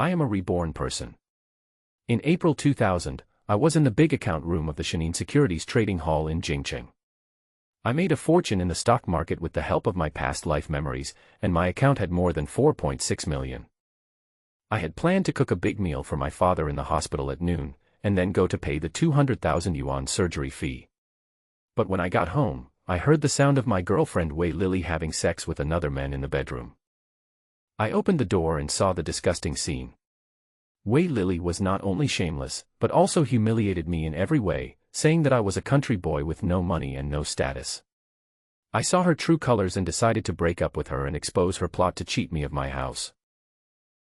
I am a reborn person. In April 2000, I was in the big account room of the Shenin Securities Trading Hall in Jingcheng. I made a fortune in the stock market with the help of my past life memories, and my account had more than 4.6 million. I had planned to cook a big meal for my father in the hospital at noon, and then go to pay the 200,000 yuan surgery fee. But when I got home, I heard the sound of my girlfriend Wei Lily having sex with another man in the bedroom. I opened the door and saw the disgusting scene. Wei Lily was not only shameless, but also humiliated me in every way, saying that I was a country boy with no money and no status. I saw her true colors and decided to break up with her and expose her plot to cheat me of my house.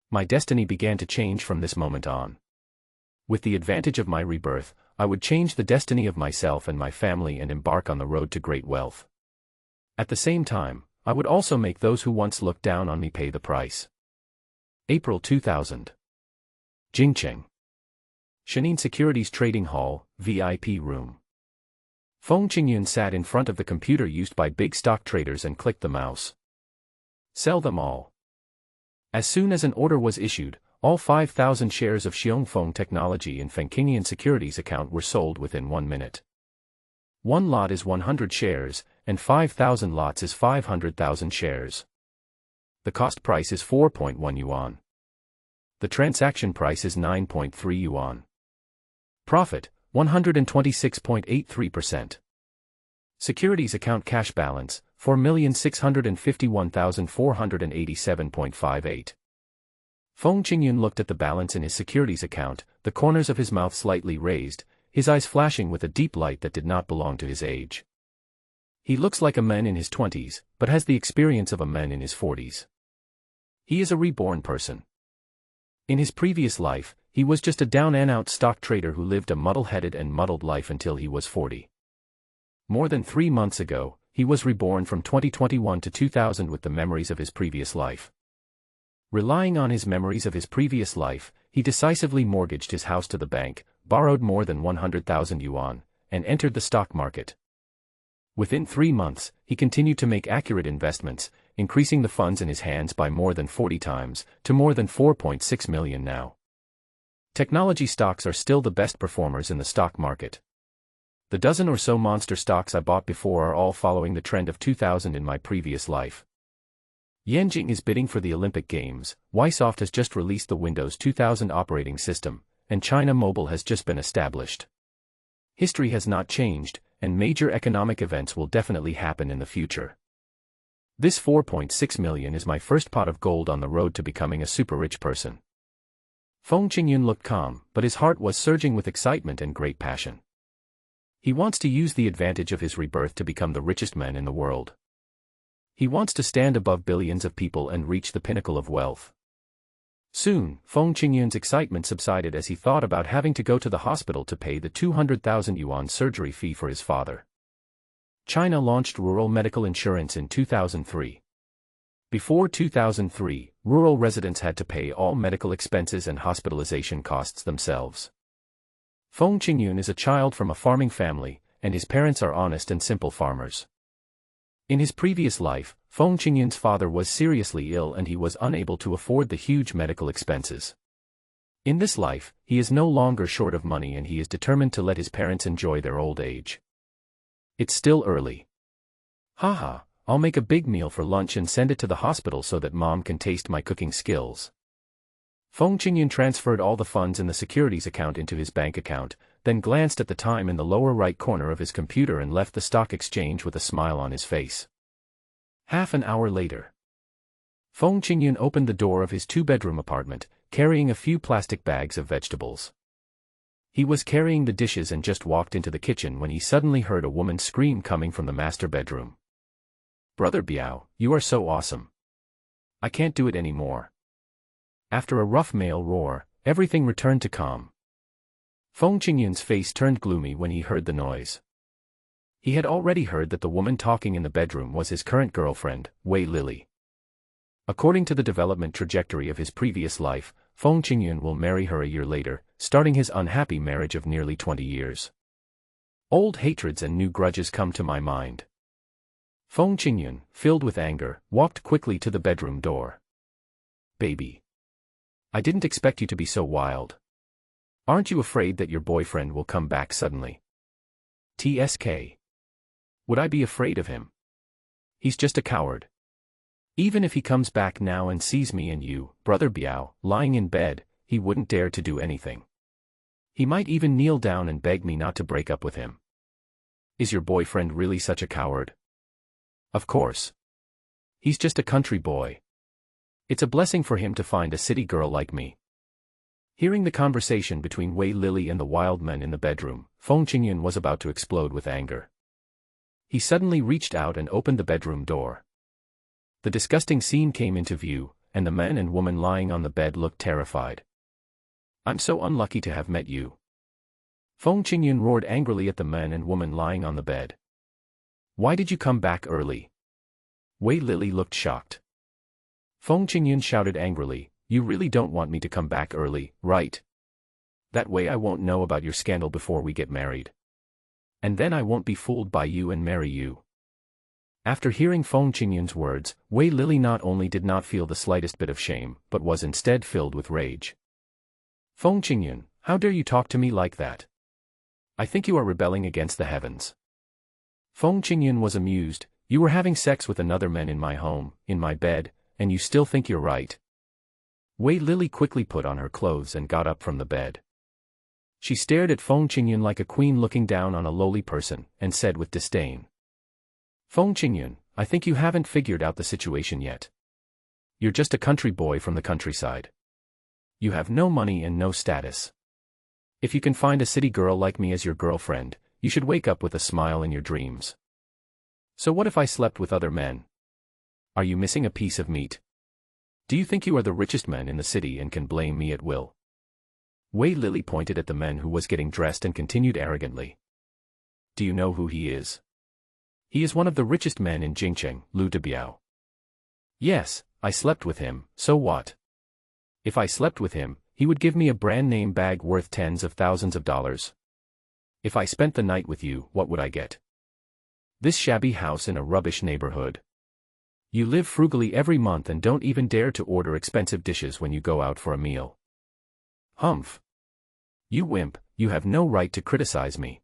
My destiny began to change from this moment on. With the advantage of my rebirth, I would change the destiny of myself and my family and embark on the road to great wealth. At the same time, I would also make those who once looked down on me pay the price. April 2000. Jingcheng. Shenin Securities Trading Hall, VIP room. Feng Qingyun sat in front of the computer used by big stock traders and clicked the mouse. Sell them all. As soon as an order was issued, all 5,000 shares of Xiongfeng Technology in Fengqingyun Securities account were sold within 1 minute. One lot is 100 shares, and 5,000 lots is 500,000 shares. The cost price is 4.1 yuan. The transaction price is 9.3 yuan. Profit, 126.83%. Securities account cash balance, 4,651,487.58. Feng Qingyun looked at the balance in his securities account, the corners of his mouth slightly raised, his eyes flashing with a deep light that did not belong to his age. He looks like a man in his 20s, but has the experience of a man in his 40s. He is a reborn person. In his previous life, he was just a down-and-out stock trader who lived a muddle-headed and muddled life until he was 40. More than 3 months ago, he was reborn from 2021 to 2000 with the memories of his previous life. Relying on his memories of his previous life, he decisively mortgaged his house to the bank, borrowed more than 100,000 yuan, and entered the stock market. Within 3 months, he continued to make accurate investments, increasing the funds in his hands by more than 40 times, to more than 4.6 million now. Technology stocks are still the best performers in the stock market. The dozen or so monster stocks I bought before are all following the trend of 2000 in my previous life. Yanjing is bidding for the Olympic Games, Ysoft has just released the Windows 2000 operating system, and China Mobile has just been established. History has not changed, and major economic events will definitely happen in the future. This 4.6 million is my first pot of gold on the road to becoming a super-rich person. Feng Qingyun looked calm, but his heart was surging with excitement and great passion. He wants to use the advantage of his rebirth to become the richest man in the world. He wants to stand above billions of people and reach the pinnacle of wealth. Soon, Feng Qingyun's excitement subsided as he thought about having to go to the hospital to pay the 200,000 yuan surgery fee for his father. China launched rural medical insurance in 2003. Before 2003, rural residents had to pay all medical expenses and hospitalization costs themselves. Feng Qingyun is a child from a farming family, and his parents are honest and simple farmers. In his previous life, Feng Qingyun's father was seriously ill and he was unable to afford the huge medical expenses. In this life, he is no longer short of money and he is determined to let his parents enjoy their old age. It's still early. Haha, I'll make a big meal for lunch and send it to the hospital so that mom can taste my cooking skills. Feng Qingyun transferred all the funds in the securities account into his bank account, then glanced at the time in the lower right corner of his computer and left the stock exchange with a smile on his face. Half an hour later, Feng Qingyun opened the door of his 2-bedroom apartment, carrying a few plastic bags of vegetables. He was carrying the dishes and just walked into the kitchen when he suddenly heard a woman scream coming from the master bedroom. "Brother Biao, you are so awesome. I can't do it anymore." After a rough male roar, everything returned to calm. Feng Qingyun's face turned gloomy when he heard the noise. He had already heard that the woman talking in the bedroom was his current girlfriend, Wei Lily. According to the development trajectory of his previous life, Feng Qingyun will marry her a year later, starting his unhappy marriage of nearly 20 years. Old hatreds and new grudges come to my mind. Feng Qingyun, filled with anger, walked quickly to the bedroom door. "Baby. I didn't expect you to be so wild. Aren't you afraid that your boyfriend will come back suddenly? TSK. Would I be afraid of him? He's just a coward. Even if he comes back now and sees me and you, Brother Biao, lying in bed, he wouldn't dare to do anything. He might even kneel down and beg me not to break up with him. Is your boyfriend really such a coward? Of course. He's just a country boy. It's a blessing for him to find a city girl like me. Hearing the conversation between Wei Lily and the wild men in the bedroom, Feng Qingyun was about to explode with anger. He suddenly reached out and opened the bedroom door. The disgusting scene came into view, and the man and woman lying on the bed looked terrified. I'm so unlucky to have met you. Feng Qingyun roared angrily at the man and woman lying on the bed. Why did you come back early? Wei Lily looked shocked. Feng Qingyun shouted angrily, you really don't want me to come back early, right? That way I won't know about your scandal before we get married. And then I won't be fooled by you and marry you. After hearing Feng Qingyun's words, Wei Lily not only did not feel the slightest bit of shame, but was instead filled with rage. Feng Qingyun, how dare you talk to me like that? I think you are rebelling against the heavens. Feng Qingyun was amused, you were having sex with another man in my home, in my bed, and you still think you're right. Wei Lily quickly put on her clothes and got up from the bed. She stared at Feng Qingyun like a queen looking down on a lowly person, and said with disdain. Feng Qingyun, I think you haven't figured out the situation yet. You're just a country boy from the countryside. You have no money and no status. If you can find a city girl like me as your girlfriend, you should wake up with a smile in your dreams. So what if I slept with other men? Are you missing a piece of meat? Do you think you are the richest man in the city and can blame me at will? Wei Lily pointed at the man who was getting dressed and continued arrogantly. Do you know who he is? He is one of the richest men in Jingcheng, Lu Debiao. Yes, I slept with him, so what? If I slept with him, he would give me a brand name bag worth tens of thousands of dollars. If I spent the night with you, what would I get? This shabby house in a rubbish neighborhood. You live frugally every month and don't even dare to order expensive dishes when you go out for a meal. Humph. You wimp, you have no right to criticize me.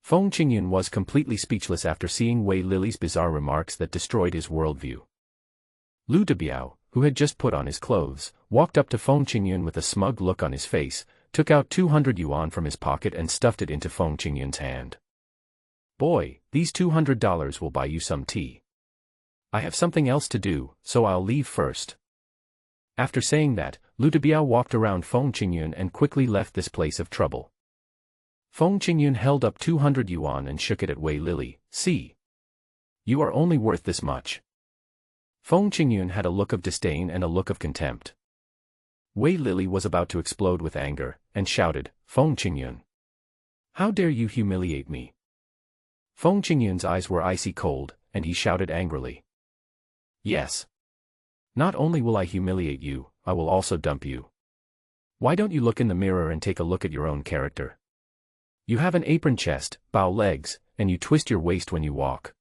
Feng Qingyun was completely speechless after seeing Wei Lily's bizarre remarks that destroyed his worldview. Lu Debiao, who had just put on his clothes, walked up to Feng Qingyun with a smug look on his face, took out 200 yuan from his pocket and stuffed it into Feng Qingyun's hand. Boy, these $200 will buy you some tea. I have something else to do, so I'll leave first. After saying that, Lu Debiao walked around Feng Qingyun and quickly left this place of trouble. Feng Qingyun held up 200 yuan and shook it at Wei Lily. See. You are only worth this much. Feng Qingyun had a look of disdain and a look of contempt. Wei Lily was about to explode with anger, and shouted, Feng Qingyun. How dare you humiliate me? Feng Qingyun's eyes were icy cold, and he shouted angrily. Yes. Not only will I humiliate you, I will also dump you. Why don't you look in the mirror and take a look at your own character? You have an apron chest, bow legs, and you twist your waist when you walk.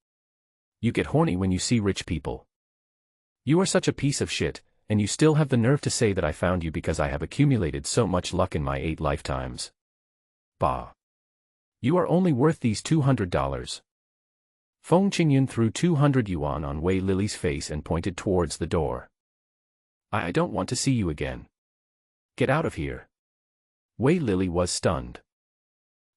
You get horny when you see rich people. You are such a piece of shit, and you still have the nerve to say that I found you because I have accumulated so much luck in my 8 lifetimes. Bah. You are only worth these $200. Feng Qingyun threw 200 yuan on Wei Lily's face and pointed towards the door. I don't want to see you again. Get out of here. Wei Lily was stunned.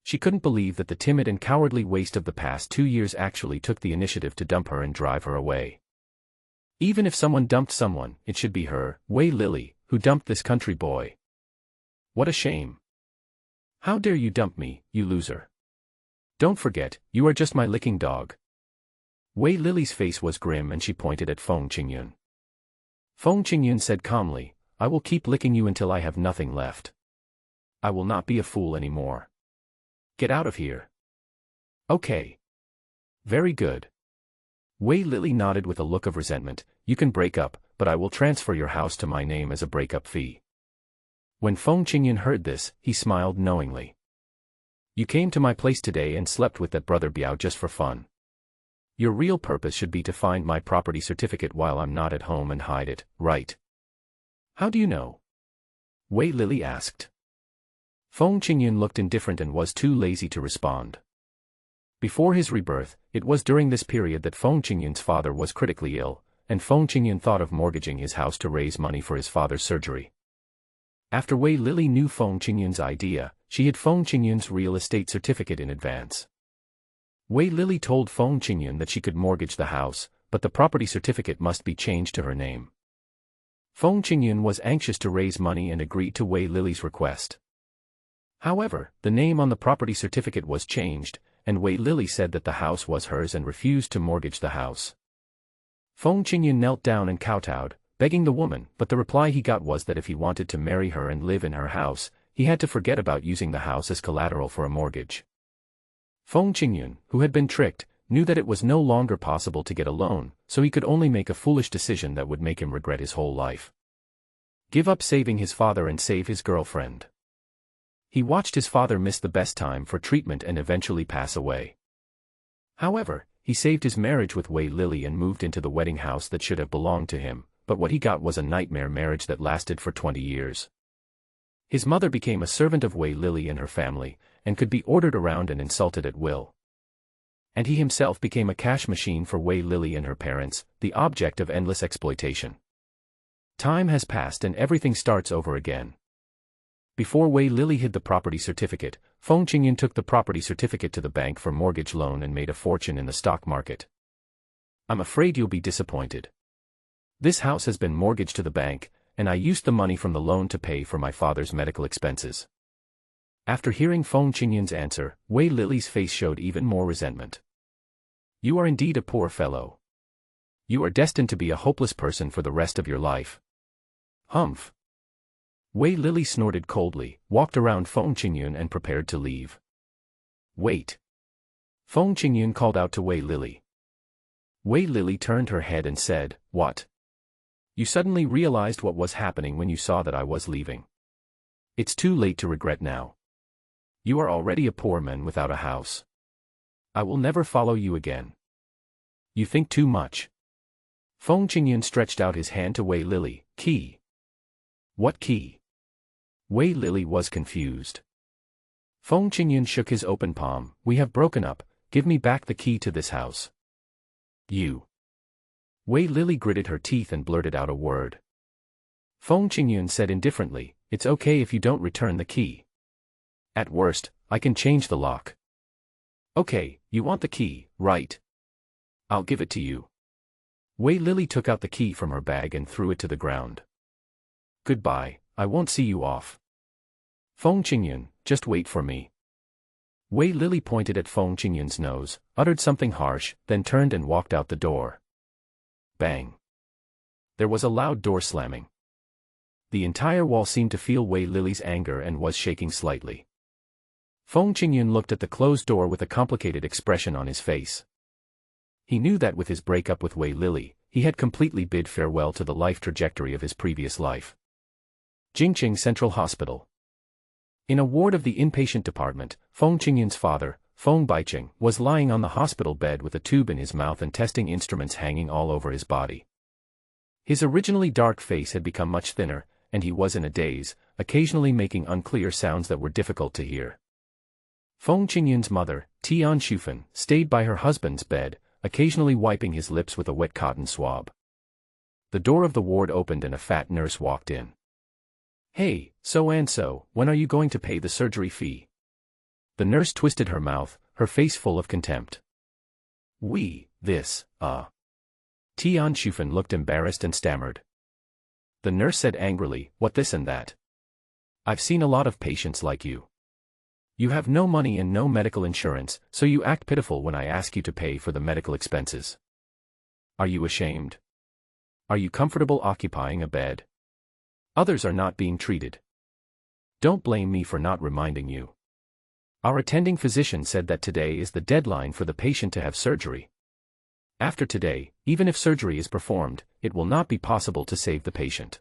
She couldn't believe that the timid and cowardly waste of the past 2 years actually took the initiative to dump her and drive her away. Even if someone dumped someone, it should be her, Wei Lily, who dumped this country boy. What a shame. How dare you dump me, you loser. Don't forget, you are just my licking dog. Wei Lily's face was grim and she pointed at Feng Qingyun. Feng Qingyun said calmly, I will keep licking you until I have nothing left. I will not be a fool anymore. Get out of here. Okay. Very good. Wei Lily nodded with a look of resentment, you can break up, but I will transfer your house to my name as a breakup fee. When Feng Qingyun heard this, he smiled knowingly. You came to my place today and slept with that Brother Biao just for fun. Your real purpose should be to find my property certificate while I'm not at home and hide it, right? How do you know? Wei Lili asked. Feng Qingyun looked indifferent and was too lazy to respond. Before his rebirth, it was during this period that Feng Qingyun's father was critically ill, and Feng Qingyun thought of mortgaging his house to raise money for his father's surgery. After Wei Lili knew Feng Qingyun's idea, she hid Feng Qingyun's real estate certificate in advance. Wei Lili told Feng Qingyun that she could mortgage the house, but the property certificate must be changed to her name. Feng Qingyun was anxious to raise money and agreed to Wei Lili's request. However, the name on the property certificate was changed, and Wei Lili said that the house was hers and refused to mortgage the house. Feng Qingyun knelt down and kowtowed, begging the woman, but the reply he got was that if he wanted to marry her and live in her house, he had to forget about using the house as collateral for a mortgage. Feng Qingyun, who had been tricked, knew that it was no longer possible to get a loan, so he could only make a foolish decision that would make him regret his whole life. Give up saving his father and save his girlfriend. He watched his father miss the best time for treatment and eventually pass away. However, he saved his marriage with Wei Lili and moved into the wedding house that should have belonged to him, but what he got was a nightmare marriage that lasted for 20 years. His mother became a servant of Wei Lili and her family, and could be ordered around and insulted at will. And he himself became a cash machine for Wei Lili and her parents, the object of endless exploitation. Time has passed and everything starts over again. Before Wei Lili hid the property certificate, Feng Qingyun took the property certificate to the bank for mortgage loan and made a fortune in the stock market. I'm afraid you'll be disappointed. This house has been mortgaged to the bank, and I used the money from the loan to pay for my father's medical expenses. After hearing Feng Qingyun's answer, Wei Lili's face showed even more resentment. You are indeed a poor fellow. You are destined to be a hopeless person for the rest of your life. Humph. Wei Lili snorted coldly, walked around Feng Qingyun and prepared to leave. Wait. Feng Qingyun called out to Wei Lili. Wei Lili turned her head and said, What? You suddenly realized what was happening when you saw that I was leaving. It's too late to regret now. You are already a poor man without a house. I will never follow you again. You think too much. Feng Qingyun stretched out his hand to Wei Lili. Key. What key? Wei Lili was confused. Feng Qingyun shook his open palm. We have broken up, give me back the key to this house. You. Wei Lili gritted her teeth and blurted out a word. Feng Qingyun said indifferently, It's okay if you don't return the key. At worst, I can change the lock. Okay, you want the key, right? I'll give it to you. Wei Lili took out the key from her bag and threw it to the ground. Goodbye, I won't see you off. Feng Qingyun, just wait for me. Wei Lili pointed at Feng Qingyun's nose, uttered something harsh, then turned and walked out the door. Bang. There was a loud door slamming. The entire wall seemed to feel Wei Lili's anger and was shaking slightly. Feng Qingyun looked at the closed door with a complicated expression on his face. He knew that with his breakup with Wei Lili, he had completely bid farewell to the life trajectory of his previous life. Jingqing Central Hospital. In a ward of the inpatient department, Feng Qingyun's father, Feng Baiqing, was lying on the hospital bed with a tube in his mouth and testing instruments hanging all over his body. His originally dark face had become much thinner, and he was in a daze, occasionally making unclear sounds that were difficult to hear. Feng Qingyun's mother, Tian Shufan, stayed by her husband's bed, occasionally wiping his lips with a wet cotton swab. The door of the ward opened and a fat nurse walked in. Hey, so-and-so, when are you going to pay the surgery fee? The nurse twisted her mouth, her face full of contempt. Tian Shufan looked embarrassed and stammered. The nurse said angrily, what this and that? I've seen a lot of patients like you. You have no money and no medical insurance, so you act pitiful when I ask you to pay for the medical expenses. Are you ashamed? Are you comfortable occupying a bed? Others are not being treated. Don't blame me for not reminding you. Our attending physician said that today is the deadline for the patient to have surgery. After today, even if surgery is performed, it will not be possible to save the patient.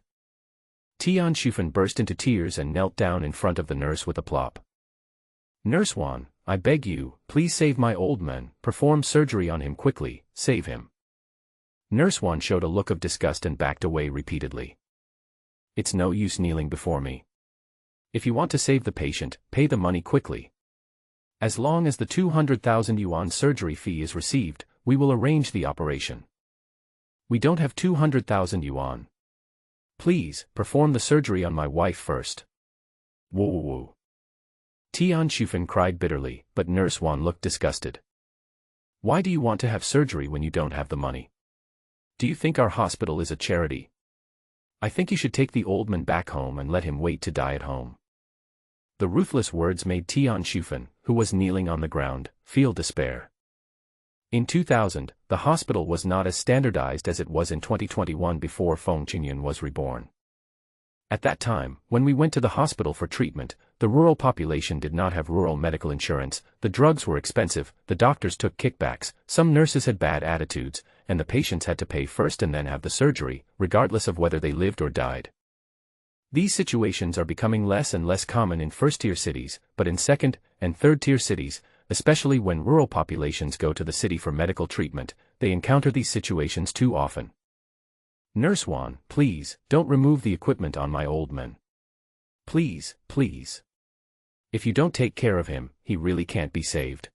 Tian Shufan burst into tears and knelt down in front of the nurse with a plop. Nurse Wan, I beg you, please save my old man, perform surgery on him quickly, save him. Nurse Wan showed a look of disgust and backed away repeatedly. It's no use kneeling before me. If you want to save the patient, pay the money quickly. As long as the 200,000 yuan surgery fee is received, we will arrange the operation. We don't have 200,000 yuan. Please, perform the surgery on my wife first. Whoa whoa whoa. Tian Shufan cried bitterly, but Nurse Wan looked disgusted. Why do you want to have surgery when you don't have the money? Do you think our hospital is a charity? I think you should take the old man back home and let him wait to die at home. The ruthless words made Tian Shufan, who was kneeling on the ground, feel despair. In 2000, the hospital was not as standardized as it was in 2021 before Feng Qingyun was reborn. At that time, when we went to the hospital for treatment, the rural population did not have rural medical insurance, the drugs were expensive, the doctors took kickbacks, some nurses had bad attitudes, and the patients had to pay first and then have the surgery, regardless of whether they lived or died. These situations are becoming less and less common in first-tier cities, but in second- and third-tier cities, especially when rural populations go to the city for medical treatment, they encounter these situations too often. Nurse Wan, please, don't remove the equipment on my old man. Please, please. If you don't take care of him, he really can't be saved.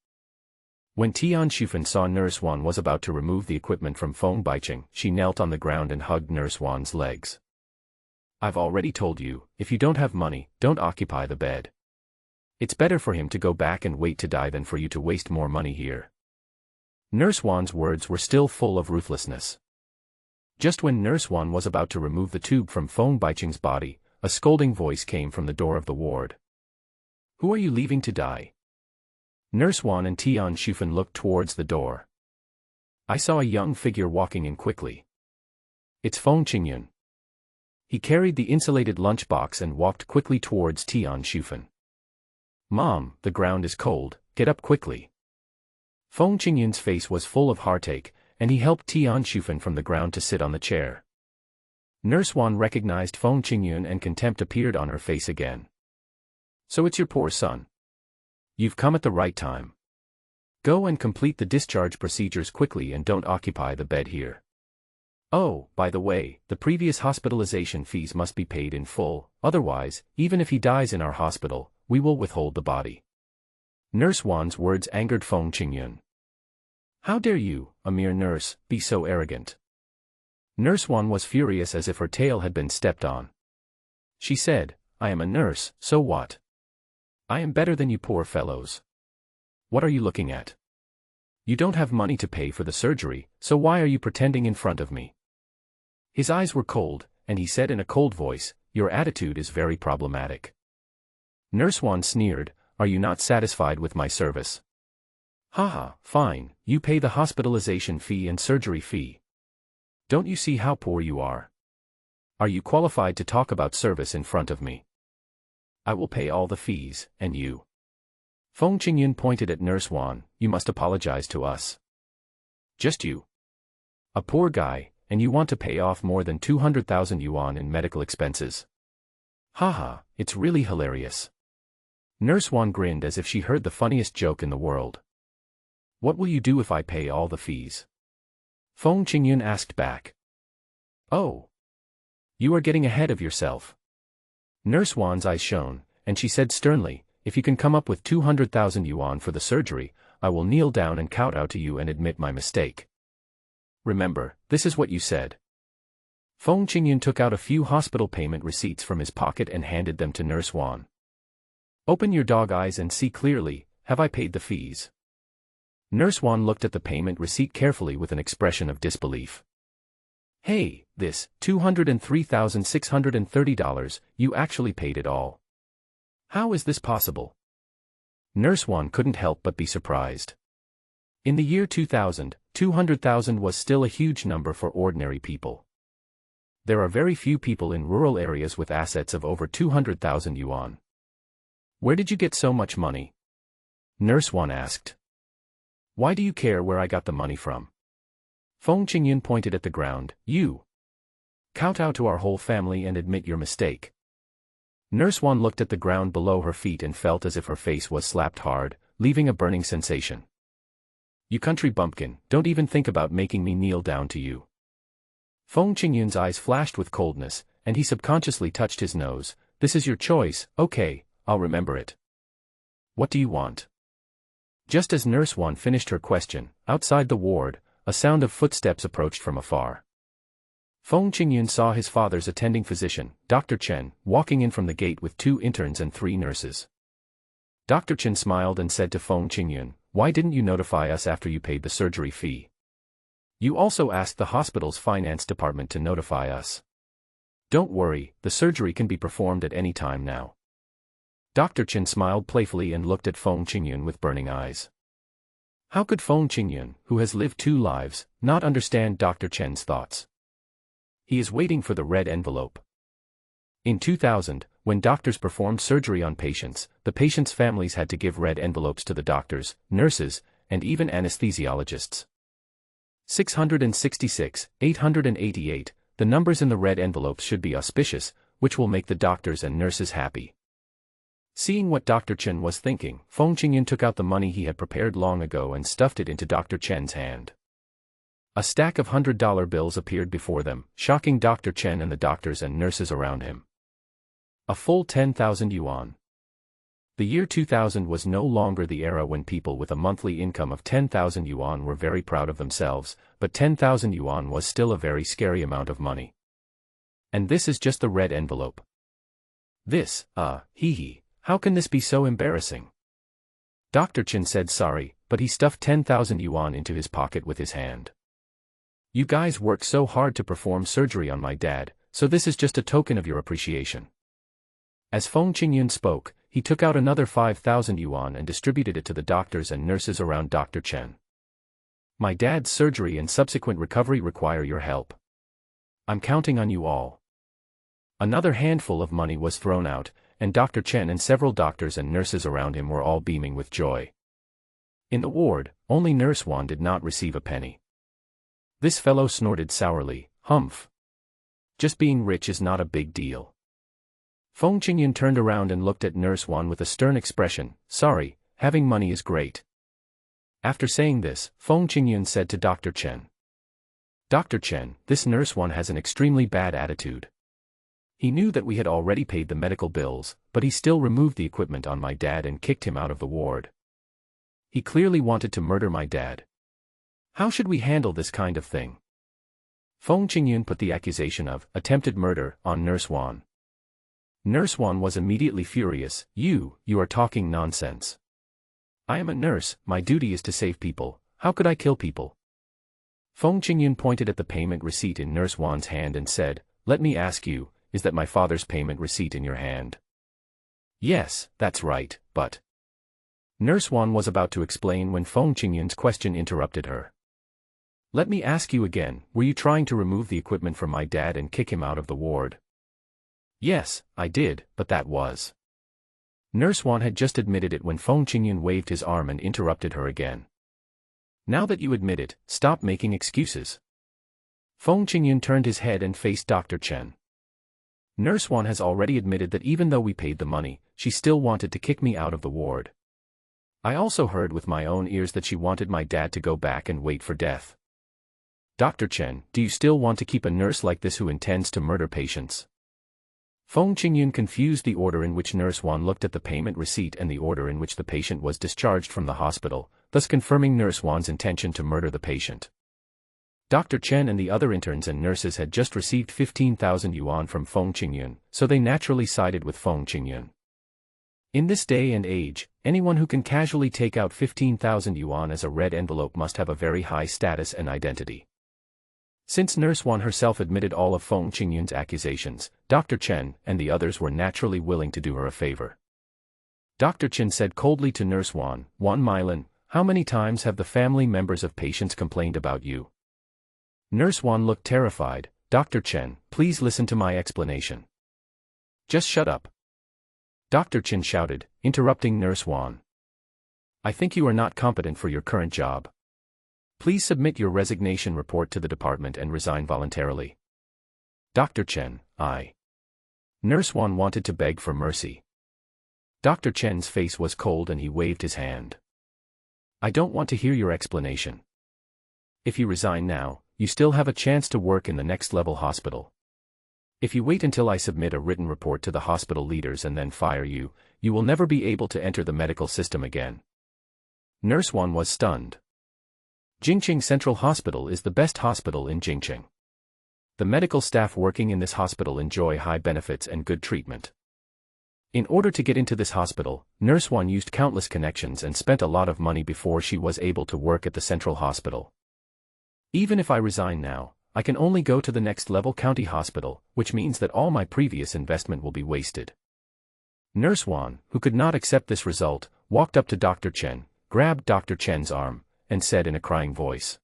When Tian Shufan saw Nurse Wan was about to remove the equipment from Feng Baicheng, she knelt on the ground and hugged Nurse Wan's legs. I've already told you, if you don't have money, don't occupy the bed. It's better for him to go back and wait to die than for you to waste more money here. Nurse Wan's words were still full of ruthlessness. Just when Nurse Wan was about to remove the tube from Feng Baicheng's body, a scolding voice came from the door of the ward. Who are you leaving to die? Nurse Wan and Tian Shufan looked towards the door. I saw a young figure walking in quickly. It's Feng Qingyun. He carried the insulated lunchbox and walked quickly towards Tian Shufan. Mom, the ground is cold, get up quickly. Feng Qingyun's face was full of heartache, and he helped Tian Shufan from the ground to sit on the chair. Nurse Wan recognized Feng Qingyun and contempt appeared on her face again. So it's your poor son. You've come at the right time. Go and complete the discharge procedures quickly and don't occupy the bed here. Oh, by the way, the previous hospitalization fees must be paid in full, otherwise, even if he dies in our hospital, we will withhold the body. Nurse Wan's words angered Feng Qingyun. How dare you, a mere nurse, be so arrogant? Nurse Wan was furious as if her tail had been stepped on. She said, I am a nurse, so what? I am better than you poor fellows. What are you looking at? You don't have money to pay for the surgery, so why are you pretending in front of me? His eyes were cold, and he said in a cold voice, your attitude is very problematic. Nurse Wan sneered, are you not satisfied with my service? Haha, fine, you pay the hospitalization fee and surgery fee. Don't you see how poor you are? Are you qualified to talk about service in front of me? I will pay all the fees, and you. Feng Qingyun pointed at Nurse Wan, you must apologize to us. Just you. A poor guy, and you want to pay off more than 200,000 yuan in medical expenses. Haha, it's really hilarious. Nurse Wan grinned as if she heard the funniest joke in the world. What will you do if I pay all the fees? Feng Qingyun asked back. Oh. You are getting ahead of yourself. Nurse Wan's eyes shone, and she said sternly, if you can come up with 200,000 yuan for the surgery, I will kneel down and kowtow to you and admit my mistake. Remember, this is what you said. Feng Qingyun took out a few hospital payment receipts from his pocket and handed them to Nurse Wan. Open your dog eyes and see clearly, have I paid the fees? Nurse Wan looked at the payment receipt carefully with an expression of disbelief. Hey, this, $203,630, you actually paid it all. How is this possible? Nurse Wan couldn't help but be surprised. In the year 2000, 200,000 was still a huge number for ordinary people. There are very few people in rural areas with assets of over 200,000 yuan. Where did you get so much money? Nurse Wan asked. Why do you care where I got the money from? Feng Qingyun pointed at the ground, you. Kowtow to our whole family and admit your mistake. Nurse Wan looked at the ground below her feet and felt as if her face was slapped hard, leaving a burning sensation. You country bumpkin, don't even think about making me kneel down to you. Feng Qingyun's eyes flashed with coldness, and he subconsciously touched his nose, this is your choice. Okay, I'll remember it. What do you want? Just as Nurse Wan finished her question, outside the ward, a sound of footsteps approached from afar. Feng Qingyun saw his father's attending physician, Dr. Chen, walking in from the gate with 2 interns and 3 nurses. Dr. Chen smiled and said to Feng Qingyun, "Why didn't you notify us after you paid the surgery fee? You also asked the hospital's finance department to notify us. Don't worry, the surgery can be performed at any time now." Dr. Chen smiled playfully and looked at Feng Qingyun with burning eyes. How could Feng Qingyun, who has lived 2 lives, not understand Dr. Chen's thoughts? He is waiting for the red envelope. In 2000, when doctors performed surgery on patients, the patients' families had to give red envelopes to the doctors, nurses, and even anesthesiologists. 666, 888, the numbers in the red envelopes should be auspicious, which will make the doctors and nurses happy. Seeing what Dr. Chen was thinking, Feng Qingyun took out the money he had prepared long ago and stuffed it into Dr. Chen's hand. A stack of $100 bills appeared before them, shocking Dr. Chen and the doctors and nurses around him. A full 10,000 yuan. The year 2000 was no longer the era when people with a monthly income of 10,000 yuan were very proud of themselves, but 10,000 yuan was still a very scary amount of money. And this is just the red envelope. This, hee. How can this be so embarrassing? Dr. Chen said sorry, but he stuffed 10,000 yuan into his pocket with his hand. You guys worked so hard to perform surgery on my dad, so this is just a token of your appreciation. As Feng Qingyun spoke, he took out another 5,000 yuan and distributed it to the doctors and nurses around Dr. Chen. My dad's surgery and subsequent recovery require your help. I'm counting on you all. Another handful of money was thrown out, and Dr. Chen and several doctors and nurses around him were all beaming with joy. In the ward, only Nurse Wan did not receive a penny. This fellow snorted sourly, "Humph. Just being rich is not a big deal." Feng Qingyun turned around and looked at Nurse Wan with a stern expression, "Sorry, having money is great." After saying this, Feng Qingyun said to Dr. Chen, "Dr. Chen, this Nurse Wan has an extremely bad attitude. He knew that we had already paid the medical bills, but he still removed the equipment on my dad and kicked him out of the ward. He clearly wanted to murder my dad. How should we handle this kind of thing?" Feng Qingyun put the accusation of attempted murder on Nurse Wan. Nurse Wan was immediately furious. You are talking nonsense. I am a nurse, my duty is to save people, how could I kill people?" Feng Qingyun pointed at the payment receipt in Nurse Wan's hand and said, "Let me ask you, is that my father's payment receipt in your hand?" "Yes, that's right, but..." Nurse Wan was about to explain when Feng Qingyun's question interrupted her. "Let me ask you again, were you trying to remove the equipment from my dad and kick him out of the ward?" "Yes, I did, but that was..." Nurse Wan had just admitted it when Feng Qingyun waved his arm and interrupted her again. "Now that you admit it, stop making excuses." Feng Qingyun turned his head and faced Dr. Chen. "Nurse Wan has already admitted that even though we paid the money, she still wanted to kick me out of the ward. I also heard with my own ears that she wanted my dad to go back and wait for death. Dr. Chen, do you still want to keep a nurse like this who intends to murder patients?" Feng Qingyun confused the order in which Nurse Wan looked at the payment receipt and the order in which the patient was discharged from the hospital, thus confirming Nurse Wan's intention to murder the patient. Dr. Chen and the other interns and nurses had just received 15,000 yuan from Feng Qingyun, so they naturally sided with Feng Qingyun. In this day and age, anyone who can casually take out 15,000 yuan as a red envelope must have a very high status and identity. Since Nurse Wan herself admitted all of Feng Qingyun's accusations, Dr. Chen and the others were naturally willing to do her a favor. Dr. Chen said coldly to Nurse Wan, "Wan Milan, how many times have the family members of patients complained about you?" Nurse Wan looked terrified. "Dr. Chen, please listen to my explanation." "Just shut up," Dr. Chen shouted, interrupting Nurse Wan. "I think you are not competent for your current job. Please submit your resignation report to the department and resign voluntarily." "Dr. Chen, Nurse Wan wanted to beg for mercy. Dr. Chen's face was cold and he waved his hand. "I don't want to hear your explanation. If you resign now, you still have a chance to work in the next level hospital. If you wait until I submit a written report to the hospital leaders and then fire you, you will never be able to enter the medical system again. Nurse Wan was stunned. Jingqing Central Hospital is the best hospital in Jingqing. The medical staff working in this hospital enjoy high benefits and good treatment. In order to get into this hospital, Nurse Wan used countless connections and spent a lot of money before she was able to work at the Central Hospital. Even if I resign now, I can only go to the next level county hospital, which means that all my previous investment will be wasted. Nurse Wan, who could not accept this result, walked up to Dr. Chen, grabbed Dr. Chen's arm, and said in a crying voice,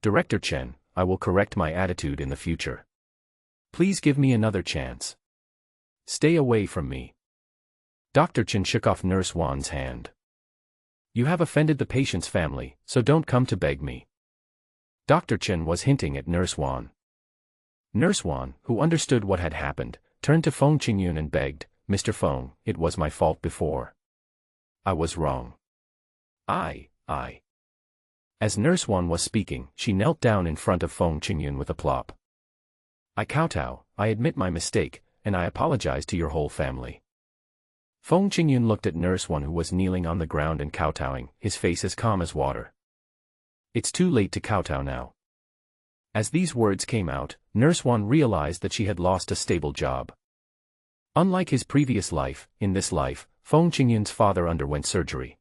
"Director Chen, I will correct my attitude in the future. Please give me another chance. Stay away from me." Dr. Chen shook off Nurse Wan's hand. "You have offended the patient's family, so don't come to beg me." Dr. Chen was hinting at Nurse Wan. Nurse Wan, who understood what had happened, turned to Feng Qingyun and begged, "Mr. Feng, it was my fault before. I was wrong. I. As Nurse Wan was speaking, she knelt down in front of Feng Qingyun with a plop. "I kowtow, I admit my mistake, and I apologize to your whole family." Feng Qingyun looked at Nurse Wan, who was kneeling on the ground and kowtowing, his face as calm as water. "It's too late to kowtow now." As these words came out, Nurse Wan realized that she had lost a stable job. Unlike his previous life, in this life, Feng Qingyun's father underwent surgery.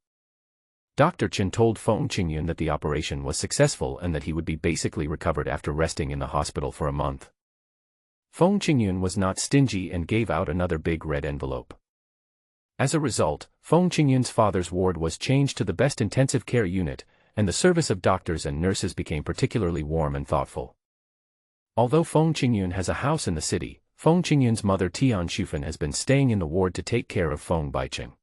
Dr. Chen told Feng Qingyun that the operation was successful and that he would be basically recovered after resting in the hospital for a month. Feng Qingyun was not stingy and gave out another big red envelope. As a result, Feng Qingyun's father's ward was changed to the best intensive care unit, and the service of doctors and nurses became particularly warm and thoughtful. Although Feng Qingyun has a house in the city, Feng Qingyun's mother Tian Shufan has been staying in the ward to take care of Feng Baiqing.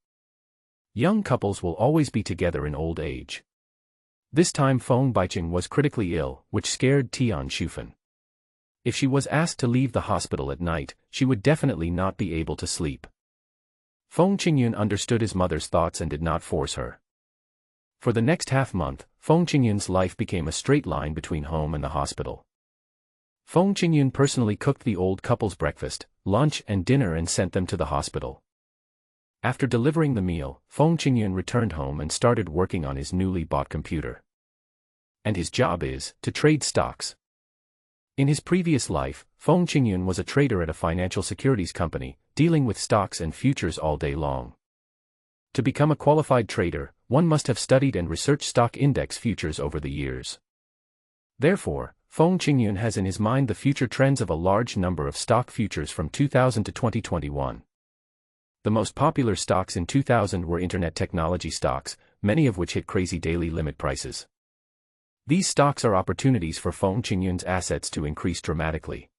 Young couples will always be together in old age. This time Feng Baiqing was critically ill, which scared Tian Shufan. If she was asked to leave the hospital at night, she would definitely not be able to sleep. Feng Qingyun understood his mother's thoughts and did not force her. For the next half-month, Feng Qingyun's life became a straight line between home and the hospital. Feng Qingyun personally cooked the old couple's breakfast, lunch and dinner and sent them to the hospital. After delivering the meal, Feng Qingyun returned home and started working on his newly bought computer. And his job is to trade stocks. In his previous life, Feng Qingyun was a trader at a financial securities company, dealing with stocks and futures all day long. To become a qualified trader, one must have studied and researched stock index futures over the years. Therefore, Feng Qingyun has in his mind the future trends of a large number of stock futures from 2000 to 2021. The most popular stocks in 2000 were internet technology stocks, many of which hit crazy daily limit prices. These stocks are opportunities for Feng Qingyun's assets to increase dramatically.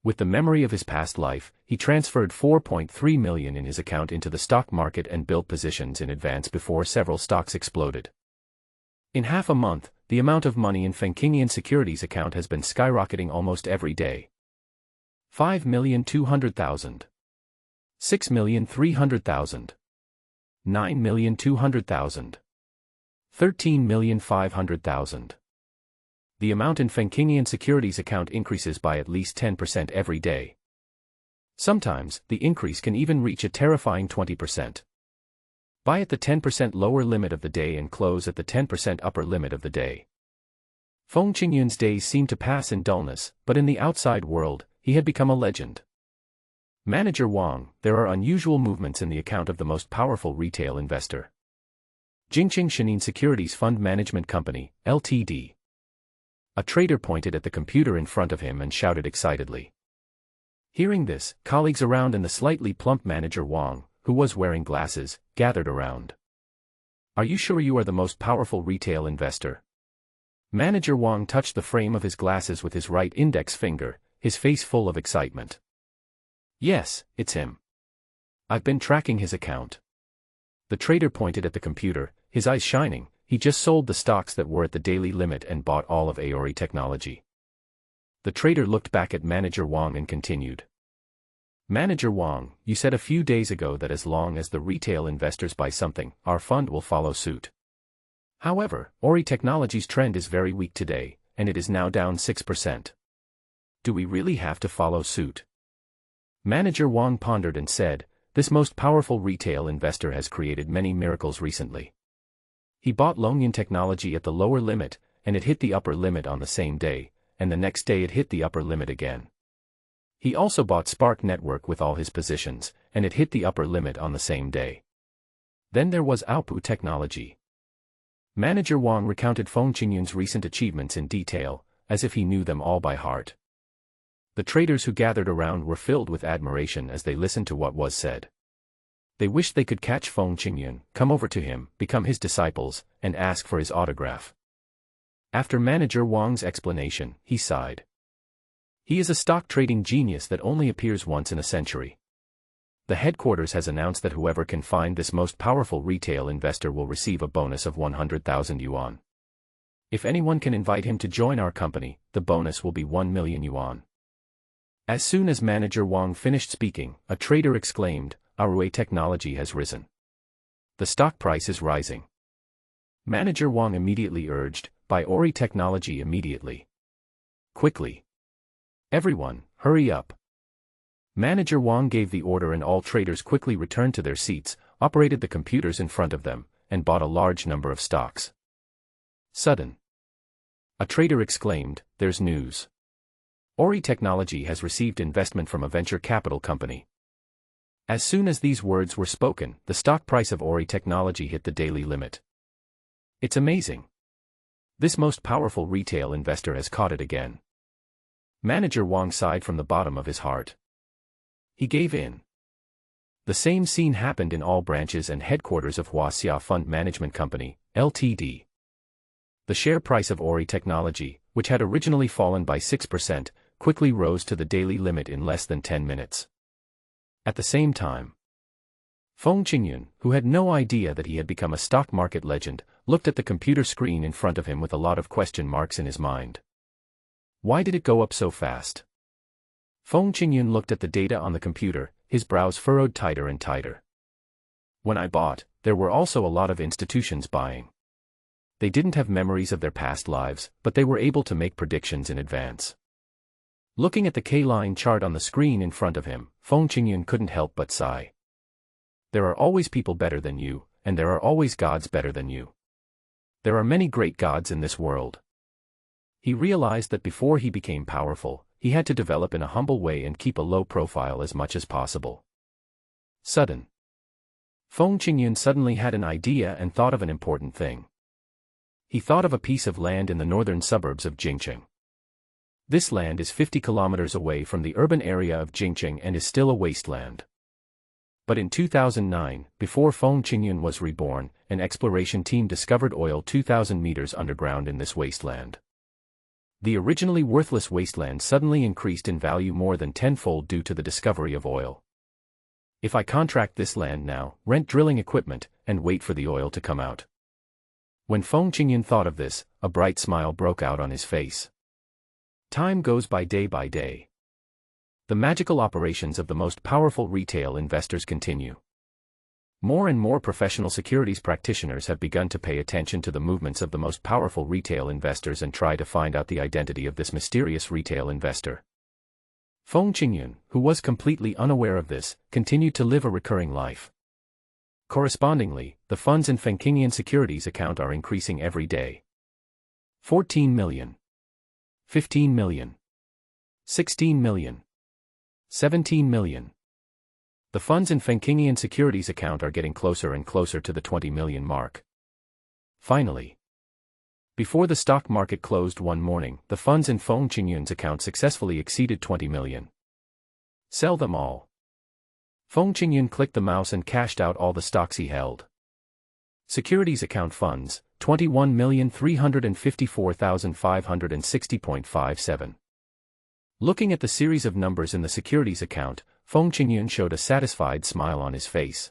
With the memory of his past life, he transferred 4.3 million in his account into the stock market and built positions in advance before several stocks exploded. In half a month, the amount of money in Feng Qingyun's securities account has been skyrocketing almost every day. 5,200,000. 6,300,000. 9,200,000. 13,500,000. The amount in Feng Qingyun's securities account increases by at least 10% every day. Sometimes, the increase can even reach a terrifying 20%. Buy at the 10% lower limit of the day and close at the 10% upper limit of the day. Feng Qingyun's days seemed to pass in dullness, but in the outside world, he had become a legend. Manager Wang, there are unusual movements in the account of the most powerful retail investor. Jingqing Shenin Securities Fund Management Company, Ltd. A trader pointed at the computer in front of him and shouted excitedly. Hearing this, colleagues around and the slightly plump manager Wang, who was wearing glasses, gathered around. "Are you sure you are the most powerful retail investor?" Manager Wang touched the frame of his glasses with his right index finger, his face full of excitement. "Yes, it's him. I've been tracking his account." The trader pointed at the computer, his eyes shining. He just sold the stocks that were at the daily limit and bought all of Aori Technology. The trader looked back at Manager Wang and continued. "Manager Wang, you said a few days ago that as long as the retail investors buy something, our fund will follow suit. However, Aori Technology's trend is very weak today, and it is now down 6%. Do we really have to follow suit? Manager Wang pondered and said, this most powerful retail investor has created many miracles recently. He bought Longyun Technology at the lower limit, and it hit the upper limit on the same day, and the next day it hit the upper limit again. He also bought Spark Network with all his positions, and it hit the upper limit on the same day. Then there was Outpu Technology. Manager Wang recounted Feng Qingyun's recent achievements in detail, as if he knew them all by heart. The traders who gathered around were filled with admiration as they listened to what was said. They wished they could catch Feng Qingyun, come over to him, become his disciples, and ask for his autograph. After Manager Wang's explanation, he sighed. He is a stock trading genius that only appears once in a century. The headquarters has announced that whoever can find this most powerful retail investor will receive a bonus of 100,000 yuan. If anyone can invite him to join our company, the bonus will be 1 million yuan. As soon as Manager Wang finished speaking, a trader exclaimed, "Our technology has risen. The stock price is rising." Manager Wang immediately urged, "Buy Ori Technology immediately. Quickly. Everyone, hurry up." Manager Wang gave the order and all traders quickly returned to their seats, operated the computers in front of them, and bought a large number of stocks. Sudden. A trader exclaimed, "There's news. Ori Technology has received investment from a venture capital company." As soon as these words were spoken, the stock price of Ori Technology hit the daily limit. It's amazing. This most powerful retail investor has caught it again. Manager Wang sighed from the bottom of his heart. He gave in. The same scene happened in all branches and headquarters of Huaxia Fund Management Company, Ltd. The share price of Ori Technology, which had originally fallen by 6%, quickly rose to the daily limit in less than 10 minutes. At the same time, Feng Qingyun, who had no idea that he had become a stock market legend, looked at the computer screen in front of him with a lot of question marks in his mind. Why did it go up so fast? Feng Qingyun looked at the data on the computer, his brows furrowed tighter and tighter. When I bought, there were also a lot of institutions buying. They didn't have memories of their past lives, but they were able to make predictions in advance. Looking at the K-line chart on the screen in front of him, Feng Qingyun couldn't help but sigh. There are always people better than you, and there are always gods better than you. There are many great gods in this world. He realized that before he became powerful, he had to develop in a humble way and keep a low profile as much as possible. Sudden. Feng Qingyun suddenly had an idea and thought of an important thing. He thought of a piece of land in the northern suburbs of Jingcheng. This land is 50 kilometers away from the urban area of Jingcheng and is still a wasteland. But in 2009, before Feng Qingyun was reborn, an exploration team discovered oil 2,000 meters underground in this wasteland. The originally worthless wasteland suddenly increased in value more than tenfold due to the discovery of oil. If I contract this land now, rent drilling equipment, and wait for the oil to come out. When Feng Qingyun thought of this, a bright smile broke out on his face. Time goes by day. The magical operations of the most powerful retail investors continue. More and more professional securities practitioners have begun to pay attention to the movements of the most powerful retail investors and try to find out the identity of this mysterious retail investor. Feng Qingyun, who was completely unaware of this, continued to live a recurring life. Correspondingly, the funds in Fengqingian securities account are increasing every day. 14 million. 15 million. 16 million. 17 million. The funds in Fengqingian securities account are getting closer and closer to the 20 million mark. Finally, before the stock market closed one morning, the funds in Feng Qingyun's account successfully exceeded 20 million. Sell them all. Feng Qingyun clicked the mouse and cashed out all the stocks he held. Securities account funds, 21,354,560.57. Looking at the series of numbers in the securities account, Feng Qingyun showed a satisfied smile on his face.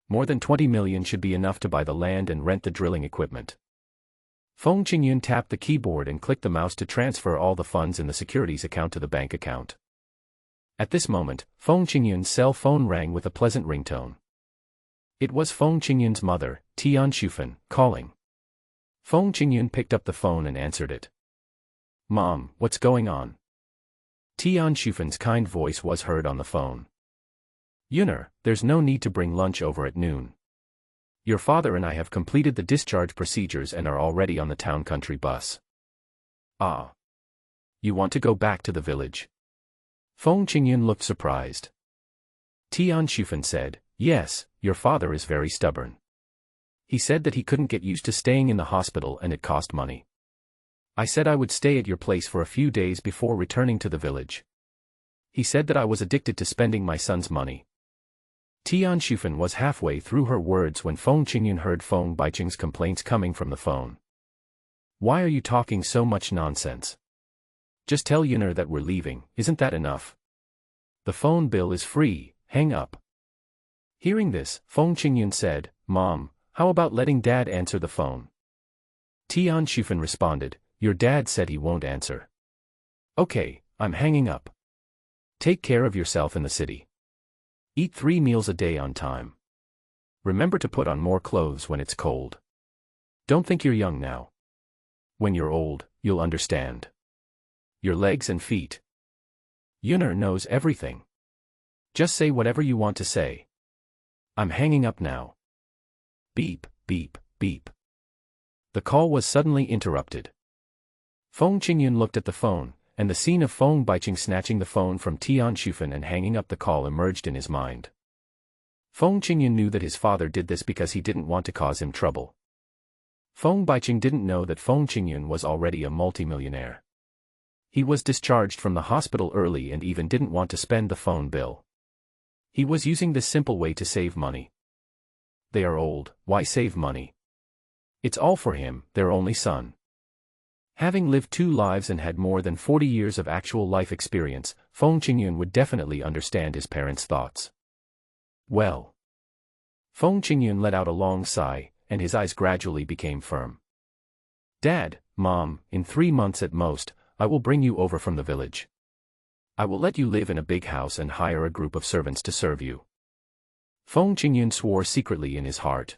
More than 20 million should be enough to buy the land and rent the drilling equipment. Feng Qingyun tapped the keyboard and clicked the mouse to transfer all the funds in the securities account to the bank account. At this moment, Feng Qingyun's cell phone rang with a pleasant ringtone. It was Feng Qingyun's mother, Tian Shufan, calling. Feng Qingyun picked up the phone and answered it. "Mom, what's going on?" Tian Shufan's kind voice was heard on the phone. Yuner, there's no need to bring lunch over at noon. Your father and I have completed the discharge procedures and are already on the town country bus. Ah. You want to go back to the village? Feng Qingyun looked surprised. Tian Shufan said, yes, your father is very stubborn. He said that he couldn't get used to staying in the hospital and it cost money. I said I would stay at your place for a few days before returning to the village. He said that I was addicted to spending my son's money. Tian Shufan was halfway through her words when Feng Qingyun heard Feng Baiqing's complaints coming from the phone. Why are you talking so much nonsense? Just tell Yuner that we're leaving, isn't that enough? The phone bill is free, hang up. Hearing this, Feng Qingyun said, Mom, how about letting Dad answer the phone? Tian Shufan responded, your dad said he won't answer. Okay, I'm hanging up. Take care of yourself in the city. Eat 3 meals a day on time. Remember to put on more clothes when it's cold. Don't think you're young now. When you're old, you'll understand. Your legs and feet. Yuner knows everything. Just say whatever you want to say. I'm hanging up now. Beep, beep, beep. The call was suddenly interrupted. Feng Qingyun looked at the phone, and the scene of Feng Baiqing snatching the phone from Tian Shufan and hanging up the call emerged in his mind. Feng Qingyun knew that his father did this because he didn't want to cause him trouble. Feng Baiqing didn't know that Feng Qingyun was already a multimillionaire. He was discharged from the hospital early and even didn't want to spend the phone bill. He was using this simple way to save money. They are old, why save money? It's all for him, their only son. Having lived 2 lives and had more than 40 years of actual life experience, Feng Qingyun would definitely understand his parents' thoughts. Well. Feng Qingyun let out a long sigh, and his eyes gradually became firm. Dad, Mom, in 3 months at most, I will bring you over from the village. I will let you live in a big house and hire a group of servants to serve you. Feng Qingyun swore secretly in his heart.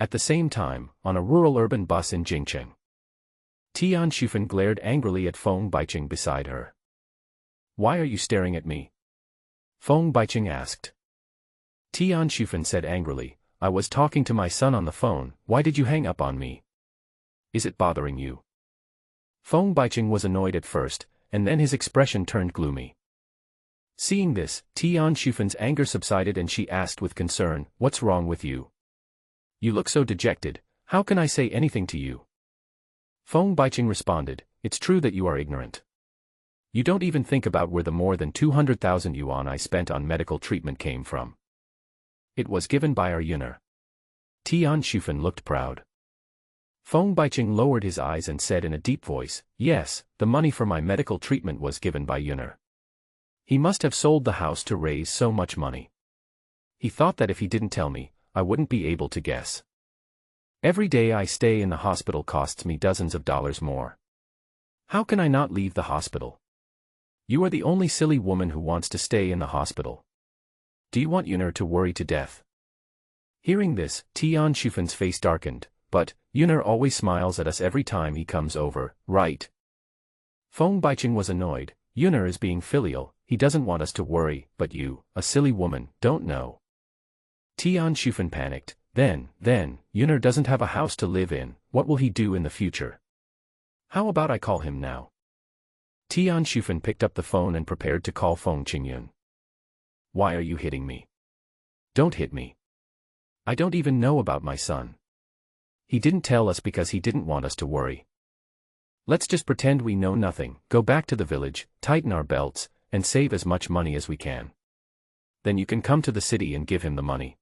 At the same time, on a rural urban bus in Jingcheng, Tian Shufan glared angrily at Feng Baiqing beside her. Why are you staring at me? Feng Baiqing asked. Tian Shufan said angrily, I was talking to my son on the phone, why did you hang up on me? Is it bothering you? Feng Baiqing was annoyed at first, and then his expression turned gloomy. Seeing this, Tian Shufan's anger subsided and she asked with concern, what's wrong with you? You look so dejected, how can I say anything to you? Feng Baiqing responded, it's true that you are ignorant. You don't even think about where the more than 200,000 yuan I spent on medical treatment came from. It was given by our Yuner. Tian Shufan looked proud. Feng Baiqing lowered his eyes and said in a deep voice, yes, the money for my medical treatment was given by Yuner. He must have sold the house to raise so much money. He thought that if he didn't tell me, I wouldn't be able to guess. Every day I stay in the hospital costs me dozens of dollars more. How can I not leave the hospital? You are the only silly woman who wants to stay in the hospital. Do you want Yuner to worry to death? Hearing this, Tian Shufan's face darkened, but, Yuner always smiles at us every time he comes over, right? Feng Baiqing was annoyed, Yuner is being filial, he doesn't want us to worry, but you, a silly woman, don't know. Tian Shufan panicked, then, Yuner doesn't have a house to live in, what will he do in the future? How about I call him now? Tian Shufan picked up the phone and prepared to call Feng Qingyun. Why are you hitting me? Don't hit me. I don't even know about my son. He didn't tell us because he didn't want us to worry. Let's just pretend we know nothing, go back to the village, tighten our belts, and save as much money as we can. Then you can come to the city and give him the money.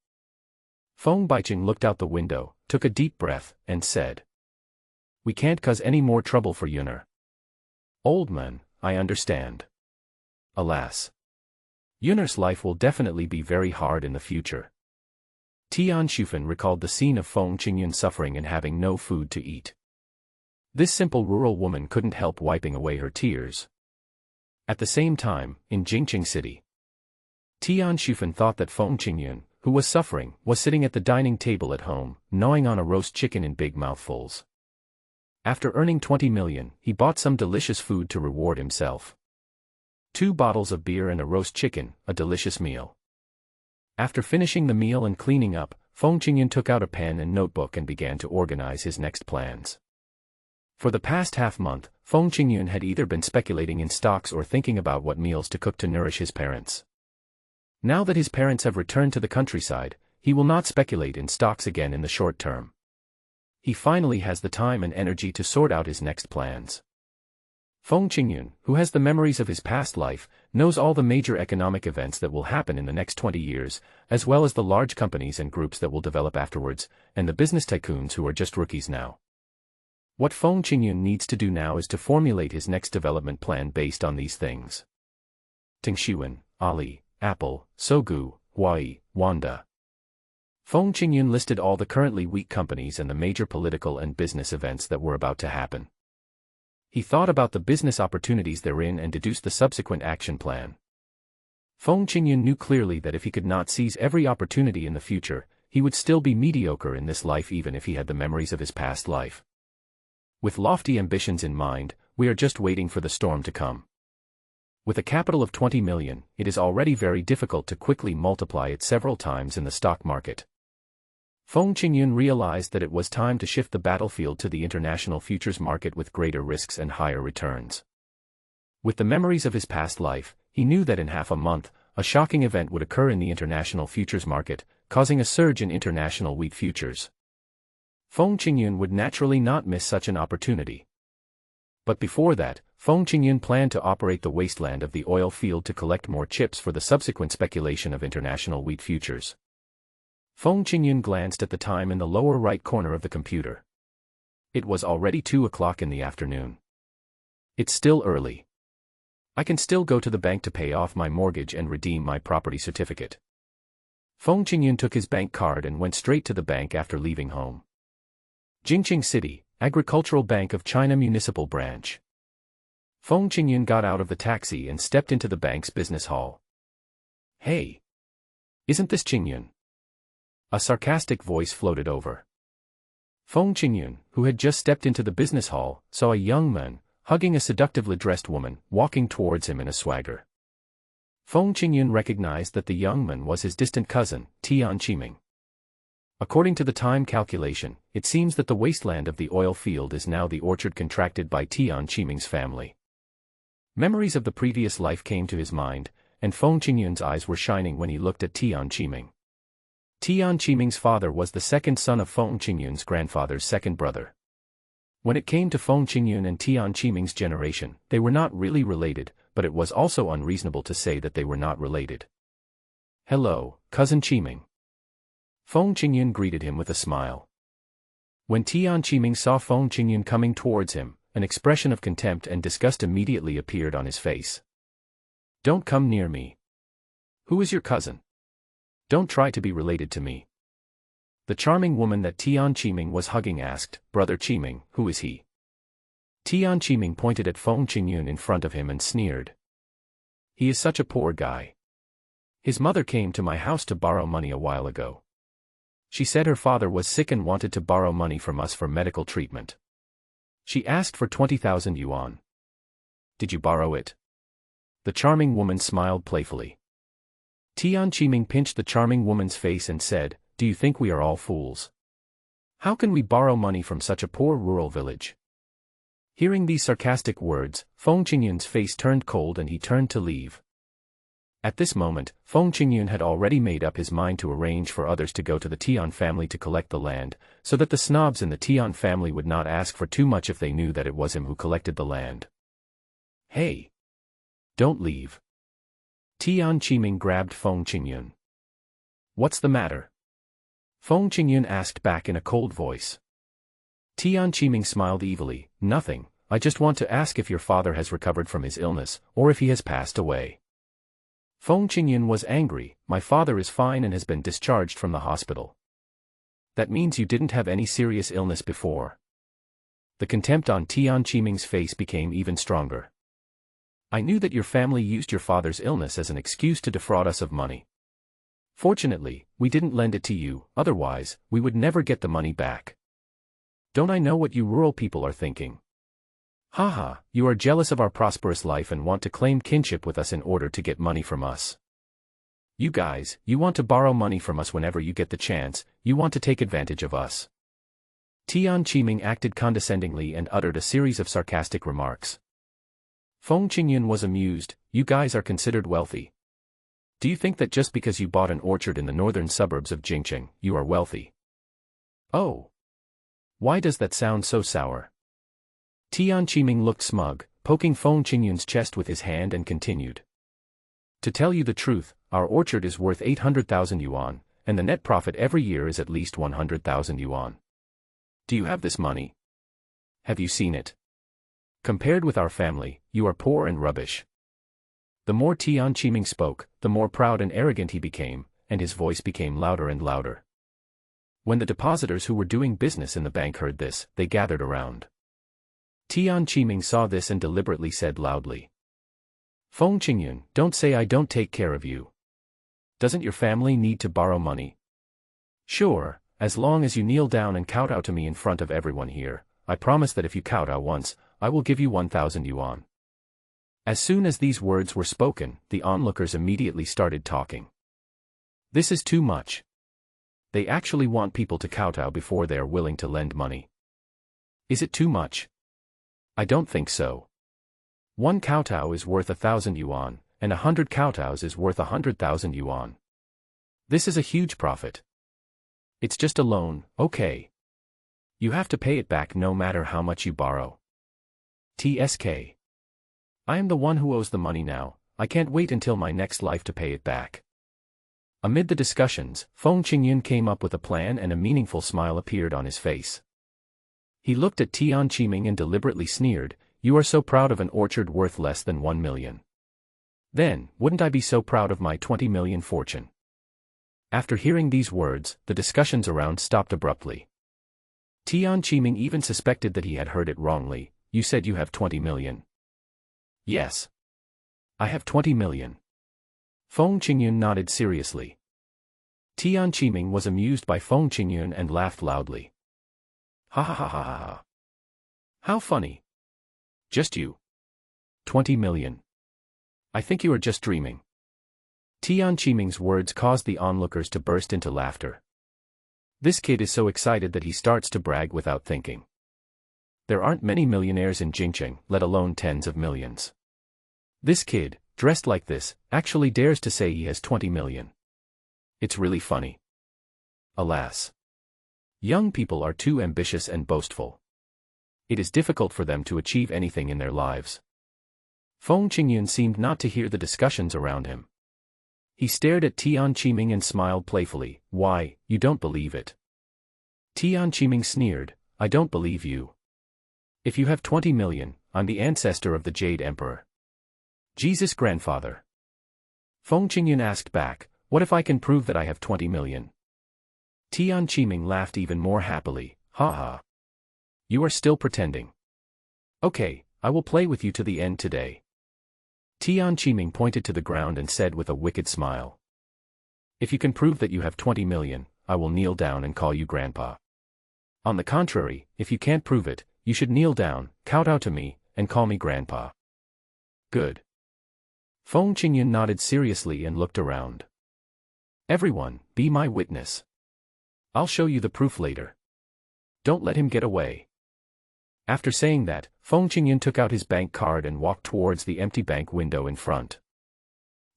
Feng Baiqing looked out the window, took a deep breath, and said. We can't cause any more trouble for Yuner. Old man, I understand. Alas. Yuner's life will definitely be very hard in the future. Tian Shufan recalled the scene of Feng Qingyun suffering and having no food to eat. This simple rural woman couldn't help wiping away her tears. At the same time, in Jingcheng City, Tian Shufan thought that Feng Qingyun, who was suffering, was sitting at the dining table at home, gnawing on a roast chicken in big mouthfuls. After earning 20 million, he bought some delicious food to reward himself. 2 bottles of beer and a roast chicken, a delicious meal. After finishing the meal and cleaning up, Feng Qingyun took out a pen and notebook and began to organize his next plans. For the past half-month, Feng Qingyun had either been speculating in stocks or thinking about what meals to cook to nourish his parents. Now that his parents have returned to the countryside, he will not speculate in stocks again in the short term. He finally has the time and energy to sort out his next plans. Feng Qingyun, who has the memories of his past life, knows all the major economic events that will happen in the next 20 years, as well as the large companies and groups that will develop afterwards, and the business tycoons who are just rookies now. What Feng Qingyun needs to do now is to formulate his next development plan based on these things. Tingshuan, Ali, Apple, Sogu, Huawei, Wanda. Feng Qingyun listed all the currently weak companies and the major political and business events that were about to happen. He thought about the business opportunities therein and deduced the subsequent action plan. Feng Qingyun knew clearly that if he could not seize every opportunity in the future, he would still be mediocre in this life even if he had the memories of his past life. With lofty ambitions in mind, we are just waiting for the storm to come. With a capital of 20 million, it is already very difficult to quickly multiply it several times in the stock market. Feng Qingyun realized that it was time to shift the battlefield to the international futures market with greater risks and higher returns. With the memories of his past life, he knew that in half a month, a shocking event would occur in the international futures market, causing a surge in international wheat futures. Feng Qingyun would naturally not miss such an opportunity. But before that, Feng Qingyun planned to operate the wasteland of the oil field to collect more chips for the subsequent speculation of international wheat futures. Feng Qingyun glanced at the time in the lower right corner of the computer. It was already 2 o'clock in the afternoon. It's still early. I can still go to the bank to pay off my mortgage and redeem my property certificate. Feng Qingyun took his bank card and went straight to the bank after leaving home. Jingqing City, Agricultural Bank of China Municipal Branch. Feng Qingyun got out of the taxi and stepped into the bank's business hall. Hey! Isn't this Qingyun? A sarcastic voice floated over. Feng Qingyun, who had just stepped into the business hall, saw a young man, hugging a seductively dressed woman, walking towards him in a swagger. Feng Qingyun recognized that the young man was his distant cousin, Tian Qiming. According to the time calculation, it seems that the wasteland of the oil field is now the orchard contracted by Tian Qiming's family. Memories of the previous life came to his mind, and Feng Qingyun's eyes were shining when he looked at Tian Qiming. Tian Qiming's father was the second son of Feng Qingyun's grandfather's second brother. When it came to Feng Qingyun and Tian Qiming's generation, they were not really related, but it was also unreasonable to say that they were not related. Hello, cousin Qiming. Feng Qingyun greeted him with a smile. When Tian Qiming saw Feng Qingyun coming towards him, an expression of contempt and disgust immediately appeared on his face. Don't come near me. Who is your cousin? Don't try to be related to me. The charming woman that Tian Qiming was hugging asked, Brother Qiming, who is he? Tian Qiming pointed at Feng Qingyun in front of him and sneered. He is such a poor guy. His mother came to my house to borrow money a while ago. She said her father was sick and wanted to borrow money from us for medical treatment. She asked for 20,000 yuan. Did you borrow it? The charming woman smiled playfully. Tian Qiming pinched the charming woman's face and said, Do you think we are all fools? How can we borrow money from such a poor rural village? Hearing these sarcastic words, Feng Qingyun's face turned cold and he turned to leave. At this moment, Feng Qingyun had already made up his mind to arrange for others to go to the Tian family to collect the land, so that the snobs in the Tian family would not ask for too much if they knew that it was him who collected the land. Hey! Don't leave. Tian Qiming grabbed Feng Qingyun. What's the matter? Feng Qingyun asked back in a cold voice. Tian Qiming smiled evilly, Nothing, I just want to ask if your father has recovered from his illness, or if he has passed away. Feng Qingyun was angry, My father is fine and has been discharged from the hospital. That means you didn't have any serious illness before. The contempt on Tian Qiming's face became even stronger. I knew that your family used your father's illness as an excuse to defraud us of money. Fortunately, we didn't lend it to you, otherwise, we would never get the money back. Don't I know what you rural people are thinking? Haha, you are jealous of our prosperous life and want to claim kinship with us in order to get money from us. You guys, you want to borrow money from us whenever you get the chance, you want to take advantage of us. Tian Qiming acted condescendingly and uttered a series of sarcastic remarks. Feng Qingyun was amused. You guys are considered wealthy. Do you think that just because you bought an orchard in the northern suburbs of Jingcheng, you are wealthy? Oh. Why does that sound so sour? Tian Qiming looked smug, poking Feng Qingyun's chest with his hand and continued. To tell you the truth, our orchard is worth 800,000 yuan, and the net profit every year is at least 100,000 yuan. Do you have this money? Have you seen it? Compared with our family, you are poor and rubbish. The more Tian Qiming spoke, the more proud and arrogant he became, and his voice became louder and louder. When the depositors who were doing business in the bank heard this, they gathered around. Tian Qiming saw this and deliberately said loudly. Feng Qingyun, don't say I don't take care of you. Doesn't your family need to borrow money? Sure, as long as you kneel down and kowtow to me in front of everyone here, I promise that if you kowtow once, I will give you 1,000 yuan. As soon as these words were spoken, the onlookers immediately started talking. This is too much. They actually want people to kowtow before they are willing to lend money. Is it too much? I don't think so. 1 kowtow is worth 1,000 yuan, and 100 kowtows is worth 100,000 yuan. This is a huge profit. It's just a loan, okay. You have to pay it back no matter how much you borrow. TSK. I am the one who owes the money now, I can't wait until my next life to pay it back. Amid the discussions, Feng Qingyun came up with a plan and a meaningful smile appeared on his face. He looked at Tian Qiming and deliberately sneered, you are so proud of an orchard worth less than 1 million. Then, wouldn't I be so proud of my 20 million fortune? After hearing these words, the discussions around stopped abruptly. Tian Qiming even suspected that he had heard it wrongly. You said you have 20 million. Yes. I have 20 million. Feng Qingyun nodded seriously. Tian Qiming was amused by Feng Qingyun and laughed loudly. Ha ha ha ha ha ha. How funny. Just you. 20 million. I think you are just dreaming. Tian Qiming's words caused the onlookers to burst into laughter. This kid is so excited that he starts to brag without thinking. There aren't many millionaires in Jingcheng, let alone tens of millions. This kid, dressed like this, actually dares to say he has 20 million. It's really funny. Alas. Young people are too ambitious and boastful. It is difficult for them to achieve anything in their lives. Feng Qingyun seemed not to hear the discussions around him. He stared at Tian Qiming and smiled playfully. Why, you don't believe it? Tian Qiming sneered, I don't believe you. If you have 20 million, I'm the ancestor of the Jade Emperor. Jesus' grandfather. Feng Qingyun asked back, what if I can prove that I have 20 million? Tian Qiming laughed even more happily, ha ha. You are still pretending. Okay, I will play with you to the end today. Tian Qiming pointed to the ground and said with a wicked smile. If you can prove that you have 20 million, I will kneel down and call you grandpa. On the contrary, if you can't prove it, you should kneel down, kowtow to me, and call me grandpa. Good. Feng Qingyun nodded seriously and looked around. Everyone, be my witness. I'll show you the proof later. Don't let him get away. After saying that, Feng Qingyun took out his bank card and walked towards the empty bank window in front.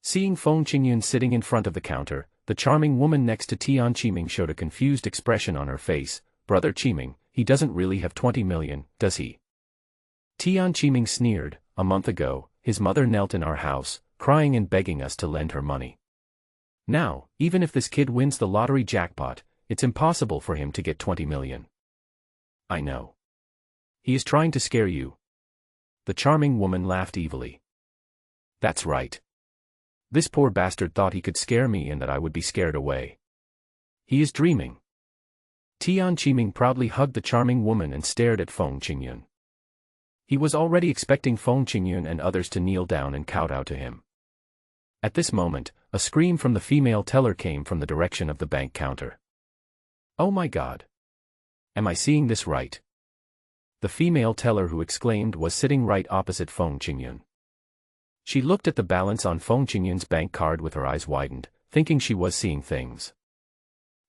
Seeing Feng Qingyun sitting in front of the counter, the charming woman next to Tian Qiming showed a confused expression on her face. Brother Qiming, he doesn't really have 20 million, does he? Tian Qiming sneered, a month ago, his mother knelt in our house, crying and begging us to lend her money. Now, even if this kid wins the lottery jackpot, it's impossible for him to get 20 million. I know. He is trying to scare you. The charming woman laughed evilly. That's right. This poor bastard thought he could scare me and that I would be scared away. He is dreaming. Tian Qiming proudly hugged the charming woman and stared at Feng Qingyun. He was already expecting Feng Qingyun and others to kneel down and kowtow to him. At this moment, a scream from the female teller came from the direction of the bank counter. Oh my God! Am I seeing this right? The female teller who exclaimed was sitting right opposite Feng Qingyun. She looked at the balance on Feng Qingyun's bank card with her eyes widened, thinking she was seeing things.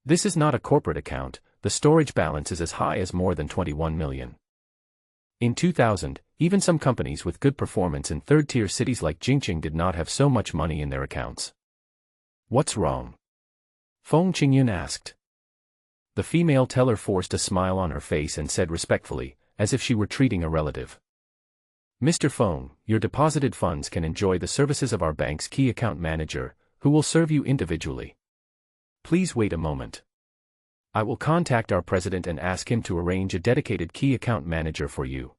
This is not a corporate account, the storage balance is as high as more than 21 million. In 2000, even some companies with good performance in third-tier cities like Jingqing did not have so much money in their accounts. What's wrong? Feng Qingyun asked. The female teller forced a smile on her face and said respectfully, as if she were treating a relative. Mr. Feng, your deposited funds can enjoy the services of our bank's key account manager, who will serve you individually. Please wait a moment. I will contact our president and ask him to arrange a dedicated key account manager for you.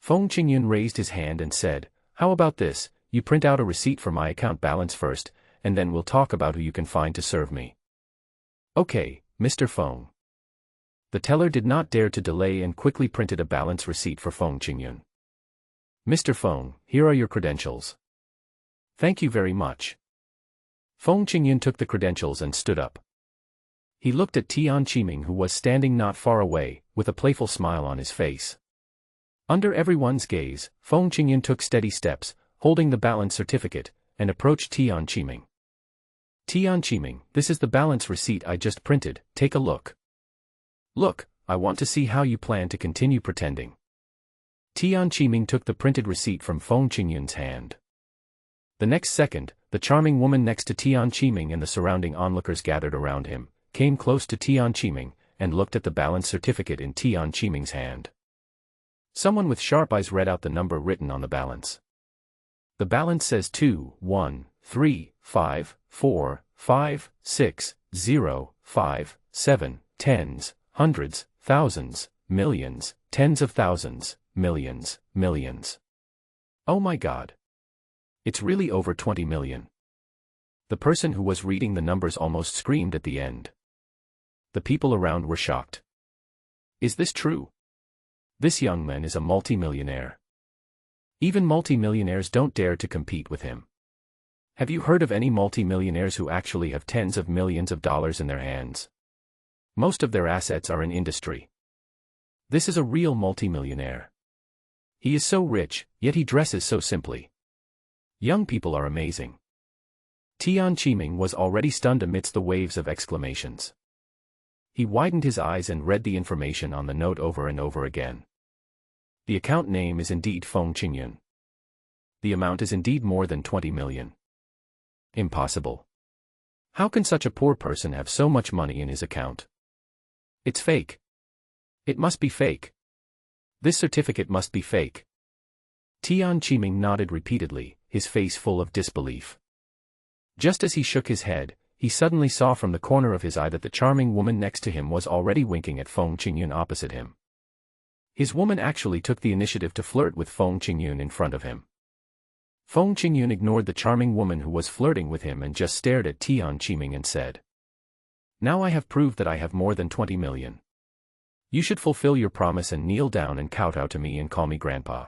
Feng Qingyun raised his hand and said, how about this, you print out a receipt for my account balance first, and then we'll talk about who you can find to serve me. Okay, Mr. Feng. The teller did not dare to delay and quickly printed a balance receipt for Feng Qingyun. Mr. Feng, here are your credentials. Thank you very much. Feng Qingyun took the credentials and stood up. He looked at Tian Qiming, who was standing not far away, with a playful smile on his face. Under everyone's gaze, Feng Qingyun took steady steps, holding the balance certificate, and approached Tian Qiming. Tian Qiming, this is the balance receipt I just printed, take a look. Look, I want to see how you plan to continue pretending. Tian Qiming took the printed receipt from Feng Qingyun's hand. The next second, the charming woman next to Tian Qiming and the surrounding onlookers gathered around him, came close to Tian Qiming, and looked at the balance certificate in Tian Qiming's hand. Someone with sharp eyes read out the number written on the balance. The balance says 2, 1, 3, 5, 4, 5, 6, 0, 5, 7, tens, hundreds, thousands, millions, tens of thousands, millions, millions. Oh my God. It's really over 20 million. The person who was reading the numbers almost screamed at the end. The people around were shocked. Is this true? This young man is a multimillionaire. Even multimillionaires don't dare to compete with him. Have you heard of any multimillionaires who actually have tens of millions of dollars in their hands? Most of their assets are in industry. This is a real multimillionaire. He is so rich, yet he dresses so simply. Young people are amazing. Tian Qiming was already stunned amidst the waves of exclamations. He widened his eyes and read the information on the note over and over again. The account name is indeed Feng Qingyun. The amount is indeed more than 20 million. Impossible. How can such a poor person have so much money in his account? It's fake. It must be fake. This certificate must be fake. Tian Qiming nodded repeatedly, his face full of disbelief. Just as he shook his head, he suddenly saw from the corner of his eye that the charming woman next to him was already winking at Feng Qingyun opposite him. His woman actually took the initiative to flirt with Feng Qingyun in front of him. Feng Qingyun ignored the charming woman who was flirting with him and just stared at Tian Qiming and said, "Now I have proved that I have more than 20 million. You should fulfill your promise and kneel down and kowtow to me and call me grandpa."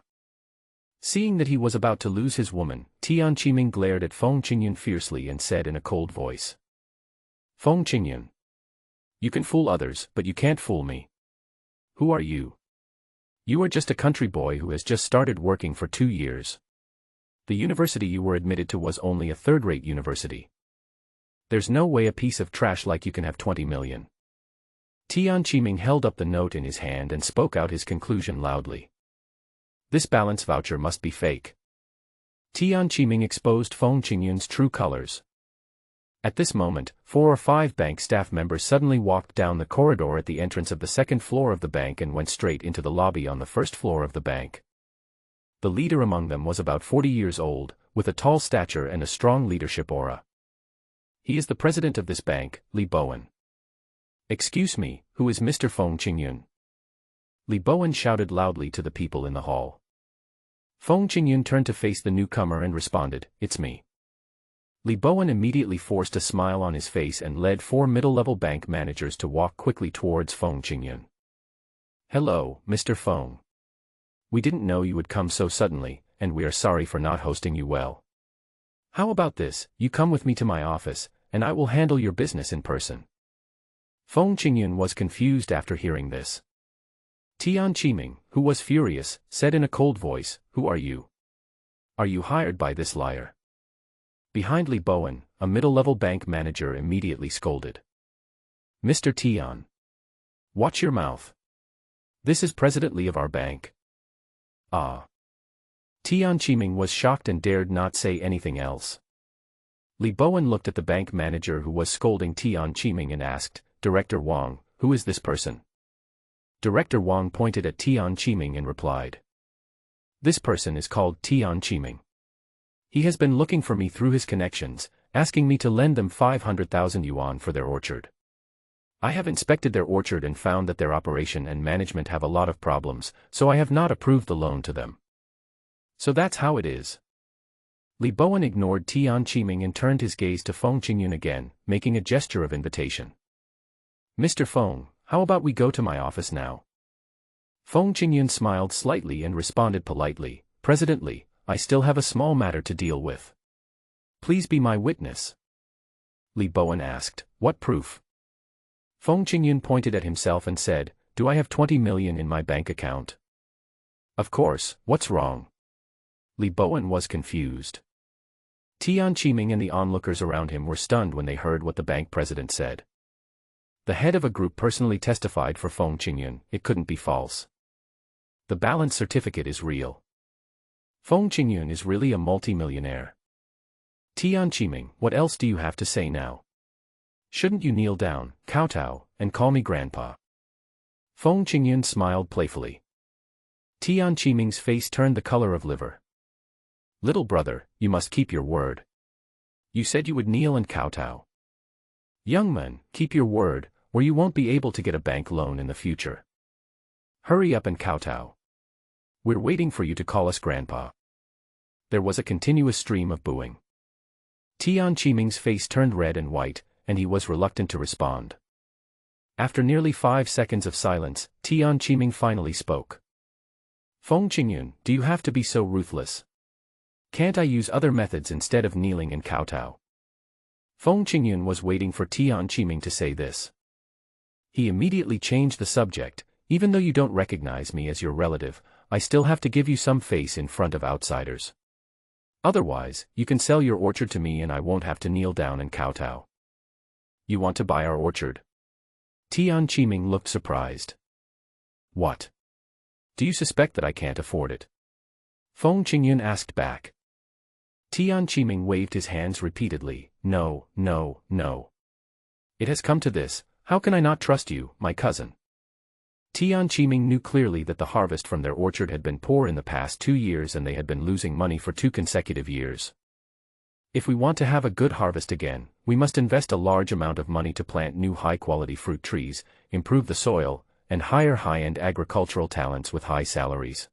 Seeing that he was about to lose his woman, Tian Qiming glared at Feng Qingyun fiercely and said in a cold voice, "Feng Qingyun, you can fool others, but you can't fool me. Who are you? You are just a country boy who has just started working for 2 years. The university you were admitted to was only a third-rate university. There's no way a piece of trash like you can have 20 million. Tian Qiming held up the note in his hand and spoke out his conclusion loudly. This balance voucher must be fake. Tian Qiming exposed Feng Qingyun's true colors. At this moment, 4 or 5 bank staff members suddenly walked down the corridor at the entrance of the second floor of the bank and went straight into the lobby on the first floor of the bank. The leader among them was about 40 years old, with a tall stature and a strong leadership aura. He is the president of this bank, Li Bowen. "Excuse me, who is Mr. Feng Qingyun?" Li Bowen shouted loudly to the people in the hall. Feng Qingyun turned to face the newcomer and responded, "It's me." Li Bowen immediately forced a smile on his face and led 4 middle-level bank managers to walk quickly towards Feng Qingyun. "Hello, Mr. Feng. We didn't know you would come so suddenly, and we are sorry for not hosting you well. How about this, you come with me to my office, and I will handle your business in person." Feng Qingyun was confused after hearing this. Tian Qiming, who was furious, said in a cold voice, "Who are you? Are you hired by this liar?" Behind Li Bowen, a middle-level bank manager immediately scolded. "Mr. Tian. Watch your mouth. This is President Li of our bank." Ah. Tian Qiming was shocked and dared not say anything else. Li Bowen looked at the bank manager who was scolding Tian Qiming and asked, "Director Wang, who is this person?" Director Wang pointed at Tian Qiming and replied, "This person is called Tian Qiming. He has been looking for me through his connections, asking me to lend them 500,000 yuan for their orchard. I have inspected their orchard and found that their operation and management have a lot of problems, so I have not approved the loan to them. So that's how it is." Li Bowen ignored Tian Qiming and turned his gaze to Feng Qingyun again, making a gesture of invitation. "Mr. Feng, how about we go to my office now?" Feng Qingyun smiled slightly and responded politely, "President Li, I still have a small matter to deal with. Please be my witness." Li Bowen asked, "What proof?" Feng Qingyun pointed at himself and said, "Do I have 20 million in my bank account?" "Of course, what's wrong?" Li Bowen was confused. Tian Qiming and the onlookers around him were stunned when they heard what the bank president said. The head of a group personally testified for Feng Qingyun, it couldn't be false. The balance certificate is real. Feng Qingyun is really a multi-millionaire. Tian Qiming, what else do you have to say now? Shouldn't you kneel down, kowtow, and call me grandpa? Feng Qingyun smiled playfully. Tian Qiming's face turned the color of liver. "Little brother, you must keep your word. You said you would kneel and kowtow. Young man, keep your word, or you won't be able to get a bank loan in the future. Hurry up and kowtow. We're waiting for you to call us grandpa." There was a continuous stream of booing. Tian Qiming's face turned red and white, and he was reluctant to respond. After nearly 5 seconds of silence, Tian Qiming finally spoke. "Feng Qingyun, do you have to be so ruthless? Can't I use other methods instead of kneeling and kowtow?" Feng Qingyun was waiting for Tian Qiming to say this. He immediately changed the subject. "Even though you don't recognize me as your relative, I still have to give you some face in front of outsiders. Otherwise, you can sell your orchard to me and I won't have to kneel down and kowtow." "You want to buy our orchard?" Tian Qiming looked surprised. "What? Do you suspect that I can't afford it?" Feng Qingyun asked back. Tian Qiming waved his hands repeatedly. "No, no, no. It has come to this, how can I not trust you, my cousin?" Tian Qiming knew clearly that the harvest from their orchard had been poor in the past 2 years and they had been losing money for 2 consecutive years. If we want to have a good harvest again, we must invest a large amount of money to plant new high-quality fruit trees, improve the soil, and hire high-end agricultural talents with high salaries.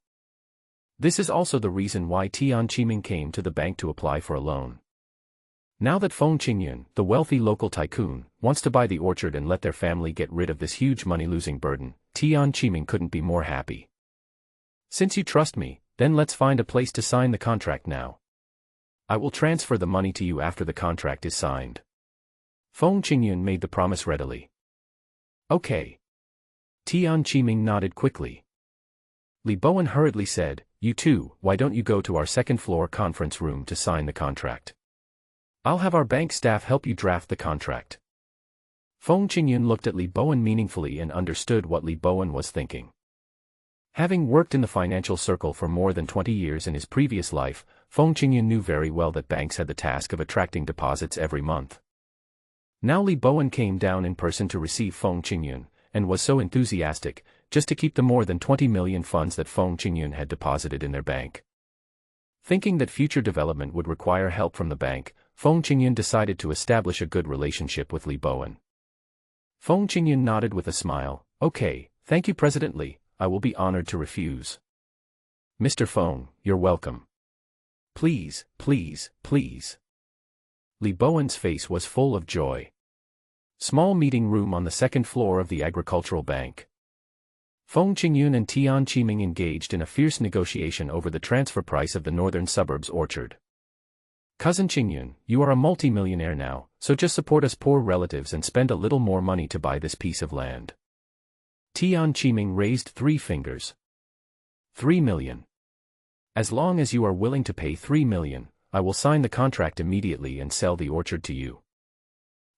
This is also the reason why Tian Qiming came to the bank to apply for a loan. Now that Feng Qingyun, the wealthy local tycoon, wants to buy the orchard and let their family get rid of this huge money-losing burden, Tian Qiming couldn't be more happy. "Since you trust me, then let's find a place to sign the contract now. I will transfer the money to you after the contract is signed." Feng Qingyun made the promise readily. "Okay." Tian Qiming nodded quickly. Li Bowen hurriedly said, "You two, why don't you go to our second-floor conference room to sign the contract? I'll have our bank staff help you draft the contract." Feng Qingyun looked at Li Bowen meaningfully and understood what Li Bowen was thinking. Having worked in the financial circle for more than 20 years in his previous life, Feng Qingyun knew very well that banks had the task of attracting deposits every month. Now Li Bowen came down in person to receive Feng Qingyun, and was so enthusiastic, just to keep the more than 20 million funds that Feng Qingyun had deposited in their bank. Thinking that future development would require help from the bank, Feng Qingyun decided to establish a good relationship with Li Bowen. Feng Qingyun nodded with a smile. "Okay, thank you President Li, I will be honored to refuse." "Mr. Feng, you're welcome. Please, please, please." Li Bowen's face was full of joy. Small meeting room on the second floor of the agricultural bank. Feng Qingyun and Tian Qiming engaged in a fierce negotiation over the transfer price of the northern suburbs orchard. "Cousin Qingyun, you are a multi-millionaire now, so just support us poor relatives and spend a little more money to buy this piece of land." Tian Qiming raised 3 fingers. 3 million. As long as you are willing to pay 3 million, I will sign the contract immediately and sell the orchard to you.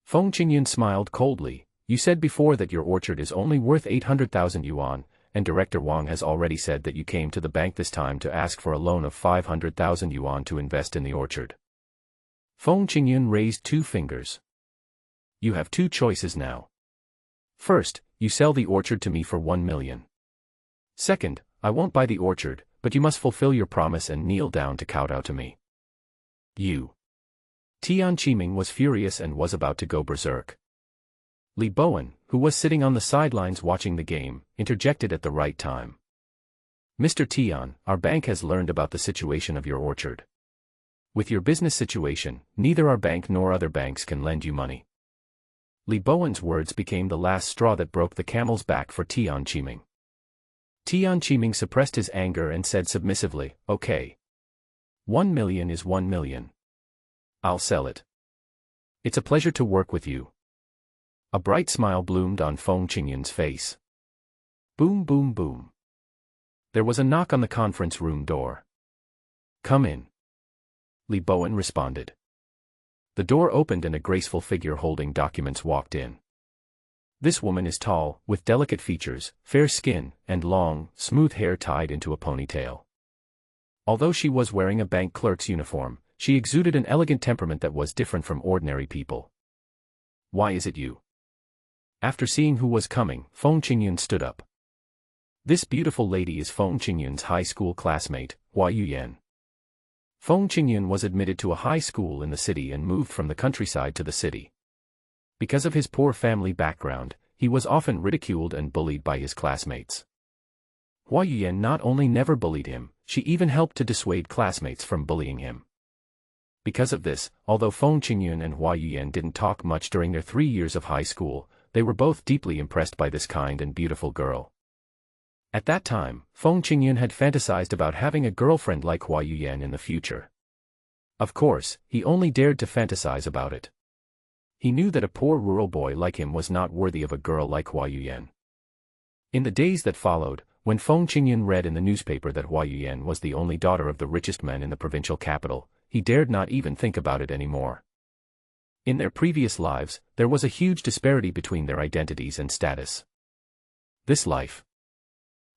Feng Qingyun smiled coldly. You said before that your orchard is only worth 800,000 yuan, and Director Wang has already said that you came to the bank this time to ask for a loan of 500,000 yuan to invest in the orchard. Feng Qingyun raised 2 fingers. You have 2 choices now. First, you sell the orchard to me for 1 million. Second, I won't buy the orchard, but you must fulfill your promise and kneel down to kowtow to me. You. Tian Qiming was furious and was about to go berserk. Li Bowen, who was sitting on the sidelines watching the game, interjected at the right time. Mr. Tian, our bank has learned about the situation of your orchard. With your business situation, neither our bank nor other banks can lend you money. Li Bowen's words became the last straw that broke the camel's back for Tian Qiming. Tian Qiming suppressed his anger and said submissively, okay. 1 million is 1 million. I'll sell it. It's a pleasure to work with you. A bright smile bloomed on Feng Qingyun's face. Boom boom boom. There was a knock on the conference room door. Come in. Li Bowen responded. The door opened and a graceful figure holding documents walked in. This woman is tall, with delicate features, fair skin, and long, smooth hair tied into a ponytail. Although she was wearing a bank clerk's uniform, she exuded an elegant temperament that was different from ordinary people. Why is it you? After seeing who was coming, Feng Qingyun stood up. This beautiful lady is Feng Qingyun's high school classmate, Hua Yuyan. Feng Qingyun was admitted to a high school in the city and moved from the countryside to the city. Because of his poor family background, he was often ridiculed and bullied by his classmates. Hua Yuyan not only never bullied him, she even helped to dissuade classmates from bullying him. Because of this, although Feng Qingyun and Hua Yuyan didn't talk much during their 3 years of high school, they were both deeply impressed by this kind and beautiful girl. At that time, Feng Qingyun had fantasized about having a girlfriend like Hua Yuyan in the future. Of course, he only dared to fantasize about it. He knew that a poor rural boy like him was not worthy of a girl like Hua Yuyan. In the days that followed, when Feng Qingyun read in the newspaper that Hua Yuyan was the only daughter of the richest man in the provincial capital, he dared not even think about it anymore. In their previous lives, there was a huge disparity between their identities and status. This life.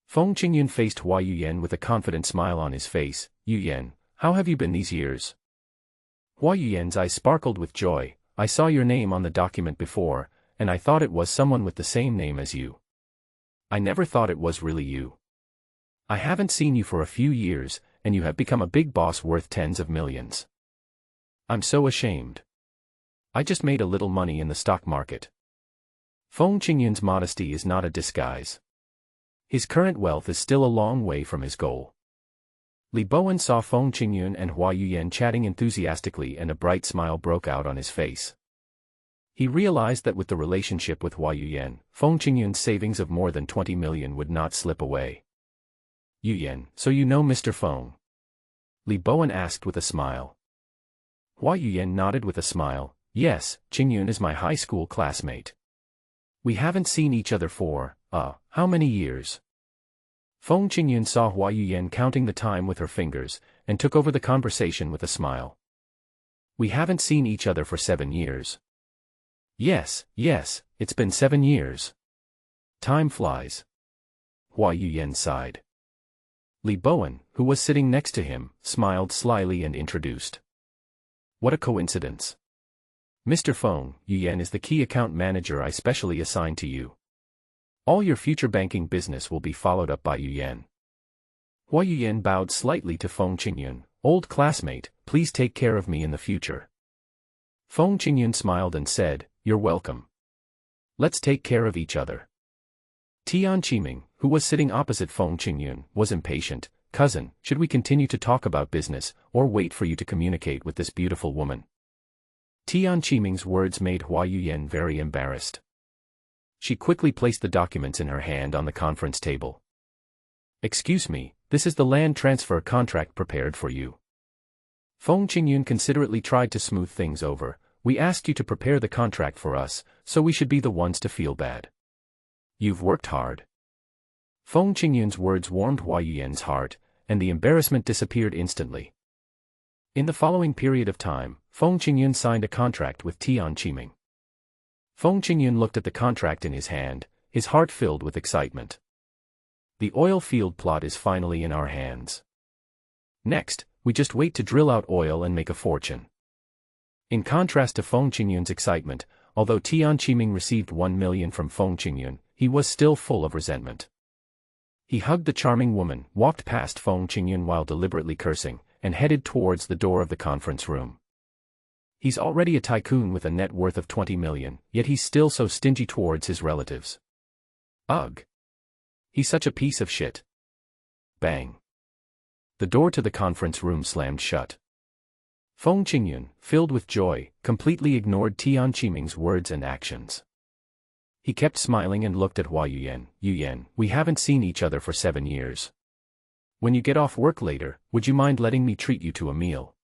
Feng Qingyun faced Hua Yuyan with a confident smile on his face. Yuyan, how have you been these years? Hua Yuyan's eyes sparkled with joy. I saw your name on the document before, and I thought it was someone with the same name as you. I never thought it was really you. I haven't seen you for a few years, and you have become a big boss worth tens of millions. I'm so ashamed. I just made a little money in the stock market. Feng Qingyun's modesty is not a disguise. His current wealth is still a long way from his goal. Li Bowen saw Feng Qingyun and Hua Yuyan chatting enthusiastically and a bright smile broke out on his face. He realized that with the relationship with Hua Yuyan, Feng Qingyun's savings of more than 20 million would not slip away. Yuyan, so you know Mr. Feng? Li Bowen asked with a smile. Hua Yuyan nodded with a smile. Yes, Qingyun is my high school classmate. We haven't seen each other for, how many years? Feng Qingyun saw Hua Yuyan counting the time with her fingers, and took over the conversation with a smile. We haven't seen each other for 7 years. Yes, it's been 7 years. Time flies. Hua Yuyan sighed. Li Bowen, who was sitting next to him, smiled slyly and introduced. What a coincidence. Mr. Feng, Yuyan is the key account manager I specially assigned to you. All your future banking business will be followed up by Yuyan. Hua Yuyan bowed slightly to Feng Qingyun. Old classmate, please take care of me in the future. Feng Qingyun smiled and said, You're welcome. Let's take care of each other. Tian Qiming, who was sitting opposite Feng Qingyun, was impatient. Cousin, should we continue to talk about business, or wait for you to communicate with this beautiful woman? Tian Qiming's words made Hua Yuyan very embarrassed. She quickly placed the documents in her hand on the conference table. Excuse me, this is the land transfer contract prepared for you. Feng Qingyun considerately tried to smooth things over. We asked you to prepare the contract for us, so we should be the ones to feel bad. You've worked hard. Feng Qingyun's words warmed Hua Yuyan's heart, and the embarrassment disappeared instantly. In the following period of time, Feng Qingyun signed a contract with Tian Qiming. Feng Qingyun looked at the contract in his hand, his heart filled with excitement. The oil field plot is finally in our hands. Next, we just wait to drill out oil and make a fortune. In contrast to Feng Qingyun's excitement, although Tian Qiming received 1 million from Feng Qingyun, he was still full of resentment. He hugged the charming woman, walked past Feng Qingyun while deliberately cursing, and headed towards the door of the conference room. He's already a tycoon with a net worth of 20 million, yet he's still so stingy towards his relatives. Ugh. He's such a piece of shit. Bang. The door to the conference room slammed shut. Feng Qingyun, filled with joy, completely ignored Tian Qiming's words and actions. He kept smiling and looked at Hua Yuyan. Yuyan, we haven't seen each other for 7 years. When you get off work later, would you mind letting me treat you to a meal?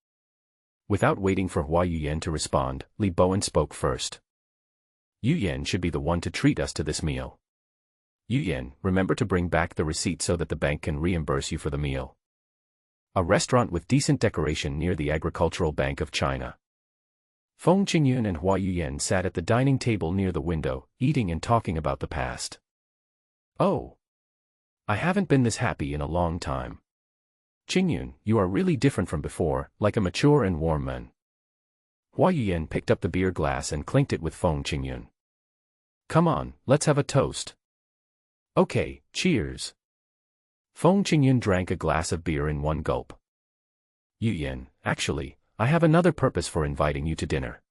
Without waiting for Hua Yuyan to respond, Li Bowen spoke first. Yuyan should be the one to treat us to this meal. Yuyan, remember to bring back the receipt so that the bank can reimburse you for the meal. A restaurant with decent decoration near the Agricultural Bank of China. Feng Qingyun and Hua Yuyan sat at the dining table near the window, eating and talking about the past. Oh. I haven't been this happy in a long time. Qingyun, you are really different from before, like a mature and warm man. Hua Yuyan picked up the beer glass and clinked it with Feng Qingyun. Come on, let's have a toast. Okay, cheers. Feng Qingyun drank a glass of beer in one gulp. Yuyan, actually, I have another purpose for inviting you to dinner.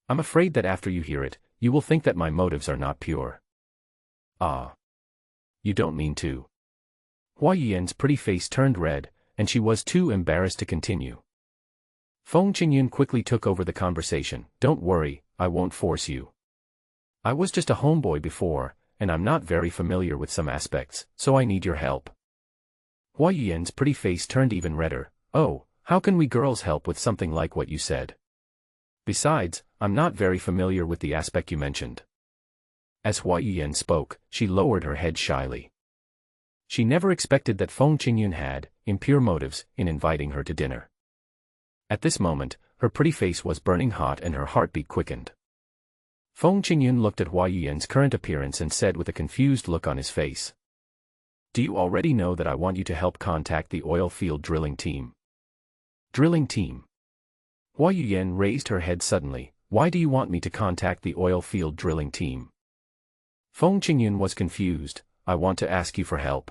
I'm afraid that after you hear it, you will think that my motives are not pure. Ah. You don't mean to. Hua Yuyan's pretty face turned red, and she was too embarrassed to continue. Feng Qingyun quickly took over the conversation. Don't worry, I won't force you. I was just a homeboy before, and I'm not very familiar with some aspects, so I need your help. Hua Yuyan's pretty face turned even redder. Oh, how can we girls help with something like what you said? Besides, I'm not very familiar with the aspect you mentioned. As Hua Yuyan spoke, she lowered her head shyly. She never expected that Feng Qingyun had impure motives in inviting her to dinner. At this moment, her pretty face was burning hot and her heartbeat quickened. Feng Qingyun looked at Hua Yuyan's current appearance and said with a confused look on his face. Do you already know that I want you to help contact the oil field drilling team? Drilling team? Hua Yuyan raised her head suddenly. Why do you want me to contact the oil field drilling team? Feng Qingyun was confused. I want to ask you for help.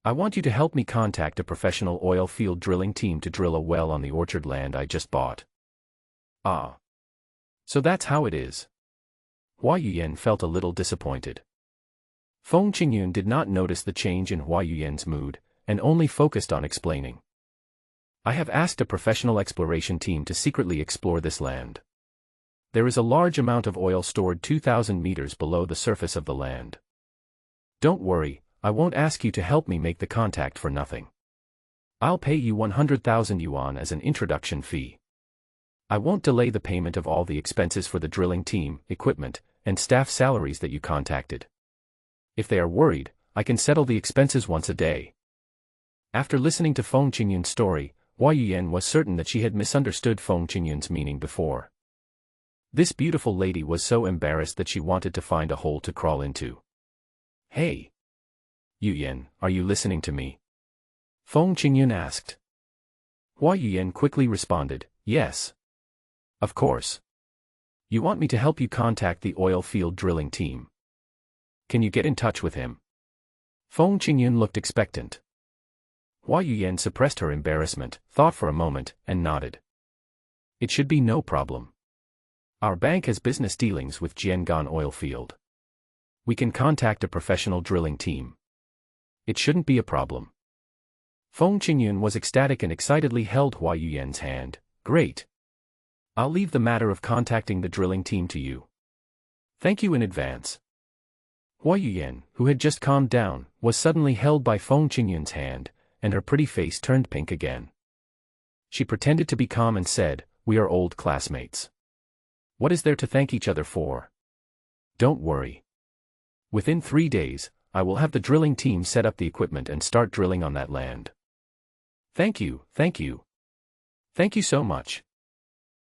I want you to help me contact a professional oil field drilling team to drill a well on the orchard land I just bought. Ah. So that's how it is. Hua Yuyan felt a little disappointed. Feng Qingyun did not notice the change in Hua Yuyan's mood, and only focused on explaining. I have asked a professional exploration team to secretly explore this land. There is a large amount of oil stored 2,000 meters below the surface of the land. Don't worry, I won't ask you to help me make the contact for nothing. I'll pay you 100,000 yuan as an introduction fee. I won't delay the payment of all the expenses for the drilling team, equipment, and staff salaries that you contacted. If they are worried, I can settle the expenses once a day. After listening to Feng Qingyun's story, Hua Yuyan was certain that she had misunderstood Feng Qingyun's meaning before. This beautiful lady was so embarrassed that she wanted to find a hole to crawl into. Hey! Yuyan, are you listening to me? Feng Qingyun asked. Hua Yuyan quickly responded, yes. Of course. You want me to help you contact the oil field drilling team. Can you get in touch with him? Feng Qingyun looked expectant. Hua Yuyan suppressed her embarrassment, thought for a moment, and nodded. It should be no problem. Our bank has business dealings with Jiangan oil field. We can contact a professional drilling team. It shouldn't be a problem. Feng Qingyun was ecstatic and excitedly held Hua Yuyan's hand. Great. I'll leave the matter of contacting the drilling team to you. Thank you in advance. Hua Yuyan, who had just calmed down, was suddenly held by Feng Qingyun's hand, and her pretty face turned pink again. She pretended to be calm and said, We are old classmates. What is there to thank each other for? Don't worry. Within 3 days, I will have the drilling team set up the equipment and start drilling on that land. Thank you, thank you. Thank you so much.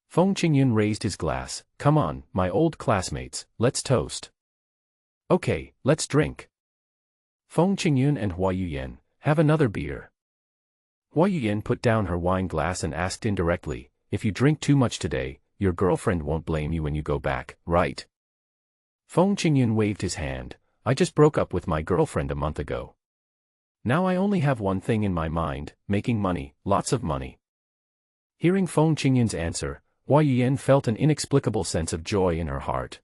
Feng Qingyun raised his glass. Come on, my old classmates, let's toast. Okay, let's drink. Feng Qingyun and Hua Yuyan, have another beer. Hua Yuyan put down her wine glass and asked indirectly, if you drink too much today, your girlfriend won't blame you when you go back, right? Feng Qingyun waved his hand. I just broke up with my girlfriend a month ago. Now I only have one thing in my mind, making money, lots of money. Hearing Feng Qingyun's answer, Hua Yuyan felt an inexplicable sense of joy in her heart.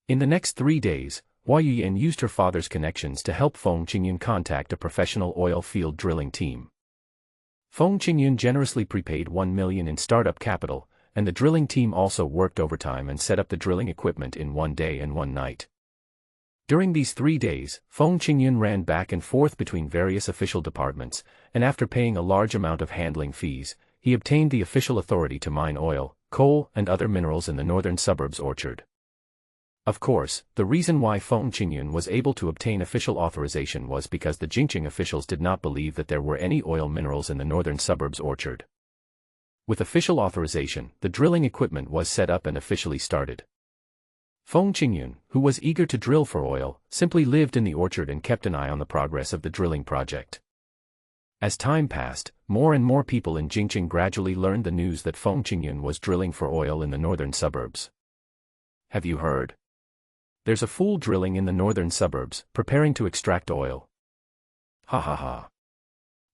In the next 3 days, Hua Yuyan used her father's connections to help Feng Qingyun contact a professional oil field drilling team. Feng Qingyun generously prepaid 1 million in startup capital, and the drilling team also worked overtime and set up the drilling equipment in 1 day and 1 night. During these 3 days, Feng Qingyun ran back and forth between various official departments, and after paying a large amount of handling fees, he obtained the official authority to mine oil, coal, and other minerals in the northern suburbs orchard. Of course, the reason why Feng Qingyun was able to obtain official authorization was because the Jingqing officials did not believe that there were any oil minerals in the northern suburbs orchard. With official authorization, the drilling equipment was set up and officially started. Feng Qingyun, who was eager to drill for oil, simply lived in the orchard and kept an eye on the progress of the drilling project. As time passed, more and more people in Jingqing gradually learned the news that Feng Qingyun was drilling for oil in the northern suburbs. Have you heard? There's a fool drilling in the northern suburbs, preparing to extract oil. Ha ha ha.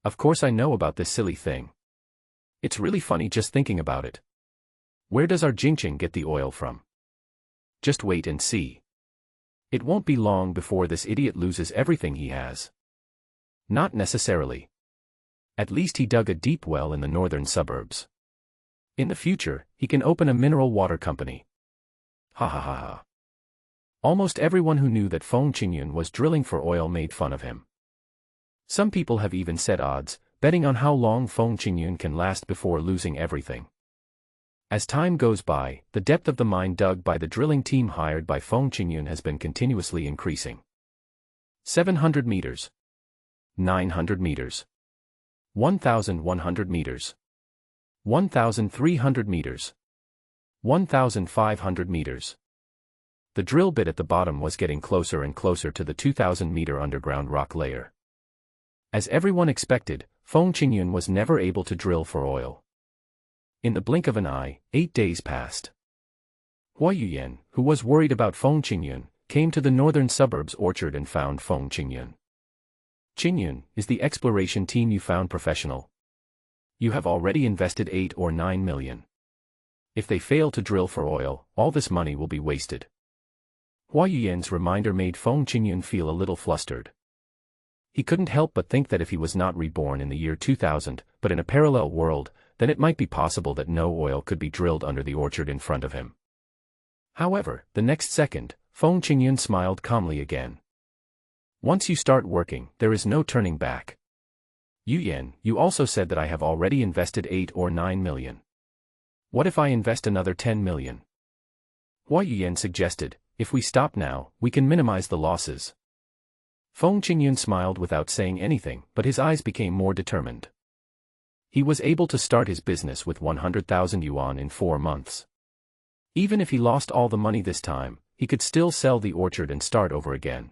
Of course I know about this silly thing. It's really funny just thinking about it. Where does our Jingqing get the oil from? Just wait and see. It won't be long before this idiot loses everything he has. Not necessarily. At least he dug a deep well in the northern suburbs. In the future, he can open a mineral water company. Ha ha ha ha. Almost everyone who knew that Feng Qingyun was drilling for oil made fun of him. Some people have even set odds, betting on how long Feng Qingyun can last before losing everything. As time goes by, the depth of the mine dug by the drilling team hired by Feng Qingyun has been continuously increasing. 700 meters. 900 meters. 1,100 meters. 1,300 meters. 1,500 meters. The drill bit at the bottom was getting closer and closer to the 2,000-meter underground rock layer. As everyone expected, Feng Qingyun was never able to drill for oil. In the blink of an eye, 8 days passed. Hua Yuyan, who was worried about Feng Qingyun, came to the northern suburbs orchard and found Feng Qingyun. Qingyun, is the exploration team you found professional? You have already invested 8 or 9 million. If they fail to drill for oil, all this money will be wasted. Hua Yuyan's reminder made Feng Qingyun feel a little flustered. He couldn't help but think that if he was not reborn in the year 2000, but in a parallel world, then it might be possible that no oil could be drilled under the orchard in front of him. However, the next second, Feng Qingyun smiled calmly again. Once you start working, there is no turning back. Yuyan, you also said that I have already invested 8 or 9 million. What if I invest another 10 million? Hua Yuyan suggested, if we stop now, we can minimize the losses. Feng Qingyun smiled without saying anything, but his eyes became more determined. He was able to start his business with 100,000 yuan in 4 months. Even if he lost all the money this time, he could still sell the orchard and start over again.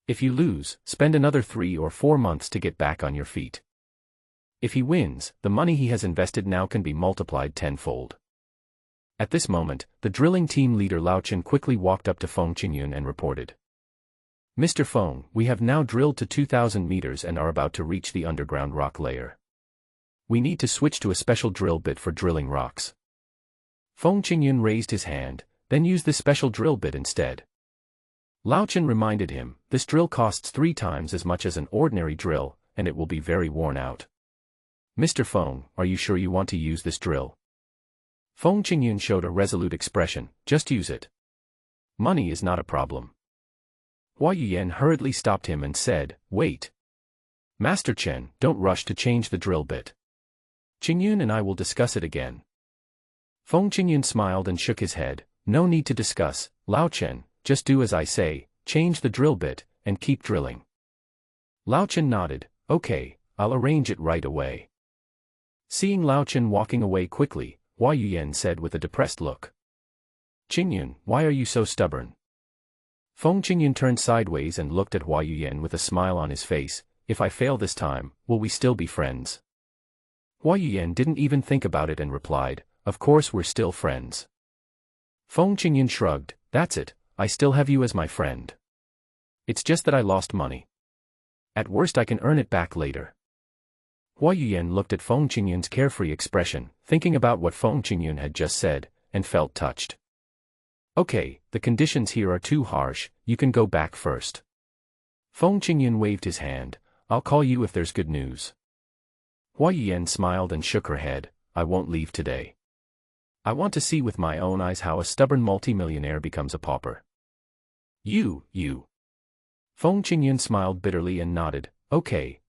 If you lose, spend another 3 or 4 months to get back on your feet. If he wins, the money he has invested now can be multiplied tenfold. At this moment, the drilling team leader Lao Chen quickly walked up to Feng Qingyun and reported. Mr. Feng, we have now drilled to 2,000 meters and are about to reach the underground rock layer. We need to switch to a special drill bit for drilling rocks. Feng Qingyun raised his hand, then used this special drill bit instead. Lao Chen reminded him, this drill costs 3 times as much as an ordinary drill, and it will be very worn out. Mr. Feng, are you sure you want to use this drill? Feng Qingyun showed a resolute expression, just use it. Money is not a problem. Hua Yuyan hurriedly stopped him and said, wait. Master Chen, don't rush to change the drill bit. Qingyun and I will discuss it again. Feng Qingyun smiled and shook his head, no need to discuss, Lao Chen, just do as I say. change the drill bit, and keep drilling. Lao Chen nodded. Okay, I'll arrange it right away. Seeing Lao Chen walking away quickly, Hua Yuyan said with a depressed look. Qingyun, why are you so stubborn? Feng Qingyun turned sideways and looked at Hua Yuyan with a smile on his face. If I fail this time, will we still be friends? Hua Yuyan didn't even think about it and replied, of course we're still friends. Feng Qingyun shrugged, that's it, I still have you as my friend. It's just that I lost money. At worst I can earn it back later. Hua Yuyan looked at Feng Qingyun's carefree expression, thinking about what Feng Qingyun had just said, and felt touched. Okay, the conditions here are too harsh, you can go back first. Feng Qingyun waved his hand, I'll call you if there's good news. Hua Yuyan smiled and shook her head, I won't leave today. I want to see with my own eyes how a stubborn multimillionaire becomes a pauper. You. Feng Qingyun smiled bitterly and nodded, okay.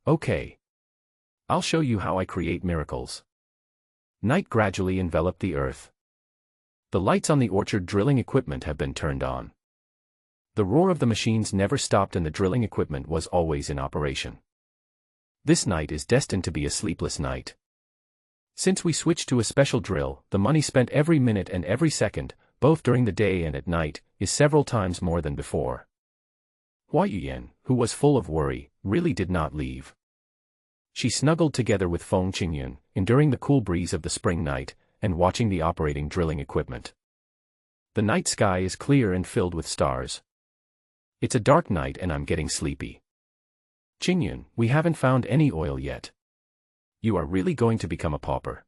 I'll show you how I create miracles. Night gradually enveloped the earth. The lights on the orchard drilling equipment have been turned on. The roar of the machines never stopped and the drilling equipment was always in operation. This night is destined to be a sleepless night. Since we switched to a special drill, the money spent every minute and every second, both during the day and at night, is several times more than before. Hua Yuyan, who was full of worry, really did not leave. She snuggled together with Feng Qingyun, enduring the cool breeze of the spring night, and watching the operating drilling equipment. The night sky is clear and filled with stars. It's a dark night and I'm getting sleepy. Qingyun, we haven't found any oil yet. You are really going to become a pauper?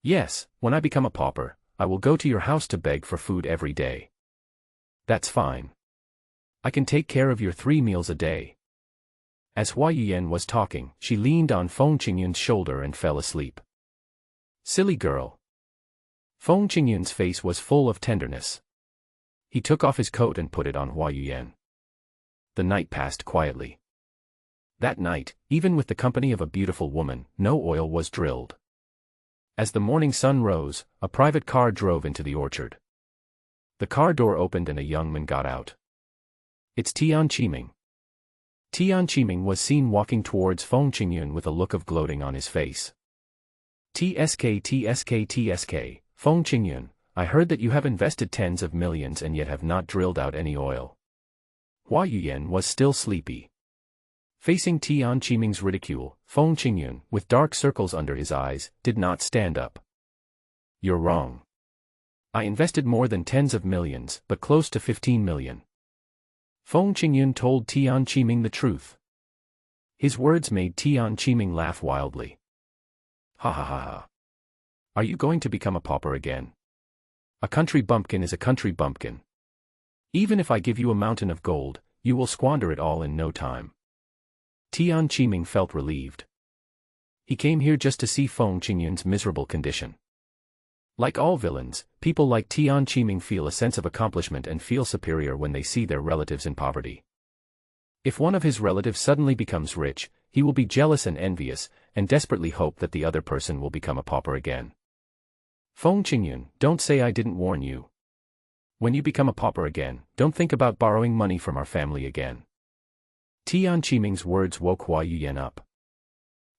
Yes, when I become a pauper, I will go to your house to beg for food every day. That's fine. I can take care of your 3 meals a day. As Hua Yuyan was talking, she leaned on Feng Qingyun's shoulder and fell asleep. Silly girl. Feng Qingyun's face was full of tenderness. He took off his coat and put it on Hua Yuyan. The night passed quietly. That night, even with the company of a beautiful woman, no oil was drilled. As the morning sun rose, a private car drove into the orchard. The car door opened and a young man got out. It's Tian Qiming. Tian Qiming was seen walking towards Feng Qingyun with a look of gloating on his face. TSK, Feng Qingyun, I heard that you have invested tens of millions and yet have not drilled out any oil. Hua Yuyan was still sleepy. Facing Tian Qiming's ridicule, Feng Qingyun, with dark circles under his eyes, did not stand up. You're wrong. I invested more than tens of millions, but close to 15 million. Feng Qingyun told Tian Qiming the truth. His words made Tian Qiming laugh wildly. Ha ha ha ha. Are you going to become a pauper again? A country bumpkin is a country bumpkin. Even if I give you a mountain of gold, you will squander it all in no time. Tian Qiming felt relieved. He came here just to see Feng Qingyun's miserable condition. Like all villains, people like Tian Qiming feel a sense of accomplishment and feel superior when they see their relatives in poverty. If one of his relatives suddenly becomes rich, he will be jealous and envious, and desperately hope that the other person will become a pauper again. Feng Qingyun, don't say I didn't warn you. When you become a pauper again, don't think about borrowing money from our family again. Tian Qiming's words woke Hua Yuyan up.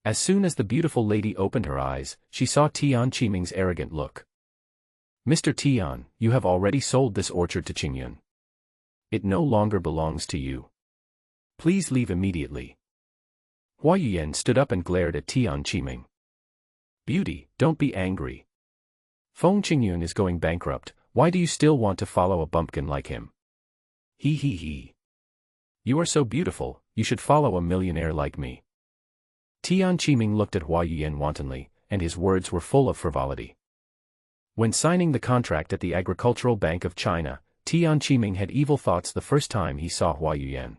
As soon as the beautiful lady opened her eyes, she saw Tian Qiming's arrogant look. Mr. Tian, you have already sold this orchard to Qingyun. It no longer belongs to you. Please leave immediately. Hua Yuyan stood up and glared at Tian Qiming. Beauty, don't be angry. Feng Qingyun is going bankrupt, why do you still want to follow a bumpkin like him? He. You are so beautiful, you should follow a millionaire like me. Tian Qiming looked at Hua Yuyan wantonly, and his words were full of frivolity. When signing the contract at the Agricultural Bank of China, Tian Qiming had evil thoughts the first time he saw Hua Yuyan.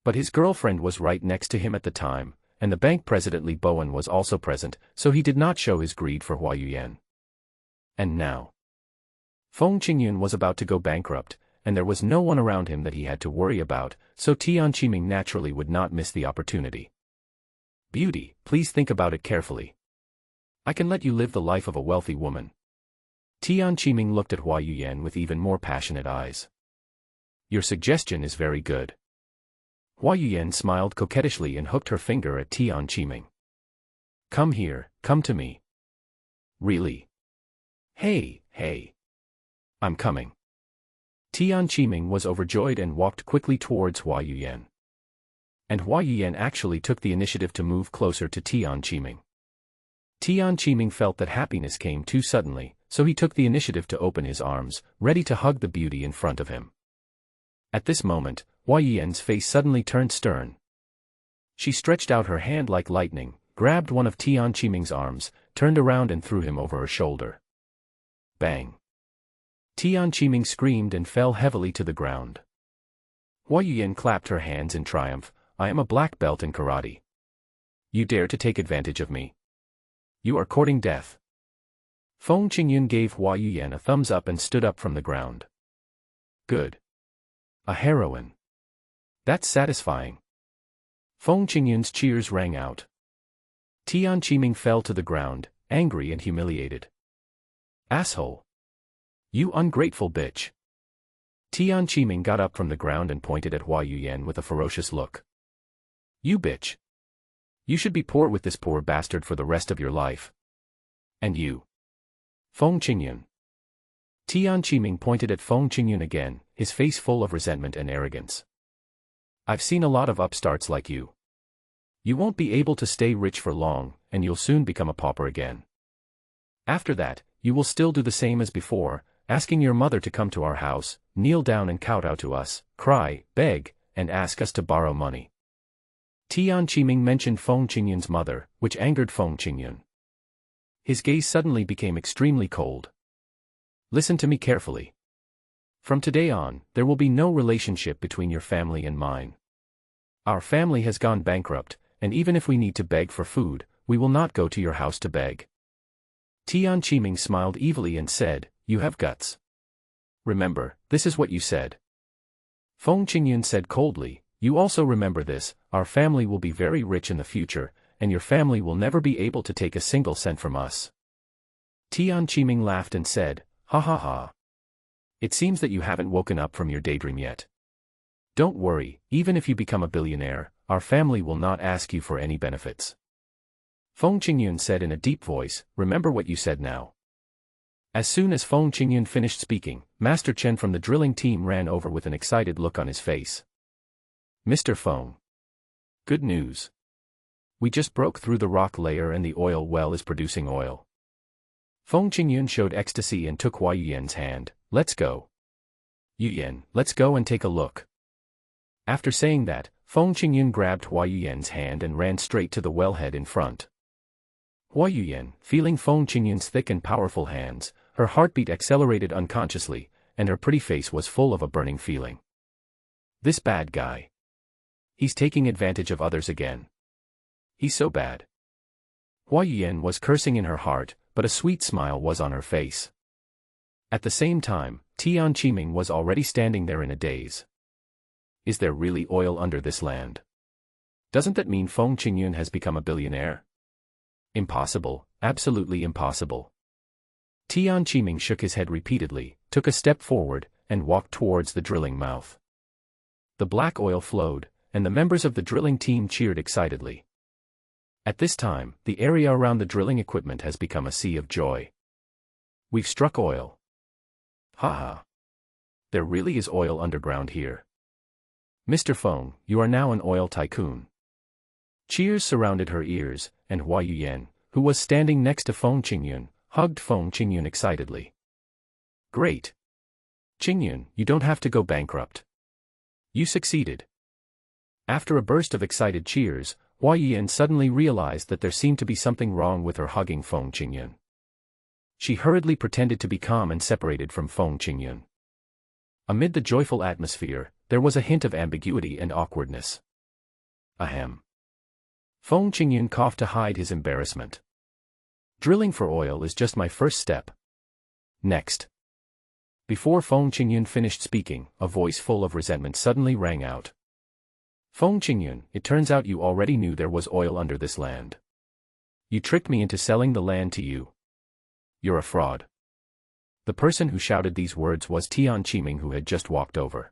But his girlfriend was right next to him at the time, and the bank president Li Bowen was also present, so he did not show his greed for Hua Yuyan. And now, Feng Qingyun was about to go bankrupt, and there was no one around him that he had to worry about, so Tian Qiming naturally would not miss the opportunity. Beauty, please think about it carefully. I can let you live the life of a wealthy woman. Tian Qiming looked at Hua Yuyan with even more passionate eyes. Your suggestion is very good. Hua Yuyan smiled coquettishly and hooked her finger at Tian Qiming. Come here, come to me. Really? Hey, hey. I'm coming. Tian Qiming was overjoyed and walked quickly towards Hua Yuyan. And Hua Yuyan actually took the initiative to move closer to Tian Qiming. Tian Qiming felt that happiness came too suddenly, so he took the initiative to open his arms, ready to hug the beauty in front of him. At this moment, Hua Yuyan's face suddenly turned stern. She stretched out her hand like lightning, grabbed one of Tian Qiming's arms, turned around and threw him over her shoulder. Bang! Tian Qiming screamed and fell heavily to the ground. Hua Yuyan clapped her hands in triumph. I am a black belt in karate. You dare to take advantage of me? You are courting death. Feng Qingyun gave Hua Yuyan a thumbs up and stood up from the ground. Good. A heroine. That's satisfying. Feng Qingyun's cheers rang out. Tian Qiming fell to the ground, angry and humiliated. Asshole. You ungrateful bitch. Tian Qiming got up from the ground and pointed at Hua Yuyan with a ferocious look. You bitch. You should be poor with this poor bastard for the rest of your life. And you. Feng Qingyun. Tian Qiming pointed at Feng Qingyun again, his face full of resentment and arrogance. I've seen a lot of upstarts like you. You won't be able to stay rich for long, and you'll soon become a pauper again. After that, you will still do the same as before, asking your mother to come to our house, kneel down and kowtow to us, cry, beg, and ask us to borrow money. Tian Qiming mentioned Feng Qingyun's mother, which angered Feng Qingyun. His gaze suddenly became extremely cold. Listen to me carefully. From today on, there will be no relationship between your family and mine. Our family has gone bankrupt, and even if we need to beg for food, we will not go to your house to beg. Tian Qiming smiled evilly and said, You have guts. Remember, this is what you said. Feng Qingyun said coldly, You also remember this, our family will be very rich in the future, and your family will never be able to take a single cent from us. Tian Qiming laughed and said, Ha ha ha. It seems that you haven't woken up from your daydream yet. Don't worry, even if you become a billionaire, our family will not ask you for any benefits. Feng Qingyun said in a deep voice, Remember what you said now. As soon as Feng Qingyun finished speaking, Master Chen from the drilling team ran over with an excited look on his face. Mr. Feng. Good news. We just broke through the rock layer and the oil well is producing oil. Feng Qingyun showed ecstasy and took Hua Yuyan's hand. Let's go. Yuyan, let's go and take a look. After saying that, Feng Qingyun grabbed Hua Yuyan's hand and ran straight to the wellhead in front. Hua Yuyan, feeling Feng Qingyun's thick and powerful hands, her heartbeat accelerated unconsciously, and her pretty face was full of a burning feeling. This bad guy. He's taking advantage of others again. He's so bad. Hua Yuyan was cursing in her heart, but a sweet smile was on her face. At the same time, Tian Qiming was already standing there in a daze. Is there really oil under this land? Doesn't that mean Feng Qingyun has become a billionaire? Impossible, absolutely impossible. Tian Qiming shook his head repeatedly, took a step forward, and walked towards the drilling mouth. The black oil flowed, and the members of the drilling team cheered excitedly. At this time, the area around the drilling equipment has become a sea of joy. We've struck oil. Ha ha. There really is oil underground here. Mr. Feng, you are now an oil tycoon. Cheers surrounded her ears, and Hua Yuyan, who was standing next to Feng Qingyun, hugged Feng Qingyun excitedly. Great. Qingyun, you don't have to go bankrupt. You succeeded. After a burst of excited cheers, Hua Yuyan suddenly realized that there seemed to be something wrong with her hugging Feng Qingyun. She hurriedly pretended to be calm and separated from Feng Qingyun. Amid the joyful atmosphere, there was a hint of ambiguity and awkwardness. Ahem. Feng Qingyun coughed to hide his embarrassment. Drilling for oil is just my first step. Next. Before Feng Qingyun finished speaking, a voice full of resentment suddenly rang out. Feng Qingyun, it turns out you already knew there was oil under this land. You tricked me into selling the land to you. You're a fraud. The person who shouted these words was Tian Qiming, who had just walked over.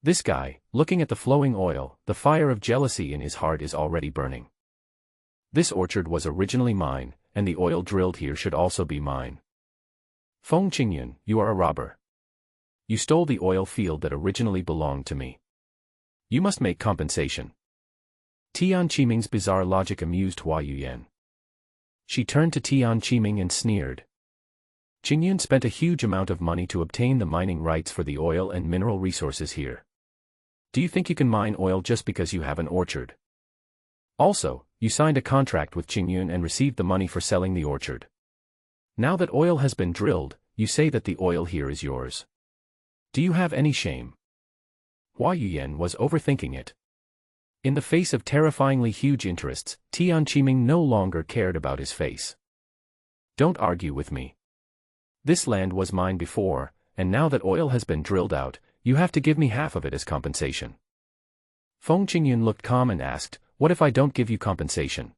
This guy, looking at the flowing oil, the fire of jealousy in his heart is already burning. This orchard was originally mine, and the oil drilled here should also be mine. Feng Qingyun, you are a robber. You stole the oil field that originally belonged to me. You must make compensation. Tian Qiming's bizarre logic amused Hua Yuyan. She turned to Tian Qiming and sneered. Qingyun spent a huge amount of money to obtain the mining rights for the oil and mineral resources here. Do you think you can mine oil just because you have an orchard? Also, you signed a contract with Qingyun and received the money for selling the orchard. Now that oil has been drilled, you say that the oil here is yours. Do you have any shame? Hua Yuyan was overthinking it. In the face of terrifyingly huge interests, Tian Qiming no longer cared about his face. Don't argue with me. This land was mine before, and now that oil has been drilled out, you have to give me half of it as compensation. Feng Qingyun looked calm and asked, what if I don't give you compensation?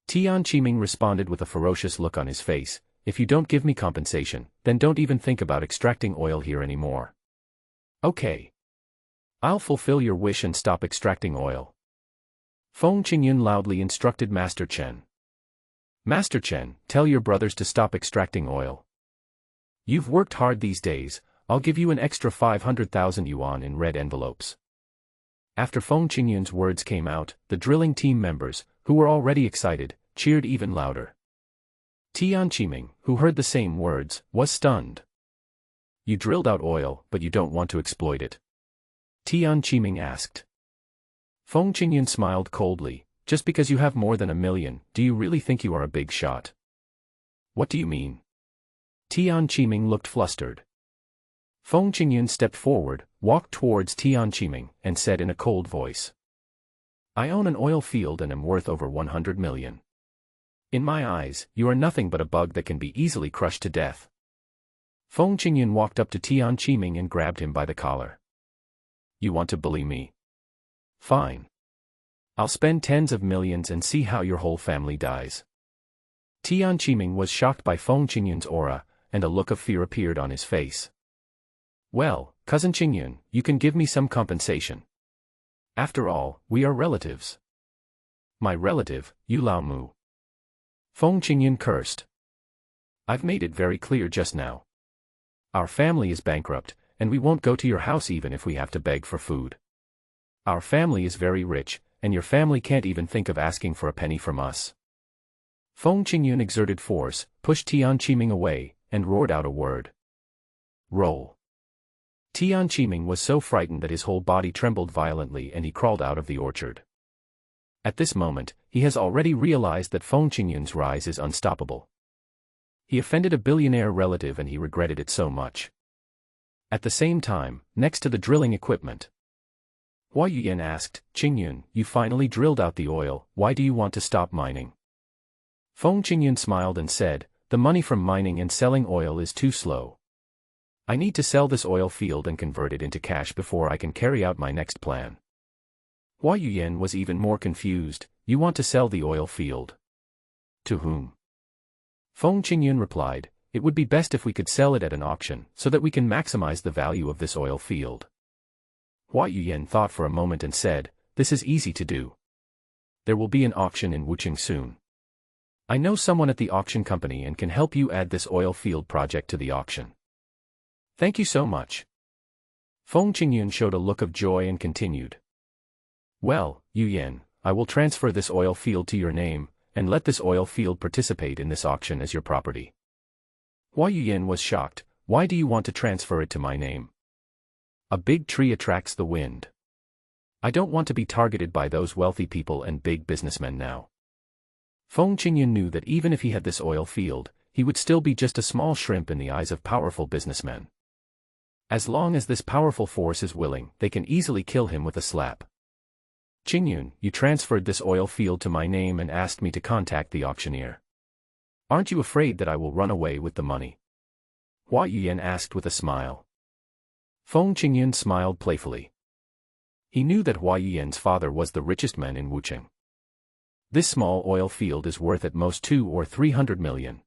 Tian Qiming responded with a ferocious look on his face, if you don't give me compensation, then don't even think about extracting oil here anymore. Okay. I'll fulfill your wish and stop extracting oil. Feng Qingyun loudly instructed Master Chen. Master Chen, tell your brothers to stop extracting oil. You've worked hard these days, I'll give you an extra 500,000 yuan in red envelopes. After Feng Qingyun's words came out, the drilling team members, who were already excited, cheered even louder. Tian Qiming, who heard the same words, was stunned. You drilled out oil, but you don't want to exploit it? Tian Qiming asked. Feng Qingyun smiled coldly, just because you have more than 1 million, do you really think you are a big shot? What do you mean? Tian Qiming looked flustered. Feng Qingyun stepped forward, walked towards Tian Qiming, and said in a cold voice. I own an oil field and am worth over 100 million. In my eyes, you are nothing but a bug that can be easily crushed to death. Feng Qingyun walked up to Tian Qiming and grabbed him by the collar. You want to bully me? Fine. I'll spend tens of millions and see how your whole family dies. Tian Qiming was shocked by Feng Qingyun's aura, and a look of fear appeared on his face. Well, cousin Qingyun, you can give me some compensation. After all, we are relatives. My relative, Yu Lao Mu. Feng Qingyun cursed. I've made it very clear just now. Our family is bankrupt, and we won't go to your house even if we have to beg for food. Our family is very rich, and your family can't even think of asking for a penny from us. Feng Qingyun exerted force, pushed Tian Qiming away, and roared out a word. Roll. Tian Qiming was so frightened that his whole body trembled violently and he crawled out of the orchard. At this moment, he has already realized that Feng Qingyun's rise is unstoppable. He offended a billionaire relative and he regretted it so much. At the same time, next to the drilling equipment, Hua Yuyan asked, Qingyun, you finally drilled out the oil, why do you want to stop mining? Feng Qingyun smiled and said, the money from mining and selling oil is too slow. I need to sell this oil field and convert it into cash before I can carry out my next plan. Hua Yuyan was even more confused, you want to sell the oil field? To whom? Feng Qingyun replied, it would be best if we could sell it at an auction, so that we can maximize the value of this oil field. Hua Yuyan thought for a moment and said, this is easy to do. There will be an auction in Wucheng soon. I know someone at the auction company and can help you add this oil field project to the auction. Thank you so much. Feng Qingyun showed a look of joy and continued. Well, Yuyan, I will transfer this oil field to your name, and let this oil field participate in this auction as your property. Hua Yuyan was shocked, why do you want to transfer it to my name? A big tree attracts the wind. I don't want to be targeted by those wealthy people and big businessmen now. Feng Qingyun knew that even if he had this oil field, he would still be just a small shrimp in the eyes of powerful businessmen. As long as this powerful force is willing, they can easily kill him with a slap. Qingyun, you transferred this oil field to my name and asked me to contact the auctioneer. Aren't you afraid that I will run away with the money? Hua Yuyan asked with a smile. Feng Qingyun smiled playfully. He knew that Hua Yuyan's father was the richest man in Wucheng. This small oil field is worth at most 200 or 300 million.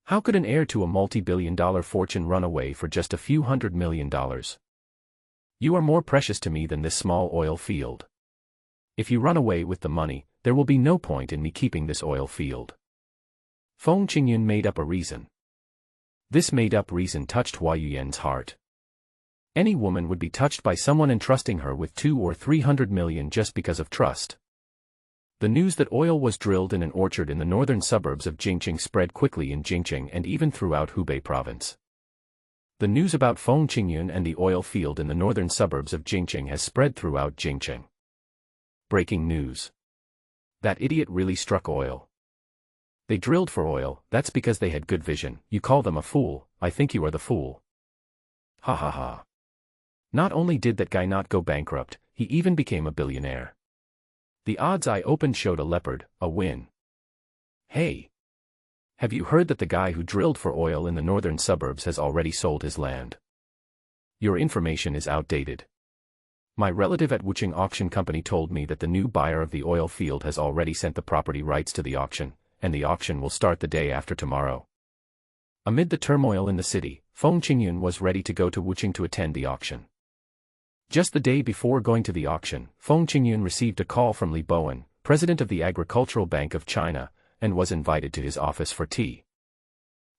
How could an heir to a multi-billion-dollar fortune run away for just a few $100 million? You are more precious to me than this small oil field. If you run away with the money, there will be no point in me keeping this oil field. Feng Qingyun made up a reason. This made-up reason touched Hua Yuyan's heart. Any woman would be touched by someone entrusting her with 200 or 300 million just because of trust. The news that oil was drilled in an orchard in the northern suburbs of Jingqing spread quickly in Jingqing and even throughout Hubei province. The news about Feng Qingyun and the oil field in the northern suburbs of Jingqing has spread throughout Jingqing. Breaking news. That idiot really struck oil. They drilled for oil, that's because they had good vision. You call them a fool, I think you are the fool. Ha ha ha. Not only did that guy not go bankrupt, he even became a billionaire. The odds I opened showed a leopard, a win. Hey! Have you heard that the guy who drilled for oil in the northern suburbs has already sold his land? Your information is outdated. My relative at Wuching Auction Company told me that the new buyer of the oil field has already sent the property rights to the auction, and the auction will start the day after tomorrow. Amid the turmoil in the city, Feng Qingyun was ready to go to Wuching to attend the auction. Just the day before going to the auction, Feng Qingyun received a call from Li Bowen, president of the Agricultural Bank of China, and was invited to his office for tea.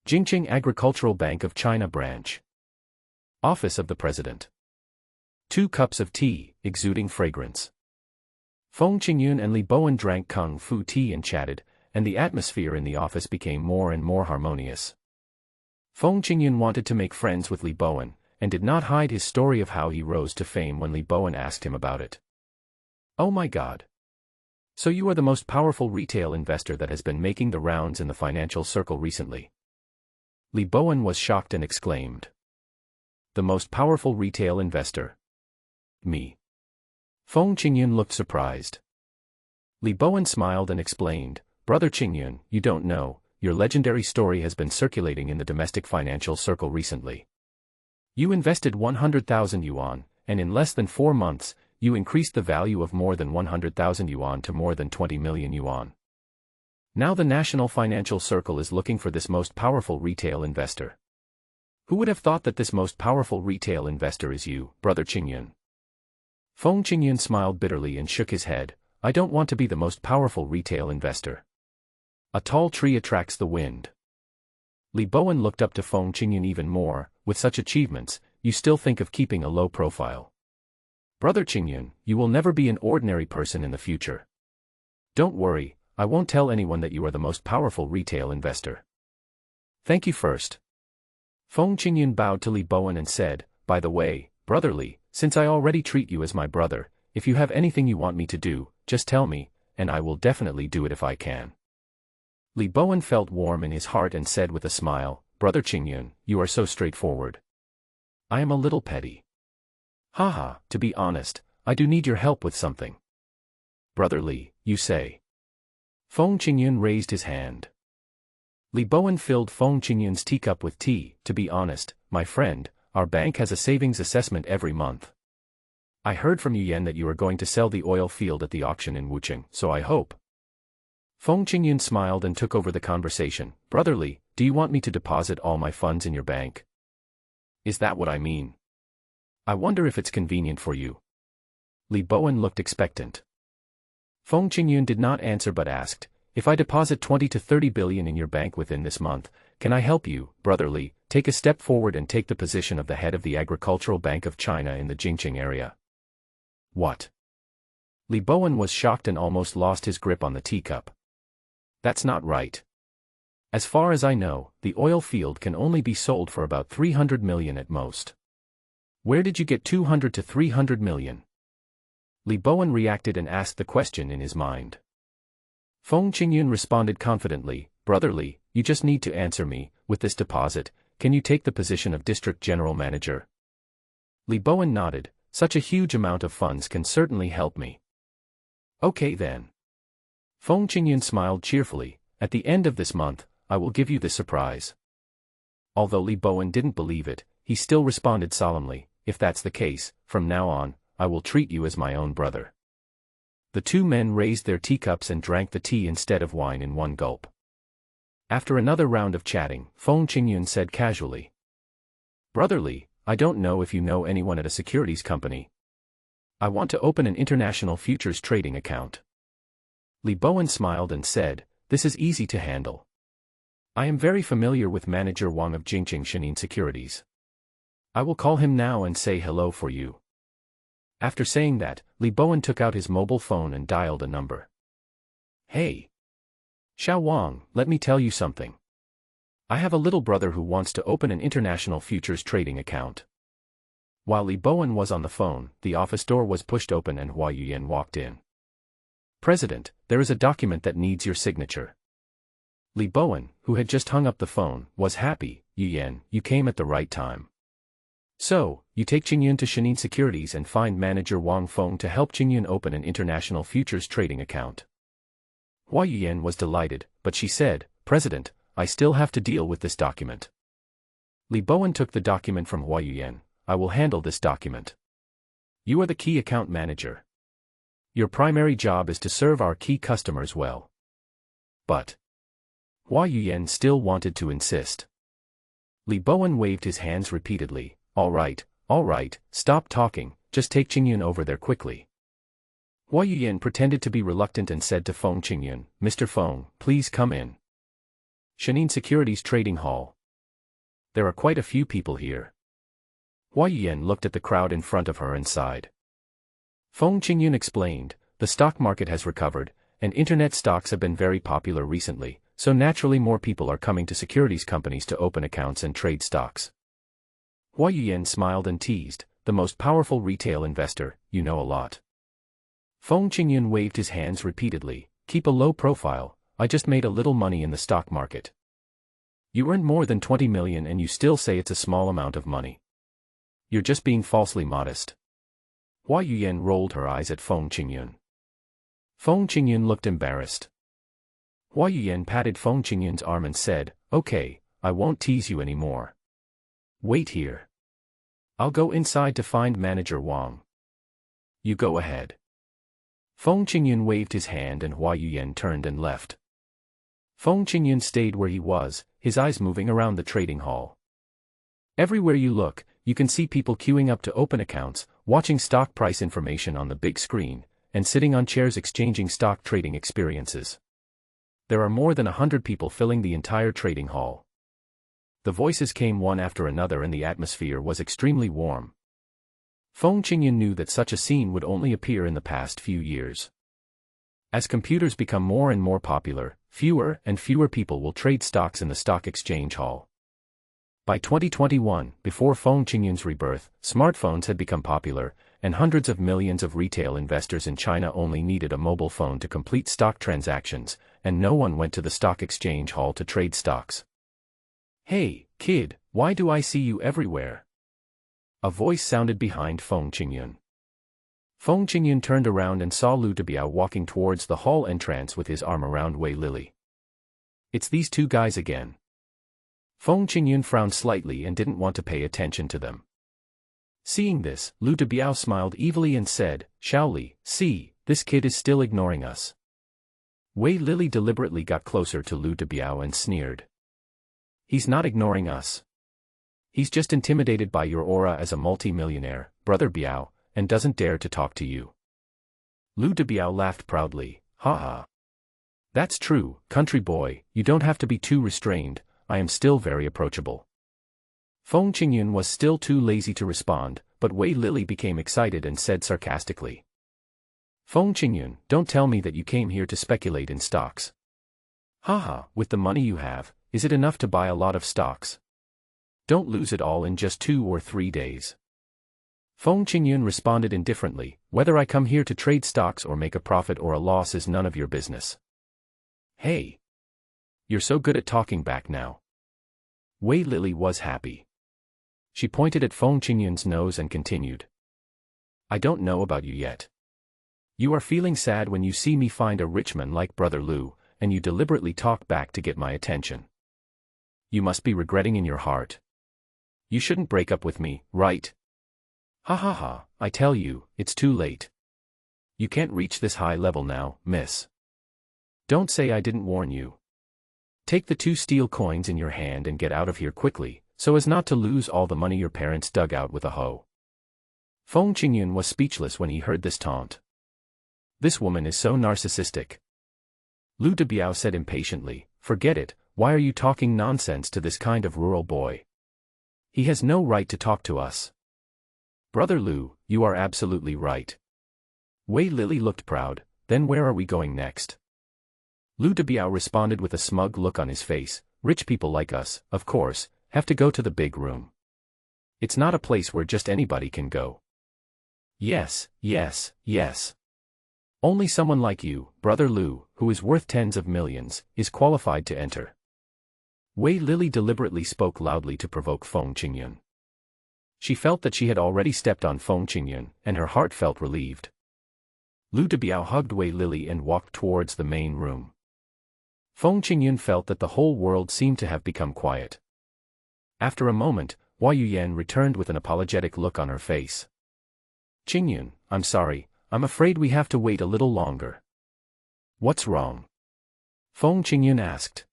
Jingqing Agricultural Bank of China Branch. Office of the President. 2 cups of tea, exuding fragrance. Feng Qingyun and Li Bowen drank kung fu tea and chatted, and the atmosphere in the office became more and more harmonious. Feng Qingyun wanted to make friends with Li Bowen, and did not hide his story of how he rose to fame when Li Bowen asked him about it. Oh my God! So you are the most powerful retail investor that has been making the rounds in the financial circle recently. Li Bowen was shocked and exclaimed. The most powerful retail investor? Me. Feng Qingyun looked surprised. Li Bowen smiled and explained, Brother Qingyun, you don't know, your legendary story has been circulating in the domestic financial circle recently. You invested 100,000 yuan, and in less than 4 months, you increased the value of more than 100,000 yuan to more than 20 million yuan. Now the national financial circle is looking for this most powerful retail investor. Who would have thought that this most powerful retail investor is you, Brother Qingyun? Feng Qingyun smiled bitterly and shook his head. I don't want to be the most powerful retail investor. A tall tree attracts the wind. Li Bowen looked up to Feng Qingyun even more. With such achievements, you still think of keeping a low profile. Brother Qingyun, you will never be an ordinary person in the future. Don't worry, I won't tell anyone that you are the most powerful retail investor. Thank you first. Feng Qingyun bowed to Li Bowen and said, by the way, Brother Li, since I already treat you as my brother, if you have anything you want me to do, just tell me, and I will definitely do it if I can. Li Bowen felt warm in his heart and said with a smile, Brother Qingyun, you are so straightforward. I am a little petty. Haha, to be honest, I do need your help with something. Brother Li, you say. Feng Qingyun raised his hand. Li Bowen filled Feng Qingyun's teacup with tea. To be honest, my friend, our bank has a savings assessment every month. I heard from Yuyan that you are going to sell the oil field at the auction in Wuching, so I hope. Feng Qingyun smiled and took over the conversation. Brother Li, do you want me to deposit all my funds in your bank? Is that what I mean? I wonder if it's convenient for you. Li Bowen looked expectant. Feng Qingyun did not answer but asked, if I deposit 20 to 30 billion in your bank within this month, can I help you, Brother Li, take a step forward and take the position of the head of the Agricultural Bank of China in the Jingqing area? What? Li Bowen was shocked and almost lost his grip on the teacup. That's not right. As far as I know, the oil field can only be sold for about 300 million at most. Where did you get 200 to 300 million? Li Bowen reacted and asked the question in his mind. Feng Qingyun responded confidently, Brother Li, you just need to answer me, with this deposit, can you take the position of district general manager? Li Bowen nodded, such a huge amount of funds can certainly help me. Okay then. Feng Qingyun smiled cheerfully, at the end of this month, I will give you this surprise. Although Li Bowen didn't believe it, he still responded solemnly, if that's the case, from now on, I will treat you as my own brother. The two men raised their teacups and drank the tea instead of wine in one gulp. After another round of chatting, Feng Qingyun said casually, Brother Li, I don't know if you know anyone at a securities company. I want to open an international futures trading account. Li Bowen smiled and said, this is easy to handle. I am very familiar with Manager Wang of Jingqing Shenin Securities. I will call him now and say hello for you. After saying that, Li Bowen took out his mobile phone and dialed a number. Hey. Xiao Wang, let me tell you something. I have a little brother who wants to open an international futures trading account. While Li Bowen was on the phone, the office door was pushed open and Hua Yuyan walked in. President, there is a document that needs your signature. Li Bowen, who had just hung up the phone, was happy. Yuyan, you came at the right time. So, you take Qingyun to Shenin Securities and find Manager Wang Feng to help Qingyun open an international futures trading account. Hua Yuyan was delighted, but she said, President, I still have to deal with this document. Li Bowen took the document from Hua Yuyan. I will handle this document. You are the key account manager. Your primary job is to serve our key customers well. But Hua Yuyan still wanted to insist. Li Bowen waved his hands repeatedly. All right, stop talking, just take Qingyun over there quickly. Hua Yuyan pretended to be reluctant and said to Feng Qingyun, Mr. Feng, please come in. Shenin Securities Trading Hall. There are quite a few people here. Hua Yuyan looked at the crowd in front of her and sighed. Feng Qingyun explained, the stock market has recovered, and internet stocks have been very popular recently, so naturally more people are coming to securities companies to open accounts and trade stocks. Hua Yuyan smiled and teased, the most powerful retail investor, you know a lot. Feng Qingyun waved his hands repeatedly, keep a low profile, I just made a little money in the stock market. You earned more than 20 million and you still say it's a small amount of money. You're just being falsely modest. Hua Yuyan rolled her eyes at Feng Qingyun. Feng Qingyun looked embarrassed. Hua Yuyan patted Feng Qingyun's arm and said, okay, I won't tease you anymore. Wait here. I'll go inside to find Manager Wang. You go ahead. Feng Qingyun waved his hand and Hua Yuyan turned and left. Feng Qingyun stayed where he was, his eyes moving around the trading hall. Everywhere you look, you can see people queuing up to open accounts, watching stock price information on the big screen, and sitting on chairs exchanging stock trading experiences. There are more than 100 people filling the entire trading hall. The voices came one after another and the atmosphere was extremely warm. Feng Qingyun knew that such a scene would only appear in the past few years. As computers become more and more popular, fewer and fewer people will trade stocks in the stock exchange hall. By 2021, before Feng Qingyun's rebirth, smartphones had become popular, and hundreds of millions of retail investors in China only needed a mobile phone to complete stock transactions, and no one went to the stock exchange hall to trade stocks. Hey, kid, why do I see you everywhere? A voice sounded behind Feng Qingyun. Feng Qingyun turned around and saw Lu Debiao walking towards the hall entrance with his arm around Wei Lily. It's these two guys again. Feng Qingyun frowned slightly and didn't want to pay attention to them. Seeing this, Lu Debiao smiled evilly and said, Shaoli, see, this kid is still ignoring us. Wei Lily deliberately got closer to Lu Debiao and sneered. He's not ignoring us. He's just intimidated by your aura as a multi-millionaire, Brother Biao, and doesn't dare to talk to you. Lu Debiao laughed proudly, ha. That's true, country boy, you don't have to be too restrained, I am still very approachable. Feng Qingyun was still too lazy to respond, but Wei Lily became excited and said sarcastically. Feng Qingyun, don't tell me that you came here to speculate in stocks. Haha, with the money you have, is it enough to buy a lot of stocks? Don't lose it all in just 2 or 3 days. Feng Qingyun responded indifferently, whether I come here to trade stocks or make a profit or a loss is none of your business. Hey! You're so good at talking back now. Wei Lily was happy. She pointed at Feng Qingyun's nose and continued. I don't know about you yet. You are feeling sad when you see me find a rich man like Brother Lu, and you deliberately talk back to get my attention. You must be regretting in your heart. You shouldn't break up with me, right? Ha, I tell you, it's too late. You can't reach this high level now, miss. Don't say I didn't warn you. Take the 2 steel coins in your hand and get out of here quickly, so as not to lose all the money your parents dug out with a hoe. Feng Qingyun was speechless when he heard this taunt. This woman is so narcissistic. Lu Debiao said impatiently, forget it, why are you talking nonsense to this kind of rural boy? He has no right to talk to us. Brother Lu, you are absolutely right. Wei Lily looked proud, then where are we going next? Lu Debiao responded with a smug look on his face, rich people like us, of course, have to go to the big room. It's not a place where just anybody can go. Yes, yes, yes. Only someone like you, Brother Lu, who is worth tens of millions, is qualified to enter. Wei Lily deliberately spoke loudly to provoke Feng Qingyun. She felt that she had already stepped on Feng Qingyun, and her heart felt relieved. Lu Debiao hugged Wei Lily and walked towards the main room. Feng Qingyun felt that the whole world seemed to have become quiet. After a moment, Hua Yuyan returned with an apologetic look on her face. Qingyun, I'm sorry, I'm afraid we have to wait a little longer. What's wrong? Feng Qingyun asked.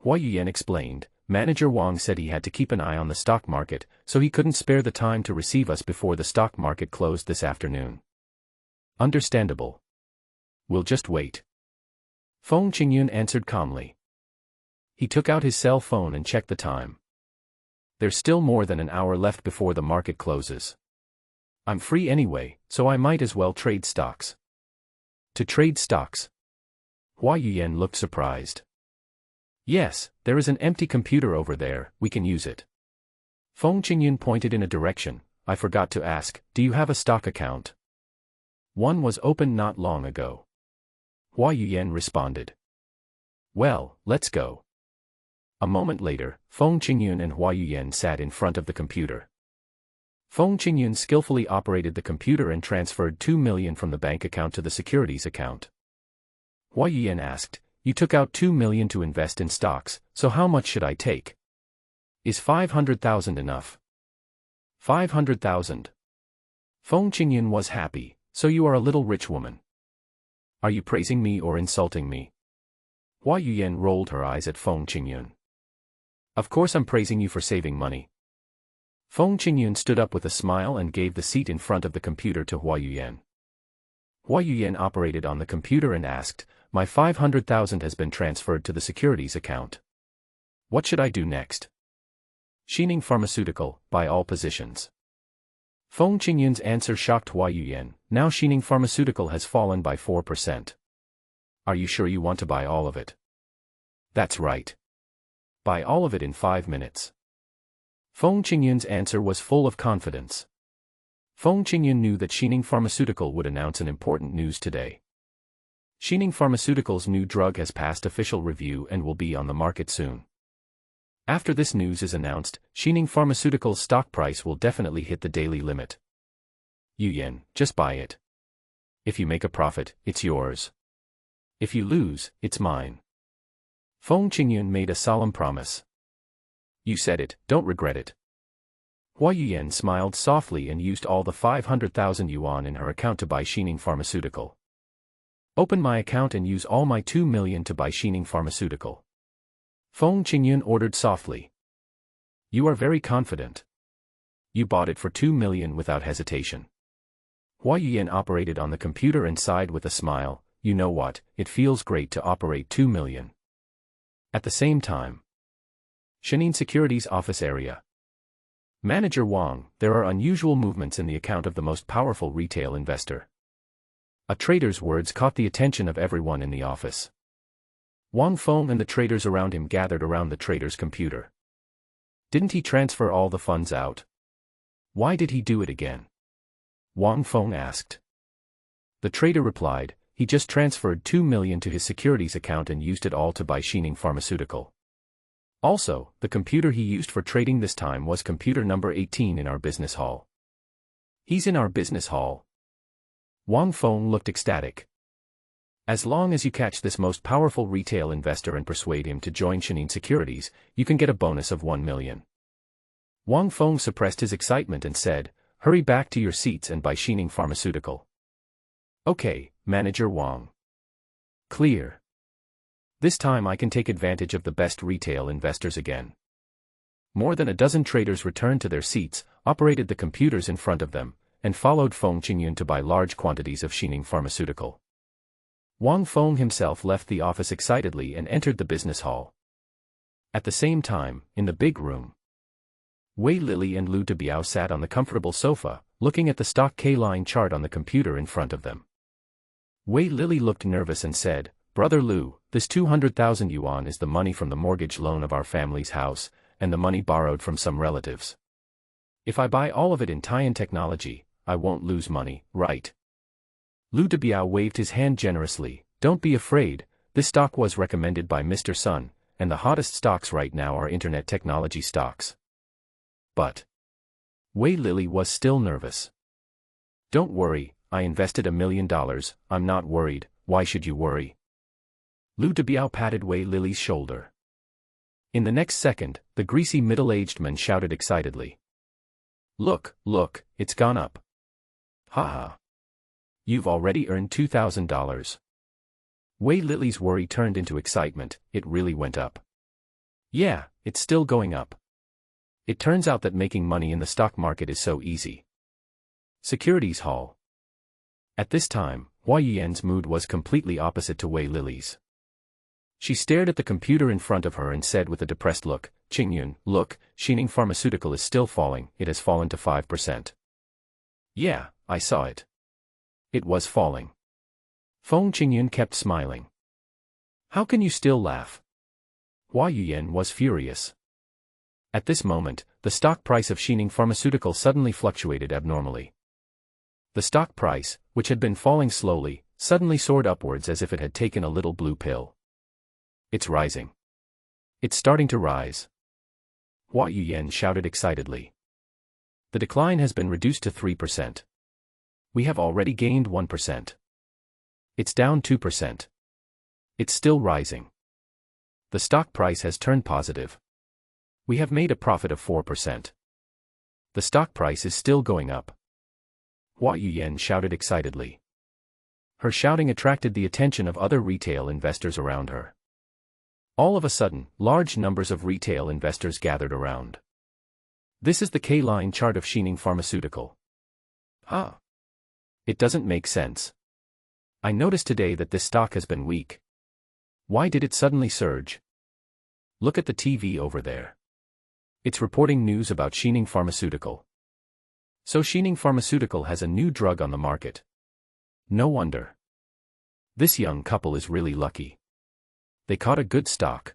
Hua Yuyan explained, Manager Wang said he had to keep an eye on the stock market, so he couldn't spare the time to receive us before the stock market closed this afternoon. Understandable. We'll just wait. Feng Qingyun answered calmly. He took out his cell phone and checked the time. There's still more than an hour left before the market closes. I'm free anyway, so I might as well trade stocks. To trade stocks? Hua Yuyan looked surprised. Yes, there is an empty computer over there, we can use it. Feng Qingyun pointed in a direction. I forgot to ask, do you have a stock account? One was opened not long ago. Hua Yuyan responded. Well, let's go. A moment later, Feng Qingyun and Hua Yuyan sat in front of the computer. Feng Qingyun skillfully operated the computer and transferred 2 million from the bank account to the securities account. Hua Yuyan asked, you took out 2 million to invest in stocks, so how much should I take? Is 500,000 enough? 500,000. Feng Qingyun was happy, so you are a little rich woman. Are you praising me or insulting me? Hua Yuyan rolled her eyes at Feng Qingyun. Of course I'm praising you for saving money. Feng Qingyun stood up with a smile and gave the seat in front of the computer to Hua Yuyan. Hua Yuyan operated on the computer and asked, my 500,000 has been transferred to the securities account. What should I do next? Shining Pharmaceutical, buy all positions. Feng Qingyun's answer shocked Hua Yuyan, now Shining Pharmaceutical has fallen by 4%. Are you sure you want to buy all of it? That's right. Buy all of it in 5 minutes. Feng Qingyun's answer was full of confidence. Feng Qingyun knew that Shining Pharmaceutical would announce an important news today. Shining Pharmaceutical's new drug has passed official review and will be on the market soon. After this news is announced, Shining Pharmaceutical's stock price will definitely hit the daily limit. Yuyan, just buy it. If you make a profit, it's yours. If you lose, it's mine. Feng Qingyun made a solemn promise. You said it, don't regret it. Hua Yuyan smiled softly and used all the 500,000 yuan in her account to buy Shining Pharmaceutical. Open my account and use all my 2 million to buy Shining Pharmaceutical. Feng Qingyun ordered softly. You are very confident. You bought it for 2 million without hesitation. Hua Yuyan operated on the computer and sighed with a smile, you know what, it feels great to operate 2 million. At the same time. Shenin Securities Office Area. Manager Wang, there are unusual movements in the account of the most powerful retail investor. A trader's words caught the attention of everyone in the office. Wang Feng and the traders around him gathered around the trader's computer. Didn't he transfer all the funds out? Why did he do it again? Wang Feng asked. The trader replied, he just transferred 2 million to his securities account and used it all to buy Shining Pharmaceutical. Also, the computer he used for trading this time was computer number 18 in our business hall. He's in our business hall. Wang Feng looked ecstatic. As long as you catch this most powerful retail investor and persuade him to join Shenin Securities, you can get a bonus of 1 million. Wang Feng suppressed his excitement and said, hurry back to your seats and buy Shining Pharmaceutical. Okay, Manager Wang. Clear. This time I can take advantage of the best retail investors again. More than a dozen traders returned to their seats, operated the computers in front of them, and followed Feng Qingyun to buy large quantities of Xining pharmaceutical. Wang Feng himself left the office excitedly and entered the business hall. At the same time, in the big room, Wei Lili and Lu Debiao sat on the comfortable sofa, looking at the stock K-line chart on the computer in front of them. Wei Lili looked nervous and said, "Brother Lu, this 200,000 yuan is the money from the mortgage loan of our family's house, and the money borrowed from some relatives. If I buy all of it in Taiyan technology, I won't lose money, right?" Lu Debiao waved his hand generously. "Don't be afraid, this stock was recommended by Mr. Sun, and the hottest stocks right now are internet technology stocks." But Wei Lili was still nervous. "Don't worry, I invested $1 million, I'm not worried, why should you worry?" Lu Debiao patted Wei Lili's shoulder. In the next second, the greasy middle-aged man shouted excitedly. Look, it's gone up. Ha. You've already earned $2,000. Wei Lili's worry turned into excitement. It really went up. Yeah, it's still going up. It turns out that making money in the stock market is so easy. Securities hall. At this time, Hua Yuyan's mood was completely opposite to Wei Lili's. She stared at the computer in front of her and said with a depressed look, "Qingyun, look, Xining Pharmaceutical is still falling, it has fallen to 5%. Yeah, I saw it. It was falling." Feng Qingyun kept smiling. "How can you still laugh?" Hua Yuyan was furious. At this moment, the stock price of Xining Pharmaceutical suddenly fluctuated abnormally. The stock price, which had been falling slowly, suddenly soared upwards as if it had taken a little blue pill. "It's rising. It's starting to rise." Hua Yuyan shouted excitedly. "The decline has been reduced to 3%. We have already gained 1%. It's down 2%. It's still rising. The stock price has turned positive. We have made a profit of 4%. The stock price is still going up." Hua Yuyan shouted excitedly. Her shouting attracted the attention of other retail investors around her. All of a sudden, large numbers of retail investors gathered around. "This is the K-line chart of Xining Pharmaceutical. Huh? It doesn't make sense. I noticed today that this stock has been weak. Why did it suddenly surge? Look at the TV over there. It's reporting news about Xining Pharmaceutical. So Xining Pharmaceutical has a new drug on the market. No wonder. This young couple is really lucky. They caught a good stock."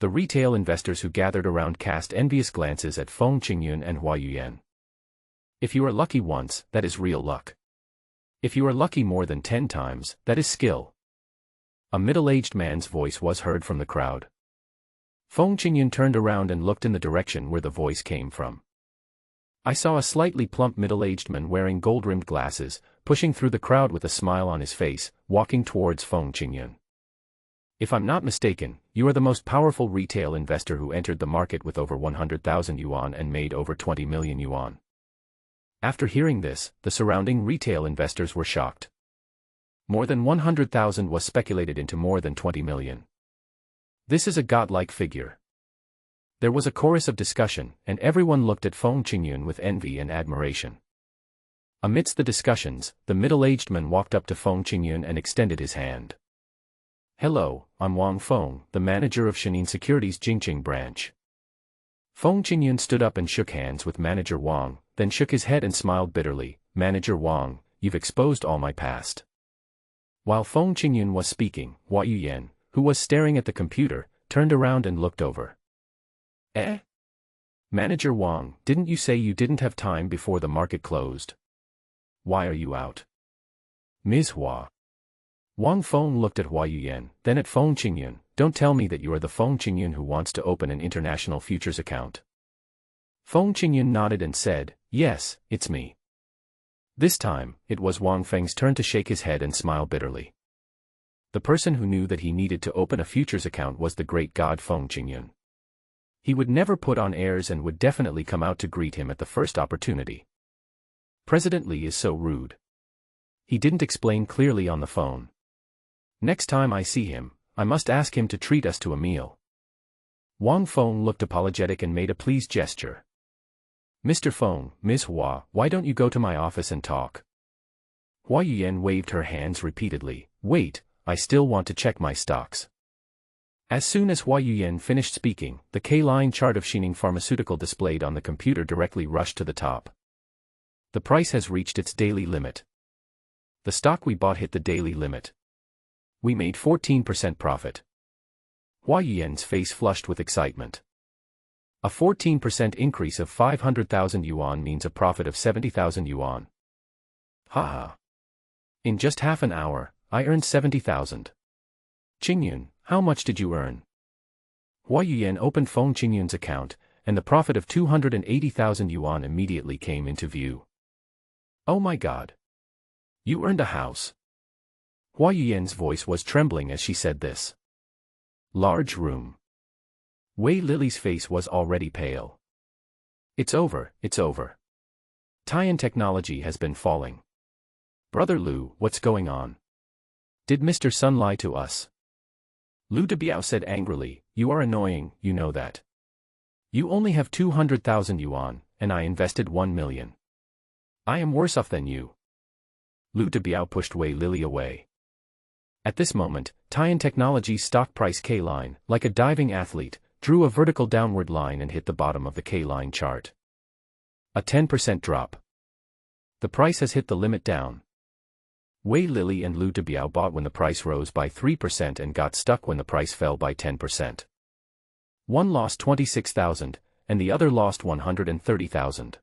The retail investors who gathered around cast envious glances at Feng Qingyun and Hua Yuyan. "If you are lucky once, that is real luck. If you are lucky more than 10 times, that is skill." A middle-aged man's voice was heard from the crowd. Feng Qingyun turned around and looked in the direction where the voice came from. I saw a slightly plump middle-aged man wearing gold-rimmed glasses, pushing through the crowd with a smile on his face, walking towards Feng Qingyun. "If I'm not mistaken, you are the most powerful retail investor who entered the market with over 100,000 yuan and made over 20 million yuan. After hearing this, the surrounding retail investors were shocked. More than 100,000 was speculated into more than 20 million. This is a godlike figure. There was a chorus of discussion, and everyone looked at Feng Qingyun with envy and admiration. Amidst the discussions, the middle-aged man walked up to Feng Qingyun and extended his hand. "Hello, I'm Wang Feng, the manager of Xining Securities Jingqing branch." Feng Qingyun stood up and shook hands with Manager Wang, then shook his head and smiled bitterly. "Manager Wang, you've exposed all my past." While Feng Qingyun was speaking, Hua Yuyan, who was staring at the computer, turned around and looked over. "Eh? Manager Wang, didn't you say you didn't have time before the market closed? Why are you out?" "Ms. Hua." Wang Feng looked at Hua Yuyan, then at Feng Qingyun. "Don't tell me that you are the Feng Qingyun who wants to open an international futures account." Feng Qingyun nodded and said, "Yes, it's me." This time, it was Wang Feng's turn to shake his head and smile bitterly. The person who knew that he needed to open a futures account was the great god Feng Qingyun. He would never put on airs and would definitely come out to greet him at the first opportunity. President Li is so rude. He didn't explain clearly on the phone. Next time I see him, I must ask him to treat us to a meal. Wang Feng looked apologetic and made a pleased gesture. Mr. Feng, Ms. Hua, why don't you go to my office and talk? Hua Yuyan waved her hands repeatedly. Wait, I still want to check my stocks. As soon as Hua Yuyan finished speaking, the K-line chart of Shining Pharmaceutical displayed on the computer directly rushed to the top. The price has reached its daily limit. The stock we bought hit the daily limit. We made 14% profit. Hua Yuyan's face flushed with excitement. A 14% increase of 500,000 yuan means a profit of 70,000 yuan. Haha. In just half an hour, I earned 70,000. Qingyun, how much did you earn? Hua Yuyan opened Feng Qingyun's account, and the profit of 280,000 yuan immediately came into view. Oh my god. You earned a house. Hua Yuyan's voice was trembling as she said this. Large room. Wei Lily's face was already pale. It's over, it's over. Taiyan technology has been falling. Brother Lu, what's going on? Did Mr. Sun lie to us? Lu Debiao said angrily, you are annoying, you know that. You only have 200,000 yuan, and I invested 1 million. I am worse off than you. Lu Debiao pushed Wei Lily away. At this moment, Taiyan Technology's stock price K-line, like a diving athlete, drew a vertical downward line and hit the bottom of the K-line chart. A 10% drop. The price has hit the limit down. Wei Lily and Lu Debiao bought when the price rose by 3% and got stuck when the price fell by 10%. One lost 26,000, and the other lost 130,000.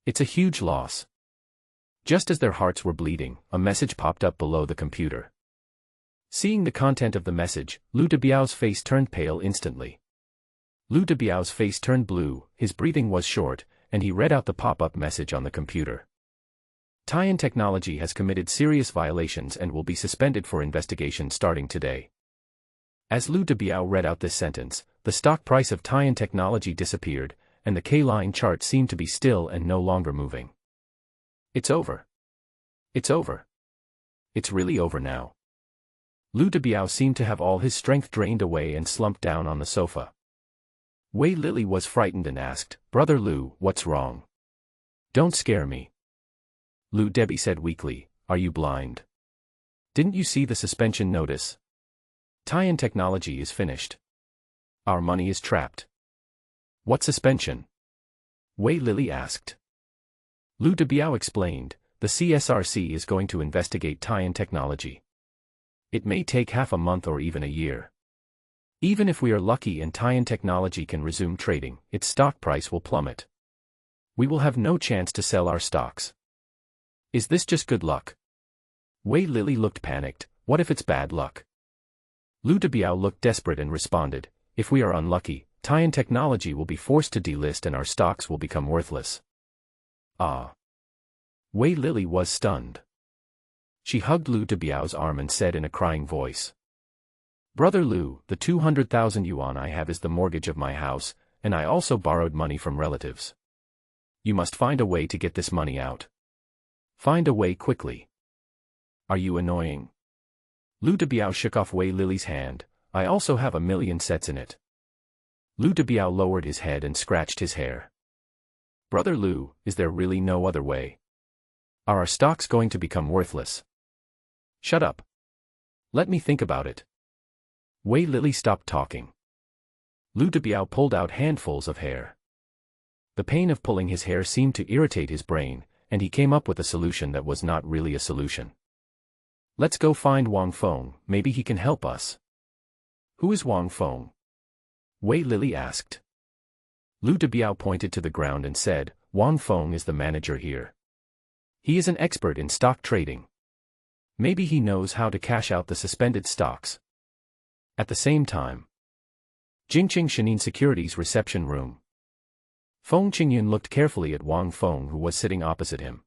It's a huge loss. Just as their hearts were bleeding, a message popped up below the computer. Seeing the content of the message, Lu Debiao's face turned pale instantly. Lu Debiao's face turned blue, his breathing was short, and he read out the pop-up message on the computer. Taiyan Technology has committed serious violations and will be suspended for investigation starting today. As Lu Debiao read out this sentence, the stock price of Taiyan Technology disappeared, and the K-line chart seemed to be still and no longer moving. It's over. It's over. It's really over now. Lu Debiao seemed to have all his strength drained away and slumped down on the sofa. Wei Lily was frightened and asked, Brother Lu, what's wrong? Don't scare me. Lu Debi said weakly, are you blind? Didn't you see the suspension notice? Taiyan Technology is finished. Our money is trapped. What suspension? Wei Lily asked. Lu Debiao explained, the CSRC is going to investigate Taiyan Technology. It may take half a month or even a year. Even if we are lucky and Taiyan Technology can resume trading, its stock price will plummet. We will have no chance to sell our stocks. Is this just good luck? Wei Lily looked panicked, what if it's bad luck? Lu Debiao looked desperate and responded, if we are unlucky, Taiyan Technology will be forced to delist and our stocks will become worthless. Ah. Wei Lily was stunned. She hugged Lu Debiao's arm and said in a crying voice. Brother Lu, the 200,000 yuan I have is the mortgage of my house, and I also borrowed money from relatives. You must find a way to get this money out. Find a way quickly. Are you annoying? Lu Debiao shook off Wei Lily's hand, I also have 1 million sets in it. Lu Debiao lowered his head and scratched his hair. Brother Lu, is there really no other way? Are our stocks going to become worthless? Shut up. Let me think about it. Wei Lily stopped talking. Lu Debiao pulled out handfuls of hair. The pain of pulling his hair seemed to irritate his brain, and he came up with a solution that was not really a solution. Let's go find Wang Feng, maybe he can help us. Who is Wang Feng? Wei Lily asked. Lu Debiao pointed to the ground and said, Wang Feng is the manager here. He is an expert in stock trading. Maybe he knows how to cash out the suspended stocks. At the same time, Jingqing Shenin Securities reception room. Feng Qingyun looked carefully at Wang Feng who was sitting opposite him.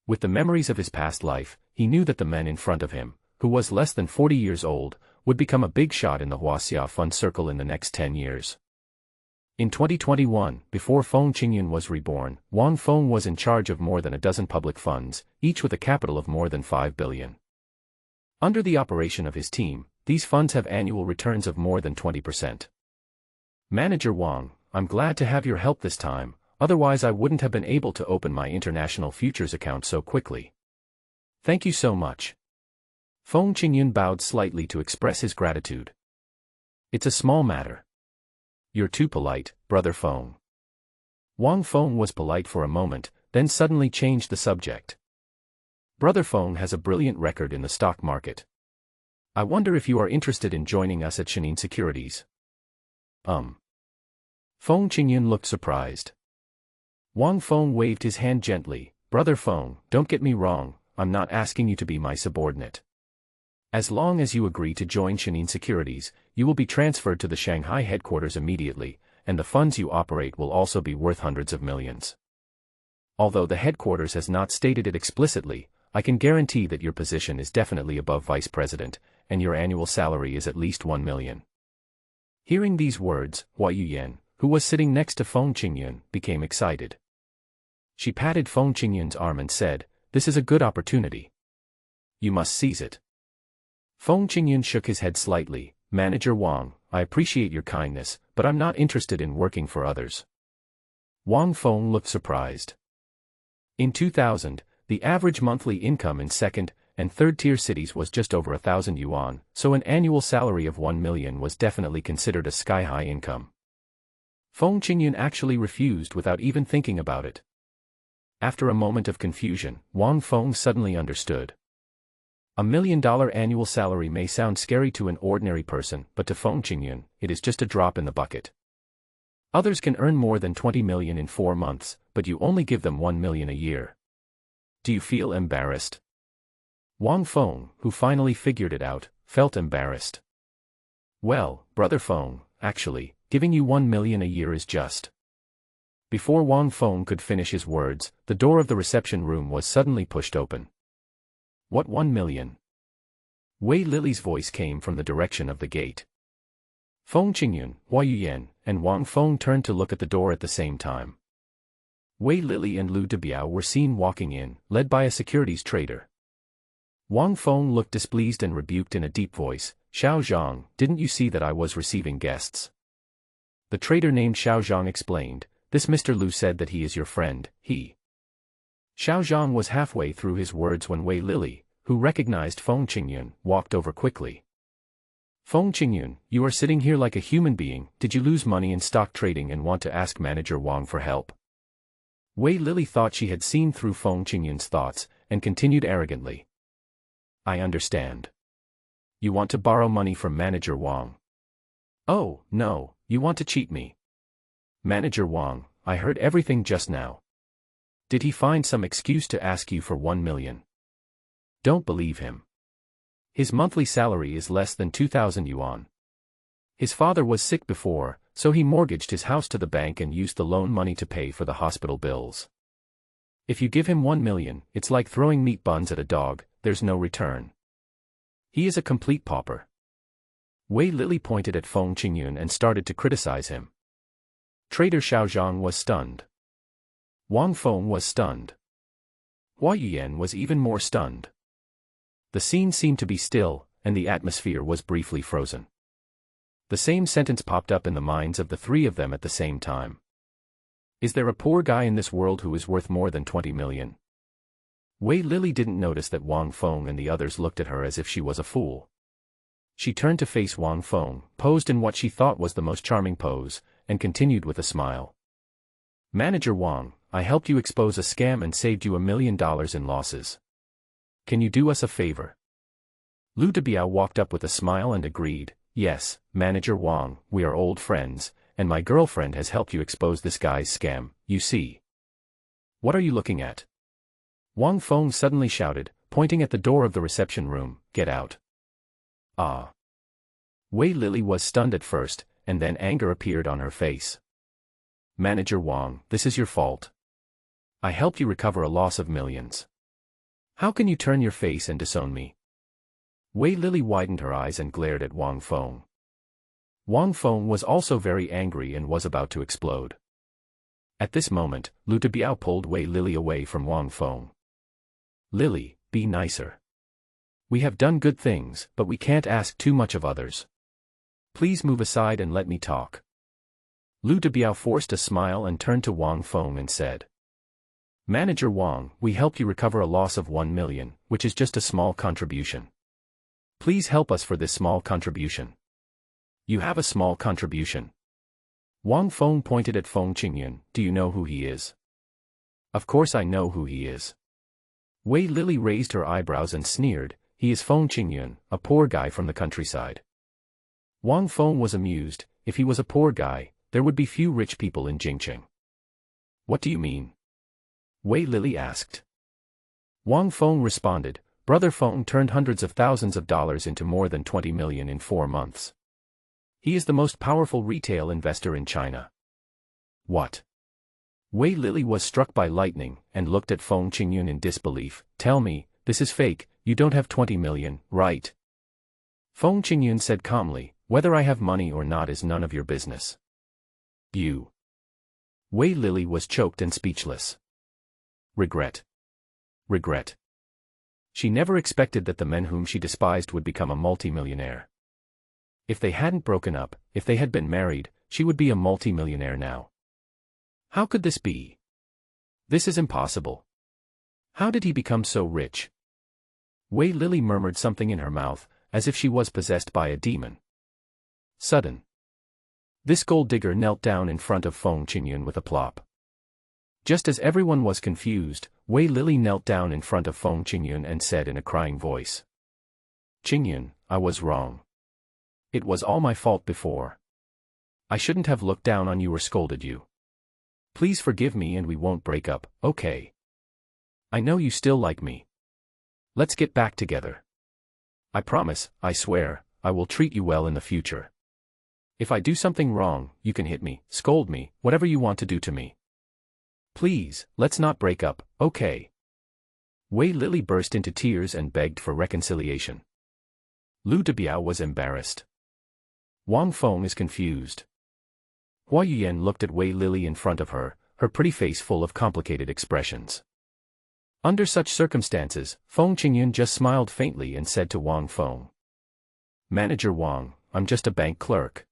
With the memories of his past life, he knew that the man in front of him, who was less than 40 years old, would become a big shot in the Huaxia Fund circle in the next 10 years. In 2021, before Feng Qingyun was reborn, Wang Feng was in charge of more than a dozen public funds, each with a capital of more than 5 billion. Under the operation of his team, these funds have annual returns of more than 20%. Manager Wang, I'm glad to have your help this time, otherwise I wouldn't have been able to open my international futures account so quickly. Thank you so much. Feng Qingyun bowed slightly to express his gratitude. It's a small matter. You're too polite, Brother Feng. Wang Feng was polite for a moment, then suddenly changed the subject. Brother Feng has a brilliant record in the stock market. I wonder if you are interested in joining us at Shenin Securities. Feng Qingyun looked surprised. Wang Feng waved his hand gently. Brother Feng, don't get me wrong, I'm not asking you to be my subordinate. As long as you agree to join Shenin Securities, you will be transferred to the Shanghai headquarters immediately, and the funds you operate will also be worth hundreds of millions. Although the headquarters has not stated it explicitly, I can guarantee that your position is definitely above vice president, and your annual salary is at least 1 million. Hearing these words, Hua Yuyan, who was sitting next to Feng Qingyun, became excited. She patted Feng Qingyun's arm and said, "This is a good opportunity. You must seize it." Feng Qingyun shook his head slightly. Manager Wang, I appreciate your kindness, but I'm not interested in working for others. Wang Feng looked surprised. In 2000, the average monthly income in second and third-tier cities was just over 1,000 yuan, so an annual salary of 1 million was definitely considered a sky-high income. Feng Qingyun actually refused without even thinking about it. After a moment of confusion, Wang Feng suddenly understood. $1 million annual salary may sound scary to an ordinary person, but to Feng Qingyun, it is just a drop in the bucket. Others can earn more than 20 million in 4 months, but you only give them 1 million a year. Do you feel embarrassed? Wang Feng, who finally figured it out, felt embarrassed. Well, Brother Feng, actually, giving you 1 million a year is just. Before Wang Feng could finish his words, the door of the reception room was suddenly pushed open. What 1 million? Wei Lily's voice came from the direction of the gate. Feng Qingyun, Hua Yuyan, and Wang Feng turned to look at the door at the same time. Wei Lily and Lu Debiao were seen walking in, led by a securities trader. Wang Feng looked displeased and rebuked in a deep voice, Xiao Zhang, didn't you see that I was receiving guests? The trader named Xiao Zhang explained, this Mr. Lu said that he is your friend, he. Xiao Zhang was halfway through his words when Wei Lily, who recognized Feng Qingyun, walked over quickly. Feng Qingyun, you are sitting here like a human being, did you lose money in stock trading and want to ask Manager Wang for help? Wei Lily thought she had seen through Feng Qingyun's thoughts, and continued arrogantly. I understand. You want to borrow money from Manager Wang. Oh, no, you want to cheat me. Manager Wang, I heard everything just now. Did he find some excuse to ask you for 1 million? Don't believe him. His monthly salary is less than 2,000 yuan. His father was sick before, so he mortgaged his house to the bank and used the loan money to pay for the hospital bills. If you give him 1 million, it's like throwing meat buns at a dog, there's no return. He is a complete pauper. Wei Lily pointed at Feng Qingyun and started to criticize him. Trader Xiao Zhang was stunned. Wang Feng was stunned. Hua Yuyan was even more stunned. The scene seemed to be still, and the atmosphere was briefly frozen. The same sentence popped up in the minds of the three of them at the same time. Is there a poor guy in this world who is worth more than 20 million? Wei Lily didn't notice that Wang Feng and the others looked at her as if she was a fool. She turned to face Wang Feng, posed in what she thought was the most charming pose, and continued with a smile. Manager Wang, I helped you expose a scam and saved you $1 million in losses. Can you do us a favor? Lu Debiao walked up with a smile and agreed, yes, Manager Wang, we are old friends, and my girlfriend has helped you expose this guy's scam, you see. What are you looking at? Wang Feng suddenly shouted, pointing at the door of the reception room, get out. Ah. Wei Lily was stunned at first, and then anger appeared on her face. Manager Wang, this is your fault. I helped you recover a loss of millions. How can you turn your face and disown me? Wei Lily widened her eyes and glared at Wang Feng. Wang Feng was also very angry and was about to explode. At this moment, Lu Debiao pulled Wei Lily away from Wang Feng. Lily, be nicer. We have done good things, but we can't ask too much of others. Please move aside and let me talk. Lu Debiao forced a smile and turned to Wang Feng and said, Manager Wang, we helped you recover a loss of 1 million, which is just a small contribution. Please help us for this small contribution. You have a small contribution. Wang Feng pointed at Feng Qingyun. Do you know who he is? Of course I know who he is. Wei Lili raised her eyebrows and sneered. He is Feng Qingyun, a poor guy from the countryside. Wang Feng was amused. If he was a poor guy, there would be few rich people in Jingqing. What do you mean? Wei Lili asked. Wang Feng responded, Brother Feng turned hundreds of thousands of dollars into more than 20 million in 4 months. He is the most powerful retail investor in China. What? Wei Lili was struck by lightning and looked at Feng Qingyun in disbelief. Tell me, this is fake, you don't have 20 million, right? Feng Qingyun said calmly, whether I have money or not is none of your business. You. Wei Lili was choked and speechless. Regret. Regret. She never expected that the men whom she despised would become a multimillionaire. If they hadn't broken up, if they had been married, she would be a multimillionaire now. How could this be? This is impossible. How did he become so rich? Wei Lili murmured something in her mouth, as if she was possessed by a demon. Sudden. This gold digger knelt down in front of Feng Qingyun with a plop. Just as everyone was confused, Wei Lili knelt down in front of Feng Qingyun and said in a crying voice, Qingyun, I was wrong. It was all my fault before. I shouldn't have looked down on you or scolded you. Please forgive me and we won't break up, okay? I know you still like me. Let's get back together. I promise, I swear, I will treat you well in the future. If I do something wrong, you can hit me, scold me, whatever you want to do to me. Please, let's not break up, okay? Wei Lili burst into tears and begged for reconciliation. Lu Debiao was embarrassed. Wang Feng is confused. Hua Yuyan looked at Wei Lili in front of her, her pretty face full of complicated expressions. Under such circumstances, Feng Qingyun just smiled faintly and said to Wang Feng, Manager Wang, I'm just a bank clerk.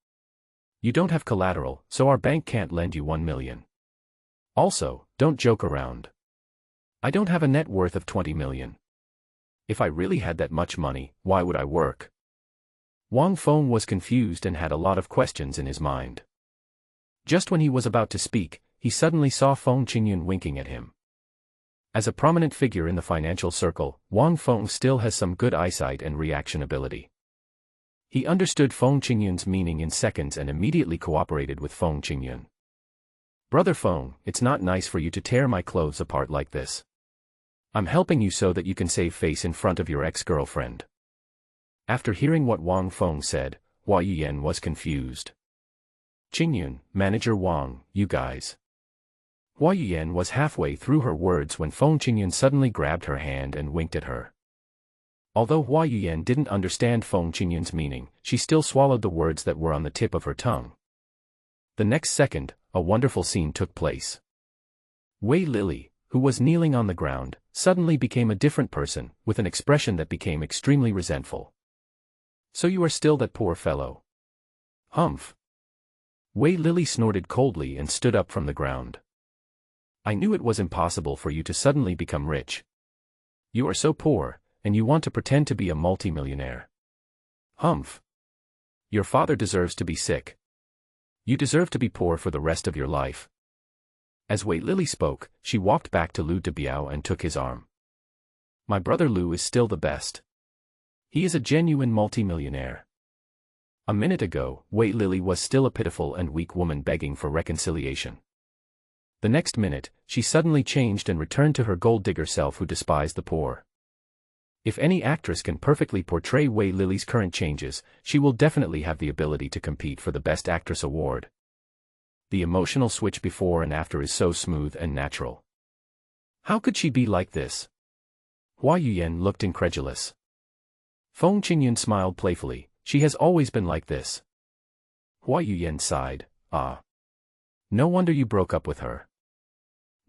You don't have collateral, so our bank can't lend you 1 million. Also, don't joke around. I don't have a net worth of 20 million. If I really had that much money, why would I work? Wang Feng was confused and had a lot of questions in his mind. Just when he was about to speak, he suddenly saw Feng Qingyun winking at him. As a prominent figure in the financial circle, Wang Feng still has some good eyesight and reaction ability. He understood Feng Qingyun's meaning in seconds and immediately cooperated with Feng Qingyun. Brother Feng, it's not nice for you to tear my clothes apart like this. I'm helping you so that you can save face in front of your ex-girlfriend. After hearing what Wang Feng said, Hua Yuyan was confused. Qingyun, Manager Wang, you guys. Hua Yuyan was halfway through her words when Feng Qingyun suddenly grabbed her hand and winked at her. Although Hua Yuyan didn't understand Feng Qingyun's meaning, she still swallowed the words that were on the tip of her tongue. The next second, a wonderful scene took place. Wei Lili, who was kneeling on the ground, suddenly became a different person, with an expression that became extremely resentful. So you are still that poor fellow? Humph. Wei Lili snorted coldly and stood up from the ground. I knew it was impossible for you to suddenly become rich. You are so poor, and you want to pretend to be a multimillionaire. Humph. Your father deserves to be sick. You deserve to be poor for the rest of your life. As Wei Lili spoke, she walked back to Lu Debiao and took his arm. My brother Lu is still the best. He is a genuine multimillionaire. A minute ago, Wei Lili was still a pitiful and weak woman begging for reconciliation. The next minute, she suddenly changed and returned to her gold digger self who despised the poor. If any actress can perfectly portray Wei Lili's current changes, she will definitely have the ability to compete for the Best Actress award. The emotional switch before and after is so smooth and natural. How could she be like this? Hua Yuyan looked incredulous. Feng Qingyun smiled playfully. She has always been like this. Hua Yuyan sighed. Ah. No wonder you broke up with her.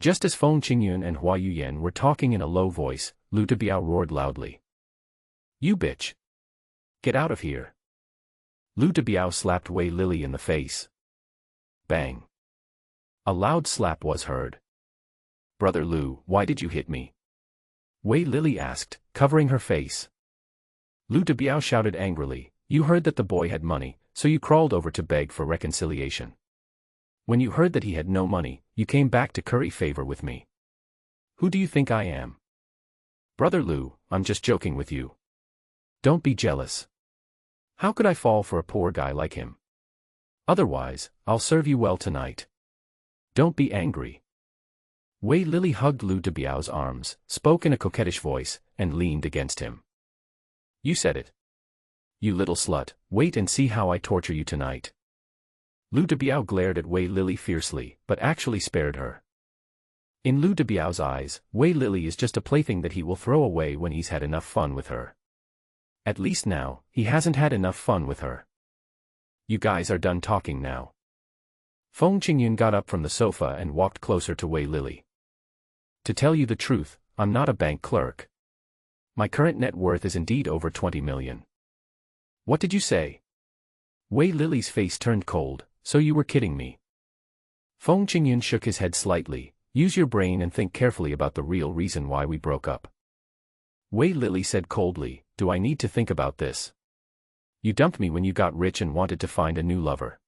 Just as Feng Qingyun and Hua Yuyan were talking in a low voice, Lu Debiao roared loudly. You bitch. Get out of here. Lu Debiao slapped Wei Lili in the face. Bang. A loud slap was heard. "Brother Lu, why did you hit me?" Wei Lily asked, covering her face. Lu Debiao shouted angrily, "You heard that the boy had money, so you crawled over to beg for reconciliation. When you heard that he had no money, you came back to curry favor with me. Who do you think I am?" "Brother Lu, I'm just joking with you. Don't be jealous. How could I fall for a poor guy like him? Otherwise, I'll serve you well tonight. Don't be angry." Wei Lily hugged Lu Debiao's arms, spoke in a coquettish voice, and leaned against him. "You said it. You little slut, wait and see how I torture you tonight." Lu Debiao glared at Wei Lily fiercely, but actually spared her. In Lu Debiao's eyes, Wei Lily is just a plaything that he will throw away when he's had enough fun with her. At least now, he hasn't had enough fun with her. "You guys are done talking now." Feng Qingyun got up from the sofa and walked closer to Wei Lily. "To tell you the truth, I'm not a bank clerk. My current net worth is indeed over 20 million. What did you say?" Wei Lily's face turned cold. "So you were kidding me?" Feng Qingyun shook his head slightly. "Use your brain and think carefully about the real reason why we broke up." Wei Lily said coldly, "Do I need to think about this? You dumped me when you got rich and wanted to find a new lover.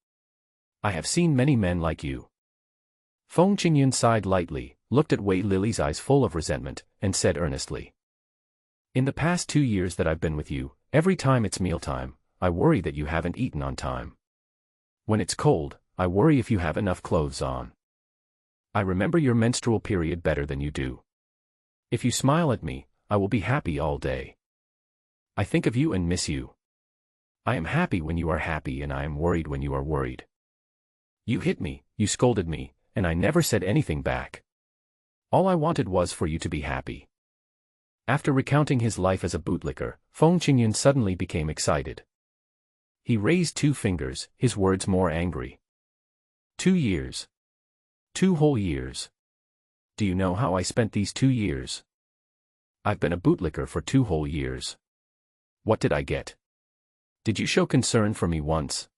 I have seen many men like you." Feng Qingyun sighed lightly, looked at Wei Lily's eyes full of resentment, and said earnestly, "In the past 2 years that I've been with you, every time it's mealtime, I worry that you haven't eaten on time. When it's cold, I worry if you have enough clothes on. I remember your menstrual period better than you do. If you smile at me, I will be happy all day. I think of you and miss you. I am happy when you are happy and I am worried when you are worried. You hit me, you scolded me, and I never said anything back. All I wanted was for you to be happy." After recounting his life as a bootlicker, Feng Qingyun suddenly became excited. He raised 2 fingers, his words more angry. 2 years. 2 whole years. Do you know how I spent these 2 years? I've been a bootlicker for 2 whole years. What did I get? Did you show concern for me once?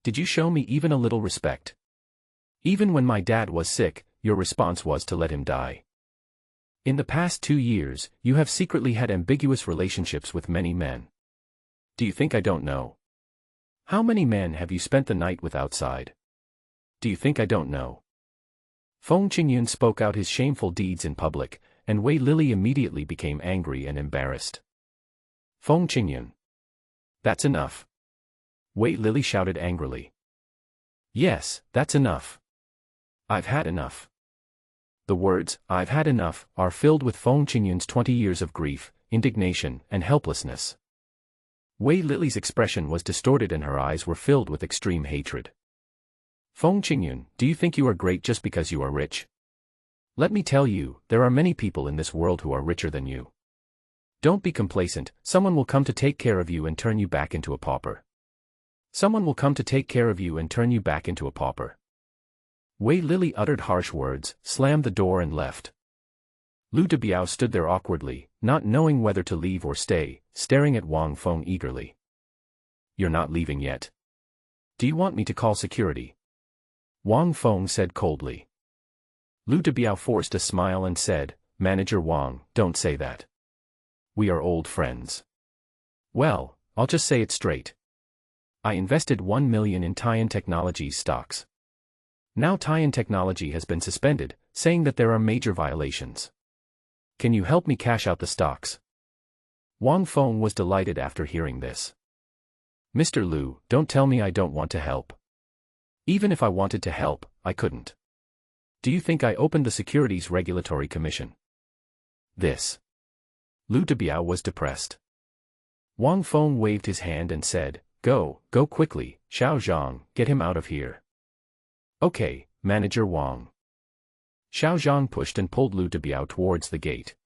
Did you show me even a little respect? Even when my dad was sick, your response was to let him die. In the past 2 years, you have secretly had ambiguous relationships with many men. Do you think I don't know? How many men have you spent the night with outside? Do you think I don't know?" Feng Qingyun spoke out his shameful deeds in public, and Wei Lily immediately became angry and embarrassed. "Feng Qingyun. That's enough." Wei Lily shouted angrily. "Yes, that's enough. I've had enough." The words, "I've had enough," are filled with Feng Qingyun's 20 years of grief, indignation, and helplessness. Wei Lily's expression was distorted and her eyes were filled with extreme hatred. "Feng Qingyun, do you think you are great just because you are rich? Let me tell you, there are many people in this world who are richer than you. Don't be complacent, someone will come to take care of you and turn you back into a pauper. Someone will come to take care of you and turn you back into a pauper." Wei Lily uttered harsh words, slammed the door and left. Lu Debiao stood there awkwardly, not knowing whether to leave or stay, staring at Wang Feng eagerly. "You're not leaving yet. Do you want me to call security?" Wang Feng said coldly. Lu Debiao forced a smile and said, "Manager Wang, don't say that. We are old friends." "Well, I'll just say it straight. I invested 1 million in Tycoon Technologies stocks. Now Tycoon Technology has been suspended, saying that there are major violations. Can you help me cash out the stocks?" Wang Feng was delighted after hearing this. "Mr. Lu, don't tell me I don't want to help. Even if I wanted to help, I couldn't. Do you think I opened the Securities Regulatory Commission?" This. Lu Debiao was depressed. Wang Feng waved his hand and said, go quickly, Xiao Zhang, get him out of here." "Okay, Manager Wang." Xiao Zhang pushed and pulled Lu Debiao towards the gate.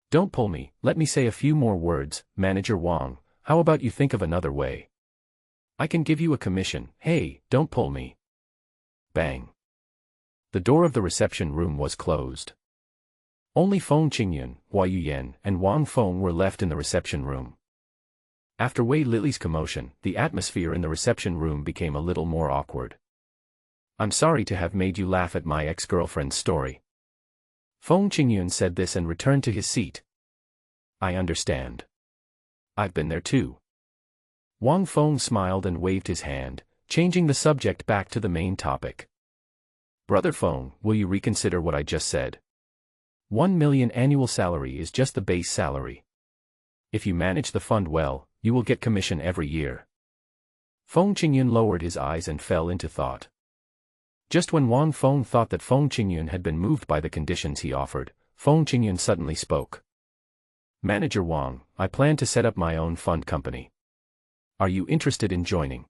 "Don't pull me, let me say a few more words, Manager Wang, how about you think of another way? I can give you a commission, hey, don't pull me." Bang. The door of the reception room was closed. Only Feng Qingyun, Hua Yuyan, and Wang Feng were left in the reception room. After Wei Lily's commotion, the atmosphere in the reception room became a little more awkward. I'm sorry to have made you laugh at my ex-girlfriend's story. Feng Qingyun said this and returned to his seat. I understand. I've been there too. Wang Feng smiled and waved his hand, changing the subject back to the main topic. Brother Feng, will you reconsider what I just said? 1 million annual salary is just the base salary. If you manage the fund well, you will get commission every year. Feng Qingyun lowered his eyes and fell into thought. Just when Wang Feng thought that Feng Qingyun had been moved by the conditions he offered, Feng Qingyun suddenly spoke. Manager Wang, I plan to set up my own fund company. Are you interested in joining?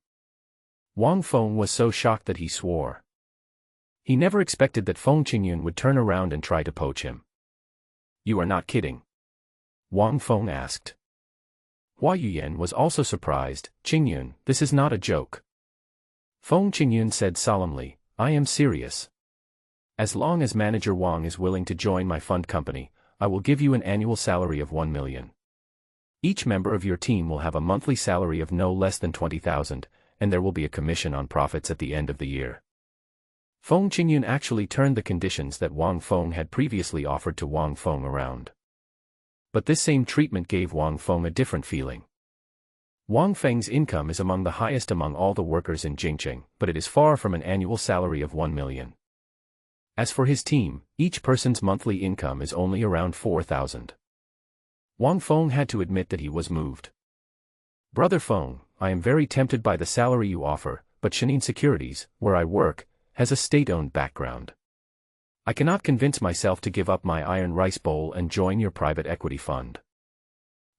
Wang Feng was so shocked that he swore. He never expected that Feng Qingyun would turn around and try to poach him. You are not kidding? Wang Feng asked. Hua Yuyan was also surprised. Qingyun, this is not a joke. Feng Qingyun said solemnly, I am serious. As long as Manager Wang is willing to join my fund company, I will give you an annual salary of 1 million. Each member of your team will have a monthly salary of no less than 20,000, and there will be a commission on profits at the end of the year. Feng Qingyun actually turned the conditions that Wang Feng had previously offered to Wang Feng around. But this same treatment gave Wang Feng a different feeling. Wang Feng's income is among the highest among all the workers in Jingcheng, but it is far from an annual salary of 1 million. As for his team, each person's monthly income is only around 4,000. Wang Feng had to admit that he was moved. Brother Feng, I am very tempted by the salary you offer, but Shenin Securities, where I work, has a state-owned background. I cannot convince myself to give up my iron rice bowl and join your private equity fund.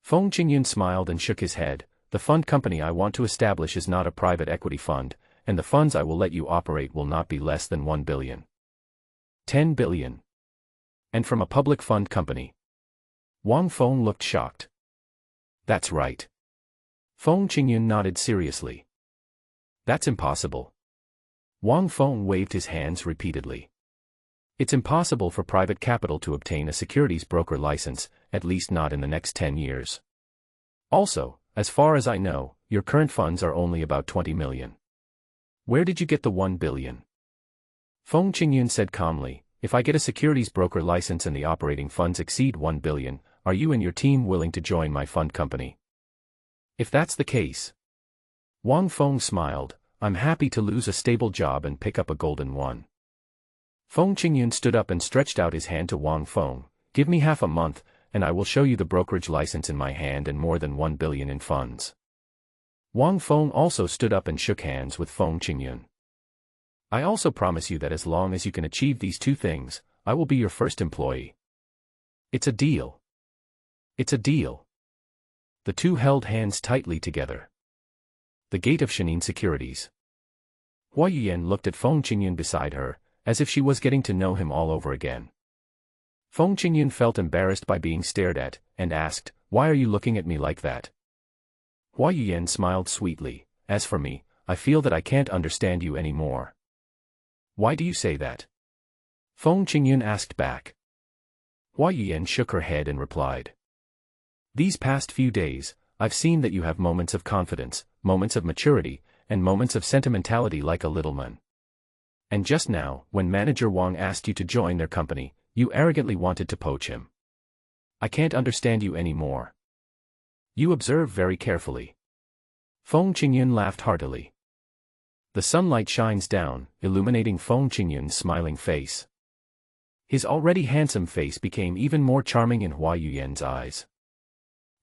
Feng Qingyun smiled and shook his head. The fund company I want to establish is not a private equity fund, and the funds I will let you operate will not be less than 1 billion. 10 billion. And from a public fund company. Wang Feng looked shocked. That's right. Feng Qingyun nodded seriously. That's impossible. Wang Feng waved his hands repeatedly. It's impossible for private capital to obtain a securities broker license, at least not in the next 10 years. Also, as far as I know, your current funds are only about 20 million. Where did you get the 1 billion? Feng Qingyun said calmly, if I get a securities broker license and the operating funds exceed 1 billion, are you and your team willing to join my fund company? If that's the case. Wang Feng smiled, I'm happy to lose a stable job and pick up a golden one. Feng Qingyun stood up and stretched out his hand to Wang Feng, give me half a month, and I will show you the brokerage license in my hand and more than 1 billion in funds. Wang Feng also stood up and shook hands with Feng Qingyun. I also promise you that as long as you can achieve these two things, I will be your first employee. It's a deal. It's a deal. The two held hands tightly together. The gate of Shenin Securities. Hua Yuyan looked at Feng Qingyun beside her, as if she was getting to know him all over again. Feng Qingyun felt embarrassed by being stared at, and asked, why are you looking at me like that? Hua Yuyan smiled sweetly, as for me, I feel that I can't understand you anymore. Why do you say that? Feng Qingyun asked back. Hua Yuyan shook her head and replied. These past few days, I've seen that you have moments of confidence, moments of maturity, and moments of sentimentality like a little man. And just now, when Manager Wang asked you to join their company, you arrogantly wanted to poach him. I can't understand you anymore. You observe very carefully. Feng Qingyun laughed heartily. The sunlight shines down, illuminating Feng Qingyun's smiling face. His already handsome face became even more charming in Hua Yuyan's eyes.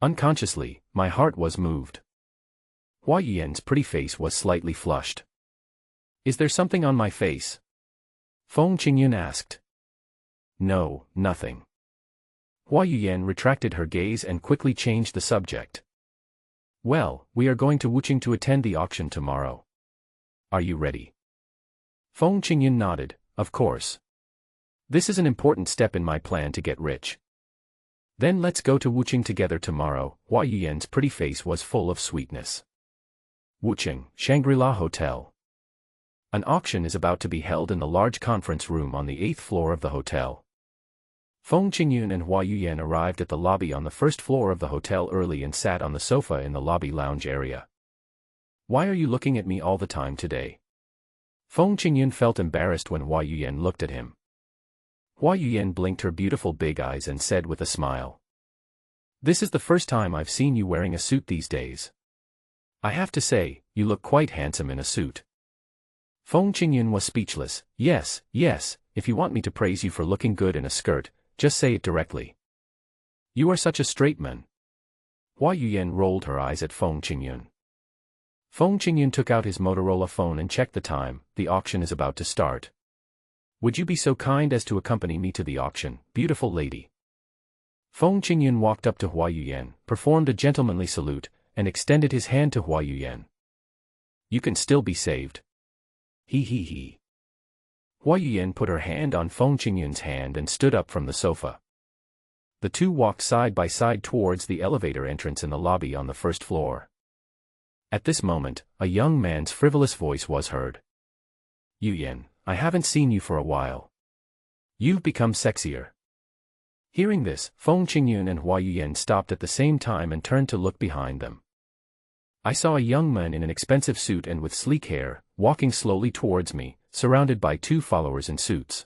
Unconsciously, my heart was moved. Hua Yuyan's pretty face was slightly flushed. Is there something on my face? Feng Qingyun asked. No, nothing. Hua Yuyan retracted her gaze and quickly changed the subject. Well, we are going to Wuqing to attend the auction tomorrow. Are you ready? Feng Qingyun nodded, of course. This is an important step in my plan to get rich. Then let's go to Wuqing together tomorrow. Hua Yuyan's pretty face was full of sweetness. Wuqing, Shangri-La Hotel. An auction is about to be held in the large conference room on the 8th floor of the hotel. Feng Qingyun and Hua Yuyan arrived at the lobby on the first floor of the hotel early and sat on the sofa in the lobby lounge area. Why are you looking at me all the time today? Feng Qingyun felt embarrassed when Hua Yuyan looked at him. Hua Yuyan blinked her beautiful big eyes and said with a smile. This is the first time I've seen you wearing a suit these days. I have to say, you look quite handsome in a suit. Feng Qingyun was speechless. Yes, if you want me to praise you for looking good in a skirt, just say it directly. You are such a straight man. Hua Yuyan rolled her eyes at Feng Qingyun. Feng Qingyun took out his Motorola phone and checked the time. The auction is about to start. Would you be so kind as to accompany me to the auction, beautiful lady? Feng Qingyun walked up to Hua Yuyan, performed a gentlemanly salute, and extended his hand to Hua Yuyan. You can still be saved. He. Hua Yuyan put her hand on Feng Qingyun's hand and stood up from the sofa. The two walked side by side towards the elevator entrance in the lobby on the first floor. At this moment, a young man's frivolous voice was heard. Yuyan, I haven't seen you for a while. You've become sexier. Hearing this, Feng Qingyun and Hua Yuyan stopped at the same time and turned to look behind them. I saw a young man in an expensive suit and with sleek hair, walking slowly towards me, surrounded by two followers in suits.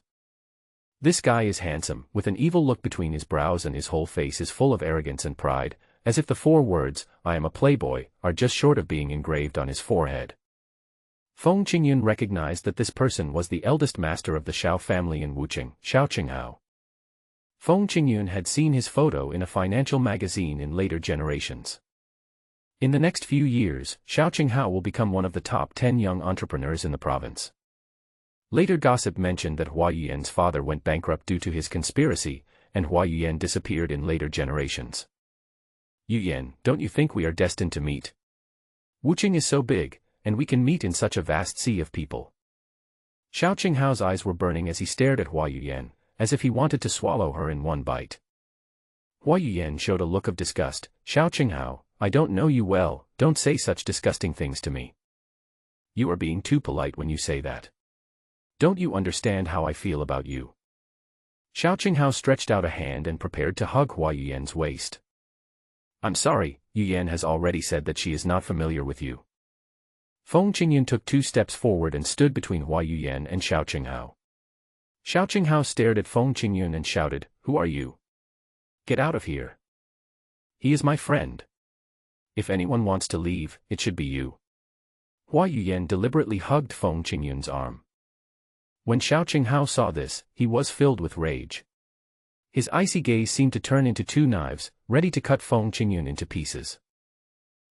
This guy is handsome, with an evil look between his brows, and his whole face is full of arrogance and pride, as if the four words, I am a playboy, are just short of being engraved on his forehead. Feng Qingyun recognized that this person was the eldest master of the Shao family in Wuqing, Shao Qinghao. Feng Qingyun had seen his photo in a financial magazine in later generations. In the next few years, Shao Qinghao will become one of the top 10 young entrepreneurs in the province. Later gossip mentioned that Hua Yuyan's father went bankrupt due to his conspiracy, and Hua Yuyan disappeared in later generations. Yuyan, don't you think we are destined to meet? Wuqing is so big, and we can meet in such a vast sea of people. Shao Qinghao's eyes were burning as he stared at Hua Yuyan, as if he wanted to swallow her in one bite. Hua Yuyan showed a look of disgust. Shao Qinghao, I don't know you well, don't say such disgusting things to me. You are being too polite when you say that. Don't you understand how I feel about you? Shao Qinghao stretched out a hand and prepared to hug Hua Yuyan's waist. I'm sorry, Yuyan has already said that she is not familiar with you. Feng Qingyun took 2 steps forward and stood between Hua Yuyan and Shao Qinghao. Shao Qinghao stared at Feng Qingyun and shouted, Who are you? Get out of here. He is my friend. If anyone wants to leave, it should be you. Hua Yuyan deliberately hugged Feng Qingyun's arm. When Shao Qinghao saw this, he was filled with rage. His icy gaze seemed to turn into 2 knives, ready to cut Feng Qingyun into pieces.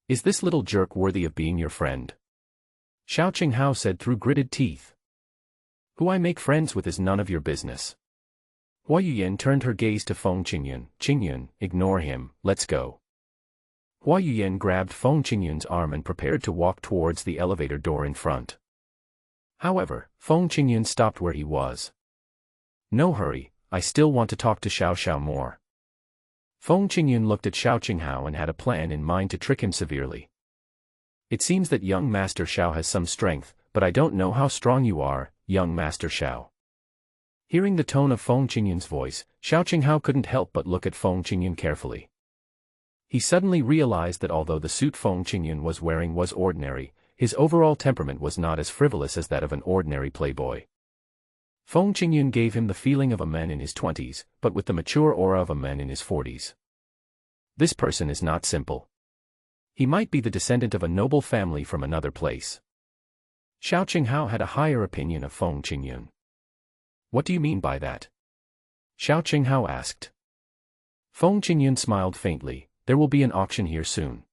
Is this little jerk worthy of being your friend? Shao Qinghao said through gritted teeth. Who I make friends with is none of your business. Hua Yuyan turned her gaze to Feng Qingyun. Qingyun, ignore him, let's go. Hua Yuyan grabbed Feng Qingyun's arm and prepared to walk towards the elevator door in front. However, Feng Qingyun stopped where he was. No hurry, I still want to talk to Xiao more. Feng Qingyun looked at Shao Qinghao and had a plan in mind to trick him severely. It seems that young Master Xiao has some strength, but I don't know how strong you are, young Master Xiao. Hearing the tone of Feng Qingyun's voice, Shao Qinghao couldn't help but look at Feng Qingyun carefully. He suddenly realized that although the suit Feng Qingyun was wearing was ordinary, his overall temperament was not as frivolous as that of an ordinary playboy. Feng Qingyun gave him the feeling of a man in his 20s, but with the mature aura of a man in his 40s. This person is not simple. He might be the descendant of a noble family from another place. Shao Qinghao had a higher opinion of Feng Qingyun. What do you mean by that? Shao Qinghao asked. Feng Qingyun smiled faintly. There will be an auction here soon.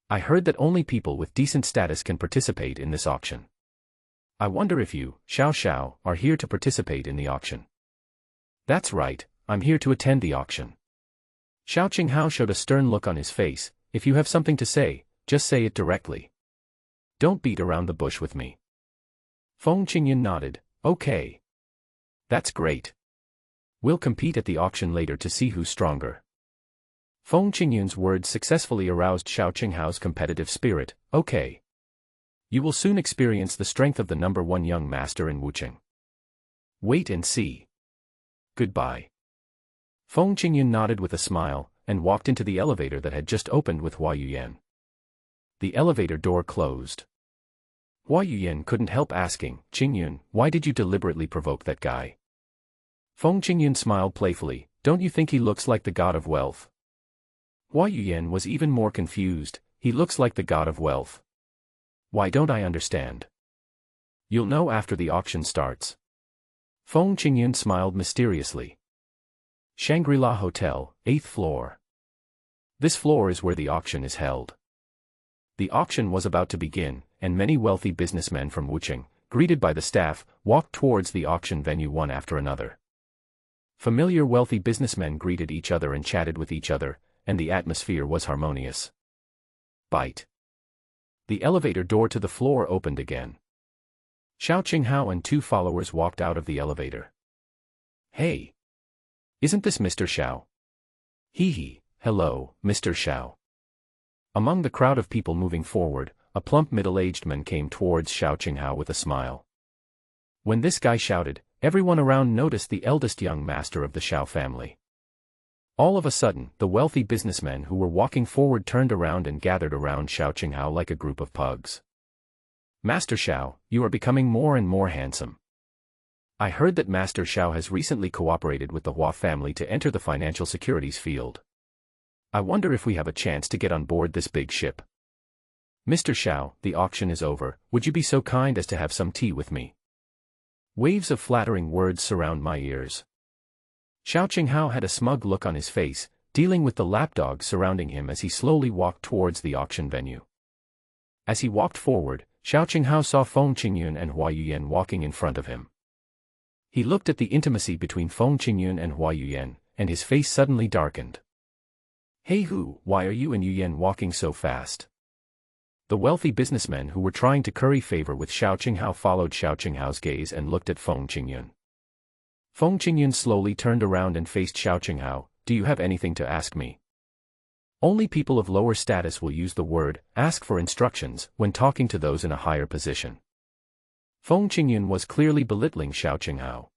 I heard that only people with decent status can participate in this auction. I wonder if you, Xiao, are here to participate in the auction. That's right, I'm here to attend the auction. Shao Qinghao showed a stern look on his face. If you have something to say, just say it directly. Don't beat around the bush with me. Feng Qingyun nodded. Okay. That's great. We'll compete at the auction later to see who's stronger. Feng Qingyun's words successfully aroused Shao Qinghao's competitive spirit. Okay. You will soon experience the strength of the number 1 young master in Wuqing. Wait and see. Goodbye. Feng Qingyun nodded with a smile, and walked into the elevator that had just opened with Hua Yuyan. The elevator door closed. Hua Yuyan couldn't help asking, Qingyun, why did you deliberately provoke that guy? Feng Qingyun smiled playfully, don't you think he looks like the god of wealth? Hua Yuyan was even more confused, he looks like the god of wealth. Why don't I understand? You'll know after the auction starts. Feng Qingyun smiled mysteriously. Shangri-La Hotel, 8th floor. This floor is where the auction is held. The auction was about to begin, and many wealthy businessmen from Wucheng, greeted by the staff, walked towards the auction venue one after another. Familiar wealthy businessmen greeted each other and chatted with each other, and the atmosphere was harmonious. Bite. The elevator door to the floor opened again. Xiao Qinghao and two followers walked out of the elevator. Hey! Isn't this Mr. Xiao? Hee, hello, Mr. Xiao. Among the crowd of people moving forward, a plump middle-aged man came towards Xiao Qinghao with a smile. When this guy shouted, everyone around noticed the eldest young master of the Xiao family. All of a sudden, the wealthy businessmen who were walking forward turned around and gathered around Xiao Qinghao like a group of pugs. Master Xiao, you are becoming more and more handsome. I heard that Master Xiao has recently cooperated with the Hua family to enter the financial securities field. I wonder if we have a chance to get on board this big ship. Mr. Xiao, the auction is over, would you be so kind as to have some tea with me? Waves of flattering words surround my ears. Xiao Qinghao had a smug look on his face, dealing with the lapdogs surrounding him as he slowly walked towards the auction venue. As he walked forward, Xiao Qinghao saw Feng Qingyun and Hua Yuyan walking in front of him. He looked at the intimacy between Feng Qingyun and Hua Yuyan, and his face suddenly darkened. Hey Hu, why are you and Yuyan walking so fast? The wealthy businessmen who were trying to curry favor with Xiao Qinghao followed Xiao Qinghao's gaze and looked at Feng Qingyun. Feng Qingyun slowly turned around and faced Xiao Qinghao, do you have anything to ask me? Only people of lower status will use the word, ask for instructions, when talking to those in a higher position. Feng Qingyun was clearly belittling Xiao Qinghao.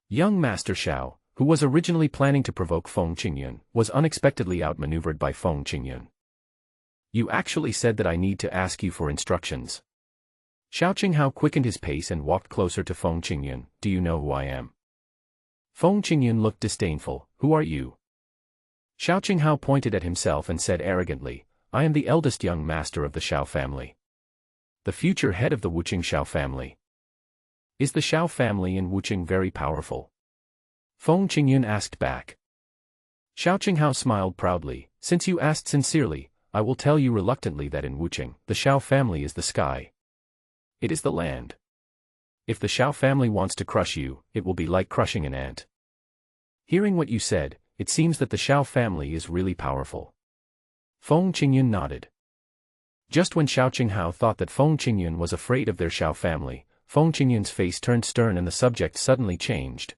Young Master Xiao, who was originally planning to provoke Feng Qingyun, was unexpectedly outmaneuvered by Feng Qingyun. You actually said that I need to ask you for instructions. Xiao Qinghao quickened his pace and walked closer to Feng Qingyun, do you know who I am? Feng Qingyun looked disdainful, who are you? Xiao Qinghao pointed at himself and said arrogantly, I am the eldest young master of the Xiao family. The future head of the Wucheng Xiao family. Is the Xiao family in Wucheng very powerful? Feng Qingyun asked back. Xiao Qinghao smiled proudly, since you asked sincerely, I will tell you reluctantly that in Wucheng, the Xiao family is the sky. It is the land. If the Xiao family wants to crush you, it will be like crushing an ant. Hearing what you said, it seems that the Xiao family is really powerful. Feng Qingyun nodded. Just when Xiao Qinghao thought that Feng Qingyun was afraid of their Xiao family, Feng Qingyun's face turned stern and the subject suddenly changed.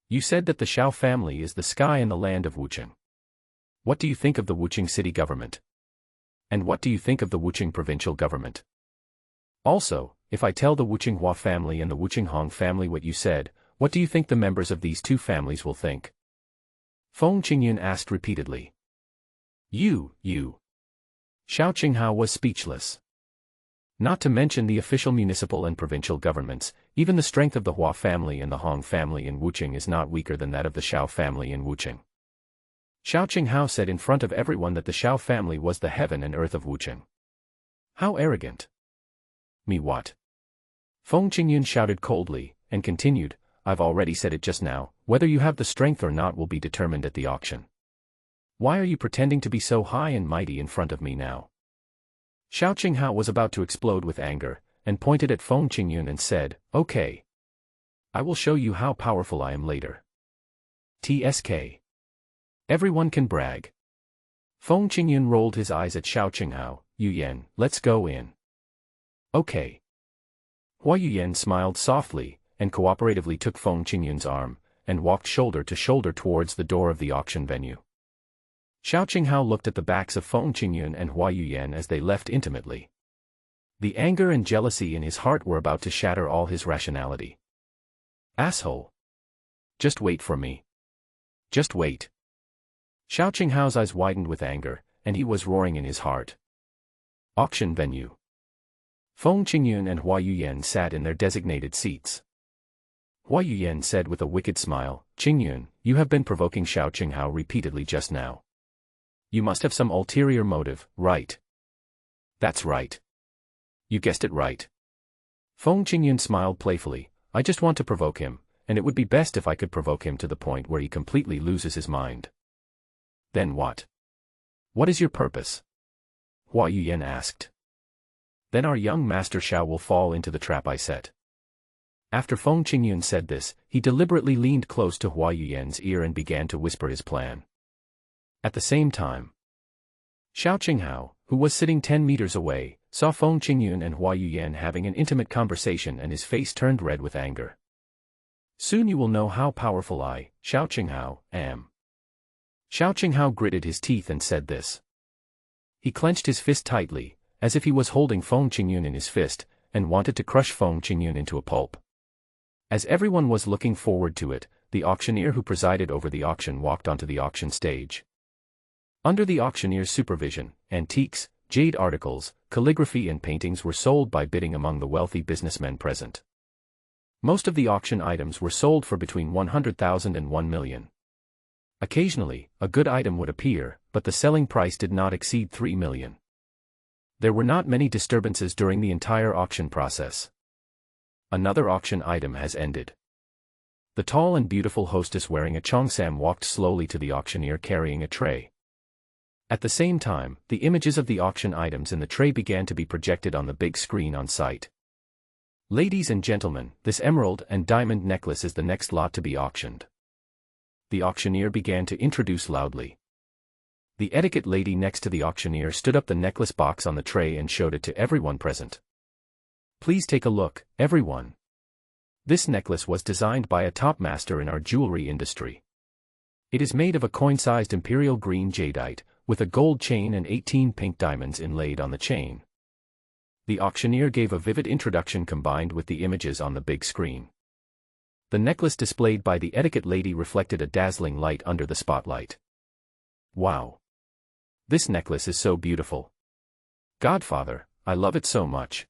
You said that the Xiao family is the sky and the land of Wucheng. What do you think of the Wucheng city government? And what do you think of the Wucheng provincial government? Also, if I tell the Wucheng Hua family and the Wucheng Hong family what you said, what do you think the members of these two families will think? Feng Qingyun asked repeatedly. You. Xiao Qinghao was speechless. Not to mention the official municipal and provincial governments, even the strength of the Hua family and the Hong family in Wucheng is not weaker than that of the Xiao family in Wucheng. Xiao Qinghao said in front of everyone that the Xiao family was the heaven and earth of Wucheng. How arrogant! Me what? Feng Qingyun shouted coldly, and continued, I've already said it just now, whether you have the strength or not will be determined at the auction. Why are you pretending to be so high and mighty in front of me now? Xiao Qinghao was about to explode with anger, and pointed at Feng Qingyun and said, okay. I will show you how powerful I am later. TSK. Everyone can brag. Feng Qingyun rolled his eyes at Xiao Qinghao, Yuyan, let's go in. Okay. Hua Yuyan smiled softly, and cooperatively took Feng Qingyun's arm, and walked shoulder to shoulder towards the door of the auction venue. Xiao Qinghao looked at the backs of Feng Qingyun and Hua Yuyan as they left intimately. The anger and jealousy in his heart were about to shatter all his rationality. Asshole! Just wait for me. Just wait. Xiao Qinghao's eyes widened with anger, and he was roaring in his heart. Auction venue. Feng Qingyun and Hua Yuyan sat in their designated seats. Hua Yuyan said with a wicked smile, "Qingyun, you have been provoking Xiao Qinghao repeatedly just now. You must have some ulterior motive, right?" "That's right. You guessed it right." Feng Qingyun smiled playfully, "I just want to provoke him, and it would be best if I could provoke him to the point where he completely loses his mind." "Then what? What is your purpose?" Hua Yuyan asked. "Then our young master Xiao will fall into the trap I set." After Feng Qingyun said this, he deliberately leaned close to Hua Yuyan's ear and began to whisper his plan. At the same time, Xiao Qinghao, who was sitting 10 meters away, saw Feng Qingyun and Hua Yuyan having an intimate conversation, and his face turned red with anger. "Soon you will know how powerful I, Xiao Qinghao, am." Xiao Qinghao gritted his teeth and said this. He clenched his fist tightly, as if he was holding Feng Qingyun in his fist, and wanted to crush Feng Qingyun into a pulp. As everyone was looking forward to it, the auctioneer who presided over the auction walked onto the auction stage. Under the auctioneer's supervision, antiques, jade articles, calligraphy and paintings were sold by bidding among the wealthy businessmen present. Most of the auction items were sold for between 100,000 and 1 million. Occasionally, a good item would appear, but the selling price did not exceed 3 million. There were not many disturbances during the entire auction process. Another auction item has ended. The tall and beautiful hostess wearing a cheongsam walked slowly to the auctioneer carrying a tray. At the same time, the images of the auction items in the tray began to be projected on the big screen on site. "Ladies and gentlemen, this emerald and diamond necklace is the next lot to be auctioned." The auctioneer began to introduce loudly. The etiquette lady next to the auctioneer stood up the necklace box on the tray and showed it to everyone present. "Please take a look, everyone. This necklace was designed by a top master in our jewelry industry. It is made of a coin-sized imperial green jadeite, with a gold chain and 18 pink diamonds inlaid on the chain." The auctioneer gave a vivid introduction combined with the images on the big screen. The necklace displayed by the etiquette lady reflected a dazzling light under the spotlight. "Wow! This necklace is so beautiful. Godfather, I love it so much.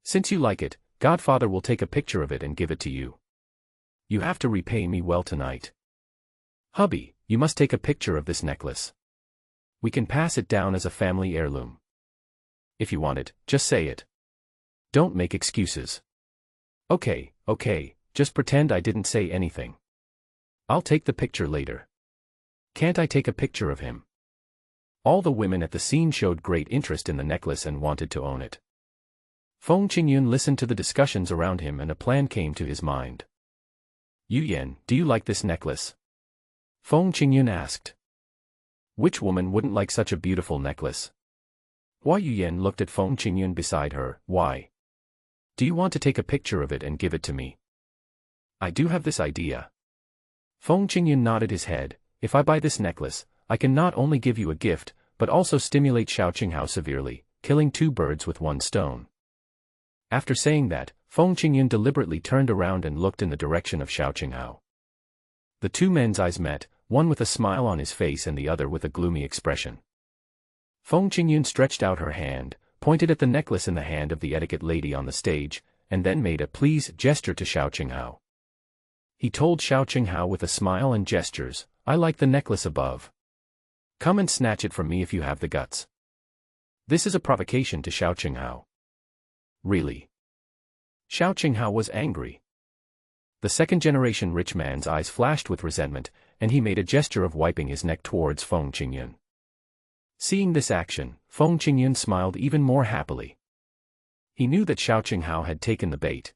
Since you like it, Godfather will take a picture of it and give it to you. You have to repay me well tonight. Hubby, you must take a picture of this necklace. We can pass it down as a family heirloom. If you want it, just say it. Don't make excuses. Okay, just pretend I didn't say anything. I'll take the picture later. Can't I take a picture of him?" All the women at the scene showed great interest in the necklace and wanted to own it. Feng Qingyun listened to the discussions around him and a plan came to his mind. "Yuyan, do you like this necklace?" Feng Qingyun asked. "Which woman wouldn't like such a beautiful necklace?" Hua Yuyan looked at Feng Qingyun beside her. "Why? Do you want to take a picture of it and give it to me?" "I do have this idea." Feng Qingyun nodded his head. "If I buy this necklace, I can not only give you a gift, but also stimulate Xiao Qinghao severely, killing 2 birds with 1 stone. After saying that, Feng Qingyun deliberately turned around and looked in the direction of Xiao Qinghao. The 2 men's eyes met, one with a smile on his face and the other with a gloomy expression. Feng Qingyun stretched out her hand, pointed at the necklace in the hand of the etiquette lady on the stage, and then made a please gesture to Xiao Qinghao. He told Xiao Qinghao with a smile and gestures, "I like the necklace above. Come and snatch it from me if you have the guts." This is a provocation to Xiao Qinghao. Really? Xiao Qinghao was angry. The second-generation rich man's eyes flashed with resentment, and he made a gesture of wiping his neck towards Feng Qingyun. Seeing this action, Feng Qingyun smiled even more happily. He knew that Xiao Qinghao had taken the bait.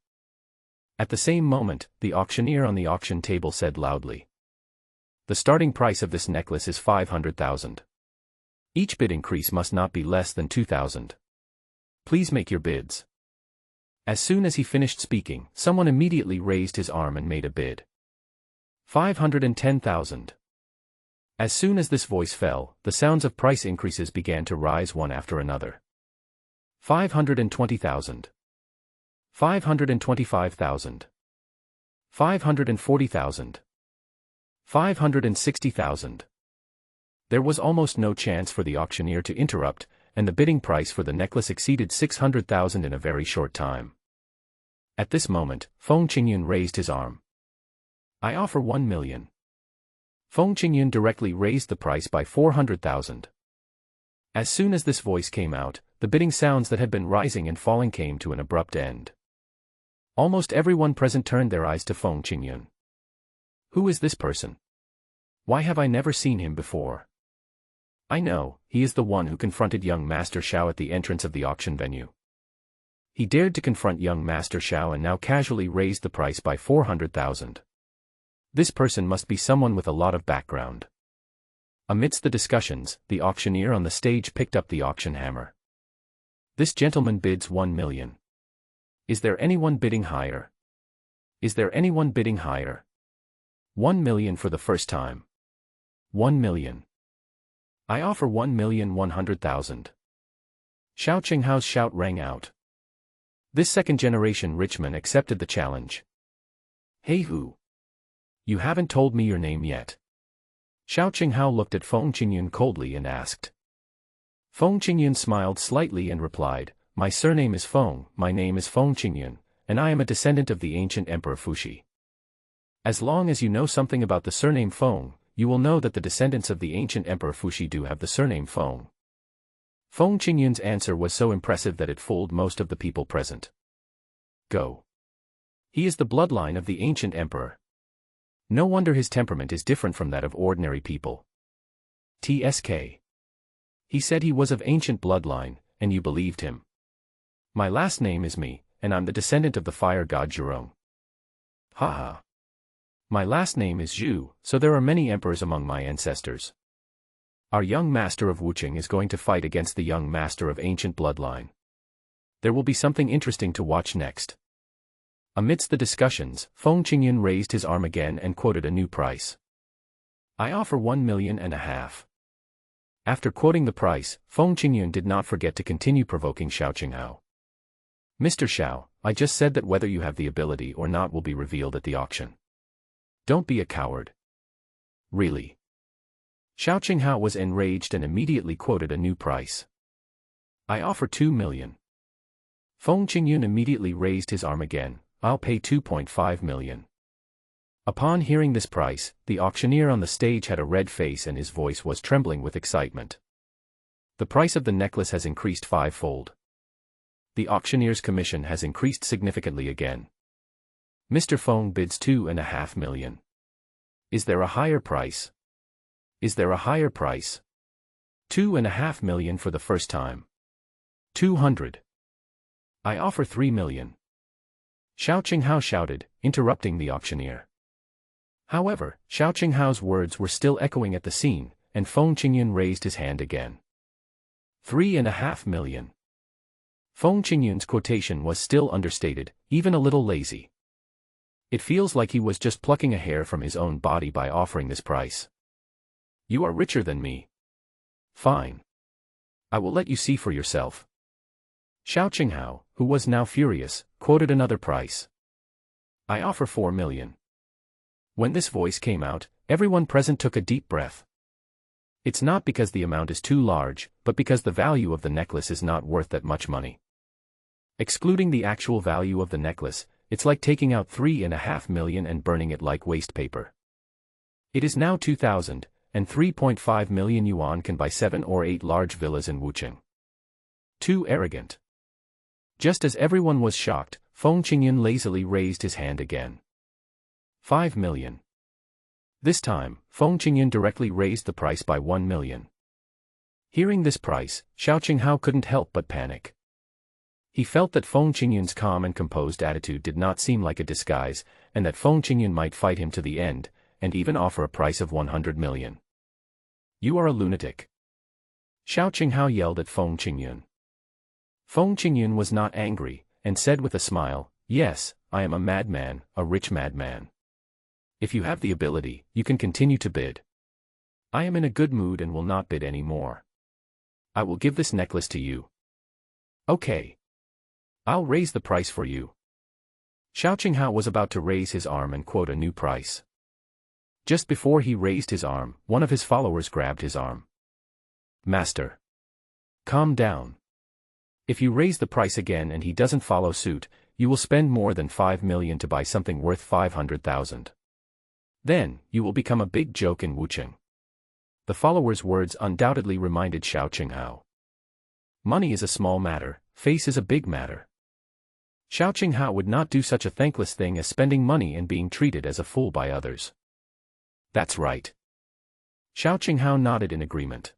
At the same moment, the auctioneer on the auction table said loudly, "The starting price of this necklace is 500,000. Each bid increase must not be less than 2,000. Please make your bids." As soon as he finished speaking, someone immediately raised his arm and made a bid. 510,000. As soon as this voice fell, the sounds of price increases began to rise one after another. 520,000. 525,000. 540,000. 560,000. There was almost no chance for the auctioneer to interrupt, and the bidding price for the necklace exceeded 600,000 in a very short time. At this moment, Feng Qingyun raised his arm. I offer 1 million. Feng Qingyun directly raised the price by 400,000. As soon as this voice came out, the bidding sounds that had been rising and falling came to an abrupt end. Almost everyone present turned their eyes to Feng Qingyun. Who is this person? Why have I never seen him before? I know, he is the one who confronted young Master Xiao at the entrance of the auction venue. He dared to confront young Master Xiao and now casually raised the price by 400,000. This person must be someone with a lot of background. Amidst the discussions, the auctioneer on the stage picked up the auction hammer. This gentleman bids 1 million. Is there anyone bidding higher? Is there anyone bidding higher? 1 million for the first time. 1 million. I offer 1,100,000. Xiao Qinghao's shout rang out. This second-generation rich man accepted the challenge. Hey who? You haven't told me your name yet. Xiao Qinghao looked at Feng Qingyun coldly and asked. Feng Qingyun smiled slightly and replied, My surname is Feng, my name is Feng Qingyun, and I am a descendant of the ancient Emperor Fuxi. As long as you know something about the surname Feng, you will know that the descendants of the ancient Emperor Fuxi do have the surname Feng. Feng Qingyun's answer was so impressive that it fooled most of the people present. Go. He is the bloodline of the ancient emperor. No wonder his temperament is different from that of ordinary people. TSK. He said he was of ancient bloodline, and you believed him. My last name is Mi, and I'm the descendant of the fire god Zhurong. Haha. My last name is Zhu, so there are many emperors among my ancestors. Our young master of Wuqing is going to fight against the young master of ancient bloodline. There will be something interesting to watch next. Amidst the discussions, Feng Qingyun raised his arm again and quoted a new price. I offer 1.5 million. After quoting the price, Feng Qingyun did not forget to continue provoking Xiao Qinghao. Mr. Xiao, I just said that whether you have the ability or not will be revealed at the auction. Don't be a coward. Really? Xiao Qinghao was enraged and immediately quoted a new price. I offer 2 million. Feng Qingyun immediately raised his arm again. I'll pay 2.5 million. Upon hearing this price, the auctioneer on the stage had a red face and his voice was trembling with excitement. The price of the necklace has increased 5-fold. The auctioneer's commission has increased significantly again. Mr. Feng bids 2.5 million. Is there a higher price? Is there a higher price? 2.5 million for the first time. 200. I offer 3 million. Xiao Qinghao shouted, interrupting the auctioneer. However, Xiao Qinghao's words were still echoing at the scene, and Feng Qingyun raised his hand again. 3.5 million. Feng Qingyun's quotation was still understated, even a little lazy. It feels like he was just plucking a hair from his own body by offering this price. You are richer than me. Fine. I will let you see for yourself. Xiao Qinghao, who was now furious, quoted another price. I offer 4 million. When this voice came out, everyone present took a deep breath. It's not because the amount is too large, but because the value of the necklace is not worth that much money. Excluding the actual value of the necklace, it's like taking out 3.5 million and burning it like waste paper. It is now 2,000, and 3.5 million yuan can buy 7 or 8 large villas in Wuqing. Too arrogant. Just as everyone was shocked, Feng Qingyun lazily raised his hand again. 5 million. This time, Feng Qingyun directly raised the price by 1 million. Hearing this price, Xiao Qinghao couldn't help but panic. He felt that Feng Qingyun's calm and composed attitude did not seem like a disguise, and that Feng Qingyun might fight him to the end, and even offer a price of 100 million. You are a lunatic. Xiao Qinghao yelled at Feng Qingyun. Feng Qingyun was not angry, and said with a smile, Yes, I am a madman, a rich madman. If you have the ability, you can continue to bid. I am in a good mood and will not bid any more. I will give this necklace to you. Okay. I'll raise the price for you. Xiao Qinghao was about to raise his arm and quote a new price. Just before he raised his arm, one of his followers grabbed his arm. Master. Calm down. If you raise the price again and he doesn't follow suit, you will spend more than 5 million to buy something worth 500,000. Then, you will become a big joke in Wucheng. The follower's words undoubtedly reminded Xiao Qinghao. Money is a small matter, face is a big matter. Xiao Qinghao would not do such a thankless thing as spending money and being treated as a fool by others. That's right. Xiao Qinghao nodded in agreement.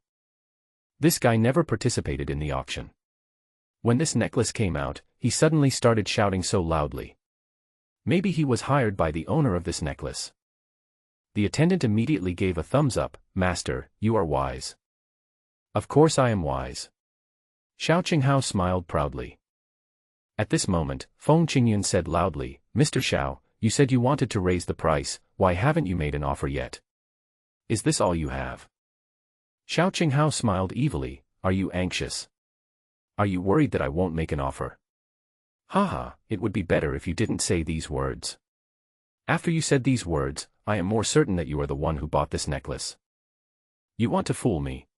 This guy never participated in the auction. When this necklace came out, he suddenly started shouting so loudly. Maybe he was hired by the owner of this necklace. The attendant immediately gave a thumbs up. Master, you are wise. Of course I am wise. Xiao Qinghao smiled proudly. At this moment, Feng Qingyun said loudly, Mr. Xiao, you said you wanted to raise the price, why haven't you made an offer yet? Is this all you have? Xiao Qinghao smiled evilly, are you anxious? Are you worried that I won't make an offer? Haha, it would be better if you didn't say these words. After you said these words, I am more certain that you are the one who bought this necklace. You want to fool me?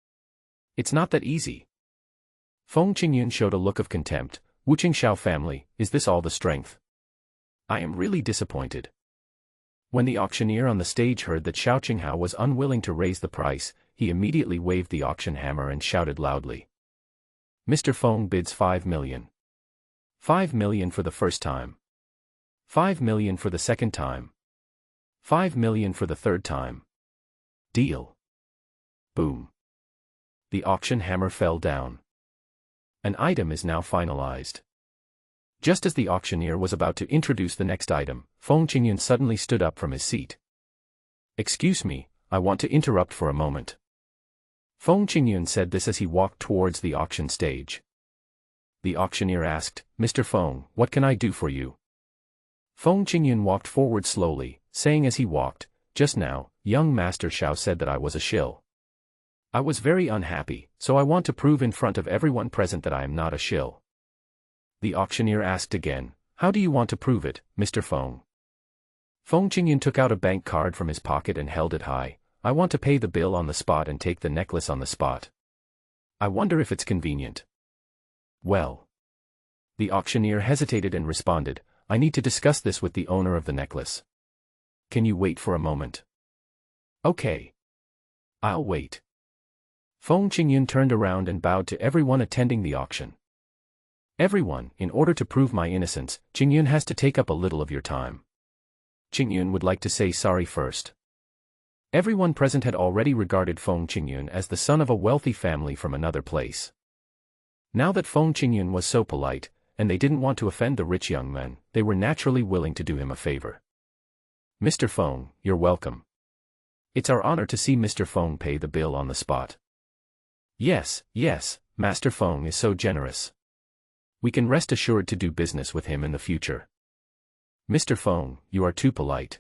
It's not that easy. Feng Qingyun showed a look of contempt. Wucheng Xiao family, is this all the strength? I am really disappointed. When the auctioneer on the stage heard that Xiao Qinghao was unwilling to raise the price, he immediately waved the auction hammer and shouted loudly. Mr. Feng bids 5 million. 5 million for the first time. 5 million for the second time. 5 million for the third time. Deal. Boom. The auction hammer fell down. An item is now finalized. Just as the auctioneer was about to introduce the next item, Feng Qingyun suddenly stood up from his seat. Excuse me, I want to interrupt for a moment. Feng Qingyun said this as he walked towards the auction stage. The auctioneer asked, Mr. Feng, what can I do for you? Feng Qingyun walked forward slowly, saying as he walked, just now, young Master Xiao said that I was a shill. I was very unhappy, so I want to prove in front of everyone present that I am not a shill. The auctioneer asked again, how do you want to prove it, Mr. Feng? Feng Qingyun took out a bank card from his pocket and held it high. I want to pay the bill on the spot and take the necklace on the spot. I wonder if it's convenient. Well. The auctioneer hesitated and responded, I need to discuss this with the owner of the necklace. Can you wait for a moment? Okay. I'll wait. Feng Qingyun turned around and bowed to everyone attending the auction. Everyone, in order to prove my innocence, Qingyun has to take up a little of your time. Qingyun would like to say sorry first. Everyone present had already regarded Feng Qingyun as the son of a wealthy family from another place. Now that Feng Qingyun was so polite, and they didn't want to offend the rich young men, they were naturally willing to do him a favor. Mr. Feng, you're welcome. It's our honor to see Mr. Feng pay the bill on the spot. Yes, Master Feng is so generous. We can rest assured to do business with him in the future. Mr. Feng, you are too polite.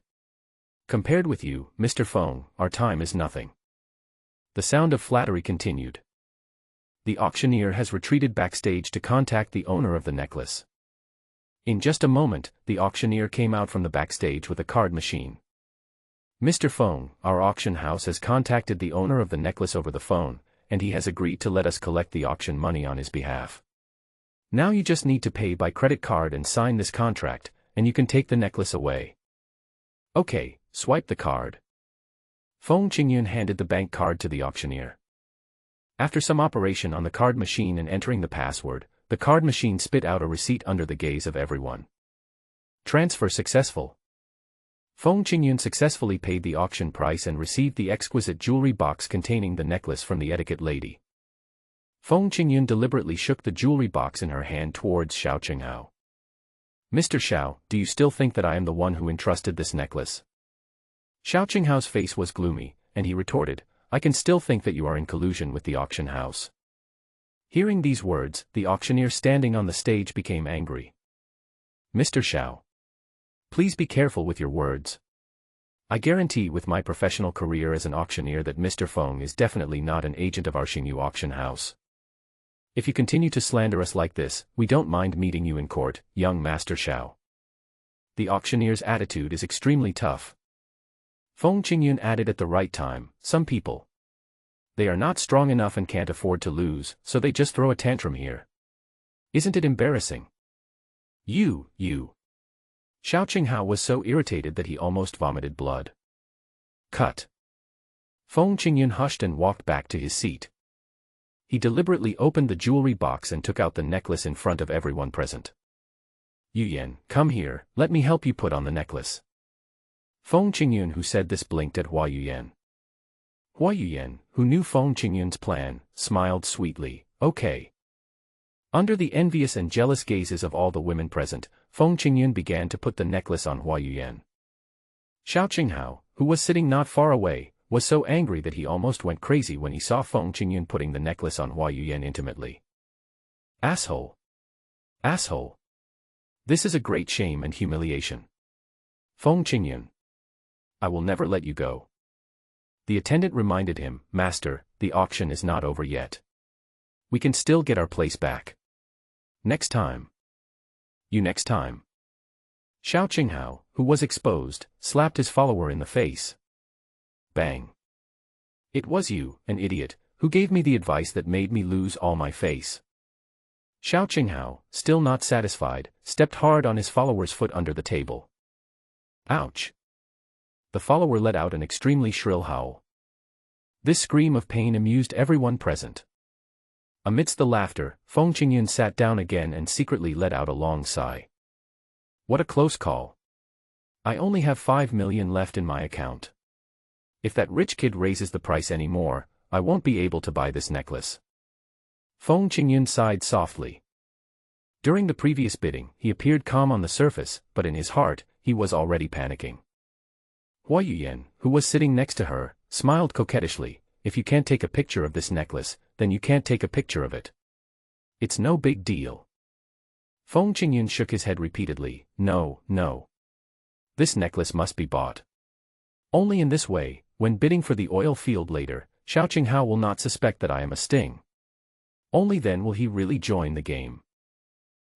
Compared with you, Mr. Feng, our time is nothing. The sound of flattery continued. The auctioneer has retreated backstage to contact the owner of the necklace. In just a moment, the auctioneer came out from the backstage with a card machine. Mr. Feng, our auction house has contacted the owner of the necklace over the phone, and he has agreed to let us collect the auction money on his behalf. Now you just need to pay by credit card and sign this contract, and you can take the necklace away. Okay, swipe the card. Feng Qingyun handed the bank card to the auctioneer. After some operation on the card machine and entering the password, the card machine spit out a receipt under the gaze of everyone. Transfer successful. Feng Qingyun successfully paid the auction price and received the exquisite jewelry box containing the necklace from the etiquette lady. Feng Qingyun deliberately shook the jewelry box in her hand towards Xiao Qinghao. Mr. Xiao, do you still think that I am the one who entrusted this necklace? Xiao Qinghao's face was gloomy, and he retorted, I can still think that you are in collusion with the auction house. Hearing these words, the auctioneer standing on the stage became angry. Mr. Xiao. Please be careful with your words. I guarantee with my professional career as an auctioneer that Mr. Feng is definitely not an agent of our Xingyu auction house. If you continue to slander us like this, we don't mind meeting you in court, young Master Xiao. The auctioneer's attitude is extremely tough. Feng Qingyun added at the right time, some people They are not strong enough and can't afford to lose, so they just throw a tantrum here. Isn't it embarrassing? You. Xiao Qinghao was so irritated that he almost vomited blood. Cut. Feng Qingyun hushed and walked back to his seat. He deliberately opened the jewelry box and took out the necklace in front of everyone present. Yu Yan, come here, let me help you put on the necklace. Feng Qingyun, who said this, blinked at Hua Yuyan. Hua Yuyan, who knew Feng Qingyun's plan, smiled sweetly, okay. Under the envious and jealous gazes of all the women present, Feng Qingyun began to put the necklace on Hua Yuyan. Xiao Qinghao, who was sitting not far away, was so angry that he almost went crazy when he saw Feng Qingyun putting the necklace on Hua Yuyan intimately. Asshole! Asshole! This is a great shame and humiliation. Feng Qingyun. I will never let you go. The attendant reminded him, Master, the auction is not over yet. We can still get our place back. Next time. You next time. Xiao Qinghao, who was exposed, slapped his follower in the face. Bang. It was you, an idiot, who gave me the advice that made me lose all my face. Xiao Qinghao, still not satisfied, stepped hard on his follower's foot under the table. Ouch. The follower let out an extremely shrill howl. This scream of pain amused everyone present. Amidst the laughter, Feng Qingyun sat down again and secretly let out a long sigh. What a close call. I only have 5 million left in my account. If that rich kid raises the price any more, I won't be able to buy this necklace. Feng Qingyun sighed softly. During the previous bidding, he appeared calm on the surface, but in his heart, he was already panicking. Hua Yuyan, who was sitting next to her, smiled coquettishly. If you can't take a picture of this necklace, then you can't take a picture of it. It's no big deal. Feng Qingyun shook his head repeatedly. No. This necklace must be bought. Only in this way, when bidding for the oil field later, Xiao Qinghao will not suspect that I am a sting. Only then will he really join the game.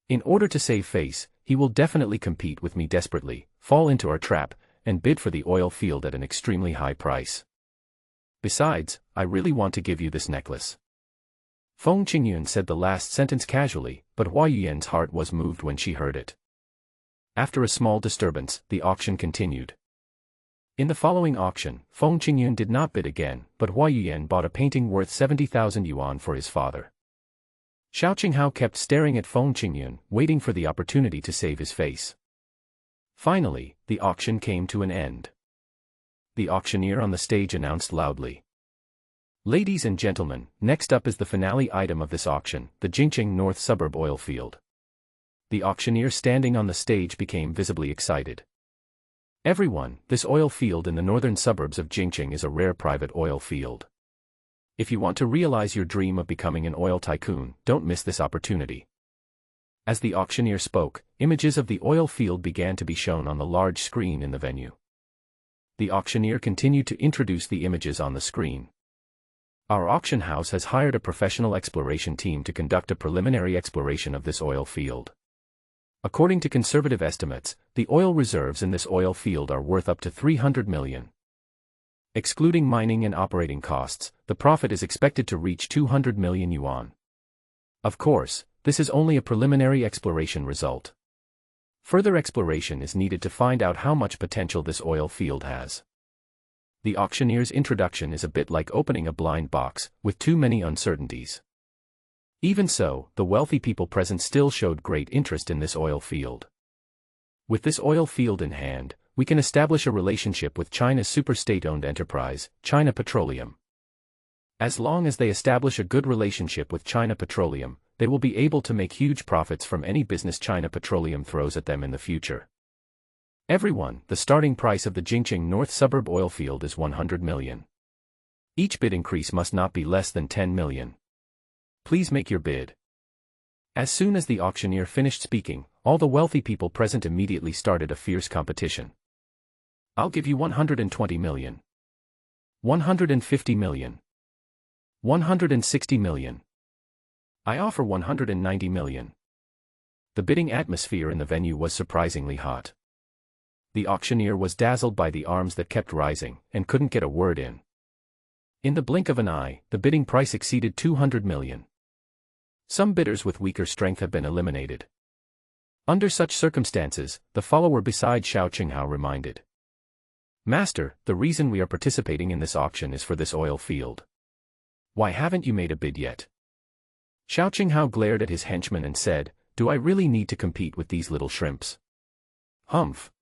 In order to save face, he will definitely compete with me desperately, fall into our trap, and bid for the oil field at an extremely high price. Besides, I really want to give you this necklace. Feng Qingyun said the last sentence casually, but Hua Yuyan's heart was moved when she heard it. After a small disturbance, the auction continued. In the following auction, Feng Qingyun did not bid again, but Hua Yuyan bought a painting worth 70,000 yuan for his father. Xiao Qinghao kept staring at Feng Qingyun, waiting for the opportunity to save his face. Finally, the auction came to an end. The auctioneer on the stage announced loudly. Ladies and gentlemen, next up is the finale item of this auction, the Jingqing North Suburb oil field. The auctioneer standing on the stage became visibly excited. Everyone, this oil field in the northern suburbs of Jingqing is a rare private oil field. If you want to realize your dream of becoming an oil tycoon, don't miss this opportunity. As the auctioneer spoke, images of the oil field began to be shown on the large screen in the venue. The auctioneer continued to introduce the images on the screen. Our auction house has hired a professional exploration team to conduct a preliminary exploration of this oil field. According to conservative estimates, the oil reserves in this oil field are worth up to 300 million. Excluding mining and operating costs, the profit is expected to reach 200 million yuan. Of course, this is only a preliminary exploration result. Further exploration is needed to find out how much potential this oil field has. The auctioneer's introduction is a bit like opening a blind box, with too many uncertainties. Even so, the wealthy people present still showed great interest in this oil field. With this oil field in hand, we can establish a relationship with China's super-state-owned enterprise, China Petroleum. As long as they establish a good relationship with China Petroleum, they will be able to make huge profits from any business China Petroleum throws at them in the future. Everyone, the starting price of the Jingqing North Suburb oil field is 100 million. Each bid increase must not be less than 10 million. Please make your bid. As soon as the auctioneer finished speaking, all the wealthy people present immediately started a fierce competition. I'll give you 120 million. 150 million. 160 million. I offer 190 million. The bidding atmosphere in the venue was surprisingly hot. The auctioneer was dazzled by the arms that kept rising, and couldn't get a word in. In the blink of an eye, the bidding price exceeded 200 million. Some bidders with weaker strength have been eliminated. Under such circumstances, the follower beside Xiao Qinghao reminded. Master, the reason we are participating in this auction is for this oil field. Why haven't you made a bid yet? Xiao Qinghao glared at his henchman and said, do I really need to compete with these little shrimps? Humph.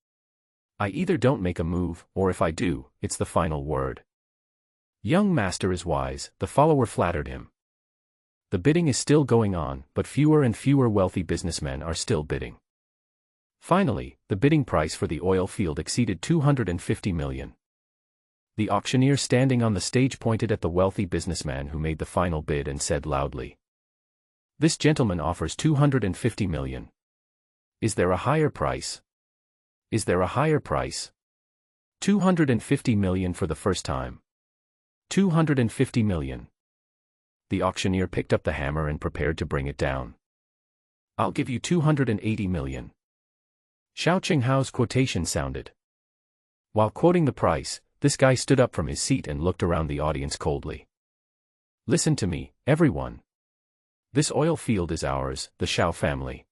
I either don't make a move, or if I do, it's the final word. Young master is wise, the follower flattered him. The bidding is still going on, but fewer and fewer wealthy businessmen are still bidding. Finally, the bidding price for the oil field exceeded 250 million. The auctioneer standing on the stage pointed at the wealthy businessman who made the final bid and said loudly, this gentleman offers 250 million. Is there a higher price? Is there a higher price? 250 million for the first time. 250 million. The auctioneer picked up the hammer and prepared to bring it down. I'll give you 280 million. Xiao Qinghao's quotation sounded. While quoting the price, this guy stood up from his seat and looked around the audience coldly. Listen to me, everyone. This oil field is ours, the Xiao family.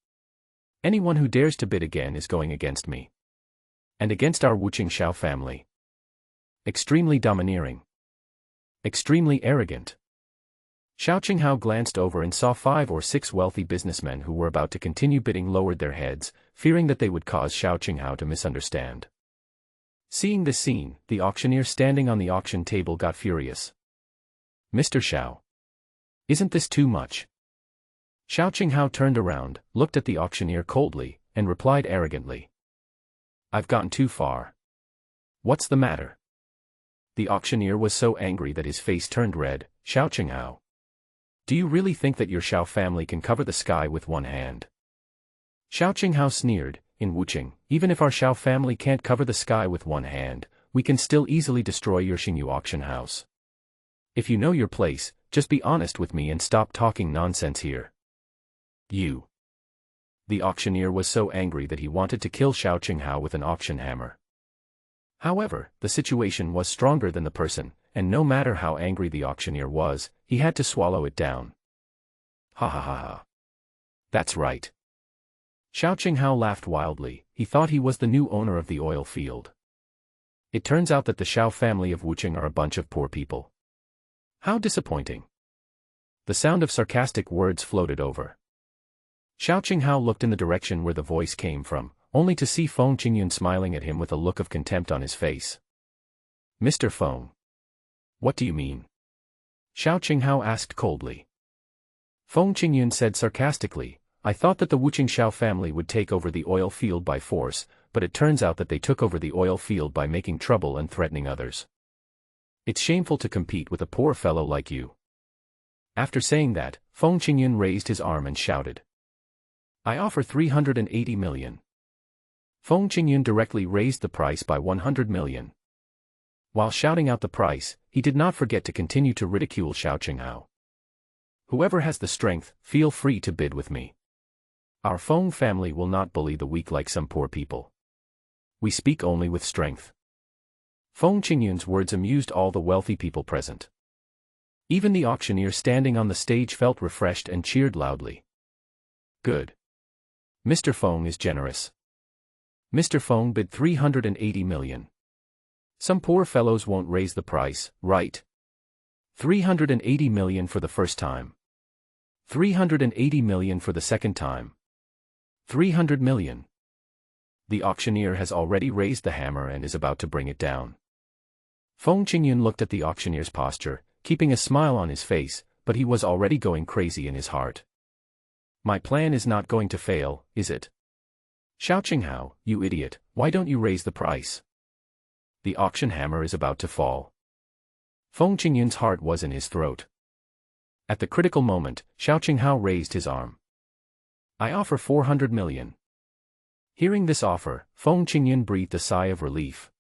Anyone who dares to bid again is going against me. And against our Wuqing Xiao family. Extremely domineering. Extremely arrogant. Xiao Qinghao glanced over and saw 5 or 6 wealthy businessmen who were about to continue bidding lowered their heads, fearing that they would cause Xiao Qinghao to misunderstand. Seeing this scene, the auctioneer standing on the auction table got furious. Mr. Xiao. Isn't this too much? Xiao Qinghao turned around, looked at the auctioneer coldly, and replied arrogantly. I've gone too far. What's the matter? The auctioneer was so angry that his face turned red. Xiao Qinghao. Do you really think that your Xiao family can cover the sky with one hand? Xiao Qinghao sneered, in Wuqing, even if our Xiao family can't cover the sky with one hand, we can still easily destroy your Xingyu auction house. If you know your place, just be honest with me and stop talking nonsense here. You. The auctioneer was so angry that he wanted to kill Xiao Qinghao with an auction hammer. However, the situation was stronger than the person, and no matter how angry the auctioneer was, he had to swallow it down. Ha ha ha ha. That's right. Xiao Qinghao laughed wildly. He thought he was the new owner of the oil field. It turns out that the Xiao family of Wuqing are a bunch of poor people. How disappointing. The sound of sarcastic words floated over. Xiao Qinghao looked in the direction where the voice came from, only to see Feng Qingyun smiling at him with a look of contempt on his face. Mr. Feng. What do you mean? Xiao Qinghao asked coldly. Feng Qingyun said sarcastically, I thought that the Wuqing Xiao family would take over the oil field by force, but it turns out that they took over the oil field by making trouble and threatening others. It's shameful to compete with a poor fellow like you. After saying that, Feng Qingyun raised his arm and shouted. I offer 380 million. Feng Qingyun directly raised the price by 100 million. While shouting out the price, he did not forget to continue to ridicule Xiao Qinghao. Whoever has the strength, feel free to bid with me. Our Feng family will not bully the weak like some poor people. We speak only with strength. Feng Qingyun's words amused all the wealthy people present. Even the auctioneer standing on the stage felt refreshed and cheered loudly. Good. Mr. Feng is generous. Mr. Feng bid 380 million. Some poor fellows won't raise the price, right? 380 million for the first time. 380 million for the second time. 300 million. The auctioneer has already raised the hammer and is about to bring it down. Feng Qingyun looked at the auctioneer's posture, keeping a smile on his face, but he was already going crazy in his heart. My plan is not going to fail, is it? Xiao Qinghao, you idiot, why don't you raise the price? The auction hammer is about to fall. Feng Qingyun's heart was in his throat. At the critical moment, Xiao Qinghao raised his arm. I offer 400 million. Hearing this offer, Feng Qingyun breathed a sigh of relief.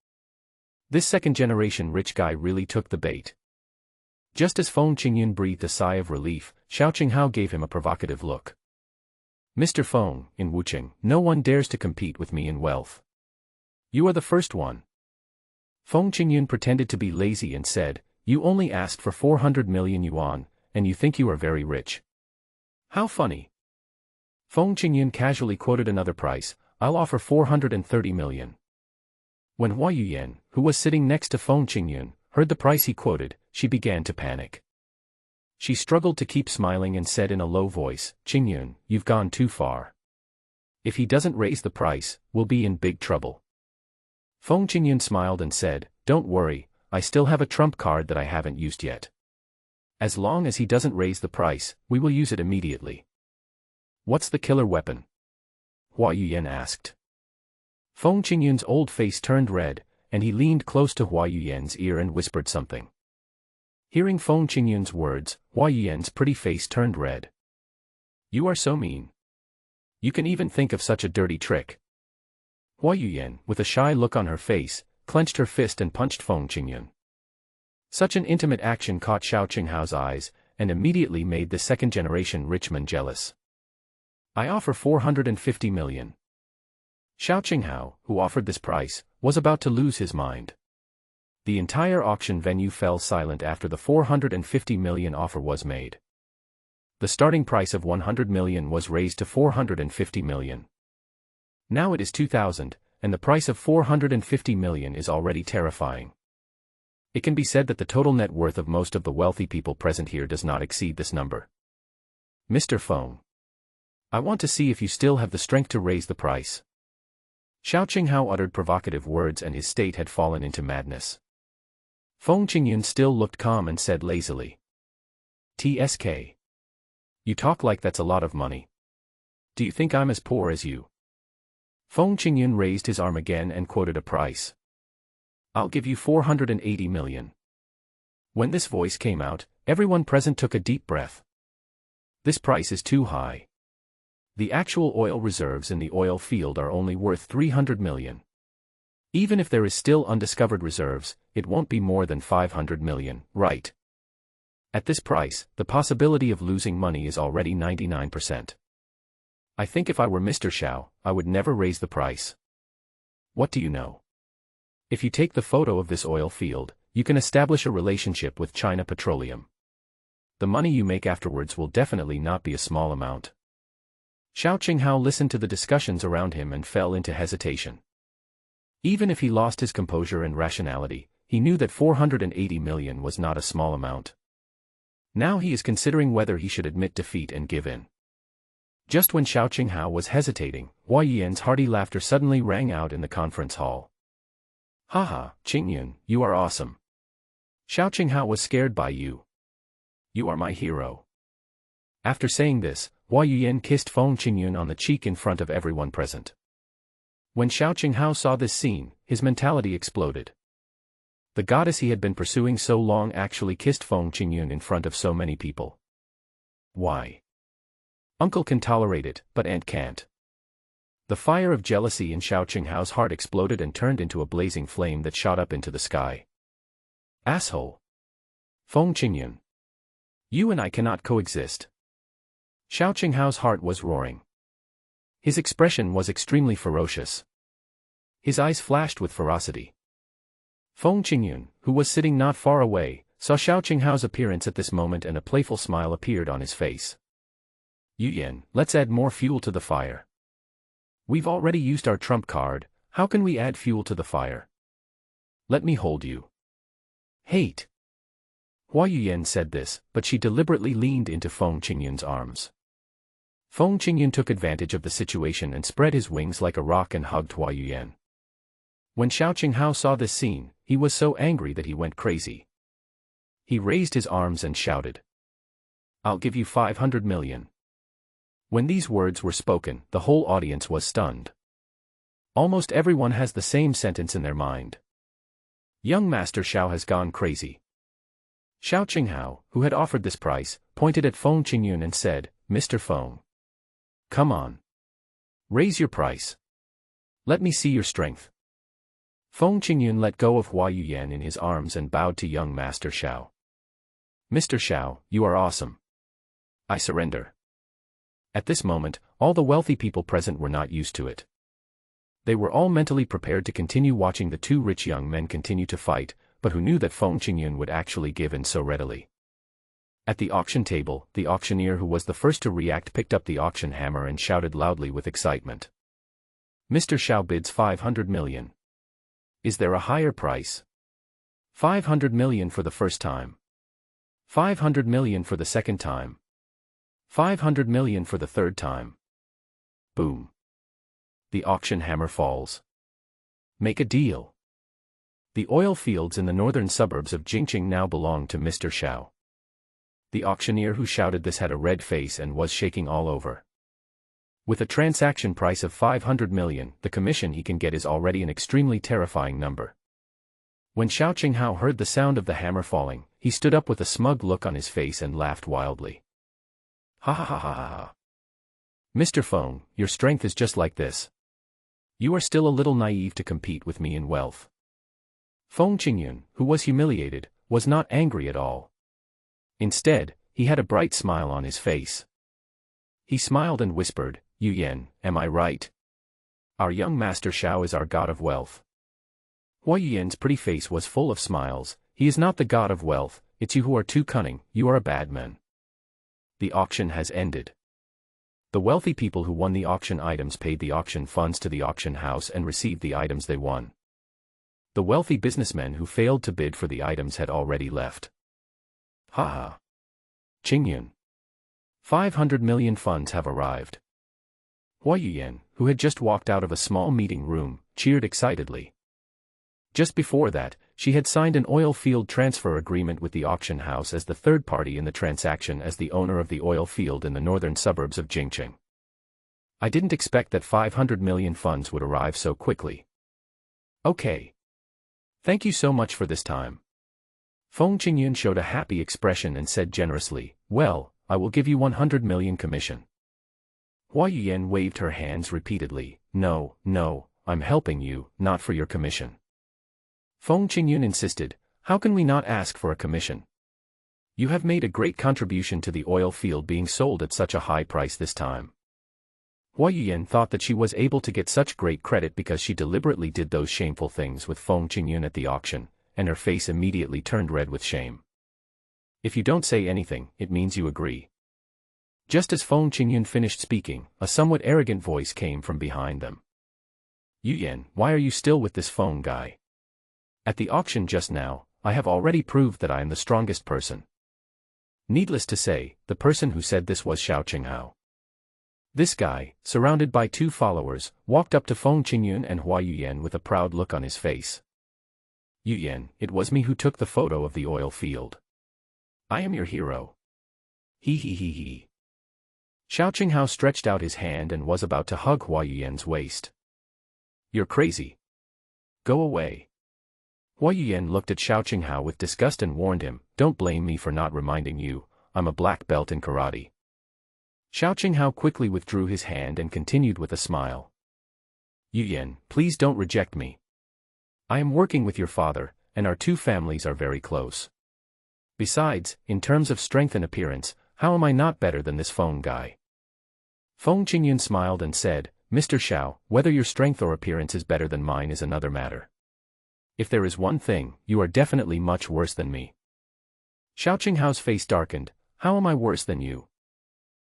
This second-generation rich guy really took the bait. Just as Feng Qingyun breathed a sigh of relief, Xiao Qinghao gave him a provocative look. Mr. Feng, in Wuqing, no one dares to compete with me in wealth. You are the first one. Feng Qingyun pretended to be lazy and said, You only asked for 400 million yuan, and you think you are very rich. How funny. Feng Qingyun casually quoted another price, I'll offer 430 million. When Hua Yuyan, who was sitting next to Feng Qingyun, heard the price he quoted, she began to panic. She struggled to keep smiling and said in a low voice, Qingyun, you've gone too far. If he doesn't raise the price, we'll be in big trouble. Feng Qingyun smiled and said, don't worry, I still have a trump card that I haven't used yet. As long as he doesn't raise the price, we will use it immediately. What's the killer weapon? Hua Yuyan asked. Feng Qingyun's old face turned red, and he leaned close to Hua Yuyan's ear and whispered something. Hearing Feng Qingyun's words, Hua Yuyan's pretty face turned red. You are so mean. You can even think of such a dirty trick. Hua Yuyan, with a shy look on her face, clenched her fist and punched Feng Qingyun. Such an intimate action caught Xiao Qinghao's eyes, and immediately made the second-generation rich man jealous. I offer 450 million. Xiao Qinghao, who offered this price, was about to lose his mind. The entire auction venue fell silent after the 450 million offer was made. The starting price of 100 million was raised to 450 million. Now it is 2,000, and the price of 450 million is already terrifying. It can be said that the total net worth of most of the wealthy people present here does not exceed this number. Mr. Feng, I want to see if you still have the strength to raise the price. Xiao Qinghao uttered provocative words and his state had fallen into madness. Feng Qingyun still looked calm and said lazily. TSK. You talk like that's a lot of money. Do you think I'm as poor as you? Feng Qingyun raised his arm again and quoted a price. I'll give you 480 million. When this voice came out, everyone present took a deep breath. This price is too high. The actual oil reserves in the oil field are only worth 300 million. Even if there is still undiscovered reserves, it won't be more than 500 million, right? At this price, the possibility of losing money is already 99%. I think if I were Mr. Xiao, I would never raise the price. What do you know? If you take the photo of this oil field, you can establish a relationship with China Petroleum. The money you make afterwards will definitely not be a small amount. Xiao Qinghao listened to the discussions around him and fell into hesitation. Even if he lost his composure and rationality, he knew that 480 million was not a small amount. Now he is considering whether he should admit defeat and give in. Just when Xiao Qinghao was hesitating, Hua Yuyan's hearty laughter suddenly rang out in the conference hall. Haha, Qingyun, you are awesome. Xiao Qinghao was scared by you. You are my hero. After saying this, Hua Yuyan kissed Feng Qingyun on the cheek in front of everyone present. When Xiao Qinghao saw this scene, his mentality exploded. The goddess he had been pursuing so long actually kissed Feng Qingyun in front of so many people. Why? Uncle can tolerate it, but aunt can't. The fire of jealousy in Xiao Qinghao's heart exploded and turned into a blazing flame that shot up into the sky. Asshole! Feng Qingyun! You and I cannot coexist. Xiao Qinghao's heart was roaring. His expression was extremely ferocious. His eyes flashed with ferocity. Feng Qingyun, who was sitting not far away, saw Xiao Qinghao's appearance at this moment and a playful smile appeared on his face. Yuyan, let's add more fuel to the fire. We've already used our trump card, how can we add fuel to the fire? Let me hold you. Hate. Hua Yuyan said this, but she deliberately leaned into Feng Qingyun's arms. Feng Qingyun took advantage of the situation and spread his wings like a rock and hugged Hua Yuyan. When Xiao Qinghao saw this scene, he was so angry that he went crazy. He raised his arms and shouted. I'll give you 500 million. When these words were spoken, the whole audience was stunned. Almost everyone has the same sentence in their mind. Young Master Xiao has gone crazy. Xiao Qinghao, who had offered this price, pointed at Feng Qingyun and said, Mr. Feng. Come on. Raise your price. Let me see your strength. Feng Qingyun let go of Hua Yuyan in his arms and bowed to young Master Xiao. Mr. Xiao, you are awesome. I surrender. At this moment, all the wealthy people present were not used to it. They were all mentally prepared to continue watching the two rich young men continue to fight, but who knew that Feng Qingyun would actually give in so readily. At the auction table, the auctioneer who was the first to react picked up the auction hammer and shouted loudly with excitement. Mr. Xiao bids 500 million. Is there a higher price? 500 million for the first time. 500 million for the second time. 500 million for the third time. Boom. The auction hammer falls. Make a deal. The oil fields in the northern suburbs of Jingqing now belong to Mr. Xiao. The auctioneer who shouted this had a red face and was shaking all over. With a transaction price of 500 million, the commission he can get is already an extremely terrifying number. When Xiao Qinghao heard the sound of the hammer falling, he stood up with a smug look on his face and laughed wildly. Ha ha ha ha ha. Mr. Feng, your strength is just like this. You are still a little naive to compete with me in wealth. Feng Qingyun, who was humiliated, was not angry at all. Instead, he had a bright smile on his face. He smiled and whispered, Yu Yan, am I right? Our young master Xiao is our god of wealth. Hua Yuyan's pretty face was full of smiles. He is not the god of wealth, it's you who are too cunning, you are a bad man. The auction has ended. The wealthy people who won the auction items paid the auction funds to the auction house and received the items they won. The wealthy businessmen who failed to bid for the items had already left. Ha ha. Qingyun. 500 million funds have arrived. Hua Yuyan, who had just walked out of a small meeting room, cheered excitedly. Just before that, she had signed an oil field transfer agreement with the auction house as the third party in the transaction as the owner of the oil field in the northern suburbs of Jingqing. I didn't expect that 500 million funds would arrive so quickly. Okay. Thank you so much for this time. Feng Qingyun showed a happy expression and said generously, well, I will give you 100 million commission. Hua Yuyan waved her hands repeatedly, no, no, I'm helping you, not for your commission. Feng Qingyun insisted, how can we not ask for a commission? You have made a great contribution to the oil field being sold at such a high price this time. Hua Yuyan thought that she was able to get such great credit because she deliberately did those shameful things with Feng Qingyun at the auction, and her face immediately turned red with shame. If you don't say anything, it means you agree. Just as Feng Qingyun finished speaking, a somewhat arrogant voice came from behind them. Yu Yan, why are you still with this Feng guy? At the auction just now, I have already proved that I am the strongest person. Needless to say, the person who said this was Xiao Qinghao. This guy, surrounded by two followers, walked up to Feng Qingyun and Hua Yuyan with a proud look on his face. Yu Yan, it was me who took the photo of the oil field. I am your hero. He. Xiao Qinghao stretched out his hand and was about to hug Hua Yuyan's waist. You're crazy. Go away. Hua Yuyan looked at Xiao Qinghao with disgust and warned him, don't blame me for not reminding you, I'm a black belt in karate. Xiao Qinghao quickly withdrew his hand and continued with a smile. Yu Yan, please don't reject me. I am working with your father, and our two families are very close. Besides, in terms of strength and appearance, how am I not better than this Feng guy? Feng Qingyun smiled and said, Mr. Xiao, whether your strength or appearance is better than mine is another matter. If there is one thing, you are definitely much worse than me. Xiao Qinghao's face darkened, how am I worse than you?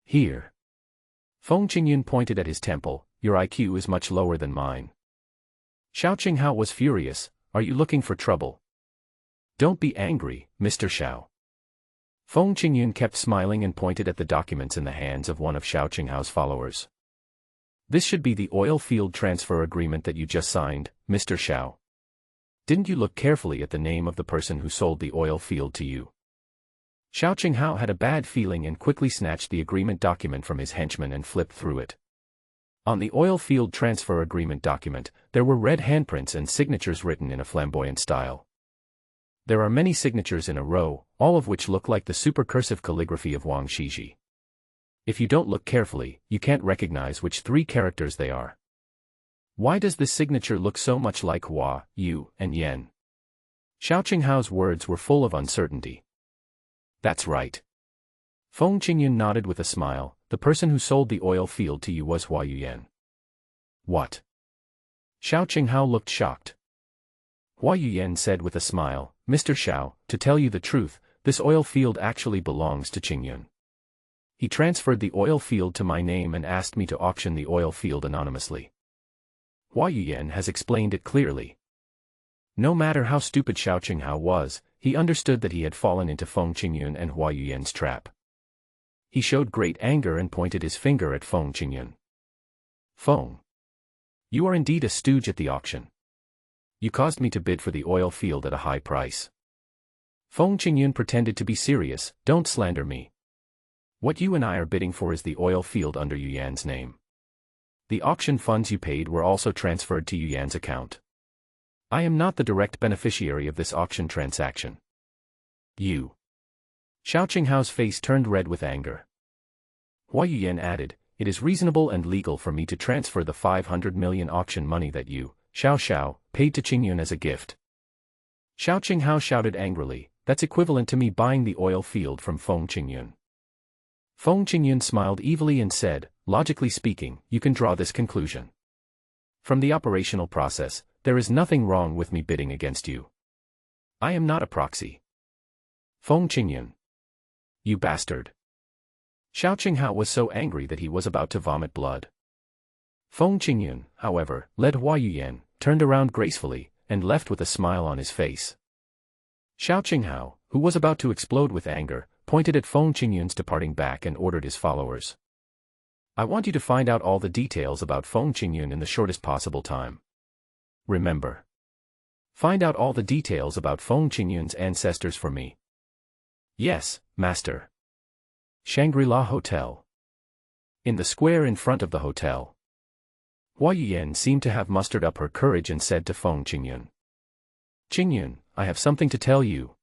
Here. Feng Qingyun pointed at his temple, your IQ is much lower than mine. Xiao Qinghao was furious, are you looking for trouble? Don't be angry, Mr. Xiao. Feng Qingyun kept smiling and pointed at the documents in the hands of one of Xiao Qinghao's followers. This should be the oil field transfer agreement that you just signed, Mr. Xiao. Didn't you look carefully at the name of the person who sold the oil field to you? Xiao Qinghao had a bad feeling and quickly snatched the agreement document from his henchman and flipped through it. On the oil field transfer agreement document, there were red handprints and signatures written in a flamboyant style. There are many signatures in a row, all of which look like the super cursive calligraphy of Wang Shiji. If you don't look carefully, you can't recognize which three characters they are. Why does this signature look so much like Hua, Yu, and Yan? Xiao Qinghao's words were full of uncertainty. That's right. Feng Qingyun nodded with a smile, the person who sold the oil field to you was Hua Yuyan. What? Xiao Qinghao looked shocked. Hua Yuyan said with a smile, Mr. Xiao, to tell you the truth, this oil field actually belongs to Qingyun. He transferred the oil field to my name and asked me to auction the oil field anonymously. Hua Yuyan has explained it clearly. No matter how stupid Xiao Qinghao was, he understood that he had fallen into Feng Qingyun and Hua Yuyan's trap. He showed great anger and pointed his finger at Feng Qingyun. Feng, you are indeed a stooge at the auction. You caused me to bid for the oil field at a high price. Feng Qingyun pretended to be serious, don't slander me. What you and I are bidding for is the oil field under Yuyan's name. The auction funds you paid were also transferred to Yuyan's account. I am not the direct beneficiary of this auction transaction. You. Xiao Qinghao's face turned red with anger. Hua Yuyan added, it is reasonable and legal for me to transfer the 500 million auction money that you, Xiao, paid to Qingyun as a gift. Xiao Qinghao shouted angrily, that's equivalent to me buying the oil field from Feng Qingyun. Feng Qingyun smiled evilly and said, logically speaking, you can draw this conclusion. From the operational process, there is nothing wrong with me bidding against you. I am not a proxy. Feng Qingyun. You bastard. Xiao Qinghao was so angry that he was about to vomit blood. Feng Qingyun, however, led Hua Yuyan, turned around gracefully, and left with a smile on his face. Xiao Qinghao, who was about to explode with anger, pointed at Feng Qingyun's departing back and ordered his followers. I want you to find out all the details about Feng Qingyun in the shortest possible time. Remember. Find out all the details about Feng Qingyun's ancestors for me. Yes, master. Shangri-La Hotel. In the square in front of the hotel. Hua Yuyan seemed to have mustered up her courage and said to Feng Qingyun. Qingyun, I have something to tell you.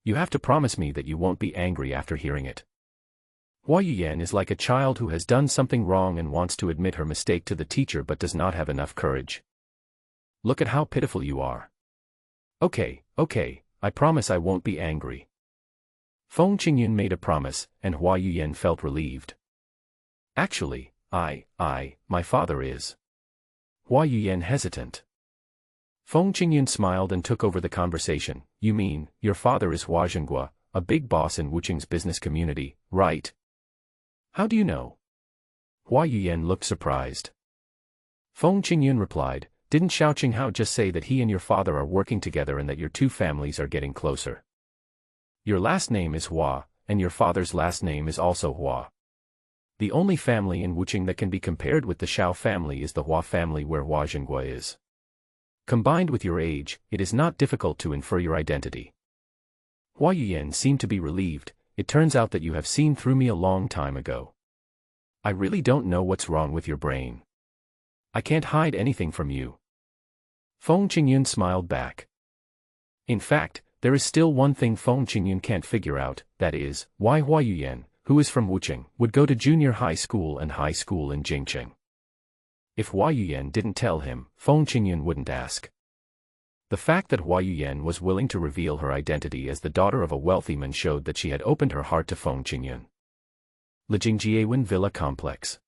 You have to promise me that you won't be angry after hearing it. Hua Yuyan is like a child who has done something wrong and wants to admit her mistake to the teacher but does not have enough courage. Look at how pitiful you are. Okay, I promise I won't be angry. Feng Qingyun made a promise, and Hua Yuyan felt relieved. Actually, my father is. Hua Yuyan hesitant. Feng Qingyun smiled and took over the conversation. You mean, your father is Hua Zhenghua, a big boss in Wuqing's business community, right? How do you know? Hua Yuyan looked surprised. Feng Qingyun replied, didn't Xiao Qinghao just say that he and your father are working together and that your two families are getting closer? Your last name is Hua, and your father's last name is also Hua. The only family in Wuqing that can be compared with the Xiao family is the Hua family where Hua Zhenghua is. Combined with your age, it is not difficult to infer your identity. Hua Yuyan seemed to be relieved. It turns out that you have seen through me a long time ago. I really don't know what's wrong with your brain. I can't hide anything from you. Feng Qingyun smiled back. In fact, there is still one thing Feng Qingyun can't figure out, that is, why Hua Yuyan, who is from Wuqing, would go to junior high school and high school in Jingqing. If Hua Yuyan didn't tell him, Feng Qingyun wouldn't ask. The fact that Hua Yuyan was willing to reveal her identity as the daughter of a wealthy man showed that she had opened her heart to Feng Qingyun. Lijingjiawen Villa Complex.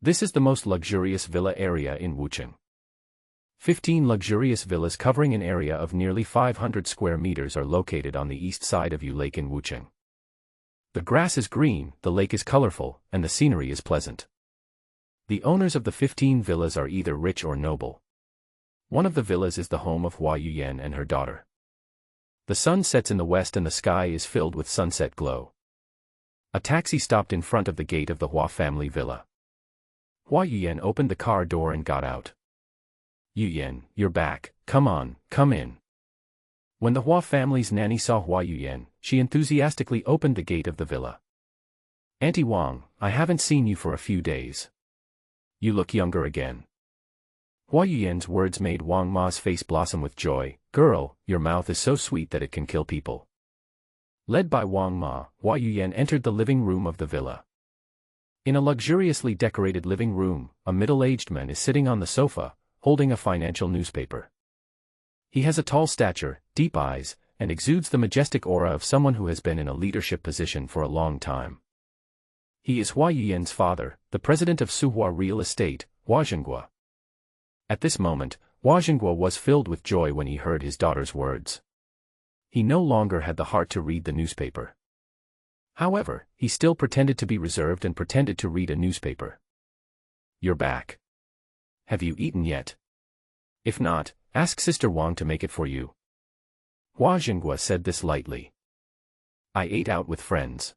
This is the most luxurious villa area in Wuqing. 15 luxurious villas covering an area of nearly 500 square meters are located on the east side of Yu Lake in Wuqing. The grass is green, the lake is colorful, and the scenery is pleasant. The owners of the 15 villas are either rich or noble. One of the villas is the home of Hua Yuyan and her daughter. The sun sets in the west and the sky is filled with sunset glow. A taxi stopped in front of the gate of the Hua family villa. Hua Yuyan opened the car door and got out. Yuyan, you're back, come on, come in. When the Hua family's nanny saw Hua Yuyan, she enthusiastically opened the gate of the villa. Auntie Wang, I haven't seen you for a few days. You look younger again. Hua Yuyan's words made Wang Ma's face blossom with joy. Girl, your mouth is so sweet that it can kill people. Led by Wang Ma, Hua Yuyan entered the living room of the villa. In a luxuriously decorated living room, a middle-aged man is sitting on the sofa, holding a financial newspaper. He has a tall stature, deep eyes, and exudes the majestic aura of someone who has been in a leadership position for a long time. He is Hua Yuyan's father, the president of Suhua Real Estate, Hua Zhenghua. At this moment, Hua Jinghua was filled with joy when he heard his daughter's words. He no longer had the heart to read the newspaper. However, he still pretended to be reserved and pretended to read a newspaper. "You're back. Have you eaten yet? If not, ask Sister Wang to make it for you." Hua Jinghua said this lightly. "I ate out with friends."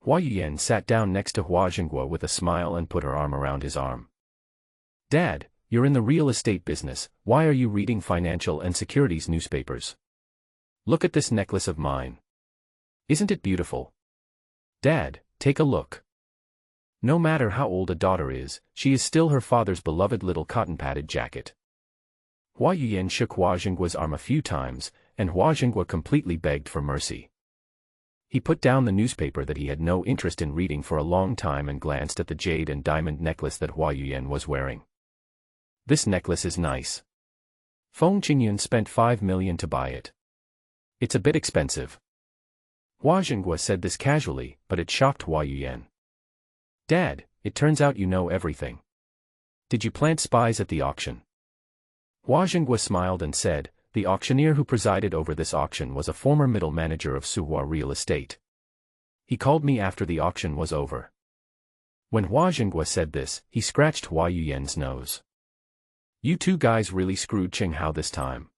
Hua Yuyan sat down next to Hua Jinghua with a smile and put her arm around his arm. "Dad, you're in the real estate business, why are you reading financial and securities newspapers? Look at this necklace of mine. Isn't it beautiful? Dad, take a look." No matter how old a daughter is, she is still her father's beloved little cotton-padded jacket. Hua Yuyan shook Hua Jinggua's arm a few times, and Hua Jinghua completely begged for mercy. He put down the newspaper that he had no interest in reading for a long time and glanced at the jade and diamond necklace that Hua Yuyan was wearing. "This necklace is nice. Feng Qingyun spent 5 million to buy it. It's a bit expensive." Hua Jinghua said this casually, but it shocked Hua Yuyan. "Dad, it turns out you know everything. Did you plant spies at the auction?" Hua Jinghua smiled and said, "The auctioneer who presided over this auction was a former middle manager of Suhua Real Estate. He called me after the auction was over." When Hua Jinghua said this, he scratched Hua Yuyan's nose. "You two guys really screwed Qinghao this time."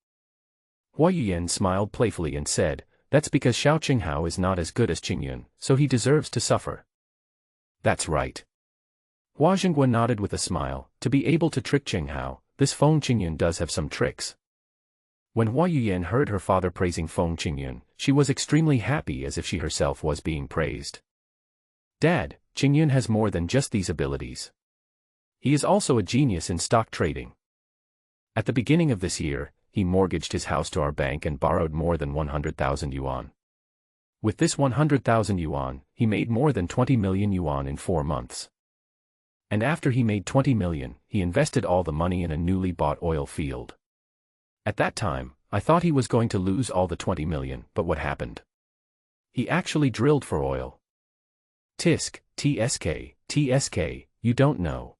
Hua Yuyan smiled playfully and said, "That's because Xiao Qinghao is not as good as Qingyun, so he deserves to suffer." "That's right." Hua Jinghua nodded with a smile. To be able to trick Qinghao, this Feng Qingyun does have some tricks. When Hua Yuyan heard her father praising Feng Qingyun, she was extremely happy as if she herself was being praised. "Dad, Qingyun has more than just these abilities. He is also a genius in stock trading. At the beginning of this year, he mortgaged his house to our bank and borrowed more than 100,000 yuan. With this 100,000 yuan, he made more than 20 million yuan in 4 months. And after he made 20 million, he invested all the money in a newly bought oil field. At that time, I thought he was going to lose all the 20 million, but what happened? He actually drilled for oil. Tisk, TSK, you don't know.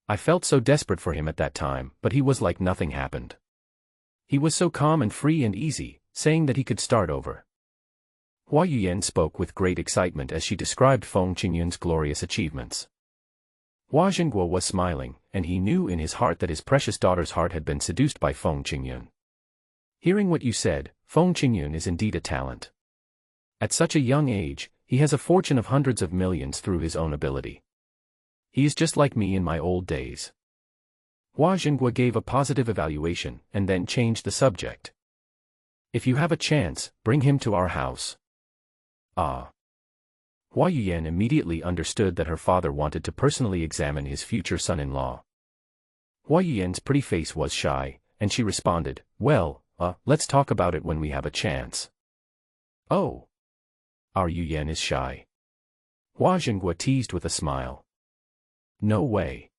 I felt so desperate for him at that time, but he was like nothing happened. He was so calm and free and easy, saying that he could start over." Hua Yuyan spoke with great excitement as she described Feng Qingyun's glorious achievements. Hua Jinghua was smiling, and he knew in his heart that his precious daughter's heart had been seduced by Feng Qingyun. "Hearing what you said, Feng Qingyun is indeed a talent. At such a young age, he has a fortune of hundreds of millions through his own ability. He is just like me in my old days." Hua Jinghua gave a positive evaluation, and then changed the subject. "If you have a chance, bring him to our house." "Ah." Hua Yuyan immediately understood that her father wanted to personally examine his future son-in-law. Hua Yuyan's pretty face was shy, and she responded, "Well, let's talk about it when we have a chance." "Oh. Our Yuyan is shy." Hua Jinghua teased with a smile. "No way."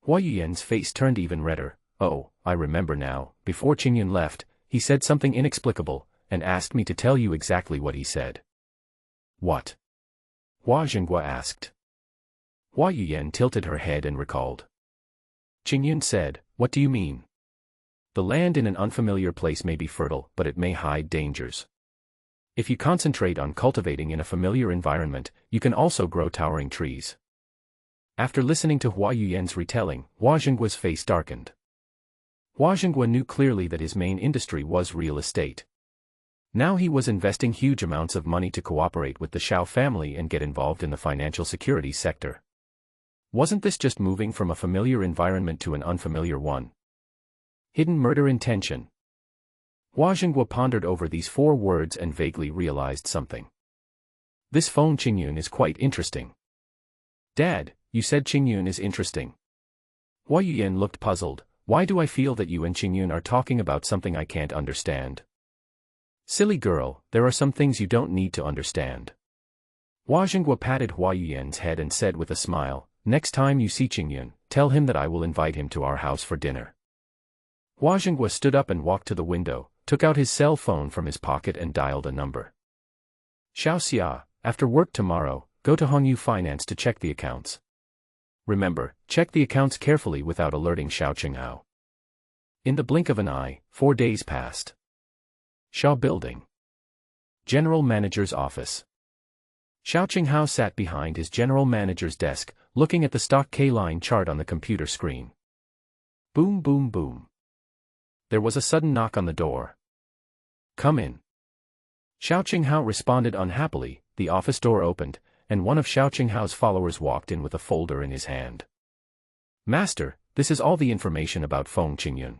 Hua Yuyan's face turned even redder. "Oh, I remember now, before Qingyun left, he said something inexplicable, and asked me to tell you exactly what he said." "What?" Hua Jinghua asked. Hua Yuyan tilted her head and recalled. Qingyun said, "What do you mean?" "The land in an unfamiliar place may be fertile, but it may hide dangers. If you concentrate on cultivating in a familiar environment, you can also grow towering trees." After listening to Hua Yuyan's retelling, Hua Jinggua's face darkened. Hua Jinghua knew clearly that his main industry was real estate. Now he was investing huge amounts of money to cooperate with the Shao family and get involved in the financial securities sector. Wasn't this just moving from a familiar environment to an unfamiliar one? Hidden murder intention. Hua Jinghua pondered over these 4 words and vaguely realized something. This Feng Qingyun is quite interesting. "Dad, you said Qingyun is interesting." Hua Yuyan looked puzzled. "Why do I feel that you and Qingyun are talking about something I can't understand?" "Silly girl, there are some things you don't need to understand." Hua Jinghua patted Hua Yuyan's head and said with a smile, "Next time you see Qingyun, tell him that I will invite him to our house for dinner." Hua Jinghua stood up and walked to the window, took out his cell phone from his pocket and dialed a number. "Xiao Xia, after work tomorrow, go to Hongyu Finance to check the accounts. Remember, check the accounts carefully without alerting Xiao Qinghao. In the blink of an eye, 4 days passed. Shaw Building. General Manager's office. Xiao Qinghao sat behind his general manager's desk, looking at the stock K-line chart on the computer screen. Boom boom boom. There was a sudden knock on the door. Come in. Xiao Qinghao responded unhappily. The office door opened, and one of Xiao Qinghao's followers walked in with a folder in his hand. Master, this is all the information about Feng Qingyun.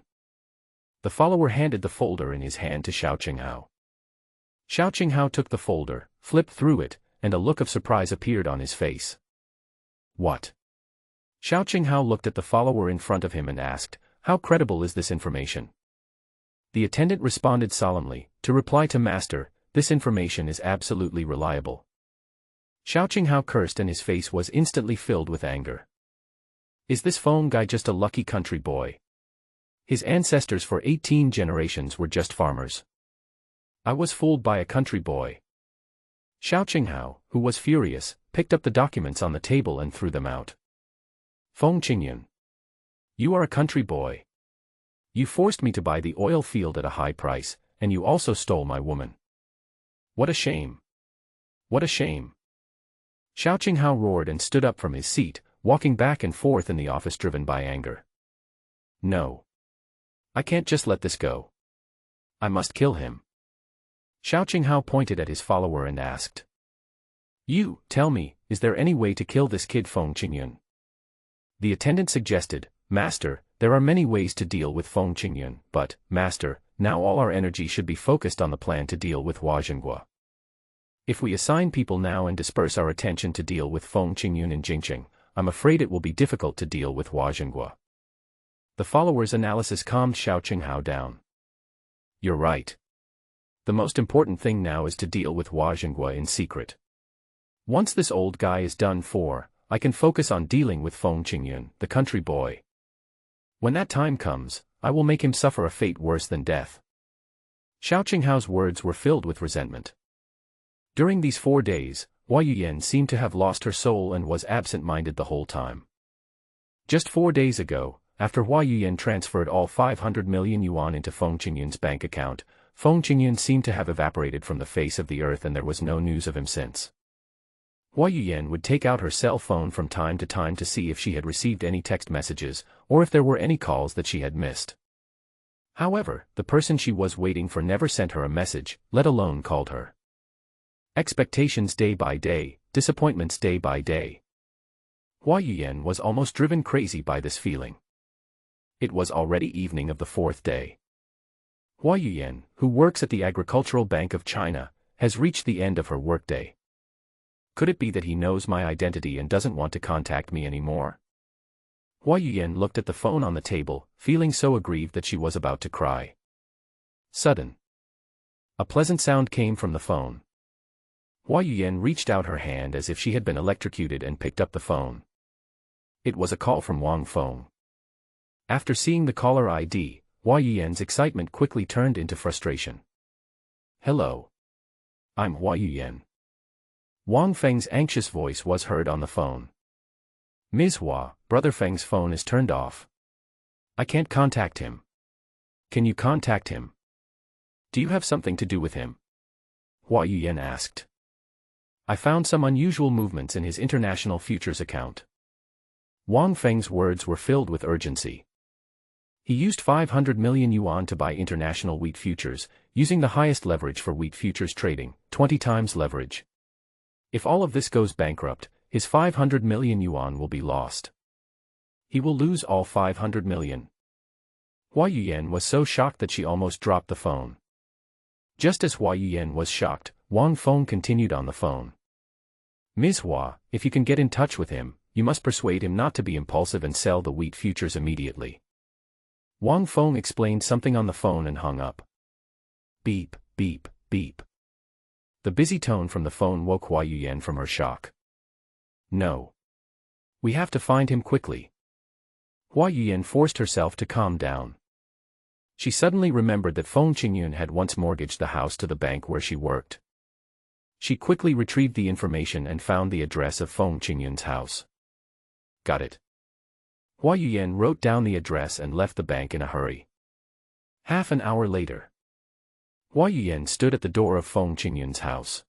The follower handed the folder in his hand to Xiao Qinghao. Xiao Qinghao took the folder, flipped through it, and a look of surprise appeared on his face. What? Xiao Qinghao looked at the follower in front of him and asked, how credible is this information? The attendant responded solemnly, to reply to Master, this information is absolutely reliable. Xiao Qinghao cursed and his face was instantly filled with anger. Is this Feng guy just a lucky country boy? His ancestors for 18 generations were just farmers. I was fooled by a country boy. Xiao Qinghao, who was furious, picked up the documents on the table and threw them out. Feng Qingyun. You are a country boy. You forced me to buy the oil field at a high price, and you also stole my woman. What a shame. What a shame. Xiao Qinghao roared and stood up from his seat, walking back and forth in the office driven by anger. No. I can't just let this go. I must kill him. Xiao Qinghao pointed at his follower and asked. You, tell me, is there any way to kill this kid Feng Qingyun? The attendant suggested, Master, there are many ways to deal with Feng Qingyun, but, Master, now all our energy should be focused on the plan to deal with Hua Zhenghua. If we assign people now and disperse our attention to deal with Feng Qingyun in Jingqing, I'm afraid it will be difficult to deal with Hua Zhenghua. The follower's analysis calmed Xiao Qinghao down. You're right. The most important thing now is to deal with Hua Zhenghua in secret. Once this old guy is done for, I can focus on dealing with Feng Qingyun, the country boy. When that time comes, I will make him suffer a fate worse than death. Xiao Qinghao's words were filled with resentment. During these 4 days, Hua Yuyan seemed to have lost her soul and was absent-minded the whole time. Just 4 days ago, after Hua Yuyan transferred all 500 million yuan into Feng Qingyun's bank account, Feng Qingyun seemed to have evaporated from the face of the earth and there was no news of him since. Hua Yuyan would take out her cell phone from time to time to see if she had received any text messages, or if there were any calls that she had missed. However, the person she was waiting for never sent her a message, let alone called her. Expectations day by day, disappointments day by day. Hua Yuyan was almost driven crazy by this feeling. It was already evening of the 4th day. Hua Yuyan, who works at the Agricultural Bank of China, has reached the end of her workday. Could it be that he knows my identity and doesn't want to contact me anymore? Hua Yuyan looked at the phone on the table, feeling so aggrieved that she was about to cry. Sudden. A pleasant sound came from the phone. Hua Yuyan reached out her hand as if she had been electrocuted and picked up the phone. It was a call from Wang Feng. After seeing the caller ID, Hua Yuyan's excitement quickly turned into frustration. Hello. I'm Hua Yuyan. Wang Feng's anxious voice was heard on the phone. Ms. Hua, Brother Feng's phone is turned off. I can't contact him. Can you contact him? Do you have something to do with him? Hua Yuyan asked. I found some unusual movements in his international futures account. Wang Feng's words were filled with urgency. He used 500 million yuan to buy international wheat futures, using the highest leverage for wheat futures trading, 20 times leverage. If all of this goes bankrupt, his 500 million yuan will be lost. He will lose all 500 million. Hua Yuyan was so shocked that she almost dropped the phone. Just as Hua Yuyan was shocked, Wang Feng continued on the phone. Ms. Hua, if you can get in touch with him, you must persuade him not to be impulsive and sell the wheat futures immediately. Wang Feng explained something on the phone and hung up. Beep, beep, beep. The busy tone from the phone woke Hua Yuyan from her shock. No. We have to find him quickly. Hua Yuyan forced herself to calm down. She suddenly remembered that Feng Qingyun had once mortgaged the house to the bank where she worked. She quickly retrieved the information and found the address of Feng Qingyun's house. Got it. Hua Yuyan wrote down the address and left the bank in a hurry. Half an hour later, Hua Yuyan stood at the door of Feng Qingyun's house.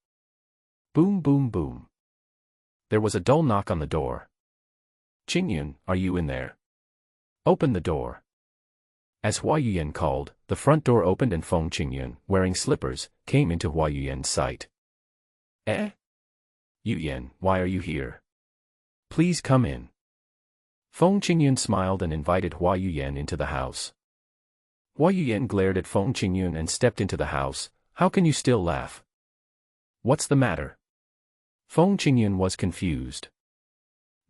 Boom boom boom. There was a dull knock on the door. "Qingyun, are you in there? Open the door." As Hua Yuyan called, the front door opened and Feng Qingyun, wearing slippers, came into Hua Yuyan's sight. "Eh? Yuyan, why are you here? Please come in." Feng Qingyun smiled and invited Hua Yuyan into the house. Hua Yuyan glared at Feng Qingyun and stepped into the house. "How can you still laugh? What's the matter?" Feng Qingyun was confused.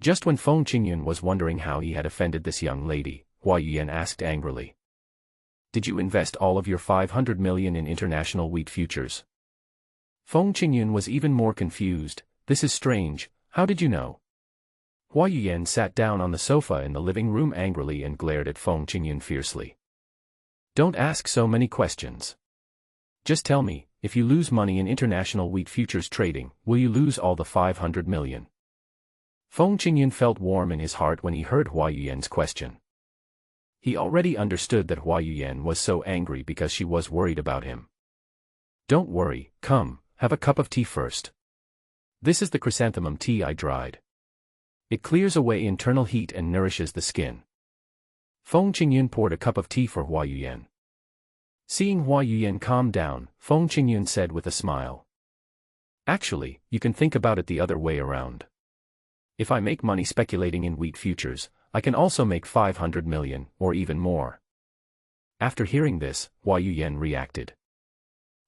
Just when Feng Qingyun was wondering how he had offended this young lady, Hua Yuyan asked angrily, "Did you invest all of your 500 million in international wheat futures?" Feng Qingyun was even more confused. "This is strange, how did you know?" Hua Yuyan sat down on the sofa in the living room angrily and glared at Feng Qingyun fiercely. "Don't ask so many questions. Just tell me, if you lose money in international wheat futures trading, will you lose all the 500 million? Feng Qingyun felt warm in his heart when he heard Hua Yuyan's question. He already understood that Hua Yuyan was so angry because she was worried about him. "Don't worry, come, have a cup of tea first. This is the chrysanthemum tea I dried. It clears away internal heat and nourishes the skin." Feng Qingyun poured a cup of tea for Hua Yuyan. Seeing Hua Yuyan calm down, Feng Qingyun said with a smile, "Actually, you can think about it the other way around. If I make money speculating in wheat futures, I can also make 500 million, or even more." After hearing this, Hua Yuyan reacted.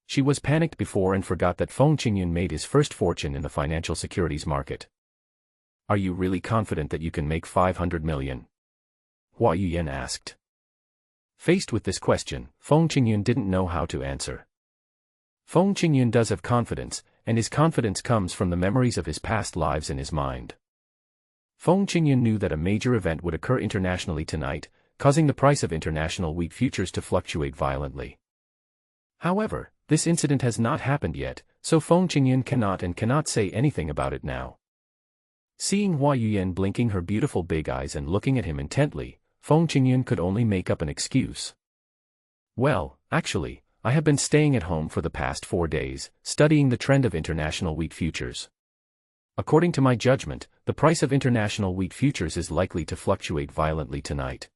She was panicked before and forgot that Feng Qingyun made his first fortune in the financial securities market. "Are you really confident that you can make 500 million? Hua Yuyan asked. Faced with this question, Feng Qingyun didn't know how to answer. Feng Qingyun does have confidence, and his confidence comes from the memories of his past lives in his mind. Feng Qingyun knew that a major event would occur internationally tonight, causing the price of international wheat futures to fluctuate violently. However, this incident has not happened yet, so Feng Qingyun cannot say anything about it now. Seeing Hua Yuyan blinking her beautiful big eyes and looking at him intently, Feng Qingyun could only make up an excuse. "Well, actually, I have been staying at home for the past 4 days, studying the trend of international wheat futures. According to my judgment, the price of international wheat futures is likely to fluctuate violently tonight."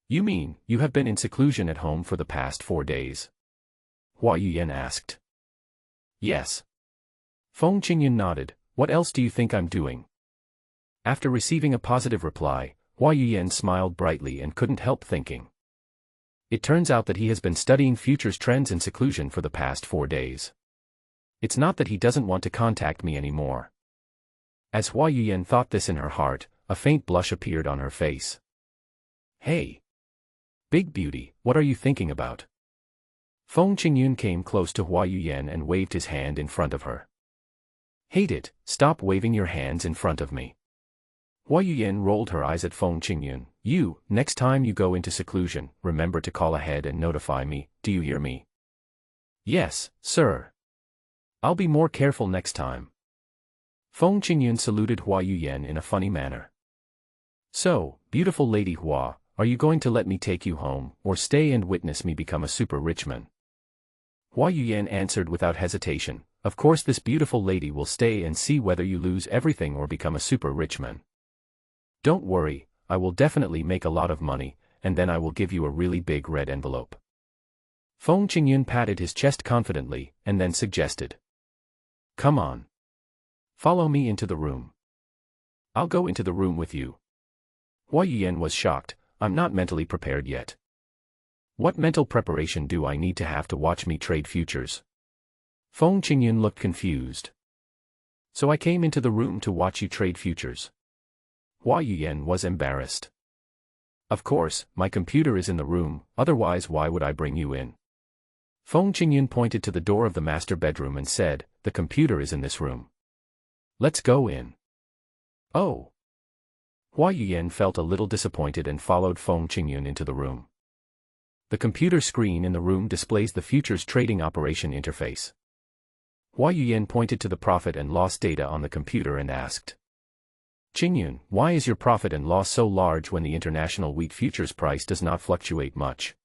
"You mean, you have been in seclusion at home for the past 4 days? Hua Yuyan asked. "Yes." Feng Qingyun nodded. "What else do you think I'm doing?" After receiving a positive reply, Hua Yuyan smiled brightly and couldn't help thinking. It turns out that he has been studying futures trends in seclusion for the past 4 days. It's not that he doesn't want to contact me anymore. As Hua Yuyan thought this in her heart, a faint blush appeared on her face. "Hey! Big beauty, what are you thinking about?" Feng Qingyun came close to Hua Yuyan and waved his hand in front of her. "Hate it, stop waving your hands in front of me." Hua Yuyan rolled her eyes at Feng Qingyun. Next time you go into seclusion, remember to call ahead and notify me, do you hear me?" "Yes, sir. I'll be more careful next time." Feng Qingyun saluted Hua Yuyan in a funny manner. "So, beautiful lady Hua, are you going to let me take you home, or stay and witness me become a super rich man?" Hua Yuyan answered without hesitation, "Of course this beautiful lady will stay and see whether you lose everything or become a super rich man. Don't worry, I will definitely make a lot of money, and then I will give you a really big red envelope." Feng Qingyun patted his chest confidently, and then suggested, "Come on. Follow me into the room." "I'll go into the room with you." Hua Yuyan was shocked. "I'm not mentally prepared yet." "What mental preparation do I need to have to watch me trade futures?" Feng Qingyun looked confused. "So I came into the room to watch you trade futures." Hua Yuyan was embarrassed. "Of course, my computer is in the room, otherwise why would I bring you in?" Feng Qingyun pointed to the door of the master bedroom and said, "The computer is in this room. Let's go in." "Oh." Hua Yuyan felt a little disappointed and followed Feng Qingyun into the room. The computer screen in the room displays the futures trading operation interface. Hua Yuyan pointed to the profit and loss data on the computer and asked, "Qingyun, why is your profit and loss so large when the international wheat futures price does not fluctuate much?"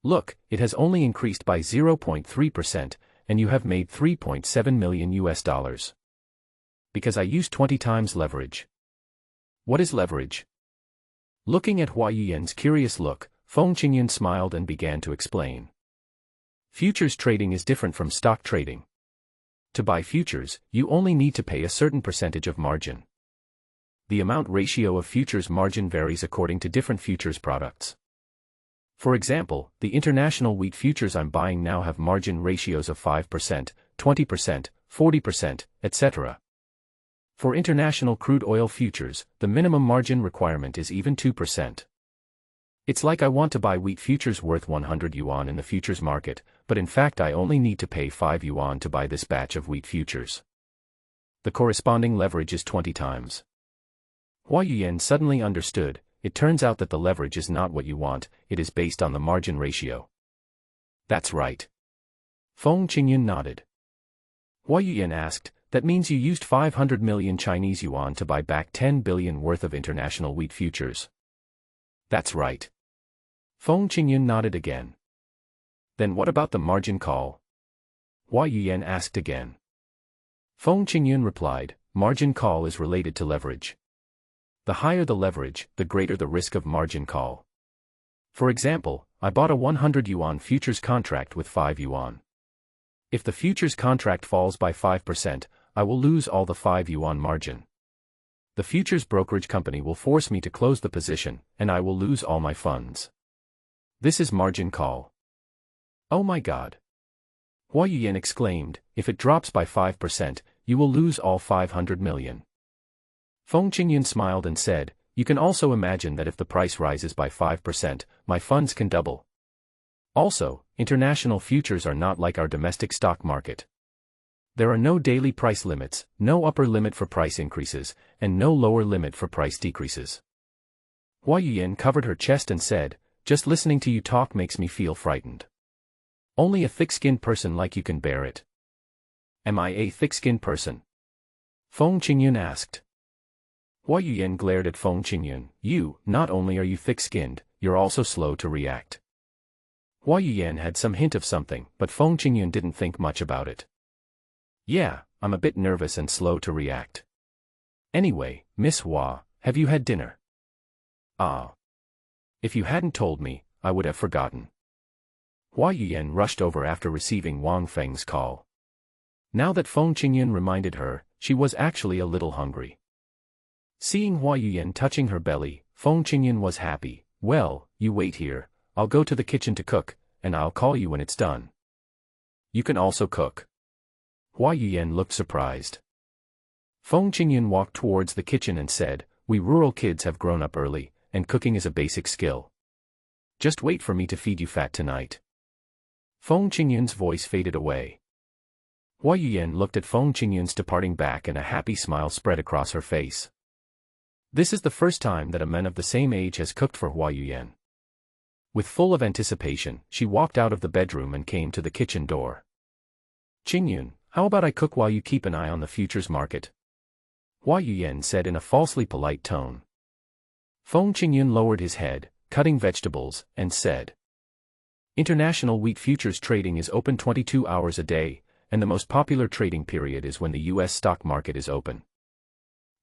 Look, it has only increased by 0.3%, and you have made $3.7 million US. Because I used 20 times leverage. What is leverage? Looking at Hua Yuyan's curious look, Feng Qingyun smiled and began to explain. Futures trading is different from stock trading. To buy futures, you only need to pay a certain percentage of margin. The amount ratio of futures margin varies according to different futures products. For example, the international wheat futures I'm buying now have margin ratios of 5%, 20%, 40%, etc. For international crude oil futures, the minimum margin requirement is even 2%. It's like I want to buy wheat futures worth 100 yuan in the futures market, but in fact I only need to pay 5 yuan to buy this batch of wheat futures. The corresponding leverage is 20 times. Hua Yuyan suddenly understood. It turns out that the leverage is not what you want, it is based on the margin ratio. That's right. Feng Qingyun nodded. Hua Yuyan asked, that means you used 500 million Chinese yuan to buy back 10 billion worth of international wheat futures. That's right. Feng Qingyun nodded again. Then what about the margin call? Hua Yuyan asked again. Feng Qingyun replied, margin call is related to leverage. The higher the leverage, the greater the risk of margin call. For example, I bought a 100 yuan futures contract with 5 yuan. If the futures contract falls by 5%, I will lose all the 5 yuan margin. The futures brokerage company will force me to close the position, and I will lose all my funds. This is margin call. Oh my God! Hua Yuyan exclaimed, if it drops by 5%, you will lose all 500 million. Feng Qingyun smiled and said, you can also imagine that if the price rises by 5%, my funds can double. Also, international futures are not like our domestic stock market. There are no daily price limits, no upper limit for price increases, and no lower limit for price decreases. Hua Yuyan covered her chest and said, just listening to you talk makes me feel frightened. Only a thick-skinned person like you can bear it. Am I a thick-skinned person? Feng Qingyun asked. Hua Yuyan glared at Feng Qingyun. You, not only are you thick-skinned, you're also slow to react. Hua Yuyan had some hint of something, but Feng Qingyun didn't think much about it. Yeah, I'm a bit nervous and slow to react. Anyway, Miss Hua, have you had dinner? Ah. If you hadn't told me, I would have forgotten. Hua Yuyan rushed over after receiving Wang Feng's call. Now that Feng Qingyun reminded her, she was actually a little hungry. Seeing Hua Yuyan touching her belly, Feng Qingyun was happy. Well, you wait here, I'll go to the kitchen to cook, and I'll call you when it's done. You can also cook. Hua Yuyan looked surprised. Feng Qingyun walked towards the kitchen and said, we rural kids have grown up early, and cooking is a basic skill. Just wait for me to feed you fat tonight. Feng Qingyun's voice faded away. Hua Yuyan looked at Feng Qingyun's departing back and a happy smile spread across her face. This is the first time that a man of the same age has cooked for Hua Yuyan. With full of anticipation, she walked out of the bedroom and came to the kitchen door. Qingyun, how about I cook while you keep an eye on the futures market? Hua Yuyan said in a falsely polite tone. Feng Qingyun lowered his head, cutting vegetables, and said, international wheat futures trading is open 22 hours a day, and the most popular trading period is when the U.S. stock market is open.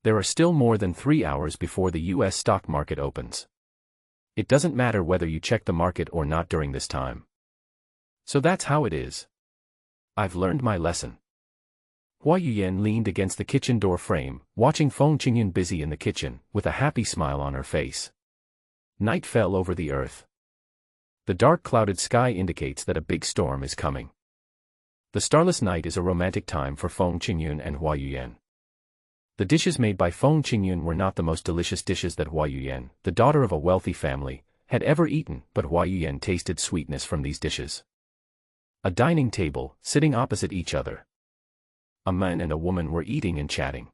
There are still more than 3 hours before the U.S. stock market opens. It doesn't matter whether you check the market or not during this time. So that's how it is. I've learned my lesson. Hua Yuyan leaned against the kitchen door frame, watching Feng Qingyun busy in the kitchen, with a happy smile on her face. Night fell over the earth. The dark clouded sky indicates that a big storm is coming. The starless night is a romantic time for Feng Qingyun and Hua Yuyan. The dishes made by Feng Qingyun were not the most delicious dishes that Hua Yuyan, the daughter of a wealthy family, had ever eaten, but Hua Yuyan tasted sweetness from these dishes. A dining table, sitting opposite each other. A man and a woman were eating and chatting.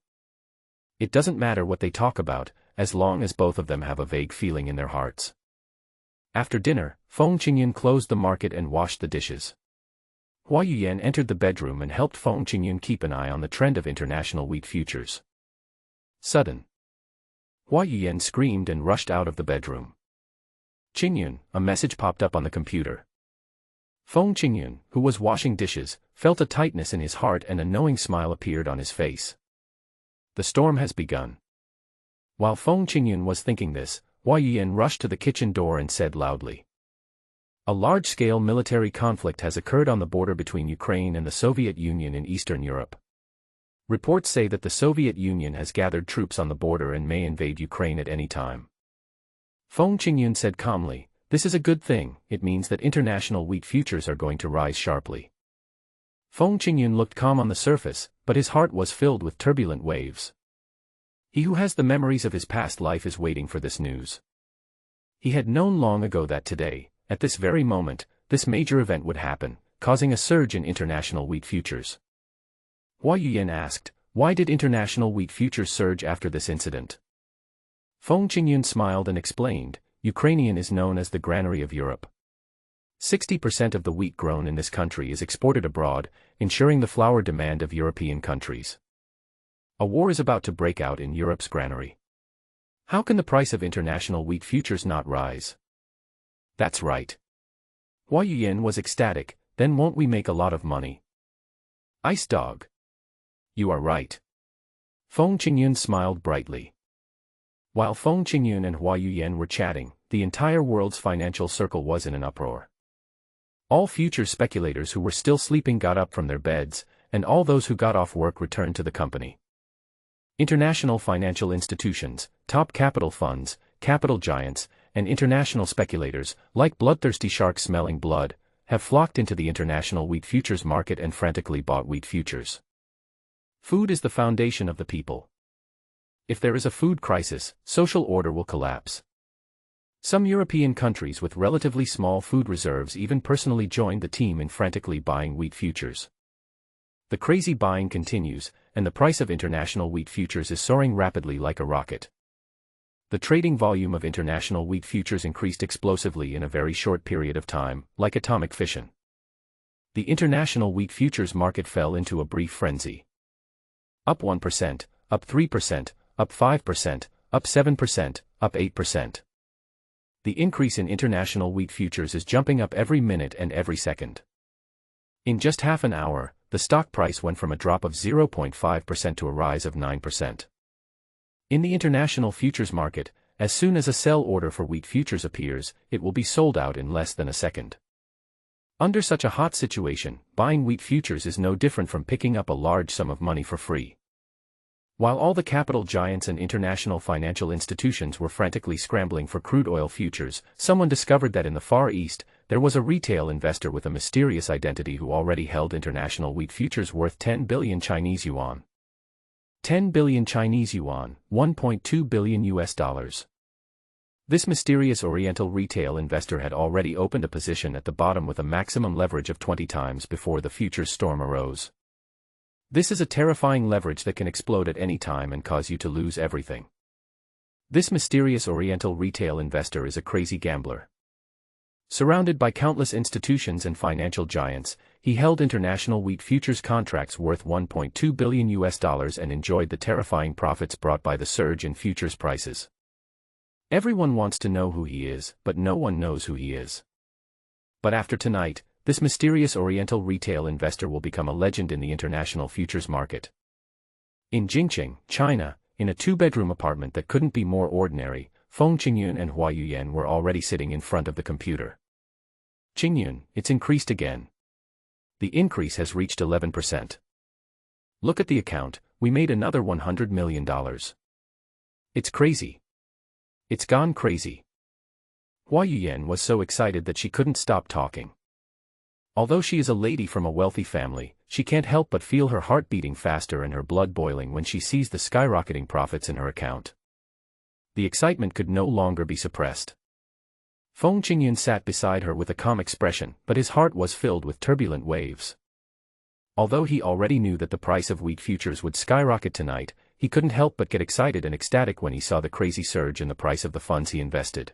It doesn't matter what they talk about, as long as both of them have a vague feeling in their hearts. After dinner, Feng Qingyun closed the market and washed the dishes. Hua Yuyan entered the bedroom and helped Feng Qingyun keep an eye on the trend of international wheat futures. Sudden. Hua Yuyan screamed and rushed out of the bedroom. Qingyun, a message popped up on the computer. Feng Qingyun, who was washing dishes, felt a tightness in his heart and a knowing smile appeared on his face. The storm has begun. While Feng Qingyun was thinking this, Hua Yuyan rushed to the kitchen door and said loudly, "A large-scale military conflict has occurred on the border between Ukraine and the Soviet Union in Eastern Europe. Reports say that the Soviet Union has gathered troops on the border and may invade Ukraine at any time." Feng Qingyun said calmly, "This is a good thing, it means that international wheat futures are going to rise sharply." Feng Qingyun looked calm on the surface, but his heart was filled with turbulent waves. He who has the memories of his past life is waiting for this news. He had known long ago that today, at this very moment, this major event would happen, causing a surge in international wheat futures. Hua Yuyan asked, "Why did international wheat futures surge after this incident?" Feng Qingyun smiled and explained, "Ukrainian is known as the granary of Europe. 60% of the wheat grown in this country is exported abroad, ensuring the flour demand of European countries. A war is about to break out in Europe's granary. How can the price of international wheat futures not rise?" "That's right." Hua Yuyan was ecstatic, "Then won't we make a lot of money?" "Ice dog." "You are right." Feng Qingyun smiled brightly. While Feng Qingyun and Hua Yuyan were chatting, the entire world's financial circle was in an uproar. All futures speculators who were still sleeping got up from their beds, and all those who got off work returned to the company. International financial institutions, top capital funds, capital giants, and international speculators, like bloodthirsty sharks smelling blood, have flocked into the international wheat futures market and frantically bought wheat futures. Food is the foundation of the people. If there is a food crisis, social order will collapse. Some European countries with relatively small food reserves even personally joined the team in frantically buying wheat futures. The crazy buying continues, and the price of international wheat futures is soaring rapidly like a rocket. The trading volume of international wheat futures increased explosively in a very short period of time, like atomic fission. The international wheat futures market fell into a brief frenzy. Up 1%, up 3%, up 5%, up 7%, up 8%. The increase in international wheat futures is jumping up every minute and every second. In just half an hour, the stock price went from a drop of 0.5% to a rise of 9%. In the international futures market, as soon as a sell order for wheat futures appears, it will be sold out in less than a second. Under such a hot situation, buying wheat futures is no different from picking up a large sum of money for free. While all the capital giants and international financial institutions were frantically scrambling for crude oil futures, someone discovered that in the Far East, there was a retail investor with a mysterious identity who already held international wheat futures worth 10 billion Chinese yuan. 10 billion Chinese yuan, $1.2 billion US. This mysterious Oriental retail investor had already opened a position at the bottom with a maximum leverage of 20 times before the futures storm arose. This is a terrifying leverage that can explode at any time and cause you to lose everything. This mysterious Oriental retail investor is a crazy gambler. Surrounded by countless institutions and financial giants, he held international wheat futures contracts worth $1.2 billion US and enjoyed the terrifying profits brought by the surge in futures prices. Everyone wants to know who he is, but no one knows who he is. But after tonight, this mysterious Oriental retail investor will become a legend in the international futures market. In Jingqing, China, in a two-bedroom apartment that couldn't be more ordinary, Feng Qingyun and Hua Yuyan were already sitting in front of the computer. "Qingyun, it's increased again. The increase has reached 11%. Look at the account, we made another $100 million. It's crazy. It's gone crazy." Hua Yuyan was so excited that she couldn't stop talking. Although she is a lady from a wealthy family, she can't help but feel her heart beating faster and her blood boiling when she sees the skyrocketing profits in her account. The excitement could no longer be suppressed. Feng Qingyun sat beside her with a calm expression, but his heart was filled with turbulent waves. Although he already knew that the price of wheat futures would skyrocket tonight, he couldn't help but get excited and ecstatic when he saw the crazy surge in the price of the funds he invested.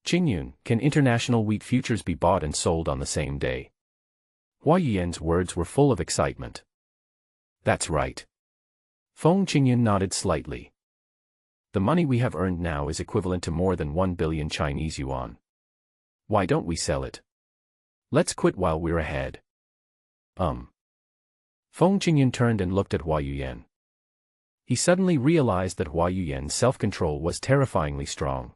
"Qingyun, can international wheat futures be bought and sold on the same day?" Hua Yuyan's words were full of excitement. "That's right." Feng Qingyun nodded slightly. "The money we have earned now is equivalent to more than 1 billion Chinese yuan. Why don't we sell it?" Let's quit while we're ahead. Feng Qingyun turned and looked at Hua Yuyan. He suddenly realized that Hua Yuyan's self-control was terrifyingly strong.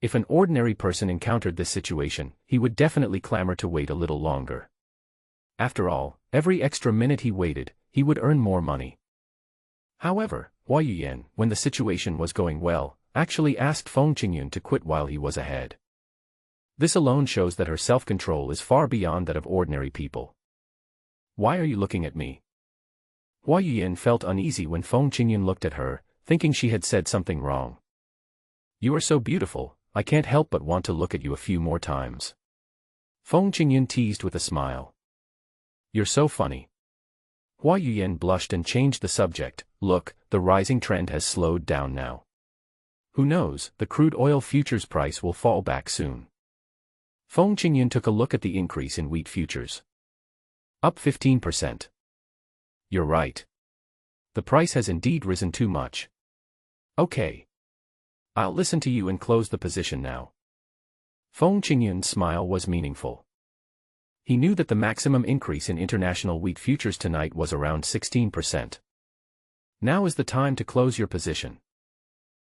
If an ordinary person encountered this situation, he would definitely clamor to wait a little longer. After all, every extra minute he waited, he would earn more money. However, Hua Yuyan, when the situation was going well, actually asked Feng Qingyun to quit while he was ahead. This alone shows that her self-control is far beyond that of ordinary people. Why are you looking at me? Hua Yuyan felt uneasy when Feng Qingyun looked at her, thinking she had said something wrong. You are so beautiful, I can't help but want to look at you a few more times. Feng Qingyun teased with a smile. You're so funny. Hua Yuyan blushed and changed the subject. Look, the rising trend has slowed down now. Who knows, the crude oil futures price will fall back soon. Feng Qingyun took a look at the increase in wheat futures. Up 15%. You're right. The price has indeed risen too much. Okay. I'll listen to you and close the position now. Feng Qingyun's smile was meaningful. He knew that the maximum increase in international wheat futures tonight was around 16%. Now is the time to close your position.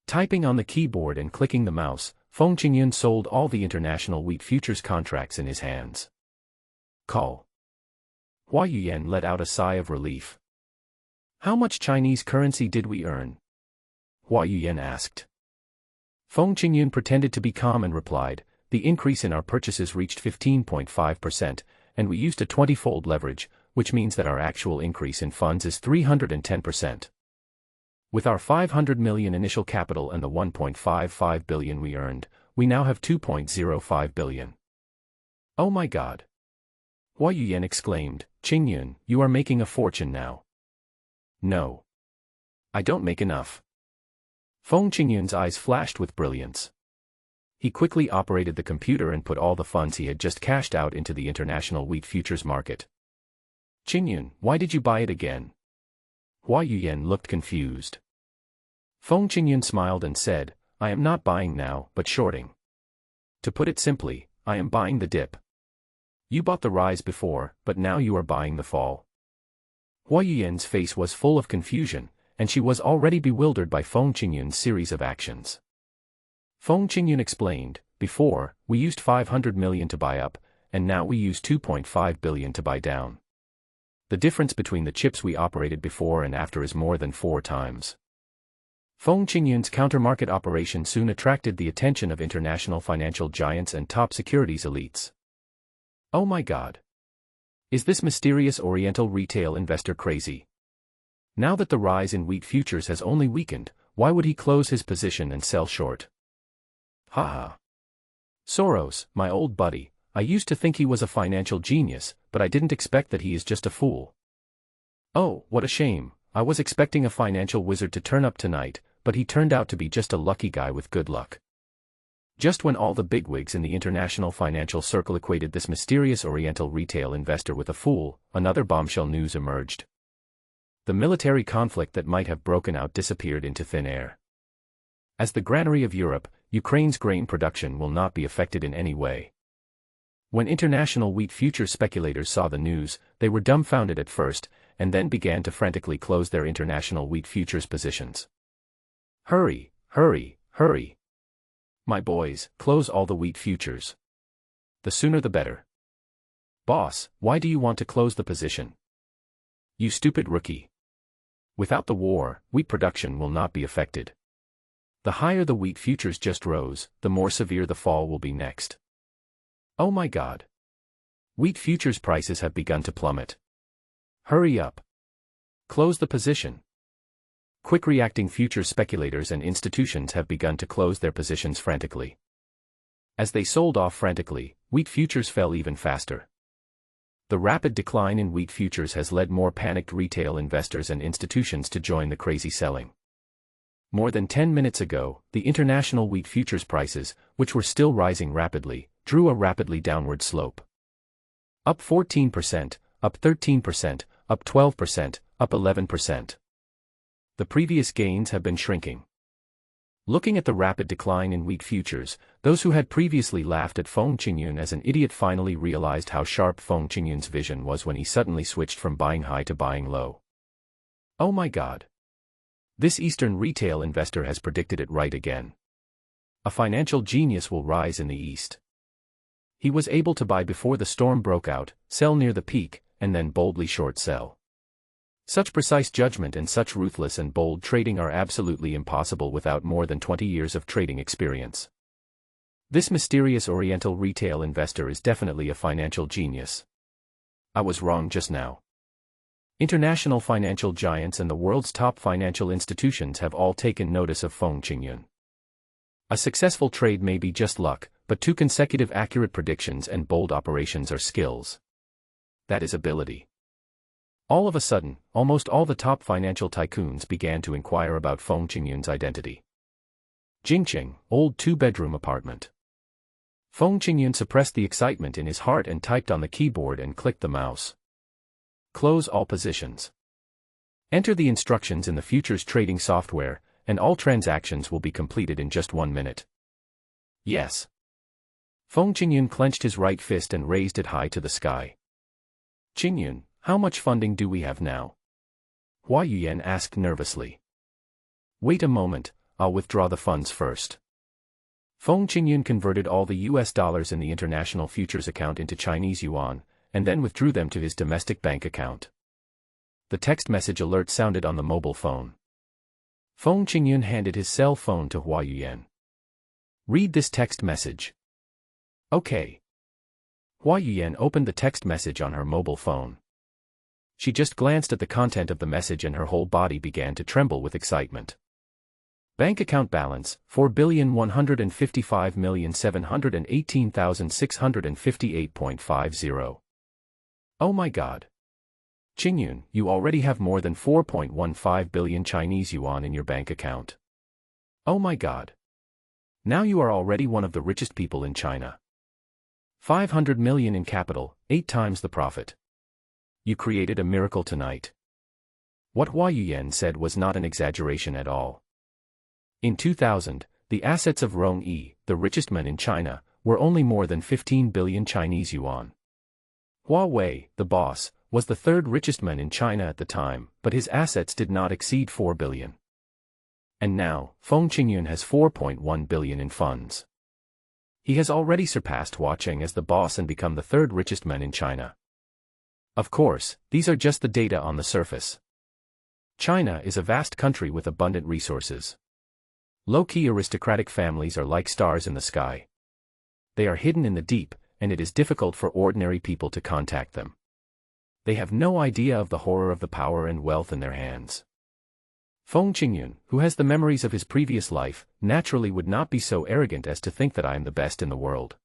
Typing on the keyboard and clicking the mouse, Feng Qingyun sold all the international wheat futures contracts in his hands. Call. Hua Yuyan let out a sigh of relief. How much Chinese currency did we earn? Hua Yuyan asked. Feng Qingyun pretended to be calm and replied, the increase in our purchases reached 15.5%, and we used a 20-fold leverage, which means that our actual increase in funds is 310%. With our 500 million initial capital and the 1.55 billion we earned, we now have 2.05 billion. Oh my God! Hua Yuyan exclaimed, Qingyun, you are making a fortune now. No. I don't make enough. Feng Qingyun's eyes flashed with brilliance. He quickly operated the computer and put all the funds he had just cashed out into the international wheat futures market. Qingyun, why did you buy it again? Hua Yuyan looked confused. Feng Qingyun smiled and said, I am not buying now, but shorting. To put it simply, I am buying the dip. You bought the rise before, but now you are buying the fall. Hua Yuyan's face was full of confusion, and she was already bewildered by Feng Qingyun's series of actions. Feng Qingyun explained, before, we used 500 million to buy up, and now we use 2.5 billion to buy down. The difference between the chips we operated before and after is more than 4 times. Feng Qingyun's countermarket operation soon attracted the attention of international financial giants and top securities elites. Oh my God! Is this mysterious Oriental retail investor crazy? Now that the rise in wheat futures has only weakened, why would he close his position and sell short? Haha. Soros, my old buddy, I used to think he was a financial genius, but I didn't expect that he is just a fool. Oh, what a shame, I was expecting a financial wizard to turn up tonight, but he turned out to be just a lucky guy with good luck. Just when all the bigwigs in the international financial circle equated this mysterious Oriental retail investor with a fool, another bombshell news emerged. The military conflict that might have broken out disappeared into thin air. As the granary of Europe, Ukraine's grain production will not be affected in any way. When international wheat futures speculators saw the news, they were dumbfounded at first, and then began to frantically close their international wheat futures positions. Hurry, hurry, hurry. My boys, close all the wheat futures. The sooner the better. Boss, why do you want to close the position? You stupid rookie. Without the war, wheat production will not be affected. The higher the wheat futures just rose, the more severe the fall will be next. Oh my God! Wheat futures prices have begun to plummet. Hurry up. Close the position. Quick reacting futures speculators and institutions have begun to close their positions frantically. As they sold off frantically, wheat futures fell even faster. The rapid decline in wheat futures has led more panicked retail investors and institutions to join the crazy selling. More than 10 minutes ago, the international wheat futures prices, which were still rising rapidly, drew a rapidly downward slope. Up 14%, up 13%, up 12%, up 11%. The previous gains have been shrinking. Looking at the rapid decline in wheat futures, those who had previously laughed at Feng Qingyun as an idiot finally realized how sharp Feng Qingyun's vision was when he suddenly switched from buying high to buying low. Oh my God! This Eastern retail investor has predicted it right again. A financial genius will rise in the East. He was able to buy before the storm broke out, sell near the peak, and then boldly short sell. Such precise judgment and such ruthless and bold trading are absolutely impossible without more than 20 years of trading experience. This mysterious Oriental retail investor is definitely a financial genius. I was wrong just now. International financial giants and the world's top financial institutions have all taken notice of Feng Qingyun. A successful trade may be just luck, but 2 consecutive accurate predictions and bold operations are skills. That is ability. All of a sudden, almost all the top financial tycoons began to inquire about Feng Qingyun's identity. Jingqing, old 2-bedroom apartment. Feng Qingyun suppressed the excitement in his heart and typed on the keyboard and clicked the mouse. Close all positions. Enter the instructions in the futures trading software, and all transactions will be completed in just 1 minute. Yes. Feng Qingyun clenched his right fist and raised it high to the sky. Qingyun, how much funding do we have now? Hua Yuyan asked nervously. Wait a moment, I'll withdraw the funds first. Feng Qingyun converted all the US dollars in the international futures account into Chinese yuan, and then withdrew them to his domestic bank account. The text message alert sounded on the mobile phone. Feng Qingyun handed his cell phone to Hua Yuyan. Read this text message. Okay. Hua Yuyan opened the text message on her mobile phone. She just glanced at the content of the message and her whole body began to tremble with excitement. Bank account balance, 4,155,718,658.50. Oh my God. Qingyun, you already have more than 4.15 billion Chinese yuan in your bank account. Oh my God. Now you are already one of the richest people in China. 500 million in capital, 8 times the profit. You created a miracle tonight. What Hua Yuyan said was not an exaggeration at all. In 2000, the assets of Rong Yi, the richest man in China, were only more than 15 billion Chinese yuan. Hua Wei, the boss, was the 3rd richest man in China at the time, but his assets did not exceed 4 billion. And now, Feng Qingyun has 4.1 billion in funds. He has already surpassed Hua Cheng as the boss and become the 3rd richest man in China. Of course, these are just the data on the surface. China is a vast country with abundant resources. Low-key aristocratic families are like stars in the sky. They are hidden in the deep, and it is difficult for ordinary people to contact them. They have no idea of the horror of the power and wealth in their hands. Feng Qingyun, who has the memories of his previous life, naturally would not be so arrogant as to think that I am the best in the world.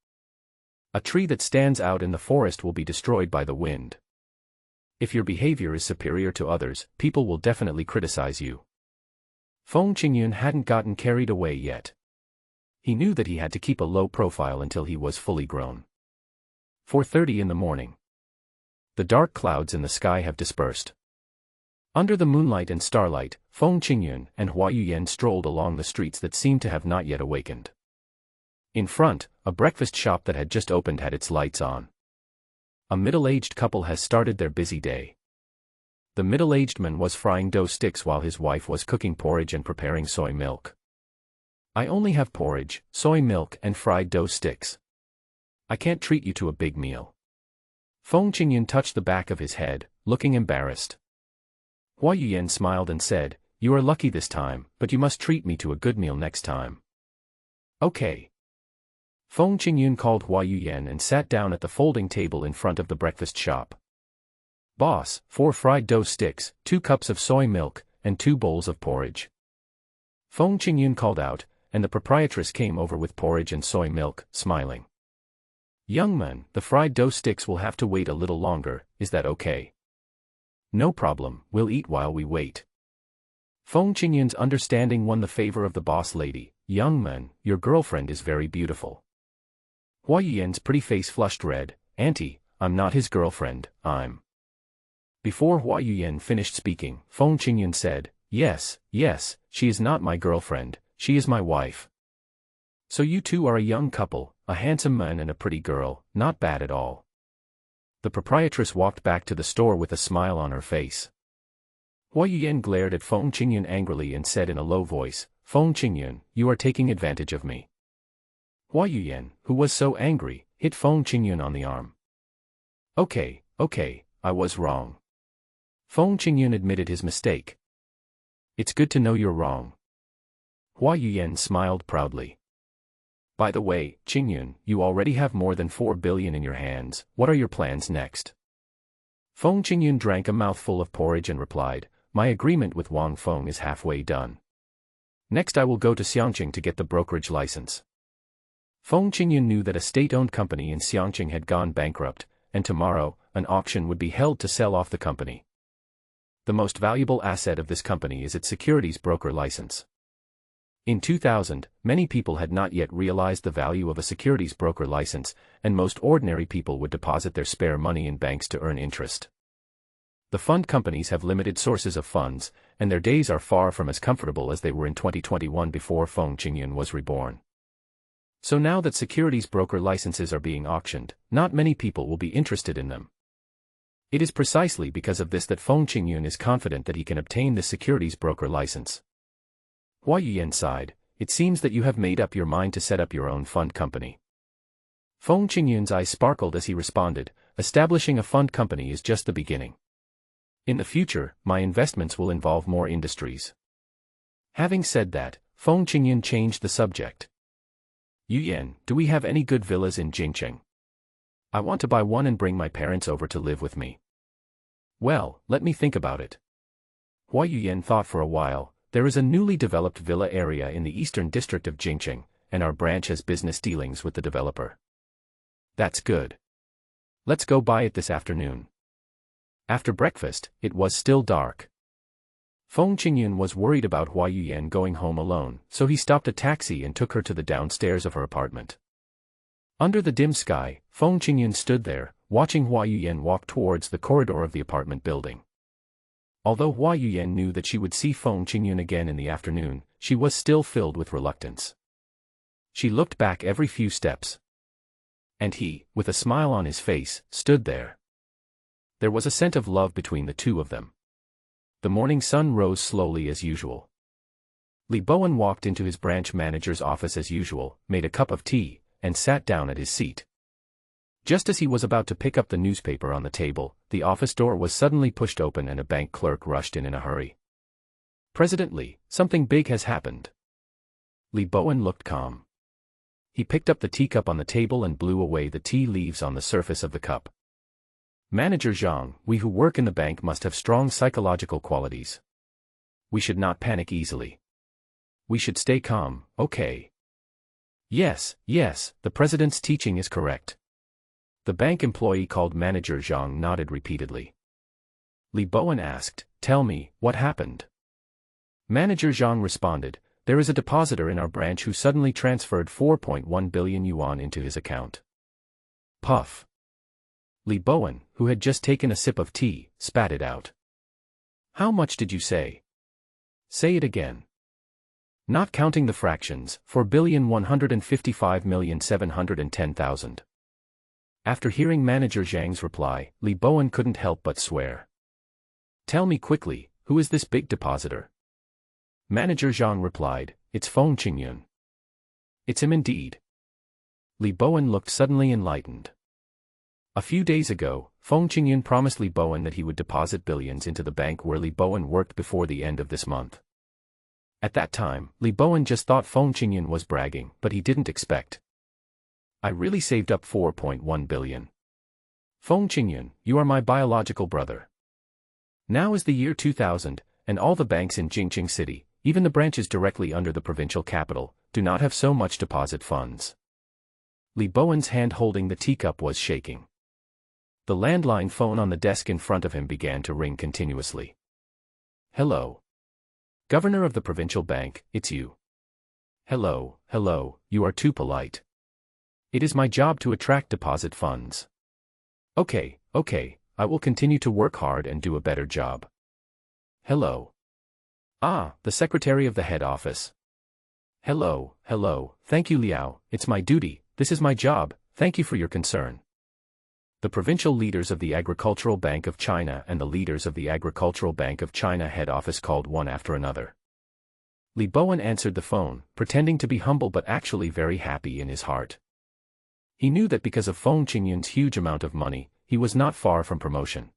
A tree that stands out in the forest will be destroyed by the wind. If your behavior is superior to others, people will definitely criticize you. Feng Qingyun hadn't gotten carried away yet. He knew that he had to keep a low profile until he was fully grown. 4:30 in the morning. The dark clouds in the sky have dispersed. Under the moonlight and starlight, Feng Qingyun and Hua Yuyan strolled along the streets that seemed to have not yet awakened. In front, a breakfast shop that had just opened had its lights on. A middle-aged couple has started their busy day. The middle-aged man was frying dough sticks while his wife was cooking porridge and preparing soy milk. I only have porridge, soy milk and fried dough sticks. I can't treat you to a big meal. Feng Qingyun touched the back of his head, looking embarrassed. Hua Yuyan smiled and said, "You are lucky this time, but you must treat me to a good meal next time." Okay. Feng Qingyun called Hua Yuyan and sat down at the folding table in front of the breakfast shop. "Boss, 4 fried dough sticks, 2 cups of soy milk, and 2 bowls of porridge." Feng Qingyun called out, and the proprietress came over with porridge and soy milk, smiling. "Young man, the fried dough sticks will have to wait a little longer, is that okay?" "No problem, we'll eat while we wait." Feng Qingyun's understanding won the favor of the boss lady. "Young man, your girlfriend is very beautiful." Hua Yuyan's pretty face flushed red. "Auntie, I'm not his girlfriend, I'm..." Before Hua Yuyan finished speaking, Feng Qingyun said, yes, she is not my girlfriend, she is my wife. So you two are a young couple, a handsome man and a pretty girl, not bad at all. The proprietress walked back to the store with a smile on her face. Hua Yuyan glared at Feng Qingyun angrily and said in a low voice, Feng Qingyun, you are taking advantage of me. Hua Yuyan, who was so angry, hit Feng Qingyun on the arm. Okay, I was wrong. Feng Qingyun admitted his mistake. It's good to know you're wrong. Hua Yuyan smiled proudly. By the way, Qingyun, you already have more than 4 billion in your hands, what are your plans next? Feng Qingyun drank a mouthful of porridge and replied, my agreement with Wang Feng is halfway done. Next I will go to Xiangqing to get the brokerage license. Feng Qingyun knew that a state-owned company in Xiangqing had gone bankrupt, and tomorrow, an auction would be held to sell off the company. The most valuable asset of this company is its securities broker license. In 2000, many people had not yet realized the value of a securities broker license, and most ordinary people would deposit their spare money in banks to earn interest. The fund companies have limited sources of funds, and their days are far from as comfortable as they were in 2021 before Feng Qingyun was reborn. So now that securities broker licenses are being auctioned, not many people will be interested in them. It is precisely because of this that Feng Qingyun is confident that he can obtain the securities broker license. Hua Yuyan sighed, it seems that you have made up your mind to set up your own fund company. Feng Qingyun's eyes sparkled as he responded, establishing a fund company is just the beginning. In the future, my investments will involve more industries. Having said that, Feng Qingyun changed the subject. Yuyan, do we have any good villas in Jingcheng? I want to buy one and bring my parents over to live with me. Well, let me think about it. Hua Yuyan thought for a while. There is a newly developed villa area in the eastern district of Jingcheng, and our branch has business dealings with the developer. That's good. Let's go buy it this afternoon. After breakfast, it was still dark. Feng Qingyun was worried about Hua Yuyan going home alone, so he stopped a taxi and took her to the downstairs of her apartment. Under the dim sky, Feng Qingyun stood there, watching Hua Yuyan walk towards the corridor of the apartment building. Although Hua Yuyan knew that she would see Feng Qingyun again in the afternoon, she was still filled with reluctance. She looked back every few steps. And he, with a smile on his face, stood there. There was a scent of love between the two of them. The morning sun rose slowly as usual. Li Bowen walked into his branch manager's office as usual, made a cup of tea, and sat down at his seat. Just as he was about to pick up the newspaper on the table, the office door was suddenly pushed open and a bank clerk rushed in a hurry. President Li, something big has happened. Li Bowen looked calm. He picked up the teacup on the table and blew away the tea leaves on the surface of the cup. Manager Zhang, we who work in the bank must have strong psychological qualities. We should not panic easily. We should stay calm, okay? Yes, the president's teaching is correct. The bank employee called Manager Zhang nodded repeatedly. Li Bowen asked, tell me, what happened? Manager Zhang responded, there is a depositor in our branch who suddenly transferred 4.1 billion yuan into his account. Puff. Li Bowen, who had just taken a sip of tea, spat it out. How much did you say? Say it again. Not counting the fractions, 4,155,710,000. After hearing Manager Zhang's reply, Li Bowen couldn't help but swear. Tell me quickly, who is this big depositor? Manager Zhang replied, it's Feng Qingyun. It's him indeed. Li Bowen looked suddenly enlightened. A few days ago, Feng Qingyun promised Li Bowen that he would deposit billions into the bank where Li Bowen worked before the end of this month. At that time, Li Bowen just thought Feng Qingyun was bragging, but he didn't expect. I really saved up 4.1 billion. Feng Qingyun, you are my biological brother. Now is the year 2000, and all the banks in Jingcheng City, even the branches directly under the provincial capital, do not have so much deposit funds. Li Bowen's hand holding the teacup was shaking. The landline phone on the desk in front of him began to ring continuously. Hello. Governor of the provincial bank, it's you. Hello, you are too polite. It is my job to attract deposit funds. Okay, I will continue to work hard and do a better job. Hello. Ah, the secretary of the head office. Hello, thank you Liao, it's my duty, this is my job, thank you for your concern. The provincial leaders of the Agricultural Bank of China and the leaders of the Agricultural Bank of China head office called one after another. Li Bowen answered the phone, pretending to be humble but actually very happy in his heart. He knew that because of Feng Qingyun's huge amount of money, he was not far from promotion.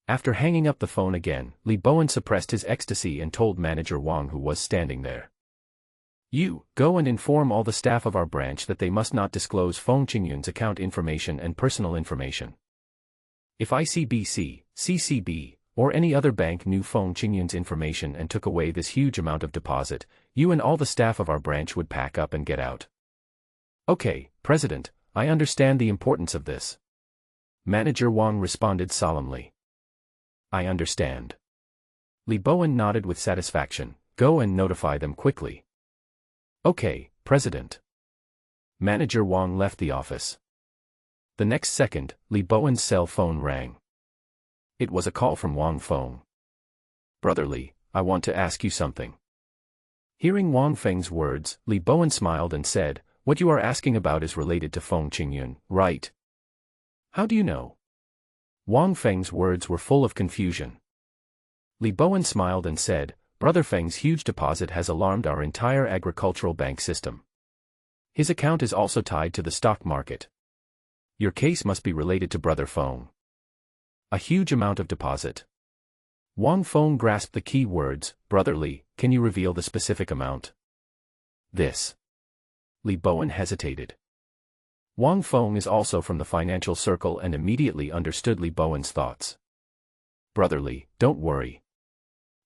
After hanging up the phone again, Li Bowen suppressed his ecstasy and told Manager Wang, who was standing there. You, go and inform all the staff of our branch that they must not disclose Feng Qingyun's account information and personal information. If ICBC, CCB, or any other bank knew Feng Qingyun's information and took away this huge amount of deposit, you and all the staff of our branch would pack up and get out. Okay, President, I understand the importance of this. Manager Wang responded solemnly. I understand. Li Bowen nodded with satisfaction. Go and notify them quickly. Okay, President. Manager Wang left the office. The next second, Li Bowen's cell phone rang. It was a call from Wang Feng. Brother Li, I want to ask you something. Hearing Wang Feng's words, Li Bowen smiled and said, what you are asking about is related to Feng Qingyun, right? How do you know? Wang Feng's words were full of confusion. Li Bowen smiled and said, Brother Feng's huge deposit has alarmed our entire agricultural bank system. His account is also tied to the stock market. Your case must be related to Brother Feng. A huge amount of deposit. Wang Feng grasped the key words, Brother Li, can you reveal the specific amount? This. Li Bowen hesitated. Wang Feng is also from the financial circle and immediately understood Li Bowen's thoughts. Brother Li, don't worry.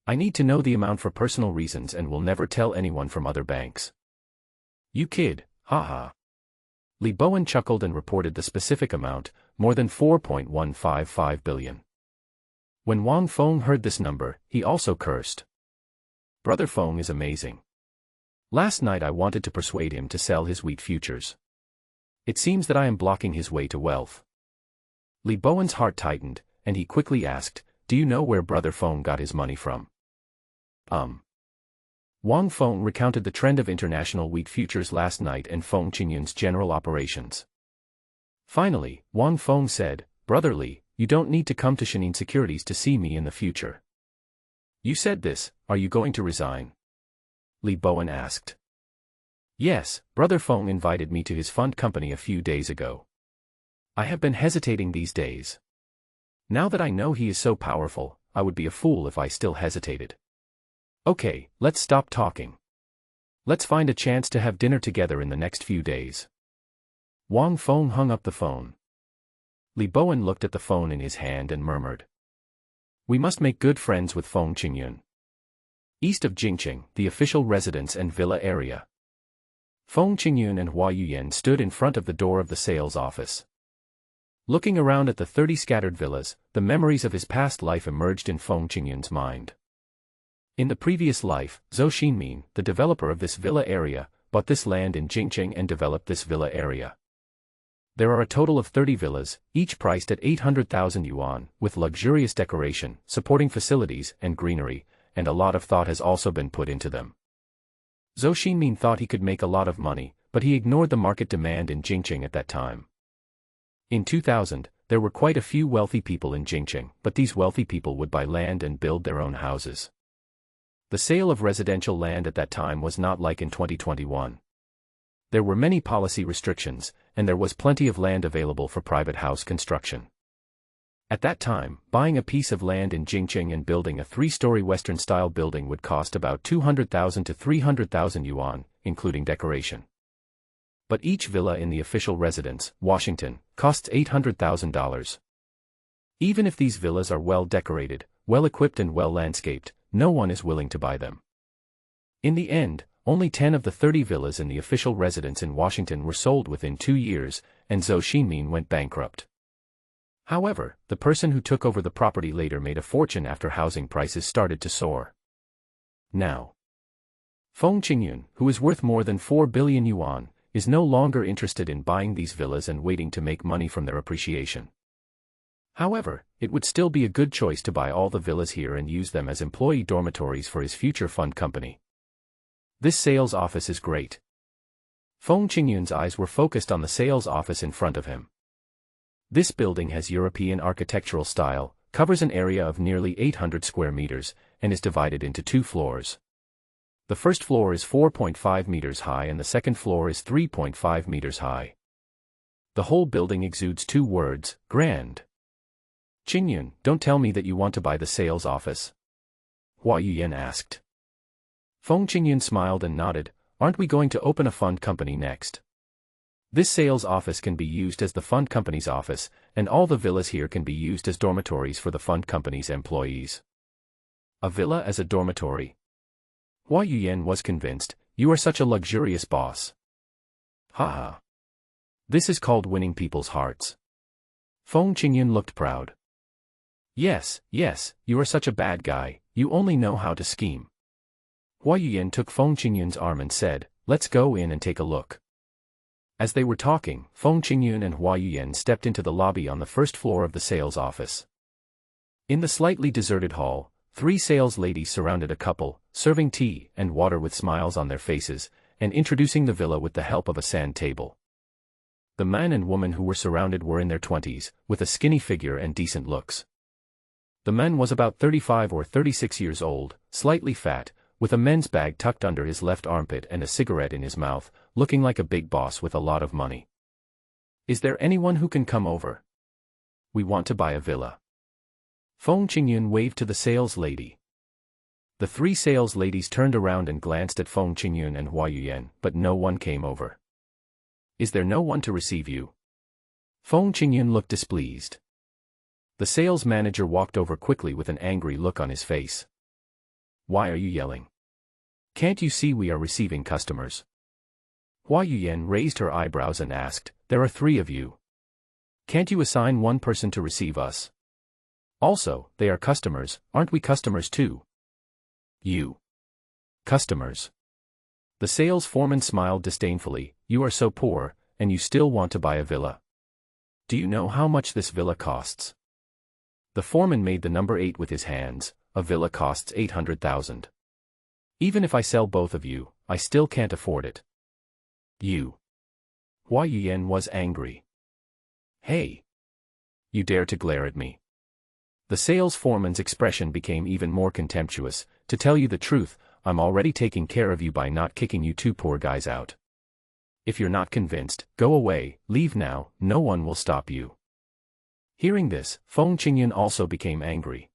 I need to know the amount for personal reasons and will never tell anyone from other banks. You kid, haha. Li Bowen chuckled and reported the specific amount, more than 4.155 billion. When Wang Feng heard this number, he also cursed. Brother Feng is amazing. Last night I wanted to persuade him to sell his wheat futures. It seems that I am blocking his way to wealth. Li Bowen's heart tightened, and he quickly asked, do you know where Brother Feng got his money from? Wang Feng recounted the trend of international wheat futures last night and Feng Qingyun's general operations. Finally, Wang Feng said, Brother Li, you don't need to come to Shenin Securities to see me in the future. You said this, are you going to resign? Li Bowen asked. Yes, Brother Feng invited me to his fund company a few days ago. I have been hesitating these days. Now that I know he is so powerful, I would be a fool if I still hesitated. Okay, let's stop talking. Let's find a chance to have dinner together in the next few days. Wang Feng hung up the phone. Li Bowen looked at the phone in his hand and murmured. We must make good friends with Feng Qingyun. East of Jingqing, the official residence and villa area. Feng Qingyun and Hua Yuyan stood in front of the door of the sales office. Looking around at the 30 scattered villas, the memories of his past life emerged in Feng Qingyun's mind. In the previous life, Zhou Xinmin, the developer of this villa area, bought this land in Jingqing and developed this villa area. There are a total of 30 villas, each priced at 800,000 yuan, with luxurious decoration, supporting facilities and greenery, and a lot of thought has also been put into them. Zhou Xinmin thought he could make a lot of money, but he ignored the market demand in Jingqing at that time. In 2000, there were quite a few wealthy people in Jingqing, but these wealthy people would buy land and build their own houses. The sale of residential land at that time was not like in 2021. There were many policy restrictions, and there was plenty of land available for private house construction. At that time, buying a piece of land in Jingqing and building a 3-story Western-style building would cost about 200,000 to 300,000 yuan, including decoration. But each villa in the official residence, Washington, costs $800,000. Even if these villas are well decorated, well equipped and well landscaped, no one is willing to buy them. In the end, only 10 of the 30 villas in the official residence in Washington were sold within 2 years, and Zhou Xinmin went bankrupt. However, the person who took over the property later made a fortune after housing prices started to soar. Now, Feng Qingyun, who is worth more than 4 billion yuan, is no longer interested in buying these villas and waiting to make money from their appreciation. However, it would still be a good choice to buy all the villas here and use them as employee dormitories for his future fund company. This sales office is great. Feng Qingyun's eyes were focused on the sales office in front of him. This building has European architectural style, covers an area of nearly 800 square meters, and is divided into 2 floors. The first floor is 4.5 meters high and the second floor is 3.5 meters high. The whole building exudes 2 words, grand. Qingyun, don't tell me that you want to buy the sales office. Hua Yuyan asked. Feng Qingyun smiled and nodded. Aren't we going to open a fund company next? This sales office can be used as the fund company's office, and all the villas here can be used as dormitories for the fund company's employees. A villa as a dormitory? Hua Yuyan was convinced. You are such a luxurious boss. Haha. This is called winning people's hearts. Feng Qingyun looked proud. Yes, you are such a bad guy, you only know how to scheme. Hua Yuyan took Feng Qingyun's arm and said, let's go in and take a look. As they were talking, Feng Qingyun and Hua Yuyan stepped into the lobby on the first floor of the sales office. In the slightly deserted hall, 3 sales ladies surrounded a couple, serving tea and water with smiles on their faces, and introducing the villa with the help of a sand table. The man and woman who were surrounded were in their 20s, with a skinny figure and decent looks. The man was about 35 or 36 years old, slightly fat, with a men's bag tucked under his left armpit and a cigarette in his mouth, looking like a big boss with a lot of money. Is there anyone who can come over? We want to buy a villa. Feng Qingyun waved to the sales lady. The 3 sales ladies turned around and glanced at Feng Qingyun and Hua Yuyan, but no one came over. Is there no one to receive you? Feng Qingyun looked displeased. The sales manager walked over quickly with an angry look on his face. Why are you yelling? Can't you see we are receiving customers? Hua Yuyan raised her eyebrows and asked, there are 3 of you. Can't you assign one person to receive us? Also, they are customers, aren't we customers too? You. Customers. The sales foreman smiled disdainfully. You are so poor, and you still want to buy a villa. Do you know how much this villa costs? The foreman made the number 8 with his hands. A villa costs 800,000. Even if I sell both of you, I still can't afford it. You. Hua Yuyan was angry. Hey. You dare to glare at me. The sales foreman's expression became even more contemptuous. To tell you the truth, I'm already taking care of you by not kicking you 2 poor guys out. If you're not convinced, go away, leave now, no one will stop you. Hearing this, Feng Qingyun also became angry.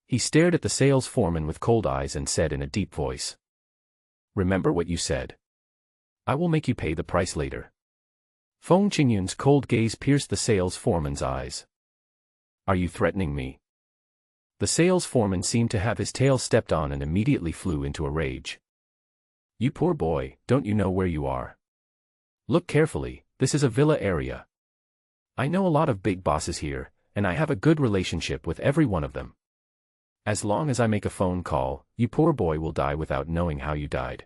He stared at the sales foreman with cold eyes and said in a deep voice. Remember what you said. I will make you pay the price later. Feng Qingyun's cold gaze pierced the sales foreman's eyes. Are you threatening me? The sales foreman seemed to have his tail stepped on and immediately flew into a rage. You poor boy, don't you know where you are? Look carefully, this is a villa area. I know a lot of big bosses here, and I have a good relationship with every one of them. As long as I make a phone call, you poor boy will die without knowing how you died.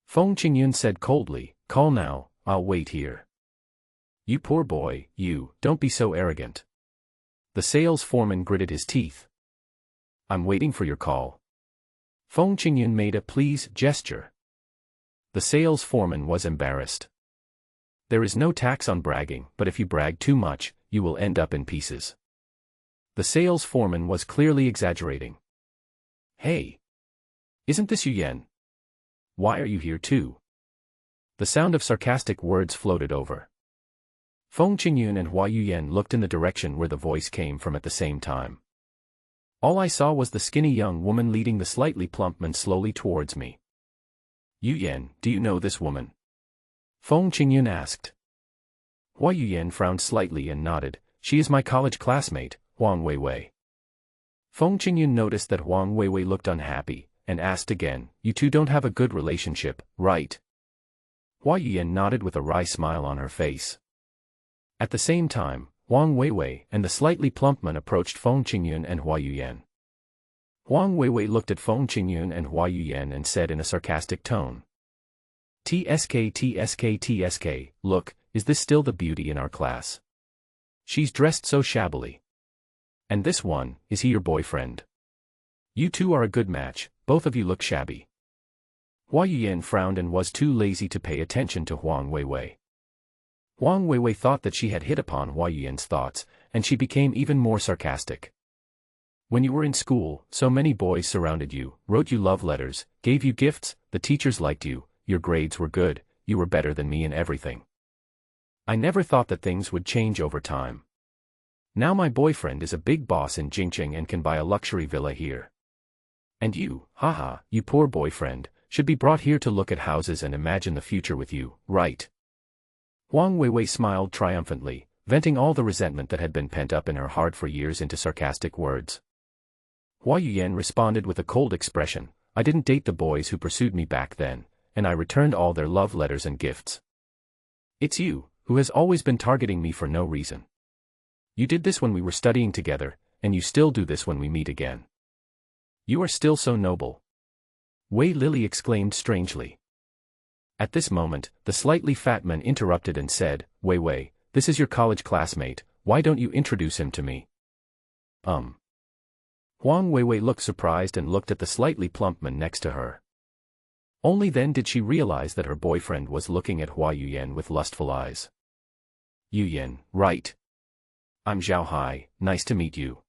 Feng Qingyun said coldly, call now, I'll wait here. You poor boy, you, don't be so arrogant. The sales foreman gritted his teeth. I'm waiting for your call. Feng Qingyun made a please gesture. The sales foreman was embarrassed. There is no tax on bragging, but if you brag too much, you will end up in pieces. The sales foreman was clearly exaggerating. Hey! Isn't this Yuyan? Why are you here too? The sound of sarcastic words floated over. Feng Qingyun and Hua Yuyan looked in the direction where the voice came from at the same time. All I saw was the skinny young woman leading the slightly plump man slowly towards me. Yuyan, do you know this woman? Feng Qingyun asked. Hua Yuyan frowned slightly and nodded. She is my college classmate, Huang Weiwei. Feng Qingyun noticed that Huang Weiwei looked unhappy, and asked again, you two don't have a good relationship, right? Hua Yuyan nodded with a wry smile on her face. At the same time, Huang Weiwei and the slightly plump man approached Feng Qingyun and Hua Yuyan. Huang Weiwei looked at Feng Qingyun and Hua Yuyan and said in a sarcastic tone. TSK, look, is this still the beauty in our class? She's dressed so shabbily. And this one, is he your boyfriend? You two are a good match, both of you look shabby. Hua Yuyan frowned and was too lazy to pay attention to Huang Weiwei. Huang Weiwei thought that she had hit upon Hua Yuyan's thoughts, and she became even more sarcastic. When you were in school, so many boys surrounded you, wrote you love letters, gave you gifts, the teachers liked you, your grades were good, you were better than me in everything. I never thought that things would change over time. Now my boyfriend is a big boss in Jingcheng and can buy a luxury villa here. And you, haha, you poor boyfriend, should be brought here to look at houses and imagine the future with you, right? Huang Weiwei smiled triumphantly, venting all the resentment that had been pent up in her heart for years into sarcastic words. Hua Yuyan responded with a cold expression, I didn't date the boys who pursued me back then, and I returned all their love letters and gifts. It's you, who has always been targeting me for no reason. You did this when we were studying together, and you still do this when we meet again. You are still so noble. Wei Lily exclaimed strangely. At this moment, the slightly fat man interrupted and said, Wei Wei, this is your college classmate, why don't you introduce him to me? Huang Weiwei looked surprised and looked at the slightly plump man next to her. Only then did she realize that her boyfriend was looking at Hua Yuyan with lustful eyes. Yuyan, right. I'm Zhao Hai, nice to meet you.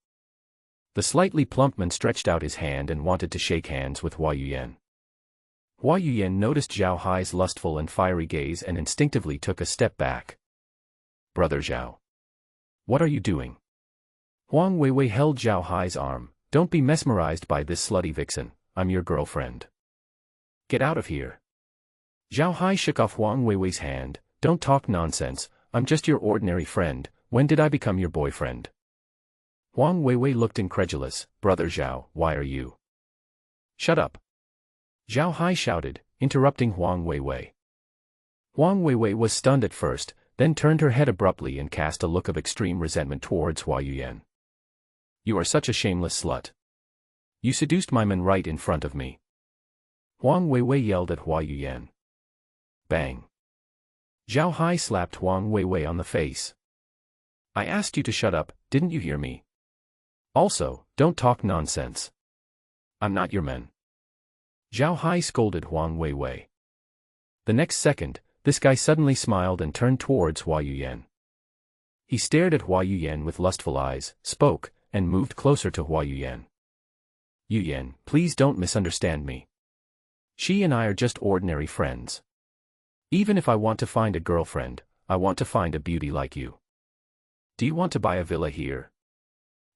The slightly plump man stretched out his hand and wanted to shake hands with Hua Yuyan. Hua Yuyan noticed Zhao Hai's lustful and fiery gaze and instinctively took a step back. Brother Zhao. What are you doing? Huang Weiwei held Zhao Hai's arm. Don't be mesmerized by this slutty vixen, I'm your girlfriend. Get out of here. Zhao Hai shook off Huang Weiwei's hand, don't talk nonsense, I'm just your ordinary friend, when did I become your boyfriend? Huang Weiwei looked incredulous, Brother Zhao, why are you? Shut up. Zhao Hai shouted, interrupting Huang Weiwei. Huang Weiwei was stunned at first, then turned her head abruptly and cast a look of extreme resentment towards Hua Yuyan. You are such a shameless slut. You seduced my man right in front of me. Huang Weiwei yelled at Hua Yuyan. Bang. Zhao Hai slapped Huang Weiwei on the face. I asked you to shut up, didn't you hear me? Also, don't talk nonsense. I'm not your man. Zhao Hai scolded Huang Weiwei. The next second, this guy suddenly smiled and turned towards Hua Yuyan. He stared at Hua Yuyan with lustful eyes, spoke, and moved closer to Hua Yuyan. Yuyan, please don't misunderstand me. She and I are just ordinary friends. Even if I want to find a girlfriend, I want to find a beauty like you. Do you want to buy a villa here?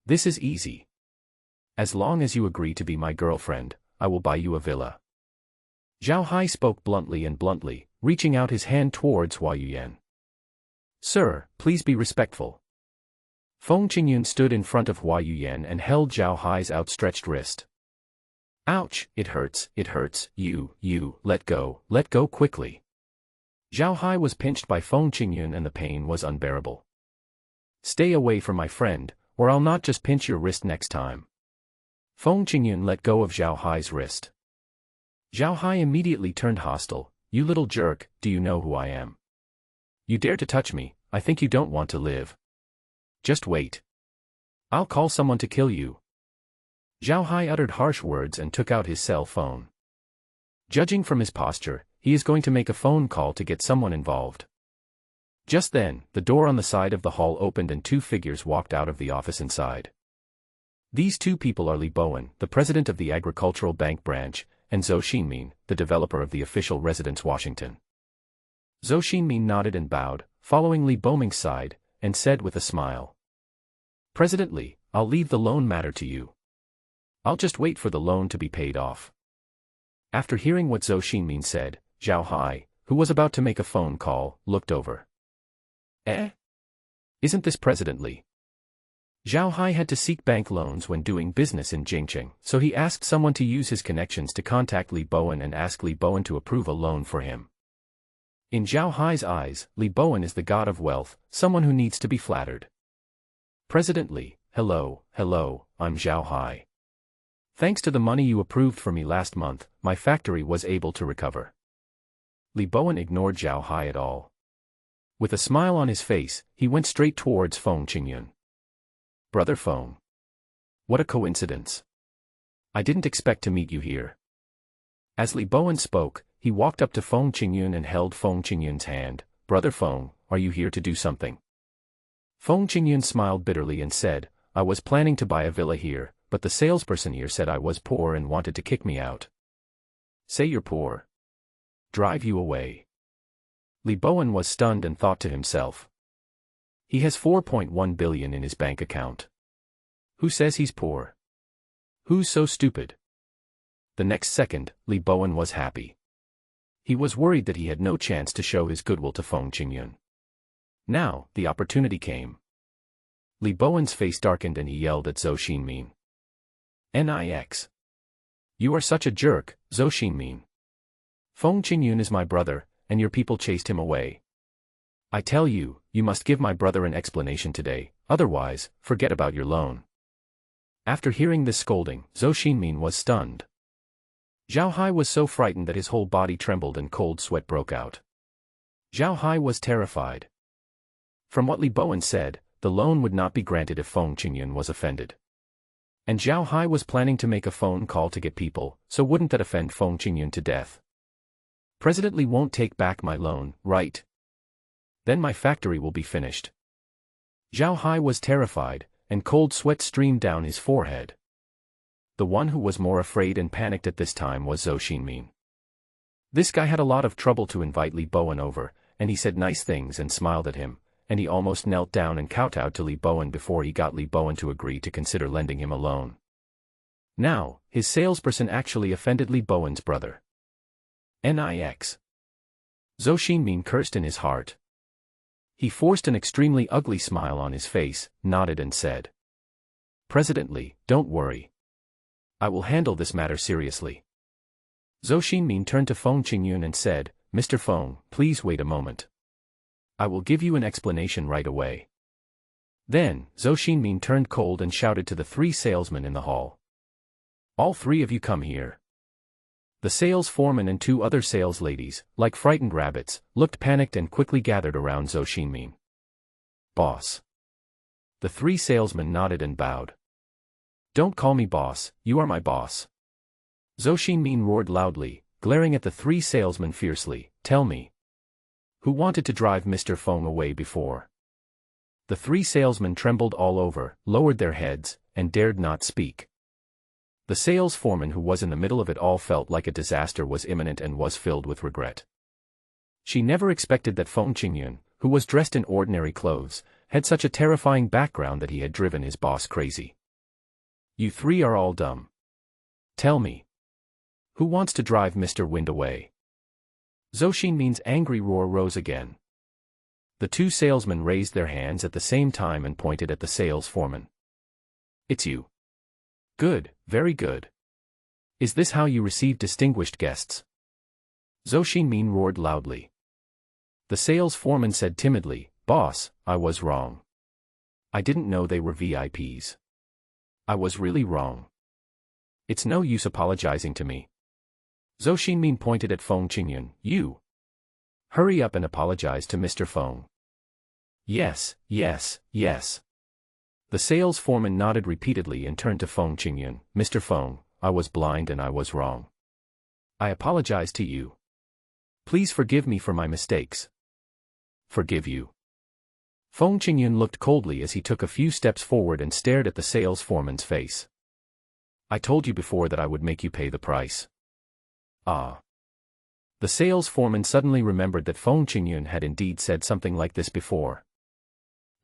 This is easy. As long as you agree to be my girlfriend, I will buy you a villa. Zhao Hai spoke bluntly, reaching out his hand towards Hua Yuyan. Sir, please be respectful. Feng Qingyun stood in front of Hua Yuyan and held Zhao Hai's outstretched wrist. Ouch, it hurts, you, let go quickly. Zhao Hai was pinched by Feng Qingyun and the pain was unbearable. Stay away from my friend, or I'll not just pinch your wrist next time. Feng Qingyun let go of Zhao Hai's wrist. Zhao Hai immediately turned hostile. You little jerk, do you know who I am? You dare to touch me, I think you don't want to live. Just wait. I'll call someone to kill you. Zhao Hai uttered harsh words and took out his cell phone. Judging from his posture, he is going to make a phone call to get someone involved. Just then, the door on the side of the hall opened and two figures walked out of the office inside. These two people are Li Bowen, the president of the Agricultural Bank branch, and Zhou Xinmin, the developer of the official residence Washington. Zhou Xinmin nodded and bowed, following Li Boming's side, and said with a smile. President Li, I'll leave the loan matter to you. I'll just wait for the loan to be paid off. After hearing what Zhou Xinmin said, Zhao Hai, who was about to make a phone call, looked over. Isn't this President Li? Zhao Hai had to seek bank loans when doing business in Jingcheng, so he asked someone to use his connections to contact Li Bowen and ask Li Bowen to approve a loan for him. In Zhao Hai's eyes, Li Bowen is the god of wealth, someone who needs to be flattered. President Li, hello, I'm Zhao Hai. Thanks to the money you approved for me last month, my factory was able to recover. Li Bowen ignored Zhao Hai at all. With a smile on his face, he went straight towards Feng Qingyun. Brother Feng. What a coincidence. I didn't expect to meet you here. As Li Bowen spoke, he walked up to Feng Qingyun and held Feng Qingyun's hand. "Brother Feng, are you here to do something?" Feng Qingyun smiled bitterly and said, "I was planning to buy a villa here, but the salesperson here said I was poor and wanted to kick me out." "Say you're poor. Drive you away." Li Bowen was stunned and thought to himself. He has 4.1 billion in his bank account. Who says he's poor? Who's so stupid? The next second, Li Bowen was happy. He was worried that he had no chance to show his goodwill to Feng Qingyun. Now, the opportunity came. Li Bowen's face darkened and he yelled at Zhou Xinmin. "Nix. You are such a jerk, Zhou Xinmin. Feng Qingyun is my brother, and your people chased him away. I tell you, you must give my brother an explanation today, otherwise, forget about your loan." After hearing this scolding, Zhou Xinmin was stunned. Zhao Hai was so frightened that his whole body trembled and cold sweat broke out. Zhao Hai was terrified. From what Li Bowen said, the loan would not be granted if Feng Qingyun was offended. And Zhao Hai was planning to make a phone call to get people, so wouldn't that offend Feng Qingyun to death? President Li won't take back my loan, right? Then my factory will be finished. Zhao Hai was terrified, and cold sweat streamed down his forehead. The one who was more afraid and panicked at this time was Zhou Xinmin. This guy had a lot of trouble to invite Li Bowen over, and he said nice things and smiled at him, and he almost knelt down and kowtowed to Li Bowen before he got Li Bowen to agree to consider lending him a loan. Now, his salesperson actually offended Li Bowen's brother. Nix. Zhou Xinmin cursed in his heart. He forced an extremely ugly smile on his face, nodded and said, "President Li, don't worry. I will handle this matter seriously." Zhou Xinmin turned to Feng Qingyun and said, "Mr. Feng, please wait a moment. I will give you an explanation right away." Then, Zhou Xinmin turned cold and shouted to the 3 salesmen in the hall. "All 3 of you come here." The sales foreman and 2 other sales ladies, like frightened rabbits, looked panicked and quickly gathered around Zhou Xinmin. "Boss." The 3 salesmen nodded and bowed. "Don't call me boss, you are my boss." Zhou Xinmin roared loudly, glaring at the 3 salesmen fiercely, "Tell me. Who wanted to drive Mr. Feng away before?" The 3 salesmen trembled all over, lowered their heads, and dared not speak. The sales foreman who was in the middle of it all felt like a disaster was imminent and was filled with regret. She never expected that Feng Qingyun, who was dressed in ordinary clothes, had such a terrifying background that he had driven his boss crazy. "You 3 are all dumb. Tell me. Who wants to drive Mr. Wind away?" Zhou Xinmin's angry roar rose again. The 2 salesmen raised their hands at the same time and pointed at the sales foreman. "It's you. Good, very good. Is this how you receive distinguished guests?" Zhou Xinmin roared loudly. The sales foreman said timidly, "Boss, I was wrong. I didn't know they were VIPs. I was really wrong. It's no use apologizing to me." Zhou Xinmin pointed at Feng Qingyun. "You. Hurry up and apologize to Mr. Feng." "Yes, yes, yes." The sales foreman nodded repeatedly and turned to Feng Qingyun. "Mr. Feng, I was blind and I was wrong. I apologize to you. Please forgive me for my mistakes." "Forgive you?" Feng Qingyun looked coldly as he took a few steps forward and stared at the sales foreman's face. "I told you before that I would make you pay the price." "Ah." The sales foreman suddenly remembered that Feng Qingyun had indeed said something like this before.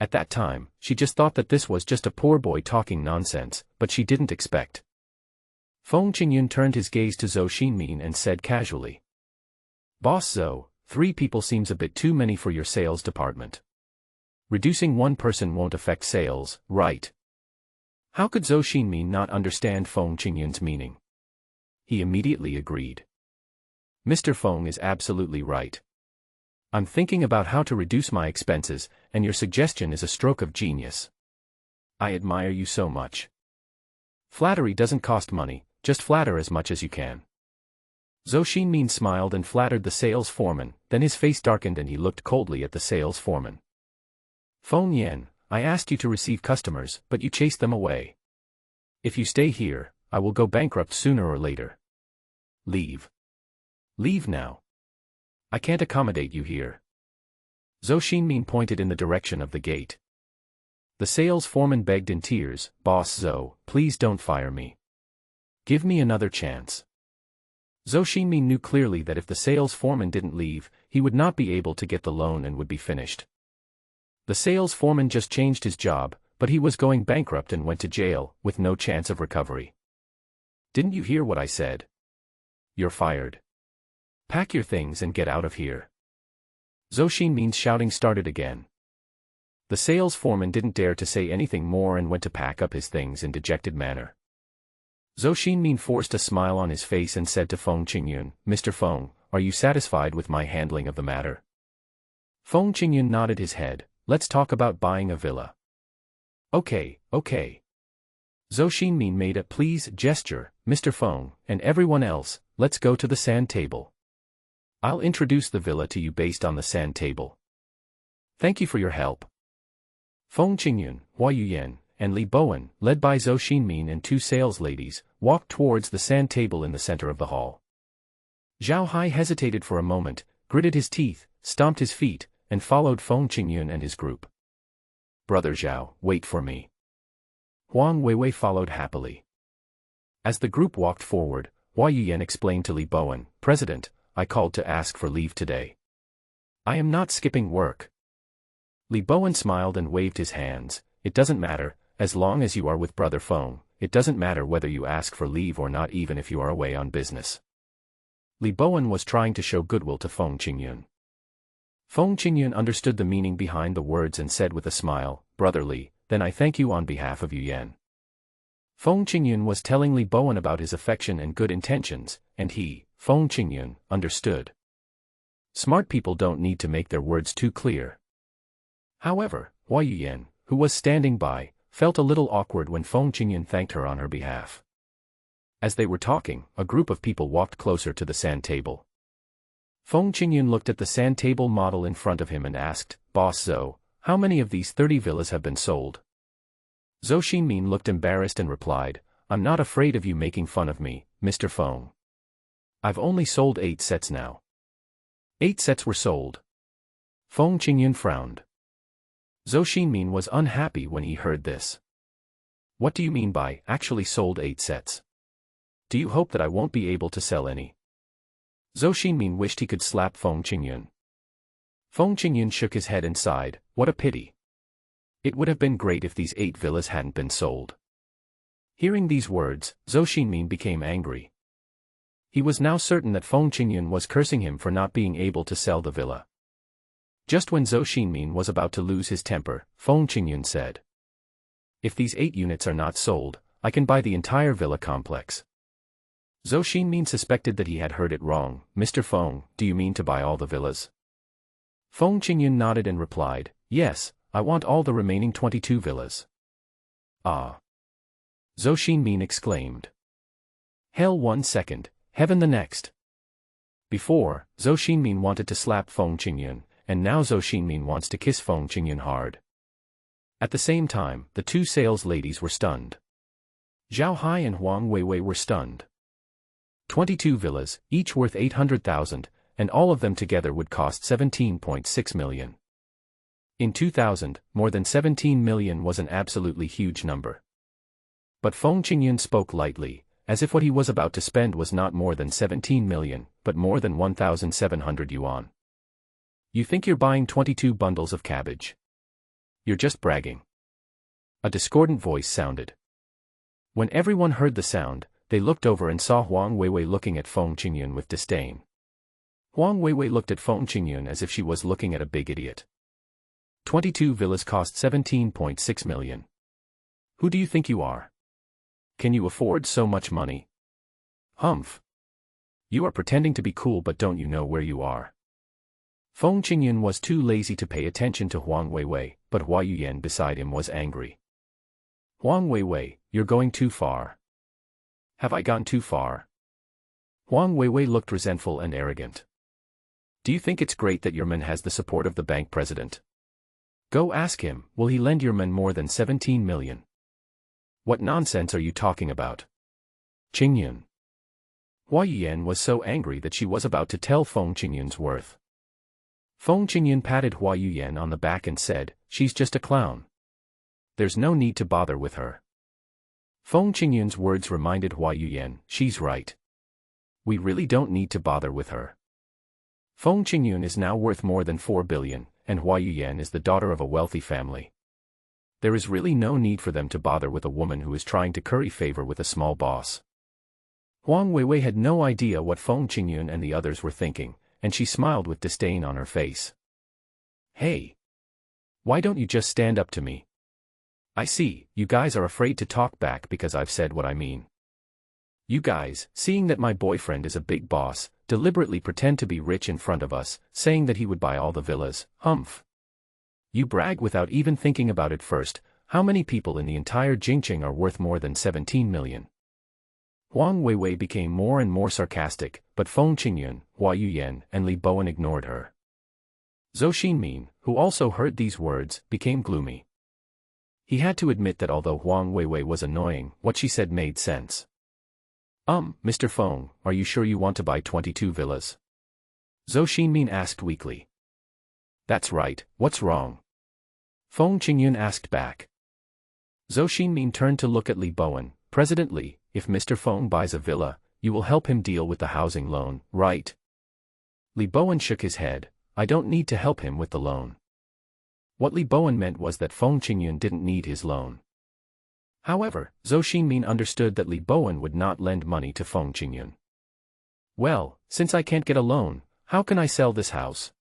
At that time, she just thought that this was just a poor boy talking nonsense, but she didn't expect. Feng Qingyun turned his gaze to Zhou Xinmin and said casually, "Boss Zhou, 3 people seems a bit too many for your sales department. Reducing 1 person won't affect sales, right?" How could Zhou Xinmin not understand Feng Qingyun's meaning? He immediately agreed. "Mr. Feng is absolutely right. I'm thinking about how to reduce my expenses, and your suggestion is a stroke of genius. I admire you so much. Flattery doesn't cost money, just flatter as much as you can." Zhou Xinmin smiled and flattered the sales foreman, then his face darkened and he looked coldly at the sales foreman. "Feng Yan, I asked you to receive customers, but you chased them away. If you stay here, I will go bankrupt sooner or later. Leave." Leave now. I can't accommodate you here. Zhou Xinmin pointed in the direction of the gate. The sales foreman begged in tears, Boss Zhou, please don't fire me. Give me another chance. Zhou Xinmin knew clearly that if the sales foreman didn't leave, he would not be able to get the loan and would be finished. The sales foreman just changed his job, but he was going bankrupt and went to jail, with no chance of recovery. Didn't you hear what I said? You're fired. Pack your things and get out of here. Zhou Xinmin's shouting started again. The sales foreman didn't dare to say anything more and went to pack up his things in dejected manner. Zhou Xinmin forced a smile on his face and said to Feng Qingyun, Mr. Feng, are you satisfied with my handling of the matter? Feng Qingyun nodded his head, let's talk about buying a villa. Okay. Zhou Xinmin made a please gesture, Mr. Feng, and everyone else, let's go to the sand table. I'll introduce the villa to you based on the sand table. Thank you for your help. Feng Qingyun, Hua Yuyan, and Li Bowen, led by Zhou Xinmin and two sales ladies, walked towards the sand table in the center of the hall. Zhao Hai hesitated for a moment, gritted his teeth, stomped his feet, and followed Feng Qingyun and his group. Brother Zhao, wait for me. Huang Weiwei followed happily. As the group walked forward, Hua Yuyan explained to Li Bowen, President, I called to ask for leave today. I am not skipping work. Li Bowen smiled and waved his hands, it doesn't matter, as long as you are with Brother Feng, it doesn't matter whether you ask for leave or not even if you are away on business. Li Bowen was trying to show goodwill to Feng Qingyun. Feng Qingyun understood the meaning behind the words and said with a smile, Brother Li, then I thank you on behalf of Yuyan. Feng Qingyun was telling Li Bowen about his affection and good intentions, and he, Feng Qingyun, understood. Smart people don't need to make their words too clear. However, Hua Yuyan, who was standing by, felt a little awkward when Feng Qingyun thanked her on her behalf. As they were talking, a group of people walked closer to the sand table. Feng Qingyun looked at the sand table model in front of him and asked, Boss Zhou, how many of these 30 villas have been sold? Zhou Xinmin looked embarrassed and replied, I'm not afraid of you making fun of me, Mr. Feng. I've only sold 8 sets now. 8 sets were sold. Feng Qingyun frowned. Zhou Xinmin was unhappy when he heard this. What do you mean by, actually sold 8 sets? Do you hope that I won't be able to sell any? Zhou Xinmin wished he could slap Feng Qingyun. Feng Qingyun shook his head and sighed, what a pity. It would have been great if these 8 villas hadn't been sold. Hearing these words, Zhou Xinmin became angry. He was now certain that Feng Qingyun was cursing him for not being able to sell the villa. Just when Zhou Xinmin was about to lose his temper, Feng Qingyun said, if these 8 units are not sold, I can buy the entire villa complex. Zhou Xinmin suspected that he had heard it wrong. Mr. Feng, do you mean to buy all the villas? Feng Qingyun nodded and replied, yes, I want all the remaining 22 villas. Ah! Zhou Xinmin exclaimed. Hell 1 second, heaven the next. Before, Zhou Xinmin wanted to slap Feng Qingyun, and now Zhou Xinmin wants to kiss Feng Qingyun hard. At the same time, the two sales ladies were stunned. Zhao Hai and Huang Weiwei were stunned. 22 villas, each worth 800,000, and all of them together would cost 17.6 million. In 2000, more than 17 million was an absolutely huge number. But Feng Qingyun spoke lightly, as if what he was about to spend was not more than 17 million, but more than 1,700 yuan. You think you're buying 22 bundles of cabbage? You're just bragging. A discordant voice sounded. When everyone heard the sound, they looked over and saw Huang Weiwei looking at Feng Qingyun with disdain. Huang Weiwei looked at Feng Qingyun as if she was looking at a big idiot. 22 villas cost 17.6 million. Who do you think you are? Can you afford so much money? Humph. You are pretending to be cool, but don't you know where you are? Feng Qingyun was too lazy to pay attention to Huang Weiwei, but Hua Yuyan beside him was angry. Huang Weiwei, you're going too far. Have I gone too far? Huang Weiwei looked resentful and arrogant. Do you think it's great that your man has the support of the bank president? Go ask him, will he lend your man more than 17 million? What nonsense are you talking about? Qingyun. Hua Yuyan was so angry that she was about to tell Feng Qingyun's worth. Feng Qingyun patted Hua Yuyan on the back and said, "She's just a clown. There's no need to bother with her." Feng Qingyun's words reminded Hua Yuyan, "She's right. We really don't need to bother with her. Feng Qingyun is now worth more than 4 billion, and Hua Yuyan is the daughter of a wealthy family. There is really no need for them to bother with a woman who is trying to curry favor with a small boss." Huang Weiwei had no idea what Feng Qingyun and the others were thinking, and she smiled with disdain on her face. "Hey! Why don't you just stand up to me? I see, you guys are afraid to talk back because I've said what I mean. You guys, seeing that my boyfriend is a big boss, deliberately pretend to be rich in front of us, saying that he would buy all the villas, humph. You brag without even thinking about it first. How many people in the entire Jingqing are worth more than 17 million? Huang Weiwei became more and more sarcastic, but Feng Qingyun, Hua Yuyan, and Li Bowen ignored her. Zhou Xinmin, who also heard these words, became gloomy. He had to admit that although Huang Weiwei was annoying, what she said made sense. Mr. Feng, are you sure you want to buy 22 villas? Zhou Xinmin asked weakly. That's right, what's wrong? Feng Qingyun asked back. Zhou Xinmin turned to look at Li Bowen. President Li, if Mr. Feng buys a villa, you will help him deal with the housing loan, right? Li Bowen shook his head. I don't need to help him with the loan. What Li Bowen meant was that Feng Qingyun didn't need his loan. However, Zhou Xinmin understood that Li Bowen would not lend money to Feng Qingyun. Well, since I can't get a loan, how can I sell this house?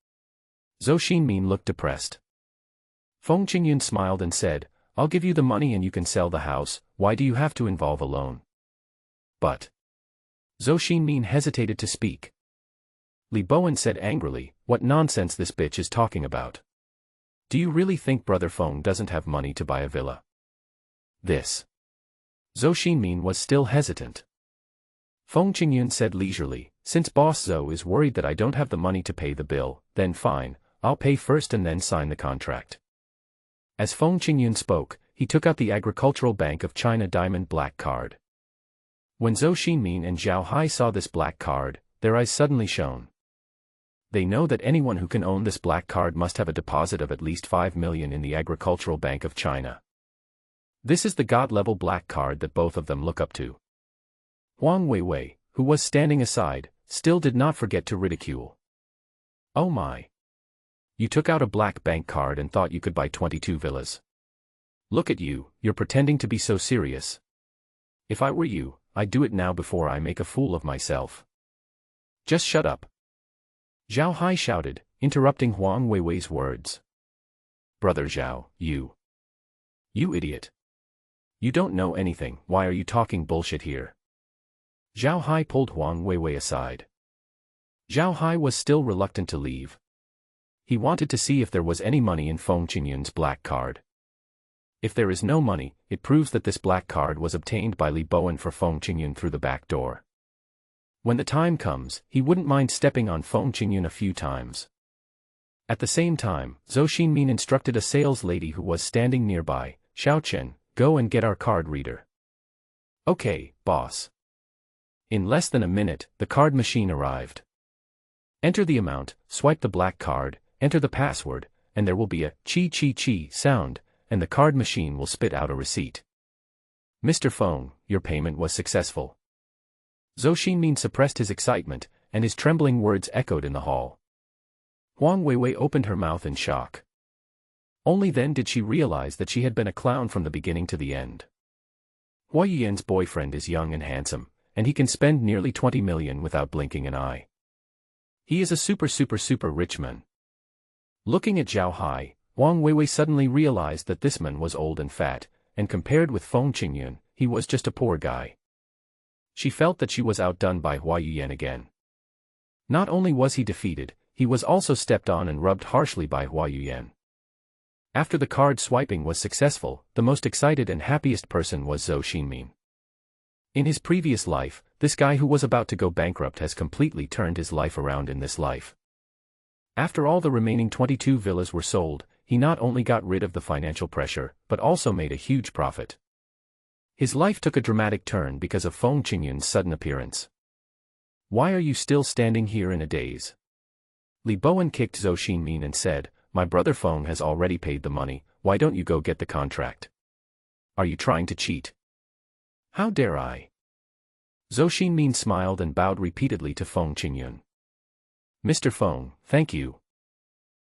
Zhou Xinmin looked depressed. Feng Qingyun smiled and said, I'll give you the money and you can sell the house. Why do you have to involve a loan? But Zhou Xinmin hesitated to speak. Li Bowen said angrily, what nonsense this bitch is talking about. Do you really think Brother Feng doesn't have money to buy a villa? This. Zhou Xinmin was still hesitant. Feng Qingyun said leisurely, since Boss Zhou is worried that I don't have the money to pay the bill, then fine, I'll pay first and then sign the contract. As Feng Qingyun spoke, he took out the Agricultural Bank of China Diamond Black Card. When Zhou Xinmin and Zhao Hai saw this black card, their eyes suddenly shone. They know that anyone who can own this black card must have a deposit of at least 5 million in the Agricultural Bank of China. This is the God-level black card that both of them look up to. Huang Weiwei, who was standing aside, still did not forget to ridicule. Oh my! You took out a black bank card and thought you could buy 22 villas. Look at you, you're pretending to be so serious. If I were you, I'd do it now before I make a fool of myself. Just shut up. Zhao Hai shouted, interrupting Huang Weiwei's words. Brother Zhao, you idiot. You don't know anything, why are you talking bullshit here? Zhao Hai pulled Huang Weiwei aside. Zhao Hai was still reluctant to leave. He wanted to see if there was any money in Feng Qingyun's black card. If there is no money, it proves that this black card was obtained by Li Bowen for Feng Qingyun through the back door. When the time comes, he wouldn't mind stepping on Feng Qingyun a few times. At the same time, Zhou Xinmin instructed a sales lady who was standing nearby, Xiao Chen, go and get our card reader. Okay, boss. In less than a minute, the card machine arrived. Enter the amount, swipe the black card, enter the password, and there will be a chi sound, and the card machine will spit out a receipt. Mr. Feng, your payment was successful. Zhou Xinmin suppressed his excitement, and his trembling words echoed in the hall. Huang Weiwei opened her mouth in shock. Only then did she realize that she had been a clown from the beginning to the end. Hua Yuyan's boyfriend is young and handsome, and he can spend nearly 20 million without blinking an eye. He is a super rich man. Looking at Zhao Hai, Huang Weiwei suddenly realized that this man was old and fat, and compared with Feng Qingyun, he was just a poor guy. She felt that she was outdone by Hua Yuyan again. Not only was he defeated, he was also stepped on and rubbed harshly by Hua Yuyan. After the card swiping was successful, the most excited and happiest person was Zhou Xinmin. In his previous life, this guy who was about to go bankrupt has completely turned his life around in this life. After all the remaining 22 villas were sold, he not only got rid of the financial pressure, but also made a huge profit. His life took a dramatic turn because of Feng Qingyun's sudden appearance. Why are you still standing here in a daze? Li Bowen kicked Zhou Xinmin and said, my brother Feng has already paid the money, why don't you go get the contract? Are you trying to cheat? How dare I? Zhou Xinmin smiled and bowed repeatedly to Feng Qingyun. Mr. Feng, thank you.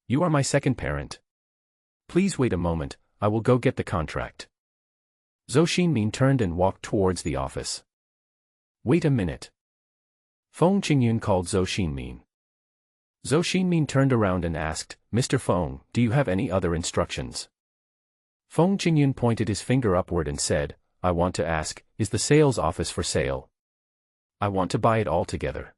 You are my second parent. Please wait a moment, I will go get the contract. Zhou Xinmin turned and walked towards the office. Wait a minute. Feng Qingyun called Zhou Xinmin. Zhou Xinmin turned around and asked, Mr. Feng, do you have any other instructions? Feng Qingyun pointed his finger upward and said, I want to ask, is the sales office for sale? I want to buy it all together.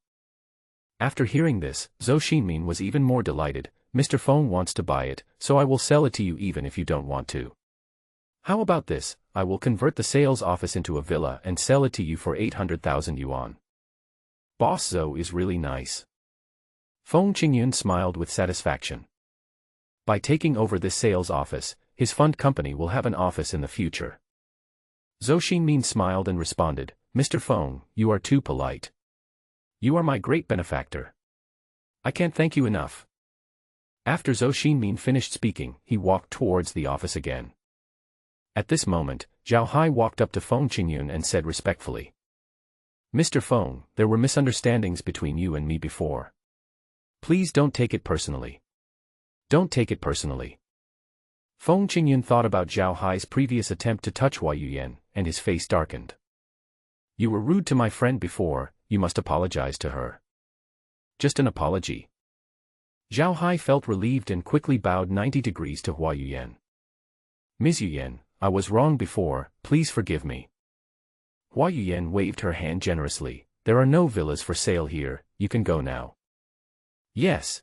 After hearing this, Zhou Xinmin was even more delighted. Mr. Feng wants to buy it, so I will sell it to you even if you don't want to. How about this, I will convert the sales office into a villa and sell it to you for 800,000 yuan. Boss Zhou is really nice. Feng Qingyun smiled with satisfaction. By taking over this sales office, his fund company will have an office in the future. Zhou Xinmin smiled and responded, Mr. Feng, you are too polite. You are my great benefactor. I can't thank you enough. After Zhou Xinmin finished speaking, he walked towards the office again. At this moment, Zhao Hai walked up to Feng Qingyun and said respectfully, Mr. Feng, there were misunderstandings between you and me before. Please don't take it personally. Don't take it personally. Feng Qingyun thought about Zhao Hai's previous attempt to touch Hua Yuyan, and his face darkened. You were rude to my friend before, you must apologize to her. Just an apology. Zhao Hai felt relieved and quickly bowed 90 degrees to Hua Yuyan. Ms. Yuyan, I was wrong before, please forgive me. Hua Yuyan waved her hand generously, there are no villas for sale here, you can go now. Yes,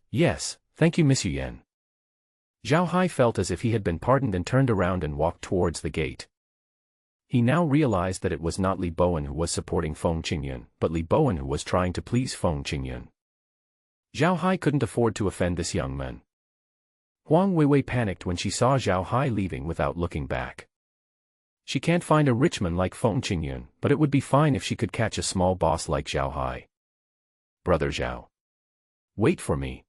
thank you Miss Yuyan. Zhao Hai felt as if he had been pardoned and turned around and walked towards the gate. He now realized that it was not Li Bowen who was supporting Feng Qingyun, but Li Bowen who was trying to please Feng Qingyun. Zhao Hai couldn't afford to offend this young man. Huang Weiwei panicked when she saw Zhao Hai leaving without looking back. She can't find a rich man like Feng Qingyun, but it would be fine if she could catch a small boss like Zhao Hai. Brother Zhao. Wait for me.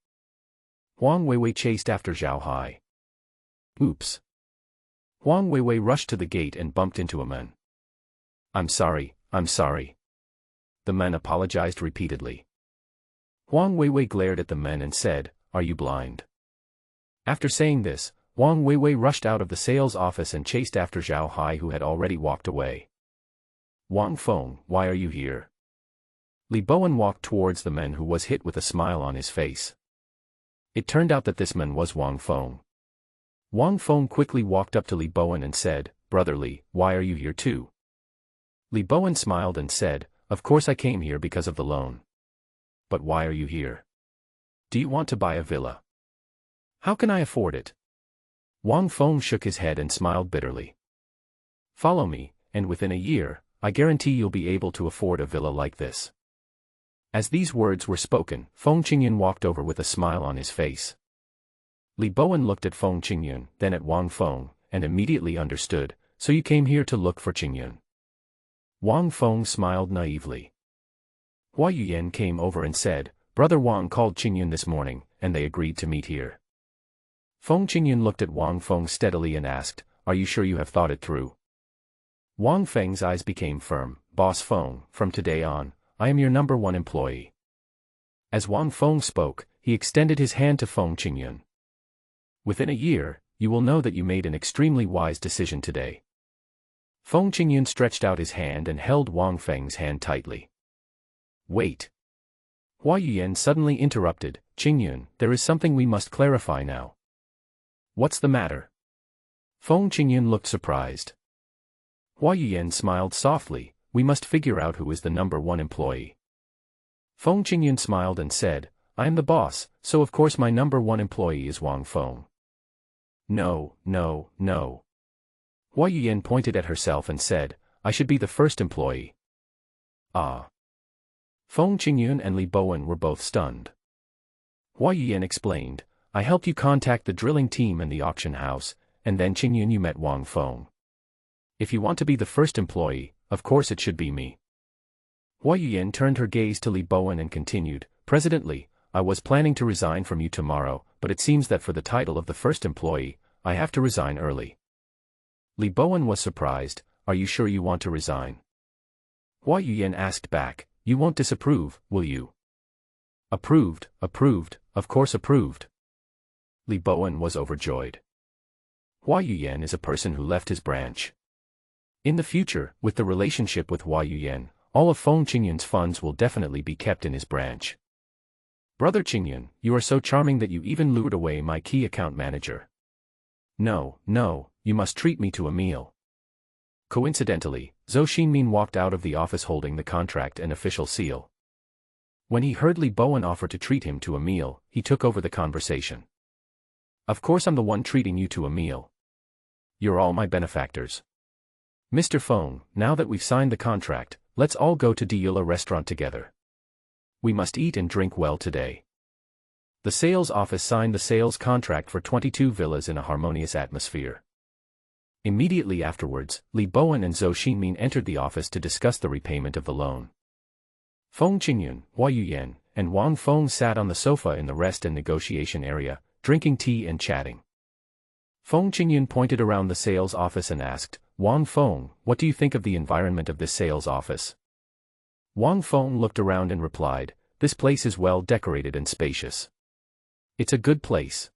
Huang Weiwei chased after Zhao Hai. Oops. Huang Weiwei rushed to the gate and bumped into a man. I'm sorry. The man apologized repeatedly. Huang Weiwei glared at the men and said, are you blind? After saying this, Huang Weiwei rushed out of the sales office and chased after Zhao Hai who had already walked away. Wang Feng, why are you here? Li Bowen walked towards the man who was hit with a smile on his face. It turned out that this man was Wang Feng. Wang Feng quickly walked up to Li Bowen and said, Brother Li, why are you here too? Li Bowen smiled and said, of course I came here because of the loan. But why are you here? Do you want to buy a villa? How can I afford it? Wang Feng shook his head and smiled bitterly. Follow me, and within a year, I guarantee you'll be able to afford a villa like this. As these words were spoken, Feng Qingyun walked over with a smile on his face. Li Bowen looked at Feng Qingyun, then at Wang Feng, and immediately understood, so you came here to look for Qingyun. Wang Feng smiled naively. Hua Yuyan came over and said, Brother Wang called Qingyun this morning, and they agreed to meet here. Feng Qingyun looked at Wang Feng steadily and asked, are you sure you have thought it through? Wang Feng's eyes became firm. Boss Feng, from today on, I am your number one employee. As Wang Feng spoke, he extended his hand to Feng Qingyun. Within a year, you will know that you made an extremely wise decision today. Feng Qingyun stretched out his hand and held Wang Feng's hand tightly. Wait. Hua Yuyan suddenly interrupted, Qingyun, there is something we must clarify now. What's the matter? Feng Qingyun looked surprised. Hua Yuyan smiled softly, we must figure out who is the number one employee. Feng Qingyun smiled and said, I am the boss, so of course my number one employee is Wang Feng. No. Hua Yuyan pointed at herself and said, I should be the first employee. Ah. Feng Qingyun and Li Bowen were both stunned. Hua Yuyan explained, I helped you contact the drilling team and the auction house, and then Qingyun you met Wang Feng. If you want to be the first employee, of course it should be me. Hua Yuyan turned her gaze to Li Bowen and continued, President Li, I was planning to resign from you tomorrow, but it seems that for the title of the first employee, I have to resign early. Li Bowen was surprised, Are you sure you want to resign? Hua Yuyan asked back, You won't disapprove, will you? Approved, of course approved. Li Bowen was overjoyed. Hua Yuyan is a person who left his branch. In the future, with the relationship with Hua Yuyan, all of Feng Qingyun's funds will definitely be kept in his branch. Brother Qingyun, you are so charming that you even lured away my key account manager. No, you must treat me to a meal. Coincidentally, Zhou Xinmin walked out of the office holding the contract and official seal. When he heard Li Bowen offer to treat him to a meal, he took over the conversation. Of course I'm the one treating you to a meal. You're all my benefactors. Mr. Feng, now that we've signed the contract, let's all go to Deepening restaurant together. We must eat and drink well today. The sales office signed the sales contract for 22 villas in a harmonious atmosphere. Immediately afterwards, Li Bowen and Zhou Xinmin entered the office to discuss the repayment of the loan. Feng Qingyun, Hua Yuyan, and Wang Feng sat on the sofa in the rest and negotiation area, drinking tea and chatting. Feng Qingyun pointed around the sales office and asked, Wang Feng, what do you think of the environment of this sales office? Wang Feng looked around and replied, This place is well decorated and spacious. It's a good place.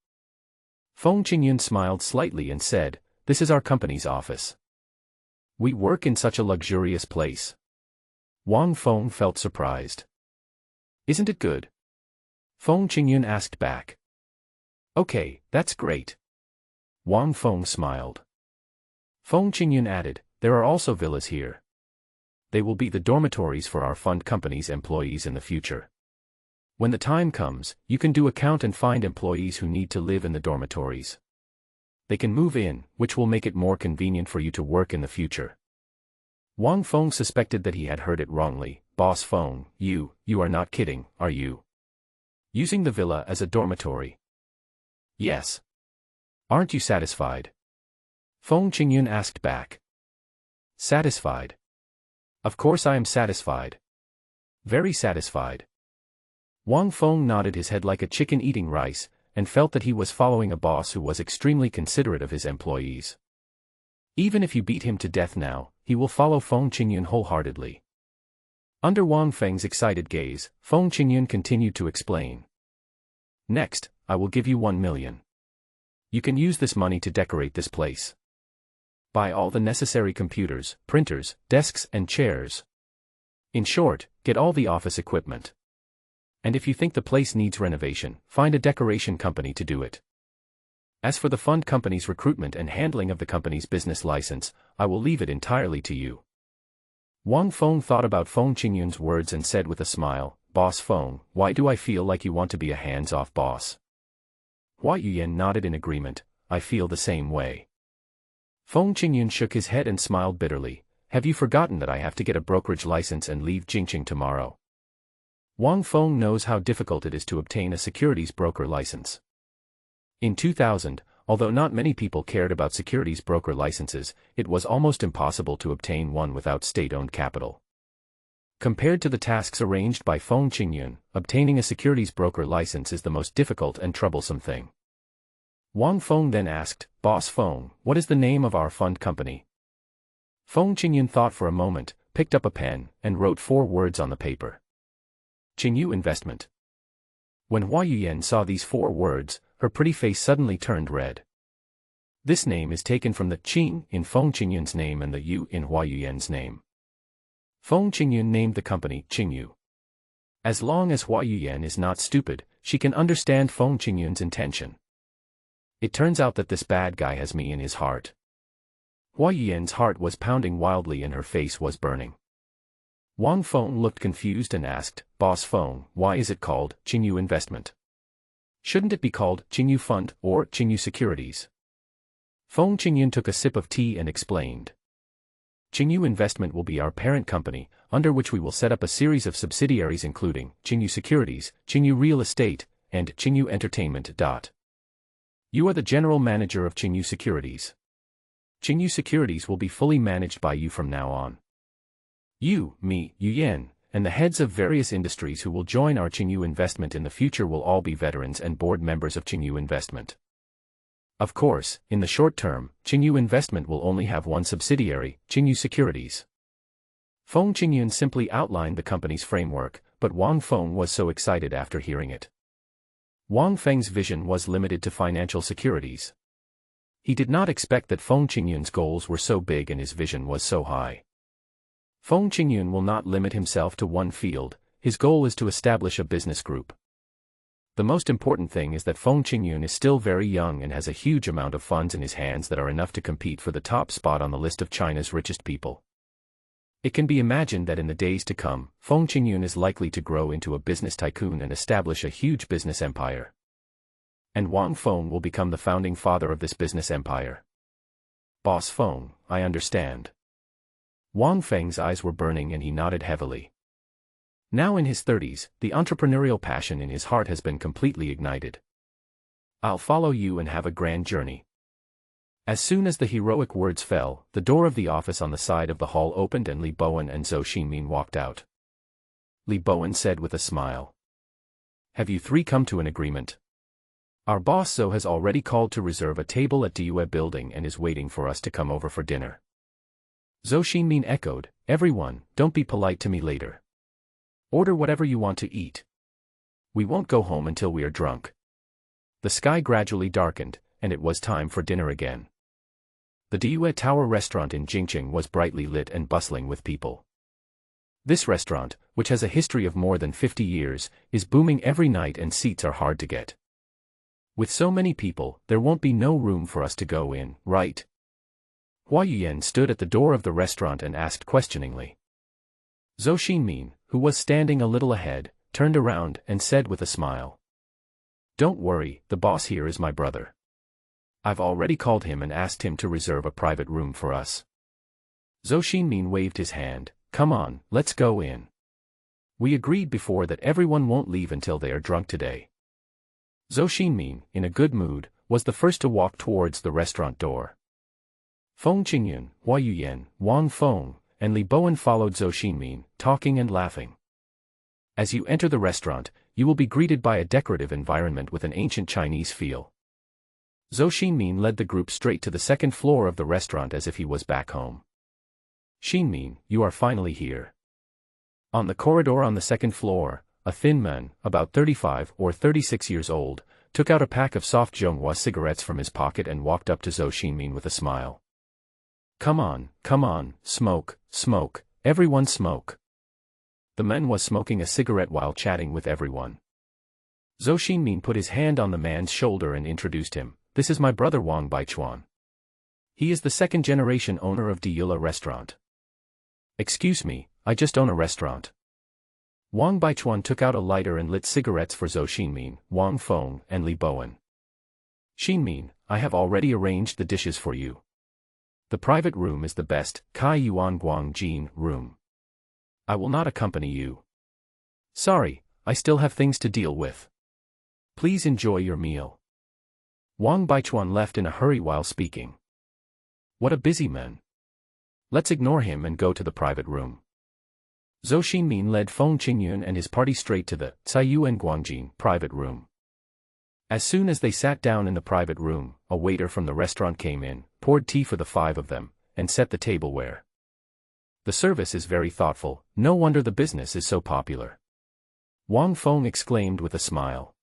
Feng Qingyun smiled slightly and said, This is our company's office. We work in such a luxurious place. Wang Feng felt surprised. Isn't it good? Feng Qingyun asked back. Okay, that's great. Wang Feng smiled. Feng Qingyun added, There are also villas here. They will be the dormitories for our fund company's employees in the future. When the time comes, you can do a count and find employees who need to live in the dormitories. They can move in, which will make it more convenient for you to work in the future. Wang Feng suspected that he had heard it wrongly. Boss Feng, you are not kidding, are you? Using the villa as a dormitory? Yes. Aren't you satisfied? Feng Qingyun asked back. Satisfied? Of course I am satisfied. Very satisfied. Wang Feng nodded his head like a chicken eating rice, and felt that he was following a boss who was extremely considerate of his employees. Even if you beat him to death now, he will follow Feng Qingyun wholeheartedly. Under Wang Feng's excited gaze, Feng Qingyun continued to explain. Next, I will give you 1 million. You can use this money to decorate this place. Buy all the necessary computers, printers, desks and chairs. In short, get all the office equipment. And if you think the place needs renovation, find a decoration company to do it. As for the fund company's recruitment and handling of the company's business license, I will leave it entirely to you. Wang Feng thought about Feng Qingyun's words and said with a smile, Boss Feng, why do I feel like you want to be a hands-off boss? Hua Yuyan nodded in agreement, I feel the same way. Feng Qingyun shook his head and smiled bitterly, Have you forgotten that I have to get a brokerage license and leave Jingqing tomorrow? Wang Feng knows how difficult it is to obtain a securities broker license. In 2000, although not many people cared about securities broker licenses, it was almost impossible to obtain one without state-owned capital. Compared to the tasks arranged by Feng Qingyun, obtaining a securities broker license is the most difficult and troublesome thing. Wang Feng then asked, Boss Feng, what is the name of our fund company? Feng Qingyun thought for a moment, picked up a pen, and wrote 4 words on the paper. Qingyu Investment. When Hua Yuyan saw these 4 words, her pretty face suddenly turned red. This name is taken from the Qing in Feng Qingyun's name and the Yu in Hua Yuyan's name. Feng Qingyun named the company Qingyu. As long as Hua Yuyan is not stupid, she can understand Feng Qingyun's intention. It turns out that this bad guy has me in his heart. Hua Yuyan's heart was pounding wildly and her face was burning. Wang Feng looked confused and asked, Boss Feng, why is it called Qingyu Investment? Shouldn't it be called Qingyu Fund or Qingyu Securities? Feng Qingyun took a sip of tea and explained. Qingyu Investment will be our parent company, under which we will set up a series of subsidiaries including Qingyu Securities, Qingyu Real Estate, and Qingyu Entertainment. You are the general manager of Qingyu Securities. Qingyu Securities will be fully managed by you from now on. You, me, Yuyan, and the heads of various industries who will join our Qingyu investment in the future will all be veterans and board members of Qingyu Investment. Of course, in the short term, Qingyu Investment will only have one subsidiary, Qingyu Securities. Feng Qingyun simply outlined the company's framework, but Wang Feng was so excited after hearing it. Wang Feng's vision was limited to financial securities. He did not expect that Feng Qingyun's goals were so big and his vision was so high. Feng Qingyun will not limit himself to one field, his goal is to establish a business group. The most important thing is that Feng Qingyun is still very young and has a huge amount of funds in his hands that are enough to compete for the top spot on the list of China's richest people. It can be imagined that in the days to come, Feng Qingyun is likely to grow into a business tycoon and establish a huge business empire. And Wang Feng will become the founding father of this business empire. Boss Feng, I understand. Wang Feng's eyes were burning and he nodded heavily. Now in his 30s, the entrepreneurial passion in his heart has been completely ignited. I'll follow you and have a grand journey. As soon as the heroic words fell, the door of the office on the side of the hall opened and Li Bowen and Zhou Xinmin walked out. Li Bowen said with a smile. Have you three come to an agreement? Our boss Zhou has already called to reserve a table at Diyue building and is waiting for us to come over for dinner. Zhou Xinmin echoed, everyone, don't be polite to me later. Order whatever you want to eat. We won't go home until we are drunk. The sky gradually darkened, and it was time for dinner again. The Diyue Tower restaurant in Jingqing was brightly lit and bustling with people. This restaurant, which has a history of more than 50 years, is booming every night and seats are hard to get. With so many people, there won't be no room for us to go in, right? Hua Yuyan stood at the door of the restaurant and asked questioningly. Zhou Xinmin, who was standing a little ahead, turned around and said with a smile. Don't worry, the boss here is my brother. I've already called him and asked him to reserve a private room for us. Zhou Xinmin waved his hand, come on, let's go in. We agreed before that everyone won't leave until they are drunk today. Zhou Xinmin, in a good mood, was the first to walk towards the restaurant door. Feng Qingyun, Hua Yuyan, Wang Feng, and Li Bowen followed Zhou Xinmin, talking and laughing. As you enter the restaurant, you will be greeted by a decorative environment with an ancient Chinese feel. Zhou Xinmin led the group straight to the second floor of the restaurant as if he was back home. Xinmin, you are finally here. On the corridor on the second floor, a thin man, about 35 or 36 years old, took out a pack of soft Zhonghua cigarettes from his pocket and walked up to Zhou Xinmin with a smile. Come on, smoke, smoke, everyone smoke. The man was smoking a cigarette while chatting with everyone. Zhou Xinmin put his hand on the man's shoulder and introduced him. This is my brother Wang Baichuan. He is the second-generation owner of Diyue restaurant. Excuse me, I just own a restaurant. Wang Baichuan took out a lighter and lit cigarettes for Zhou Xinmin, Wang Feng, and Li Bowen. Xinmin, I have already arranged the dishes for you. The private room is the best, Kai Yuan Guangjin room. I will not accompany you. Sorry, I still have things to deal with. Please enjoy your meal. Wang Baichuan left in a hurry while speaking. What a busy man. Let's ignore him and go to the private room. Zhou Xinmin led Feng Qingyun and his party straight to the Taiyuan Guangjin private room. As soon as they sat down in the private room, a waiter from the restaurant came in, poured tea for the five of them, and set the tableware. The service is very thoughtful, no wonder the business is so popular. Wang Feng exclaimed with a smile.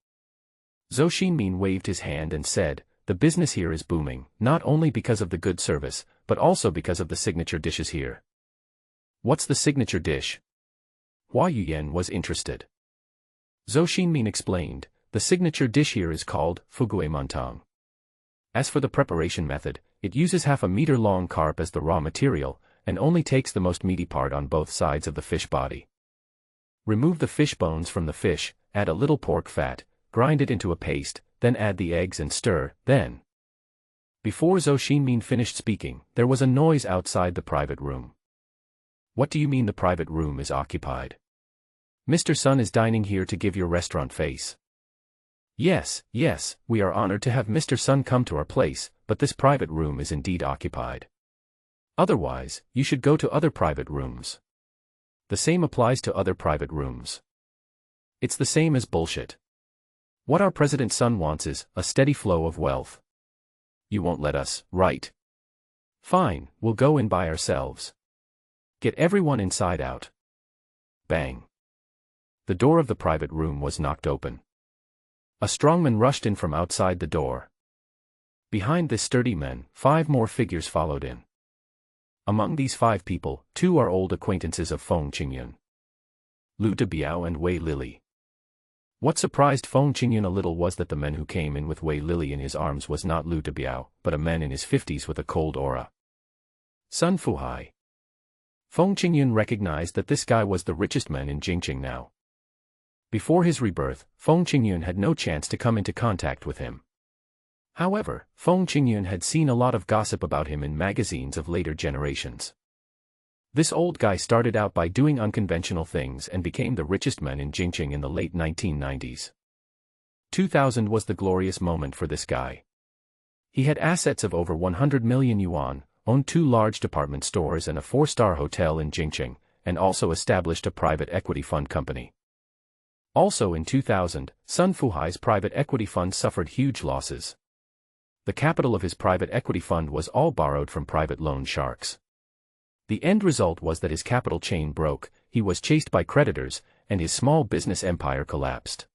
Zhou Xinmin waved his hand and said, the business here is booming, not only because of the good service, but also because of the signature dishes here. What's the signature dish? Hua Yuyan was interested. Zhou Xinmin explained, the signature dish here is called Fugui Montang. As for the preparation method, it uses half a meter-long carp as the raw material, and only takes the most meaty part on both sides of the fish body. Remove the fish bones from the fish, add a little pork fat, grind it into a paste, then add the eggs and stir, then. Before Zhou Xinmin finished speaking, there was a noise outside the private room. What do you mean the private room is occupied? Mr. Sun is dining here to give your restaurant face. Yes, we are honored to have Mr. Sun come to our place, but this private room is indeed occupied. Otherwise, you should go to other private rooms. The same applies to other private rooms. It's the same as bullshit. What our president's son wants is a steady flow of wealth. You won't let us, right? Fine, we'll go in by ourselves. Get everyone inside out. Bang. The door of the private room was knocked open. A strongman rushed in from outside the door. Behind this sturdy man, 5 more figures followed in. Among these 5 people, 2 are old acquaintances of Feng Qingyun. Lu Debiao and Wei Lili. What surprised Feng Qingyun a little was that the man who came in with Wei Lili in his arms was not Lu Debiao, but a man in his 50s with a cold aura. Sun Fuhai. Feng Qingyun recognized that this guy was the richest man in Jingqing now. Before his rebirth, Feng Qingyun had no chance to come into contact with him. However, Feng Qingyun had seen a lot of gossip about him in magazines of later generations. This old guy started out by doing unconventional things and became the richest man in Jingqing in the late 1990s. 2000 was the glorious moment for this guy. He had assets of over 100 million yuan, owned 2 large department stores and a 4-star hotel in Jingqing, and also established a private equity fund company. Also in 2000, Sun Fuhai's private equity fund suffered huge losses. The capital of his private equity fund was all borrowed from private loan sharks. The end result was that his capital chain broke, he was chased by creditors, and his small business empire collapsed.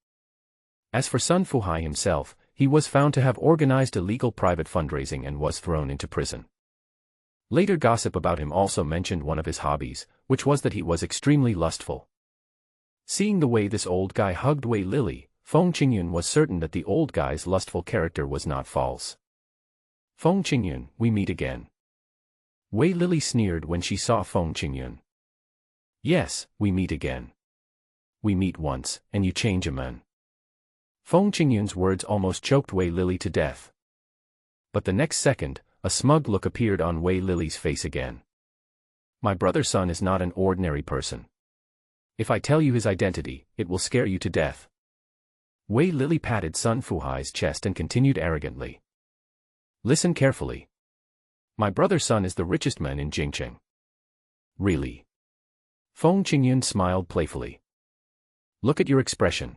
As for Sun Fuhai himself, he was found to have organized illegal private fundraising and was thrown into prison. Later gossip about him also mentioned one of his hobbies, which was that he was extremely lustful. Seeing the way this old guy hugged Wei Lili, Feng Qingyun was certain that the old guy's lustful character was not false. Feng Qingyun, we meet again. Wei Lili sneered when she saw Feng Qingyun. Yes, we meet again. We meet once, and you change a man. Feng Qingyun's words almost choked Wei Lili to death. But the next second, a smug look appeared on Wei Lili's face again. My brother's son is not an ordinary person. If I tell you his identity, it will scare you to death. Wei Lili patted Sun Fuhai's chest and continued arrogantly. Listen carefully. My brother's son is the richest man in Jingqing. Really? Feng Qingyun smiled playfully. Look at your expression.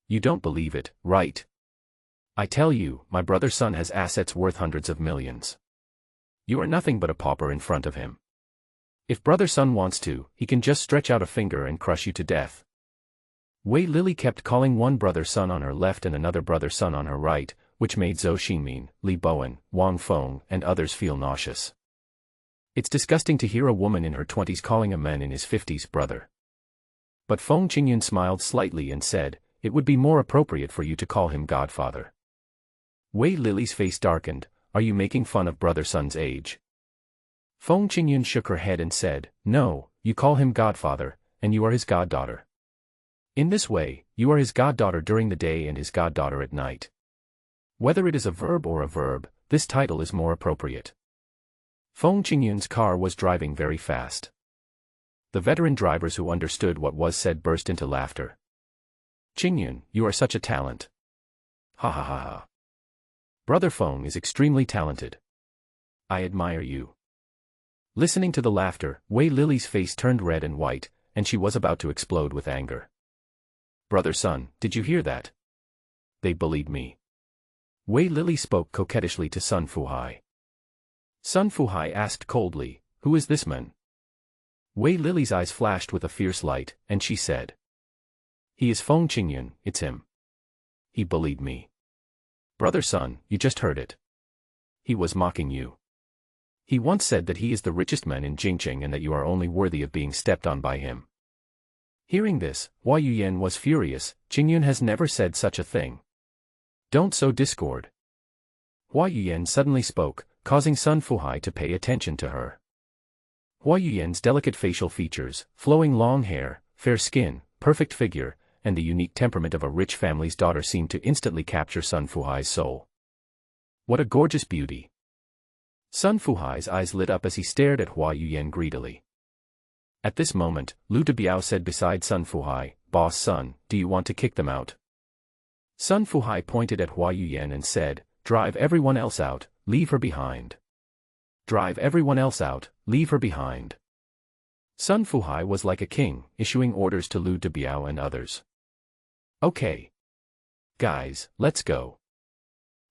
You don't believe it, right? I tell you, my brother's son has assets worth hundreds of millions. You are nothing but a pauper in front of him. If brother son wants to, he can just stretch out a finger and crush you to death. Wei Lili kept calling one brother son on her left and another brother son on her right, which made Zhou Xinmin, Li Bowen, Wang Feng, and others feel nauseous. It's disgusting to hear a woman in her 20s calling a man in his 50s brother. But Feng Qingyun smiled slightly and said, it would be more appropriate for you to call him godfather. Wei Lili's face darkened. Are you making fun of brother son's age? Feng Qingyun shook her head and said, no, you call him godfather, and you are his goddaughter. In this way, you are his goddaughter during the day and his goddaughter at night. Whether it is a verb or a verb, this title is more appropriate. Feng Qingyun's car was driving very fast. The veteran drivers who understood what was said burst into laughter. Qingyun, you are such a talent. Ha ha ha ha. Brother Feng is extremely talented. I admire you. Listening to the laughter, Wei Lili's face turned red and white, and she was about to explode with anger. Brother son, did you hear that? They bullied me. Wei Lili spoke coquettishly to Sun Fuhai. Sun Fuhai asked coldly, who is this man? Wei Lili's eyes flashed with a fierce light, and she said. He is Feng Qingyun, it's him. He bullied me. Brother son, you just heard it. He was mocking you. He once said that he is the richest man in Jingqing and that you are only worthy of being stepped on by him. Hearing this, Hua Yuyan was furious. Qingyun has never said such a thing. Don't sow discord. Hua Yuyan suddenly spoke, causing Sun Fuhai to pay attention to her. Hua Yuyan's delicate facial features, flowing long hair, fair skin, perfect figure, and the unique temperament of a rich family's daughter seemed to instantly capture Sun Fuhai's soul. What a gorgeous beauty. Sun Fuhai's eyes lit up as he stared at Hua Yuyan greedily. At this moment, Lu Debiao said beside Sun Fuhai, Boss son, do you want to kick them out? Sun Fuhai pointed at Hua Yuyan and said, drive everyone else out, leave her behind. Drive everyone else out, leave her behind. Sun Fuhai was like a king, issuing orders to Lu Debiao and others. Okay. Guys, let's go.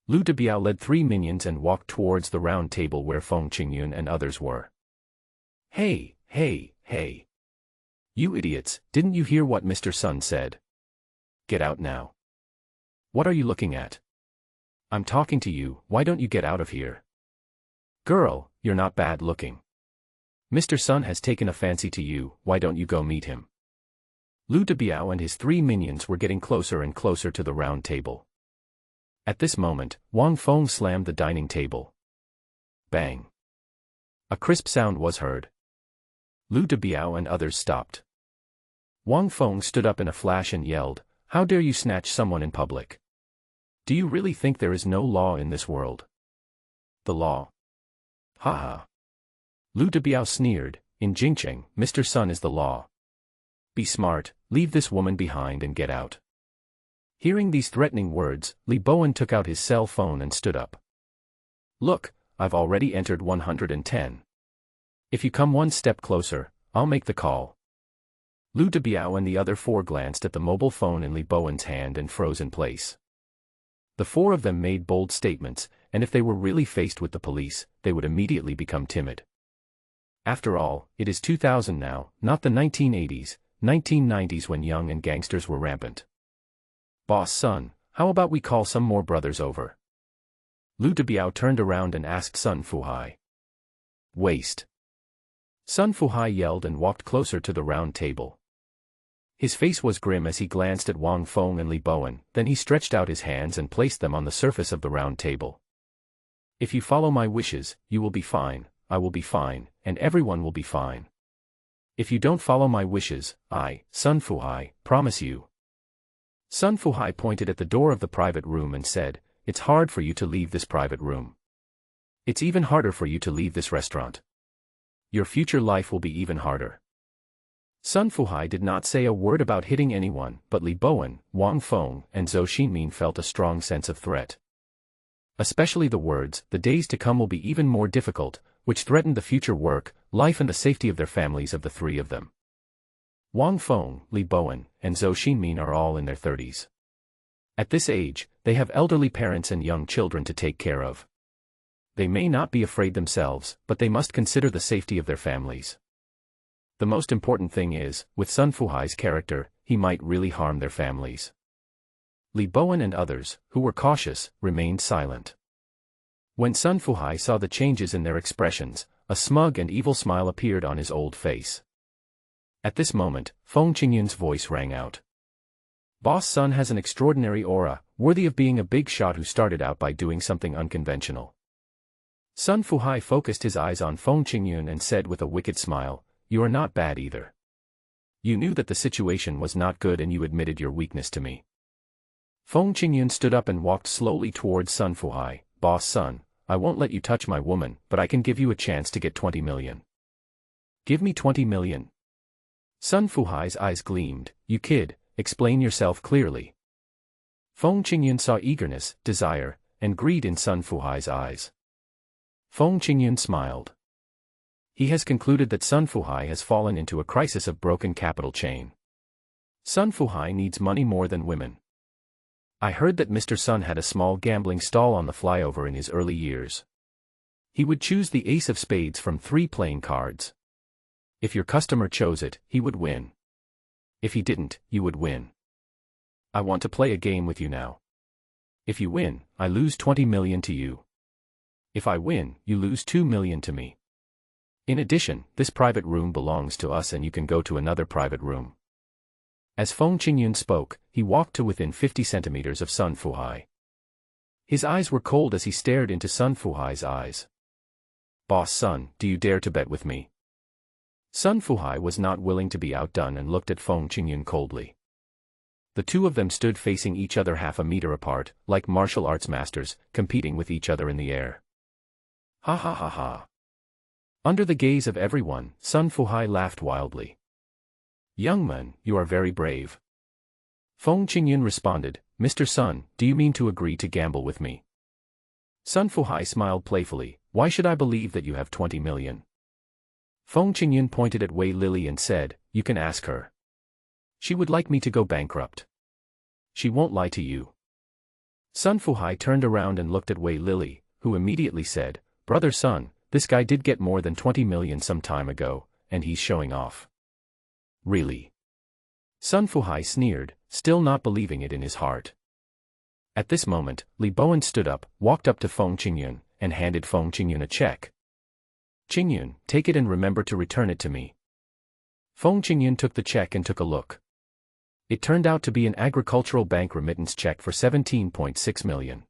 Lu Debiao led 3 minions and walked towards the round table where Feng Qingyun and others were. Hey, hey, hey. You idiots, didn't you hear what Mr. Sun said? Get out now. What are you looking at? I'm talking to you, why don't you get out of here? Girl, you're not bad looking. Mr. Sun has taken a fancy to you, why don't you go meet him? Lu Debiao and his 3 minions were getting closer and closer to the round table. At this moment, Wang Feng slammed the dining table. Bang. A crisp sound was heard. Lu Debiao and others stopped. Wang Feng stood up in a flash and yelled, "How dare you snatch someone in public? Do you really think there is no law in this world? The law? Ha ha." Lu Debiao sneered, "In Jingcheng, Mr. Sun is the law. Be smart, leave this woman behind and get out." Hearing these threatening words, Li Bowen took out his cell phone and stood up. "Look, I've already entered 110. If you come one step closer, I'll make the call." Lu Debiao and the other 4 glanced at the mobile phone in Li Bowen's hand and froze in place. The 4 of them made bold statements, and if they were really faced with the police, they would immediately become timid. After all, it is 2000 now, not the 1980s, 1990s when young and gangsters were rampant. "Boss Sun, how about we call some more brothers over?" Lu Debiao turned around and asked Sun Fuhai. "Waste." Sun Fuhai yelled and walked closer to the round table. His face was grim as he glanced at Wang Feng and Li Bowen, then he stretched out his hands and placed them on the surface of the round table. "If you follow my wishes, you will be fine, I will be fine, and everyone will be fine. If you don't follow my wishes, I, Sun Fuhai, promise you." Sun Fuhai pointed at the door of the private room and said, "It's hard for you to leave this private room. It's even harder for you to leave this restaurant. Your future life will be even harder." Sun Fuhai did not say a word about hitting anyone, but Li Bowen, Wang Feng, and Zhou Xinmin felt a strong sense of threat. Especially the words, "the days to come will be even more difficult," which threatened the future work, life and the safety of their families of the 3 of them. Wang Feng, Li Bowen, and Zhou Xinmin are all in their 30s. At this age, they have elderly parents and young children to take care of. They may not be afraid themselves, but they must consider the safety of their families. The most important thing is, with Sun Fuhai's character, he might really harm their families. Li Bowen and others, who were cautious, remained silent. When Sun Fuhai saw the changes in their expressions, a smug and evil smile appeared on his old face. At this moment, Feng Qingyun's voice rang out. "Boss Sun has an extraordinary aura, worthy of being a big shot who started out by doing something unconventional." Sun Fuhai focused his eyes on Feng Qingyun and said with a wicked smile, "You are not bad either. You knew that the situation was not good and you admitted your weakness to me." Feng Qingyun stood up and walked slowly towards Sun Fuhai. "Boss Sun, I won't let you touch my woman, but I can give you a chance to get 20 million. Give me 20 million. Sun Fuhai's eyes gleamed. "You kid, explain yourself clearly." Feng Qingyun saw eagerness, desire, and greed in Sun Fuhai's eyes. Feng Qingyun smiled. He has concluded that Sun Fuhai has fallen into a crisis of broken capital chain. Sun Fuhai needs money more than women. I heard that Mr. Sun had a small gambling stall on the flyover in his early years. He would choose the ace of spades from 3 playing cards. If your customer chose it, he would win. If he didn't, you would win. I want to play a game with you now. If you win, I lose 20 million to you. If I win, you lose 2 million to me. In addition, this private room belongs to us and you can go to another private room. As Feng Qingyun spoke, he walked to within 50 centimeters of Sun Fuhai. His eyes were cold as he stared into Sun Fuhai's eyes. "Boss Sun, do you dare to bet with me?" Sun Fuhai was not willing to be outdone and looked at Feng Qingyun coldly. The 2 of them stood facing each other half a meter apart, like martial arts masters, competing with each other in the air. Ha ha ha ha. Under the gaze of everyone, Sun Fuhai laughed wildly. "Young man, you are very brave." Feng Qingyun responded, "Mr. Sun, do you mean to agree to gamble with me?" Sun Fuhai smiled playfully, "Why should I believe that you have 20 million? Feng Qingyun pointed at Wei Lily and said, "You can ask her. She would like me to go bankrupt. She won't lie to you." Sun Fuhai turned around and looked at Wei Lily, who immediately said, "Brother Sun, this guy did get more than 20 million some time ago, and he's showing off." "Really?" Sun Fuhai sneered, still not believing it in his heart. At this moment, Li Bowen stood up, walked up to Feng Qingyun, and handed Feng Qingyun a check. "Qingyun, take it and remember to return it to me." Feng Qingyun took the check and took a look. It turned out to be an agricultural bank remittance check for 17.6 million.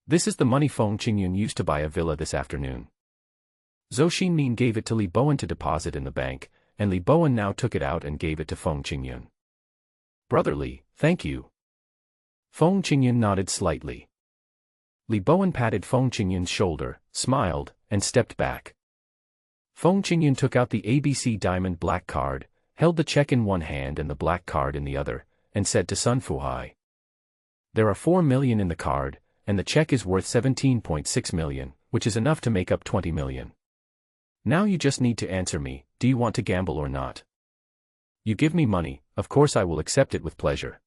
"This is the money Feng Qingyun used to buy a villa this afternoon." Zhou Xinmin gave it to Li Bowen to deposit in the bank, and Li Bowen now took it out and gave it to Feng Qingyun. "Brotherly, thank you." Feng Qingyun nodded slightly. Li Bowen patted Feng Qingyun's shoulder, smiled, and stepped back. Feng Qingyun took out the ABC diamond black card, held the check in one hand and the black card in the other, and said to Sun Fuhai, "There are 4 million in the card, and the check is worth 17.6 million, which is enough to make up 20 million. Now you just need to answer me, do you want to gamble or not? You give me money, of course I will accept it with pleasure."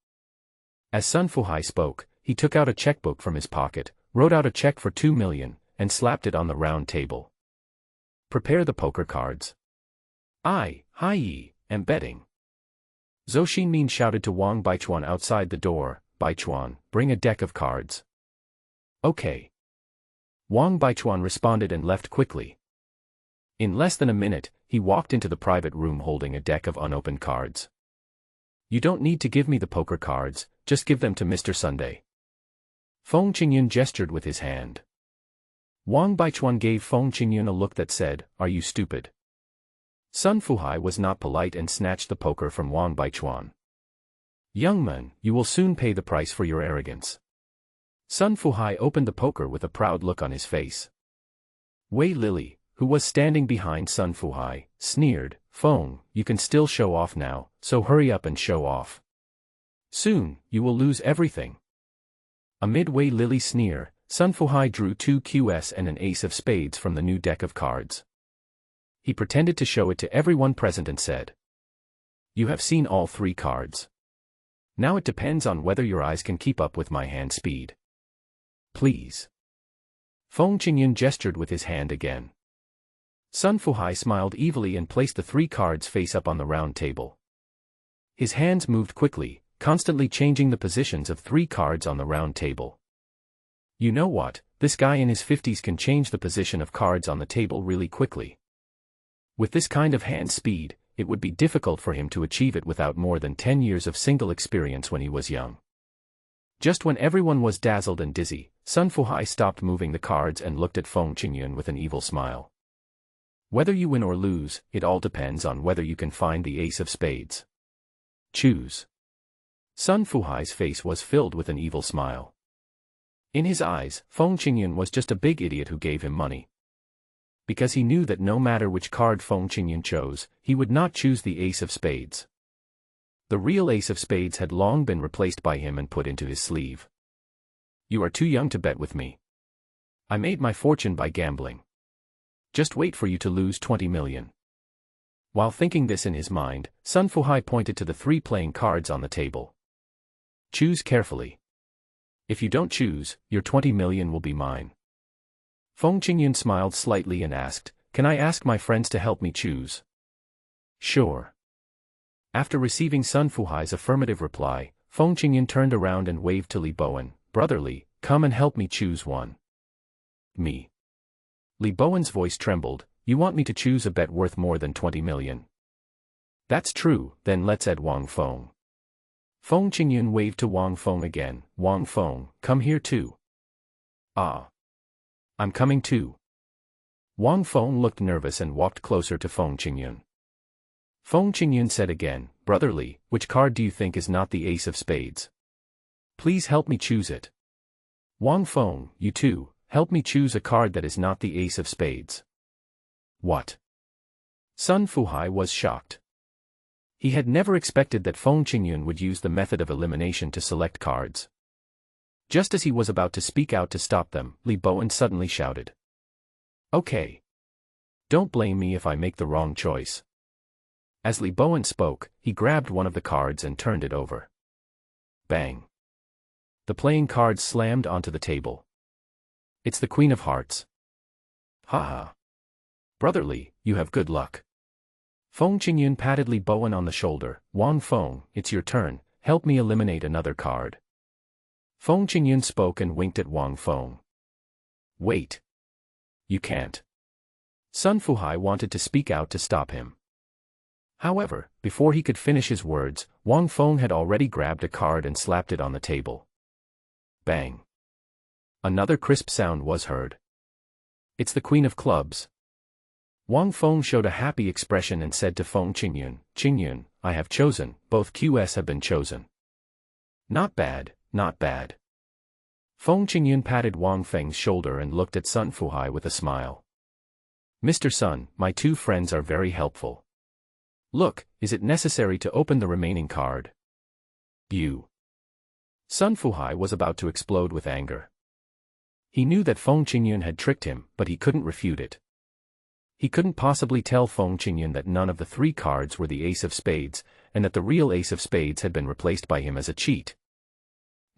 As Sun Fuhai spoke, he took out a checkbook from his pocket, wrote out a check for 2 million, and slapped it on the round table. "Prepare the poker cards. I am betting." Zhou Xinmin shouted to Wang Baichuan outside the door, "Baichuan, bring a deck of cards." "Okay." Wang Baichuan responded and left quickly. In less than a minute, he walked into the private room holding a deck of unopened cards. "You don't need to give me the poker cards, just give them to Mr. Sunday." Feng Qingyun gestured with his hand. Wang Baichuan gave Feng Qingyun a look that said, "Are you stupid?" Sun Fuhai was not polite and snatched the poker from Wang Baichuan. "Young man, you will soon pay the price for your arrogance." Sun Fuhai opened the poker with a proud look on his face. Wei Lily, who was standing behind Sun Fuhai, sneered, "Feng, you can still show off now, so hurry up and show off. Soon, you will lose everything." Amid Wei Lily's sneer, Sun Fuhai drew 2 QS and an ace of spades from the new deck of cards. He pretended to show it to everyone present and said, "You have seen all 3 cards. Now it depends on whether your eyes can keep up with my hand speed. Please." Feng Qingyun gestured with his hand again. Sun Fuhai smiled evilly and placed the 3 cards face up on the round table. His hands moved quickly, constantly changing the positions of 3 cards on the round table. You know what, this guy in his 50s can change the position of cards on the table really quickly. With this kind of hand speed, it would be difficult for him to achieve it without more than 10 years of single experience when he was young. Just when everyone was dazzled and dizzy, Sun Fuhai stopped moving the cards and looked at Feng Qingyun with an evil smile. "Whether you win or lose, it all depends on whether you can find the ace of spades. Choose." Sun Fuhai's face was filled with an evil smile. In his eyes, Feng Qingyun was just a big idiot who gave him money. Because he knew that no matter which card Feng Qingyun chose, he would not choose the ace of spades. The real ace of spades had long been replaced by him and put into his sleeve. "You are too young to bet with me. I made my fortune by gambling. Just wait for you to lose 20 million. While thinking this in his mind, Sun Fuhai pointed to the 3 playing cards on the table. "Choose carefully. If you don't choose, your 20 million will be mine." Feng Qingyun smiled slightly and asked, "Can I ask my friends to help me choose?" "Sure." After receiving Sun Fuhai's affirmative reply, Feng Qingyun turned around and waved to Li Bowen, "Brotherly, come and help me choose one." "Me?" Li Bowen's voice trembled, "You want me to choose a bet worth more than 20 million? That's true, then let's add Wang Feng." Feng Qingyun waved to Wang Feng again, "Wang Feng, come here too." "Ah. I'm coming too." Wang Feng looked nervous and walked closer to Feng Qingyun. Feng Qingyun said again, "Brotherly, which card do you think is not the ace of spades? Please help me choose it." "Wang Feng, you too, help me choose a card that is not the ace of spades." "What?" Sun Fuhai was shocked. He had never expected that Feng Qingyun would use the method of elimination to select cards. Just as he was about to speak out to stop them, Li Bowen suddenly shouted, "Okay. Don't blame me if I make the wrong choice. As Li Bowen spoke, he grabbed one of the cards and turned it over. Bang. The playing card slammed onto the table. It's the Queen of Hearts. Ha ha. Brother Li, you have good luck. Feng Qingyun patted Li Bowen on the shoulder. Wang Feng, it's your turn, help me eliminate another card. Feng Qingyun spoke and winked at Wang Feng. Wait. You can't. Sun Fuhai wanted to speak out to stop him. However, before he could finish his words, Wang Feng had already grabbed a card and slapped it on the table. Bang. Another crisp sound was heard. It's the Queen of Clubs. Wang Feng showed a happy expression and said to Feng Qingyun, Qingyun, I have chosen, both QS have been chosen. Not bad, not bad. Feng Qingyun patted Wang Feng's shoulder and looked at Sun Fuhai with a smile. Mr. Sun, my two friends are very helpful. Look, is it necessary to open the remaining card? You. Sun Fuhai was about to explode with anger. He knew that Feng Qingyun had tricked him, but he couldn't refute it. He couldn't possibly tell Feng Qingyun that none of the three cards were the Ace of Spades, and that the real Ace of Spades had been replaced by him as a cheat.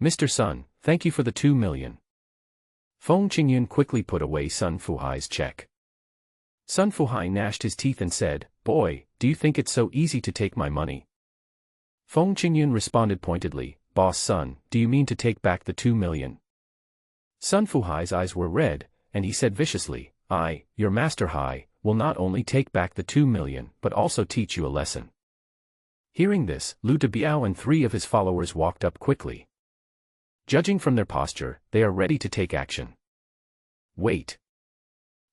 Mr. Sun, thank you for the 2 million. Feng Qingyun quickly put away Sun Fuhai's check. Sun Fuhai gnashed his teeth and said, Boy, do you think it's so easy to take my money? Feng Qingyun responded pointedly, Boss Sun, do you mean to take back the 2 million? Sun Fuhai's eyes were red, and he said viciously, I, your Master Hai, will not only take back the 2 million but also teach you a lesson. Hearing this, Lu Debiao and 3 of his followers walked up quickly. Judging from their posture, they are ready to take action. Wait.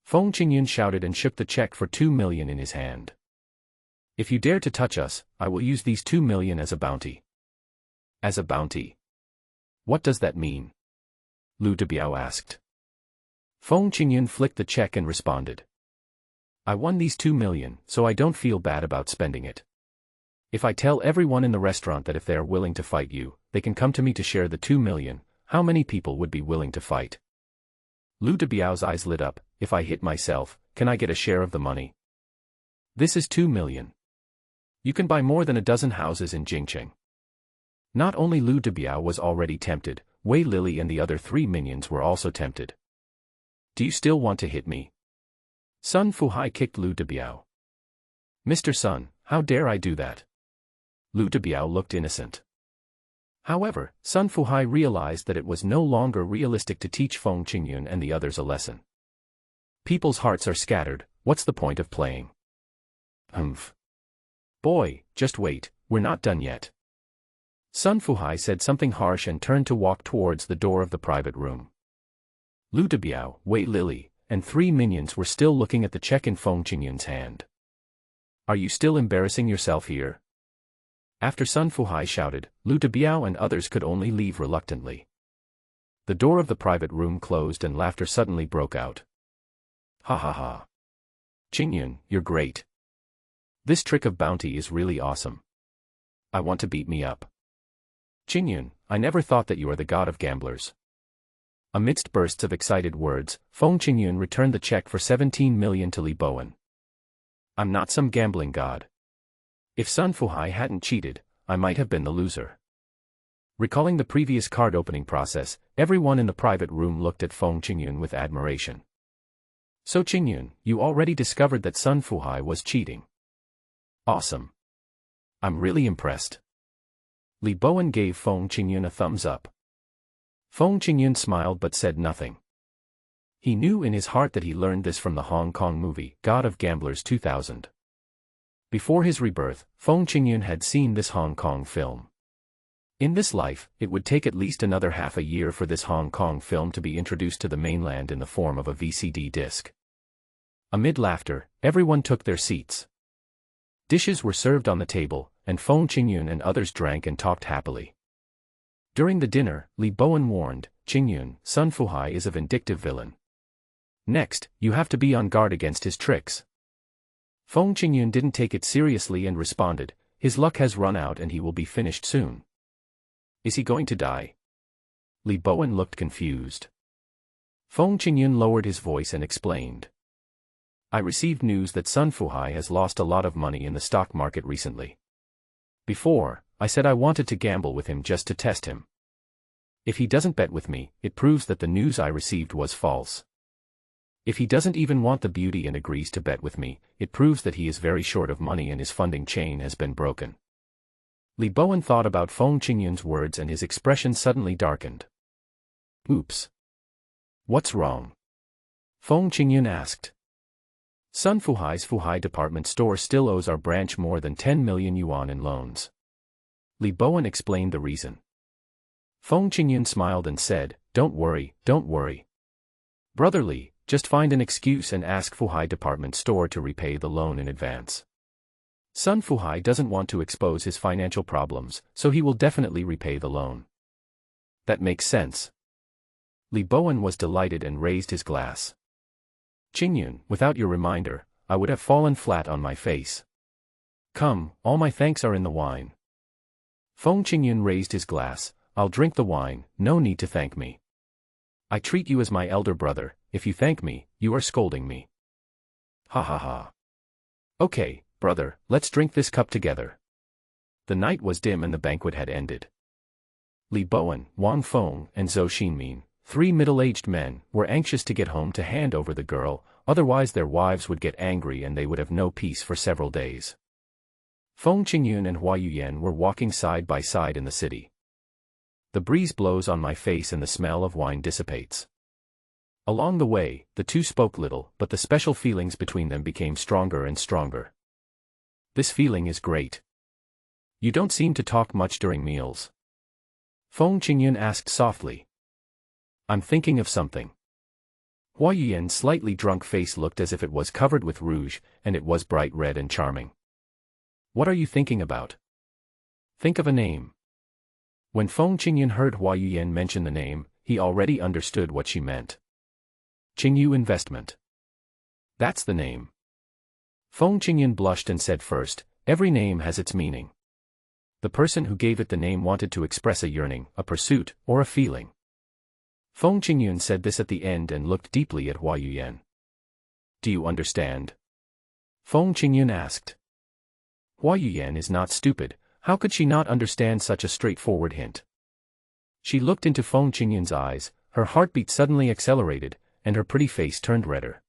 Feng Qingyun shouted and shook the check for 2 million in his hand. If you dare to touch us, I will use these 2 million as a bounty. As a bounty? What does that mean? Lu Debiao asked. Feng Qingyun flicked the check and responded. I won these 2 million, so I don't feel bad about spending it. If I tell everyone in the restaurant that if they are willing to fight you, they can come to me to share the 2 million, how many people would be willing to fight? Lu Debiao's eyes lit up. If I hit myself, can I get a share of the money? This is 2 million. You can buy more than a dozen houses in Jingcheng. Not only Lu Debiao was already tempted, Wei Lily and the other 3 minions were also tempted. Do you still want to hit me? Sun Fuhai kicked Lu Debiao. Mr. Sun, how dare I do that? Lu Debiao looked innocent. However, Sun Fuhai realized that it was no longer realistic to teach Feng Qingyun and the others a lesson. People's hearts are scattered, what's the point of playing? Humph. Boy, just wait, we're not done yet. Sun Fuhai said something harsh and turned to walk towards the door of the private room. Lu Debiao, Wei Lily, and 3 minions were still looking at the check in Feng Qingyun's hand. Are you still embarrassing yourself here? After Sun Fuhai shouted, Lu Debiao and others could only leave reluctantly. The door of the private room closed and laughter suddenly broke out. Ha ha ha. Qingyun, you're great. This trick of bounty is really awesome. I want to beat me up. Qingyun, I never thought that you are the god of gamblers. Amidst bursts of excited words, Feng Qingyun returned the check for 17 million to Li Bowen. I'm not some gambling god. If Sun Fuhai hadn't cheated, I might have been the loser. Recalling the previous card opening process, everyone in the private room looked at Feng Qingyun with admiration. So Qingyun, you already discovered that Sun Fuhai was cheating. Awesome. I'm really impressed. Li Bowen gave Feng Qingyun a thumbs up. Feng Qingyun smiled but said nothing. He knew in his heart that he learned this from the Hong Kong movie, God of Gamblers 2000. Before his rebirth, Feng Qingyun had seen this Hong Kong film. In this life, it would take at least another half a year for this Hong Kong film to be introduced to the mainland in the form of a VCD disc. Amid laughter, everyone took their seats. Dishes were served on the table, and Feng Qingyun and others drank and talked happily. During the dinner, Li Bowen warned, Qingyun, Sun Fuhai is a vindictive villain. Next, you have to be on guard against his tricks. Feng Qingyun didn't take it seriously and responded, his luck has run out and he will be finished soon. Is he going to die? Li Bowen looked confused. Feng Qingyun lowered his voice and explained. I received news that Sun Fuhai has lost a lot of money in the stock market recently. Before, I said I wanted to gamble with him just to test him. If he doesn't bet with me, it proves that the news I received was false. If he doesn't even want the beauty and agrees to bet with me, it proves that he is very short of money and his funding chain has been broken. Li Bowen thought about Feng Qingyun's words and his expression suddenly darkened. Oops. What's wrong? Feng Qingyun asked. Sun Fuhai's Fuhai department store still owes our branch more than 10 million yuan in loans. Li Bowen explained the reason. Feng Qingyun smiled and said, Don't worry, don't worry. Brother Li, just find an excuse and ask Fuhai department store to repay the loan in advance. Sun Fuhai doesn't want to expose his financial problems, so he will definitely repay the loan. That makes sense. Li Bowen was delighted and raised his glass. Qingyun, without your reminder, I would have fallen flat on my face. Come, all my thanks are in the wine. Feng Qingyun raised his glass. I'll drink the wine, no need to thank me. I treat you as my elder brother, if you thank me, you are scolding me. Ha ha ha. Okay, brother, let's drink this cup together. The night was dim and the banquet had ended. Li Bowen, Wang Feng, and Zhou Xinmin, 3 middle-aged men, were anxious to get home to hand over the girl, otherwise their wives would get angry and they would have no peace for several days. Feng Qingyun and Hua Yuyan were walking side by side in the city. The breeze blows on my face and the smell of wine dissipates. Along the way, the two spoke little, but the special feelings between them became stronger and stronger. This feeling is great. You don't seem to talk much during meals. Feng Qingyun asked softly. I'm thinking of something. Hua Yuyan's slightly drunk face looked as if it was covered with rouge, and it was bright red and charming. What are you thinking about? Think of a name. When Feng Qingyun heard Hua Yuyan mention the name, he already understood what she meant. Qingyu Investment. That's the name. Feng Qingyun blushed and said first, every name has its meaning. The person who gave it the name wanted to express a yearning, a pursuit, or a feeling. Feng Qingyun said this at the end and looked deeply at Hua Yuyan. Do you understand? Feng Qingyun asked. Hua Yuyan is not stupid, how could she not understand such a straightforward hint? She looked into Feng Qingyun's eyes, her heartbeat suddenly accelerated, and her pretty face turned redder.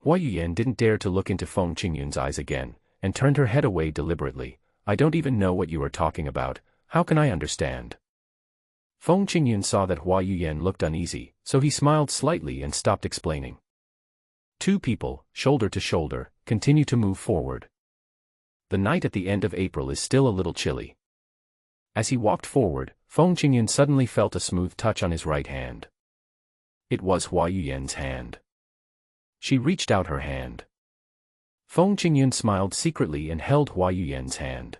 Hua Yuyan didn't dare to look into Feng Qingyun's eyes again, and turned her head away deliberately. I don't even know what you are talking about, how can I understand? Feng Qingyun saw that Hua Yuyan looked uneasy, so he smiled slightly and stopped explaining. Two people, shoulder to shoulder, continue to move forward. The night at the end of April is still a little chilly. As he walked forward, Feng Qingyun suddenly felt a smooth touch on his right hand. It was Hua Yuyan's hand. She reached out her hand. Feng Qingyun smiled secretly and held Hua Yuyan's hand.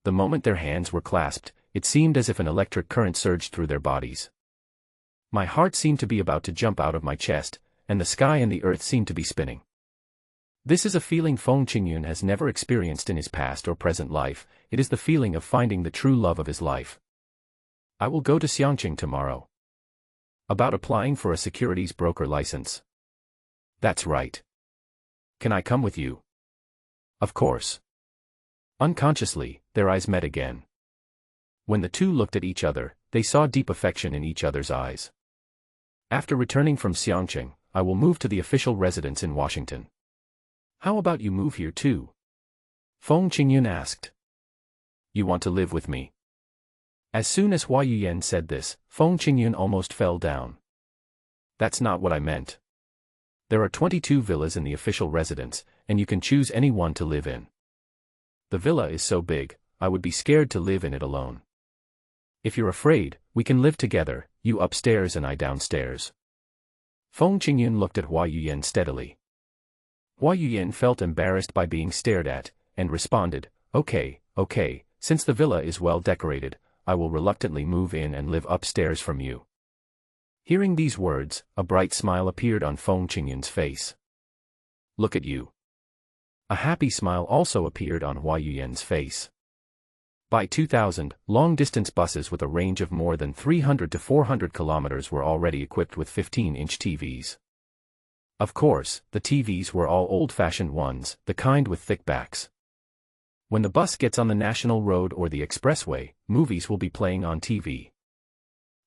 The moment their hands were clasped, it seemed as if an electric current surged through their bodies. My heart seemed to be about to jump out of my chest, and the sky and the earth seemed to be spinning. This is a feeling Feng Qingyun has never experienced in his past or present life, it is the feeling of finding the true love of his life. I will go to Xiangqing tomorrow. About applying for a securities broker license. That's right. Can I come with you? Of course. Unconsciously, their eyes met again. When the two looked at each other, they saw deep affection in each other's eyes. After returning from Xiangqing, I will move to the official residence in Washington. How about you move here too? Feng Qingyun asked. You want to live with me? As soon as Hua Yuyan said this, Feng Qingyun almost fell down. That's not what I meant. There are 22 villas in the official residence, and you can choose any one to live in. The villa is so big, I would be scared to live in it alone. If you're afraid, we can live together, you upstairs and I downstairs. Feng Qingyun looked at Hua Yuyan steadily. Hua Yuyan felt embarrassed by being stared at, and responded, okay, since the villa is well decorated, I will reluctantly move in and live upstairs from you. Hearing these words, a bright smile appeared on Feng Qingyun's face. Look at you. A happy smile also appeared on Hua Yuyan's face. By 2000, long-distance buses with a range of more than 300 to 400 kilometers were already equipped with 15-inch TVs. Of course, the TVs were all old-fashioned ones, the kind with thick backs. When the bus gets on the national road or the expressway, movies will be playing on TV.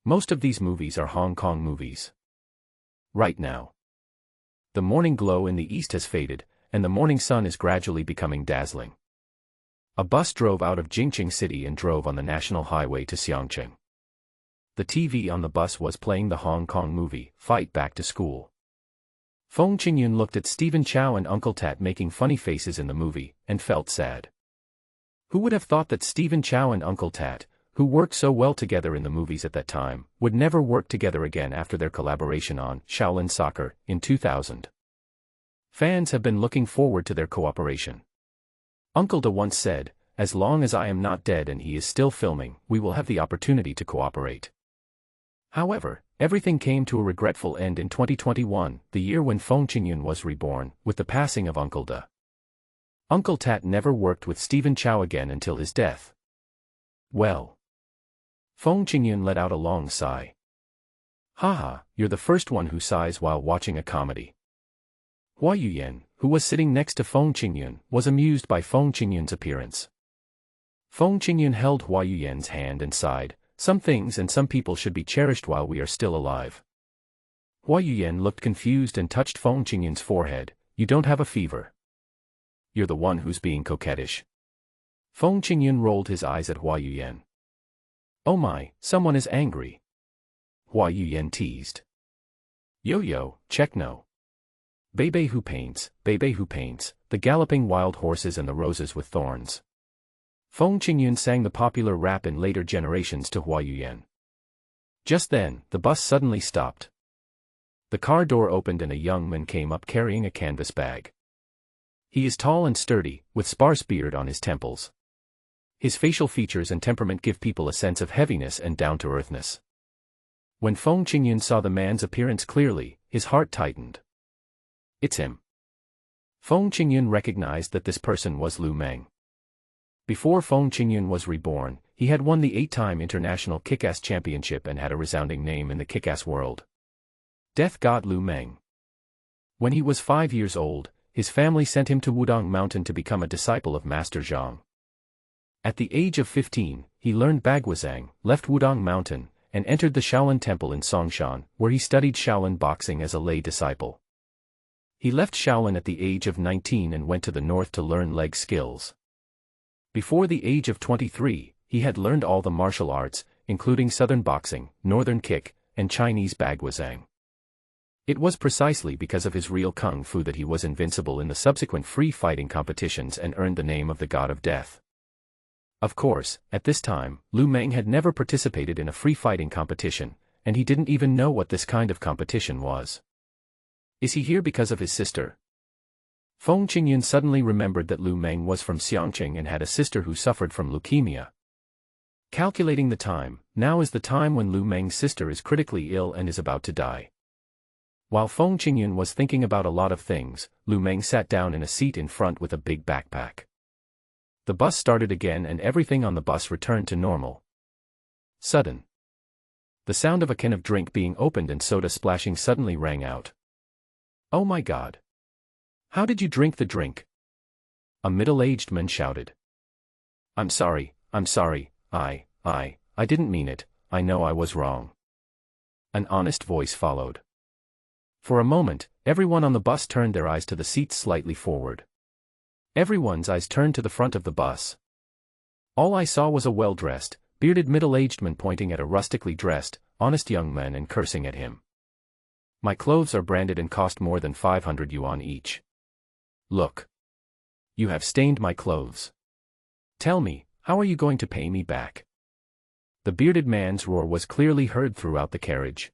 Most of these movies are Hong Kong movies. Right now, the morning glow in the east has faded, and the morning sun is gradually becoming dazzling. A bus drove out of Jingqing City and drove on the national highway to Xiangcheng. The TV on the bus was playing the Hong Kong movie, Fight Back to School. Feng Qingyun looked at Stephen Chow and Uncle Tat making funny faces in the movie, and felt sad. Who would have thought that Stephen Chow and Uncle Tat, who worked so well together in the movies at that time, would never work together again after their collaboration on Shaolin Soccer in 2000? Fans have been looking forward to their cooperation. Uncle Da once said, "As long as I am not dead and he is still filming, we will have the opportunity to cooperate." However, everything came to a regretful end in 2021, the year when Feng Qingyun was reborn, with the passing of Uncle Da. Uncle Tat never worked with Stephen Chow again until his death. Well. Feng Qingyun let out a long sigh. Haha, you're the first one who sighs while watching a comedy. Hua Yuyan, who was sitting next to Feng Qingyun, was amused by Feng Qingyun's appearance. Feng Qingyun held Hua Yuyan's hand and sighed, "Some things and some people should be cherished while we are still alive." Hua Yuyan looked confused and touched Feng Qingyun's forehead. "You don't have a fever. You're the one who's being coquettish." Feng Qingyun rolled his eyes at Hua Yuyan. "Oh my, someone is angry." Hua Yuyan teased. "Yo-yo, check no. Bebe who paints, the galloping wild horses and the roses with thorns." Feng Qingyun sang the popular rap in later generations to Hua Yuyan. Just then, the bus suddenly stopped. The car door opened and a young man came up carrying a canvas bag. He is tall and sturdy, with sparse beard on his temples. His facial features and temperament give people a sense of heaviness and down-to-earthness. When Feng Qingyun saw the man's appearance clearly, his heart tightened. It's him. Feng Qingyun recognized that this person was Lu Meng. Before Feng Qingyun was reborn, he had won the 8-time International Kick-Ass Championship and had a resounding name in the kick-ass world. Death God Lu Meng. When he was 5 years old, his family sent him to Wudong Mountain to become a disciple of Master Zhang. At the age of 15, he learned Baguazhang, left Wudong Mountain, and entered the Shaolin Temple in Songshan, where he studied Shaolin boxing as a lay disciple. He left Shaolin at the age of 19 and went to the north to learn leg skills. Before the age of 23, he had learned all the martial arts, including Southern boxing, Northern kick, and Chinese Baguazhang. It was precisely because of his real kung fu that he was invincible in the subsequent free fighting competitions and earned the name of the God of Death. Of course, at this time, Lu Meng had never participated in a free fighting competition, and he didn't even know what this kind of competition was. Is he here because of his sister? Feng Qingyun suddenly remembered that Lu Meng was from Xiangcheng and had a sister who suffered from leukemia. Calculating the time, now is the time when Lu Meng's sister is critically ill and is about to die. While Feng Qingyun was thinking about a lot of things, Lu Meng sat down in a seat in front with a big backpack. The bus started again and everything on the bus returned to normal. Sudden. The sound of a can of drink being opened and soda splashing suddenly rang out. "Oh my God! How did you drink the drink?" A middle-aged man shouted. I'm sorry, I didn't mean it, I know I was wrong." An honest voice followed. For a moment, everyone on the bus turned their eyes to the seats slightly forward. Everyone's eyes turned to the front of the bus. All I saw was a well-dressed, bearded middle-aged man pointing at a rustically dressed, honest young man and cursing at him. "My clothes are branded and cost more than 500 yuan each. Look. You have stained my clothes. Tell me, how are you going to pay me back?" The bearded man's roar was clearly heard throughout the carriage.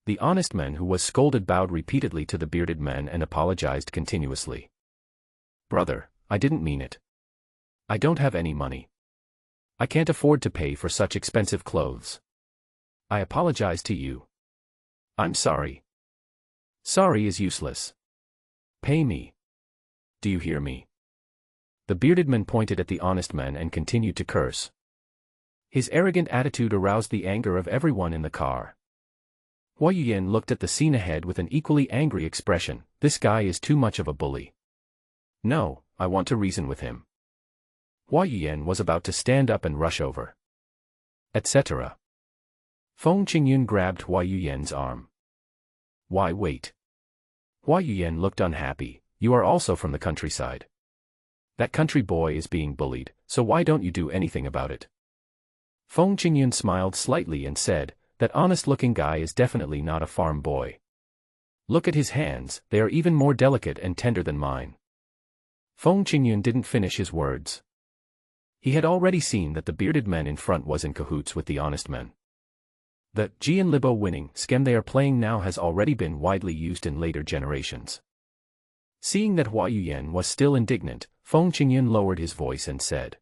The honest man who was scolded bowed repeatedly to the bearded man and apologized continuously. "Brother, I didn't mean it. I don't have any money. I can't afford to pay for such expensive clothes. I apologize to you. I'm sorry." "Sorry is useless. Pay me. Do you hear me?" The bearded man pointed at the honest man and continued to curse. His arrogant attitude aroused the anger of everyone in the car. Hua Yuyan looked at the scene ahead with an equally angry expression. This guy is too much of a bully. No, I want to reason with him. Hua Yuyan was about to stand up and rush over. Etc. Feng Qingyun grabbed Hua Yuyan's arm. Why wait? Hua Yuyan looked unhappy. You are also from the countryside. That country boy is being bullied, so why don't you do anything about it? Feng Qingyun smiled slightly and said, that honest-looking guy is definitely not a farm boy. Look at his hands, they are even more delicate and tender than mine. Feng Qingyun didn't finish his words. He had already seen that the bearded man in front was in cahoots with the honest man. The Jian Libo winning scam they are playing now has already been widely used in later generations. Seeing that Hua Yuyan was still indignant, Feng Qingyun lowered his voice and said,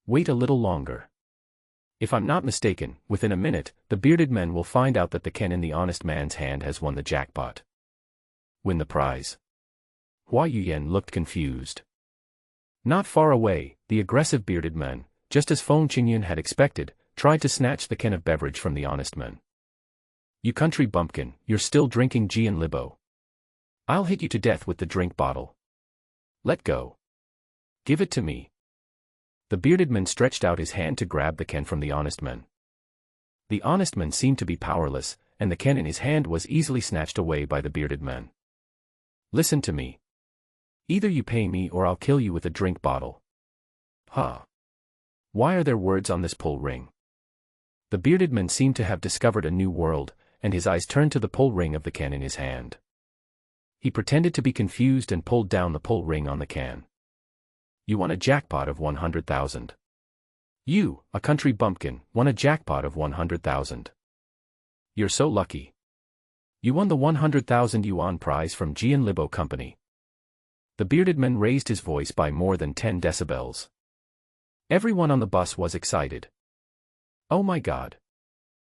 wait a little longer. If I'm not mistaken, within a minute, the bearded man will find out that the Ken in the honest man's hand has won the jackpot. Win the prize. Hua Yuyan looked confused. Not far away, the aggressive bearded man, just as Feng Qingyun had expected, tried to snatch the Ken of beverage from the honest man. You country bumpkin, you're still drinking Jian Libo. I'll hit you to death with the drink bottle. Let go. Give it to me. The bearded man stretched out his hand to grab the Ken from the honest man. The honest man seemed to be powerless, and the Ken in his hand was easily snatched away by the bearded man. Listen to me. Either you pay me or I'll kill you with a drink bottle. Huh. Why are there words on this pull ring? The bearded man seemed to have discovered a new world, and his eyes turned to the pull ring of the Ken in his hand. He pretended to be confused and pulled down the pull ring on the Ken. You won a jackpot of 100,000. You, a country bumpkin, won a jackpot of 100,000. You're so lucky. You won the 100,000 yuan prize from Jian Libo Company. The bearded man raised his voice by more than 10 decibels. Everyone on the bus was excited. Oh my god.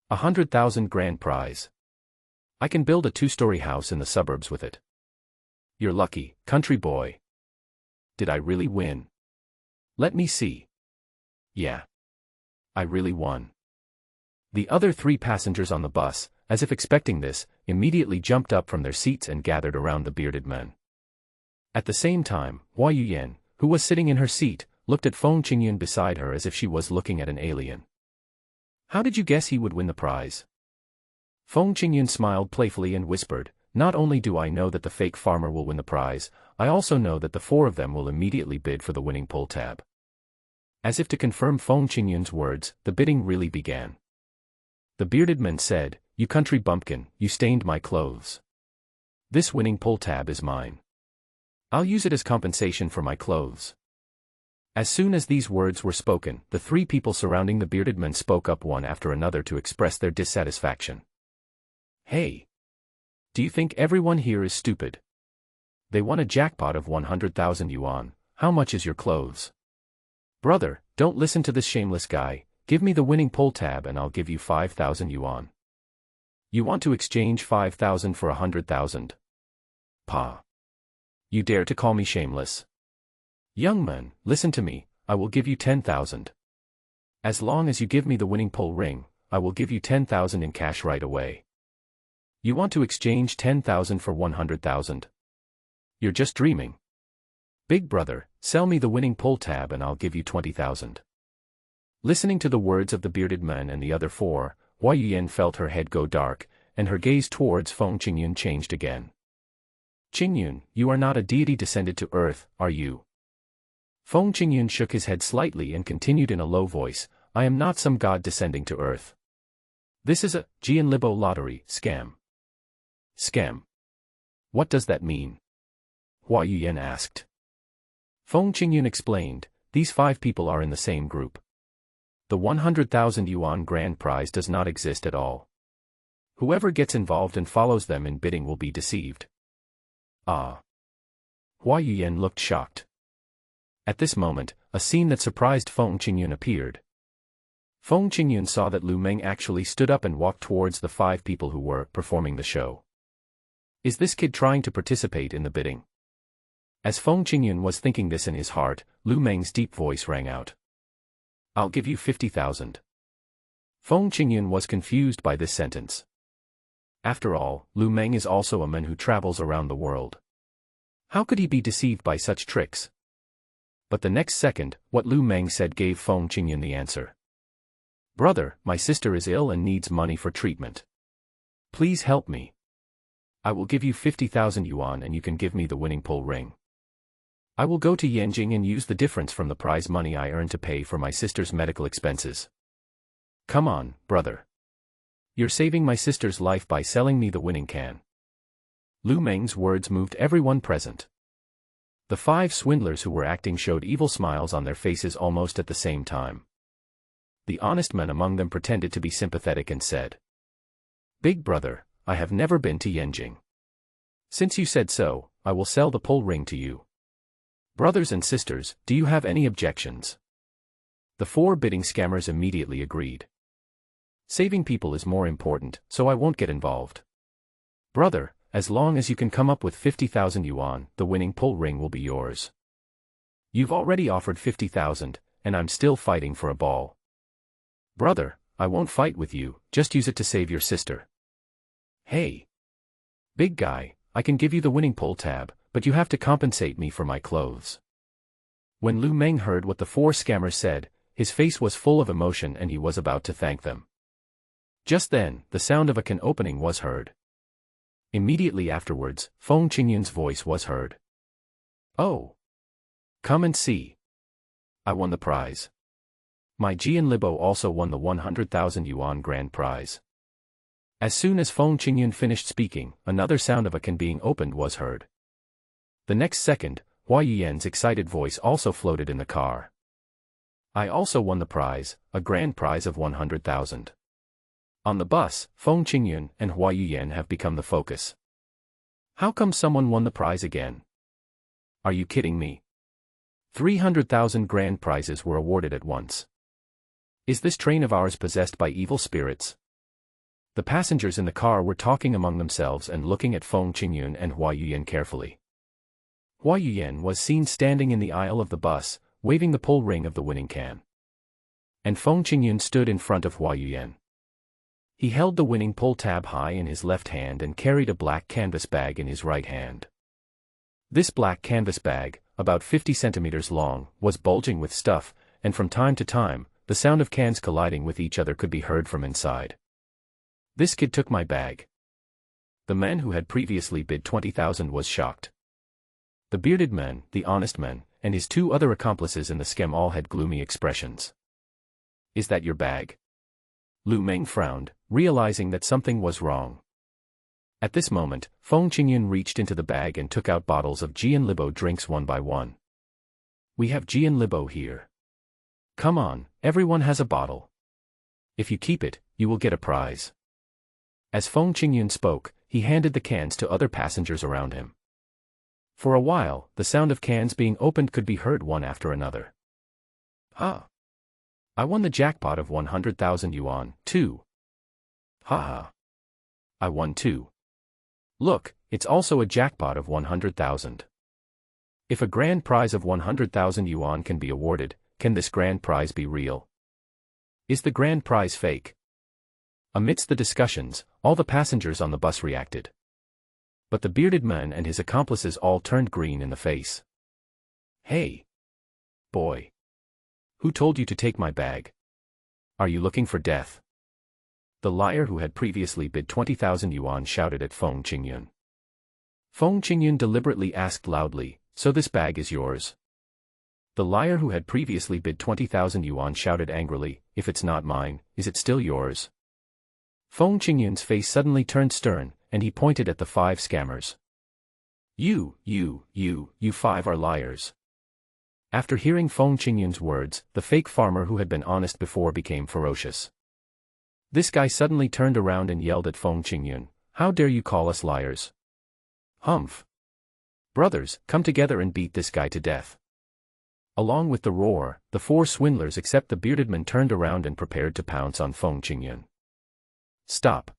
100,000 grand prize. I can build a 2-story house in the suburbs with it. You're lucky, country boy. Did I really win? Let me see. Yeah. I really won. The other 3 passengers on the bus, as if expecting this, immediately jumped up from their seats and gathered around the bearded man. At the same time, Hua Yuyan, who was sitting in her seat, looked at Feng Qingyun beside her as if she was looking at an alien. How did you guess he would win the prize? Feng Qingyun smiled playfully and whispered, not only do I know that the fake farmer will win the prize, I also know that the 4 of them will immediately bid for the winning pull tab. As if to confirm Feng Qingyun's words, the bidding really began. The bearded man said, you country bumpkin, you stained my clothes. This winning pull tab is mine. I'll use it as compensation for my clothes. As soon as these words were spoken, the 3 people surrounding the bearded man spoke up one after another to express their dissatisfaction. Hey! Do you think everyone here is stupid? They won a jackpot of 100,000 yuan, how much is your clothes? Brother, don't listen to this shameless guy, give me the winning pull tab and I'll give you 5,000 yuan. You want to exchange 5,000 for 100,000? Pa! You dare to call me shameless? Young man, listen to me, I will give you 10,000. As long as you give me the winning pull ring, I will give you 10,000 in cash right away. You want to exchange 10,000 for 100,000? You're just dreaming. Big brother, sell me the winning pull tab and I'll give you 20,000. Listening to the words of the bearded man and the other 4, Hua Yuyan felt her head go dark, and her gaze towards Feng Qingyun changed again. Qingyun, you are not a deity descended to earth, are you? Feng Qingyun shook his head slightly and continued in a low voice, I am not some god descending to earth. This is a Jian Libo lottery scam. Scam. What does that mean? Hua Yuyan asked. Feng Qingyun explained, these 5 people are in the same group. The 100,000 yuan grand prize does not exist at all. Whoever gets involved and follows them in bidding will be deceived. Ah. Hua Yuyan looked shocked. At this moment, a scene that surprised Feng Qingyun appeared. Feng Qingyun saw that Lu Meng actually stood up and walked towards the 5 people who were performing the show. Is this kid trying to participate in the bidding? As Feng Qingyun was thinking this in his heart, Lu Meng's deep voice rang out. I'll give you 50,000. Feng Qingyun was confused by this sentence. After all, Lu Meng is also a man who travels around the world. How could he be deceived by such tricks? But the next second, what Lu Meng said gave Feng Qingyun the answer. Brother, my sister is ill and needs money for treatment. Please help me. I will give you 50,000 yuan and you can give me the winning pull ring. I will go to Yanjing and use the difference from the prize money I earn to pay for my sister's medical expenses. Come on, brother. You're saving my sister's life by selling me the winning can. Lu Meng's words moved everyone present. The 5 swindlers who were acting showed evil smiles on their faces almost at the same time. The honest men among them pretended to be sympathetic and said, Big brother, I have never been to Yanjing. Since you said so, I will sell the pull ring to you. Brothers and sisters, do you have any objections? The 4 bidding scammers immediately agreed. Saving people is more important, so I won't get involved. Brother, as long as you can come up with 50,000 yuan, the winning pull ring will be yours. You've already offered 50,000, and I'm still fighting for a ball. Brother, I won't fight with you, just use it to save your sister. Hey. Big guy, I can give you the winning pull tab, but you have to compensate me for my clothes. When Lu Meng heard what the 4 scammers said, his face was full of emotion and he was about to thank them. Just then, the sound of a can opening was heard. Immediately afterwards, Feng Qingyun's voice was heard. Oh! Come and see. I won the prize. My Jian Libo also won the 100,000 yuan grand prize. As soon as Feng Qingyun finished speaking, another sound of a can being opened was heard. The next second, Hua Yuyan's excited voice also floated in the car. I also won the prize, a grand prize of 100,000. On the bus, Feng Qingyun and Hua Yuyan have become the focus. How come someone won the prize again? Are you kidding me? 300,000 grand prizes were awarded at once. Is this train of ours possessed by evil spirits? The passengers in the car were talking among themselves and looking at Feng Qingyun and Hua Yuyan carefully. Hua Yuyan was seen standing in the aisle of the bus, waving the pull ring of the winning can. And Feng Qingyun stood in front of Hua Yuyan. He held the winning pull tab high in his left hand and carried a black canvas bag in his right hand. This black canvas bag, about 50 centimeters long, was bulging with stuff, and from time to time, the sound of cans colliding with each other could be heard from inside. This kid took my bag. The man who had previously bid 20,000 was shocked. The bearded man, the honest man, and his 2 other accomplices in the scam all had gloomy expressions. Is that your bag? Lu Meng frowned, realizing that something was wrong. At this moment, Feng Qingyun reached into the bag and took out bottles of Jian Libo drinks one by one. We have Jian Libo here. Come on, everyone has a bottle. If you keep it, you will get a prize. As Feng Qingyun spoke, he handed the cans to other passengers around him. For a while, the sound of cans being opened could be heard one after another. Ha! I won the jackpot of 100,000 yuan, too. Ha ha! I won too. Look, it's also a jackpot of 100,000. If a grand prize of 100,000 yuan can be awarded, can this grand prize be real? Is the grand prize fake? Amidst the discussions, all the passengers on the bus reacted. But the bearded man and his accomplices all turned green in the face. Hey! Boy! Who told you to take my bag? Are you looking for death? The liar who had previously bid 20,000 yuan shouted at Feng Qingyun. Feng Qingyun deliberately asked loudly, so this bag is yours? The liar who had previously bid 20,000 yuan shouted angrily, if it's not mine, is it still yours? Feng Qingyun's face suddenly turned stern, and he pointed at the 5 scammers. You 5 are liars. After hearing Feng Qingyun's words, the fake farmer who had been honest before became ferocious. This guy suddenly turned around and yelled at Feng Qingyun, how dare you call us liars? Humph! Brothers, come together and beat this guy to death. Along with the roar, the 4 swindlers except the bearded man turned around and prepared to pounce on Feng Qingyun. Stop!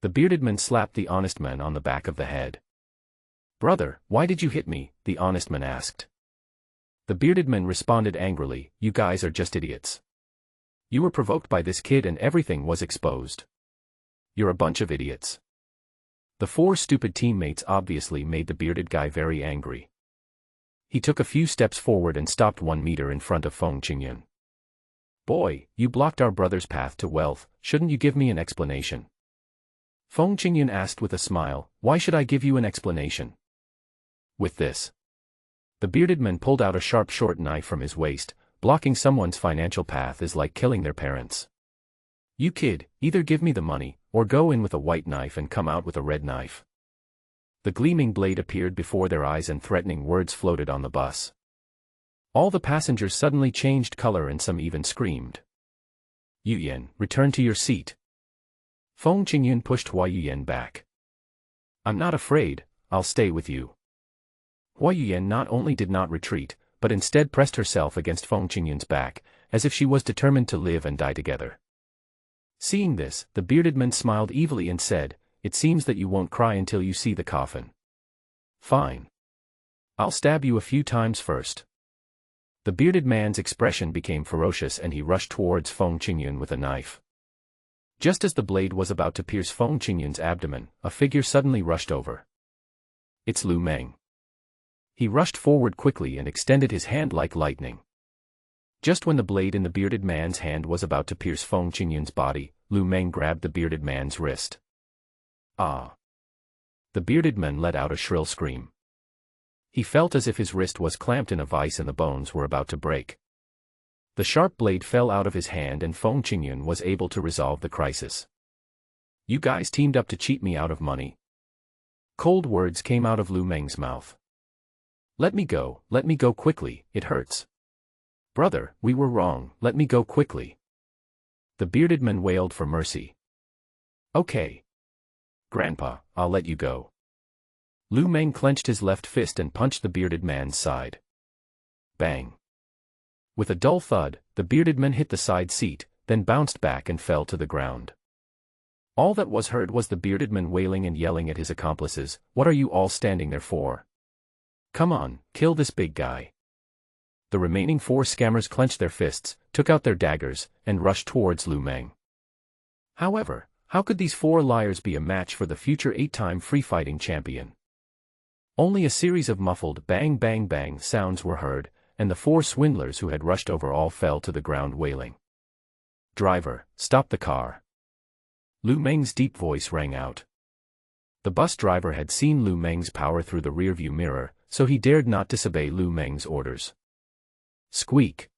The bearded man slapped the honest man on the back of the head. Brother, why did you hit me? The honest man asked. The bearded man responded angrily, you guys are just idiots. You were provoked by this kid and everything was exposed. You're a bunch of idiots. The four stupid teammates obviously made the bearded guy very angry. He took a few steps forward and stopped 1 meter in front of Feng Qingyun. Boy, you blocked our brother's path to wealth, shouldn't you give me an explanation? Feng Qingyun asked with a smile, why should I give you an explanation? With this, the bearded man pulled out a sharp short knife from his waist. Blocking someone's financial path is like killing their parents. You kid, either give me the money, or go in with a white knife and come out with a red knife. The gleaming blade appeared before their eyes and threatening words floated on the bus. All the passengers suddenly changed color and some even screamed. Yu Yan, return to your seat. Feng Qingyun pushed Hua Yuyan back. I'm not afraid, I'll stay with you. Hua Yuyan not only did not retreat, but instead pressed herself against Feng Qingyun's back, as if she was determined to live and die together. Seeing this, the bearded man smiled evilly and said, it seems that you won't cry until you see the coffin. Fine. I'll stab you a few times first. The bearded man's expression became ferocious and he rushed towards Feng Qingyun with a knife. Just as the blade was about to pierce Feng Qingyun's abdomen, a figure suddenly rushed over. It's Lu Meng. He rushed forward quickly and extended his hand like lightning. Just when the blade in the bearded man's hand was about to pierce Feng Qingyun's body, Lu Meng grabbed the bearded man's wrist. Ah! The bearded man let out a shrill scream. He felt as if his wrist was clamped in a vice and the bones were about to break. The sharp blade fell out of his hand and Feng Qingyun was able to resolve the crisis. You guys teamed up to cheat me out of money. Cold words came out of Lu Meng's mouth. Let me go quickly, it hurts. Brother, we were wrong, let me go quickly. The bearded man wailed for mercy. Okay. Grandpa, I'll let you go. Lu Meng clenched his left fist and punched the bearded man's side. Bang. With a dull thud, the bearded man hit the side seat, then bounced back and fell to the ground. All that was heard was the bearded man wailing and yelling at his accomplices, what are you all standing there for? Come on, kill this big guy. The remaining 4 scammers clenched their fists, took out their daggers, and rushed towards Lu Meng. However, how could these 4 liars be a match for the future 8-time free-fighting champion? Only a series of muffled bang bang bang sounds were heard, and the 4 swindlers who had rushed over all fell to the ground wailing. Driver, stop the car. Lu Meng's deep voice rang out. The bus driver had seen Lu Meng's power through the rearview mirror, so he dared not disobey Lu Meng's orders. Squeak.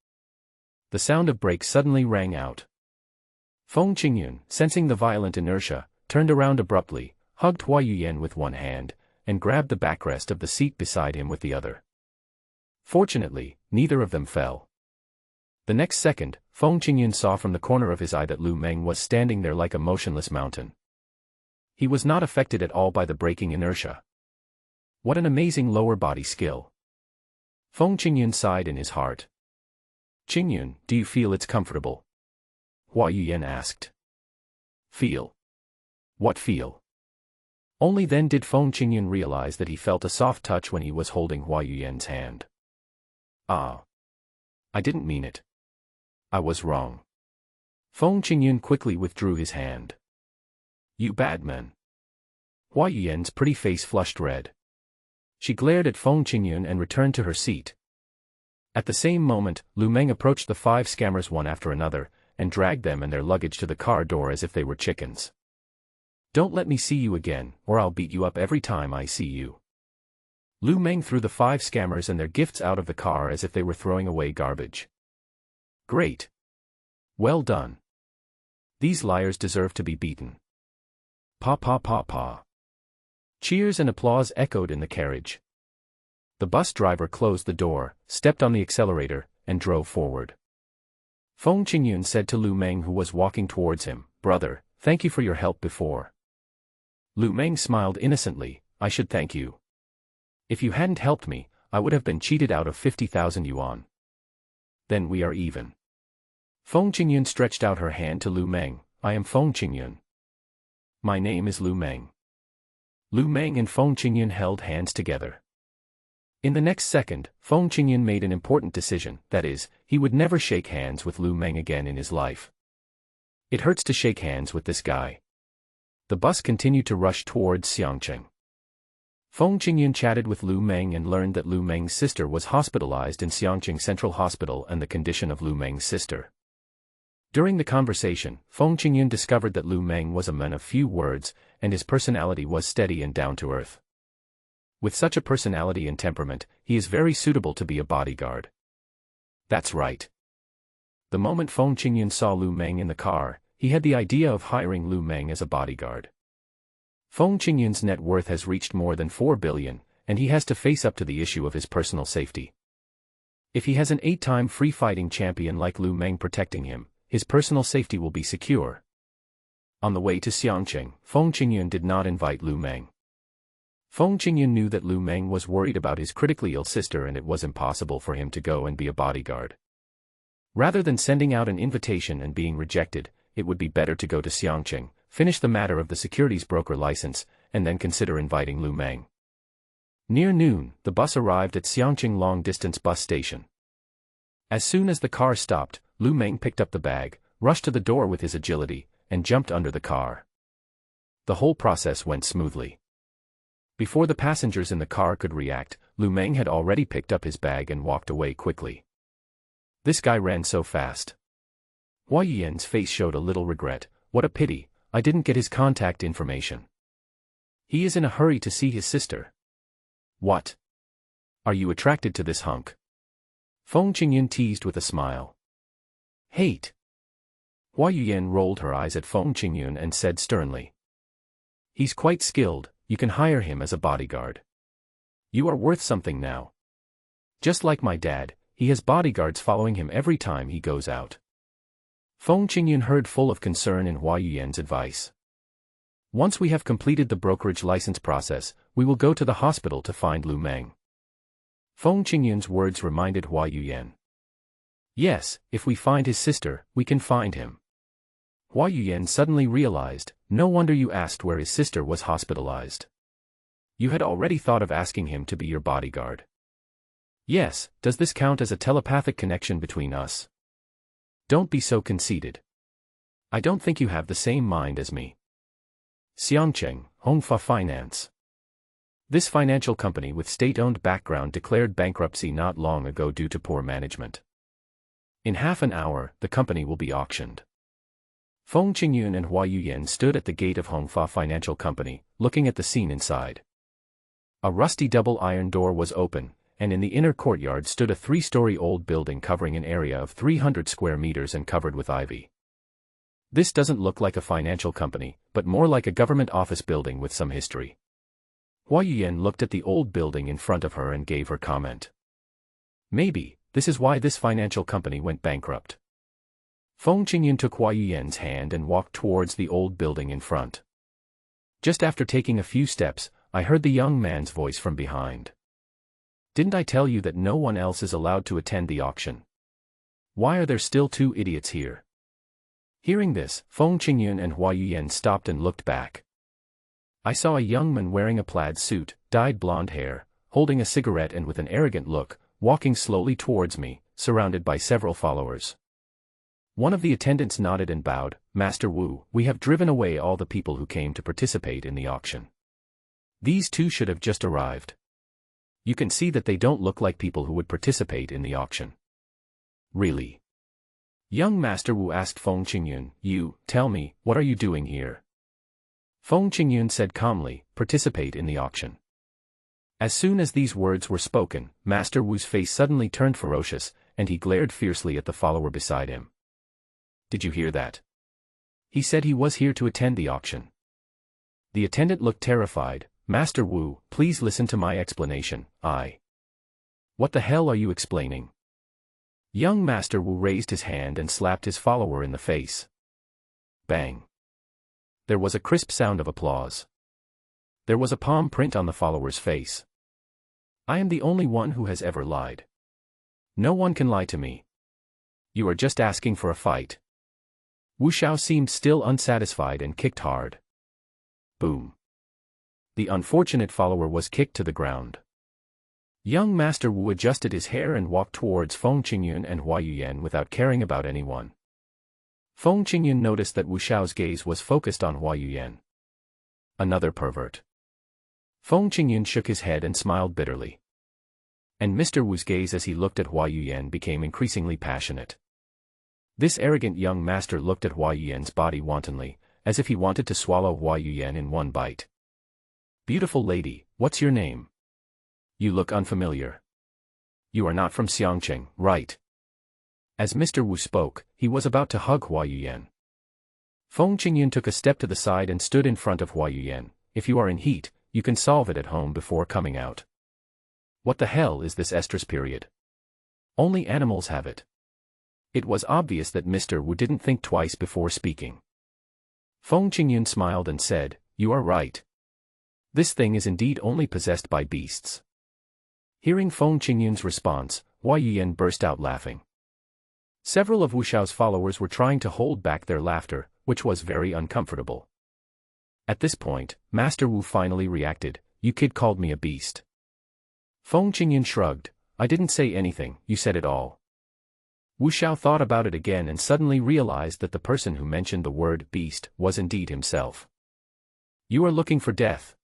The sound of brakes suddenly rang out. Feng Qingyun, sensing the violent inertia, turned around abruptly, hugged Hua Yuyan with one hand, and grabbed the backrest of the seat beside him with the other. Fortunately, neither of them fell. The next second, Feng Qingyun saw from the corner of his eye that Lu Meng was standing there like a motionless mountain. He was not affected at all by the braking inertia. What an amazing lower body skill. Feng Qingyun sighed in his heart. Qingyun, do you feel it's comfortable? Hua Yuyan asked. Feel? What feel? Only then did Feng Qingyun realize that he felt a soft touch when he was holding Hua Yuyan's hand. Ah. I didn't mean it. I was wrong. Feng Qingyun quickly withdrew his hand. You bad man. Hua Yuyan's pretty face flushed red. She glared at Feng Qingyun and returned to her seat. At the same moment, Lu Meng approached the 5 scammers one after another, and dragged them and their luggage to the car door as if they were chickens. Don't let me see you again, or I'll beat you up every time I see you. Lu Meng threw the 5 scammers and their gifts out of the car as if they were throwing away garbage. Great. Well done. These liars deserve to be beaten. Pa pa pa pa. Cheers and applause echoed in the carriage. The bus driver closed the door, stepped on the accelerator, and drove forward. Feng Qingyun said to Lu Meng who was walking towards him, Brother, thank you for your help before. Lu Meng smiled innocently, I should thank you. If you hadn't helped me, I would have been cheated out of 50,000 yuan. Then we are even. Feng Qingyun stretched out her hand to Lu Meng, I am Feng Qingyun. My name is Lu Meng. Lu Meng and Feng Qingyun held hands together. In the next second, Feng Qingyun made an important decision, that is, he would never shake hands with Lu Meng again in his life. It hurts to shake hands with this guy. The bus continued to rush towards Xiangcheng. Feng Qingyun chatted with Lu Meng and learned that Lu Meng's sister was hospitalized in Xiangcheng Central Hospital and the condition of Lu Meng's sister. During the conversation, Feng Qingyun discovered that Lu Meng was a man of few words, and his personality was steady and down-to-earth. With such a personality and temperament, he is very suitable to be a bodyguard. That's right. The moment Feng Qingyun saw Lu Meng in the car, he had the idea of hiring Lu Meng as a bodyguard. Feng Qingyun's net worth has reached more than 4 billion, and he has to face up to the issue of his personal safety. If he has an 8-time free-fighting champion like Lu Meng protecting him, his personal safety will be secure. On the way to Xiangcheng, Feng Qingyun did not invite Lu Meng. Feng Qingyun knew that Lu Meng was worried about his critically ill sister and it was impossible for him to go and be a bodyguard. Rather than sending out an invitation and being rejected, it would be better to go to Xiangcheng, finish the matter of the securities broker license, and then consider inviting Lu Meng. Near noon, the bus arrived at Xiangcheng long-distance bus station. As soon as the car stopped, Lu Meng picked up the bag, rushed to the door with his agility, and jumped under the car. The whole process went smoothly. Before the passengers in the car could react, Lu Meng had already picked up his bag and walked away quickly. This guy ran so fast. Hua Yuyan's face showed a little regret. What a pity, I didn't get his contact information. He is in a hurry to see his sister. What? Are you attracted to this hunk? Feng Qingyun teased with a smile. Hate. Hua Yuyan rolled her eyes at Feng Qingyun and said sternly. He's quite skilled, you can hire him as a bodyguard. You are worth something now. Just like my dad, he has bodyguards following him every time he goes out. Feng Qingyun heard full of concern in Hua Yuyan's advice. Once we have completed the brokerage license process, we will go to the hospital to find Lu Meng. Feng Qingyun's words reminded Hua Yuyan. Yes, if we find his sister, we can find him. Hua Yuyan suddenly realized, no wonder you asked where his sister was hospitalized. You had already thought of asking him to be your bodyguard. Yes, does this count as a telepathic connection between us? Don't be so conceited. I don't think you have the same mind as me. Xiangcheng, Hongfa Finance. This financial company with state-owned background declared bankruptcy not long ago due to poor management. In half an hour, the company will be auctioned. Feng Qingyun and Hua Yuyan stood at the gate of Hongfa Financial Company, looking at the scene inside. A rusty double iron door was open, and in the inner courtyard stood a 3-story old building covering an area of 300 square meters and covered with ivy. This doesn't look like a financial company, but more like a government office building with some history. Hua Yuyan looked at the old building in front of her and gave her comment. Maybe, this is why this financial company went bankrupt. Feng Qingyun took Hua Yuyan's hand and walked towards the old building in front. Just after taking a few steps, I heard the young man's voice from behind. Didn't I tell you that no one else is allowed to attend the auction? Why are there still 2 idiots here? Hearing this, Feng Qingyun and Hua Yuyan stopped and looked back. I saw a young man wearing a plaid suit, dyed blonde hair, holding a cigarette and with an arrogant look, walking slowly towards me, surrounded by several followers. One of the attendants nodded and bowed. Master Wu, we have driven away all the people who came to participate in the auction. These 2 should have just arrived. You can see that they don't look like people who would participate in the auction. Really? Young Master Wu asked Feng Qingyun, you, tell me, what are you doing here? Feng Qingyun said calmly, participate in the auction. As soon as these words were spoken, Master Wu's face suddenly turned ferocious, and he glared fiercely at the follower beside him. Did you hear that? He said he was here to attend the auction. The attendant looked terrified. Master Wu, please listen to my explanation. What the hell are you explaining? Young Master Wu raised his hand and slapped his follower in the face. Bang. There was a crisp sound of applause. There was a palm print on the follower's face. I am the only one who has ever lied. No one can lie to me. You are just asking for a fight. Wu Xiao seemed still unsatisfied and kicked hard. Boom. The unfortunate follower was kicked to the ground. Young Master Wu adjusted his hair and walked towards Feng Qingyun and Hua Yuyan without caring about anyone. Feng Qingyun noticed that Wu Xiao's gaze was focused on Hua Yuyan. Another pervert. Feng Qingyun shook his head and smiled bitterly. And Mr. Wu's gaze as he looked at Hua Yuyan became increasingly passionate. This arrogant young master looked at Hua Yuyan's body wantonly, as if he wanted to swallow Hua Yuyan in one bite. Beautiful lady, what's your name? You look unfamiliar. You are not from Xiangqing, right? As Mr. Wu spoke, he was about to hug Hua Yuyan. Feng Qingyun took a step to the side and stood in front of Hua Yuyan. If you are in heat, you can solve it at home before coming out. What the hell is this estrus period? Only animals have it. It was obvious that Mr. Wu didn't think twice before speaking. Feng Qingyun smiled and said, you are right. This thing is indeed only possessed by beasts. Hearing Feng Qingyun's response, Hua Yuyan burst out laughing. Several of Wu Xiao's followers were trying to hold back their laughter, which was very uncomfortable. At this point, Master Wu finally reacted, you kid called me a beast. Feng Qingyun shrugged, I didn't say anything, you said it all. Wu Xiao thought about it again and suddenly realized that the person who mentioned the word beast was indeed himself. You are looking for death.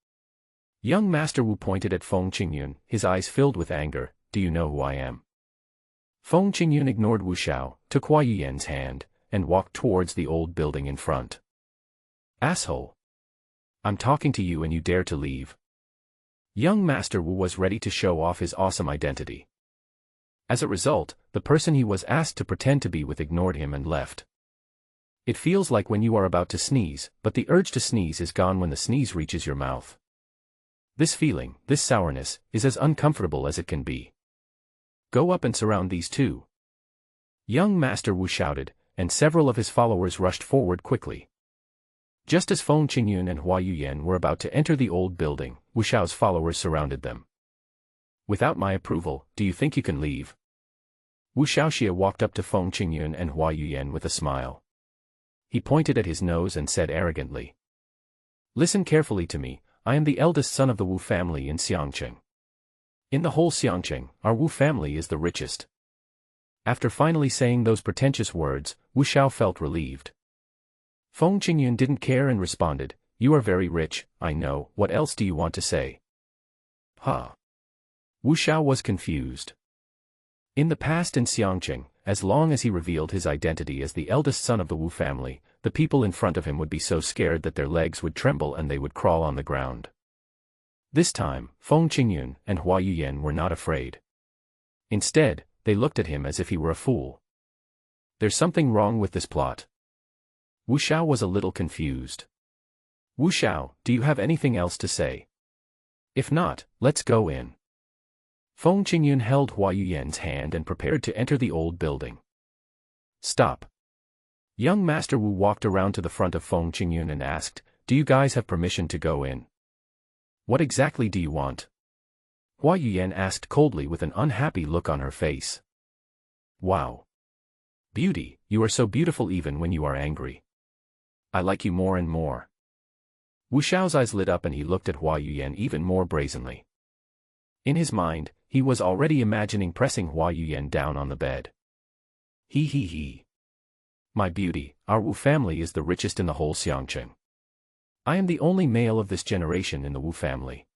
Young Master Wu pointed at Feng Qingyun, his eyes filled with anger, do you know who I am? Feng Qingyun ignored Wu Xiao, took Hua Yuyan's hand, and walked towards the old building in front. Asshole! I'm talking to you and you dare to leave. Young Master Wu was ready to show off his awesome identity. As a result, the person he was asked to pretend to be with ignored him and left. It feels like when you are about to sneeze, but the urge to sneeze is gone when the sneeze reaches your mouth. This feeling, this sourness, is as uncomfortable as it can be. Go up and surround these two. Young Master Wu shouted, and several of his followers rushed forward quickly. Just as Feng Qingyun and Hua Yuyan were about to enter the old building, Wu Xiao's followers surrounded them. Without my approval, do you think you can leave? Wu Xiaoxia walked up to Feng Qingyun and Hua Yuyan with a smile. He pointed at his nose and said arrogantly. Listen carefully to me, I am the eldest son of the Wu family in Xiangqing. In the whole Xiangqing, our Wu family is the richest. After finally saying those pretentious words, Wu Xiao felt relieved. Feng Qingyun didn't care and responded, you are very rich, I know, what else do you want to say? Huh? Wu Xiao was confused. In the past in Xiangqing, as long as he revealed his identity as the eldest son of the Wu family, the people in front of him would be so scared that their legs would tremble and they would crawl on the ground. This time, Feng Qingyun and Hua Yuyan were not afraid. Instead, they looked at him as if he were a fool. There's something wrong with this plot. Wu Xiao was a little confused. Wu Xiao, do you have anything else to say? If not, let's go in. Feng Qingyun held Hua Yuyan's hand and prepared to enter the old building. Stop. Young Master Wu walked around to the front of Feng Qingyun and asked, do you guys have permission to go in? What exactly do you want? Hua Yuyan asked coldly with an unhappy look on her face. Wow. Beauty, you are so beautiful even when you are angry. I like you more and more. Wu Xiao's eyes lit up and he looked at Hua Yuyan even more brazenly. In his mind, he was already imagining pressing Hua Yuyan down on the bed. He. My beauty, our Wu family is the richest in the whole Xiangqing. I am the only male of this generation in the Wu family.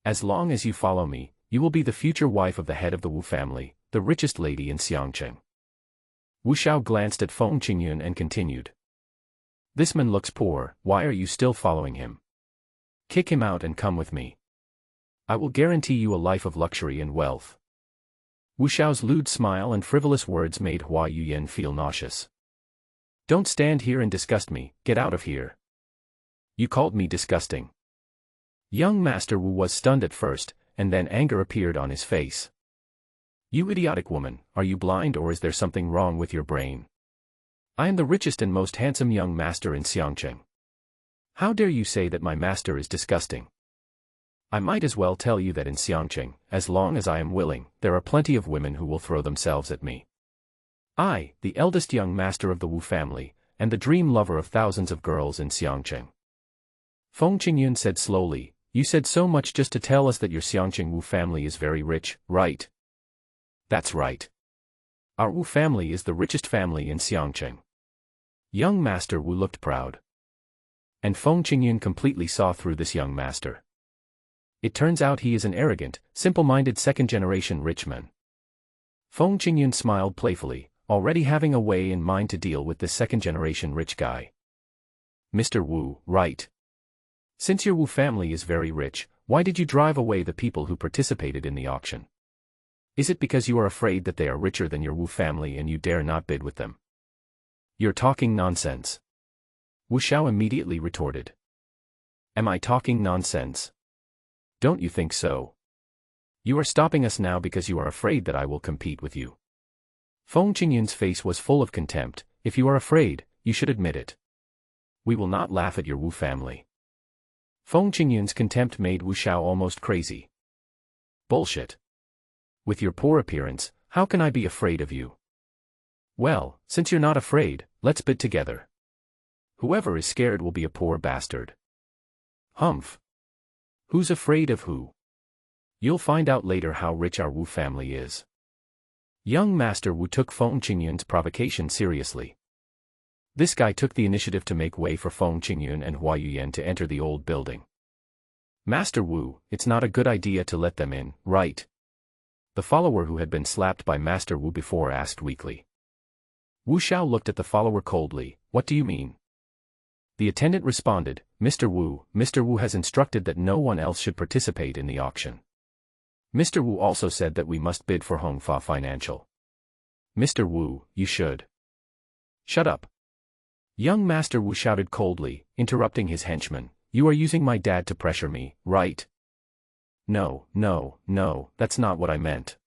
As long as you follow me, you will be the future wife of the head of the Wu family, the richest lady in Xiangqing. Wu Xiao glanced at Feng Qingyun and continued. This man looks poor, why are you still following him? Kick him out and come with me. I will guarantee you a life of luxury and wealth. Wu Xiao's lewd smile and frivolous words made Hua Yuyan feel nauseous. Don't stand here and disgust me, get out of here. You called me disgusting. Young Master Wu was stunned at first, and then anger appeared on his face. You idiotic woman, are you blind or is there something wrong with your brain? I am the richest and most handsome young master in Xiangqing. How dare you say that my master is disgusting? I might as well tell you that in Xiangqing, as long as I am willing, there are plenty of women who will throw themselves at me. I, the eldest young master of the Wu family, and the dream lover of thousands of girls in Xiangqing. Feng Qingyun said slowly, You said so much just to tell us that your Xiangqing Wu family is very rich, right? That's right. Our Wu family is the richest family in Xiangqing. Young Master Wu looked proud. And Feng Qingyun completely saw through this young master. It turns out he is an arrogant, simple-minded second-generation rich man. Feng Qingyun smiled playfully, already having a way in mind to deal with this second-generation rich guy. Mr. Wu, right? Since your Wu family is very rich, why did you drive away the people who participated in the auction? Is it because you are afraid that they are richer than your Wu family and you dare not bid with them? You're talking nonsense. Wu Xiao immediately retorted. Am I talking nonsense? Don't you think so? You are stopping us now because you are afraid that I will compete with you. Feng Qingyun's face was full of contempt. If you are afraid, you should admit it. We will not laugh at your Wu family. Feng Qingyun's contempt made Wu Xiao almost crazy. Bullshit. With your poor appearance, how can I be afraid of you? Well, since you're not afraid, let's bid together. Whoever is scared will be a poor bastard. Humph. Who's afraid of who? You'll find out later how rich our Wu family is. Young Master Wu took Feng Qingyun's provocation seriously. This guy took the initiative to make way for Feng Qingyun and Hua Yuyan to enter the old building. Master Wu, it's not a good idea to let them in, right? The follower who had been slapped by Master Wu before asked weakly. Wu Xiao looked at the follower coldly. What do you mean? The attendant responded, Mr. Wu has instructed that no one else should participate in the auction. Mr. Wu also said that we must bid for Hongfa Financial. Mr. Wu, you should. Shut up. Young Master Wu shouted coldly, interrupting his henchman. You are using my dad to pressure me, right? No, that's not what I meant.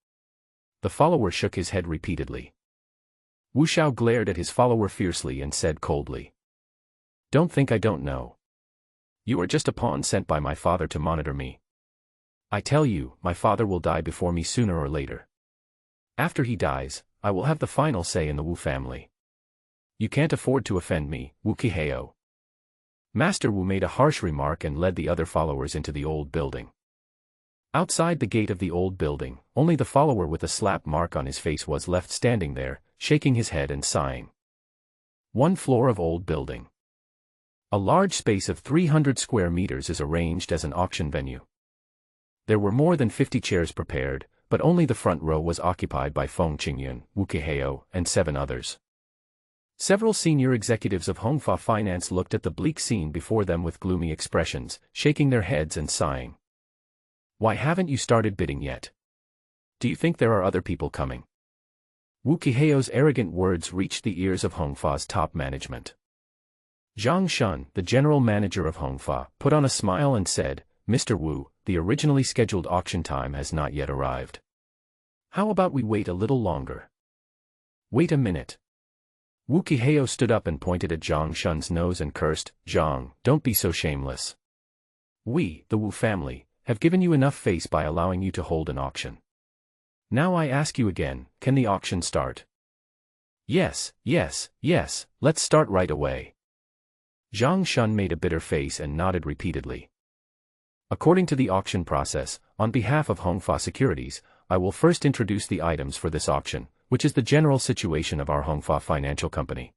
The follower shook his head repeatedly. Wu Xiao glared at his follower fiercely and said coldly. Don't think I don't know. You are just a pawn sent by my father to monitor me. I tell you, my father will die before me sooner or later. After he dies, I will have the final say in the Wu family. You can't afford to offend me, Wu Qiheo. Master Wu made a harsh remark and led the other followers into the old building. Outside the gate of the old building, only the follower with a slap mark on his face was left standing there, shaking his head and sighing. One floor of old building. A large space of 300 square meters is arranged as an auction venue. There were more than 50 chairs prepared, but only the front row was occupied by Feng Qingyun, Wu Qiheo, and 7 others. Several senior executives of Hongfa Finance looked at the bleak scene before them with gloomy expressions, shaking their heads and sighing. Why haven't you started bidding yet? Do you think there are other people coming? Wu Qiheo's arrogant words reached the ears of Hongfa's top management. Zhang Shun, the general manager of Hongfa, put on a smile and said, Mr. Wu, the originally scheduled auction time has not yet arrived. How about we wait a little longer? Wait a minute. Wu Qiheo stood up and pointed at Zhang Shun's nose and cursed, Zhang, don't be so shameless. We, the Wu family, have given you enough face by allowing you to hold an auction. Now I ask you again, can the auction start? Yes, let's start right away. Zhang Shun made a bitter face and nodded repeatedly. According to the auction process, on behalf of Hongfa Securities, I will first introduce the items for this auction, which is the general situation of our Hongfa Financial Company.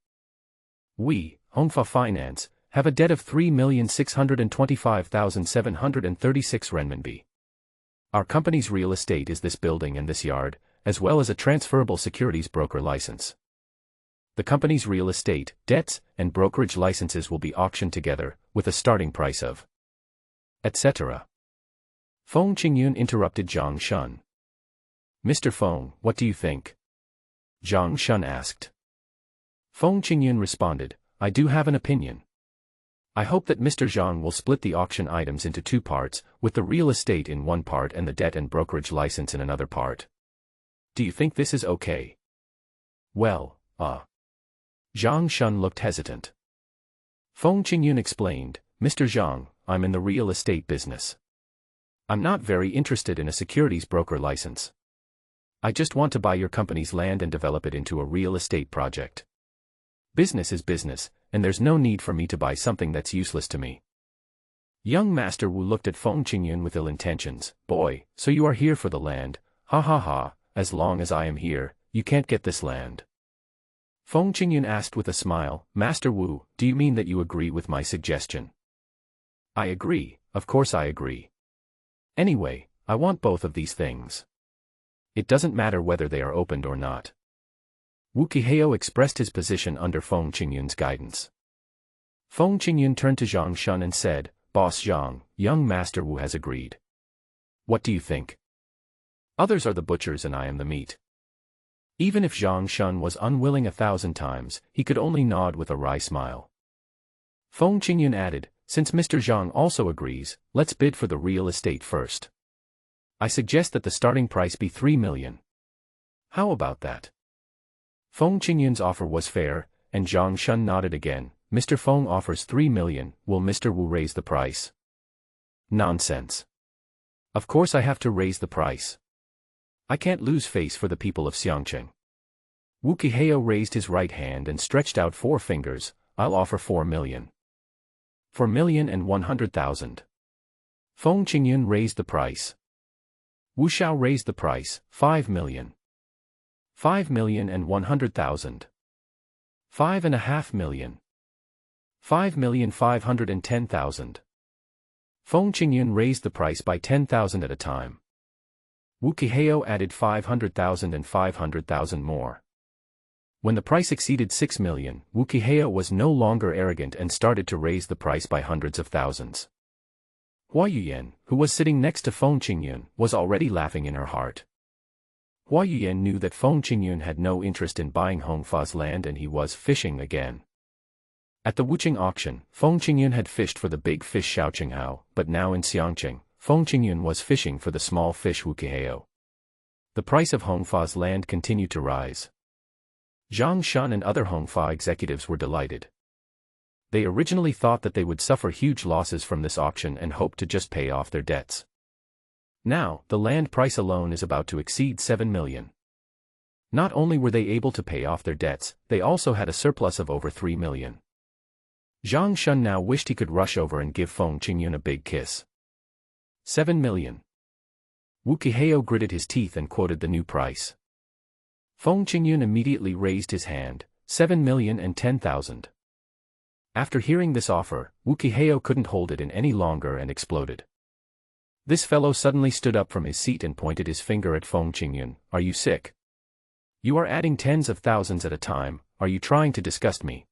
We, Hongfa Finance, have a debt of 3,625,736 renminbi. Our company's real estate is this building and this yard, as well as a transferable securities broker license. The company's real estate, debts, and brokerage licenses will be auctioned together, with a starting price of etc. Feng Qingyun interrupted Zhang Shun. Mr. Feng, what do you think? Zhang Shun asked. Feng Qingyun responded, I do have an opinion. I hope that Mr. Zhang will split the auction items into 2 parts, with the real estate in one part and the debt and brokerage license in another part. Do you think this is okay? Well, Zhang Shun looked hesitant. Feng Qingyun explained, Mr. Zhang, I'm in the real estate business. I'm not very interested in a securities broker license. I just want to buy your company's land and develop it into a real estate project. Business is business, and there's no need for me to buy something that's useless to me. Young Master Wu looked at Feng Qingyun with ill intentions. Boy, so you are here for the land, ha ha ha, as long as I am here, you can't get this land. Feng Qingyun asked with a smile, Master Wu, do you mean that you agree with my suggestion? I agree, of course I agree. Anyway, I want both of these things. It doesn't matter whether they are opened or not. Wu Qiheo expressed his position under Feng Qingyun's guidance. Feng Qingyun turned to Zhang Shun and said, Boss Zhang, young Master Wu has agreed. What do you think? Others are the butchers and I am the meat. Even if Zhang Shun was unwilling 1,000 times, he could only nod with a wry smile. Feng Qingyun added, since Mr. Zhang also agrees, let's bid for the real estate first. I suggest that the starting price be 3 million. How about that? Feng Qingyun's offer was fair, and Zhang Shun nodded again. Mr. Feng offers 3 million, will Mr. Wu raise the price? Nonsense. Of course I have to raise the price. I can't lose face for the people of Xiangqing. Wu Qiheo raised his right hand and stretched out 4 fingers, I'll offer 4 million. 4,100,000. Feng Qingyun raised the price. Wu Xiao raised the price, 5 million. 5,100,000. 5.5 million. 5,510,000. Feng Qingyun raised the price by 10,000 at a time. Wu Qiheo added 500,000 and 500,000 more. When the price exceeded 6 million, Wu Qiheo was no longer arrogant and started to raise the price by hundreds of thousands. Hua Yuyan, who was sitting next to Feng Qingyun, was already laughing in her heart. Hua Yuyan knew that Feng Qingyun had no interest in buying Hongfa's land and he was fishing again. At the Wuqing auction, Feng Qingyun had fished for the big fish Xiao Qinghao, but now in Xiangqing, Feng Qingyun was fishing for the small fish Wu Qiheo. The price of Hongfa's land continued to rise. Zhang Shun and other Hongfa executives were delighted. They originally thought that they would suffer huge losses from this auction and hoped to just pay off their debts. Now, the land price alone is about to exceed 7 million. Not only were they able to pay off their debts, they also had a surplus of over 3 million. Zhang Shun now wished he could rush over and give Feng Qingyun a big kiss. 7 million. Wu Qiheo gritted his teeth and quoted the new price. Feng Qingyun immediately raised his hand, 7,010,000. After hearing this offer, Wu Qiheo couldn't hold it in any longer and exploded. This fellow suddenly stood up from his seat and pointed his finger at Feng Qingyun. Are you sick? You are adding tens of thousands at a time, are you trying to disgust me?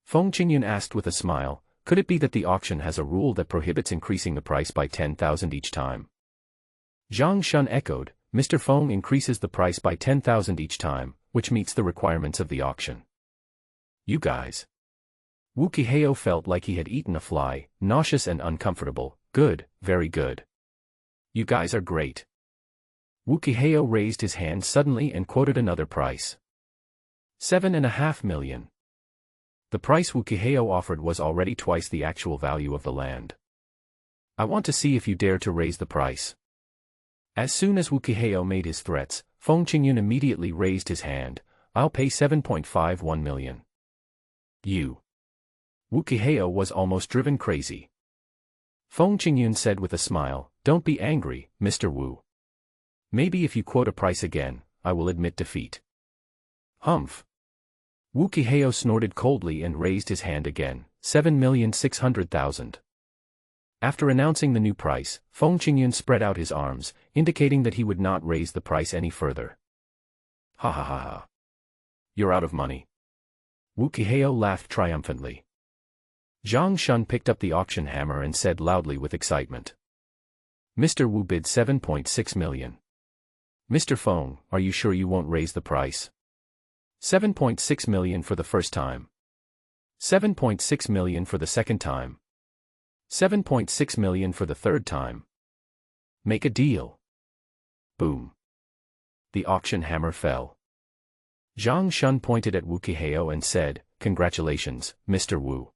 Feng Qingyun asked with a smile, could it be that the auction has a rule that prohibits increasing the price by 10,000 each time? Zhang Shun echoed, Mr. Feng increases the price by 10,000 each time, which meets the requirements of the auction. You guys. Wu Qiheo felt like he had eaten a fly, nauseous and uncomfortable. Good, very good. You guys are great. Wu Qiheo raised his hand suddenly and quoted another price. 7.5 million. The price Wu Qiheo offered was already twice the actual value of the land. I want to see if you dare to raise the price. As soon as Wu Qiheo made his threats, Feng Qingyun immediately raised his hand. I'll pay 7.51 million. You. Wu Qiheo was almost driven crazy. Feng Qingyun said with a smile, don't be angry, Mr. Wu. Maybe if you quote a price again, I will admit defeat. Humph. Wu Qiheo snorted coldly and raised his hand again, 7,600,000. After announcing the new price, Feng Qingyun spread out his arms, indicating that he would not raise the price any further. Ha ha ha ha. You're out of money. Wu Qiheo laughed triumphantly. Zhang Shun picked up the auction hammer and said loudly with excitement. Mr. Wu bid 7.6 million. Mr. Feng, are you sure you won't raise the price? 7.6 million for the first time. 7.6 million for the second time. 7.6 million for the third time. Make a deal. Boom. The auction hammer fell. Zhang Shun pointed at Wu Qiheo and said, congratulations, Mr. Wu.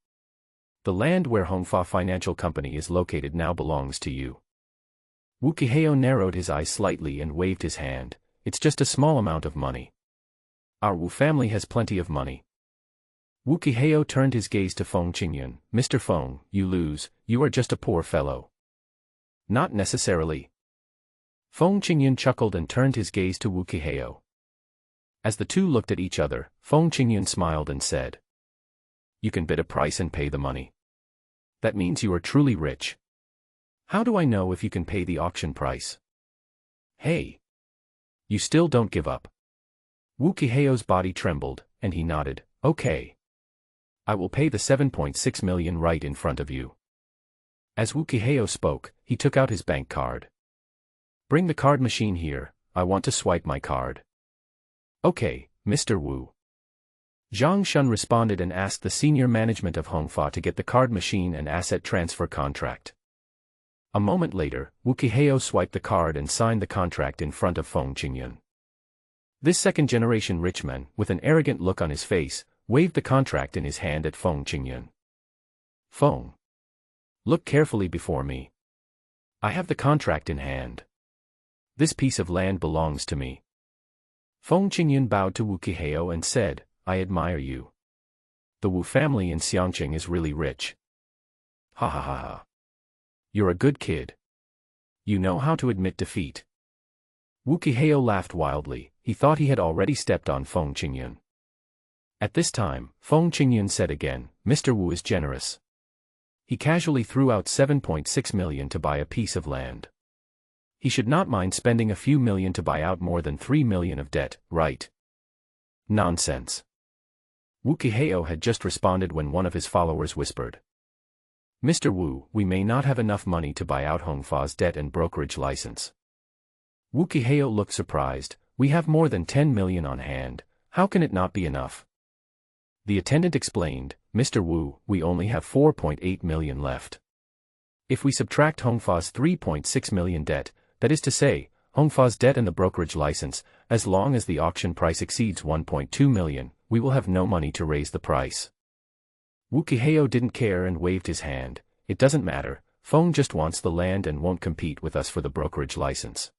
The land where Hongfa Financial Company is located now belongs to you. Wu Qiheo narrowed his eyes slightly and waved his hand. It's just a small amount of money. Our Wu family has plenty of money. Wu Qiheo turned his gaze to Feng Qingyun. Mr. Feng, you lose, you are just a poor fellow. Not necessarily. Feng Qingyun chuckled and turned his gaze to Wu Qiheo. As the two looked at each other, Feng Qingyun smiled and said, "You can bid a price and pay the money. That means you are truly rich. How do I know if you can pay the auction price?" "Hey! You still don't give up." Wu Qiheo's body trembled, and he nodded. "Okay. I will pay the 7.6 million right in front of you." As Wu Qiheo spoke, he took out his bank card. "Bring the card machine here, I want to swipe my card." "Okay, Mr. Wu." Zhang Shun responded and asked the senior management of Hongfa to get the card machine and asset transfer contract. A moment later, Wu Qiheo swiped the card and signed the contract in front of Feng Qingyun. This second-generation rich man, with an arrogant look on his face, waved the contract in his hand at Feng Qingyun. "Feng, look carefully before me. I have the contract in hand. This piece of land belongs to me." Feng Qingyun bowed to Wu Qiheo and said, "I admire you. The Wu family in Xiangqing is really rich." "Ha ha ha ha. You're a good kid. You know how to admit defeat." Wu Qiheo laughed wildly. He thought he had already stepped on Feng Qingyun. At this time, Feng Qingyun said again, "Mr. Wu is generous. He casually threw out 7.6 million to buy a piece of land. He should not mind spending a few million to buy out more than 3 million of debt, right?" "Nonsense." Wu Qiheo had just responded when one of his followers whispered, "Mr. Wu, we may not have enough money to buy out Hongfa's debt and brokerage license." Wu Qiheo looked surprised. "We have more than 10 million on hand, how can it not be enough?" The attendant explained, "Mr. Wu, we only have 4.8 million left. If we subtract Hongfa's 3.6 million debt, that is to say, Hongfa's debt and the brokerage license, as long as the auction price exceeds 1.2 million, we will have no money to raise the price." Wu Qiheo didn't care and waved his hand. "It doesn't matter, Feng just wants the land and won't compete with us for the brokerage license."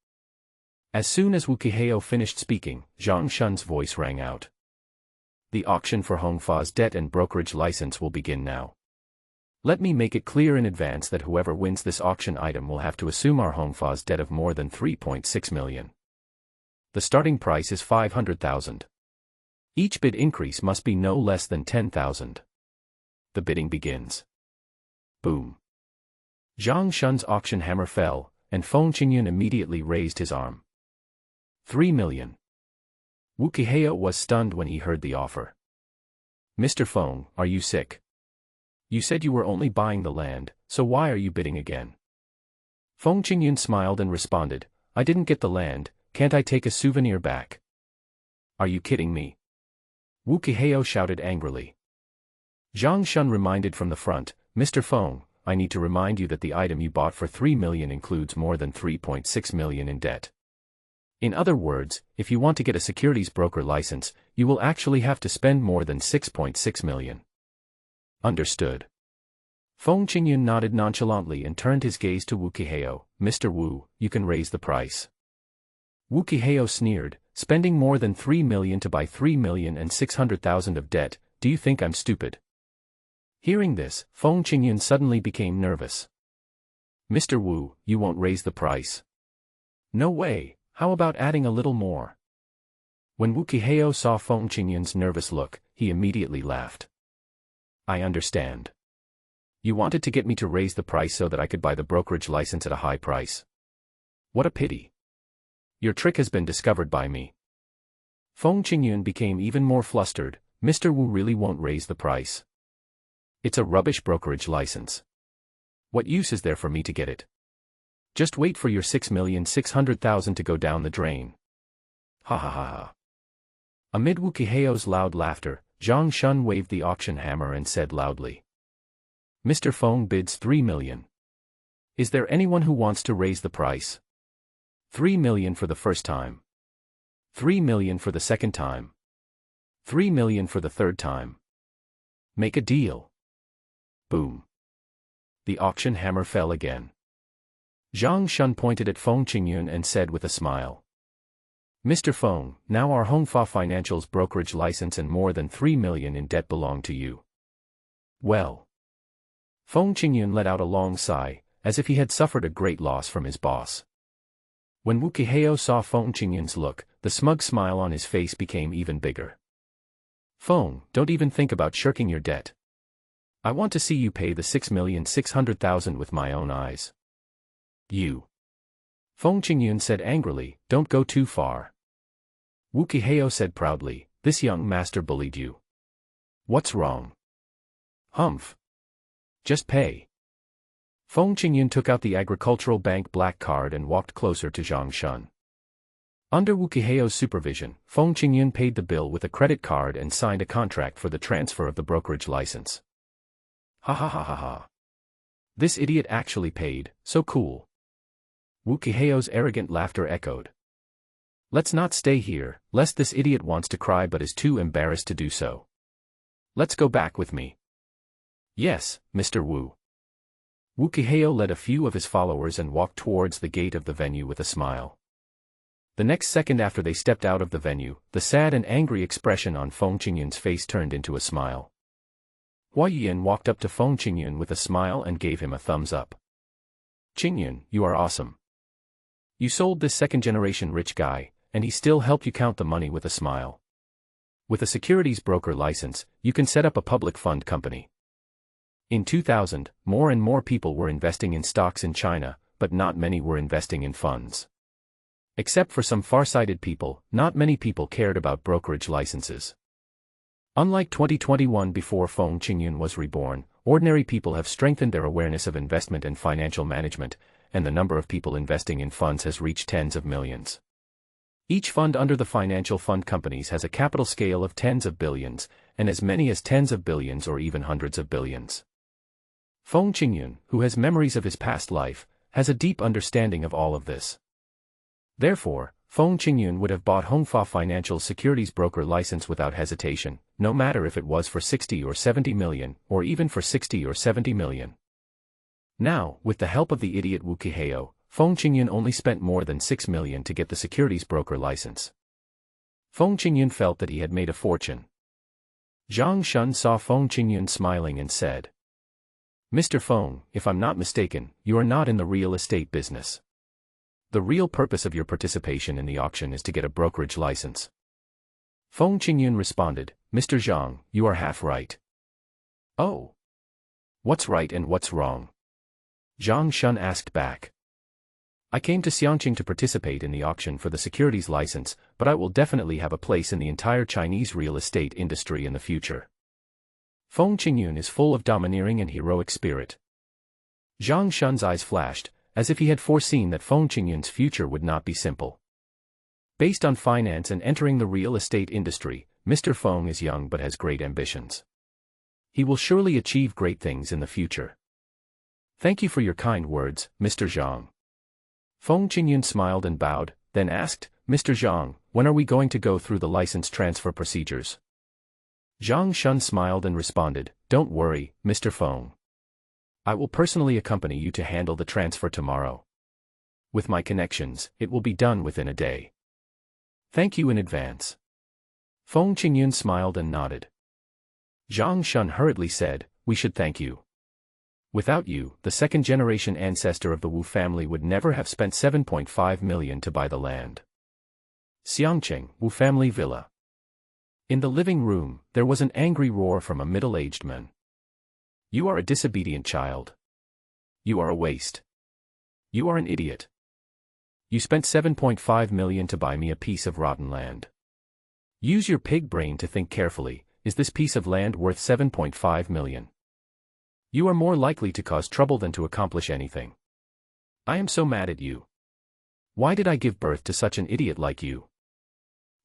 As soon as Wu Qiheo finished speaking, Zhang Shun's voice rang out. "The auction for Hongfa's debt and brokerage license will begin now. Let me make it clear in advance that whoever wins this auction item will have to assume our Hongfa's debt of more than 3.6 million. The starting price is 500,000. Each bid increase must be no less than 10,000. The bidding begins." Boom. Zhang Shun's auction hammer fell, and Feng Qingyun immediately raised his arm. 3 million. Wu Qiheo was stunned when he heard the offer. "Mr. Feng, are you sick? You said you were only buying the land, so why are you bidding again?" Feng Qingyun smiled and responded, "I didn't get the land, can't I take a souvenir back?" "Are you kidding me?" Wu Qiheo shouted angrily. Zhang Shun reminded from the front, "Mr. Feng, I need to remind you that the item you bought for 3 million includes more than 3.6 million in debt. In other words, if you want to get a securities broker license, you will actually have to spend more than 6.6 million. Understood." Feng Qingyun nodded nonchalantly and turned his gaze to Wu Qiheo. "Mr. Wu, you can raise the price." Wu Qiheo sneered, "Spending more than 3 million to buy 3,600,000 of debt, do you think I'm stupid?" Hearing this, Feng Qingyun suddenly became nervous. "Mr. Wu, you won't raise the price?" "No way, how about adding a little more?" When Wu Qiheo saw Feng Qingyun's nervous look, he immediately laughed. "I understand. You wanted to get me to raise the price so that I could buy the brokerage license at a high price. What a pity. Your trick has been discovered by me." Feng Qingyun became even more flustered. "Mr. Wu really won't raise the price? It's a rubbish brokerage license. What use is there for me to get it? Just wait for your 6,600,000 to go down the drain." Ha ha ha ha. Amid Wu Qiheo's loud laughter, Zhang Shun waved the auction hammer and said loudly, "Mr. Feng bids 3 million. Is there anyone who wants to raise the price? 3 million for the first time. 3 million for the second time. 3 million for the third time. Make a deal." Boom. The auction hammer fell again. Zhang Shun pointed at Feng Qingyun and said with a smile, Mr. Feng, now our Hongfa Financial's brokerage license and more than 3 million in debt belong to you. Well. Feng Qingyun let out a long sigh, as if he had suffered a great loss from his boss. When Wu Kehao saw Feng Qingyun's look, the smug smile on his face became even bigger. Feng, don't even think about shirking your debt. I want to see you pay the 6,600,000 with my own eyes. You. Feng Qingyun said angrily, don't go too far. Wu Kehao said proudly, this young master bullied you. What's wrong? Humph. Just pay. Feng Qingyun took out the agricultural bank black card and walked closer to Zhang Shun. Under Wu Kehao's supervision, Feng Qingyun paid the bill with a credit card and signed a contract for the transfer of the brokerage license. Ha ha ha ha ha. This idiot actually paid, so cool. Wu Kehao's arrogant laughter echoed. Let's not stay here, lest this idiot wants to cry but is too embarrassed to do so. Let's go back with me. Yes, Mr. Wu. Wu Kehao led a few of his followers and walked towards the gate of the venue with a smile. The next second after they stepped out of the venue, the sad and angry expression on Feng Qingyun's face turned into a smile. Hua Yuan walked up to Feng Qingyun with a smile and gave him a thumbs up. Qingyun, you are awesome. You sold this second-generation rich guy, and he still helped you count the money with a smile. With a securities broker license, you can set up a public fund company. In 2000, more and more people were investing in stocks in China, but not many were investing in funds. Except for some far-sighted people, not many people cared about brokerage licenses. Unlike 2021 before Feng Qingyun was reborn, ordinary people have strengthened their awareness of investment and financial management, and the number of people investing in funds has reached tens of millions. Each fund under the financial fund companies has a capital scale of tens of billions, and as many as tens of billions or even hundreds of billions. Feng Qingyun, who has memories of his past life, has a deep understanding of all of this. Therefore, Feng Qingyun would have bought Hongfa Financial's securities broker license without hesitation, no matter if it was for 60 or 70 million, or even for 60 or 70 million. Now, with the help of the idiot Wu Kehao, Feng Qingyun only spent more than 6 million to get the securities broker license. Feng Qingyun felt that he had made a fortune. Zhang Shun saw Feng Qingyun smiling and said, Mr. Feng, if I'm not mistaken, you are not in the real estate business. The real purpose of your participation in the auction is to get a brokerage license. Feng Qingyun responded, Mr. Zhang, you are half right. Oh. What's right and what's wrong? Zhang Shun asked back. I came to Xiangqing to participate in the auction for the securities license, but I will definitely have a place in the entire Chinese real estate industry in the future. Feng Qingyun is full of domineering and heroic spirit. Zhang Shun's eyes flashed, as if he had foreseen that Feng Qingyun's future would not be simple. Based on finance and entering the real estate industry, Mr. Feng is young but has great ambitions. He will surely achieve great things in the future. Thank you for your kind words, Mr. Zhang. Feng Qingyun smiled and bowed, then asked, Mr. Zhang, when are we going to go through the license transfer procedures? Zhang Shun smiled and responded, Don't worry, Mr. Feng. I will personally accompany you to handle the transfer tomorrow. With my connections, it will be done within a day. Thank you in advance. Feng Qingyun smiled and nodded. Zhang Shun hurriedly said, We should thank you. Without you, the second-generation ancestor of the Wu family would never have spent 7.5 million to buy the land. Xiangqing, Wu family villa. In the living room, there was an angry roar from a middle-aged man. You are a disobedient child. You are a waste. You are an idiot. You spent 7.5 million to buy me a piece of rotten land. Use your pig brain to think carefully, is this piece of land worth 7.5 million? You are more likely to cause trouble than to accomplish anything. I am so mad at you. Why did I give birth to such an idiot like you?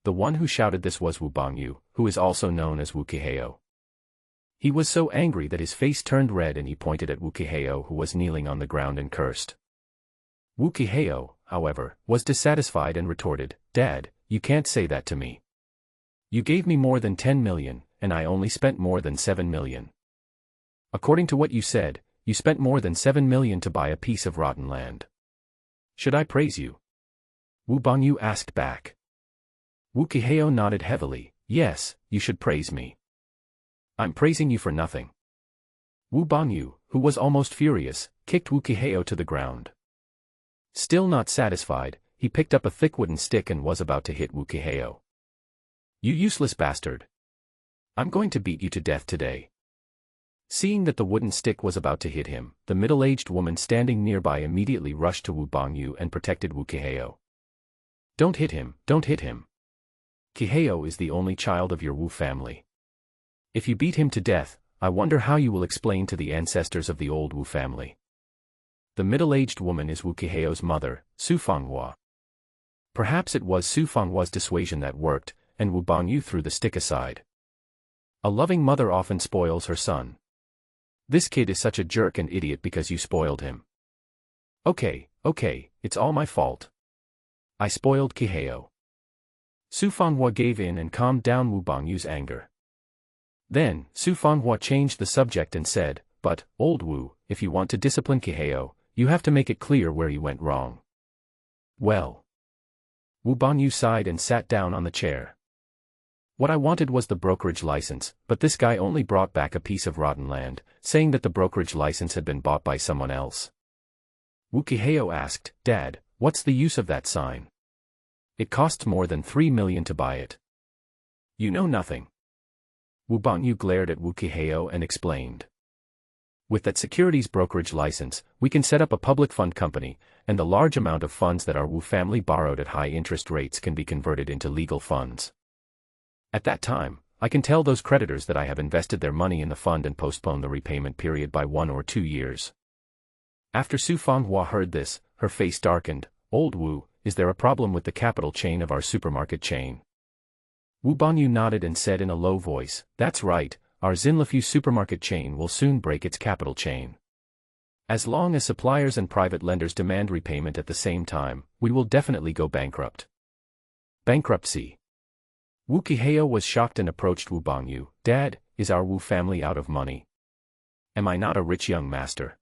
The one who shouted this was Wu Bangyu, who is also known as Wu Kehao. He was so angry that his face turned red and he pointed at Wu Kehao who was kneeling on the ground and cursed. Wu Kehao, however, was dissatisfied and retorted, Dad, you can't say that to me. You gave me more than 10 million, and I only spent more than 7 million. According to what you said, you spent more than 7 million to buy a piece of rotten land. Should I praise you? Wu Bangyu asked back. Wu Qiheo nodded heavily. Yes, you should praise me. I'm praising you for nothing. Wu Banyu, who was almost furious, kicked Wu Qiheo to the ground. Still not satisfied, he picked up a thick wooden stick and was about to hit Wu Qiheo. You useless bastard. I'm going to beat you to death today. Seeing that the wooden stick was about to hit him, the middle-aged woman standing nearby immediately rushed to Wu Banyu and protected Wu Qiheo. Don't hit him, don't hit him. Qiheo is the only child of your Wu family. If you beat him to death, I wonder how you will explain to the ancestors of the old Wu family. The middle-aged woman is Wu Qiheo's mother, Su Fanghua. Perhaps it was Su Fanghua's dissuasion that worked, and Wu Banyu threw the stick aside. A loving mother often spoils her son. This kid is such a jerk and idiot because you spoiled him. Okay, it's all my fault. I spoiled Qiheo. Su Fanghua gave in and calmed down Wu Banyu's anger. Then, Su Fanghua changed the subject and said, but, old Wu, if you want to discipline Qiheo, you have to make it clear where he went wrong. Well. Wu Banyu sighed and sat down on the chair. What I wanted was the brokerage license, but this guy only brought back a piece of rotten land, saying that the brokerage license had been bought by someone else. Wu Qiheo asked, Dad, what's the use of that sign? It costs more than 3 million to buy it. You know nothing. Wu Banyu glared at Wu Qiheo and explained. With that securities brokerage license, we can set up a public fund company, and the large amount of funds that our Wu family borrowed at high interest rates can be converted into legal funds. At that time, I can tell those creditors that I have invested their money in the fund and postpone the repayment period by 1 or 2 years. After Su Fanghua heard this, her face darkened. Old Wu, is there a problem with the capital chain of our supermarket chain? Wu Banyu nodded and said in a low voice, that's right, our Xinlefu supermarket chain will soon break its capital chain. As long as suppliers and private lenders demand repayment at the same time, we will definitely go bankrupt. Bankruptcy. Wu Qiheo was shocked and approached Wu Banyu. Dad, is our Wu family out of money? Am I not a rich young master?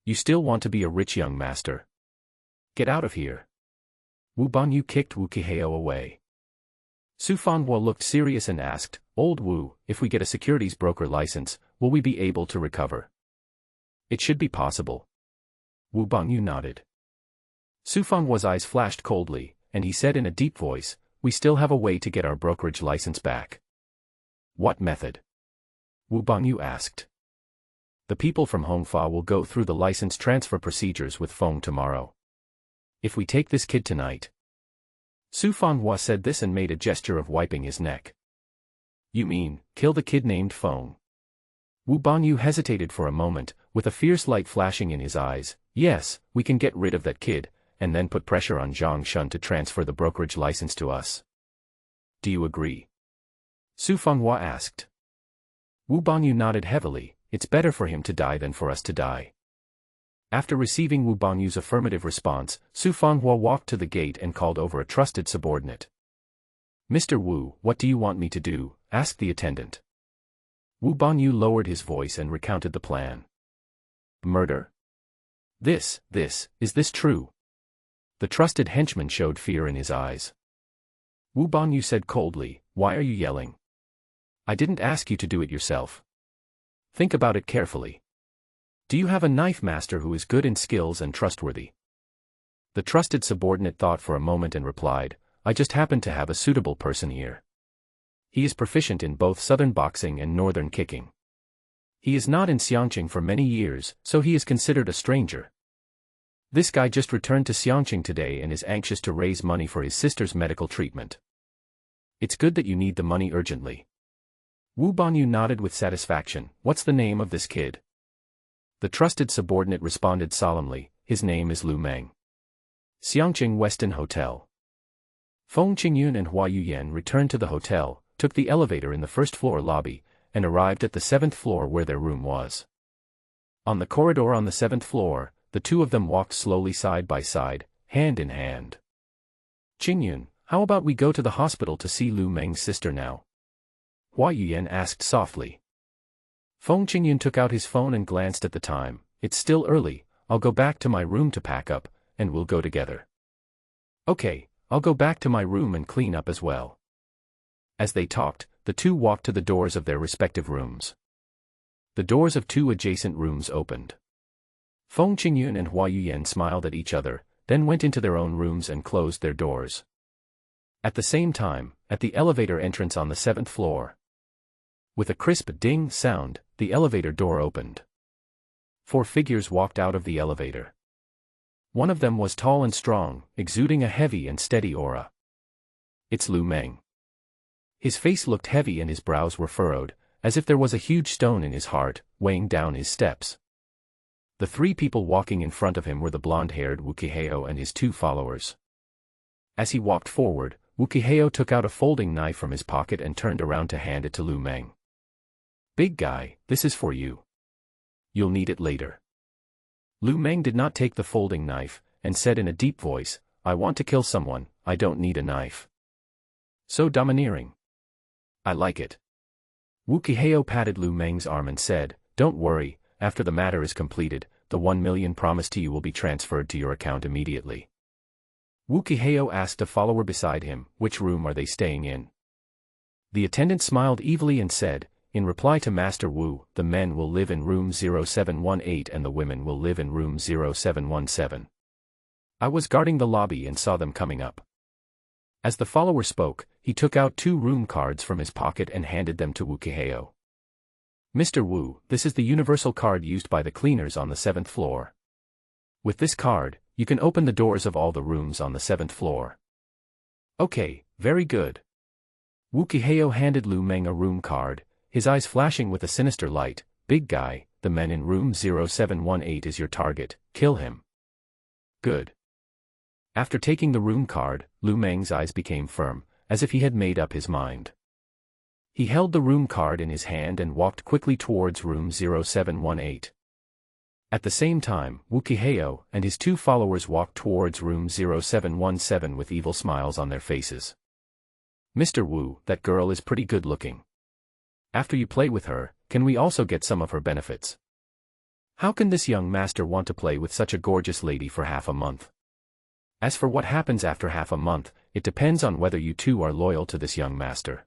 You still want to be a rich young master? Get out of here. Wu Banyu kicked Wu Qiheo away. Su Fanghua looked serious and asked, Old Wu, if we get a securities broker license, will we be able to recover? It should be possible. Wu Banyu nodded. Su Fanghua's eyes flashed coldly, and he said in a deep voice, we still have a way to get our brokerage license back. What method? Wu Banyu asked. The people from Hongfa will go through the license transfer procedures with Feng tomorrow. If we take this kid tonight. Su Fanghua said this and made a gesture of wiping his neck. You mean, kill the kid named Feng? Wu Banyu hesitated for a moment, with a fierce light flashing in his eyes. Yes, we can get rid of that kid, and then put pressure on Zhang Shun to transfer the brokerage license to us. Do you agree? Su Fanghua asked. Wu Banyu nodded heavily. It's better for him to die than for us to die. After receiving Wu Banyu's affirmative response, Su Fanghua walked to the gate and called over a trusted subordinate. Mr. Wu, what do you want me to do? Asked the attendant. Wu Banyu lowered his voice and recounted the plan. Murder? Is this true? The trusted henchman showed fear in his eyes. Wu Banyu said coldly, why are you yelling? I didn't ask you to do it yourself. Think about it carefully. Do you have a knife master who is good in skills and trustworthy? The trusted subordinate thought for a moment and replied, I just happen to have a suitable person here. He is proficient in both southern boxing and northern kicking. He is not in Xiangqing for many years, so he is considered a stranger. This guy just returned to Xiangqing today and is anxious to raise money for his sister's medical treatment. It's good that you need the money urgently. Wu Banyu nodded with satisfaction. What's the name of this kid? The trusted subordinate responded solemnly, his name is Lu Meng. Xiangqing Westin Hotel. Feng Qingyun and Hua Yuyan returned to the hotel, took the elevator in the first-floor lobby, and arrived at the 7th floor where their room was. On the corridor on the 7th floor, the two of them walked slowly side by side, hand in hand. Qingyun, how about we go to the hospital to see Lu Meng's sister now? Hua Yuyan asked softly. Feng Qingyun took out his phone and glanced at the time. It's still early, I'll go back to my room to pack up, and we'll go together. Okay, I'll go back to my room and clean up as well. As they talked, the two walked to the doors of their respective rooms. The doors of two adjacent rooms opened. Feng Qingyun and Hua Yuyan smiled at each other, then went into their own rooms and closed their doors. At the same time, at the elevator entrance on the 7th floor. With a crisp ding sound, the elevator door opened. 4 figures walked out of the elevator. One of them was tall and strong, exuding a heavy and steady aura. It's Lu Meng. His face looked heavy and his brows were furrowed, as if there was a huge stone in his heart, weighing down his steps. The 3 people walking in front of him were the blonde-haired Wu Qiheo and his 2 followers. As he walked forward, Wu Qiheo took out a folding knife from his pocket and turned around to hand it to Lu Meng. "Big guy, this is for you. You'll need it later." Lu Meng did not take the folding knife, and said in a deep voice, "I want to kill someone, I don't need a knife." So domineering. I like it. Wu Qiheo patted Lu Meng's arm and said, "Don't worry, after the matter is completed, the 1 million promised to you will be transferred to your account immediately." Wu Qiheo asked a follower beside him, "Which room are they staying in?" The attendant smiled evilly and said, in reply to Master Wu, "The men will live in room 0718 and the women will live in room 0717. I was guarding the lobby and saw them coming up." As the follower spoke, he took out 2 room cards from his pocket and handed them to Wu Qiheo. "Mr. Wu, this is the universal card used by the cleaners on the 7th floor. With this card, you can open the doors of all the rooms on the 7th floor." "Okay, very good." Wu Qiheo handed Lu Meng a room card, his eyes flashing with a sinister light. "Big guy, the man in room 0718 is your target, kill him." "Good." After taking the room card, Lu Meng's eyes became firm, as if he had made up his mind. He held the room card in his hand and walked quickly towards room 0718. At the same time, Wu Qiheo and his 2 followers walked towards room 0717 with evil smiles on their faces. "Mr. Wu, that girl is pretty good looking. After you play with her, can we also get some of her benefits? How can this young master want to play with such a gorgeous lady for half a month? As for what happens after half a month, it depends on whether you two are loyal to this young master."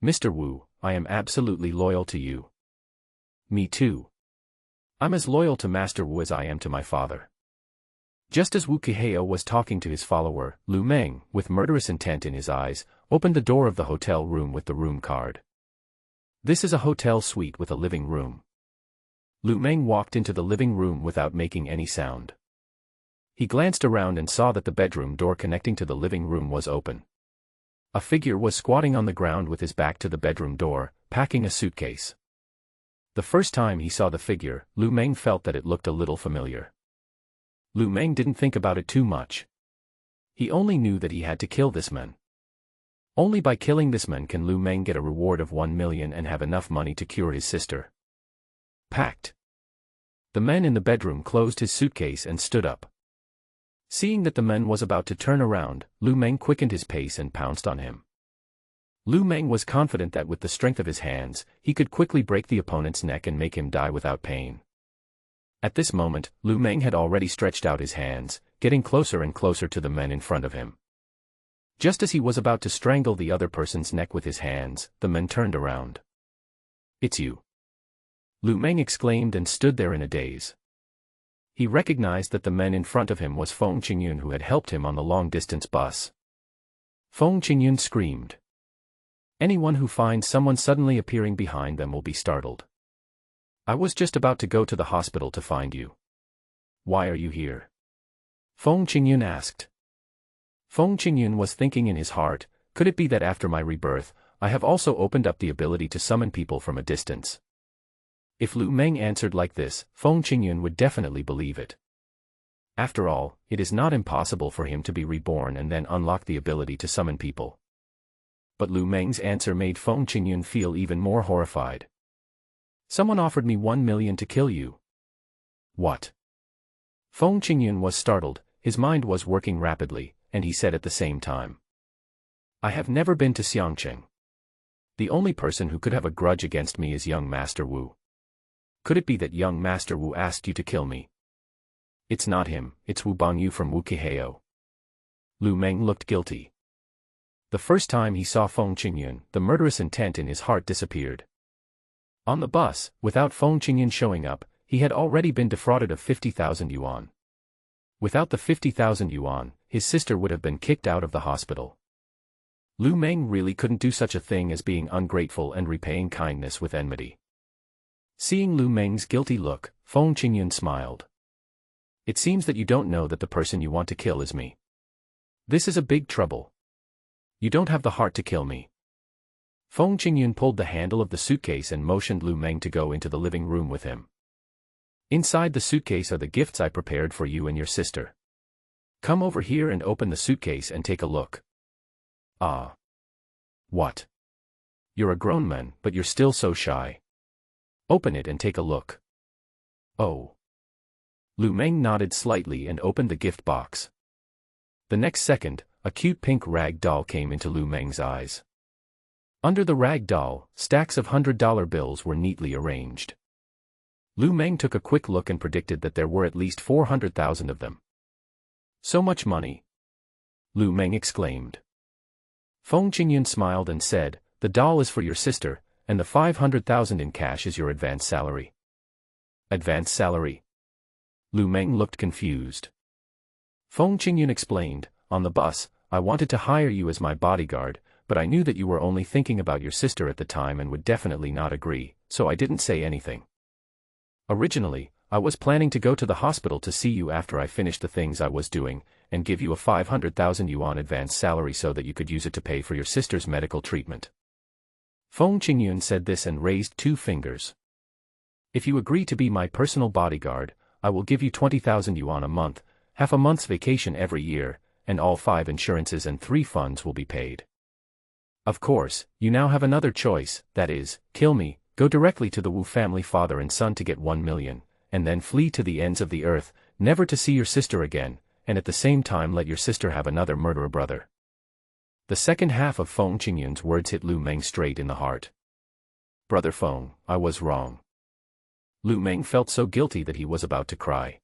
"Mr. Wu, I am absolutely loyal to you." "Me too. I'm as loyal to Master Wu as I am to my father." Just as Wu Qiheo was talking to his follower, Lu Meng, with murderous intent in his eyes, opened the door of the hotel room with the room card. This is a hotel suite with a living room. Lu Meng walked into the living room without making any sound. He glanced around and saw that the bedroom door connecting to the living room was open. A figure was squatting on the ground with his back to the bedroom door, packing a suitcase. The first time he saw the figure, Lu Meng felt that it looked a little familiar. Lu Meng didn't think about it too much. He only knew that he had to kill this man. Only by killing this man can Lu Meng get a reward of 1 million and have enough money to cure his sister. Packed. The man in the bedroom closed his suitcase and stood up. Seeing that the man was about to turn around, Lu Meng quickened his pace and pounced on him. Lu Meng was confident that with the strength of his hands, he could quickly break the opponent's neck and make him die without pain. At this moment, Lu Meng had already stretched out his hands, getting closer and closer to the man in front of him. Just as he was about to strangle the other person's neck with his hands, the man turned around. "It's you!" Lu Meng exclaimed and stood there in a daze. He recognized that the man in front of him was Feng Qingyun, who had helped him on the long-distance bus. Feng Qingyun screamed. "Anyone who finds someone suddenly appearing behind them will be startled. I was just about to go to the hospital to find you. Why are you here?" Feng Qingyun asked. Feng Qingyun was thinking in his heart, could it be that after my rebirth, I have also opened up the ability to summon people from a distance? If Lu Meng answered like this, Feng Qingyun would definitely believe it. After all, it is not impossible for him to be reborn and then unlock the ability to summon people. But Lu Meng's answer made Feng Qingyun feel even more horrified. "Someone offered me 1 million to kill you." "What?" Feng Qingyun was startled, his mind was working rapidly, and he said at the same time, "I have never been to Xiangqing. The only person who could have a grudge against me is young Master Wu. Could it be that young Master Wu asked you to kill me?" "It's not him, it's Wu Bangyu from Wu Qiheo." Lu Meng looked guilty. The first time he saw Feng Qingyun, the murderous intent in his heart disappeared. On the bus, without Feng Qingyun showing up, he had already been defrauded of 50,000 yuan. Without the 50,000 yuan, his sister would have been kicked out of the hospital. Lu Meng really couldn't do such a thing as being ungrateful and repaying kindness with enmity. Seeing Lu Meng's guilty look, Feng Qingyun smiled. It seems that you don't know that the person you want to kill is me. This is a big trouble. You don't have the heart to kill me. Feng Qingyun pulled the handle of the suitcase and motioned Lu Meng to go into the living room with him. Inside the suitcase are the gifts I prepared for you and your sister. Come over here and open the suitcase and take a look. Ah. What? You're a grown man, but you're still so shy. Open it and take a look. Oh. Lu Meng nodded slightly and opened the gift box. The next second, a cute pink rag doll came into Lu Meng's eyes. Under the rag doll, stacks of $100 bills were neatly arranged. Lu Meng took a quick look and predicted that there were at least 400,000 of them. So much money! Lu Meng exclaimed. Feng Qingyun smiled and said, the doll is for your sister, and the 500,000 in cash is your advance salary. Advance salary? Lu Meng looked confused. Feng Qingyun explained, on the bus, I wanted to hire you as my bodyguard, but I knew that you were only thinking about your sister at the time and would definitely not agree, so I didn't say anything. Originally, I was planning to go to the hospital to see you after I finished the things I was doing, and give you a 500,000 yuan advance salary so that you could use it to pay for your sister's medical treatment. Feng Qingyun said this and raised 2 fingers. If you agree to be my personal bodyguard, I will give you 20,000 yuan a month, half a month's vacation every year, and all 5 insurances and 3 funds will be paid. Of course, you now have another choice, that is, kill me, go directly to the Wu family father and son to get 1 million, and then flee to the ends of the earth, never to see your sister again, and at the same time let your sister have another murderer brother. The second half of Feng Qingyun's words hit Lu Meng straight in the heart. Brother Feng, I was wrong. Lu Meng felt so guilty that he was about to cry.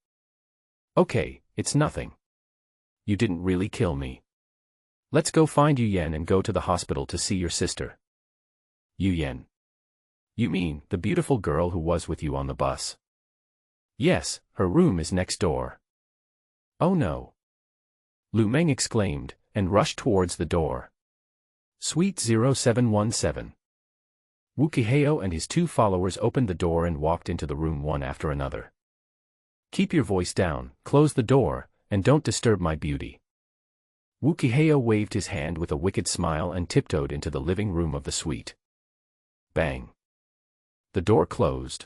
Okay, it's nothing. You didn't really kill me. Let's go find Yu Yan and go to the hospital to see your sister. Yu Yan. You mean, the beautiful girl who was with you on the bus? Yes, her room is next door. Oh no. Lu Meng exclaimed, and rushed towards the door. Suite 0717. Wu Qiheo and his 2 followers opened the door and walked into the room one after another. Keep your voice down, close the door, and don't disturb my beauty. Wu Qiheo waved his hand with a wicked smile and tiptoed into the living room of the suite. Bang. The door closed.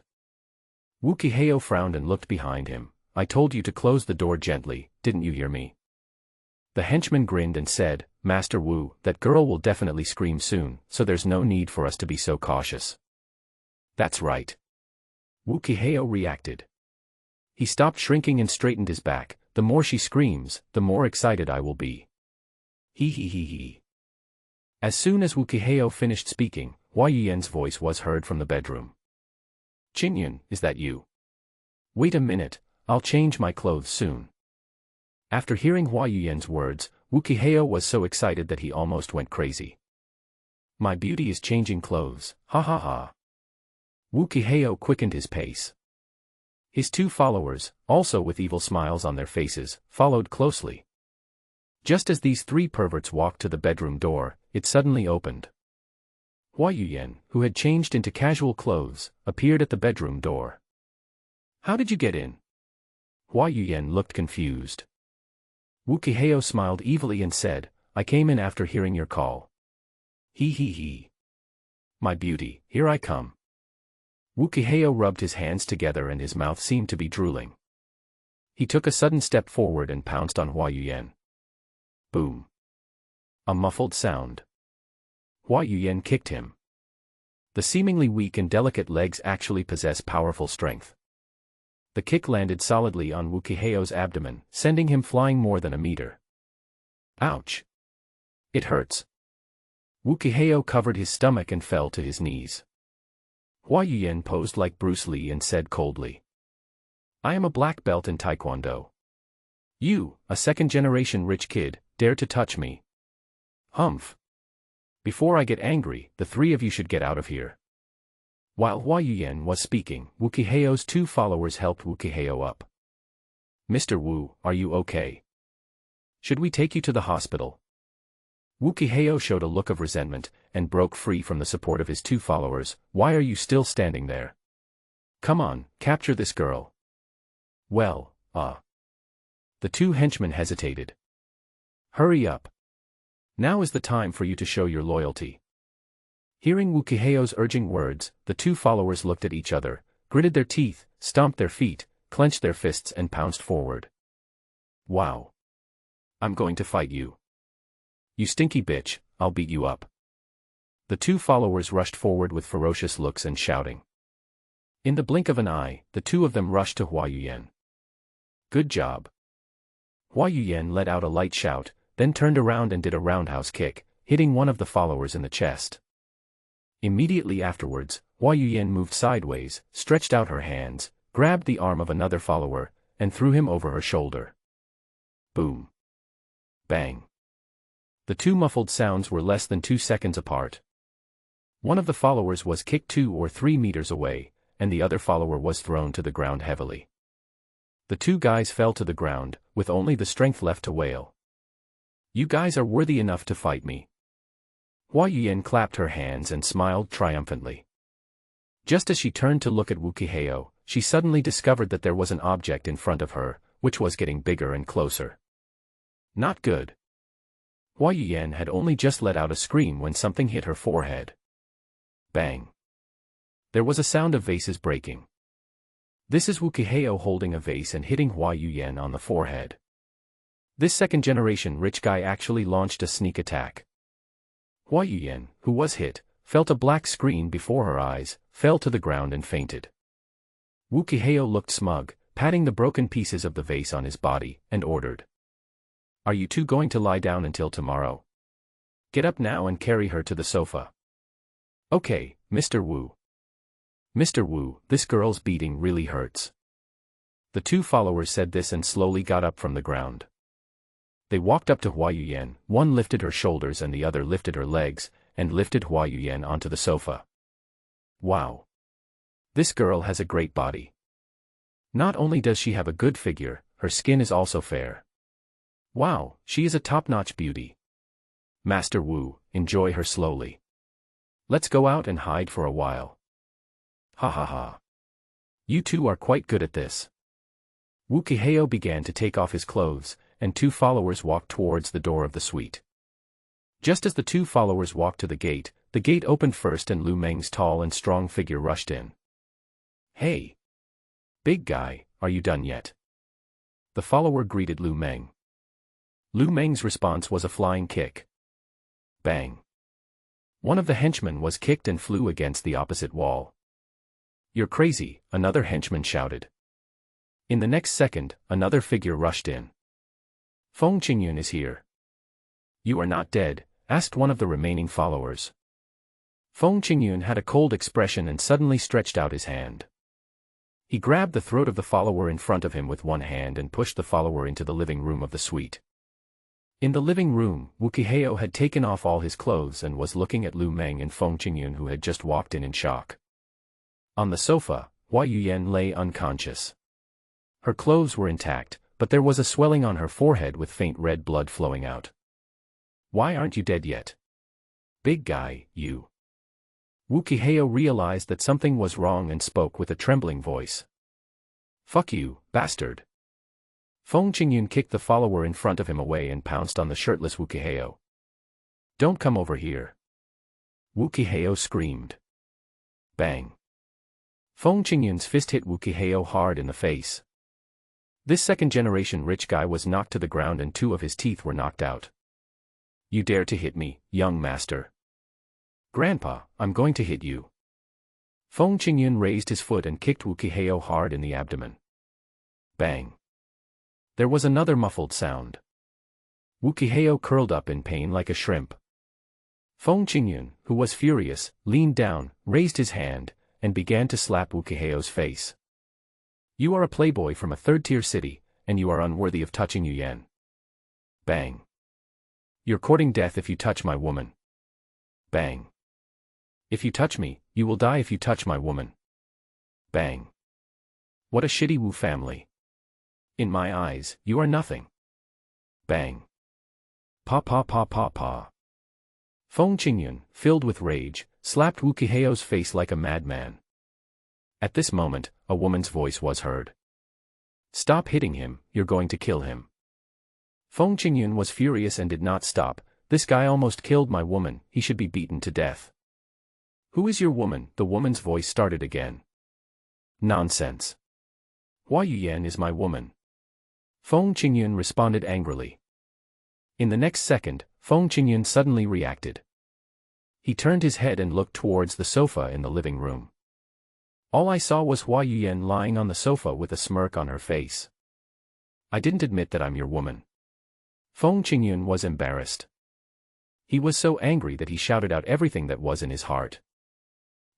Wu Qiheo frowned and looked behind him. I told you to close the door gently, didn't you hear me? The henchman grinned and said, Master Wu, that girl will definitely scream soon, so there's no need for us to be so cautious. That's right. Wu Qiheo reacted. He stopped shrinking and straightened his back. The more she screams, the more excited I will be. He he he he. As soon as Wu Qiheo finished speaking, Hua Yuyan's voice was heard from the bedroom. Qingyun, is that you? Wait a minute, I'll change my clothes soon. After hearing Hua Yuyan's words, Wu Qiheo was so excited that he almost went crazy. My beauty is changing clothes, ha ha ha. Wu Qiheo quickened his pace. His 2 followers, also with evil smiles on their faces, followed closely. Just as these 3 perverts walked to the bedroom door, it suddenly opened. Hua Yuyan, who had changed into casual clothes, appeared at the bedroom door. How did you get in? Hua Yuyan looked confused. Wu Qiheo smiled evilly and said, I came in after hearing your call. He he he. My beauty, here I come. Wu Qiheo rubbed his hands together and his mouth seemed to be drooling. He took a sudden step forward and pounced on Hua Yuyan. Boom. A muffled sound. Hua Yuyan kicked him. The seemingly weak and delicate legs actually possess powerful strength. The kick landed solidly on Wu Qiheo's abdomen, sending him flying more than a meter. Ouch. It hurts. Wu Qiheo covered his stomach and fell to his knees. Hua Yuyan posed like Bruce Lee and said coldly, I am a black belt in Taekwondo. You, a second-generation rich kid, dare to touch me? Humph. Before I get angry, the three of you should get out of here. While Hua Yuyan was speaking, Wu Qiheo's two followers helped Wu Qiheo up. Mr. Wu, are you okay? Should we take you to the hospital? Wu Qiheo showed a look of resentment, and broke free from the support of his two followers. Why are you still standing there? Come on, capture this girl. Well, The two henchmen hesitated. Hurry up. Now is the time for you to show your loyalty. Hearing Wu Qiheo's urging words, the two followers looked at each other, gritted their teeth, stomped their feet, clenched their fists and pounced forward. Wow. I'm going to fight you. You stinky bitch, I'll beat you up. The two followers rushed forward with ferocious looks and shouting. In the blink of an eye, the two of them rushed to Hua Yuyan. Good job. Hua Yuyan let out a light shout, then turned around and did a roundhouse kick, hitting one of the followers in the chest. Immediately afterwards, Hua Yuyan moved sideways, stretched out her hands, grabbed the arm of another follower, and threw him over her shoulder. Boom. Bang. The two muffled sounds were less than 2 seconds apart. One of the followers was kicked 2 or 3 meters away, and the other follower was thrown to the ground heavily. The two guys fell to the ground, with only the strength left to wail. You guys are worthy enough to fight me. Hua Yuyan clapped her hands and smiled triumphantly. Just as she turned to look at Wu Qiheo, she suddenly discovered that there was an object in front of her, which was getting bigger and closer. Not good. Hua Yuyan had only just let out a scream when something hit her forehead. Bang. There was a sound of vases breaking. This is Wu Qiheo holding a vase and hitting Hua Yuyan on the forehead. This second-generation rich guy actually launched a sneak attack. Hua Yuyan, who was hit, felt a black screen before her eyes, fell to the ground and fainted. Wu Qiheo looked smug, patting the broken pieces of the vase on his body, and ordered. Are you two going to lie down until tomorrow? Get up now and carry her to the sofa. Okay, Mr. Wu. Mr. Wu, this girl's beating really hurts. The two followers said this and slowly got up from the ground. They walked up to Hua Yuyan, one lifted her shoulders and the other lifted her legs, and lifted Hua Yuyan onto the sofa. Wow. This girl has a great body. Not only does she have a good figure, her skin is also fair. Wow, she is a top-notch beauty. Master Wu, enjoy her slowly. Let's go out and hide for a while. Ha ha ha. You two are quite good at this. Wu Qiheo began to take off his clothes, and two followers walked towards the door of the suite. Just as the two followers walked to the gate opened first and Lu Meng's tall and strong figure rushed in. Hey! Big guy, are you done yet? The follower greeted Lu Meng. Lu Meng's response was a flying kick. Bang! One of the henchmen was kicked and flew against the opposite wall. You're crazy, another henchman shouted. In the next second, another figure rushed in. Feng Qingyun is here. You are not dead, asked one of the remaining followers. Feng Qingyun had a cold expression and suddenly stretched out his hand. He grabbed the throat of the follower in front of him with one hand and pushed the follower into the living room of the suite. In the living room, Wu Qiheo had taken off all his clothes and was looking at Lu Meng and Feng Qingyun, who had just walked in shock. On the sofa, Hua Yuyan lay unconscious. Her clothes were intact, but there was a swelling on her forehead with faint red blood flowing out. Why aren't you dead yet? Big guy, you. Wu Qiheo realized that something was wrong and spoke with a trembling voice. Fuck you, bastard. Feng Qingyun kicked the follower in front of him away and pounced on the shirtless Wu Qiheo. Don't come over here. Wu Qiheo screamed. Bang. Feng Qingyun's fist hit Wu Qiheo hard in the face. This second-generation rich guy was knocked to the ground and 2 of his teeth were knocked out. You dare to hit me, young master? Grandpa, I'm going to hit you. Feng Qingyun raised his foot and kicked Wu Qiheo hard in the abdomen. Bang. There was another muffled sound. Wu Qiheo curled up in pain like a shrimp. Feng Qingyun, who was furious, leaned down, raised his hand, and began to slap Wu Qiheo's face. You are a playboy from a third-tier city, and you are unworthy of touching Yuyan. Bang. You're courting death if you touch my woman. Bang. If you touch me, you will die if you touch my woman. Bang. What a shitty Wu family. In my eyes, you are nothing. Bang. Pa pa pa pa pa. Feng Qingyun, filled with rage, slapped Wu Qiheo's face like a madman. At this moment, a woman's voice was heard. Stop hitting him, you're going to kill him. Feng Qingyun was furious and did not stop. This guy almost killed my woman, he should be beaten to death. Who is your woman? The woman's voice started again. Nonsense. Hua Yuyan is my woman. Feng Qingyun responded angrily. In the next second, Feng Qingyun suddenly reacted. He turned his head and looked towards the sofa in the living room. All I saw was Hua Yuyan lying on the sofa with a smirk on her face. I didn't admit that I'm your woman. Feng Qingyun was embarrassed. He was so angry that he shouted out everything that was in his heart.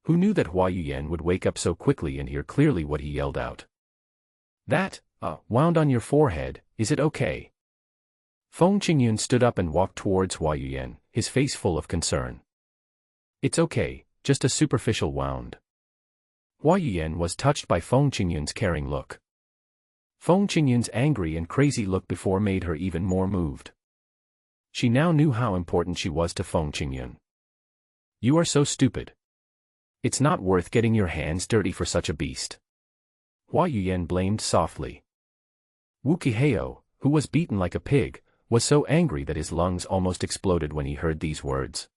Who knew that Hua Yuyan would wake up so quickly and hear clearly what he yelled out? That, wound on your forehead, is it okay? Feng Qingyun stood up and walked towards Hua Yuyan, his face full of concern. It's okay, just a superficial wound. Hua Yuyan was touched by Feng Qingyun's caring look. Feng Qingyun's angry and crazy look before made her even more moved. She now knew how important she was to Feng Qingyun. You are so stupid. It's not worth getting your hands dirty for such a beast. Hua Yuyan blamed softly. Wu Qiheo, who was beaten like a pig, was so angry that his lungs almost exploded when he heard these words.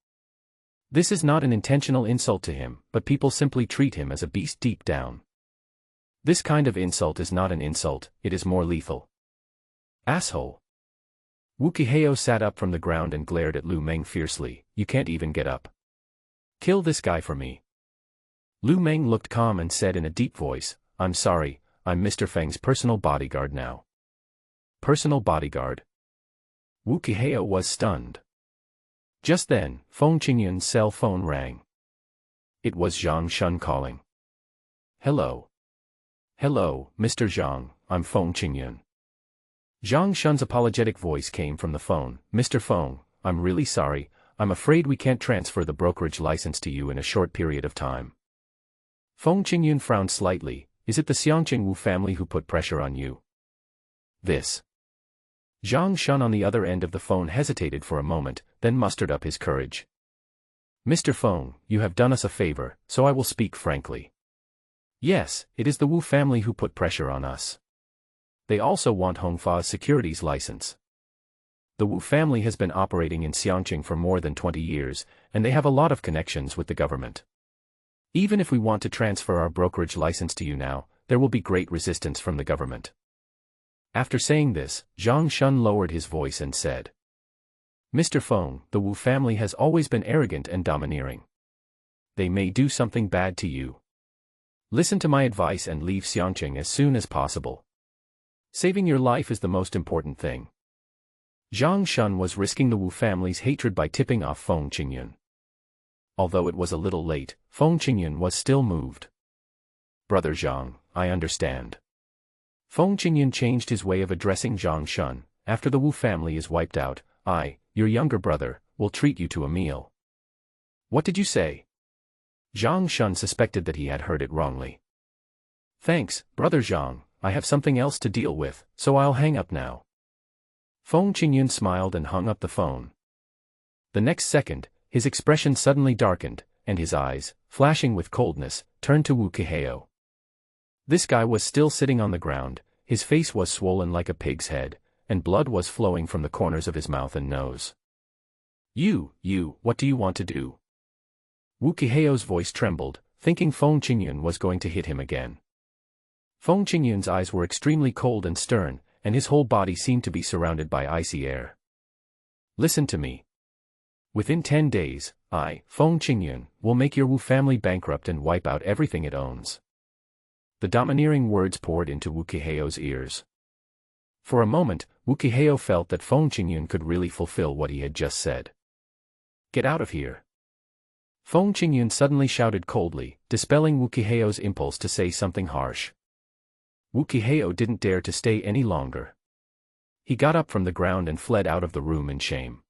This is not an intentional insult to him, but people simply treat him as a beast deep down. This kind of insult is not an insult, it is more lethal. Asshole. Wu Qiheo sat up from the ground and glared at Lu Meng fiercely. You can't even get up. Kill this guy for me. Lu Meng looked calm and said in a deep voice, I'm sorry, I'm Mr. Feng's personal bodyguard now. Personal bodyguard? Wu Qiheo was stunned. Just then, Feng Qingyun's cell phone rang. It was Zhang Shun calling. Hello. Hello, Mr. Zhang, I'm Feng Qingyun. Zhang Shun's apologetic voice came from the phone. Mr. Feng, I'm really sorry, I'm afraid we can't transfer the brokerage license to you in a short period of time. Feng Qingyun frowned slightly. Is it the Xiangqing Wu family who put pressure on you? This. Zhang Shun on the other end of the phone hesitated for a moment, then mustered up his courage. Mr. Feng, you have done us a favor, so I will speak frankly. Yes, it is the Wu family who put pressure on us. They also want Hongfa's securities license. The Wu family has been operating in Xiangqing for more than 20 years, and they have a lot of connections with the government. Even if we want to transfer our brokerage license to you now, there will be great resistance from the government. After saying this, Zhang Shun lowered his voice and said, Mr. Feng, the Wu family has always been arrogant and domineering. They may do something bad to you. Listen to my advice and leave Xiangqing as soon as possible. Saving your life is the most important thing. Zhang Shun was risking the Wu family's hatred by tipping off Feng Qingyun. Although it was a little late, Feng Qingyun was still moved. Brother Zhang, I understand. Feng Qingyun changed his way of addressing Zhang Shun. After the Wu family is wiped out, I, your younger brother, will treat you to a meal. What did you say? Zhang Shun suspected that he had heard it wrongly. Thanks, Brother Zhang, I have something else to deal with, so I'll hang up now. Feng Qingyun smiled and hung up the phone. The next second, his expression suddenly darkened, and his eyes, flashing with coldness, turned to Wu Qiheo. This guy was still sitting on the ground, his face was swollen like a pig's head, and blood was flowing from the corners of his mouth and nose. You, what do you want to do? Wu Qiheo's voice trembled, thinking Feng Qingyun was going to hit him again. Feng Qingyun's eyes were extremely cold and stern, and his whole body seemed to be surrounded by icy air. Listen to me. Within 10 days, I, Feng Qingyun, will make your Wu family bankrupt and wipe out everything it owns. The domineering words poured into Wu Qiheo's ears. For a moment, Wu Qiheo felt that Feng Qingyun could really fulfill what he had just said. Get out of here. Feng Qingyun suddenly shouted coldly, dispelling Wu Qiheo's impulse to say something harsh. Wu Qiheo didn't dare to stay any longer. He got up from the ground and fled out of the room in shame.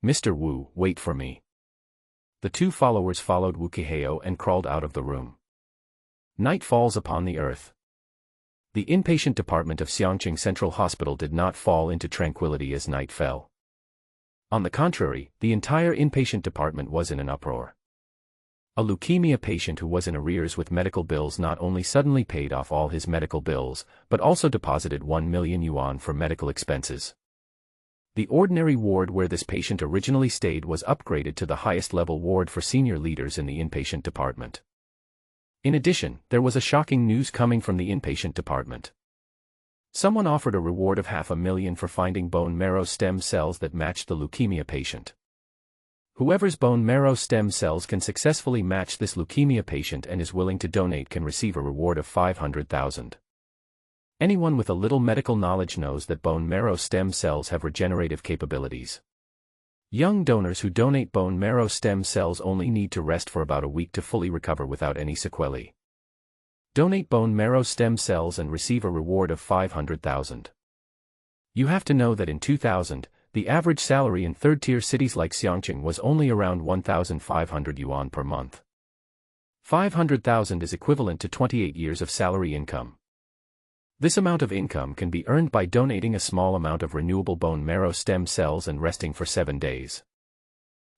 Mr. Wu, wait for me. The two followers followed Wu Kiheo and crawled out of the room. Night falls upon the earth. The inpatient department of Xiangqing Central Hospital did not fall into tranquility as night fell. On the contrary, the entire inpatient department was in an uproar. A leukemia patient who was in arrears with medical bills not only suddenly paid off all his medical bills, but also deposited 1 million yuan for medical expenses. The ordinary ward where this patient originally stayed was upgraded to the highest level ward for senior leaders in the inpatient department. In addition, there was a shocking news coming from the inpatient department. Someone offered a reward of 500,000 for finding bone marrow stem cells that matched the leukemia patient. Whoever's bone marrow stem cells can successfully match this leukemia patient and is willing to donate can receive a reward of 500,000. Anyone with a little medical knowledge knows that bone marrow stem cells have regenerative capabilities. Young donors who donate bone marrow stem cells only need to rest for about a week to fully recover without any sequelae. Donate bone marrow stem cells and receive a reward of 500,000. You have to know that in 2000, the average salary in third-tier cities like Xiangqing was only around 1,500 yuan per month. 500,000 is equivalent to 28 years of salary income. This amount of income can be earned by donating a small amount of renewable bone marrow stem cells and resting for 7 days.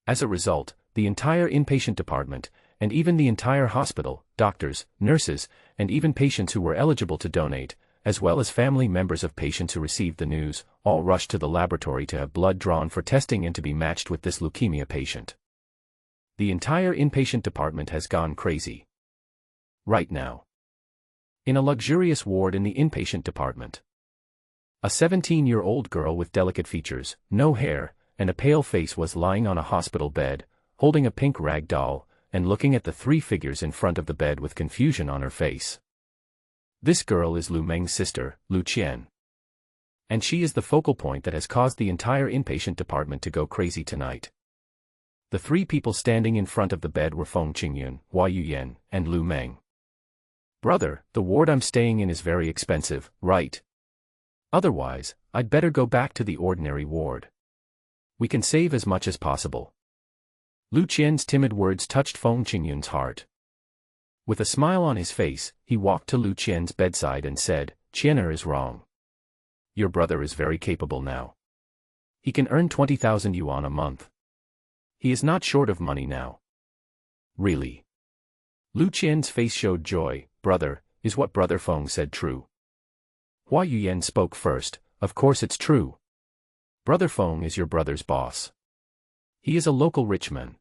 As a result, the entire inpatient department, and even the entire hospital, doctors, nurses, and even patients who were eligible to donate, as well as family members of patients who received the news, all rushed to the laboratory to have blood drawn for testing and to be matched with this leukemia patient. The entire inpatient department has gone crazy. Right now. In a luxurious ward in the inpatient department. A 17-year-old girl with delicate features, no hair, and a pale face was lying on a hospital bed, holding a pink rag doll, and looking at the 3 figures in front of the bed with confusion on her face. This girl is Lu Meng's sister, Lu Qian. And she is the focal point that has caused the entire inpatient department to go crazy tonight. The 3 people standing in front of the bed were Feng Qingyun, Hua Yuyan, and Lu Meng. Brother, the ward I'm staying in is very expensive, right? Otherwise, I'd better go back to the ordinary ward. We can save as much as possible. Lu Qian's timid words touched Feng Qingyun's heart. With a smile on his face, he walked to Lu Qian's bedside and said, "Qianer is wrong. Your brother is very capable now. He can earn 20,000 yuan a month. He is not short of money now." Really? Lu Qian's face showed joy. "Brother, is what Brother Feng said true?" Hua Yuyan spoke first. "Of course it's true. Brother Feng is your brother's boss. He is a local rich man.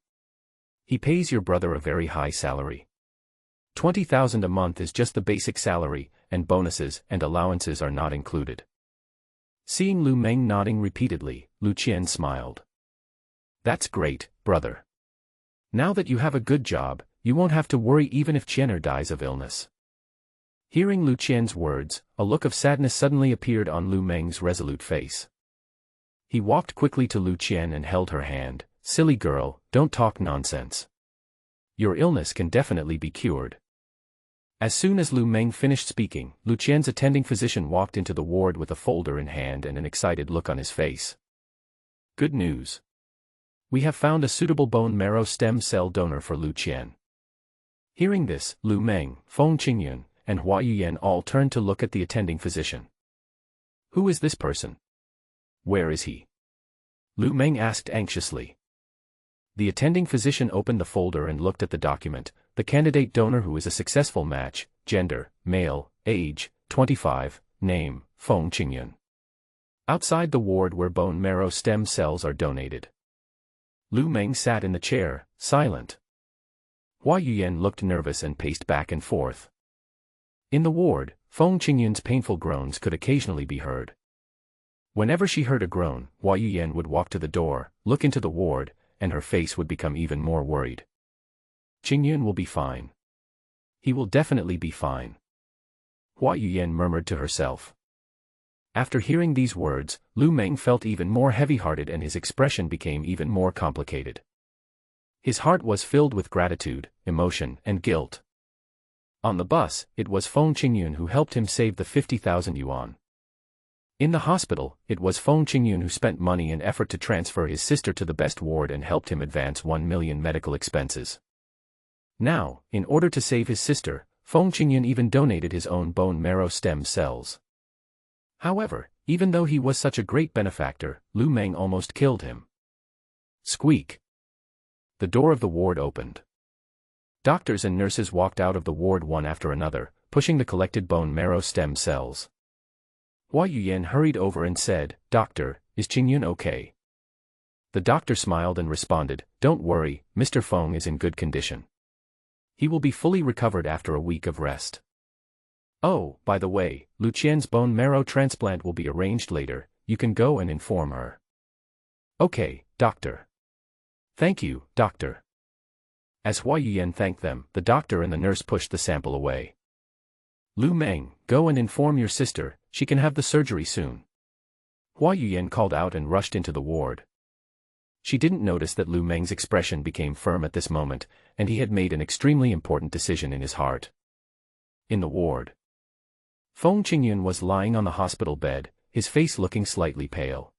He pays your brother a very high salary. 20,000 a month is just the basic salary, and bonuses and allowances are not included." Seeing Lu Meng nodding repeatedly, Lu Qian smiled. "That's great, brother. Now that you have a good job, you won't have to worry even if Qianer dies of illness." Hearing Lu Qian's words, a look of sadness suddenly appeared on Lu Meng's resolute face. He walked quickly to Lu Qian and held her hand. "Silly girl, don't talk nonsense. Your illness can definitely be cured." As soon as Lu Meng finished speaking, Lu Qian's attending physician walked into the ward with a folder in hand and an excited look on his face. "Good news. We have found a suitable bone marrow stem cell donor for Lu Qian." Hearing this, Lu Meng, Feng Qingyun, and Hua Yuyan all turned to look at the attending physician. "Who is this person? Where is he?" Lu Meng asked anxiously. The attending physician opened the folder and looked at the document. "The candidate donor who is a successful match, gender, male, age, 25, name, Feng Qingyun. Outside the ward where bone marrow stem cells are donated." Lu Meng sat in the chair, silent. Hua Yuyan looked nervous and paced back and forth. In the ward, Feng Qingyun's painful groans could occasionally be heard. Whenever she heard a groan, Hua Yuyan would walk to the door, look into the ward, and her face would become even more worried. "Qingyun will be fine. He will definitely be fine," Hua Yuyan murmured to herself. After hearing these words, Lu Meng felt even more heavy-hearted and his expression became even more complicated. His heart was filled with gratitude, emotion, and guilt. On the bus, it was Feng Qingyun who helped him save the 50,000 yuan. In the hospital, it was Feng Qingyun who spent money and effort to transfer his sister to the best ward and helped him advance 1 million medical expenses. Now, in order to save his sister, Feng Qingyun even donated his own bone marrow stem cells. However, even though he was such a great benefactor, Lu Meng almost killed him. Squeak. The door of the ward opened. Doctors and nurses walked out of the ward one after another, pushing the collected bone marrow stem cells. Hua Yuyan hurried over and said, "Doctor, is Qingyun okay?" The doctor smiled and responded, "Don't worry, Mr. Feng is in good condition. He will be fully recovered after a week of rest. Oh, by the way, Lu Qian's bone marrow transplant will be arranged later, you can go and inform her." "Okay, doctor." "Thank you, doctor." As Hua Yuyan thanked them, the doctor and the nurse pushed the sample away. "Lu Meng, go and inform your sister, she can have the surgery soon." Hua Yuyan called out and rushed into the ward. She didn't notice that Lu Meng's expression became firm at this moment, and he had made an extremely important decision in his heart. In the ward, Feng Qingyun was lying on the hospital bed, his face looking slightly pale.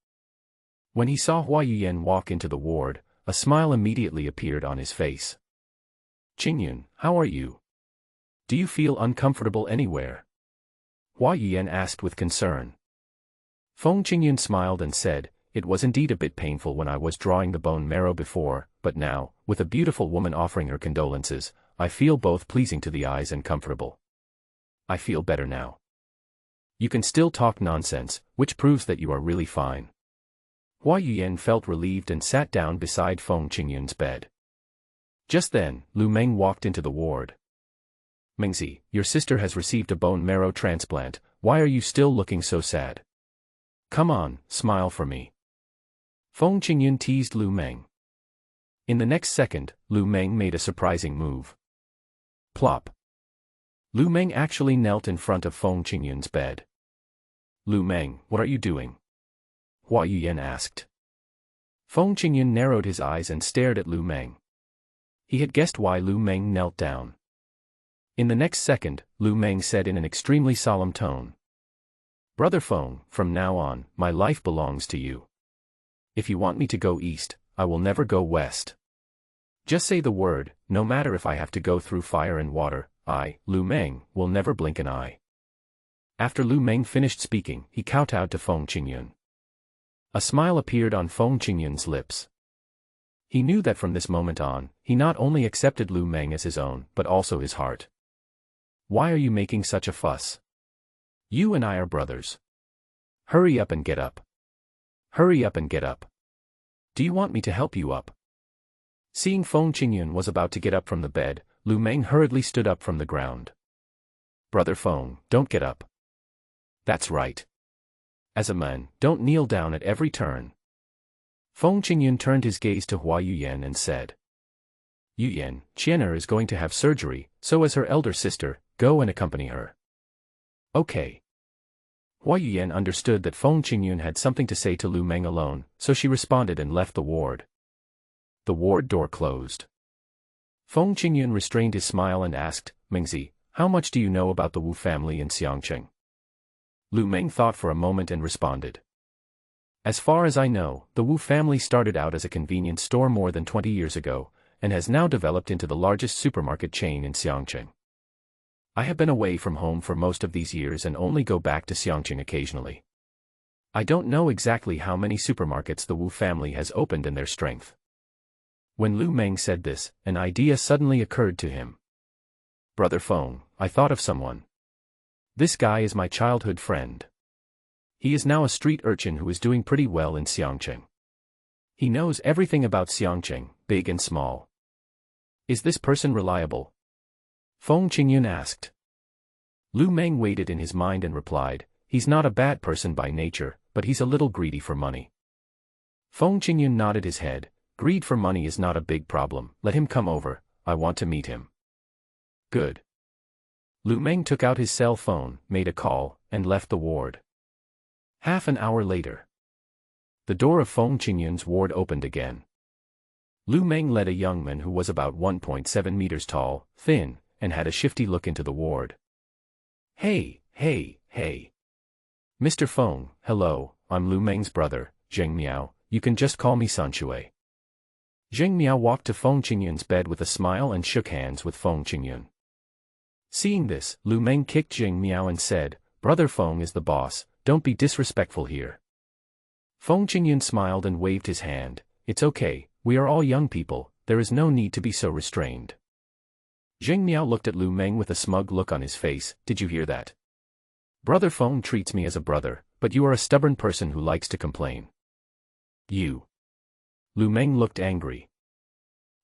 When he saw Hua Yuyan walk into the ward, a smile immediately appeared on his face. "Qingyun, how are you? Do you feel uncomfortable anywhere?" Hua Yuyan asked with concern. Feng Qingyun smiled and said, "It was indeed a bit painful when I was drawing the bone marrow before, but now, with a beautiful woman offering her condolences, I feel both pleasing to the eyes and comfortable. I feel better now. You can still talk nonsense, which proves that you are really fine." Hua Yuyan felt relieved and sat down beside Feng Qingyun's bed. Just then, Lu Meng walked into the ward. "Mengzi, your sister has received a bone marrow transplant, why are you still looking so sad? Come on, smile for me." Feng Qingyun teased Lu Meng. In the next second, Lu Meng made a surprising move. Plop. Lu Meng actually knelt in front of Feng Qingyun's bed. "Lu Meng, what are you doing?" Hua Yuyan asked. Feng Qingyun narrowed his eyes and stared at Lu Meng. He had guessed why Lu Meng knelt down. In the next second, Lu Meng said in an extremely solemn tone, "Brother Feng, from now on, my life belongs to you. If you want me to go east, I will never go west. Just say the word, no matter if I have to go through fire and water, I, Lu Meng, will never blink an eye." After Lu Meng finished speaking, he kowtowed to Feng Qingyun. A smile appeared on Feng Qingyun's lips. He knew that from this moment on, he not only accepted Lu Meng as his own, but also his heart. "Why are you making such a fuss? You and I are brothers. Hurry up and get up. Hurry up and get up. Do you want me to help you up?" Seeing Feng Qingyun was about to get up from the bed, Lu Meng hurriedly stood up from the ground. "Brother Feng, don't get up. That's right. As a man, don't kneel down at every turn." Feng Qingyun turned his gaze to Hua Yuyan and said, "Yuyan, Qianer is going to have surgery, so as her elder sister, go and accompany her." "Okay." Hua Yuyan understood that Feng Qingyun had something to say to Lu Meng alone, so she responded and left the ward. The ward door closed. Feng Qingyun restrained his smile and asked, "Mengzi, how much do you know about the Wu family in Xiangqing?" Lu Meng thought for a moment and responded, "As far as I know, the Wu family started out as a convenience store more than 20 years ago, and has now developed into the largest supermarket chain in Xiangqing. I have been away from home for most of these years and only go back to Xiangqing occasionally. I don't know exactly how many supermarkets the Wu family has opened in their strength." When Lu Meng said this, an idea suddenly occurred to him. "Brother Feng, I thought of someone. This guy is my childhood friend. He is now a street urchin who is doing pretty well in Xiangqing. He knows everything about Xiangqing, big and small. Is this person reliable?" Feng Qingyun asked. Lu Meng weighed it in his mind and replied, "He's not a bad person by nature, but he's a little greedy for money." Feng Qingyun nodded his head. "Greed for money is not a big problem, let him come over, I want to meet him." "Good." Lu Meng took out his cell phone, made a call, and left the ward. Half an hour later, the door of Feng Qingyun's ward opened again. Lu Meng led a young man who was about 1.7 meters tall, thin, and had a shifty look into the ward. Hey. Mr. Feng, hello, I'm Lu Meng's brother, Zheng Miao, you can just call me Sanshui. Zheng Miao walked to Feng Qingyun's bed with a smile and shook hands with Feng Qingyun. Seeing this, Lu Meng kicked Zheng Miao and said, Brother Feng is the boss, don't be disrespectful here. Feng Qingyun smiled and waved his hand, it's okay, we are all young people, there is no need to be so restrained. Zheng Miao looked at Lu Meng with a smug look on his face, did you hear that? Brother Feng treats me as a brother, but you are a stubborn person who likes to complain. You. Lu Meng looked angry.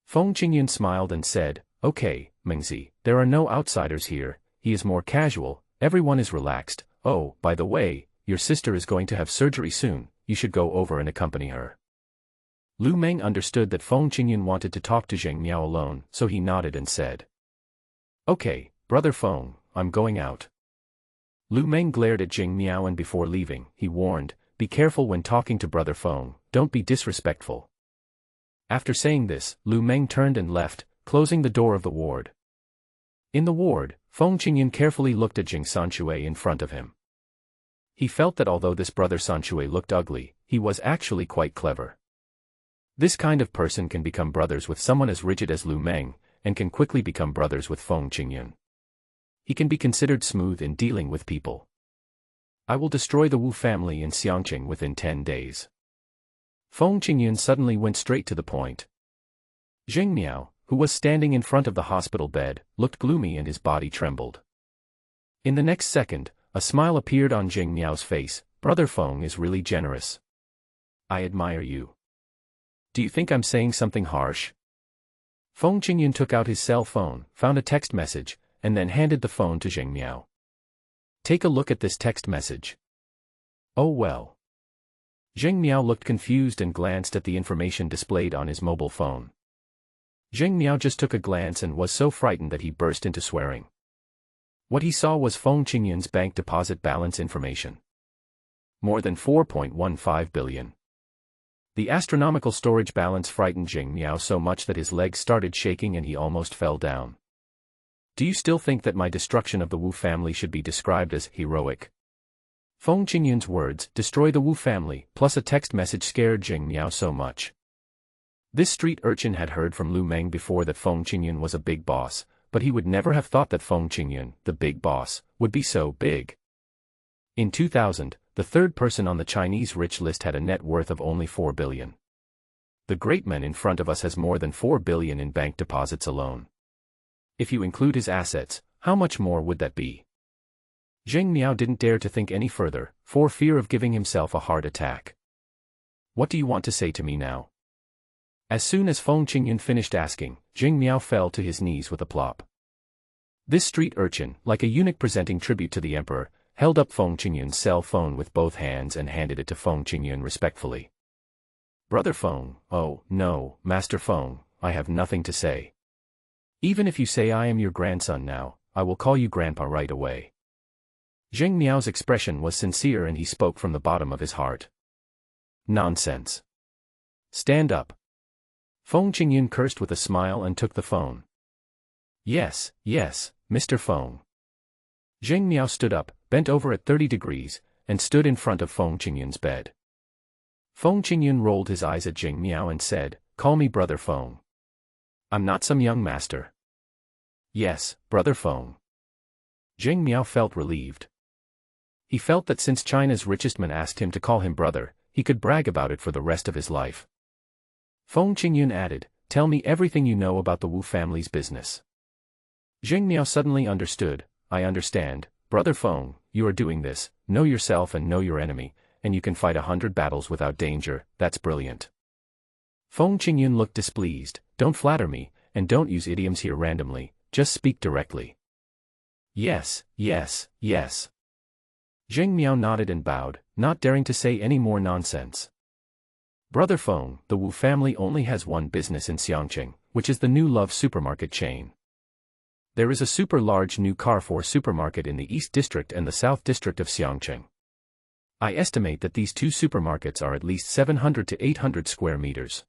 Feng Qingyun smiled and said, okay, Mengzi, there are no outsiders here, he is more casual, everyone is relaxed, oh, by the way, your sister is going to have surgery soon, you should go over and accompany her. Lu Meng understood that Feng Qingyun wanted to talk to Zheng Miao alone, so he nodded and said, okay, Brother Feng, I'm going out. Lu Meng glared at Zheng Miao and before leaving, he warned, be careful when talking to Brother Feng, don't be disrespectful. After saying this, Lu Meng turned and left, closing the door of the ward. In the ward, Feng Qingyun carefully looked at Zheng Sanshui in front of him. He felt that although this brother Sanshui looked ugly, he was actually quite clever. This kind of person can become brothers with someone as rigid as Lu Meng, and can quickly become brothers with Feng Qingyun. He can be considered smooth in dealing with people. I will destroy the Wu family in Xiangqing within 10 days. Feng Qingyun suddenly went straight to the point. Zheng Miao, who was standing in front of the hospital bed, looked gloomy and his body trembled. In the next second, a smile appeared on Zheng Miao's face, Brother Feng is really generous. I admire you. Do you think I'm saying something harsh? Feng Qingyun took out his cell phone, found a text message, and then handed the phone to Zheng Miao. Take a look at this text message. Oh well. Zheng Miao looked confused and glanced at the information displayed on his mobile phone. Zheng Miao just took a glance and was so frightened that he burst into swearing. What he saw was Feng Qingyun's bank deposit balance information. More than 4.15 billion. The astronomical storage balance frightened Zheng Miao so much that his legs started shaking and he almost fell down. Do you still think that my destruction of the Wu family should be described as heroic? Feng Qingyun's words, destroy the Wu family, plus a text message scared Zheng Miao so much. This street urchin had heard from Lu Meng before that Feng Qingyun was a big boss, but he would never have thought that Feng Qingyun, the big boss, would be so big. In 2000, the third person on the Chinese rich list had a net worth of only 4 billion. The great man in front of us has more than 4 billion in bank deposits alone. If you include his assets, how much more would that be? Zheng Miao didn't dare to think any further, for fear of giving himself a heart attack. What do you want to say to me now? As soon as Feng Qingyun finished asking, Zheng Miao fell to his knees with a plop. This street urchin, like a eunuch presenting tribute to the emperor, held up Feng Qingyun's cell phone with both hands and handed it to Feng Qingyun respectfully. Brother Feng, oh, no, Master Feng, I have nothing to say. Even if you say I am your grandson now, I will call you Grandpa right away. Zheng Miao's expression was sincere and he spoke from the bottom of his heart. Nonsense. Stand up. Feng Qingyun cursed with a smile and took the phone. Yes, yes, Mr. Feng. Zheng Miao stood up, bent over at 30 degrees, and stood in front of Feng Qingyun's bed. Feng Qingyun rolled his eyes at Zheng Miao and said, call me Brother Feng. I'm not some young master. Yes, Brother Feng. Zheng Miao felt relieved. He felt that since China's richest man asked him to call him brother, he could brag about it for the rest of his life. Feng Qingyun added, tell me everything you know about the Wu family's business. Zheng Miao suddenly understood, I understand, Brother Feng, you are doing this, know yourself and know your enemy, and you can fight 100 battles without danger, that's brilliant. Feng Qingyun looked displeased, don't flatter me, and don't use idioms here randomly, just speak directly. Yes, yes, yes. Zheng Miao nodded and bowed, not daring to say any more nonsense. Brother Feng, the Wu family only has one business in Xiangqing, which is the New Love supermarket chain. There is a super large new Carrefour supermarket in the East District and the South District of Xiangqing. I estimate that these two supermarkets are at least 700 to 800 square meters.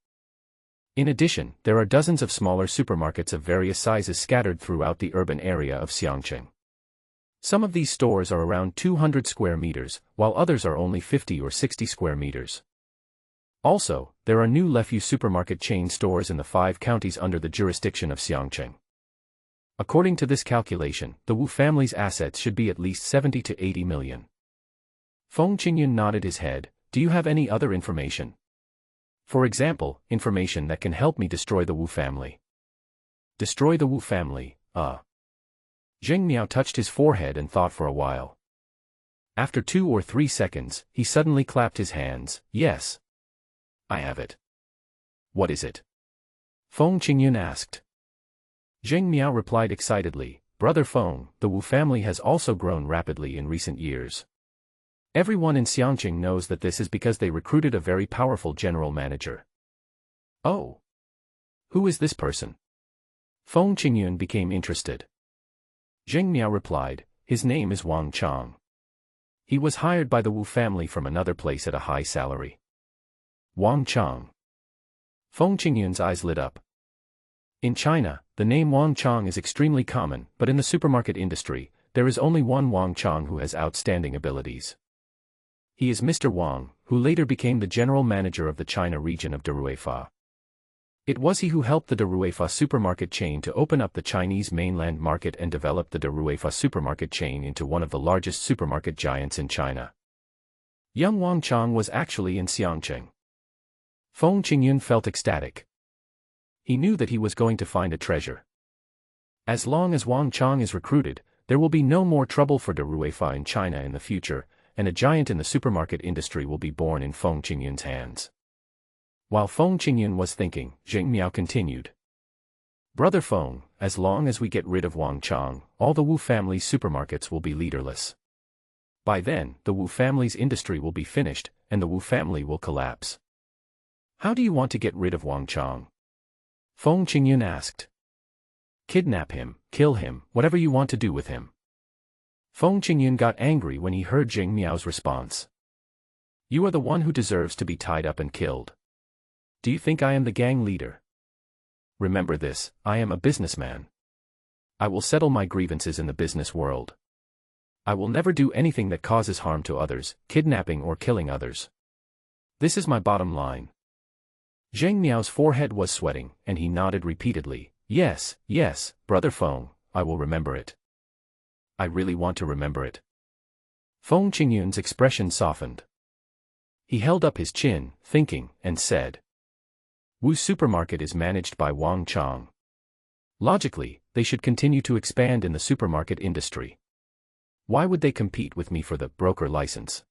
In addition, there are dozens of smaller supermarkets of various sizes scattered throughout the urban area of Xiangqing. Some of these stores are around 200 square meters, while others are only 50 or 60 square meters. Also, there are new Lefu supermarket chain stores in the 5 counties under the jurisdiction of Xiangcheng. According to this calculation, the Wu family's assets should be at least 70 to 80 million. Feng Qingyun nodded his head. Do you have any other information? For example, information that can help me destroy the Wu family. Destroy the Wu family, Zheng Miao touched his forehead and thought for a while. After 2 or 3 seconds, he suddenly clapped his hands. Yes. I have it. What is it? Feng Qingyun asked. Zheng Miao replied excitedly, Brother Feng, the Wu family has also grown rapidly in recent years. Everyone in Xiangcheng knows that this is because they recruited a very powerful general manager. Oh. Who is this person? Feng Qingyun became interested. Zheng Miao replied, his name is Wang Chang. He was hired by the Wu family from another place at a high salary. Wang Chang. Feng Qingyun's eyes lit up. In China, the name Wang Chang is extremely common, but in the supermarket industry, there is only one Wang Chang who has outstanding abilities. He is Mr. Wang, who later became the general manager of the China region of Deruefa. It was he who helped the Deruefa supermarket chain to open up the Chinese mainland market and develop the Deruefa supermarket chain into one of the largest supermarket giants in China. Young Wang Chang was actually in Xiangcheng. Feng Qingyun felt ecstatic. He knew that he was going to find a treasure. As long as Wang Chang is recruited, there will be no more trouble for Deruefa in China in the future, and a giant in the supermarket industry will be born in Feng Qingyun's hands. While Feng Qingyun was thinking, Zheng Miao continued. Brother Feng, as long as we get rid of Wang Chang, all the Wu family's supermarkets will be leaderless. By then, the Wu family's industry will be finished, and the Wu family will collapse. How do you want to get rid of Wang Chang? Feng Qingyun asked. Kidnap him, kill him, whatever you want to do with him. Feng Qingyun got angry when he heard Zheng Miao's response. You are the one who deserves to be tied up and killed. Do you think I am the gang leader? Remember this, I am a businessman. I will settle my grievances in the business world. I will never do anything that causes harm to others, kidnapping or killing others. This is my bottom line. Zheng Miao's forehead was sweating, and he nodded repeatedly. Yes, yes, Brother Feng, I will remember it. I really want to remember it. Feng Qingyun's expression softened. He held up his chin, thinking, and said, Wu's supermarket is managed by Wang Chang. Logically, they should continue to expand in the supermarket industry. Why would they compete with me for the broker license?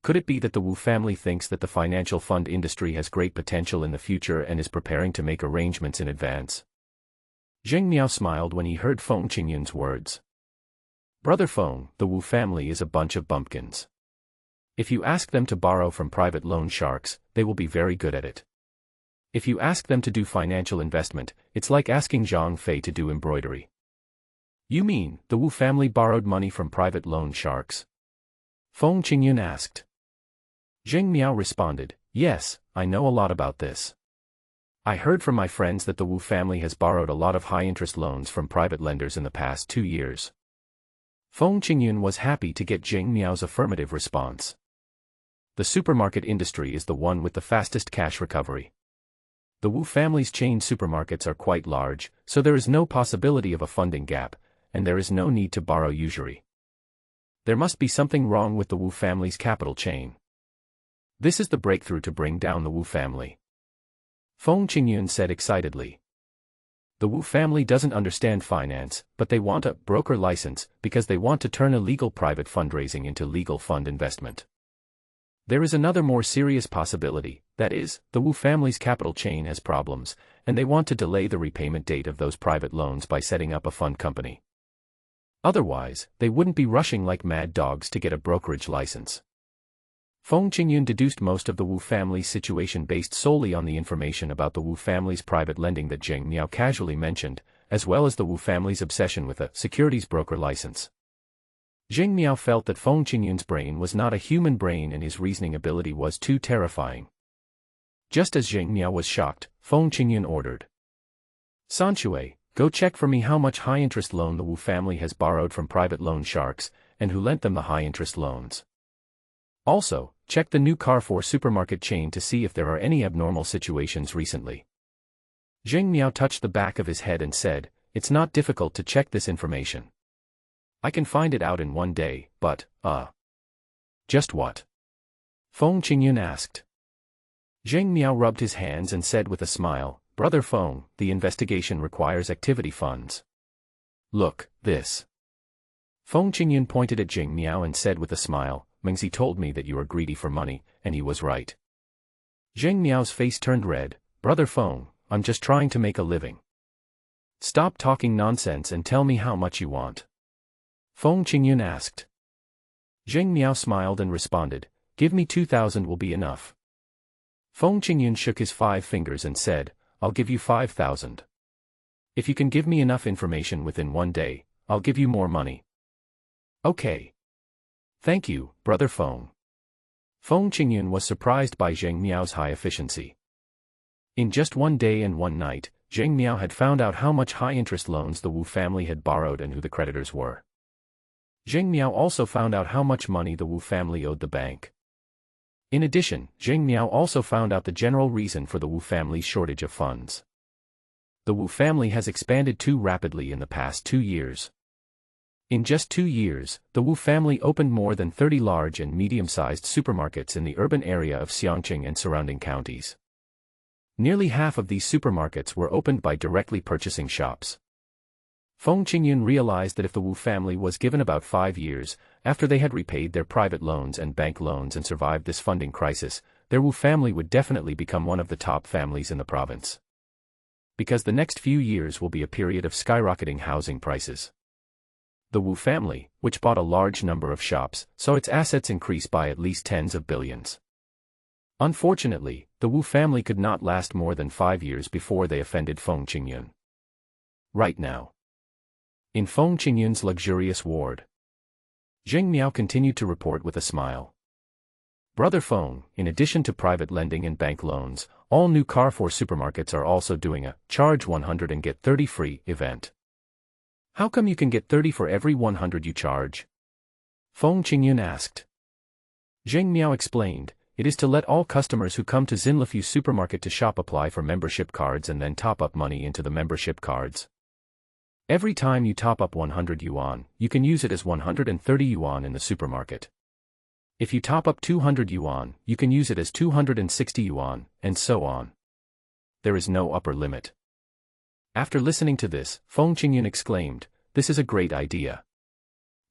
Could it be that the Wu family thinks that the financial fund industry has great potential in the future and is preparing to make arrangements in advance? Zheng Miao smiled when he heard Feng Qingyun's words. Brother Feng, the Wu family is a bunch of bumpkins. If you ask them to borrow from private loan sharks, they will be very good at it. If you ask them to do financial investment, it's like asking Zhang Fei to do embroidery. You mean, the Wu family borrowed money from private loan sharks? Feng Qingyun asked. Zheng Miao responded, yes, I know a lot about this. I heard from my friends that the Wu family has borrowed a lot of high-interest loans from private lenders in the past 2 years. Feng Qingyun was happy to get Zheng Miao's affirmative response. The supermarket industry is the one with the fastest cash recovery. The Wu family's chain supermarkets are quite large, so there is no possibility of a funding gap, and there is no need to borrow usury. There must be something wrong with the Wu family's capital chain. This is the breakthrough to bring down the Wu family. Feng Qingyun said excitedly. The Wu family doesn't understand finance, but they want a broker license because they want to turn illegal private fundraising into legal fund investment. There is another more serious possibility, that is, the Wu family's capital chain has problems, and they want to delay the repayment date of those private loans by setting up a fund company. Otherwise, they wouldn't be rushing like mad dogs to get a brokerage license. Feng Qingyun deduced most of the Wu family's situation based solely on the information about the Wu family's private lending that Zheng Miao casually mentioned, as well as the Wu family's obsession with a securities broker license. Zheng Miao felt that Feng Qingyun's brain was not a human brain and his reasoning ability was too terrifying. Just as Zheng Miao was shocked, Feng Qingyun ordered. Sanshui, Go check for me how much high-interest loan the Wu family has borrowed from private loan sharks, and who lent them the high-interest loans. Also, check the new Carrefour supermarket chain to see if there are any abnormal situations recently. Zheng Miao touched the back of his head and said, "It's not difficult to check this information. I can find it out in one day, but, just what?" Feng Qingyun asked. Zheng Miao rubbed his hands and said with a smile, "Brother Feng, the investigation requires activity funds. Look, this." Feng Qingyun pointed at Zheng Miao and said with a smile, "Mengzi told me that you are greedy for money, and he was right." Zheng Miao's face turned red. "Brother Feng, I'm just trying to make a living. Stop talking nonsense and tell me how much you want." Feng Qingyun asked. Zheng Miao smiled and responded, "Give me 2,000 will be enough." Feng Qingyun shook his 5 fingers and said, "I'll give you 5,000. If you can give me enough information within one day, I'll give you more money." "Okay. Thank you, Brother Feng." Feng Qingyun was surprised by Zheng Miao's high efficiency. In just one day and one night, Zheng Miao had found out how much high-interest loans the Wu family had borrowed and who the creditors were. Zheng Miao also found out how much money the Wu family owed the bank. In addition, Zheng Miao also found out the general reason for the Wu family's shortage of funds. The Wu family has expanded too rapidly in the past 2 years. In just 2 years, the Wu family opened more than 30 large and medium-sized supermarkets in the urban area of Xiangqing and surrounding counties. Nearly half of these supermarkets were opened by directly purchasing shops. Feng Qingyun realized that if the Wu family was given about 5 years, after they had repaid their private loans and bank loans and survived this funding crisis, their Wu family would definitely become one of the top families in the province. Because the next few years will be a period of skyrocketing housing prices. The Wu family, which bought a large number of shops, saw its assets increase by at least tens of billions. Unfortunately, the Wu family could not last more than 5 years before they offended Feng Qingyun. Right now, in Feng Qingyun's luxurious ward, Zheng Miao continued to report with a smile. "Brother Feng, in addition to private lending and bank loans, all new Carrefour supermarkets are also doing a charge 100 and get 30 free event. How come you can get 30 for every 100 you charge?" Feng Qingyun asked. Zheng Miao explained, "It is to let all customers who come to Xinlefu supermarket to shop apply for membership cards and then top up money into the membership cards. Every time you top up 100 yuan, you can use it as 130 yuan in the supermarket. If you top up 200 yuan, you can use it as 260 yuan, and so on. There is no upper limit." After listening to this, Feng Qingyun exclaimed, "This is a great idea.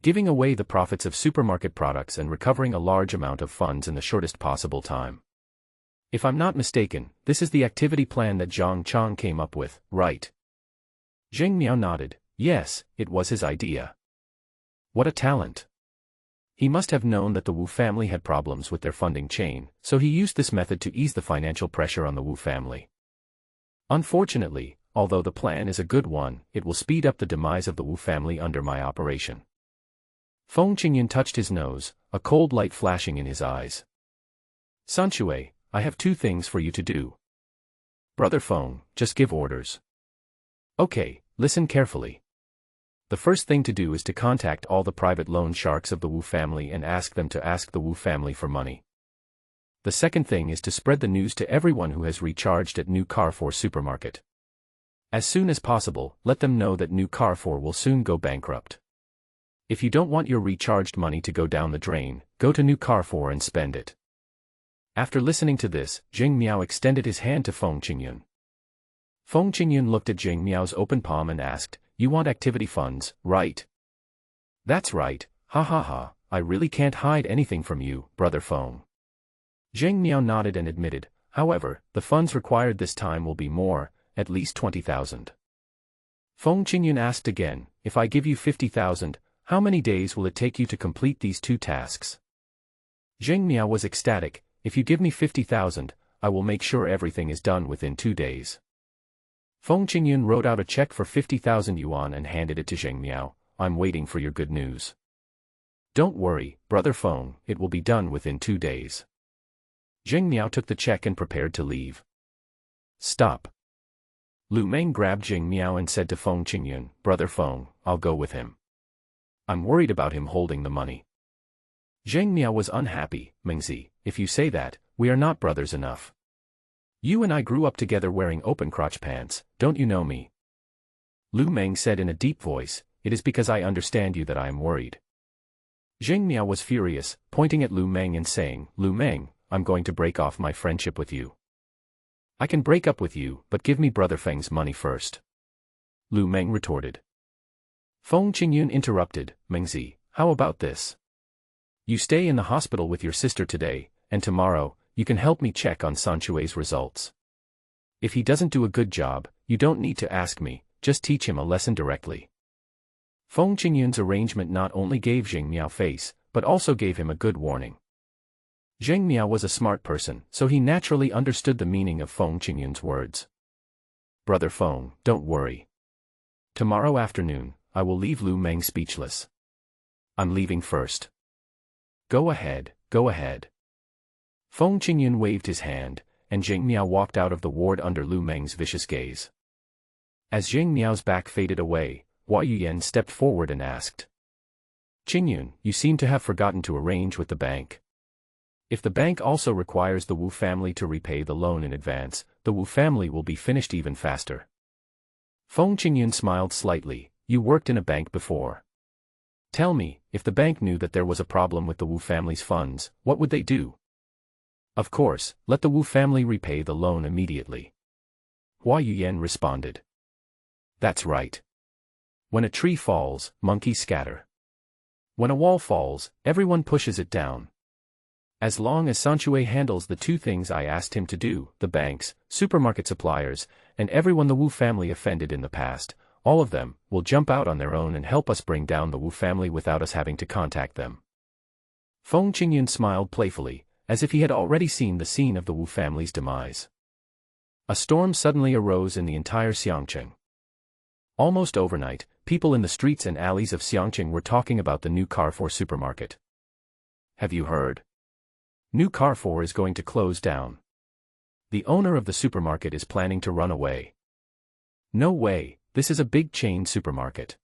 Giving away the profits of supermarket products and recovering a large amount of funds in the shortest possible time. If I'm not mistaken, this is the activity plan that Zhang Chang came up with, right?" Zheng Miao nodded. Yes, it was his idea. What a talent. He must have known that the Wu family had problems with their funding chain, so he used this method to ease the financial pressure on the Wu family. Unfortunately, although the plan is a good one, it will speed up the demise of the Wu family under my operation. Feng Qingyun touched his nose, a cold light flashing in his eyes. "Sanshui, I have 2 things for you to do. Brother Feng, just give orders." "Okay, listen carefully. The first thing to do is to contact all the private loan sharks of the Wu family and ask them to ask the Wu family for money. The second thing is to spread the news to everyone who has recharged at New Carrefour supermarket. As soon as possible, let them know that New Carrefour will soon go bankrupt. If you don't want your recharged money to go down the drain, go to New Carrefour and spend it." After listening to this, Zheng Miao extended his hand to Feng Qingyun. Feng Qingyun looked at Zheng Miao's open palm and asked, "You want activity funds, right?" "That's right, ha ha ha, I really can't hide anything from you, Brother Feng." Zheng Miao nodded and admitted, "However, the funds required this time will be more, at least 20,000. Feng Qingyun asked again, "If I give you 50,000, how many days will it take you to complete these 2 tasks?" Zheng Miao was ecstatic, "If you give me 50,000, I will make sure everything is done within 2 days. Feng Qingyun wrote out a check for 50,000 yuan and handed it to Zheng Miao. "I'm waiting for your good news." "Don't worry, Brother Feng, it will be done within 2 days." Zheng Miao took the check and prepared to leave. "Stop. Lu Meng grabbed Jing Miao and said to Feng Qingyun, "Brother Feng, I'll go with him. I'm worried about him holding the money." Zheng Miao was unhappy. "Mengzi, if you say that, we are not brothers enough. You and I grew up together wearing open-crotch pants, don't you know me?" Lu Meng said in a deep voice, "It is because I understand you that I am worried." Zheng Miao was furious, pointing at Lu Meng and saying, "Lu Meng, I'm going to break off my friendship with you. I can break up with you, but give me Brother Feng's money first." Lu Meng retorted. Feng Qingyun interrupted, "Mengzi, how about this? You stay in the hospital with your sister today, and tomorrow, you can help me check on Sanchue's results. If he doesn't do a good job, you don't need to ask me, just teach him a lesson directly." Feng Qingyun's arrangement not only gave Zheng Miao face, but also gave him a good warning. Zheng Miao was a smart person, so he naturally understood the meaning of Feng Qingyun's words. "Brother Feng, don't worry. Tomorrow afternoon, I will leave Lu Meng speechless. I'm leaving first. Go ahead, go ahead." Feng Qingyun waved his hand, and Zheng Miao walked out of the ward under Lu Meng's vicious gaze. As Zheng Miao's back faded away, Hua Yuyan stepped forward and asked, "Qingyun, you seem to have forgotten to arrange with the bank. If the bank also requires the Wu family to repay the loan in advance, the Wu family will be finished even faster." Feng Qingyun smiled slightly. "You worked in a bank before. Tell me, if the bank knew that there was a problem with the Wu family's funds, what would they do?" "Of course, let the Wu family repay the loan immediately." Hua Yuyan responded. "That's right. When a tree falls, monkeys scatter. When a wall falls, everyone pushes it down. As long as Sanchue handles the two things I asked him to do, the banks, supermarket suppliers, and everyone the Wu family offended in the past, all of them will jump out on their own and help us bring down the Wu family without us having to contact them." Feng Qingyun smiled playfully, as if he had already seen the scene of the Wu family's demise. A storm suddenly arose in the entire Xiangqing. Almost overnight, people in the streets and alleys of Xiangqing were talking about the new Carrefour supermarket. "Have you heard? New Carrefour is going to close down. The owner of the supermarket is planning to run away." "No way, this is a big chain supermarket.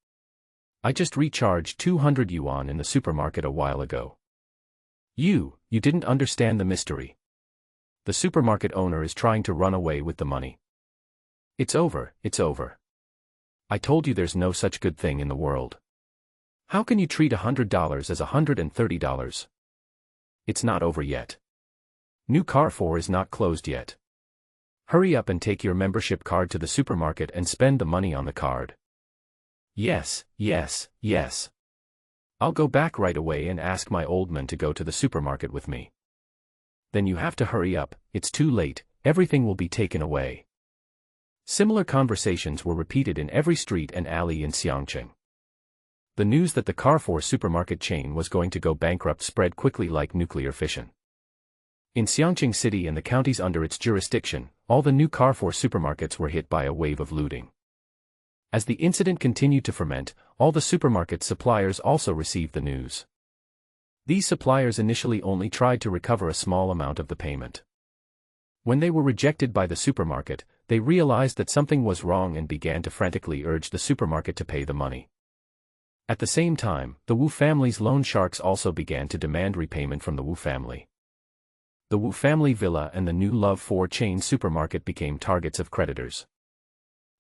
I just recharged 200 yuan in the supermarket a while ago." You didn't understand the mystery. The supermarket owner is trying to run away with the money. It's over, it's over. I told you there's no such good thing in the world. How can you treat $100 as $130? It's not over yet. New Carrefour is not closed yet. Hurry up and take your membership card to the supermarket and spend the money on the card." "Yes, yes, yes. I'll go back right away and ask my old man to go to the supermarket with me." "Then you have to hurry up, it's too late, everything will be taken away." Similar conversations were repeated in every street and alley in Xiangqing. The news that the Carrefour supermarket chain was going to go bankrupt spread quickly like nuclear fission. In Xiangqing City and the counties under its jurisdiction, all the new Carrefour supermarkets were hit by a wave of looting. As the incident continued to ferment, all the supermarket suppliers also received the news. These suppliers initially only tried to recover a small amount of the payment. When they were rejected by the supermarket, they realized that something was wrong and began to frantically urge the supermarket to pay the money. At the same time, the Wu family's loan sharks also began to demand repayment from the Wu family. The Wu family villa and the new Love 4 chain supermarket became targets of creditors.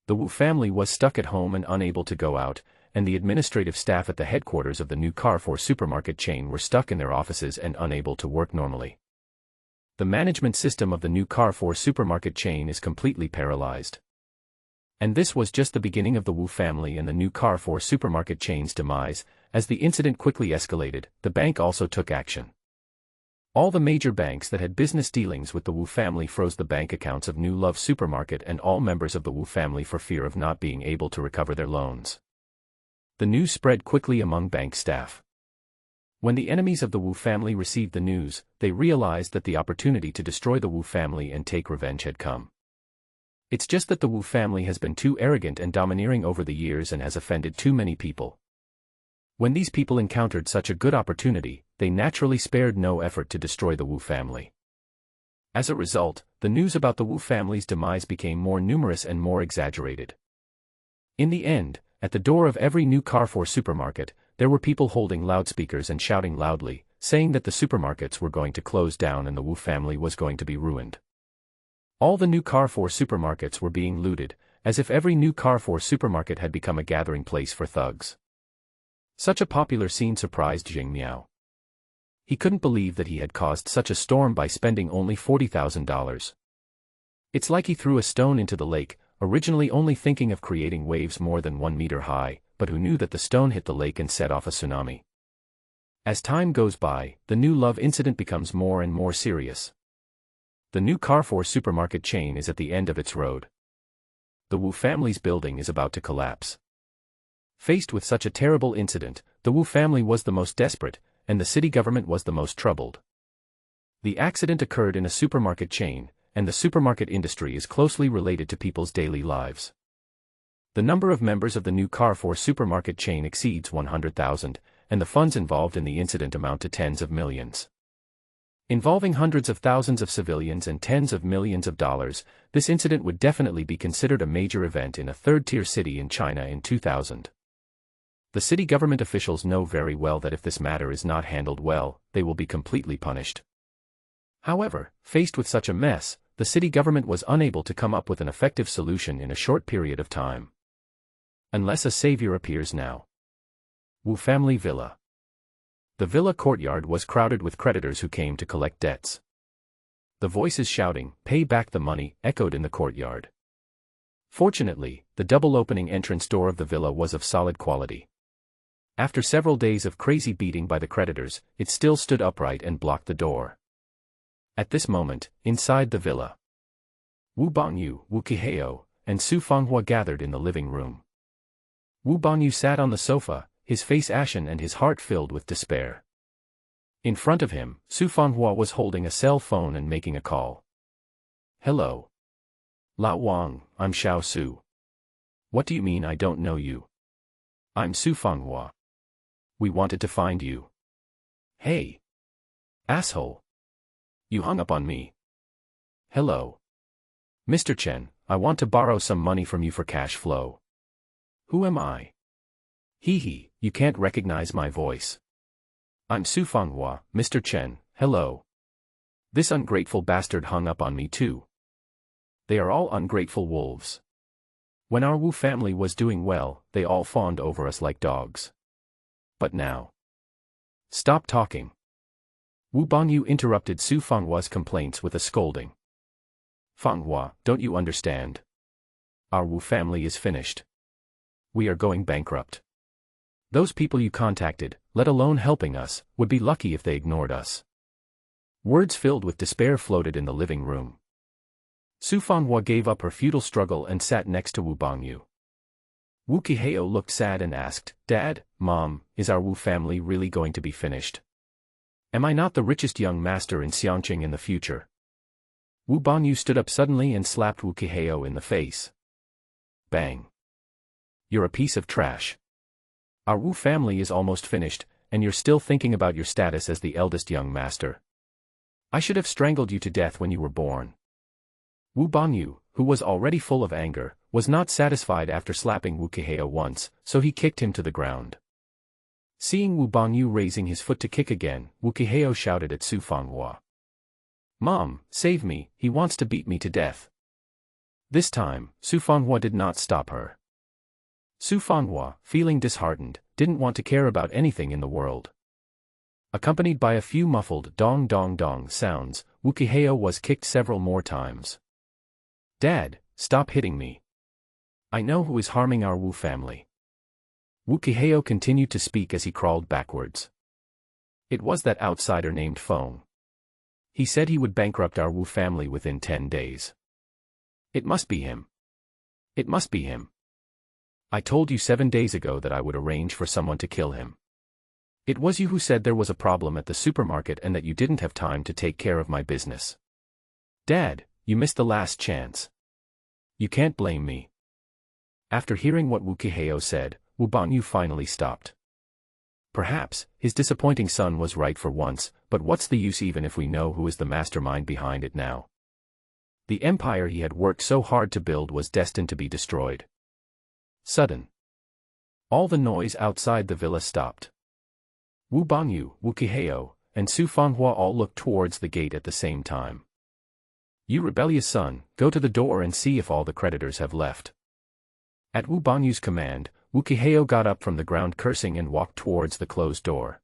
The Wu family was stuck at home and unable to go out, and the administrative staff at the headquarters of the new Carrefour supermarket chain were stuck in their offices and unable to work normally. The management system of the new Carrefour supermarket chain is completely paralyzed. And this was just the beginning of the Wu family and the new Carrefour supermarket chain's demise. As the incident quickly escalated, the bank also took action. All the major banks that had business dealings with the Wu family froze the bank accounts of New Love Supermarket and all members of the Wu family for fear of not being able to recover their loans. The news spread quickly among bank staff. When the enemies of the Wu family received the news, they realized that the opportunity to destroy the Wu family and take revenge had come. It's just that the Wu family has been too arrogant and domineering over the years and has offended too many people. When these people encountered such a good opportunity, they naturally spared no effort to destroy the Wu family. As a result, the news about the Wu family's demise became more numerous and more exaggerated. In the end, at the door of every new Carrefour supermarket, there were people holding loudspeakers and shouting loudly, saying that the supermarkets were going to close down and the Wu family was going to be ruined. All the new Carrefour supermarkets were being looted, as if every new Carrefour supermarket had become a gathering place for thugs. Such a popular scene surprised Jing Miao. He couldn't believe that he had caused such a storm by spending only $40,000. It's like he threw a stone into the lake, originally only thinking of creating waves more than 1 meter high, but who knew that the stone hit the lake and set off a tsunami. As time goes by, the new love incident becomes more and more serious. The new Carrefour supermarket chain is at the end of its road. The Wu family's building is about to collapse. Faced with such a terrible incident, the Wu family was the most desperate, and the city government was the most troubled. The accident occurred in a supermarket chain, and the supermarket industry is closely related to people's daily lives. The number of members of the new Carrefour supermarket chain exceeds 100,000, and the funds involved in the incident amount to tens of millions. Involving hundreds of thousands of civilians and tens of millions of dollars, this incident would definitely be considered a major event in a third-tier city in China in 2000. The city government officials know very well that if this matter is not handled well, they will be completely punished. However, faced with such a mess, the city government was unable to come up with an effective solution in a short period of time. Unless a savior appears now. Wu family villa. The villa courtyard was crowded with creditors who came to collect debts. The voices shouting, "Pay back the money," echoed in the courtyard. Fortunately, the double-opening entrance door of the villa was of solid quality. After several days of crazy beating by the creditors, it still stood upright and blocked the door. At this moment, inside the villa, Wu Bangyu, Wu Qiheo, and Su Fanghua gathered in the living room. Wu Bangyu sat on the sofa, his face ashen and his heart filled with despair. In front of him, Su Fanghua was holding a cell phone and making a call. "Hello. Lao Wang, I'm Xiao Su. What do you mean I don't know you? I'm Su Fanghua. We wanted to find you." "Hey. Asshole. You hung up on me." "Hello. Mr. Chen, I want to borrow some money from you for cash flow." "Who am I?" "Hee, you can't recognize my voice. I'm Su Fanghua, Mr. Chen, hello. This ungrateful bastard hung up on me too. They are all ungrateful wolves. When our Wu family was doing well, they all fawned over us like dogs. But now. Stop talking." Wu Bangyu interrupted Su Fanghua's complaints with a scolding. "Fanghua, don't you understand? Our Wu family is finished. We are going bankrupt. Those people you contacted, let alone helping us, would be lucky if they ignored us." Words filled with despair floated in the living room. Su Fanghua gave up her futile struggle and sat next to Wu Bangyu. Wu Qiheo looked sad and asked, "Dad, Mom, is our Wu family really going to be finished? Am I not the richest young master in Xiangqing in the future?" Wu Bangyu stood up suddenly and slapped Wu Qiheo in the face. Bang. "You're a piece of trash. Our Wu family is almost finished, and you're still thinking about your status as the eldest young master. I should have strangled you to death when you were born." Wu Bangyu, who was already full of anger, was not satisfied after slapping Wu Qiheo once, so he kicked him to the ground. Seeing Wu Bangyu raising his foot to kick again, Wu Qiheo shouted at Su Fanghua. "Mom, save me, he wants to beat me to death." This time, Su Fanghua did not stop her. Su Fanghua, feeling disheartened, didn't want to care about anything in the world. Accompanied by a few muffled dong-dong-dong sounds, Wu Qiheo was kicked several more times. "Dad, stop hitting me. I know who is harming our Wu family." Wu Qiheo continued to speak as he crawled backwards. It was that outsider named Feng. He said he would bankrupt our Wu family within 10 days. It must be him. It must be him. I told you 7 days ago that I would arrange for someone to kill him. It was you who said there was a problem at the supermarket and that you didn't have time to take care of my business. Dad, you missed the last chance. You can't blame me. After hearing what Wu Qiheo said, Wu Bangyu finally stopped. Perhaps, his disappointing son was right for once, but what's the use even if we know who is the mastermind behind it now? The empire he had worked so hard to build was destined to be destroyed. Sudden. All the noise outside the villa stopped. Wu Bangyu, Wu Qiheo, and Su Fanghua all looked towards the gate at the same time. You rebellious son, go to the door and see if all the creditors have left. At Wu Bangyu's command, Wu Qiheo got up from the ground cursing and walked towards the closed door.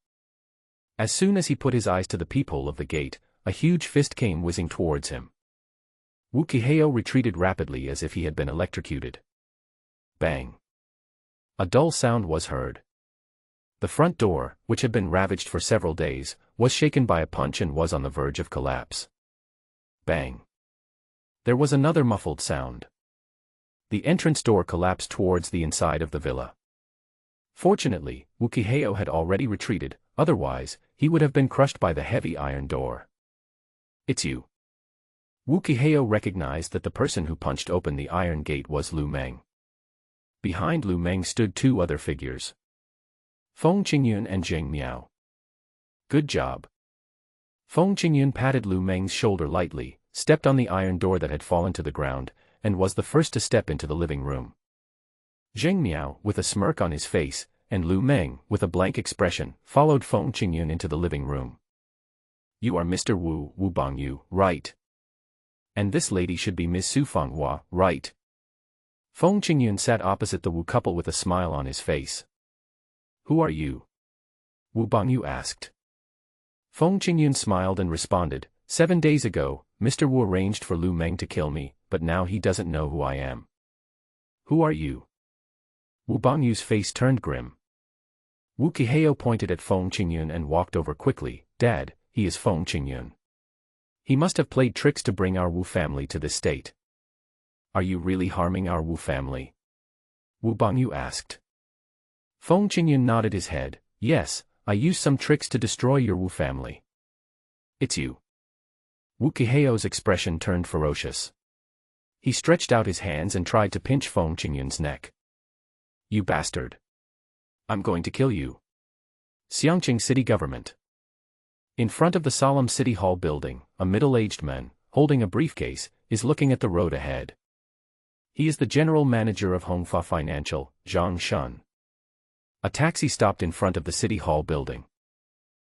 As soon as he put his eyes to the peephole of the gate, a huge fist came whizzing towards him. Wu Qiheo retreated rapidly as if he had been electrocuted. Bang! A dull sound was heard. The front door, which had been ravaged for several days, was shaken by a punch and was on the verge of collapse. Bang! There was another muffled sound. The entrance door collapsed towards the inside of the villa. Fortunately, Wu Qiheo had already retreated, otherwise, he would have been crushed by the heavy iron door. It's you. Wu Qiheo recognized that the person who punched open the iron gate was Lu Meng. Behind Lu Meng stood two other figures. Feng Qingyun and Zheng Miao. Good job. Feng Qingyun patted Lu Meng's shoulder lightly, stepped on the iron door that had fallen to the ground, and was the first to step into the living room. Zheng Miao, with a smirk on his face, and Lu Meng, with a blank expression, followed Feng Qingyun into the living room. You are Mr. Wu Bangyu, right? And this lady should be Ms. Su Fanghua, right? Feng Qingyun sat opposite the Wu couple with a smile on his face. Who are you? Wu Bangyu asked. Feng Qingyun smiled and responded, 7 days ago, Mr. Wu arranged for Lu Meng to kill me, but now he doesn't know who I am. Who are you? Wu Bangyu's face turned grim. Wu Qiheo pointed at Feng Qingyun and walked over quickly. Dad, he is Feng Qingyun. He must have played tricks to bring our Wu family to this state. Are you really harming our Wu family? Wu Bangyu asked. Feng Qingyun nodded his head. Yes, I used some tricks to destroy your Wu family. It's you. Wu Qiheo's expression turned ferocious. He stretched out his hands and tried to pinch Feng Qingyun's neck. You bastard. I'm going to kill you. Xiangqing City Government. In front of the solemn City Hall building, a middle-aged man, holding a briefcase, is looking at the road ahead. He is the general manager of Hongfa Financial, Zhang Shun. A taxi stopped in front of the City Hall building.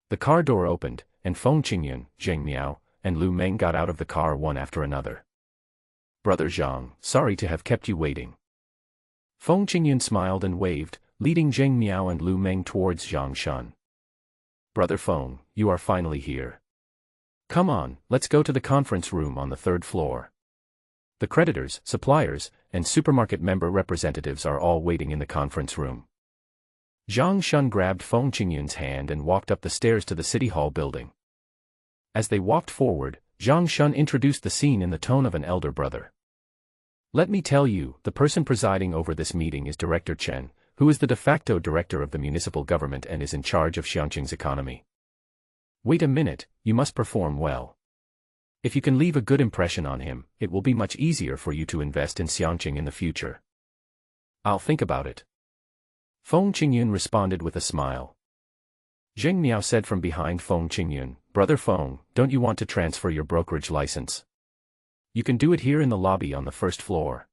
The car door opened, and Feng Qingyun, Zheng Miao, and Lu Meng got out of the car one after another. Brother Zhang, sorry to have kept you waiting. Feng Qingyun smiled and waved, leading Zheng Miao and Lu Meng towards Zhang Shun. Brother Feng, you are finally here. Come on, let's go to the conference room on the 3rd floor. The creditors, suppliers, and supermarket member representatives are all waiting in the conference room. Zhang Shun grabbed Feng Qingyun's hand and walked up the stairs to the City Hall building. As they walked forward, Zhang Shun introduced the scene in the tone of an elder brother. Let me tell you, the person presiding over this meeting is Director Chen, who is the de facto director of the municipal government and is in charge of Xiangqing's economy. Wait a minute, you must perform well. If you can leave a good impression on him, it will be much easier for you to invest in Xiangqing in the future. I'll think about it. Feng Qingyun responded with a smile. Zheng Miao said from behind Feng Qingyun, Brother Feng, don't you want to transfer your brokerage license? You can do it here in the lobby on the 1st floor.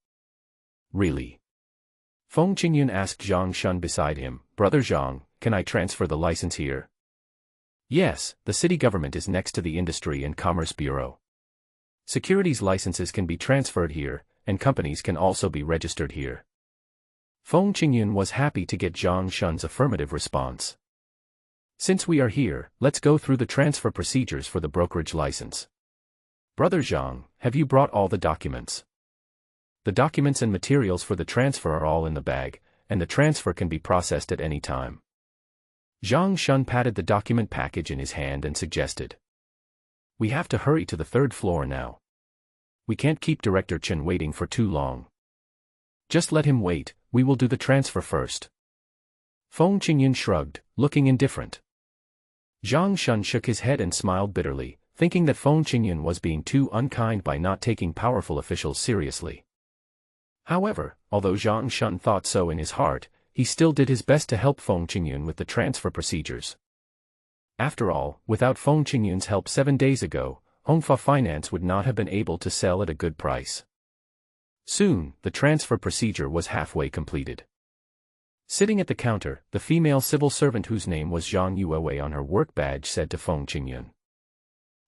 Really? Feng Qingyun asked Zhang Shun beside him, Brother Zhang, can I transfer the license here? Yes, the city government is next to the Industry and Commerce Bureau. Securities licenses can be transferred here, and companies can also be registered here. Feng Qingyun was happy to get Zhang Shun's affirmative response. Since we are here, let's go through the transfer procedures for the brokerage license. Brother Zhang, have you brought all the documents? The documents and materials for the transfer are all in the bag, and the transfer can be processed at any time. Zhang Shun patted the document package in his hand and suggested. We have to hurry to the 3rd floor now. We can't keep Director Chen waiting for too long. Just let him wait, we will do the transfer first. Feng Qingyun shrugged, looking indifferent. Zhang Shun shook his head and smiled bitterly, thinking that Feng Qingyun was being too unkind by not taking powerful officials seriously. However, although Zhang Shun thought so in his heart, he still did his best to help Feng Qingyun with the transfer procedures. After all, without Feng Qingyun's help 7 days ago, Hongfa Finance would not have been able to sell at a good price. Soon, the transfer procedure was halfway completed. Sitting at the counter, the female civil servant whose name was Zhang Yuewei on her work badge said to Feng Qingyun,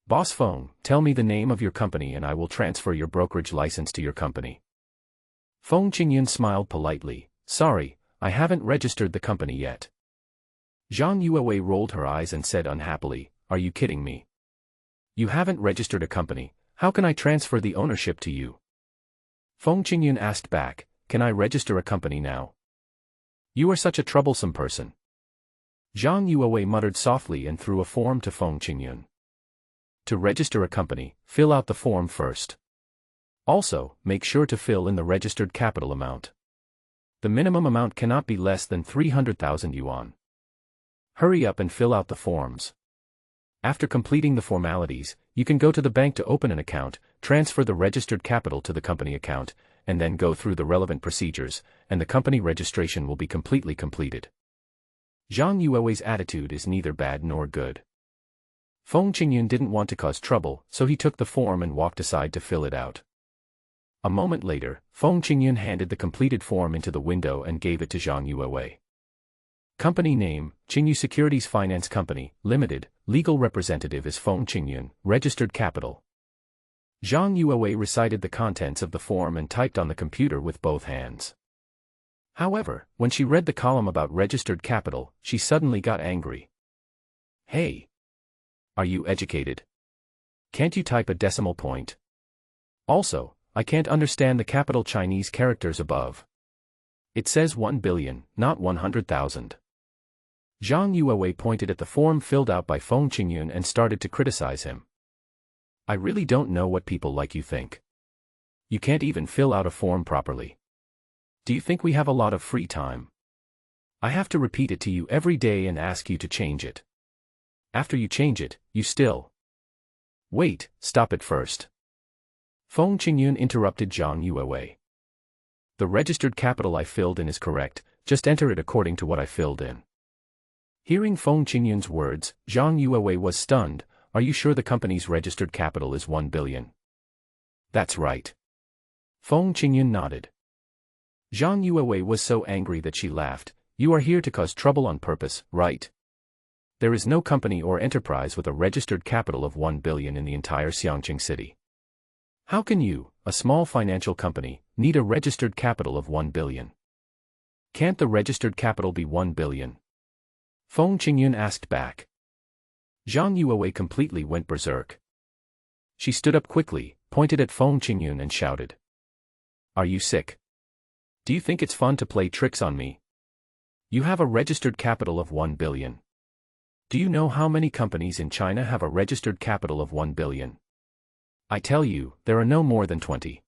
"Boss Feng, tell me the name of your company and I will transfer your brokerage license to your company." Feng Qingyun smiled politely, "Sorry, I haven't registered the company yet." Zhang Yuewei rolled her eyes and said unhappily, "Are you kidding me? You haven't registered a company, how can I transfer the ownership to you?" Feng Qingyun asked back, "Can I register a company now? You are such a troublesome person." Zhang Yuewei muttered softly and threw a form to Feng Qingyun. "To register a company, fill out the form first. Also, make sure to fill in the registered capital amount. The minimum amount cannot be less than 300,000 yuan. Hurry up and fill out the forms. After completing the formalities, you can go to the bank to open an account, transfer the registered capital to the company account, and then go through the relevant procedures, and the company registration will be completely completed." Zhang Yuewei's attitude is neither bad nor good. Feng Qingyun didn't want to cause trouble, so he took the form and walked aside to fill it out. A moment later, Feng Qingyun handed the completed form into the window and gave it to Zhang Yuewei. Company name, Qingyu Securities Finance Company, Limited, legal representative is Feng Qingyun, registered capital. Zhang Yuewei recited the contents of the form and typed on the computer with both hands. However, when she read the column about registered capital, she suddenly got angry. "Hey! Are you educated? Can't you type a decimal point? Also, I can't understand the capital Chinese characters above. It says 1 billion, not 100,000. Zhang Yuewei pointed at the form filled out by Feng Qingyun and started to criticize him. "I really don't know what people like you think. You can't even fill out a form properly. Do you think we have a lot of free time? I have to repeat it to you every day and ask you to change it. After you change it, you still..." "Wait, stop it first." Feng Qingyun interrupted Zhang Yuewei. "The registered capital I filled in is correct, just enter it according to what I filled in." Hearing Feng Qingyun's words, Zhang Yuewei was stunned. "Are you sure the company's registered capital is 1 billion? "That's right." Feng Qingyun nodded. Zhang Yuewei was so angry that she laughed. "You are here to cause trouble on purpose, right? There is no company or enterprise with a registered capital of 1 billion in the entire Xiangqing city. How can you, a small financial company, need a registered capital of 1 billion? Can't the registered capital be 1 billion? Feng Qingyun asked back. Zhang Yuewei completely went berserk. She stood up quickly, pointed at Feng Qingyun and shouted. "Are you sick? Do you think it's fun to play tricks on me? You have a registered capital of 1 billion. Do you know how many companies in China have a registered capital of 1 billion? I tell you, there are no more than 20.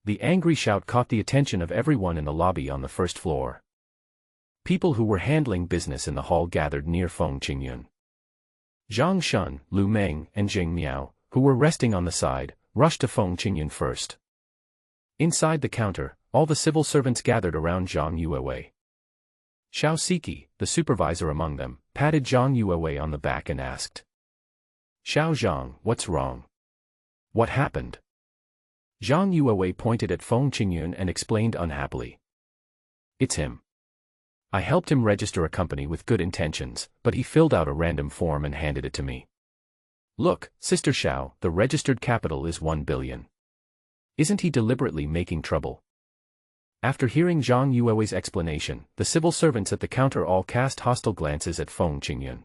The angry shout caught the attention of everyone in the lobby on the first floor. People who were handling business in the hall gathered near Feng Qingyun. Zhang Shun, Lu Meng, and Jing Miao, who were resting on the side, rushed to Feng Qingyun first. Inside the counter, all the civil servants gathered around Zhang Yuewei. Xiao Siki, the supervisor among them, patted Zhang Yuewei on the back and asked. "Xiao Zhang, what's wrong? What happened?" Zhang Yuewei pointed at Feng Qingyun and explained unhappily. "It's him. I helped him register a company with good intentions, but he filled out a random form and handed it to me. Look, Sister Xiao, the registered capital is 1 billion. Isn't he deliberately making trouble?" After hearing Zhang Yuewei's explanation, the civil servants at the counter all cast hostile glances at Feng Qingyun.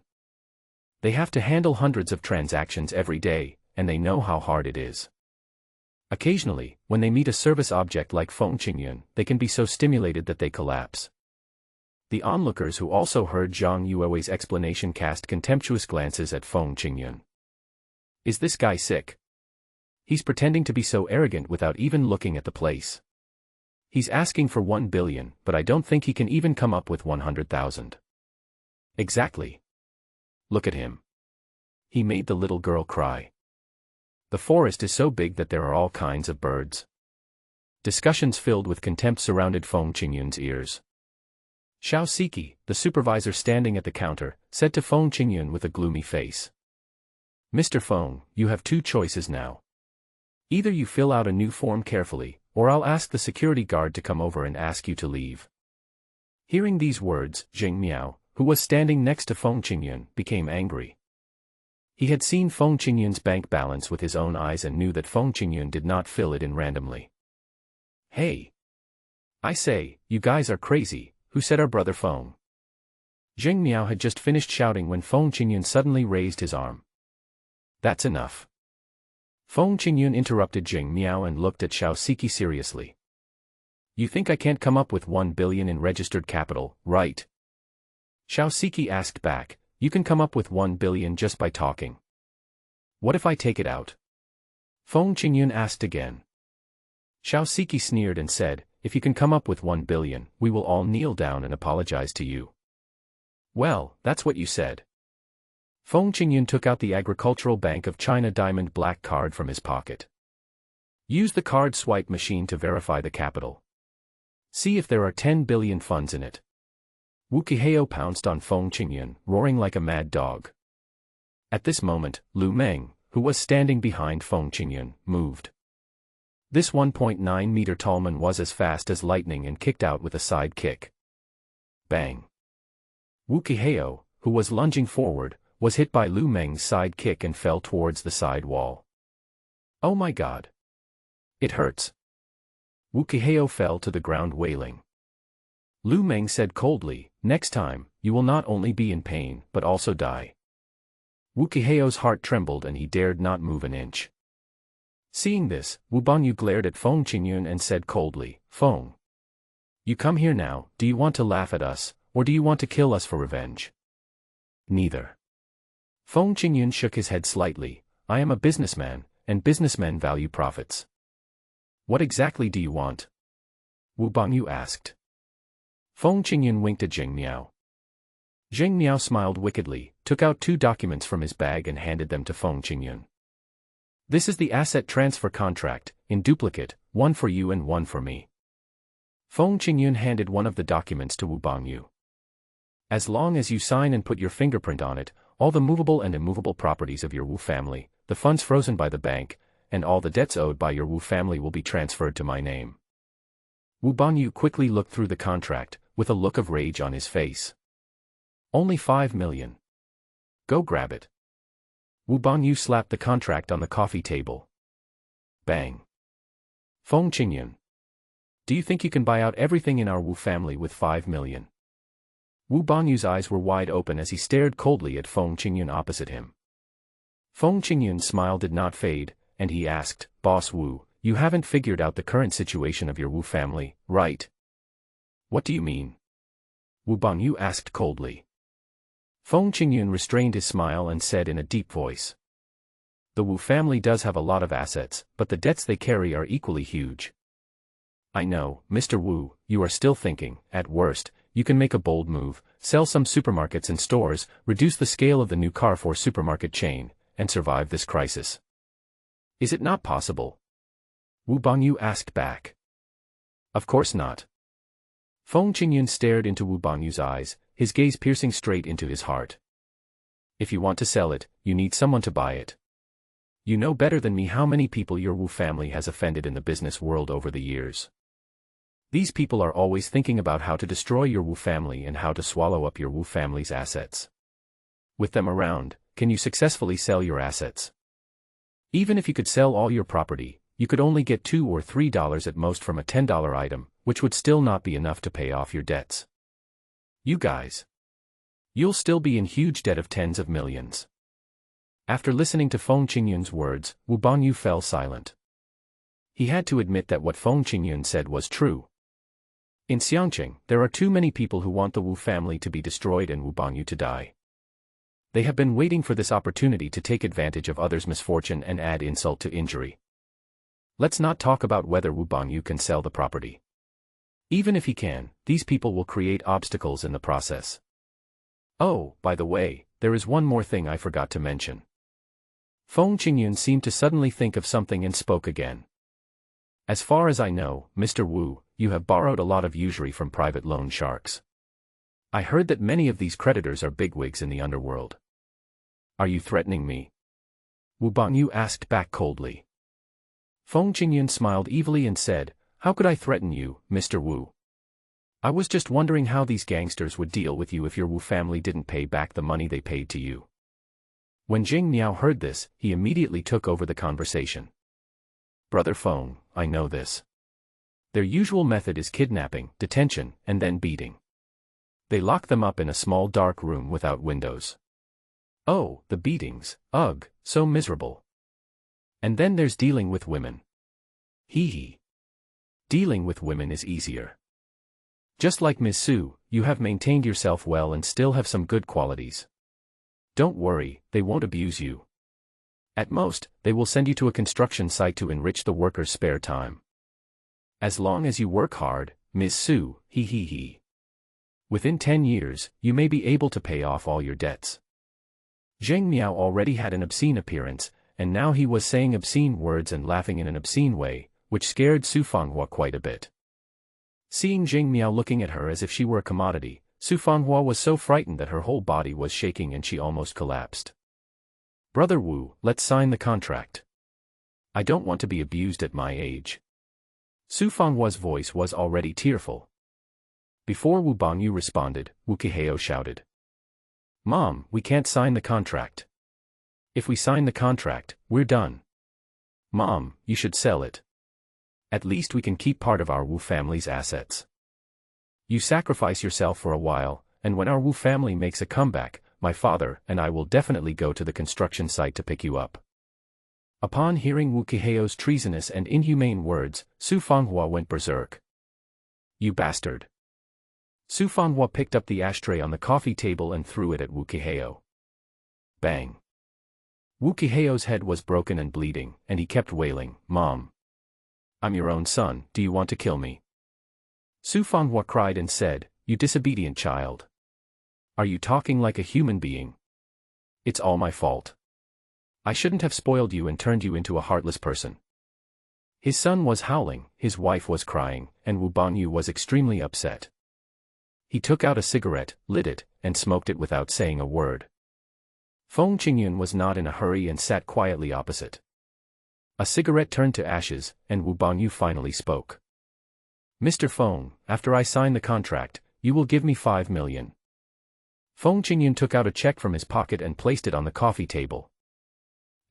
They have to handle hundreds of transactions every day, and they know how hard it is. Occasionally, when they meet a service object like Feng Qingyun, they can be so stimulated that they collapse. The onlookers who also heard Zhang Yuewei's explanation cast contemptuous glances at Feng Qingyun. Is this guy sick? He's pretending to be so arrogant without even looking at the place. He's asking for 1 billion, but I don't think he can even come up with 100,000. Exactly. Look at him. He made the little girl cry. The forest is so big that there are all kinds of birds. Discussions filled with contempt surrounded Feng Qingyun's ears. Xiao Siki, the supervisor standing at the counter, said to Feng Qingyun with a gloomy face. Mr. Feng, you have two choices now. Either you fill out a new form carefully, or I'll ask the security guard to come over and ask you to leave. Hearing these words, Jing Miao, who was standing next to Feng Qingyun, became angry. He had seen Feng Qingyun's bank balance with his own eyes and knew that Feng Qingyun did not fill it in randomly. Hey! I say, you guys are crazy, who said our brother Feng? Jing Miao had just finished shouting when Feng Qingyun suddenly raised his arm. That's enough. Feng Qingyun interrupted Jing Miao and looked at Xiao Siki seriously. You think I can't come up with 1 billion in registered capital, right? Xiao Siki asked back, you can come up with 1 billion just by talking. What if I take it out? Feng Qingyun asked again. Xiao Siki sneered and said, if you can come up with 1 billion, we will all kneel down and apologize to you. Well, that's what you said. Feng Qingyun took out the Agricultural Bank of China Diamond Black card from his pocket. Use the card swipe machine to verify the capital. See if there are 10 billion funds in it. Wu Qiheo pounced on Feng Qingyun, roaring like a mad dog. At this moment, Lu Meng, who was standing behind Feng Qingyun, moved. This 1.9-meter tall man was as fast as lightning and kicked out with a side kick. Bang! Wu Qiheo, who was lunging forward, was hit by Lu Meng's side kick and fell towards the side wall. Oh my god! It hurts. Wu Qiheo fell to the ground wailing. Lu Meng said coldly, next time, you will not only be in pain but also die. Wu Qiheo's heart trembled and he dared not move an inch. Seeing this, Wu Bangyu glared at Feng Qingyun and said coldly, Feng, you come here now, do you want to laugh at us, or do you want to kill us for revenge? Neither. Feng Qingyun shook his head slightly, I am a businessman, and businessmen value profits. What exactly do you want? Wu Bangyu asked. Feng Qingyun winked at Jing Miao. Jing Miao smiled wickedly, took out 2 documents from his bag and handed them to Feng Qingyun. This is the asset transfer contract, in duplicate, one for you and one for me. Feng Qingyun handed one of the documents to Wu Bangyu. As long as you sign and put your fingerprint on it, all the movable and immovable properties of your Wu family, the funds frozen by the bank, and all the debts owed by your Wu family will be transferred to my name. Wu Bangyu quickly looked through the contract, with a look of rage on his face. Only 5 million. Go grab it. Wu Bangyu slapped the contract on the coffee table. Bang. Feng Qingyun. Do you think you can buy out everything in our Wu family with 5 million? Wu Bangyu's eyes were wide open as he stared coldly at Feng Qingyun opposite him. Feng Qingyun's smile did not fade, and he asked, Boss Wu, you haven't figured out the current situation of your Wu family, right? What do you mean? Wu Bangyu asked coldly. Feng Qingyun restrained his smile and said in a deep voice. The Wu family does have a lot of assets, but the debts they carry are equally huge. I know, Mr. Wu, you are still thinking, at worst, you can make a bold move, sell some supermarkets and stores, reduce the scale of the new Carrefour supermarket chain, and survive this crisis. Is it not possible? Wu Bangyu asked back. Of course not. Feng Qingyun stared into Wu Bangyu's eyes, his gaze piercing straight into his heart. If you want to sell it, you need someone to buy it. You know better than me how many people your Wu family has offended in the business world over the years. These people are always thinking about how to destroy your Wu family and how to swallow up your Wu family's assets. With them around, can you successfully sell your assets? Even if you could sell all your property, you could only get $2 or $3 at most from a $10 item, which would still not be enough to pay off your debts. You guys. You'll still be in huge debt of tens of millions. After listening to Feng Qingyun's words, Wu Bangyu fell silent. He had to admit that what Feng Qingyun said was true. In Xiangqing, there are too many people who want the Wu family to be destroyed and Wu Bangyu to die. They have been waiting for this opportunity to take advantage of others' misfortune and add insult to injury. Let's not talk about whether Wu Bangyu can sell the property. Even if he can, these people will create obstacles in the process. Oh, by the way, there is one more thing I forgot to mention. Feng Qingyun seemed to suddenly think of something and spoke again. As far as I know, Mr. Wu, you have borrowed a lot of usury from private loan sharks. I heard that many of these creditors are bigwigs in the underworld. Are you threatening me? Wu Bangyu asked back coldly. Feng Qingyun smiled evilly and said, how could I threaten you, Mr. Wu? I was just wondering how these gangsters would deal with you if your Wu family didn't pay back the money they paid to you. When Jing Miao heard this, he immediately took over the conversation. Brother Feng, I know this. Their usual method is kidnapping, detention, and then beating. They lock them up in a small dark room without windows. Oh, the beatings, ugh, so miserable. And then there's dealing with women. Hee hee. Dealing with women is easier. Just like Ms. Su, you have maintained yourself well and still have some good qualities. Don't worry, they won't abuse you. At most, they will send you to a construction site to enrich the workers' spare time. As long as you work hard, Ms. Su, hee hee hee. Within 10 years, you may be able to pay off all your debts. Zheng Miao already had an obscene appearance, and now he was saying obscene words and laughing in an obscene way, which scared Su Fanghua quite a bit. Seeing Zheng Miao looking at her as if she were a commodity, Su Fanghua was so frightened that her whole body was shaking and she almost collapsed. Brother Wu, let's sign the contract. I don't want to be abused at my age. Su Fanghua's voice was already tearful. Before Wu Bangyu responded, Wu Qiheo shouted. Mom, we can't sign the contract. If we sign the contract, we're done. Mom, you should sell it. At least we can keep part of our Wu family's assets. You sacrifice yourself for a while, and when our Wu family makes a comeback, my father and I will definitely go to the construction site to pick you up. Upon hearing Wu Qiheo's treasonous and inhumane words, Su Fanghua went berserk. You bastard. Su Fanghua picked up the ashtray on the coffee table and threw it at Wu Qiheo. Bang. Wu Qiheo's head was broken and bleeding, and he kept wailing, Mom. I'm your own son, do you want to kill me? Su Fanghua cried and said, you disobedient child. Are you talking like a human being? It's all my fault. I shouldn't have spoiled you and turned you into a heartless person. His son was howling, his wife was crying, and Wu Bangyu was extremely upset. He took out a cigarette, lit it, and smoked it without saying a word. Feng Qingyun was not in a hurry and sat quietly opposite. A cigarette turned to ashes, and Wu Bangyu finally spoke. Mr. Feng, after I sign the contract, you will give me 5 million. Feng Qingyun took out a check from his pocket and placed it on the coffee table.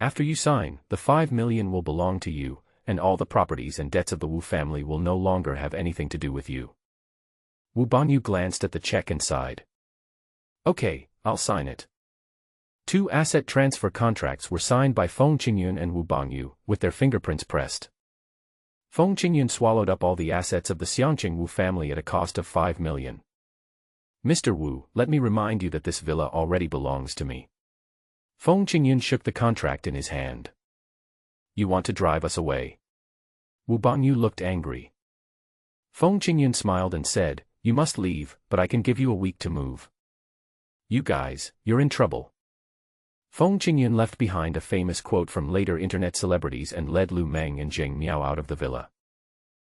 After you sign, the 5 million will belong to you, and all the properties and debts of the Wu family will no longer have anything to do with you. Wu Bangyu glanced at the check and sighed. Okay, I'll sign it. 2 asset transfer contracts were signed by Feng Qingyun and Wu Bangyu, with their fingerprints pressed. Feng Qingyun swallowed up all the assets of the Xiangqing Wu family at a cost of 5 million. Mr. Wu, let me remind you that this villa already belongs to me. Feng Qingyun shook the contract in his hand. You want to drive us away? Wu Bangyu looked angry. Feng Qingyun smiled and said, you must leave, but I can give you a week to move. You guys, you're in trouble. Feng Qingyun left behind a famous quote from later internet celebrities and led Lu Meng and Zheng Miao out of the villa.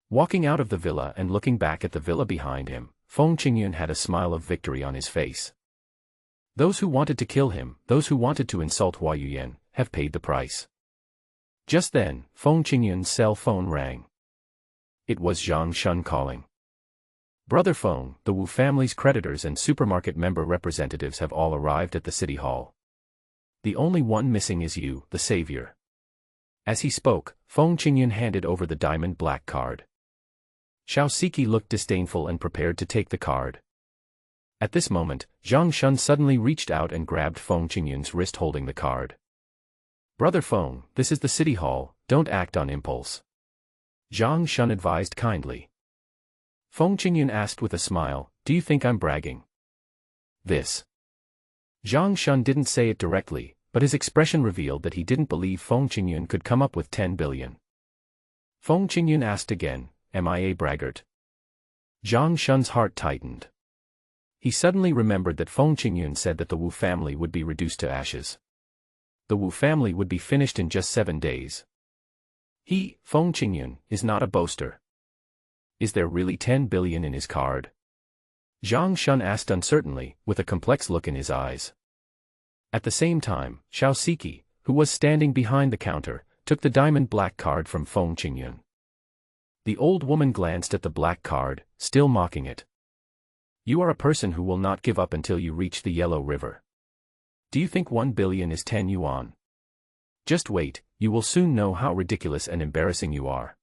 Walking out of the villa and looking back at the villa behind him, Feng Qingyun had a smile of victory on his face. Those who wanted to kill him, those who wanted to insult Hua Yuyan, have paid the price. Just then, Feng Qingyun's cell phone rang. It was Zhang Shun calling. Brother Feng, the Wu family's creditors and supermarket member representatives have all arrived at the city hall. The only one missing is you, the savior. As he spoke, Feng Qingyun handed over the diamond black card. Xiao Siki looked disdainful and prepared to take the card. At this moment, Zhang Shun suddenly reached out and grabbed Feng Qingyun's wrist holding the card. Brother Feng, this is the city hall, don't act on impulse. Zhang Shun advised kindly. Feng Qingyun asked with a smile, do you think I'm bragging? This. Zhang Shun didn't say it directly, but his expression revealed that he didn't believe Feng Qingyun could come up with 10 billion. Feng Qingyun asked again, am I a braggart? Zhang Shun's heart tightened. He suddenly remembered that Feng Qingyun said that the Wu family would be reduced to ashes. The Wu family would be finished in just 7 days. He, Feng Qingyun, is not a boaster. Is there really 10 billion in his card? Zhang Shun asked uncertainly, with a complex look in his eyes. At the same time, Xiao Siki, who was standing behind the counter, took the diamond black card from Feng Qingyun. The old woman glanced at the black card, still mocking it. You are a person who will not give up until you reach the Yellow River. Do you think 1 billion is 10 yuan? Just wait, you will soon know how ridiculous and embarrassing you are.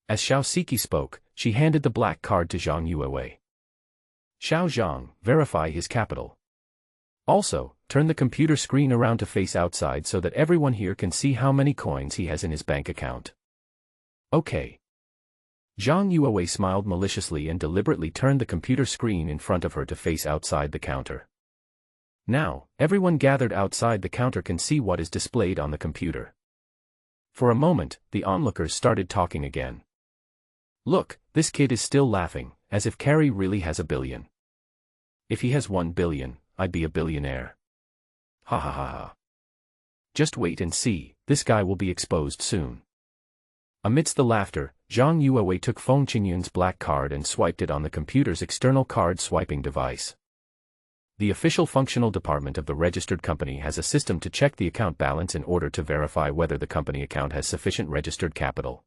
As Xiao Siki spoke, she handed the black card to Zhang Yuewei. Xiao Zhang, verify his capital. Also, turn the computer screen around to face outside so that everyone here can see how many coins he has in his bank account. Okay. Zhang Yuewei smiled maliciously and deliberately turned the computer screen in front of her to face outside the counter. Now, everyone gathered outside the counter can see what is displayed on the computer. For a moment, the onlookers started talking again. Look, this kid is still laughing, as if Carrie really has a billion. If he has 1 billion, I'd be a billionaire. Ha ha ha ha. Just wait and see, this guy will be exposed soon. Amidst the laughter, Zhang Yuewei took Feng Qingyun's black card and swiped it on the computer's external card swiping device. The official functional department of the registered company has a system to check the account balance in order to verify whether the company account has sufficient registered capital.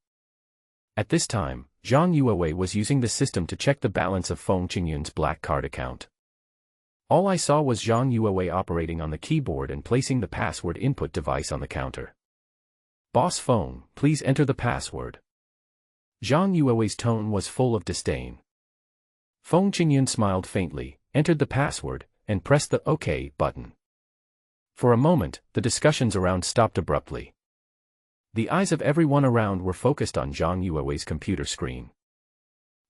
At this time, Zhang Yuewei was using the system to check the balance of Feng Qingyun's black card account. All I saw was Zhang Yuewei operating on the keyboard and placing the password input device on the counter. Boss Feng, please enter the password. Zhang Yuewei's tone was full of disdain. Feng Qingyun smiled faintly, entered the password, and pressed the OK button. For a moment, the discussions around stopped abruptly. The eyes of everyone around were focused on Zhang Yuewei's computer screen.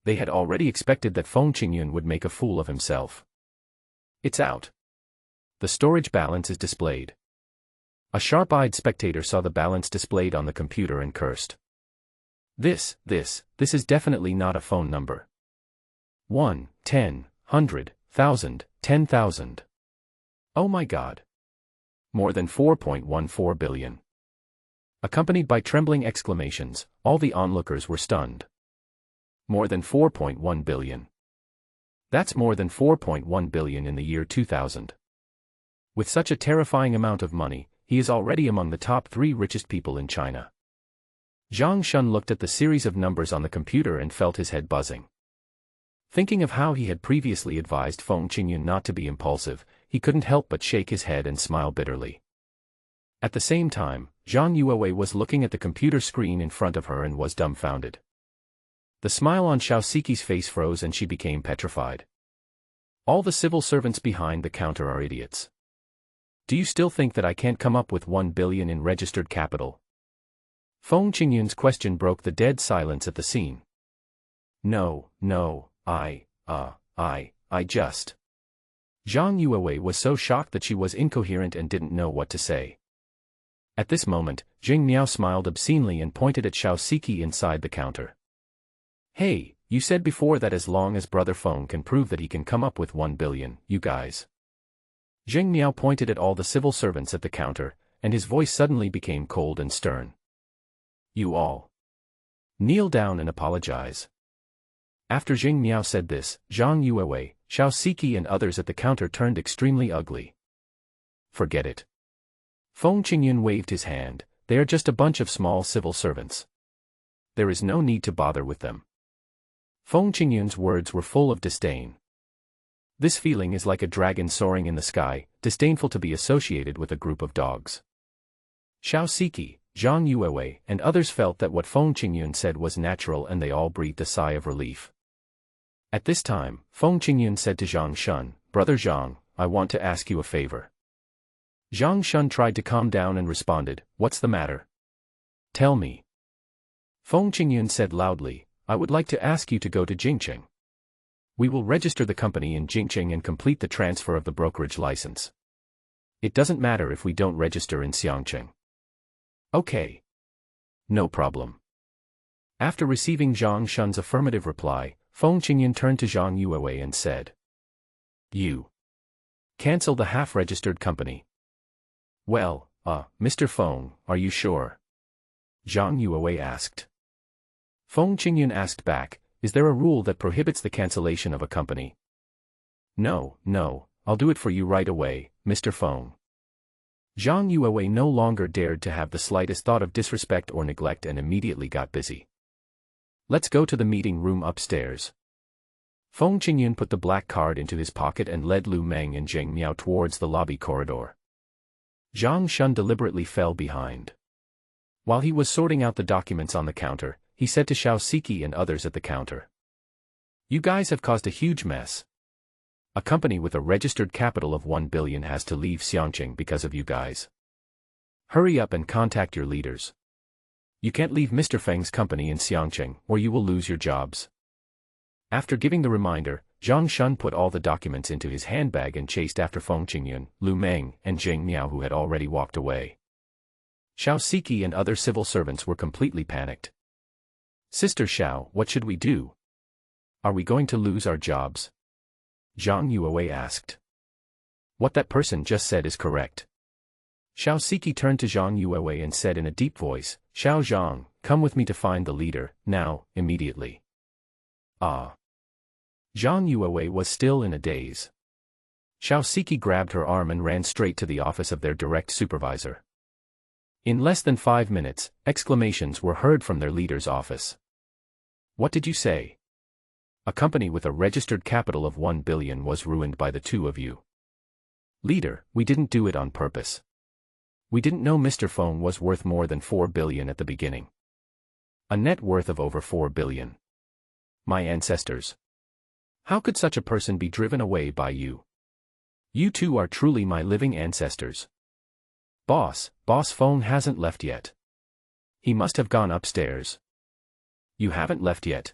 They had already expected that Feng Qingyun would make a fool of himself. It's out. The storage balance is displayed. A sharp-eyed spectator saw the balance displayed on the computer and cursed. This is definitely not a phone number. 1, 10, 100, 1,000, 10,000. Oh my God. More than 4.14 billion. Accompanied by trembling exclamations, all the onlookers were stunned. More than 4.1 billion. That's more than 4.1 billion in the year 2000. With such a terrifying amount of money, he is already among the top 3 richest people in China. Zhang Shun looked at the series of numbers on the computer and felt his head buzzing. Thinking of how he had previously advised Feng Qingyun not to be impulsive, he couldn't help but shake his head and smile bitterly. At the same time, Zhang Yuewei was looking at the computer screen in front of her and was dumbfounded. The smile on Xiao Siki's face froze and she became petrified. All the civil servants behind the counter are idiots. Do you still think that I can't come up with 1 billion in registered capital? Feng Qingyun's question broke the dead silence at the scene. No, I just... Zhang Yuewei was so shocked that she was incoherent and didn't know what to say. At this moment, Jing Miao smiled obscenely and pointed at Xiao Siki inside the counter. Hey, you said before that as long as Brother Feng can prove that he can come up with 1 billion, you guys. Jing Miao pointed at all the civil servants at the counter, and his voice suddenly became cold and stern. You all. Kneel down and apologize. After Jing Miao said this, Zhang Yuewei, Xiao Siki and others at the counter turned extremely ugly. Forget it. Feng Qingyun waved his hand, they are just a bunch of small civil servants. There is no need to bother with them. Feng Qingyun's words were full of disdain. This feeling is like a dragon soaring in the sky, disdainful to be associated with a group of dogs. Xiao Siki, Zhang Yuewei, and others felt that what Feng Qingyun said was natural and they all breathed a sigh of relief. At this time, Feng Qingyun said to Zhang Shun, Brother Zhang, I want to ask you a favor. Zhang Shun tried to calm down and responded, What's the matter? Tell me. Feng Qingyun said loudly, I would like to ask you to go to Jingcheng. We will register the company in Jingcheng and complete the transfer of the brokerage license. It doesn't matter if we don't register in Xiangcheng. Okay. No problem. After receiving Zhang Shun's affirmative reply, Feng Qingyun turned to Zhang Yuewei and said, You. Cancel the half-registered company. Well, Mr. Feng, are you sure? Zhang Yuewei asked. Feng Qingyun asked back, Is there a rule that prohibits the cancellation of a company? No, no, I'll do it for you right away, Mr. Feng. Zhang Yuewei no longer dared to have the slightest thought of disrespect or neglect and immediately got busy. Let's go to the meeting room upstairs. Feng Qingyun put the black card into his pocket and led Lu Meng and Zheng Miao towards the lobby corridor. Zhang Shun deliberately fell behind. While he was sorting out the documents on the counter, he said to Xiao Siki and others at the counter. You guys have caused a huge mess. A company with a registered capital of 1 billion has to leave Xiangqing because of you guys. Hurry up and contact your leaders. You can't leave Mr. Feng's company in Xiangqing, or you will lose your jobs. After giving the reminder, Zhang Shun put all the documents into his handbag and chased after Feng Qingyun, Lu Meng, and Zheng Miao, who had already walked away. Xiao Siki and other civil servants were completely panicked. Sister Xiao, what should we do? Are we going to lose our jobs? Zhang Yuewei asked. What that person just said is correct. Xiao Siki turned to Zhang Yuewei and said in a deep voice, Xiao Zhang, come with me to find the leader, now, immediately. Ah. Zhang Yuewei was still in a daze. Xiao Siki grabbed her arm and ran straight to the office of their direct supervisor. In less than 5 minutes, exclamations were heard from their leader's office. What did you say? A company with a registered capital of 1 billion was ruined by the two of you. Leader, we didn't do it on purpose. We didn't know Mr. Feng was worth more than 4 billion at the beginning. A net worth of over 4 billion. My ancestors. How could such a person be driven away by you? You two are truly my living ancestors. Boss Feng hasn't left yet. He must have gone upstairs. You haven't left yet.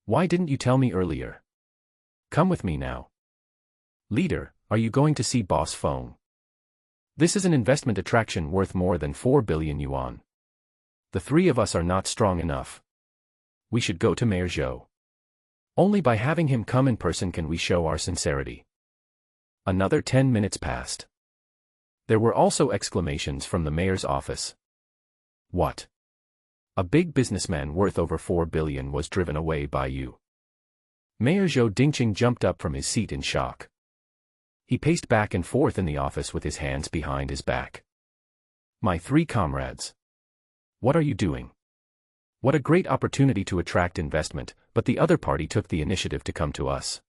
Why didn't you tell me earlier? Come with me now. Leader, are you going to see Boss Feng? This is an investment attraction worth more than 4 billion yuan. The three of us are not strong enough. We should go to Mayor Zhou. Only by having him come in person can we show our sincerity. Another 10 minutes passed. There were also exclamations from the mayor's office. What? A big businessman worth over 4 billion was driven away by you. Mayor Zhou Dingqing jumped up from his seat in shock. He paced back and forth in the office with his hands behind his back. My three comrades. What are you doing? What a great opportunity to attract investment, but the other party took the initiative to come to us.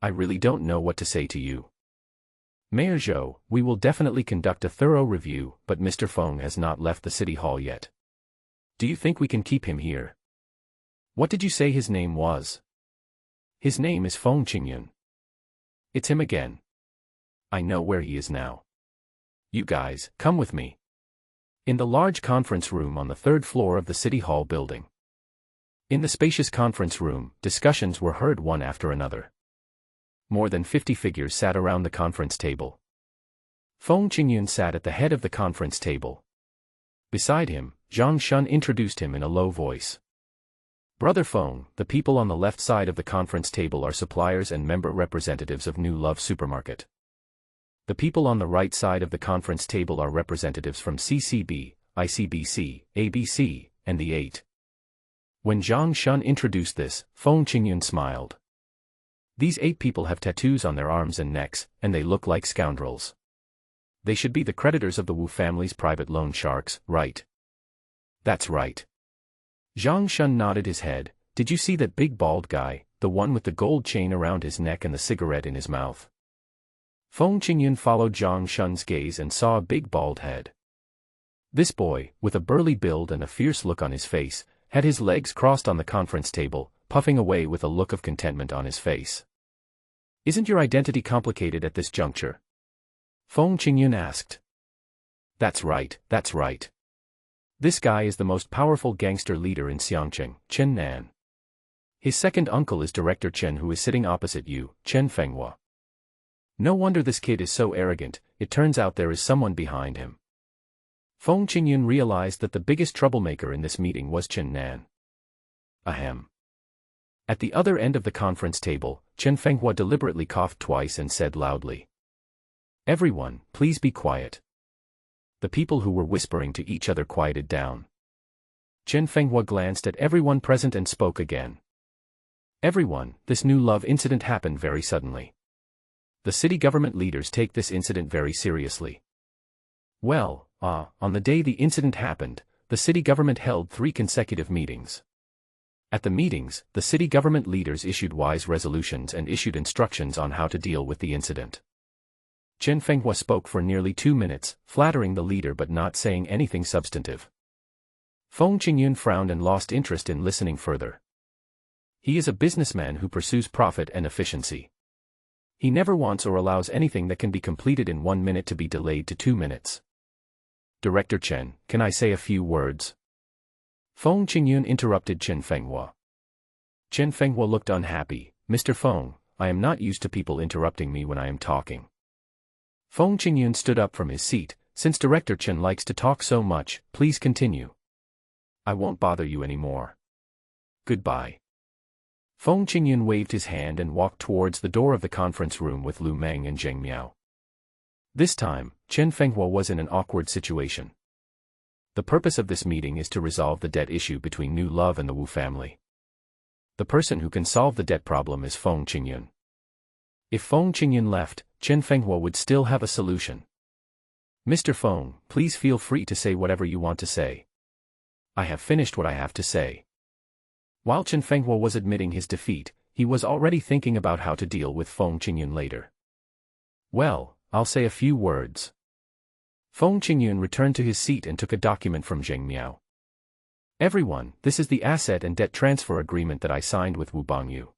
I really don't know what to say to you. Mayor Zhou, we will definitely conduct a thorough review, but Mr. Feng has not left the city hall yet. Do you think we can keep him here? What did you say his name was? His name is Feng Qingyun. It's him again. I know where he is now. You guys, come with me. In the large conference room on the 3rd floor of the City Hall building. In the spacious conference room, discussions were heard one after another. More than 50 figures sat around the conference table. Feng Qingyun sat at the head of the conference table. Beside him, Zhang Shun introduced him in a low voice. Brother Feng, the people on the left side of the conference table are suppliers and member representatives of New Love Supermarket. The people on the right side of the conference table are representatives from CCB, ICBC, ABC, and the 8. When Zhang Shun introduced this, Feng Qingyun smiled. These 8 people have tattoos on their arms and necks, and they look like scoundrels. They should be the creditors of the Wu family's private loan sharks, right? That's right. Zhang Shun nodded his head. Did you see that big bald guy, the one with the gold chain around his neck and the cigarette in his mouth? Feng Qingyun followed Zhang Shun's gaze and saw a big bald head. This boy, with a burly build and a fierce look on his face, had his legs crossed on the conference table, puffing away with a look of contentment on his face. Isn't your identity complicated at this juncture? Feng Qingyun asked. That's right, that's right. This guy is the most powerful gangster leader in Xiangqing, Chen Nan. His second uncle is Director Chen, who is sitting opposite you, Chen Fenghua. No wonder this kid is so arrogant, it turns out there is someone behind him. Feng Qingyun realized that the biggest troublemaker in this meeting was Chen Nan. Ahem. At the other end of the conference table, Chen Fenghua deliberately coughed twice and said loudly. Everyone, please be quiet. The people who were whispering to each other quieted down. Chen Fenghua glanced at everyone present and spoke again. Everyone, this new love incident happened very suddenly. The city government leaders take this incident very seriously. Well, on the day the incident happened, the city government held 3 consecutive meetings. At the meetings, the city government leaders issued wise resolutions and issued instructions on how to deal with the incident. Chen Fenghua spoke for nearly 2 minutes, flattering the leader but not saying anything substantive. Feng Qingyun frowned and lost interest in listening further. He is a businessman who pursues profit and efficiency. He never wants or allows anything that can be completed in 1 minute to be delayed to 2 minutes. Director Chen, can I say a few words? Feng Qingyun interrupted Chen Fenghua. Chen Fenghua looked unhappy. Mr. Feng, I am not used to people interrupting me when I am talking. Feng Qingyun stood up from his seat. Since Director Chen likes to talk so much, please continue. I won't bother you anymore. Goodbye. Feng Qingyun waved his hand and walked towards the door of the conference room with Lu Meng and Zheng Miao. This time, Chen Fenghua was in an awkward situation. The purpose of this meeting is to resolve the debt issue between New Love and the Wu family. The person who can solve the debt problem is Feng Qingyun. If Feng Qingyun left, Chen Fenghua would still have a solution. Mr. Feng, please feel free to say whatever you want to say. I have finished what I have to say. While Chen Fenghua was admitting his defeat, he was already thinking about how to deal with Feng Qingyun later. Well, I'll say a few words. Feng Qingyun returned to his seat and took a document from Zheng Miao. Everyone, this is the asset and debt transfer agreement that I signed with Wu Bangyu.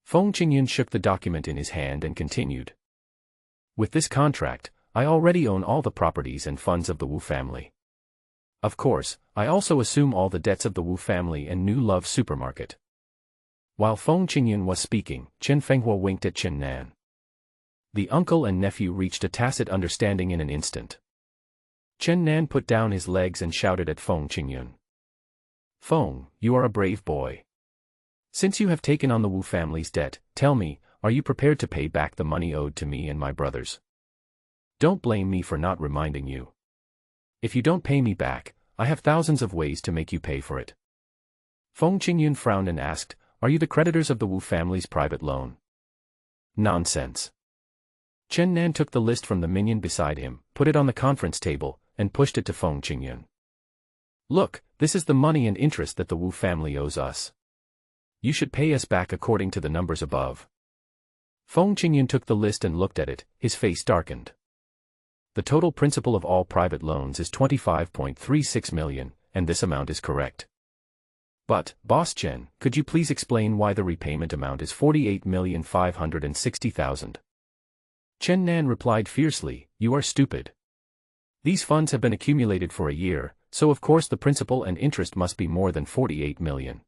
Feng Qingyun shook the document in his hand and continued. With this contract, I already own all the properties and funds of the Wu family. Of course, I also assume all the debts of the Wu family and New Love supermarket. While Feng Qingyun was speaking, Chen Fenghua winked at Chen Nan. The uncle and nephew reached a tacit understanding in an instant. Chen Nan put down his legs and shouted at Feng Qingyun. Feng, you are a brave boy. Since you have taken on the Wu family's debt, tell me, are you prepared to pay back the money owed to me and my brothers? Don't blame me for not reminding you. If you don't pay me back, I have thousands of ways to make you pay for it. Feng Qingyun frowned and asked, are you the creditors of the Wu family's private loan? Nonsense. Chen Nan took the list from the minion beside him, put it on the conference table, and pushed it to Feng Qingyun. Look, this is the money and interest that the Wu family owes us. You should pay us back according to the numbers above. Feng Qingyun took the list and looked at it, his face darkened. The total principal of all private loans is 25.36 million, and this amount is correct. But, Boss Chen, could you please explain why the repayment amount is 48,560,000? Chen Nan replied fiercely, you are stupid. These funds have been accumulated for a year, so of course the principal and interest must be more than 48 million.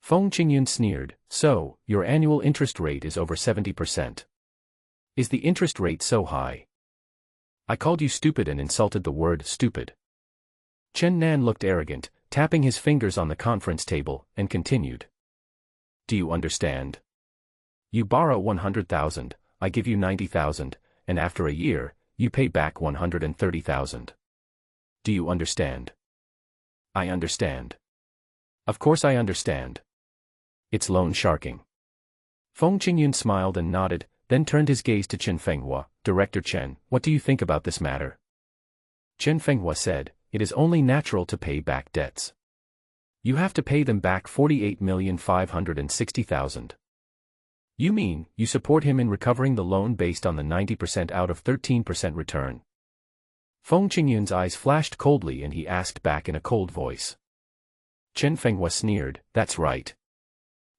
Feng Qingyun sneered, so, your annual interest rate is over 70%. Is the interest rate so high? I called you stupid and insulted the word stupid. Chen Nan looked arrogant, tapping his fingers on the conference table, and continued. Do you understand? You borrow 100,000. I give you 90,000, and after a year, you pay back 130,000. Do you understand? I understand. Of course I understand. It's loan sharking. Feng Qingyun smiled and nodded, then turned his gaze to Chen Fenghua. Director Chen, what do you think about this matter? Chen Fenghua said, it is only natural to pay back debts. You have to pay them back 48,560,000. You mean, you support him in recovering the loan based on the 90% out of 13% return? Feng Qingyun's eyes flashed coldly and he asked back in a cold voice. Chen Fenghua sneered, that's right.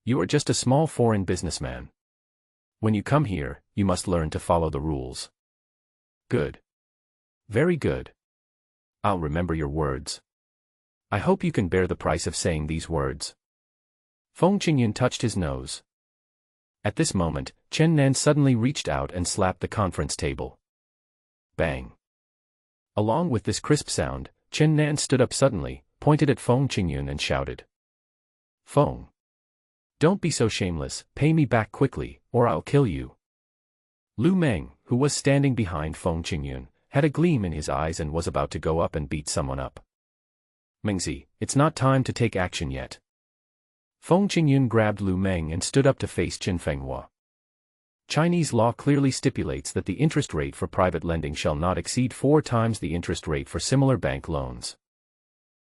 You are just a small foreign businessman. When you come here, you must learn to follow the rules. Good. Very good. I'll remember your words. I hope you can bear the price of saying these words. Feng Qingyun touched his nose. At this moment, Chen Nan suddenly reached out and slapped the conference table. Bang. Along with this crisp sound, Chen Nan stood up suddenly, pointed at Feng Qingyun and shouted. Feng. Don't be so shameless, pay me back quickly, or I'll kill you. Lu Meng, who was standing behind Feng Qingyun, had a gleam in his eyes and was about to go up and beat someone up. Mengzi, it's not time to take action yet. Feng Qingyun grabbed Lu Meng and stood up to face Qin Fenghua. Chinese law clearly stipulates that the interest rate for private lending shall not exceed 4 times the interest rate for similar bank loans.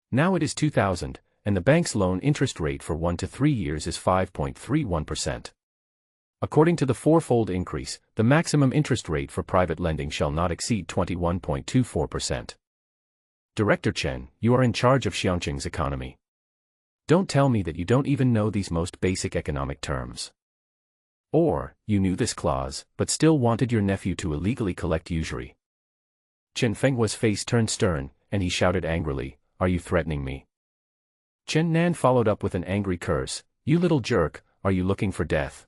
Now it is 2000, and the bank's loan interest rate for 1 to 3 years is 5.31%. According to the fourfold increase, the maximum interest rate for private lending shall not exceed 21.24%. Director Chen, you are in charge of Xiangqing's economy. Don't tell me that you don't even know these most basic economic terms. Or, you knew this clause, but still wanted your nephew to illegally collect usury. Qin Fenghua's face turned stern, and he shouted angrily, "Are you threatening me?" Chen Nan followed up with an angry curse, "You little jerk, are you looking for death?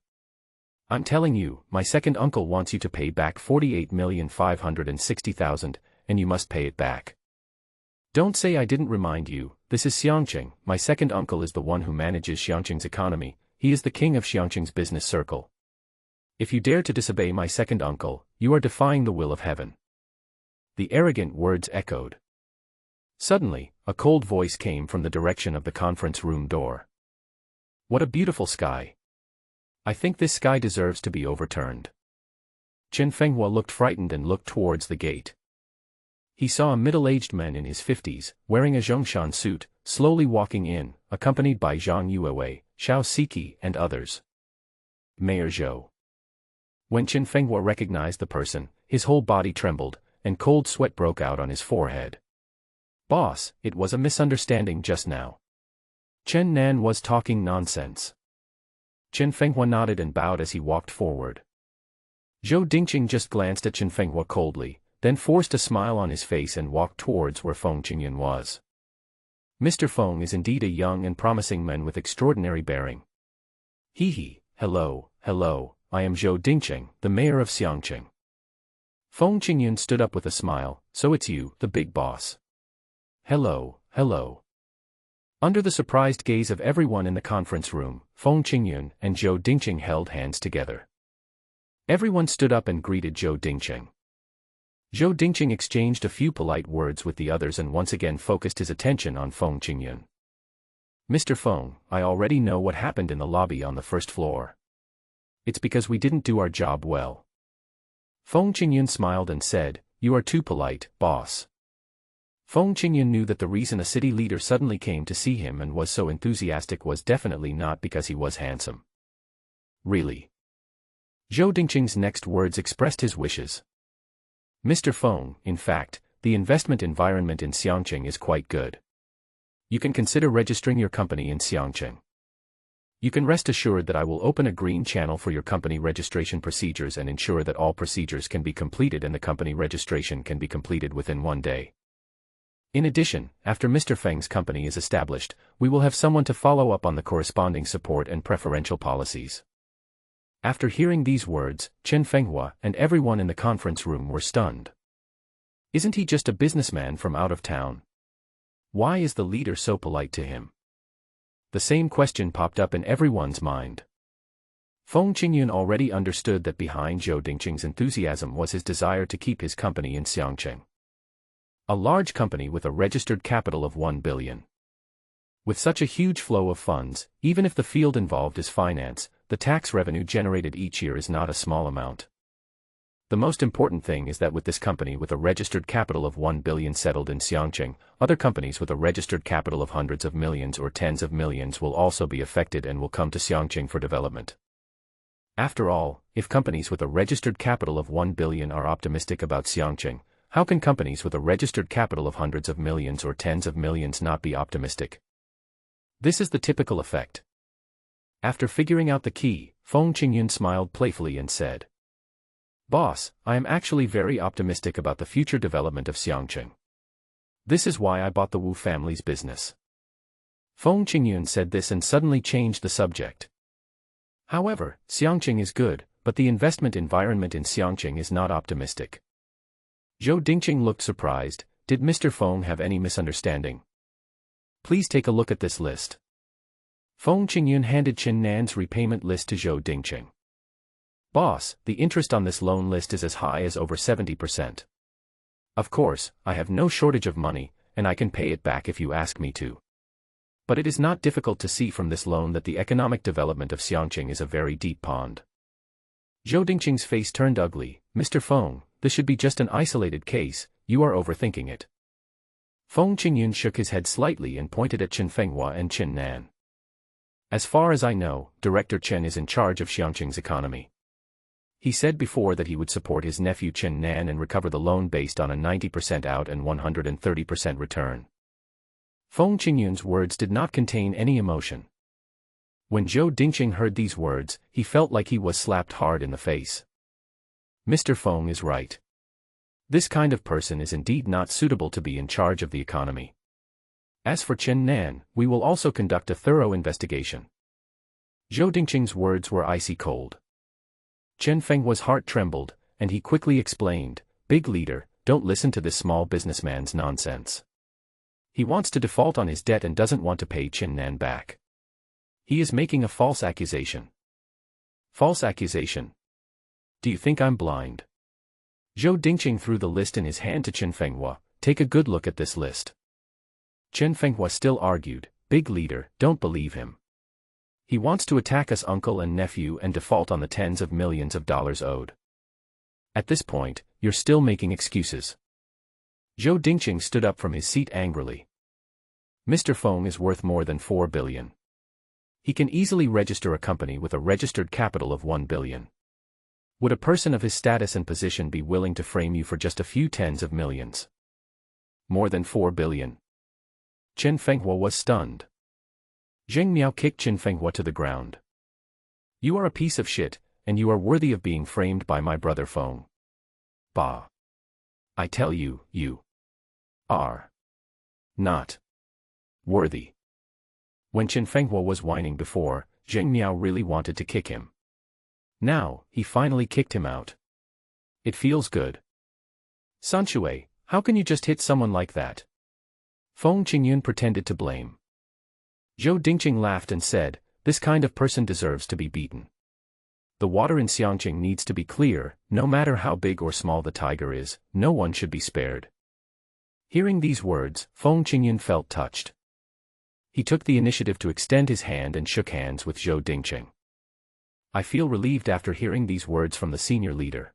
I'm telling you, my second uncle wants you to pay back 48,560,000, and you must pay it back. Don't say I didn't remind you, this is Xiangqing, my second uncle is the one who manages Xiangqing's economy, he is the king of Xiangqing's business circle. If you dare to disobey my second uncle, you are defying the will of heaven." The arrogant words echoed. Suddenly, a cold voice came from the direction of the conference room door. "What a beautiful sky. I think this sky deserves to be overturned." Qin Fenghua looked frightened and looked towards the gate. He saw a middle-aged man in his 50s, wearing a Zhongshan suit, slowly walking in, accompanied by Zhang Yuewei, Xiao Siki and others. Mayor Zhou. When Qin Fenghua recognized the person, his whole body trembled, and cold sweat broke out on his forehead. "Boss, it was a misunderstanding just now. Chen Nan was talking nonsense." Qin Fenghua nodded and bowed as he walked forward. Zhou Dingqing just glanced at Qin Fenghua coldly, then forced a smile on his face and walked towards where Feng Qingyun was. Mr. Feng is indeed a young and promising man with extraordinary bearing. He, hello, I am Zhou Dingqing, the mayor of Xiangqing. Feng Qingyun stood up with a smile, "So it's you, the big boss." Hello. Under the surprised gaze of everyone in the conference room, Feng Qingyun and Zhou Dingqing held hands together. Everyone stood up and greeted Zhou Dingqing. Zhou Dingqing exchanged a few polite words with the others and once again focused his attention on Feng Qingyun. "Mr. Feng, I already know what happened in the lobby on the first floor. It's because we didn't do our job well." Feng Qingyun smiled and said, "You are too polite, boss." Feng Qingyun knew that the reason a city leader suddenly came to see him and was so enthusiastic was definitely not because he was handsome. Really? Zhou Dingqing's next words expressed his wishes. "Mr. Feng, in fact, the investment environment in Xiangqing is quite good. You can consider registering your company in Xiangqing. You can rest assured that I will open a green channel for your company registration procedures and ensure that all procedures can be completed and the company registration can be completed within 1 day. In addition, after Mr. Feng's company is established, we will have someone to follow up on the corresponding support and preferential policies." After hearing these words, Qin Fenghua and everyone in the conference room were stunned. Isn't he just a businessman from out of town? Why is the leader so polite to him? The same question popped up in everyone's mind. Feng Qingyun already understood that behind Zhou Dingqing's enthusiasm was his desire to keep his company in Xiangqing. A large company with a registered capital of 1 billion. With such a huge flow of funds, even if the field involved is finance, the tax revenue generated each year is not a small amount. The most important thing is that with this company with a registered capital of 1 billion settled in Xiangqing, other companies with a registered capital of hundreds of millions or tens of millions will also be affected and will come to Xiangqing for development. After all, if companies with a registered capital of 1 billion are optimistic about Xiangqing, how can companies with a registered capital of hundreds of millions or tens of millions not be optimistic? This is the typical effect. After figuring out the key, Feng Qingyun smiled playfully and said, "Boss, I am actually very optimistic about the future development of Xiangqing. This is why I bought the Wu family's business." Feng Qingyun said this and suddenly changed the subject. "However, Xiangqing is good, but the investment environment in Xiangqing is not optimistic." Zhou Dingqing looked surprised. Did Mr. Feng have any misunderstanding? Please take a look at this list. Feng Qingyun handed Qin Nan's repayment list to Zhou Dingqing. "Boss, the interest on this loan list is as high as over 70%. Of course, I have no shortage of money, and I can pay it back if you ask me to. But it is not difficult to see from this loan that the economic development of Xiangqing is a very deep pond. Zhou Dingqing's face turned ugly. Mr. Feng, this should be just an isolated case, you are overthinking it. Feng Qingyun shook his head slightly and pointed at Chen Fenghua and Chen Nan. As far as I know, Director Chen is in charge of Xiangqing's economy. He said before that he would support his nephew Chen Nan and recover the loan based on a 90% out and 130% return. Feng Qingyun's words did not contain any emotion. When Zhou Dingqing heard these words, he felt like he was slapped hard in the face. Mr. Feng is right. This kind of person is indeed not suitable to be in charge of the economy. As for Chen Nan, we will also conduct a thorough investigation. Zhou Dingqing's words were icy cold. Chen Fenghua's heart trembled, and he quickly explained, "Big leader, don't listen to this small businessman's nonsense. He wants to default on his debt and doesn't want to pay Chen Nan back. He is making a false accusation." False accusation? Do you think I'm blind? Zhou Dingqing threw the list in his hand to Chen Fenghua. Take a good look at this list. Chen Fenghua still argued, "Big leader, don't believe him. He wants to attack us uncle and nephew and default on the tens of millions of dollars owed. At this point, you're still making excuses." Zhou Dingqing stood up from his seat angrily. Mr. Feng is worth more than 4 billion. He can easily register a company with a registered capital of 1 billion. Would a person of his status and position be willing to frame you for just a few tens of millions? More than 4 billion. Chen Fenghua was stunned. Zheng Miao kicked Chen Fenghua to the ground. "You are a piece of shit, and you are worthy of being framed by my brother Feng. Bah. I tell you, you are not worthy." When Chen Fenghua was whining before, Zheng Miao really wanted to kick him. Now, he finally kicked him out. It feels good. "Sanshui, how can you just hit someone like that?" Feng Qingyun pretended to blame. Zhou Dingqing laughed and said, "This kind of person deserves to be beaten. The water in Xiangqing needs to be clear, no matter how big or small the tiger is, no one should be spared." Hearing these words, Feng Qingyun felt touched. He took the initiative to extend his hand and shook hands with Zhou Dingqing. "I feel relieved after hearing these words from the senior leader.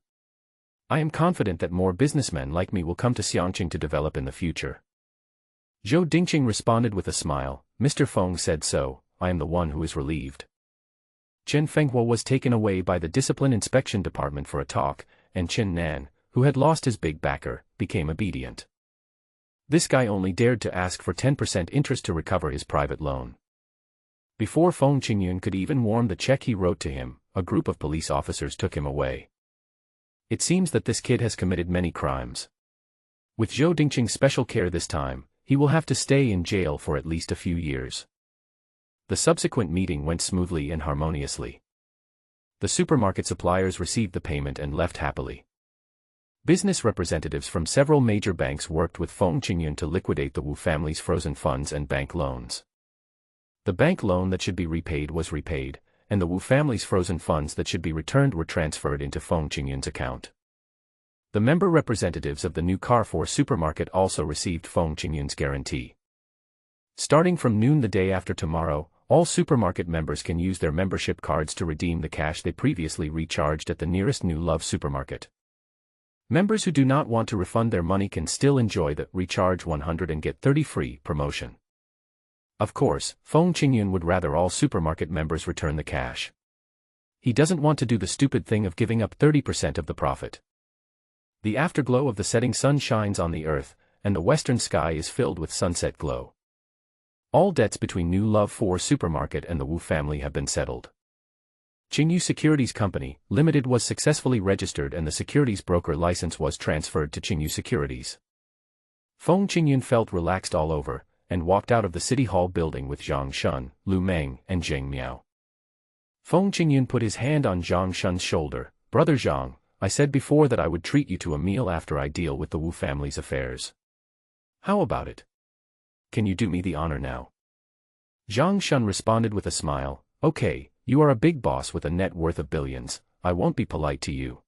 I am confident that more businessmen like me will come to Xiangqing to develop in the future." Zhou Dingqing responded with a smile, "Mr. Feng said so, I am the one who is relieved." Chen Fenghua was taken away by the Discipline Inspection Department for a talk, and Chen Nan, who had lost his big backer, became obedient. This guy only dared to ask for 10% interest to recover his private loan. Before Feng Qingyun could even warm the check he wrote to him, a group of police officers took him away. It seems that this kid has committed many crimes. With Zhou Dingqing's special care this time, he will have to stay in jail for at least a few years. The subsequent meeting went smoothly and harmoniously. The supermarket suppliers received the payment and left happily. Business representatives from several major banks worked with Feng Qingyun to liquidate the Wu family's frozen funds and bank loans. The bank loan that should be repaid was repaid, and the Wu family's frozen funds that should be returned were transferred into Feng Qingyun's account. The member representatives of the new Carrefour supermarket also received Feng Qingyun's guarantee. Starting from noon the day after tomorrow, all supermarket members can use their membership cards to redeem the cash they previously recharged at the nearest New Love supermarket. Members who do not want to refund their money can still enjoy the recharge 100 and get 30 free promotion. Of course, Feng Qingyun would rather all supermarket members return the cash. He doesn't want to do the stupid thing of giving up 30% of the profit. The afterglow of the setting sun shines on the earth, and the western sky is filled with sunset glow. All debts between New Love 4 supermarket and the Wu family have been settled. Qingyu Securities Company, Limited was successfully registered and the securities broker license was transferred to Qingyu Securities. Feng Qingyun felt relaxed all over, and walked out of the City Hall building with Zhang Shun, Lu Meng, and Zheng Miao. Feng Qingyun put his hand on Zhang Shun's shoulder. "Brother Zhang, I said before that I would treat you to a meal after I deal with the Wu family's affairs. How about it? Can you do me the honor now?" Zhang Shun responded with a smile, "Okay, you are a big boss with a net worth of billions, I won't be polite to you."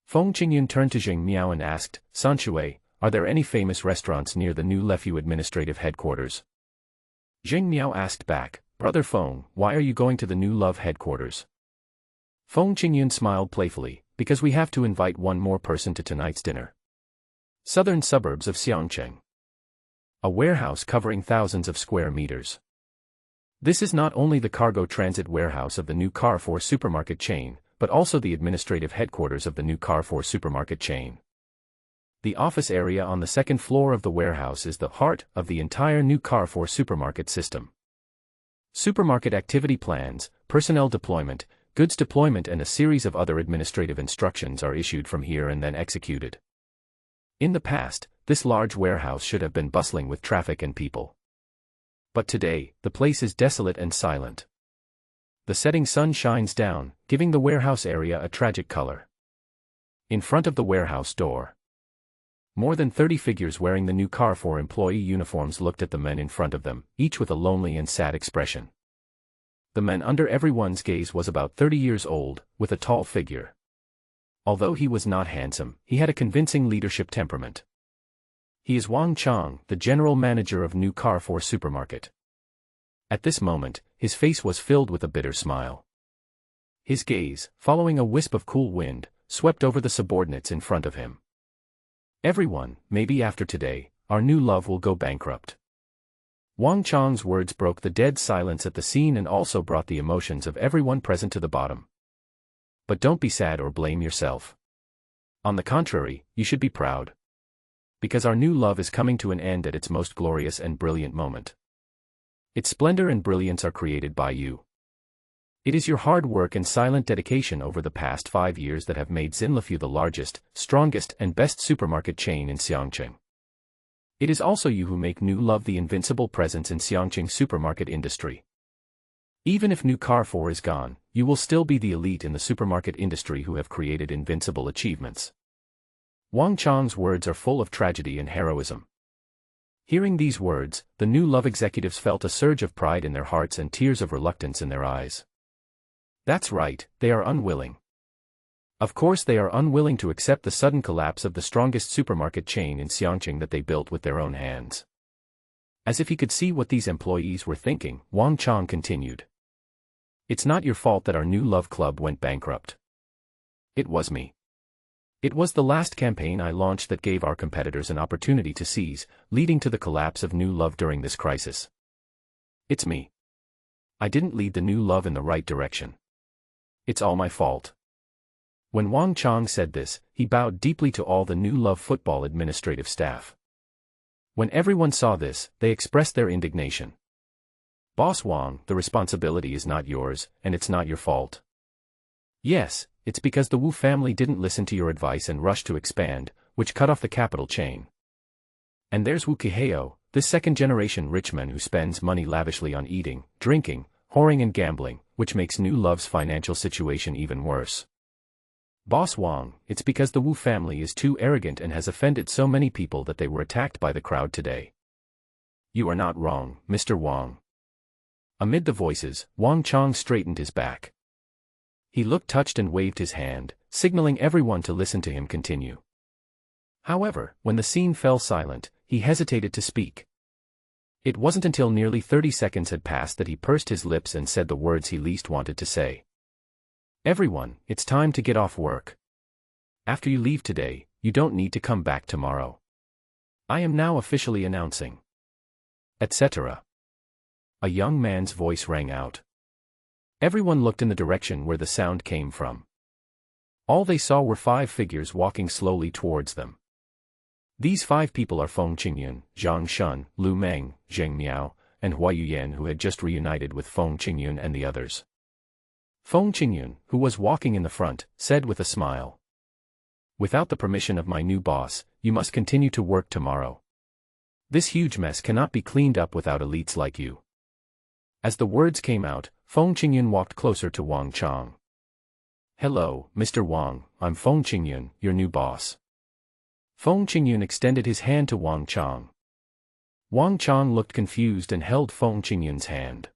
Feng Qingyun turned to Zheng Miao and asked, "Sanshui, are there any famous restaurants near the new Lefu administrative headquarters?" Zheng Miao asked back, "Brother Feng, why are you going to the new love headquarters?" Feng Qingyun smiled playfully, "Because we have to invite one more person to tonight's dinner." Southern suburbs of Xiangcheng. A warehouse covering thousands of square meters. This is not only the cargo transit warehouse of the new Carrefour supermarket chain, but also the administrative headquarters of the new Carrefour supermarket chain. The office area on the second floor of the warehouse is the heart of the entire new Carrefour supermarket system. Supermarket activity plans, personnel deployment, goods deployment and a series of other administrative instructions are issued from here and then executed. In the past, this large warehouse should have been bustling with traffic and people. But today, the place is desolate and silent. The setting sun shines down, giving the warehouse area a tragic color. In front of the warehouse door, more than 30 figures wearing the new Carrefour employee uniforms looked at the men in front of them, each with a lonely and sad expression. The man under everyone's gaze was about 30 years old, with a tall figure. Although he was not handsome, he had a convincing leadership temperament. He is Wang Chang, the general manager of new Carrefour supermarket. At this moment, his face was filled with a bitter smile. His gaze, following a wisp of cool wind, swept over the subordinates in front of him. "Everyone, maybe after today, our new love will go bankrupt." Wang Chang's words broke the dead silence at the scene and also brought the emotions of everyone present to the bottom. But don't be sad or blame yourself. On the contrary, you should be proud. Because our new love is coming to an end at its most glorious and brilliant moment. Its splendor and brilliance are created by you. It is your hard work and silent dedication over the past 5 years that have made Xinlefu the largest, strongest and best supermarket chain in Xiangcheng. It is also you who make New Love the invincible presence in Xiangcheng supermarket industry. Even if New Carrefour is gone, you will still be the elite in the supermarket industry who have created invincible achievements. Wang Chang's words are full of tragedy and heroism. Hearing these words, the New Love executives felt a surge of pride in their hearts and tears of reluctance in their eyes. That's right, they are unwilling. Of course they are unwilling to accept the sudden collapse of the strongest supermarket chain in Xiangcheng that they built with their own hands. As if he could see what these employees were thinking, Wang Chang continued. "It's not your fault that our New Love Club went bankrupt. It was me. It was the last campaign I launched that gave our competitors an opportunity to seize, leading to the collapse of New Love during this crisis. It's me. I didn't lead the New Love in the right direction. It's all my fault." When Wang Chang said this, he bowed deeply to all the New Love football administrative staff. When everyone saw this, they expressed their indignation. "Boss Wang, the responsibility is not yours, and it's not your fault. Yes, it's because the Wu family didn't listen to your advice and rushed to expand, which cut off the capital chain. And there's Wu Kiheo, this second-generation rich man who spends money lavishly on eating, drinking, whoring and gambling, which makes New Love's financial situation even worse. Boss Wang, it's because the Wu family is too arrogant and has offended so many people that they were attacked by the crowd today. You are not wrong, Mr. Wang." Amid the voices, Wang Chang straightened his back. He looked touched and waved his hand, signaling everyone to listen to him continue. However, when the scene fell silent, he hesitated to speak. It wasn't until nearly 30 seconds had passed that he pursed his lips and said the words he least wanted to say. "Everyone, it's time to get off work. After you leave today, you don't need to come back tomorrow. I am now officially announcing," etc. A young man's voice rang out. Everyone looked in the direction where the sound came from. All they saw were 5 figures walking slowly towards them. These 5 people are Feng Qingyun, Zhang Shun, Lu Meng, Zheng Miao, and Hua Yuyan, who had just reunited with Feng Qingyun and the others. Feng Qingyun, who was walking in the front, said with a smile, "Without the permission of my new boss, you must continue to work tomorrow. This huge mess cannot be cleaned up without elites like you." As the words came out, Feng Qingyun walked closer to Wang Chang. "Hello, Mr. Wang, I'm Feng Qingyun, your new boss." Feng Qingyun extended his hand to Wang Chang. Wang Chang looked confused and held Feng Qingyun's hand.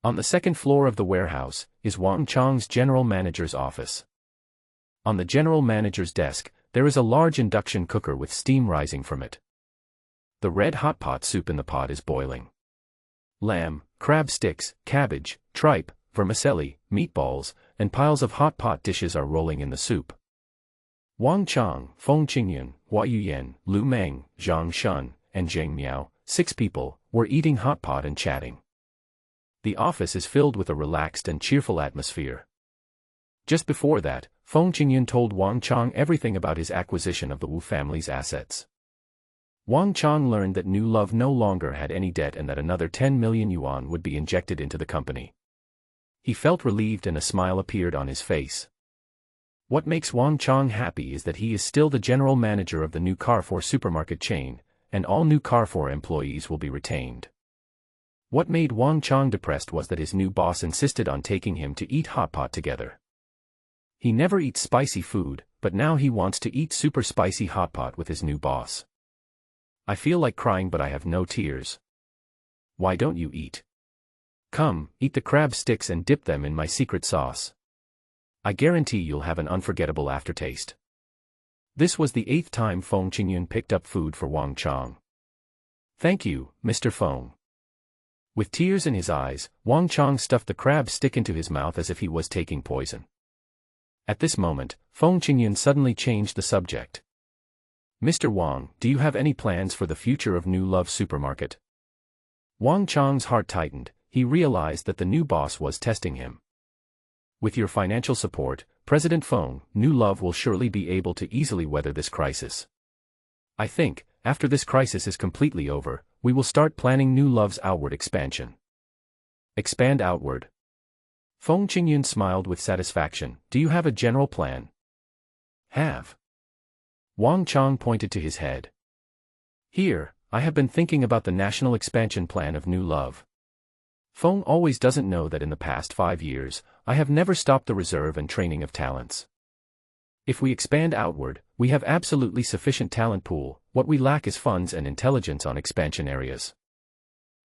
On the second floor of the warehouse is Wang Chang's general manager's office. On the general manager's desk, there is a large induction cooker with steam rising from it. The red hot pot soup in the pot is boiling. Lamb, crab sticks, cabbage, tripe, vermicelli, meatballs, and piles of hot pot dishes are rolling in the soup. Wang Chang, Feng Qingyun, Hua Yuyan, Lu Meng, Zhang Shun, and Zheng Miao, 6 people, were eating hot pot and chatting. The office is filled with a relaxed and cheerful atmosphere. Just before that, Feng Qingyun told Wang Chang everything about his acquisition of the Wu family's assets. Wang Chang learned that New Love no longer had any debt and that another 10 million yuan would be injected into the company. He felt relieved and a smile appeared on his face. What makes Wang Chang happy is that he is still the general manager of the new Carrefour supermarket chain, and all new Carrefour employees will be retained. What made Wang Chang depressed was that his new boss insisted on taking him to eat hot pot together. He never eats spicy food, but now he wants to eat super spicy hot pot with his new boss. I feel like crying but I have no tears. Why don't you eat? Come, eat the crab sticks and dip them in my secret sauce. I guarantee you'll have an unforgettable aftertaste. This was the 8th time Feng Qingyun picked up food for Wang Chang. Thank you, Mr. Feng. With tears in his eyes, Wang Chang stuffed the crab stick into his mouth as if he was taking poison. At this moment, Feng Qingyun suddenly changed the subject. Mr. Wang, do you have any plans for the future of New Love Supermarket? Wang Chang's heart tightened. He realized that the new boss was testing him. With your financial support, President Feng, New Love will surely be able to easily weather this crisis. I think, after this crisis is completely over, we will start planning New Love's outward expansion. Expand outward. Feng Qingyun smiled with satisfaction. Do you have a general plan? Have. Wang Chang pointed to his head. Here, I have been thinking about the national expansion plan of New Love. Feng always doesn't know that in the past 5 years, I have never stopped the reserve and training of talents. If we expand outward, we have absolutely sufficient talent pool. What we lack is funds and intelligence on expansion areas.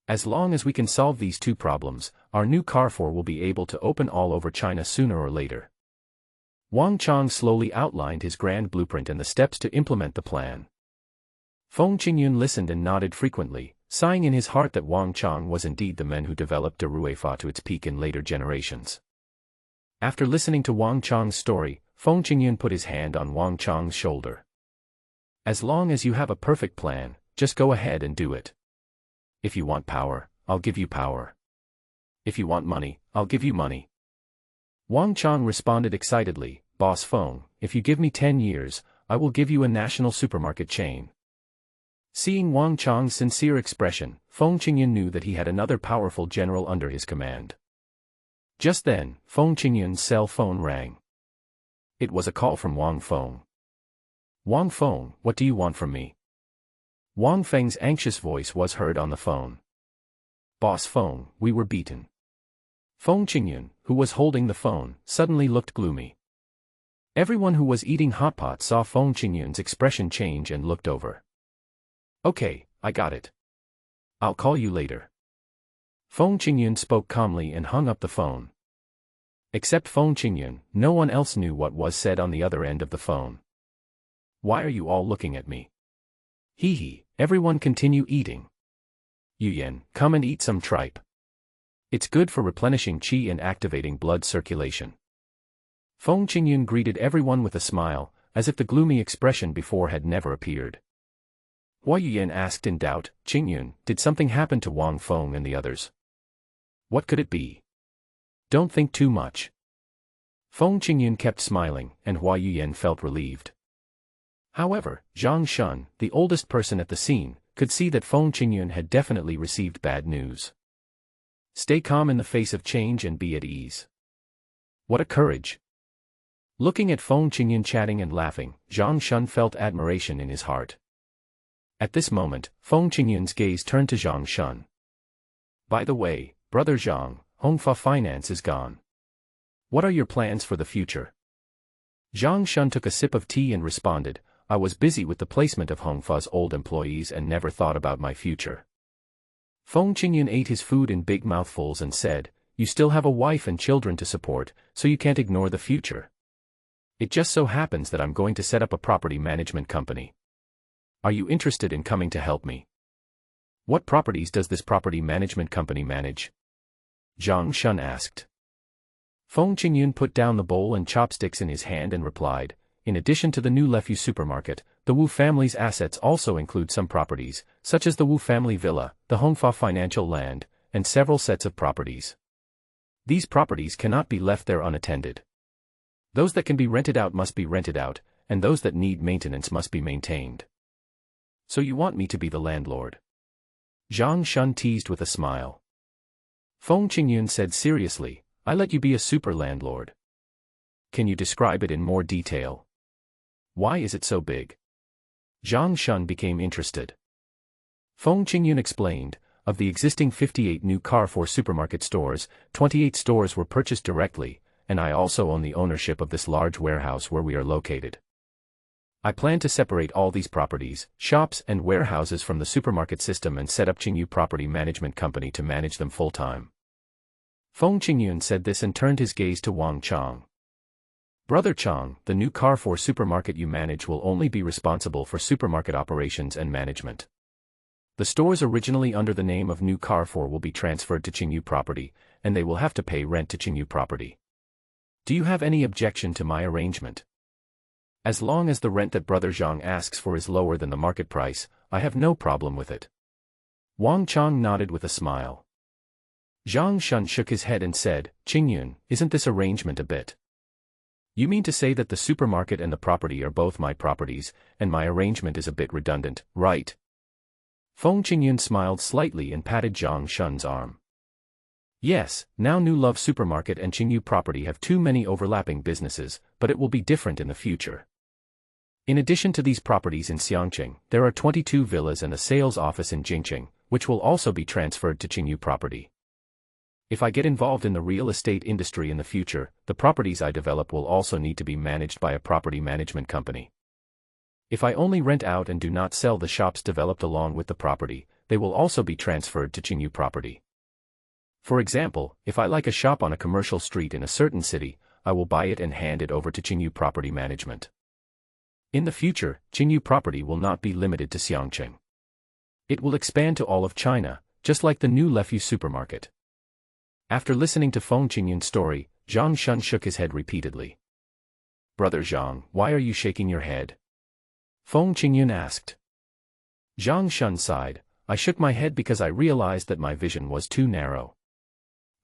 As long as we can solve these 2 problems, our new Carrefour will be able to open all over China sooner or later. Wang Chang slowly outlined his grand blueprint and the steps to implement the plan. Feng Qingyun listened and nodded frequently, sighing in his heart that Wang Chang was indeed the man who developed de Ruefa to its peak in later generations. After listening to Wang Chang's story, Feng Qingyun put his hand on Wang Chang's shoulder. As long as you have a perfect plan, just go ahead and do it. If you want power, I'll give you power. If you want money, I'll give you money. Wang Chang responded excitedly, Boss Feng, if you give me 10 years, I will give you a national supermarket chain. Seeing Wang Chang's sincere expression, Feng Qingyun knew that he had another powerful general under his command. Just then, Feng Qingyun's cell phone rang. It was a call from Wang Feng. Wang Feng, what do you want from me? Wang Feng's anxious voice was heard on the phone. Boss Feng, we were beaten. Feng Qingyun, who was holding the phone, suddenly looked gloomy. Everyone who was eating hot pot saw Feng Qingyun's expression change and looked over. Okay, I got it. I'll call you later. Feng Qingyun spoke calmly and hung up the phone. Except Feng Qingyun, no one else knew what was said on the other end of the phone. Why are you all looking at me? Hee hee, everyone continue eating. Yuyan, come and eat some tripe. It's good for replenishing qi and activating blood circulation. Feng Qingyun greeted everyone with a smile, as if the gloomy expression before had never appeared. Hua Yuyan asked in doubt, Qingyun, did something happen to Wang Feng and the others? What could it be? Don't think too much. Feng Qingyun kept smiling, and Hua Yuyan felt relieved. However, Zhang Shun, the oldest person at the scene, could see that Feng Qingyun had definitely received bad news. Stay calm in the face of change and be at ease. What a courage! Looking at Feng Qingyun chatting and laughing, Zhang Shun felt admiration in his heart. At this moment, Feng Qingyun's gaze turned to Zhang Shun. By the way, brother Zhang, Hongfa Finance is gone. What are your plans for the future? Zhang Shun took a sip of tea and responded, I was busy with the placement of Hongfa's old employees and never thought about my future. Feng Qingyun ate his food in big mouthfuls and said, you still have a wife and children to support, so you can't ignore the future. It just so happens that I'm going to set up a property management company. Are you interested in coming to help me? What properties does this property management company manage? Zhang Shun asked. Feng Qingyun put down the bowl and chopsticks in his hand and replied, in addition to the new Lefu supermarket, the Wu family's assets also include some properties, such as the Wu family villa, the Hongfa financial land, and several sets of properties. These properties cannot be left there unattended. Those that can be rented out must be rented out, and those that need maintenance must be maintained. So you want me to be the landlord? Zhang Shun teased with a smile. Feng Qingyun said seriously, I let you be a super landlord. Can you describe it in more detail? Why is it so big? Zhang Shun became interested. Feng Qingyun explained, of the existing 58 new Carrefour supermarket stores, 28 stores were purchased directly, and I also own the ownership of this large warehouse where we are located. I plan to separate all these properties, shops and warehouses from the supermarket system and set up Qingyu Property Management Company to manage them full-time. Feng Qingyun said this and turned his gaze to Wang Chang. Brother Chang, the new Carrefour supermarket you manage will only be responsible for supermarket operations and management. The stores originally under the name of New Carrefour will be transferred to Qingyu Property, and they will have to pay rent to Qingyu Property. Do you have any objection to my arrangement? As long as the rent that Brother Zhang asks for is lower than the market price, I have no problem with it. Wang Chang nodded with a smile. Zhang Shun shook his head and said, Qingyun, isn't this arrangement a bit? You mean to say that the supermarket and the property are both my properties, and my arrangement is a bit redundant, right? Feng Qingyun smiled slightly and patted Zhang Shun's arm. Yes, now New Love Supermarket and Qingyu Property have too many overlapping businesses, but it will be different in the future. In addition to these properties in Xiangqing, there are 22 villas and a sales office in Jingqing, which will also be transferred to Qingyu Property. If I get involved in the real estate industry in the future, the properties I develop will also need to be managed by a property management company. If I only rent out and do not sell the shops developed along with the property, they will also be transferred to Qingyu Property. For example, if I like a shop on a commercial street in a certain city, I will buy it and hand it over to Qingyu Property Management. In the future, Qingyu Property will not be limited to Xiangqing. It will expand to all of China, just like the new Lefu supermarket. After listening to Feng Qingyun's story, Zhang Shun shook his head repeatedly. Brother Zhang, why are you shaking your head? Feng Qingyun asked. Zhang Shun sighed, I shook my head because I realized that my vision was too narrow.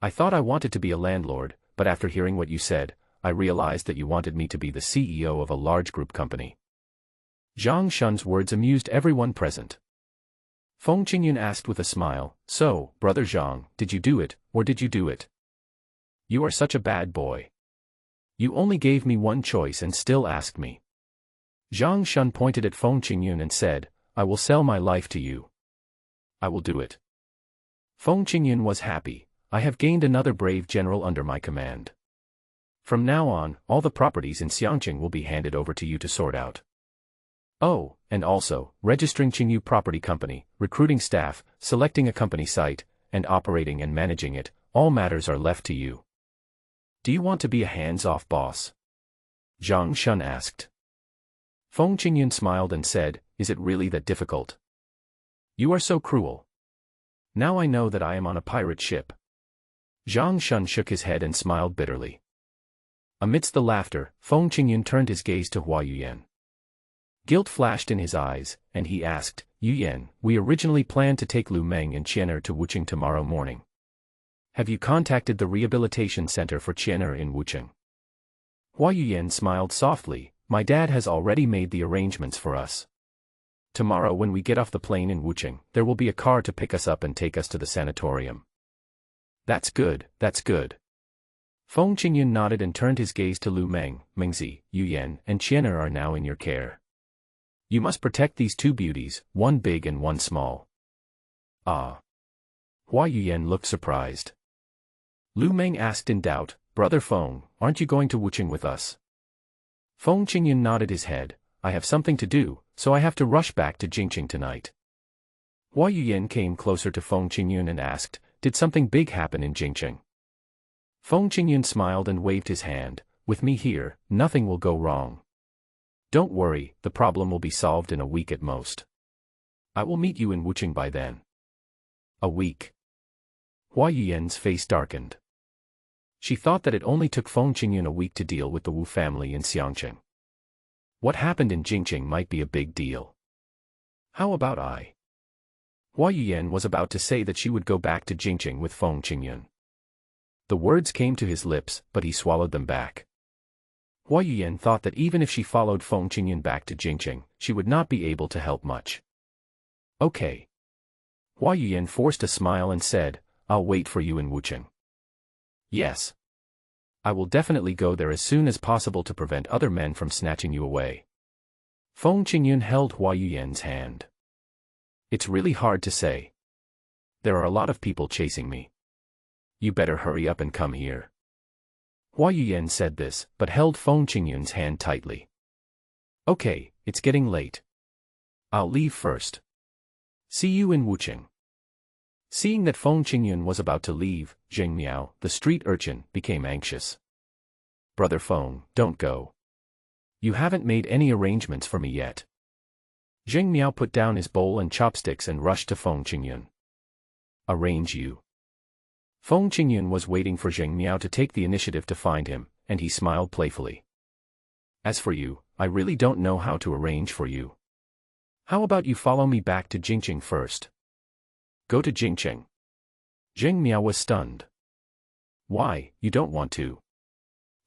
I thought I wanted to be a landlord, but after hearing what you said, I realized that you wanted me to be the CEO of a large group company. Zhang Shun's words amused everyone present. Feng Qingyun asked with a smile, so, Brother Zhang, did you do it, or did you do it? You are such a bad boy. You only gave me one choice and still asked me. Zhang Shun pointed at Feng Qingyun and said, I will sell my life to you. I will do it. Feng Qingyun was happy, I have gained another brave general under my command. From now on, all the properties in Xiangqing will be handed over to you to sort out. Oh, and also, registering Qingyu Property Company, recruiting staff, selecting a company site, and operating and managing it, all matters are left to you. Do you want to be a hands-off boss? Zhang Shun asked. Feng Qingyun smiled and said, is it really that difficult? You are so cruel. Now I know that I am on a pirate ship. Zhang Shun shook his head and smiled bitterly. Amidst the laughter, Feng Qingyun turned his gaze to Hua Yuyan. Guilt flashed in his eyes, and he asked, Yuyan, we originally planned to take Lu Meng and Qianer to Wuqing tomorrow morning. Have you contacted the Rehabilitation Center for Qianer in Wuqing? Hua Yuyan smiled softly, my dad has already made the arrangements for us. Tomorrow when we get off the plane in Wuqing, there will be a car to pick us up and take us to the sanatorium. That's good, that's good. Feng Qingyun nodded and turned his gaze to Lu Meng, Mengzi, Yuyan, and Qianer are now in your care. You must protect these two beauties, one big and one small. Ah. Hua Yuyan looked surprised. Lu Meng asked in doubt, Brother Feng, aren't you going to Wuqing with us? Feng Qingyun nodded his head, I have something to do, so I have to rush back to Jingqing tonight. Hua Yuyan came closer to Feng Qingyun and asked, did something big happen in Jingqing? Feng Qingyun smiled and waved his hand, with me here, nothing will go wrong. Don't worry, the problem will be solved in a week at most. I will meet you in Wuqing by then. A week. Hua Yuyan's face darkened. She thought that it only took Feng Qingyun a week to deal with the Wu family in Xiangqing. What happened in Jingqing might be a big deal. How about I? Hua Yuyan was about to say that she would go back to Jingqing with Feng Qingyun. The words came to his lips, but he swallowed them back. Hua Yuyan thought that even if she followed Feng Qingyun back to Jingqing, she would not be able to help much. Okay. Hua Yuyan forced a smile and said, I'll wait for you in Wucheng. Yes. I will definitely go there as soon as possible to prevent other men from snatching you away. Feng Qingyun held Hua Yuyan's hand. It's really hard to say. There are a lot of people chasing me. You better hurry up and come here. Hua Yuyan said this, but held Feng Qingyun's hand tightly. Okay, it's getting late. I'll leave first. See you in Wucheng. Seeing that Feng Qingyun was about to leave, Zheng Miao, the street urchin, became anxious. Brother Feng, don't go. You haven't made any arrangements for me yet. Zheng Miao put down his bowl and chopsticks and rushed to Feng Qingyun. Arrange you. Feng Qingyun was waiting for Zheng Miao to take the initiative to find him, and he smiled playfully. As for you, I really don't know how to arrange for you. How about you follow me back to Jingqing first? Go to Jingqing. Zheng Miao was stunned. Why, you don't want to?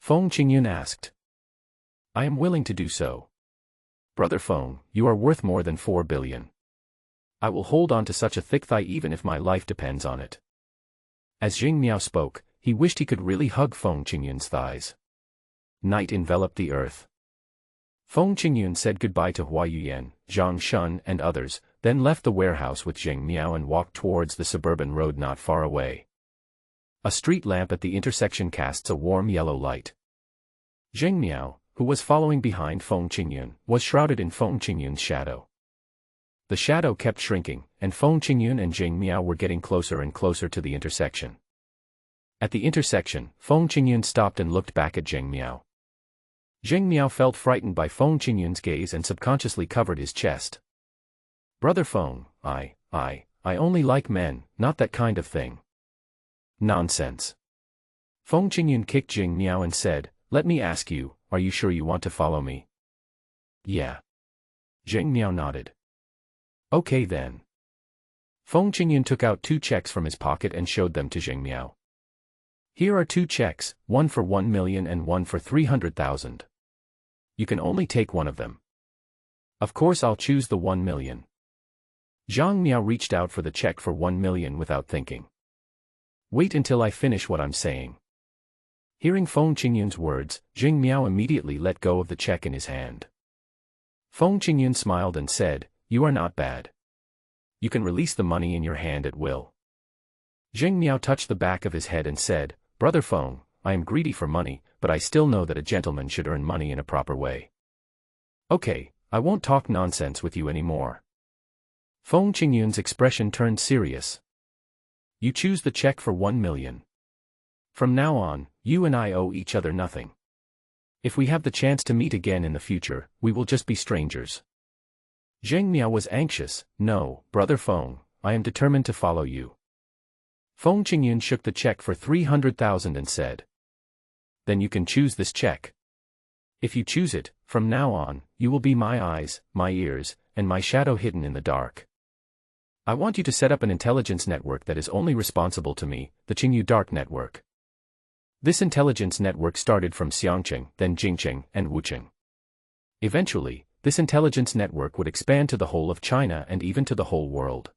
Feng Qingyun asked. I am willing to do so. Brother Feng, you are worth more than 4 billion. I will hold on to such a thick thigh even if my life depends on it. As Zheng Miao spoke, he wished he could really hug Feng Qingyun's thighs. Night enveloped the earth. Feng Qingyun said goodbye to Hua Yuyan, Zhang Shun and others, then left the warehouse with Zheng Miao and walked towards the suburban road not far away. A street lamp at the intersection casts a warm yellow light. Zheng Miao, who was following behind Feng Qingyun, was shrouded in Feng Qingyun's shadow. The shadow kept shrinking, and Feng Qingyun and Zheng Miao were getting closer and closer to the intersection. At the intersection, Feng Qingyun stopped and looked back at Zheng Miao. Zheng Miao felt frightened by Feng Qingyun's gaze and subconsciously covered his chest. Brother Feng, I only like men, not that kind of thing. Nonsense. Feng Qingyun kicked Zheng Miao and said, let me ask you, are you sure you want to follow me? Yeah. Zheng Miao nodded. Okay then. Feng Qingyun took out 2 checks from his pocket and showed them to Zheng Miao. Here are 2 checks, one for 1 million and one for 300,000. You can only take one of them. Of course I'll choose the 1 million. Zhang Miao reached out for the check for 1 million without thinking. Wait until I finish what I'm saying. Hearing Feng Qingyun's words, Zheng Miao immediately let go of the check in his hand. Feng Qingyun smiled and said, you are not bad. You can release the money in your hand at will. Zheng Miao touched the back of his head and said, Brother Feng, I am greedy for money, but I still know that a gentleman should earn money in a proper way. Okay, I won't talk nonsense with you anymore. Feng Qingyun's expression turned serious. You choose the check for 1 million. From now on, you and I owe each other nothing. If we have the chance to meet again in the future, we will just be strangers. Zheng Miao was anxious. No, Brother Feng, I am determined to follow you. Feng Qingyun shook the check for 300,000 and said. Then you can choose this check. If you choose it, from now on, you will be my eyes, my ears, and my shadow hidden in the dark. I want you to set up an intelligence network that is only responsible to me, the Qingyu Dark Network. This intelligence network started from Xiangqing, then Jingqing, and Wucheng. Eventually, this intelligence network would expand to the whole of China and even to the whole world.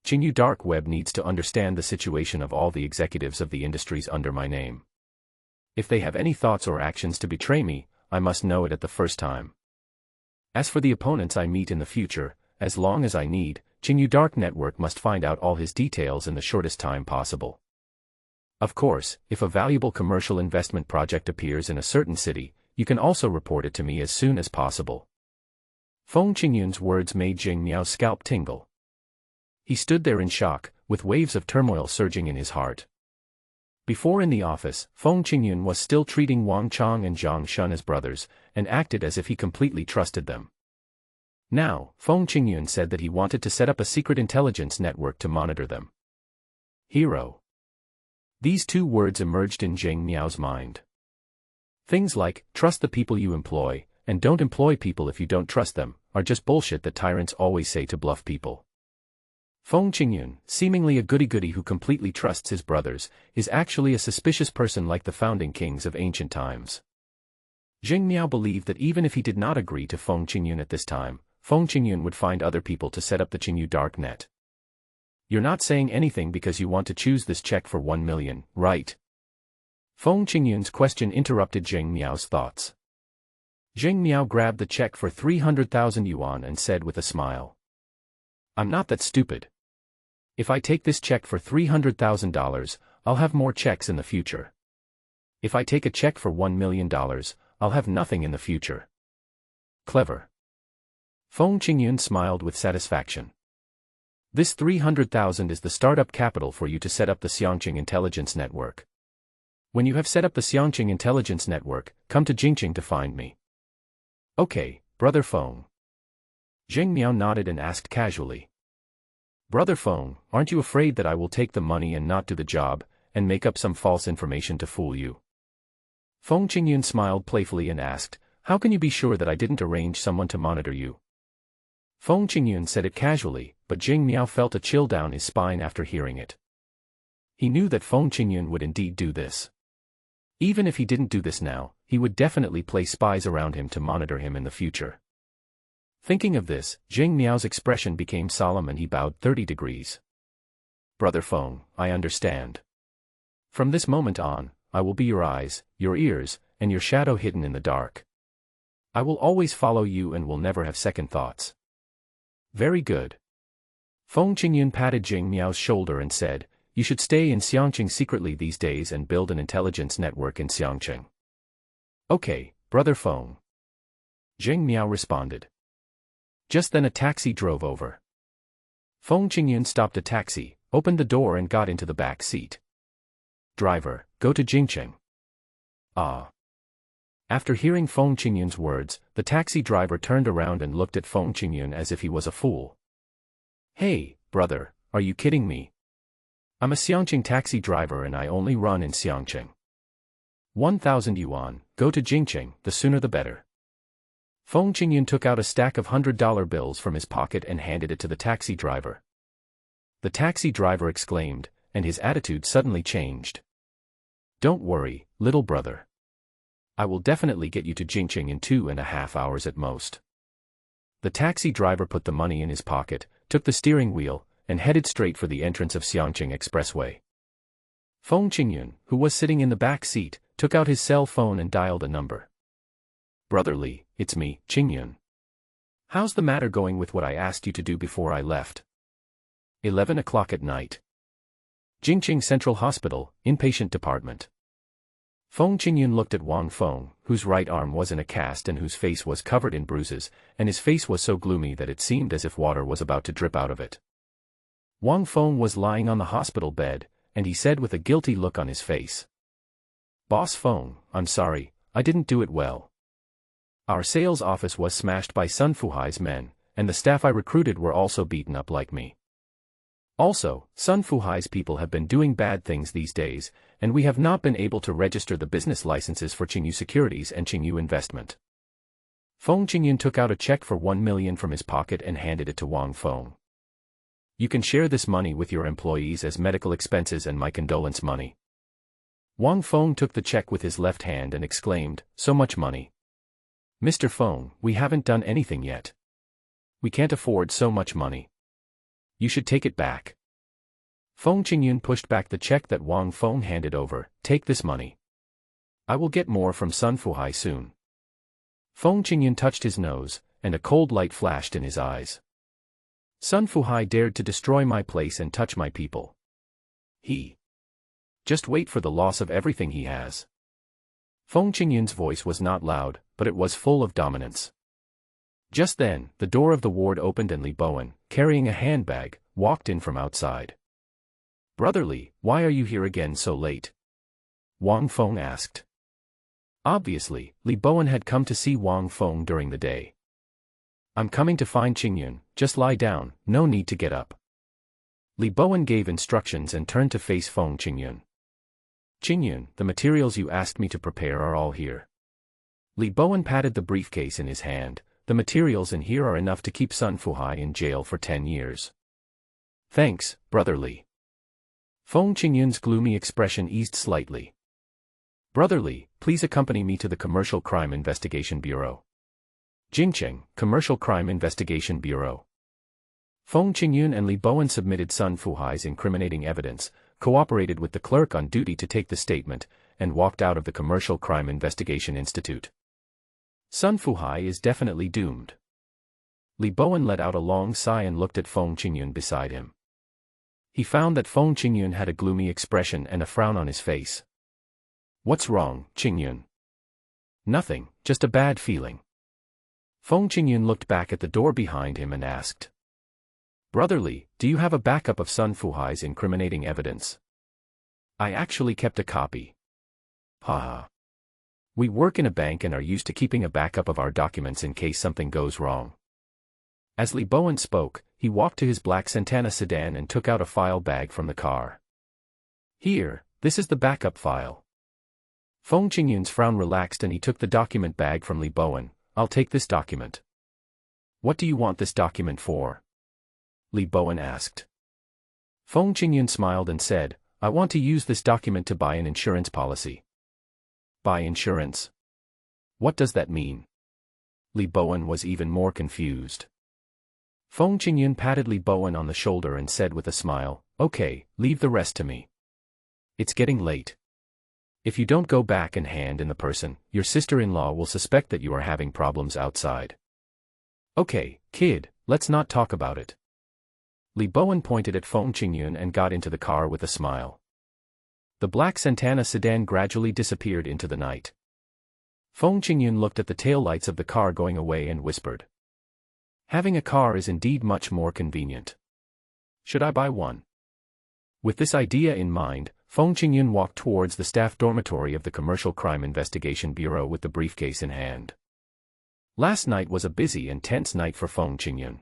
Qingyu Dark Web needs to understand the situation of all the executives of the industries under my name. If they have any thoughts or actions to betray me, I must know it at the first time. As for the opponents I meet in the future, as long as I need, Qingyu Dark Network must find out all his details in the shortest time possible. Of course, if a valuable commercial investment project appears in a certain city, you can also report it to me as soon as possible. Feng Qingyun's words made Zheng Miao's scalp tingle. He stood there in shock, with waves of turmoil surging in his heart. Before in the office, Feng Qingyun was still treating Wang Chong and Zhang Shun as brothers, and acted as if he completely trusted them. Now, Feng Qingyun said that he wanted to set up a secret intelligence network to monitor them. Hero. These two words emerged in Zheng Miao's mind. Things like, trust the people you employ, and don't employ people if you don't trust them, are just bullshit that tyrants always say to bluff people. Feng Qingyun, seemingly a goody-goody who completely trusts his brothers, is actually a suspicious person like the founding kings of ancient times. Zheng Miao believed that even if he did not agree to Feng Qingyun at this time, Feng Qingyun would find other people to set up the Qingyu dark net. You're not saying anything because you want to choose this check for 1 million, right? Feng Qingyun's question interrupted Zheng Miao's thoughts. Zheng Miao grabbed the check for 300,000 yuan and said with a smile. I'm not that stupid. If I take this check for $300,000, I'll have more checks in the future. If I take a check for $1 million, I'll have nothing in the future. Clever. Feng Qingyun smiled with satisfaction. This 300,000 is the startup capital for you to set up the Xiangqing Intelligence Network. When you have set up the Xiangqing Intelligence Network, come to Jingqing to find me. Okay, Brother Feng. Zheng Miao nodded and asked casually. Brother Feng, aren't you afraid that I will take the money and not do the job, and make up some false information to fool you? Feng Qingyun smiled playfully and asked, how can you be sure that I didn't arrange someone to monitor you? Feng Qingyun said it casually, but Zheng Miao felt a chill down his spine after hearing it. He knew that Feng Qingyun would indeed do this. Even if he didn't do this now, he would definitely place spies around him to monitor him in the future. Thinking of this, Zheng Miao's expression became solemn and he bowed 30 degrees. Brother Feng, I understand. From this moment on, I will be your eyes, your ears, and your shadow hidden in the dark. I will always follow you and will never have second thoughts. Very good. Feng Qingyun patted Zheng Miao's shoulder and said, you should stay in Xiangqing secretly these days and build an intelligence network in Xiangqing. Okay, Brother Feng. Zheng Miao responded. Just then a taxi drove over. Feng Qingyun stopped a taxi, opened the door and got into the back seat. Driver, go to Jingqing. Ah. After hearing Feng Qingyun's words, the taxi driver turned around and looked at Feng Qingyun as if he was a fool. Hey, brother, are you kidding me? I'm a Xiangqing taxi driver and I only run in Xiangqing. 1,000 yuan, go to Jingqing, the sooner the better. Feng Qingyun took out a stack of $100 bills from his pocket and handed it to the taxi driver. The taxi driver exclaimed, and his attitude suddenly changed. Don't worry, little brother. I will definitely get you to Jingqing in 2.5 hours at most. The taxi driver put the money in his pocket, took the steering wheel, and headed straight for the entrance of Xiangqing Expressway. Feng Qingyun, who was sitting in the back seat, took out his cell phone and dialed a number. Brotherly, it's me, Qingyun. How's the matter going with what I asked you to do before I left? 11 o'clock at night. Jingqing Central Hospital, Inpatient Department. Feng Qingyun looked at Wang Feng, whose right arm was in a cast and whose face was covered in bruises, and his face was so gloomy that it seemed as if water was about to drip out of it. Wang Feng was lying on the hospital bed, and he said with a guilty look on his face. Boss Feng, I'm sorry, I didn't do it well. Our sales office was smashed by Sun Fuhai's men, and the staff I recruited were also beaten up like me. Also, Sun Fuhai's people have been doing bad things these days, and we have not been able to register the business licenses for Qingyu Securities and Qingyu Investment. Feng Qingyun took out a check for 1 million from his pocket and handed it to Wang Feng. You can share this money with your employees as medical expenses and my condolence money. Wang Feng took the check with his left hand and exclaimed, so much money. Mr. Feng, we haven't done anything yet. We can't afford so much money. You should take it back. Feng Qingyun pushed back the check that Wang Feng handed over. Take this money. I will get more from Sun Fuhai soon. Feng Qingyun touched his nose, and a cold light flashed in his eyes. Sun Fuhai dared to destroy my place and touch my people. He. Just wait for the loss of everything he has. Feng Qingyun's voice was not loud, but it was full of dominance. Just then, the door of the ward opened and Li Bowen, carrying a handbag, walked in from outside. Brotherly, why are you here again so late? Wang Feng asked. Obviously, Li Bowen had come to see Wang Feng during the day. I'm coming to find Qingyun, just lie down, no need to get up. Li Bowen gave instructions and turned to face Feng Qingyun. Qingyun, the materials you asked me to prepare are all here. Li Bowen patted the briefcase in his hand. The materials in here are enough to keep Sun Fuhai in jail for 10 years. Thanks, Brother Li. Feng Qingyun's gloomy expression eased slightly. Brother Li, please accompany me to the Commercial Crime Investigation Bureau. Jingcheng, Commercial Crime Investigation Bureau. Feng Qingyun and Li Bowen submitted Sun Fuhai's incriminating evidence, cooperated with the clerk on duty to take the statement, and walked out of the Commercial Crime Investigation Institute. Sun Fuhai is definitely doomed. Li Bowen let out a long sigh and looked at Feng Qingyun beside him. He found that Feng Qingyun had a gloomy expression and a frown on his face. What's wrong, Qingyun? Nothing, just a bad feeling. Feng Qingyun looked back at the door behind him and asked. Brother Li, do you have a backup of Sun Fuhai's incriminating evidence? I actually kept a copy. Haha. We work in a bank and are used to keeping a backup of our documents in case something goes wrong. As Li Bowen spoke, he walked to his black Santana sedan and took out a file bag from the car. Here, this is the backup file. Feng Qingyun's frown relaxed and he took the document bag from Li Bowen. I'll take this document. What do you want this document for? Li Bowen asked. Feng Qingyun smiled and said, I want to use this document to buy an insurance policy. Buy insurance? What does that mean? Li Bowen was even more confused. Feng Qingyun patted Li Bowen on the shoulder and said with a smile, Okay, leave the rest to me. It's getting late. If you don't go back and hand in the person, your sister-in-law will suspect that you are having problems outside. Okay, kid, let's not talk about it. Li Bowen pointed at Feng Qingyun and got into the car with a smile. The black Santana sedan gradually disappeared into the night. Feng Qingyun looked at the taillights of the car going away and whispered. Having a car is indeed much more convenient. Should I buy one? With this idea in mind, Feng Qingyun walked towards the staff dormitory of the Commercial Crime Investigation Bureau with the briefcase in hand. Last night was a busy and tense night for Feng Qingyun.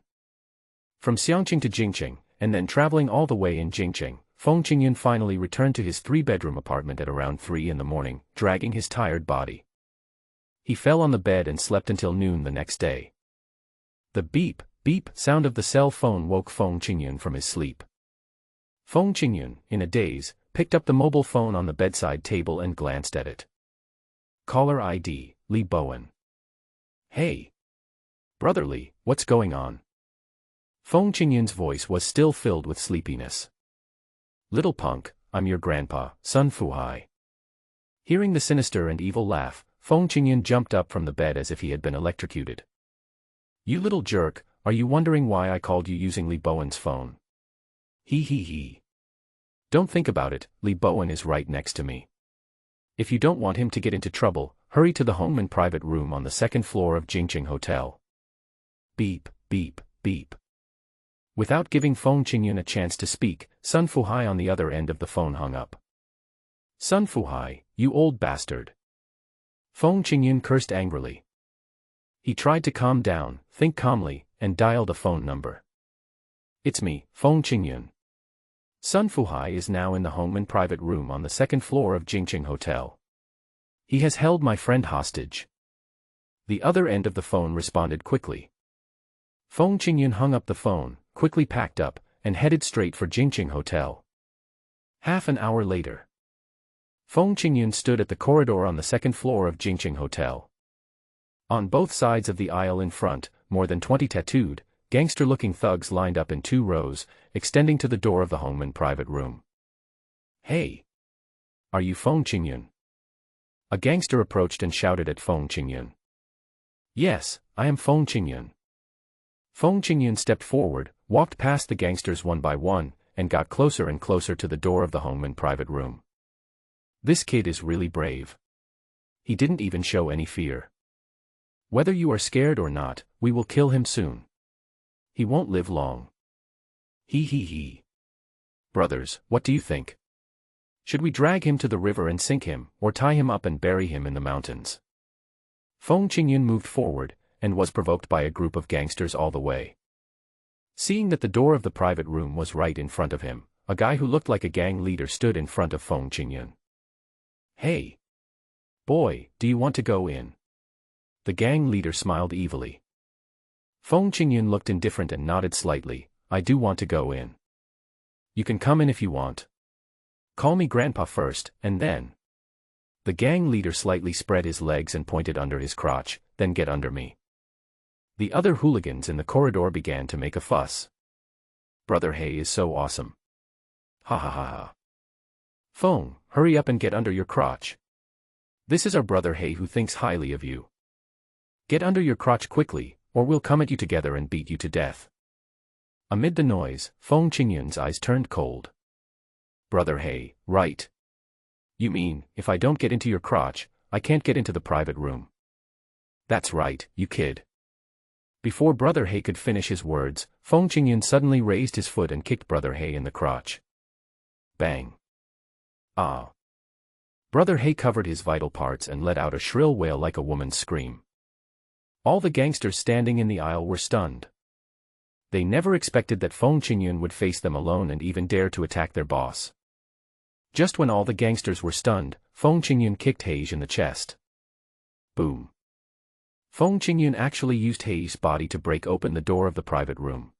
From Xiangqing to Jingcheng, and then traveling all the way in Jingcheng, Feng Qingyun finally returned to his 3-bedroom apartment at around 3 in the morning, dragging his tired body. He fell on the bed and slept until noon the next day. The beep, beep sound of the cell phone woke Feng Qingyun from his sleep. Feng Qingyun, in a daze, picked up the mobile phone on the bedside table and glanced at it. Caller ID, Li Bowen. Hey. Brother Li, what's going on? Feng Qingyun's voice was still filled with sleepiness. Little punk, I'm your grandpa, Sun Fuhai. Hearing the sinister and evil laugh, Feng Qingyun jumped up from the bed as if he had been electrocuted. You little jerk, are you wondering why I called you using Li Bowen's phone? He. Don't think about it, Li Bowen is right next to me. If you don't want him to get into trouble, hurry to the home and private room on the 2nd floor of Jingcheng Hotel. Beep, beep, beep. Without giving Feng Qingyun a chance to speak, Sun Fuhai on the other end of the phone hung up. Sun Fuhai, you old bastard. Feng Qingyun cursed angrily. He tried to calm down, think calmly, and dial the phone number. It's me, Feng Qingyun. Sun Fuhai is now in the home and private room on the 2nd floor of Jingcheng Hotel. He has held my friend hostage. The other end of the phone responded quickly. Feng Qingyun hung up the phone, quickly packed up, and headed straight for Jingcheng Hotel. Half an hour later. Feng Qingyun stood at the corridor on the 2nd floor of Jingcheng Hotel. On both sides of the aisle in front, more than 20 tattooed, gangster-looking thugs lined up in 2 rows, extending to the door of the home and private room. Hey! Are you Feng Qingyun? A gangster approached and shouted at Feng Qingyun. Yes, I am Feng Qingyun. Feng Qingyun stepped forward, walked past the gangsters one by one, and got closer and closer to the door of the home and private room. This kid is really brave. He didn't even show any fear. Whether you are scared or not, we will kill him soon. He won't live long. He. Brothers, what do you think? Should we drag him to the river and sink him, or tie him up and bury him in the mountains? Feng Qingyun moved forward, and was provoked by a group of gangsters all the way. Seeing that the door of the private room was right in front of him, a guy who looked like a gang leader stood in front of Feng Qingyun. "Hey! Boy, do you want to go in?" The gang leader smiled evilly. Feng Qingyun looked indifferent and nodded slightly. "I do want to go in. You can come in if you want. Call me Grandpa first, and then." The gang leader slightly spread his legs and pointed under his crotch, "Then get under me." The other hooligans in the corridor began to make a fuss. "Brother He is so awesome. Ha ha ha ha. Feng, hurry up and get under your crotch. This is our brother He who thinks highly of you. Get under your crotch quickly, or we'll come at you together and beat you to death." Amid the noise, Feng Qingyun's eyes turned cold. "Brother He, right? You mean, if I don't get into your crotch, I can't get into the private room?" "That's right, you kid." Before Brother He could finish his words, Feng Qingyun suddenly raised his foot and kicked Brother He in the crotch. Bang. Ah. Brother He covered his vital parts and let out a shrill wail like a woman's scream. All the gangsters standing in the aisle were stunned. They never expected that Feng Qingyun would face them alone and even dare to attack their boss. Just when all the gangsters were stunned, Feng Qingyun kicked Hei's in the chest. Boom. Feng Qingyun actually used Hei's body to break open the door of the private room.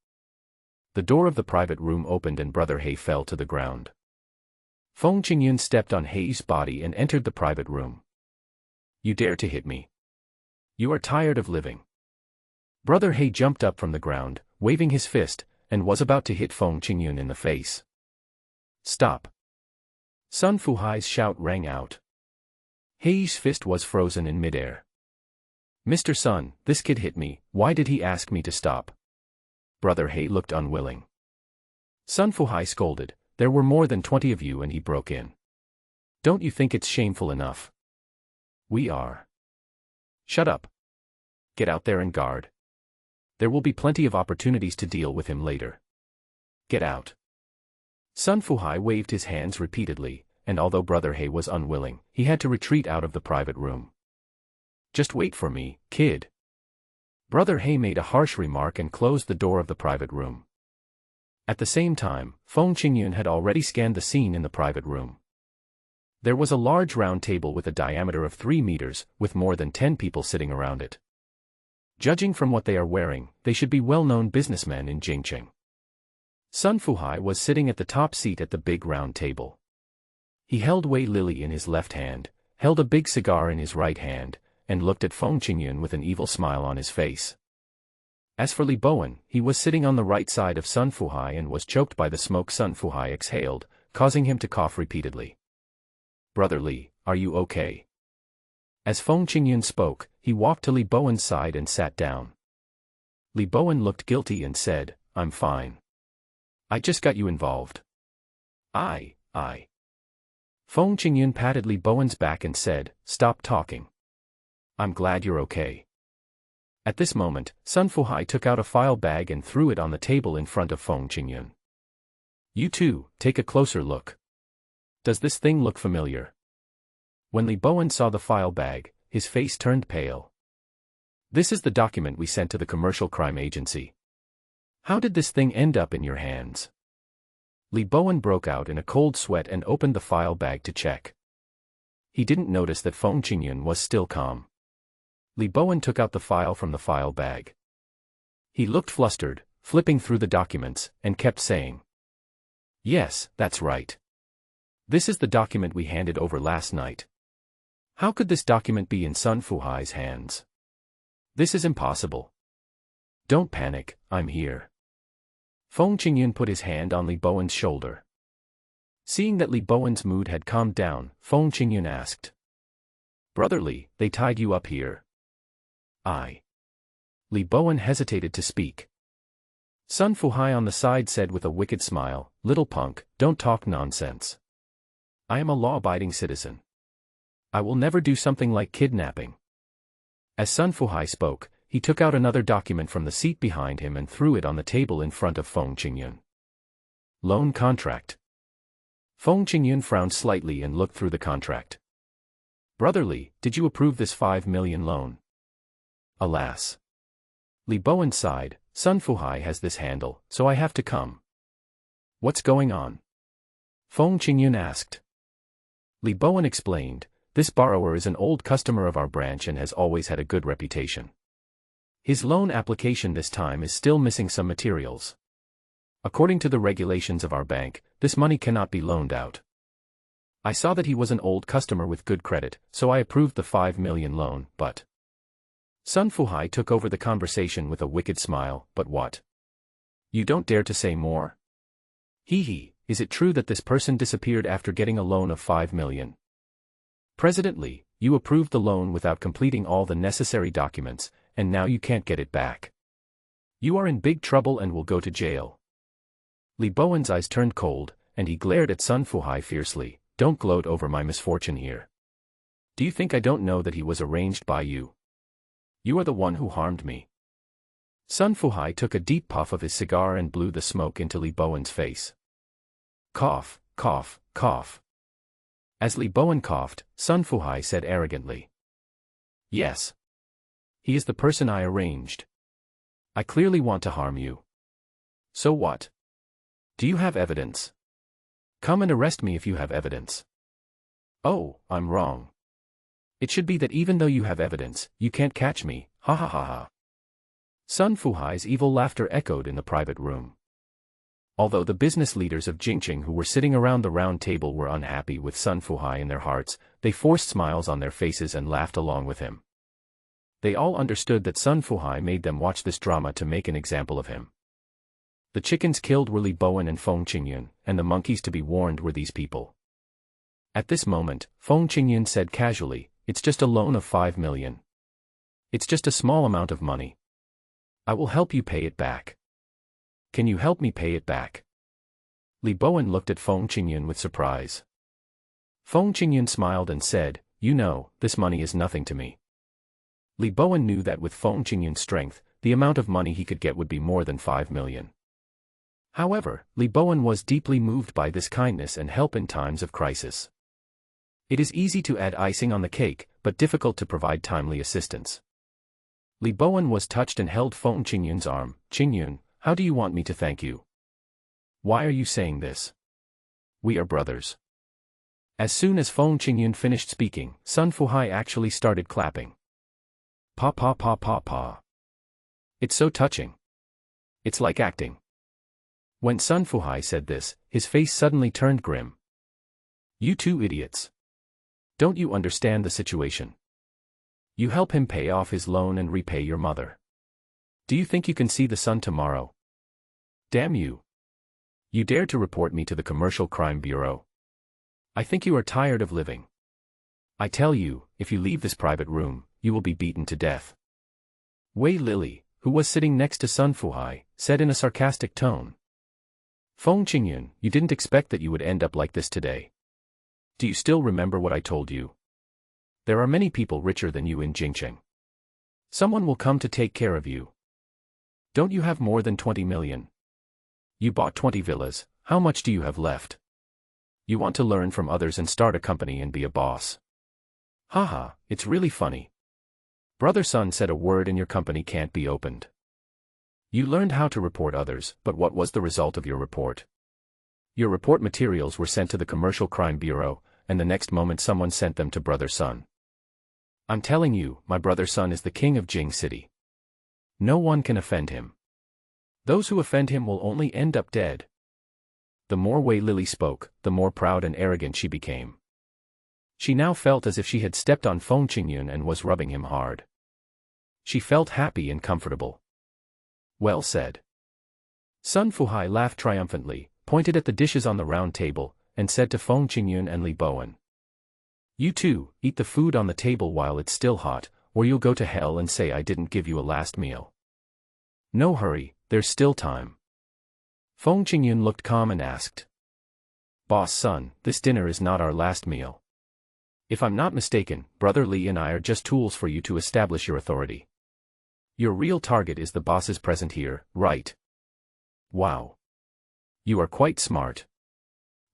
The door of the private room opened and Brother He fell to the ground. Feng Qingyun stepped on Hei's body and entered the private room. "You dare to hit me? You are tired of living." Brother He jumped up from the ground, waving his fist, and was about to hit Feng Qingyun in the face. "Stop!" Sun Fuhai's shout rang out. Hei's fist was frozen in midair. "Mr. Sun, this kid hit me, why did he ask me to stop?" Brother He looked unwilling. Sun Fuhai scolded, "There were more than 20 of you and he broke in. Don't you think it's shameful enough?" "We are." "Shut up. Get out there and guard. There will be plenty of opportunities to deal with him later. Get out." Sun Fuhai waved his hands repeatedly, and although Brother He was unwilling, he had to retreat out of the private room. "Just wait for me, kid." Brother He made a harsh remark and closed the door of the private room. At the same time, Feng Qingyun had already scanned the scene in the private room. There was a large round table with a diameter of 3 meters, with more than 10 people sitting around it. Judging from what they are wearing, they should be well-known businessmen in Jingcheng. Sun Fuhai was sitting at the top seat at the big round table. He held Wei Lily in his left hand, held a big cigar in his right hand, and looked at Feng Qingyun with an evil smile on his face. As for Li Bowen, he was sitting on the right side of Sun Fuhai and was choked by the smoke Sun Fuhai exhaled, causing him to cough repeatedly. "Brother Li, are you okay?" As Feng Qingyun spoke, he walked to Li Bowen's side and sat down. Li Bowen looked guilty and said, "I'm fine. I just got you involved." I. Feng Qingyun patted Li Bowen's back and said, "Stop talking. I'm glad you're okay." At this moment, Sun Fuhai took out a file bag and threw it on the table in front of Feng Qingyun. "You too, take a closer look. Does this thing look familiar?" When Li Bowen saw the file bag, his face turned pale. "This is the document we sent to the Commercial Crime Agency. How did this thing end up in your hands?" Li Bowen broke out in a cold sweat and opened the file bag to check. He didn't notice that Feng Qingyun was still calm. Li Bowen took out the file from the file bag. He looked flustered, flipping through the documents, and kept saying, "Yes, that's right. This is the document we handed over last night. How could this document be in Sun Fuhai's hands? This is impossible. Don't panic, I'm here." Feng Qingyun put his hand on Li Bowen's shoulder. Seeing that Li Bowen's mood had calmed down, Feng Qingyun asked, "Brother Li, they tied you up here?" Li Bowen hesitated to speak. Sun Fuhai on the side said with a wicked smile, "Little punk, don't talk nonsense. I am a law-abiding citizen. I will never do something like kidnapping." As Sun Fuhai spoke, he took out another document from the seat behind him and threw it on the table in front of Feng Qingyun. "Loan contract." Feng Qingyun frowned slightly and looked through the contract. "Brother Li, did you approve this 5 million loan?" "Alas. Li Bowen sighed, Sun Fuhai has this handle, so I have to come. What's going on? Feng Qingyun asked. Li Bowen explained, this borrower is an old customer of our branch and has always had a good reputation. His loan application this time is still missing some materials. According to the regulations of our bank, this money cannot be loaned out. I saw that he was an old customer with good credit, so I approved the 5 million loan, but... Sun Fuhai took over the conversation with a wicked smile, but what? You don't dare to say more? Hee, is it true that this person disappeared after getting a loan of 5 million? President Li, you approved the loan without completing all the necessary documents, and now you can't get it back. You are in big trouble and will go to jail. Li Bowen's eyes turned cold, and he glared at Sun Fuhai fiercely, don't gloat over my misfortune here. Do you think I don't know that he was arranged by you? You are the one who harmed me. Sun Fuhai took a deep puff of his cigar and blew the smoke into Li Bowen's face. Cough, cough, cough. As Li Bowen coughed, Sun Fuhai said arrogantly. Yes. He is the person I arranged. I clearly want to harm you. So what? Do you have evidence? Come and arrest me if you have evidence. Oh, I'm wrong. It should be that even though you have evidence, you can't catch me, ha ha ha ha. Sun Fuhai's evil laughter echoed in the private room. Although the business leaders of Jingqing who were sitting around the round table were unhappy with Sun Fuhai in their hearts, they forced smiles on their faces and laughed along with him. They all understood that Sun Fuhai made them watch this drama to make an example of him. The chickens killed were Li Bowen and Feng Qingyun, and the monkeys to be warned were these people. At this moment, Feng Qingyun said casually, it's just a loan of 5 million. It's just a small amount of money. I will help you pay it back. Can you help me pay it back? Li Bowen looked at Feng Qingyun with surprise. Feng Qingyun smiled and said, you know, this money is nothing to me. Li Bowen knew that with Feng Qingyun's strength, the amount of money he could get would be more than 5 million. However, Li Bowen was deeply moved by this kindness and help in times of crisis. It is easy to add icing on the cake, but difficult to provide timely assistance. Li Bowen was touched and held Feng Qingyun's arm. Qingyun, how do you want me to thank you? Why are you saying this? We are brothers. As soon as Feng Qingyun finished speaking, Sun Fuhai actually started clapping. Pa pa pa pa pa. It's so touching. It's like acting. When Sun Fuhai said this, his face suddenly turned grim. You two idiots. Don't you understand the situation? You help him pay off his loan and repay your mother. Do you think you can see the sun tomorrow? Damn you. You dare to report me to the Commercial Crime Bureau. I think you are tired of living. I tell you, if you leave this private room, you will be beaten to death. Wei Lily, who was sitting next to Sun Fuhai, said in a sarcastic tone. Feng Qingyun, you didn't expect that you would end up like this today. Do you still remember what I told you? There are many people richer than you in Jingqing. Someone will come to take care of you. Don't you have more than 20 million? You bought 20 villas, how much do you have left? You want to learn from others and start a company and be a boss. Haha, it's really funny. Brother Sun said a word and your company can't be opened. You learned how to report others, but what was the result of your report? Your report materials were sent to the Commercial Crime Bureau, and the next moment someone sent them to Brother Sun. I'm telling you, my Brother Sun is the king of Jing City. No one can offend him. Those who offend him will only end up dead. The more Wei Lily spoke, the more proud and arrogant she became. She now felt as if she had stepped on Feng Qingyun and was rubbing him hard. She felt happy and comfortable. Well said. Sun Fuhai laughed triumphantly, pointed at the dishes on the round table, and said to Feng Qingyun and Li Bowen. You two, eat the food on the table while it's still hot, or you'll go to hell and say I didn't give you a last meal. No hurry, there's still time. Feng Qingyun looked calm and asked. Boss Sun, this dinner is not our last meal. If I'm not mistaken, Brother Li and I are just tools for you to establish your authority. Your real target is the bosses present here, right? Wow. You are quite smart.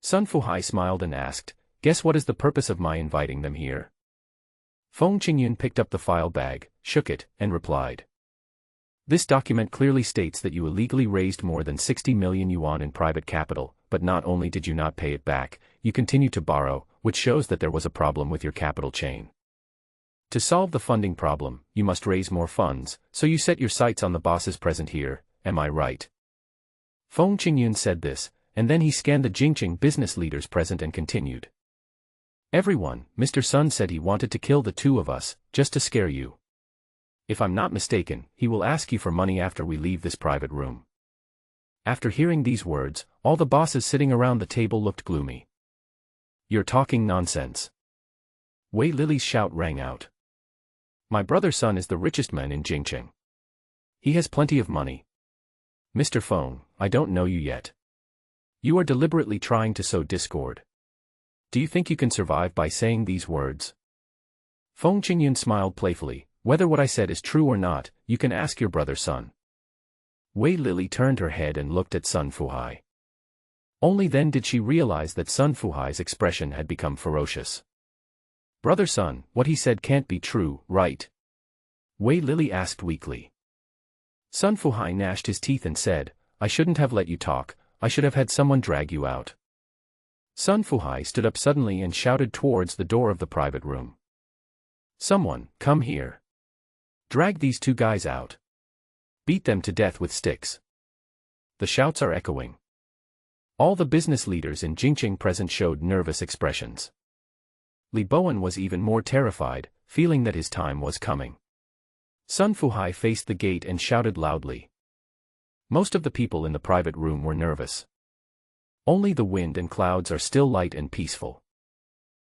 Sun Fuhai smiled and asked, guess what is the purpose of my inviting them here? Feng Qingyun picked up the file bag, shook it, and replied. This document clearly states that you illegally raised more than 60 million yuan in private capital, but not only did you not pay it back, you continued to borrow, which shows that there was a problem with your capital chain. To solve the funding problem, you must raise more funds, so you set your sights on the bosses present here, am I right? Feng Qingyun said this, and then he scanned the Jingqing business leaders present and continued. Everyone, Mr. Sun said he wanted to kill the two of us, just to scare you. If I'm not mistaken, he will ask you for money after we leave this private room. After hearing these words, all the bosses sitting around the table looked gloomy. You're talking nonsense. Wei Lily's shout rang out. My brother Sun is the richest man in Jingqing. He has plenty of money. Mr. Feng, I don't know you yet. You are deliberately trying to sow discord. Do you think you can survive by saying these words? Feng Qingyun smiled playfully. Whether what I said is true or not, you can ask your brother Sun. Wei Lily turned her head and looked at Sun Fuhai. Only then did she realize that Sun Fuhai's expression had become ferocious. Brother Sun, what he said can't be true, right? Wei Lily asked weakly. Sun Fuhai gnashed his teeth and said, I shouldn't have let you talk, I should have had someone drag you out. Sun Fuhai stood up suddenly and shouted towards the door of the private room. Someone, come here. Drag these two guys out. Beat them to death with sticks. The shouts are echoing. All the business leaders in Jingqing present showed nervous expressions. Li Bowen was even more terrified, feeling that his time was coming. Sun Fuhai faced the gate and shouted loudly. Most of the people in the private room were nervous. Only the wind and clouds are still light and peaceful.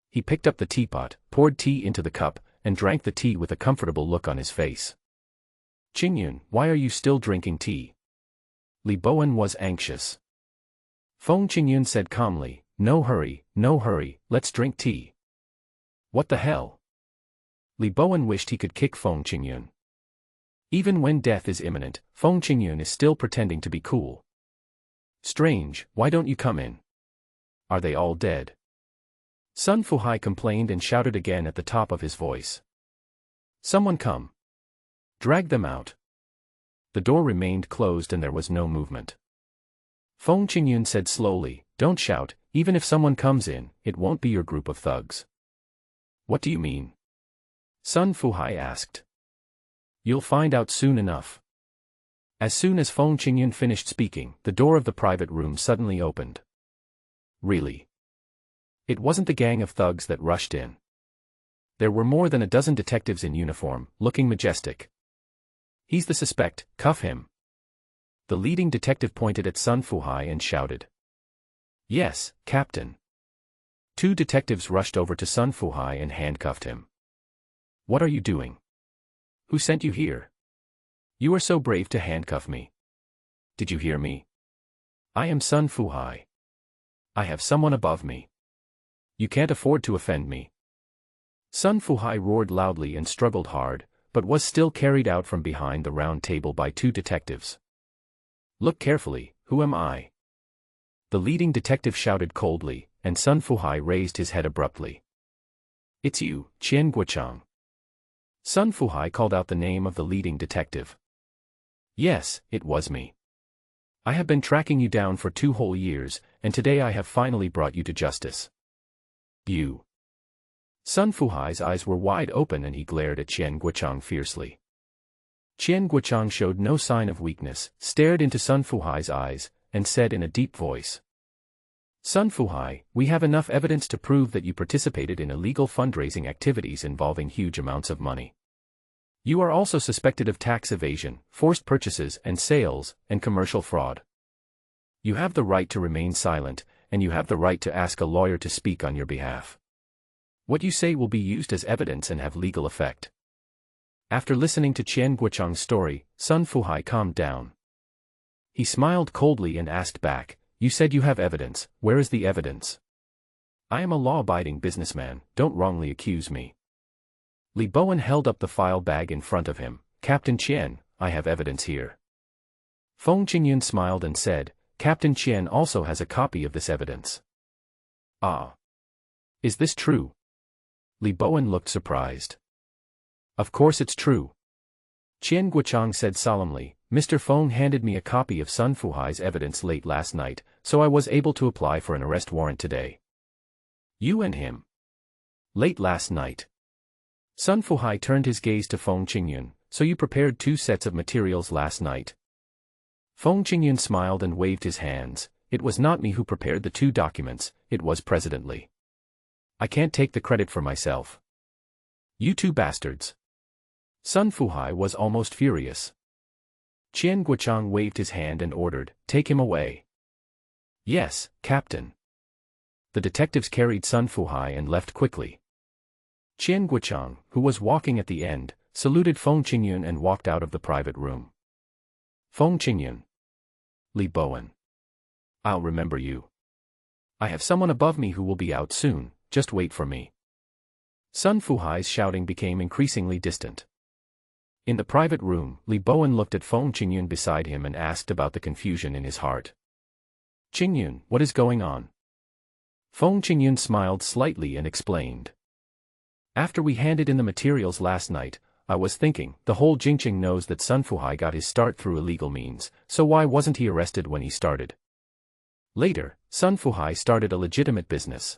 He picked up the teapot, poured tea into the cup, and drank the tea with a comfortable look on his face. Qingyun, why are you still drinking tea? Li Bowen was anxious. Feng Qingyun said calmly, no hurry, let's drink tea. What the hell? Li Bowen wished he could kick Feng Qingyun. Even when death is imminent, Feng Qingyun is still pretending to be cool. Strange, why don't you come in? Are they all dead? Sun Fuhai complained and shouted again at the top of his voice. Someone come. Drag them out. The door remained closed and there was no movement. Feng Qingyun said slowly, don't shout, even if someone comes in, it won't be your group of thugs. What do you mean? Sun Fuhai asked. You'll find out soon enough. As soon as Feng Qingyun finished speaking, the door of the private room suddenly opened. Really? It wasn't the gang of thugs that rushed in. There were more than a dozen detectives in uniform, looking majestic. He's the suspect, cuff him. The leading detective pointed at Sun Fuhai and shouted. Yes, Captain. Two detectives rushed over to Sun Fuhai and handcuffed him. What are you doing? Who sent you here? You are so brave to handcuff me. Did you hear me? I am Sun Fuhai. I have someone above me. You can't afford to offend me. Sun Fuhai roared loudly and struggled hard, but was still carried out from behind the round table by two detectives. Look carefully, who am I? The leading detective shouted coldly, and Sun Fuhai raised his head abruptly. It's you, Qian Guochang. Sun Fuhai called out the name of the leading detective. Yes, it was me. I have been tracking you down for 2 whole years, and today I have finally brought you to justice. You. Sun Fuhai's eyes were wide open and he glared at Qian Guochang fiercely. Qian Guochang showed no sign of weakness, stared into Sun Fuhai's eyes, and said in a deep voice. Sun Fuhai, we have enough evidence to prove that you participated in illegal fundraising activities involving huge amounts of money. You are also suspected of tax evasion, forced purchases and sales, and commercial fraud. You have the right to remain silent, and you have the right to ask a lawyer to speak on your behalf. What you say will be used as evidence and have legal effect. After listening to Qian Guochang's story, Sun Fuhai calmed down. He smiled coldly and asked back, you said you have evidence, where is the evidence? I am a law-abiding businessman, don't wrongly accuse me. Li Bowen held up the file bag in front of him. Captain Qian, I have evidence here. Feng Qingyun smiled and said, Captain Qian also has a copy of this evidence. Ah. Is this true? Li Bowen looked surprised. Of course it's true. Qian Guochang said solemnly, Mr. Feng handed me a copy of Sun Fuhai's evidence late last night, so I was able to apply for an arrest warrant today. You and him. Late last night. Sun Fuhai turned his gaze to Feng Qingyun, so you prepared 2 sets of materials last night. Feng Qingyun smiled and waved his hands. It was not me who prepared the 2 documents, it was President Li. I can't take the credit for myself. You 2 bastards. Sun Fuhai was almost furious. Qian Guochang waved his hand and ordered, take him away. Yes, Captain. The detectives carried Sun Fuhai and left quickly. Qian Guochang, who was walking at the end, saluted Feng Qingyun and walked out of the private room. Feng Qingyun. Li Bowen. I'll remember you. I have someone above me who will be out soon, just wait for me. Sun Fuhai's shouting became increasingly distant. In the private room, Li Bowen looked at Feng Qingyun beside him and asked about the confusion in his heart. Qingyun, what is going on? Feng Qingyun smiled slightly and explained. After we handed in the materials last night, I was thinking, the whole Jingqing knows that Sun Fuhai got his start through illegal means, so why wasn't he arrested when he started? Later, Sun Fuhai started a legitimate business.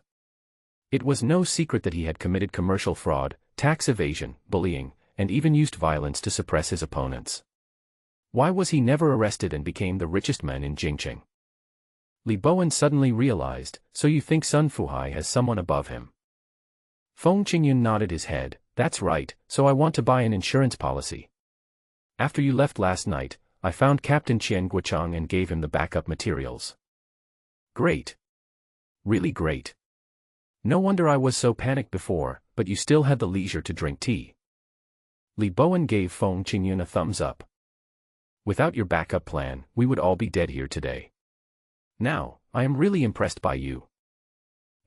It was no secret that he had committed commercial fraud, tax evasion, bullying, and even used violence to suppress his opponents. Why was he never arrested and became the richest man in Jingqing? Li Bowen suddenly realized, so you think Sun Fuhai has someone above him? Feng Qingyun nodded his head, that's right, so I want to buy an insurance policy. After you left last night, I found Captain Qian Guochang and gave him the backup materials. Great. Really great. No wonder I was so panicked before, but you still had the leisure to drink tea. Li Bowen gave Feng Qingyun a thumbs up. Without your backup plan, we would all be dead here today. Now, I am really impressed by you.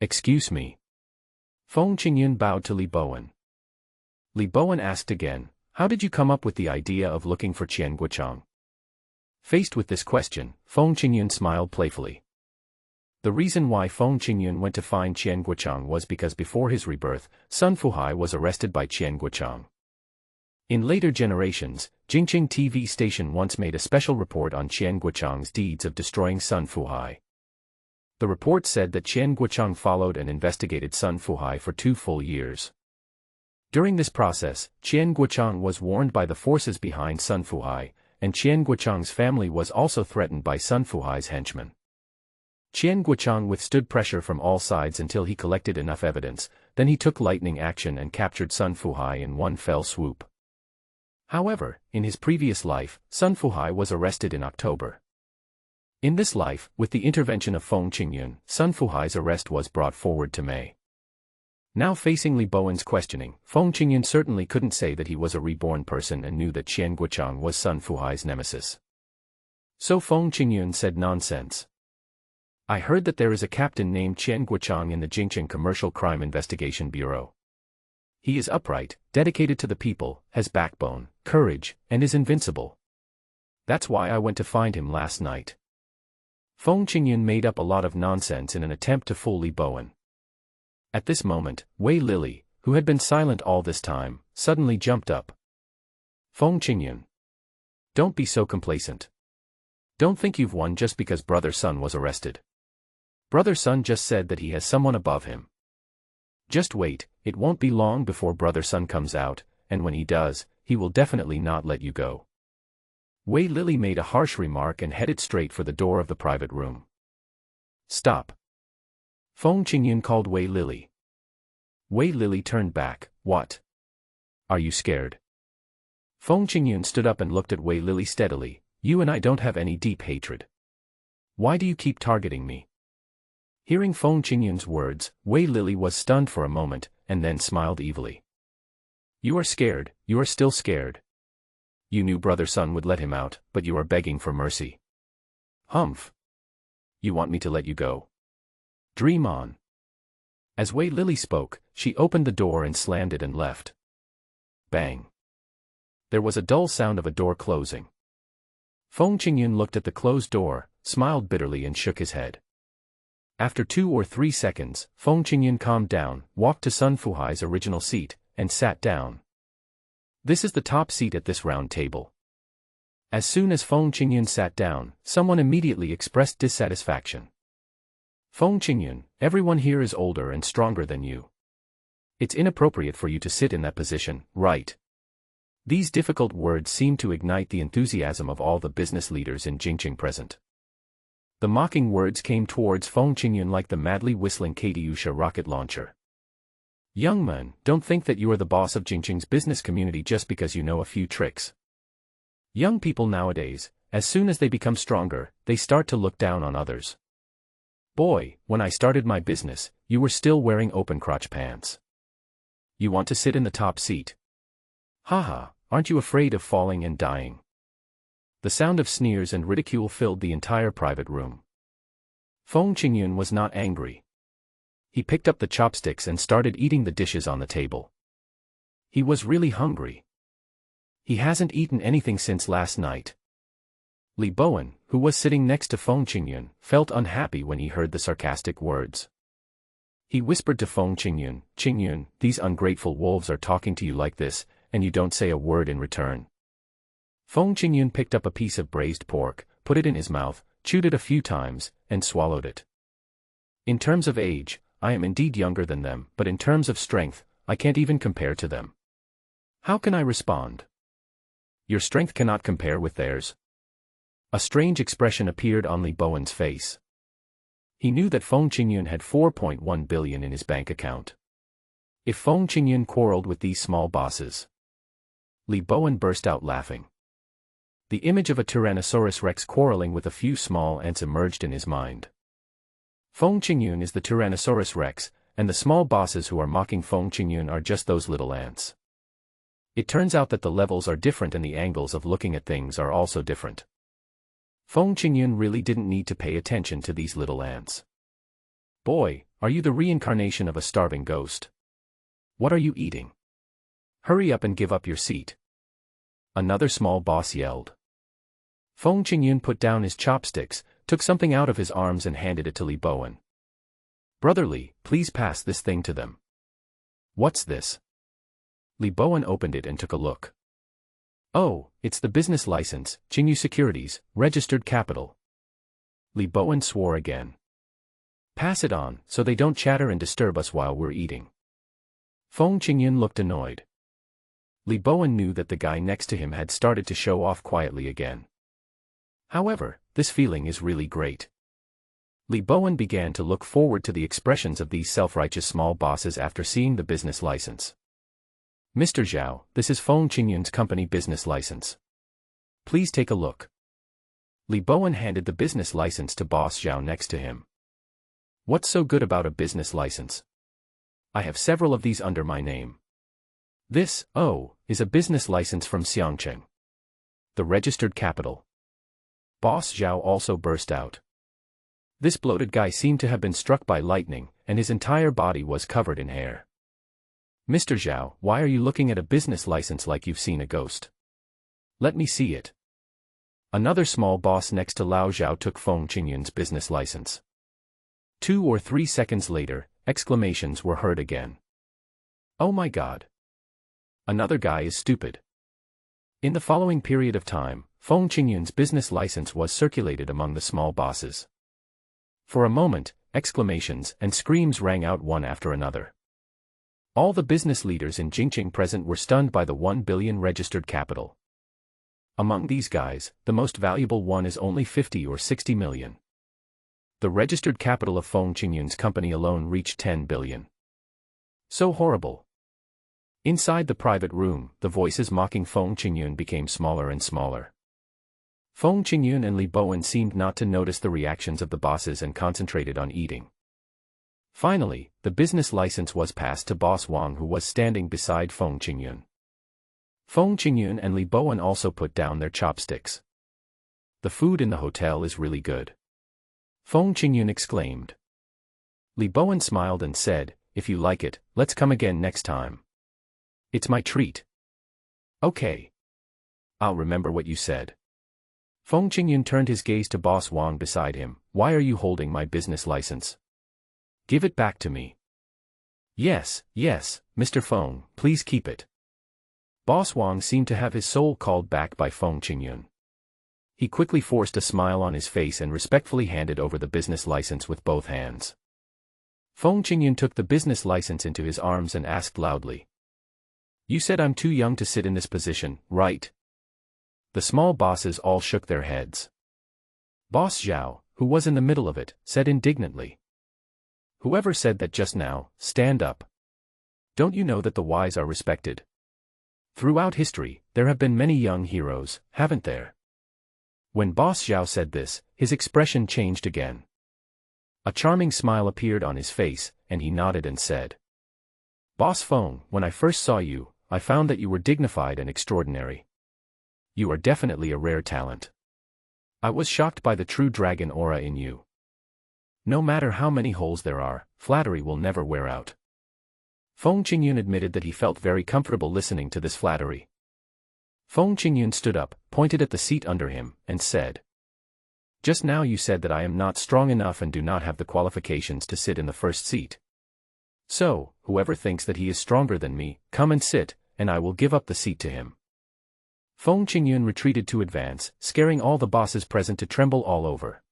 Excuse me. Feng Qingyun bowed to Li Bowen. Li Bowen asked again, how did you come up with the idea of looking for Qian Guochang? Faced with this question, Feng Qingyun smiled playfully. The reason why Feng Qingyun went to find Qian Guochang was because before his rebirth, Sun Fuhai was arrested by Qian Guochang. In later generations, Jingqing TV station once made a special report on Qian Guochang's deeds of destroying Sun Fuhai. The report said that Qian Guochang followed and investigated Sun Fuhai for 2 full years. During this process, Qian Guochang was warned by the forces behind Sun Fuhai, and Qian Guochang's family was also threatened by Sun Fuhai's henchmen. Qian Guochang withstood pressure from all sides until he collected enough evidence, then he took lightning action and captured Sun Fuhai in one fell swoop. However, in his previous life, Sun Fuhai was arrested in October. In this life, with the intervention of Feng Qingyun, Sun Fuhai's arrest was brought forward to May. Now facing Li Bowen's questioning, Feng Qingyun certainly couldn't say that he was a reborn person and knew that Qian Guochang was Sun Fuhai's nemesis. So Feng Qingyun said nonsense. I heard that there is a captain named Qian Guochang in the Jingqing Commercial Crime Investigation Bureau. He is upright, dedicated to the people, has backbone, courage, and is invincible. That's why I went to find him last night. Feng Qingyun made up a lot of nonsense in an attempt to fool Li Bowen. At this moment, Wei Lily, who had been silent all this time, suddenly jumped up. Feng Qingyun. Don't be so complacent. Don't think you've won just because Brother Sun was arrested. Brother Sun just said that he has someone above him. Just wait, it won't be long before Brother Sun comes out, and when he does, he will definitely not let you go. Wei Lily made a harsh remark and headed straight for the door of the private room. Stop. Feng Qingyun called Wei Lily. Wei Lily turned back. What? Are you scared? Feng Qingyun stood up and looked at Wei Lily steadily. You and I don't have any deep hatred. Why do you keep targeting me? Hearing Feng Qingyun's words, Wei Lily was stunned for a moment, and then smiled evilly. You are scared, you are still scared. You knew Brother Sun would let him out, but you are begging for mercy. Humph. You want me to let you go? Dream on. As Wei Lily spoke, she opened the door and slammed it and left. Bang. There was a dull sound of a door closing. Feng Qingyun looked at the closed door, smiled bitterly and shook his head. After 2 or 3 seconds, Feng Qingyun calmed down, walked to Sun Fuhai's original seat, and sat down. This is the top seat at this round table. As soon as Feng Qingyun sat down, someone immediately expressed dissatisfaction. Feng Qingyun, everyone here is older and stronger than you. It's inappropriate for you to sit in that position, right? These difficult words seemed to ignite the enthusiasm of all the business leaders in Jingqing present. The mocking words came towards Feng Qingyun like the madly whistling Katyusha rocket launcher. Young man, don't think that you are the boss of Jingqing's business community just because you know a few tricks. Young people nowadays, as soon as they become stronger, they start to look down on others. Boy, when I started my business, you were still wearing open crotch pants. You want to sit in the top seat? Haha, aren't you afraid of falling and dying? The sound of sneers and ridicule filled the entire private room. Feng Qingyun was not angry. He picked up the chopsticks and started eating the dishes on the table. He was really hungry. He hasn't eaten anything since last night. Li Bowen, who was sitting next to Feng Qingyun, felt unhappy when he heard the sarcastic words. He whispered to Feng Qingyun, "Qingyun, these ungrateful wolves are talking to you like this, and you don't say a word in return." Feng Qingyun picked up a piece of braised pork, put it in his mouth, chewed it a few times, and swallowed it. In terms of age, I am indeed younger than them, but in terms of strength, I can't even compare to them. How can I respond? Your strength cannot compare with theirs. A strange expression appeared on Li Bowen's face. He knew that Feng Qingyun had 4.1 billion in his bank account. If Feng Qingyun quarreled with these small bosses, Li Bowen burst out laughing. The image of a Tyrannosaurus Rex quarreling with a few small ants emerged in his mind. Feng Qingyun is the Tyrannosaurus Rex, and the small bosses who are mocking Feng Qingyun are just those little ants. It turns out that the levels are different and the angles of looking at things are also different. Feng Qingyun really didn't need to pay attention to these little ants. Boy, are you the reincarnation of a starving ghost? What are you eating? Hurry up and give up your seat. Another small boss yelled. Feng Qingyun put down his chopsticks, took something out of his arms and handed it to Li Bowen. Brother Li, please pass this thing to them. What's this? Li Bowen opened it and took a look. Oh, it's the business license, Qingyu Securities, registered capital. Li Bowen swore again. Pass it on, so they don't chatter and disturb us while we're eating. Feng Qingyun looked annoyed. Li Bowen knew that the guy next to him had started to show off quietly again. However, this feeling is really great. Li Bowen began to look forward to the expressions of these self-righteous small bosses after seeing the business license. Mr. Zhao, this is Feng Qingyun's company business license. Please take a look. Li Bowen handed the business license to Boss Zhao next to him. What's so good about a business license? I have several of these under my name. This, is a business license from Xiangcheng, the registered capital. Boss Zhao also burst out. This bloated guy seemed to have been struck by lightning, and his entire body was covered in hair. Mr. Zhao, why are you looking at a business license like you've seen a ghost? Let me see it. Another small boss next to Lao Zhao took Feng Qingyun's business license. 2 or 3 seconds later, exclamations were heard again. Oh my god. Another guy is stupid. In the following period of time, Feng Qingyun's business license was circulated among the small bosses. For a moment, exclamations and screams rang out one after another. All the business leaders in Jingqing present were stunned by the 1 billion registered capital. Among these guys, the most valuable one is only 50 or 60 million. The registered capital of Feng Qingyun's company alone reached 10 billion. So horrible. Inside the private room, the voices mocking Feng Qingyun became smaller and smaller. Feng Qingyun and Li Bowen seemed not to notice the reactions of the bosses and concentrated on eating. Finally, the business license was passed to Boss Wang, who was standing beside Feng Qingyun. Feng Qingyun and Li Bowen also put down their chopsticks. The food in the hotel is really good. Feng Qingyun exclaimed. Li Bowen smiled and said, if you like it, let's come again next time. It's my treat. Okay. I'll remember what you said. Feng Qingyun turned his gaze to Boss Wang beside him. Why are you holding my business license? Give it back to me. Yes, Mr. Feng, please keep it. Boss Wang seemed to have his soul called back by Feng Qingyun. He quickly forced a smile on his face and respectfully handed over the business license with both hands. Feng Qingyun took the business license into his arms and asked loudly, "You said I'm too young to sit in this position, right?" The small bosses all shook their heads. Boss Zhao, who was in the middle of it, said indignantly, "Whoever said that just now, stand up. Don't you know that the wise are respected? Throughout history, there have been many young heroes, haven't there?" When Boss Zhao said this, his expression changed again. A charming smile appeared on his face, and he nodded and said, "Boss Feng, when I first saw you, I found that you were dignified and extraordinary. You are definitely a rare talent. I was shocked by the true dragon aura in you. No matter how many holes there are, flattery will never wear out." Feng Qingyun admitted that he felt very comfortable listening to this flattery. Feng Qingyun stood up, pointed at the seat under him, and said, "Just now you said that I am not strong enough and do not have the qualifications to sit in the first seat. So, whoever thinks that he is stronger than me, come and sit, and I will give up the seat to him." Feng Qingyun retreated to advance, scaring all the bosses present to tremble all over.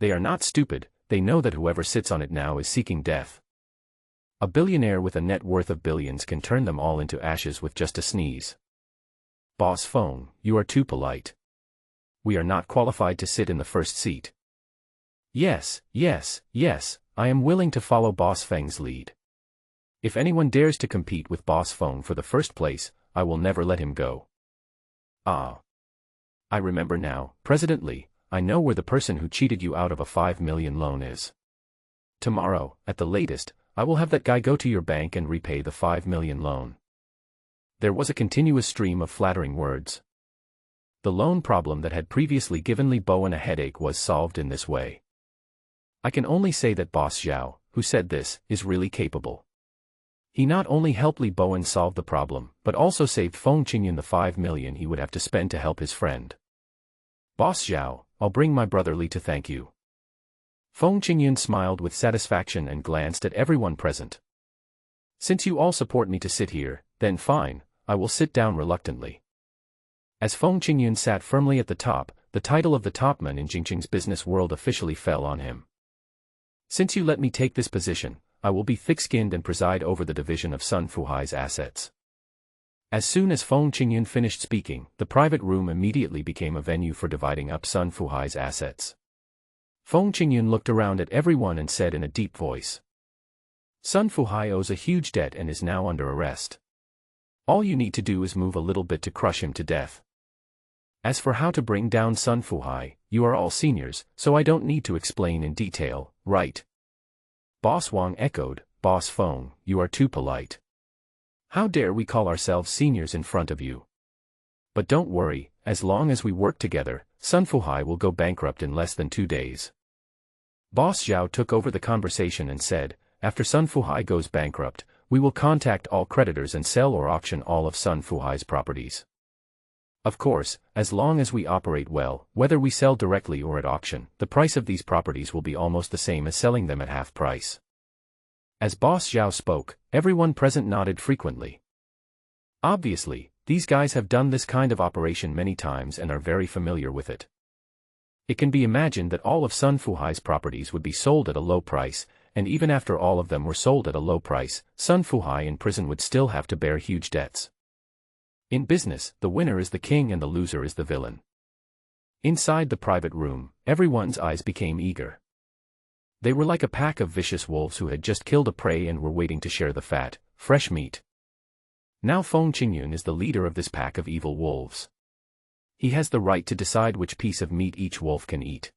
They are not stupid, they know that whoever sits on it now is seeking death. A billionaire with a net worth of billions can turn them all into ashes with just a sneeze. "Boss Feng, you are too polite. We are not qualified to sit in the first seat." Yes, I am willing to follow Boss Feng's lead. If anyone dares to compete with Boss Feng for the first place, I will never let him go. Ah. I remember now, President Li, I know where the person who cheated you out of a 5 million loan is. Tomorrow, at the latest, I will have that guy go to your bank and repay the 5 million loan. There was a continuous stream of flattering words. The loan problem that had previously given Li Bowen a headache was solved in this way. I can only say that Boss Zhao, who said this, is really capable. He not only helped Li Bowen solve the problem, but also saved Feng Qingyun the 5 million he would have to spend to help his friend. Boss Zhao, I'll bring my brother Li to thank you. Feng Qingyun smiled with satisfaction and glanced at everyone present. Since you all support me to sit here, then fine, I will sit down reluctantly. As Feng Qingyun sat firmly at the top, the title of the topman in Jingqing's business world officially fell on him. Since you let me take this position, I will be thick-skinned and preside over the division of Sun Fuhai's assets. As soon as Feng Qingyun finished speaking, the private room immediately became a venue for dividing up Sun Fuhai's assets. Feng Qingyun looked around at everyone and said in a deep voice, "Sun Fuhai owes a huge debt and is now under arrest. All you need to do is move a little bit to crush him to death. As for how to bring down Sun Fuhai, you are all seniors, so I don't need to explain in detail, right?" Boss Wang echoed, "Boss Feng, you are too polite. How dare we call ourselves seniors in front of you? But don't worry, as long as we work together, Sun Fuhai will go bankrupt in less than 2 days." Boss Zhao took over the conversation and said, "After Sun Fuhai goes bankrupt, we will contact all creditors and sell or auction all of Sun Fuhai's properties. Of course, as long as we operate well, whether we sell directly or at auction, the price of these properties will be almost the same as selling them at half price." As Boss Zhao spoke, everyone present nodded frequently. Obviously, these guys have done this kind of operation many times and are very familiar with it. It can be imagined that all of Sun Fuhai's properties would be sold at a low price, and even after all of them were sold at a low price, Sun Fuhai in prison would still have to bear huge debts. In business, the winner is the king and the loser is the villain. Inside the private room, everyone's eyes became eager. They were like a pack of vicious wolves who had just killed a prey and were waiting to share the fat, fresh meat. Now Feng Qingyun is the leader of this pack of evil wolves. He has the right to decide which piece of meat each wolf can eat.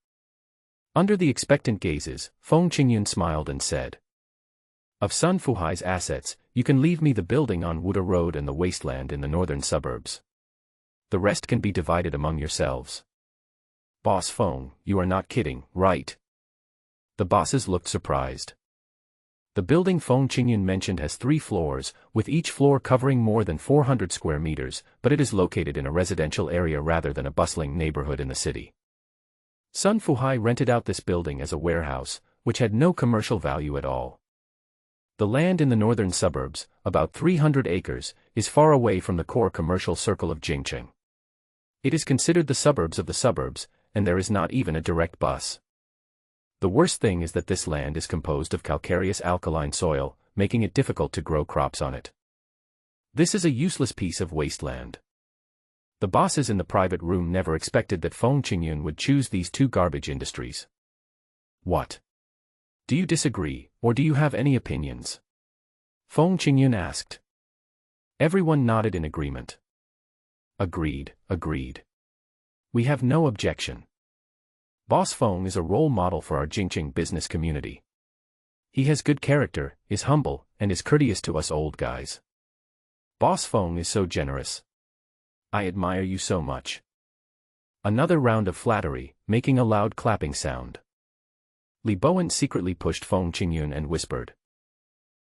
Under the expectant gazes, Feng Qingyun smiled and said, "Of Sun Fuhai's assets, you can leave me the building on Wuda Road and the wasteland in the northern suburbs. The rest can be divided among yourselves." "Boss Feng, you are not kidding, right?" The bosses looked surprised. The building Feng Qingyun mentioned has 3 floors, with each floor covering more than 400 square meters, but it is located in a residential area rather than a bustling neighborhood in the city. Sun Fuhai rented out this building as a warehouse, which had no commercial value at all. The land in the northern suburbs, about 300 acres, is far away from the core commercial circle of Jingqing. It is considered the suburbs of the suburbs, and there is not even a direct bus. The worst thing is that this land is composed of calcareous alkaline soil, making it difficult to grow crops on it. This is a useless piece of wasteland. The bosses in the private room never expected that Feng Qingyun would choose these two garbage industries. What? Do you disagree, or do you have any opinions? Feng Qingyun asked. Everyone nodded in agreement. Agreed. We have no objection. Boss Feng is a role model for our Jingqing business community. He has good character, is humble, and is courteous to us old guys. Boss Feng is so generous. I admire you so much. Another round of flattery, making a loud clapping sound. Li Bowen secretly pushed Feng Qingyun and whispered.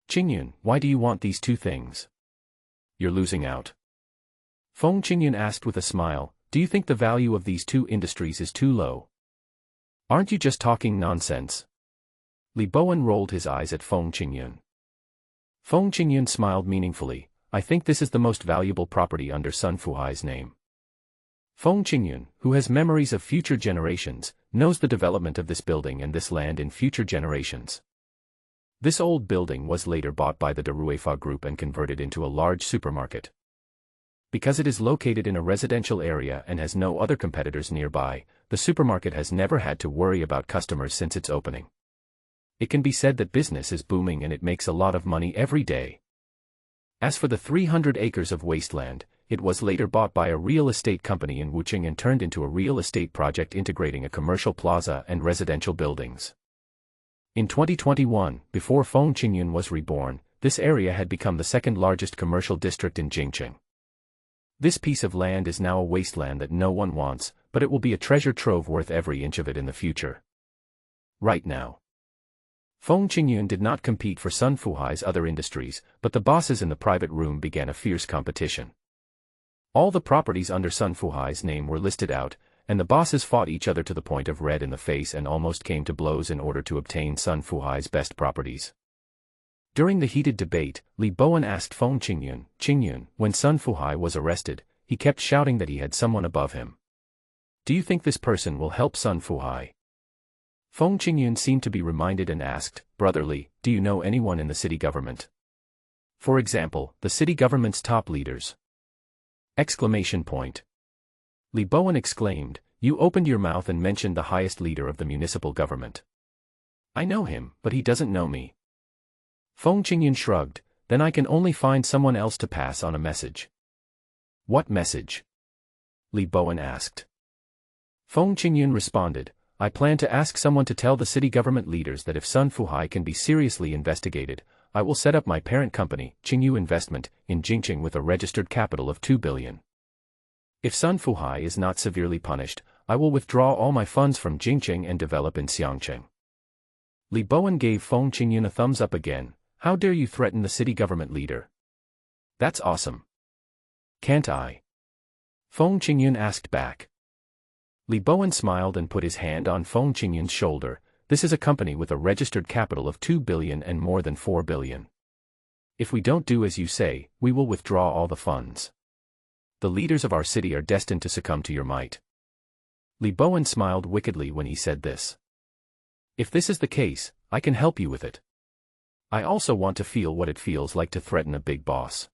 Qingyun, why do you want these two things? You're losing out. Feng Qingyun asked with a smile, do you think the value of these two industries is too low? Aren't you just talking nonsense? Li Bowen rolled his eyes at Feng Qingyun. Feng Qingyun smiled meaningfully, I think this is the most valuable property under Sun Fuhai's name. Feng Qingyun, who has memories of future generations, knows the development of this building and this land in future generations. This old building was later bought by the De Ruefa Group and converted into a large supermarket. Because it is located in a residential area and has no other competitors nearby, the supermarket has never had to worry about customers since its opening. It can be said that business is booming and it makes a lot of money every day. As for the 300 acres of wasteland, it was later bought by a real estate company in Wuching and turned into a real estate project integrating a commercial plaza and residential buildings. In 2021, before Feng Qingyun was reborn, this area had become the second largest commercial district in Jingqing. This piece of land is now a wasteland that no one wants, but it will be a treasure trove worth every inch of it in the future. Right now. Feng Qingyun did not compete for Sun Fuhai's other industries, but the bosses in the private room began a fierce competition. All the properties under Sun Fuhai's name were listed out, and the bosses fought each other to the point of red in the face and almost came to blows in order to obtain Sun Fuhai's best properties. During the heated debate, Li Bowen asked Feng Qingyun, Qingyun, when Sun Fuhai was arrested, he kept shouting that he had someone above him. Do you think this person will help Sun Fuhai? Feng Qingyun seemed to be reminded and asked, brotherly, do you know anyone in the city government? For example, the city government's top leaders. Exclamation point. Li Bowen exclaimed, you opened your mouth and mentioned the highest leader of the municipal government. I know him, but he doesn't know me. Feng Qingyun shrugged, then I can only find someone else to pass on a message. What message? Li Bowen asked. Feng Qingyun responded, I plan to ask someone to tell the city government leaders that if Sun Fuhai can be seriously investigated, I will set up my parent company, Qingyu Investment, in Jingqing with a registered capital of 2 billion. If Sun Fuhai is not severely punished, I will withdraw all my funds from Jingqing and develop in Xiangqing. Li Bowen gave Feng Qingyun a thumbs up again, how dare you threaten the city government leader? That's awesome. Can't I? Feng Qingyun asked back. Li Bowen smiled and put his hand on Feng Qingyun's shoulder, this is a company with a registered capital of 2 billion and more than 4 billion. If we don't do as you say, we will withdraw all the funds. The leaders of our city are destined to succumb to your might. Li Bowen smiled wickedly when he said this. If this is the case, I can help you with it. I also want to feel what it feels like to threaten a big boss.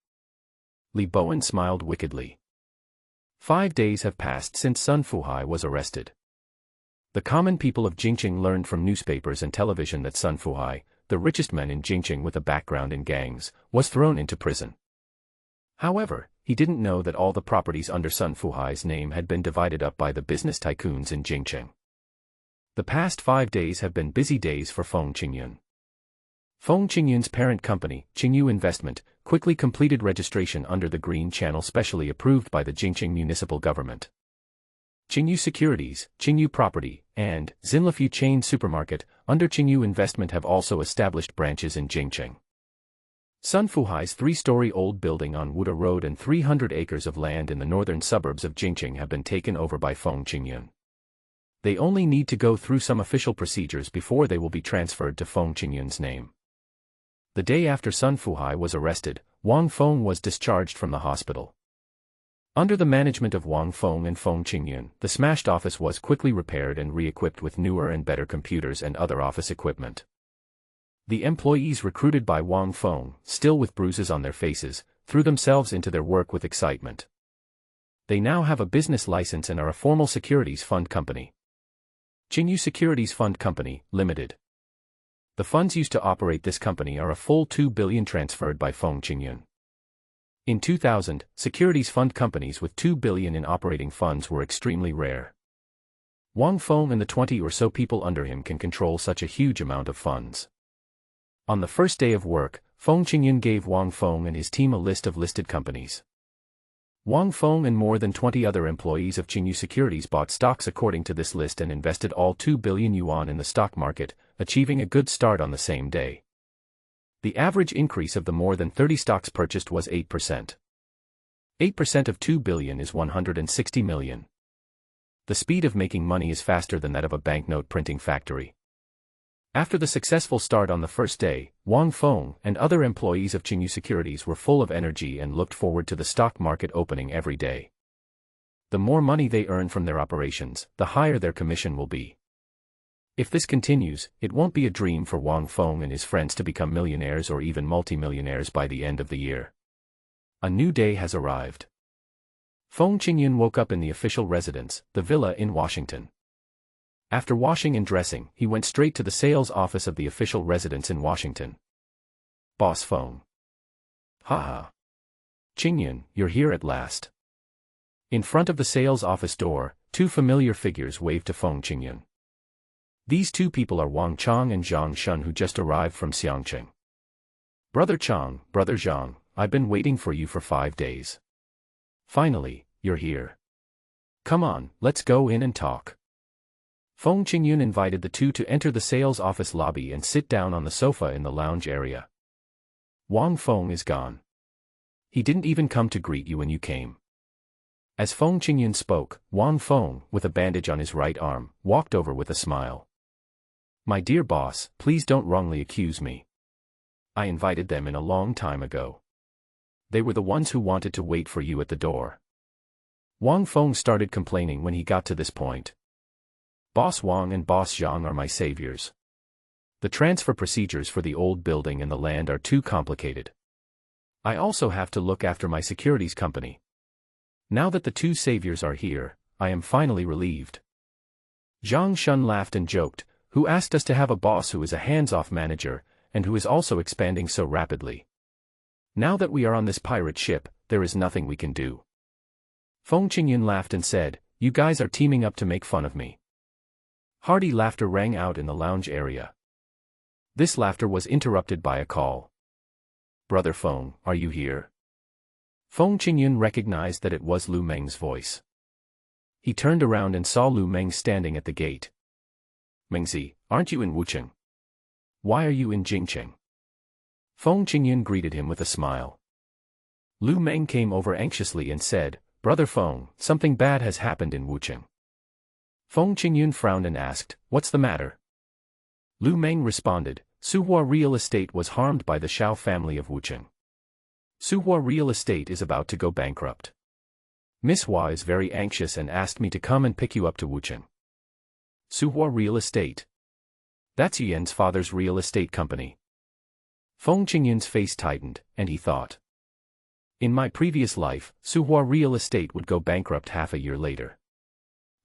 Li Bowen smiled wickedly. 5 days have passed since Sun Fuhai was arrested. The common people of Jingqing learned from newspapers and television that Sun Fuhai, the richest man in Jingqing with a background in gangs, was thrown into prison. However, he didn't know that all the properties under Sun Fuhai's name had been divided up by the business tycoons in Jingqing. The past 5 days have been busy days for Feng Qingyun. Feng Qingyun's parent company, Qingyu Investment, quickly completed registration under the Green Channel specially approved by the Jingqing municipal government. Qingyu Securities, Qingyu Property, and Xinlefu Chain Supermarket, under Qingyu Investment have also established branches in Jingqing. Sun Fuhai's 3-story old building on Wuda Road and 300 acres of land in the northern suburbs of Jingqing have been taken over by Feng Qingyun. They only need to go through some official procedures before they will be transferred to Feng Qingyun's name. The day after Sun Fuhai was arrested, Wang Feng was discharged from the hospital. Under the management of Wang Feng and Feng Qingyun, the smashed office was quickly repaired and re-equipped with newer and better computers and other office equipment. The employees recruited by Wang Feng, still with bruises on their faces, threw themselves into their work with excitement. They now have a business license and are a formal securities fund company. Qingyu Securities Fund Company, Limited. The funds used to operate this company are a full 2 billion transferred by Feng Qingyun. In 2000, securities fund companies with 2 billion in operating funds were extremely rare. Wang Feng and the 20 or so people under him can control such a huge amount of funds. On the first day of work, Feng Qingyun gave Wang Feng and his team a list of listed companies. Wang Feng and more than 20 other employees of Qingyu Securities bought stocks according to this list and invested all 2 billion yuan in the stock market, achieving a good start on the same day. The average increase of the more than 30 stocks purchased was 8%. 8% of 2 billion is 160 million. The speed of making money is faster than that of a banknote printing factory. After the successful start on the first day, Wang Feng and other employees of Qingyu Securities were full of energy and looked forward to the stock market opening every day. The more money they earn from their operations, the higher their commission will be. If this continues, it won't be a dream for Wang Feng and his friends to become millionaires or even multimillionaires by the end of the year. A new day has arrived. Feng Qingyun woke up in the official residence, the villa in Washington. After washing and dressing, he went straight to the sales office of the official residence in Washington. Boss Feng. Ha. Qingyun, you're here at last. In front of the sales office door, two familiar figures waved to Feng Qingyun. These two people are Wang Chang and Zhang Shun, who just arrived from Xiangqing. Brother Chang, Brother Zhang, I've been waiting for you for 5 days. Finally, you're here. Come on, let's go in and talk. Feng Qingyun invited the two to enter the sales office lobby and sit down on the sofa in the lounge area. Wang Feng is gone. He didn't even come to greet you when you came. As Feng Qingyun spoke, Wang Feng, with a bandage on his right arm, walked over with a smile. My dear boss, please don't wrongly accuse me. I invited them in a long time ago. They were the ones who wanted to wait for you at the door. Wang Feng started complaining when he got to this point. Boss Wang and Boss Zhang are my saviors. The transfer procedures for the old building and the land are too complicated. I also have to look after my securities company. Now that the two saviors are here, I am finally relieved. Zhang Shun laughed and joked, who asked us to have a boss who is a hands-off manager, and who is also expanding so rapidly. Now that we are on this pirate ship, there is nothing we can do. Feng Qingyun laughed and said, you guys are teaming up to make fun of me. Hearty laughter rang out in the lounge area. This laughter was interrupted by a call. Brother Feng, are you here? Feng Qingyun recognized that it was Lu Meng's voice. He turned around and saw Lu Meng standing at the gate. Mengzi, aren't you in Wucheng? Why are you in Jingcheng? Feng Qingyun greeted him with a smile. Lu Meng came over anxiously and said, Brother Feng, something bad has happened in Wucheng. Feng Qingyun frowned and asked, what's the matter? Lu Meng responded, Suhua Real Estate was harmed by the Shao family of Wucheng. Suhua Real Estate is about to go bankrupt. Miss Hua is very anxious and asked me to come and pick you up to Wucheng. Suhua Real Estate. That's Yuan's father's real estate company. Feng Qingyun's face tightened, and he thought. In my previous life, Suhua Real Estate would go bankrupt half a year later.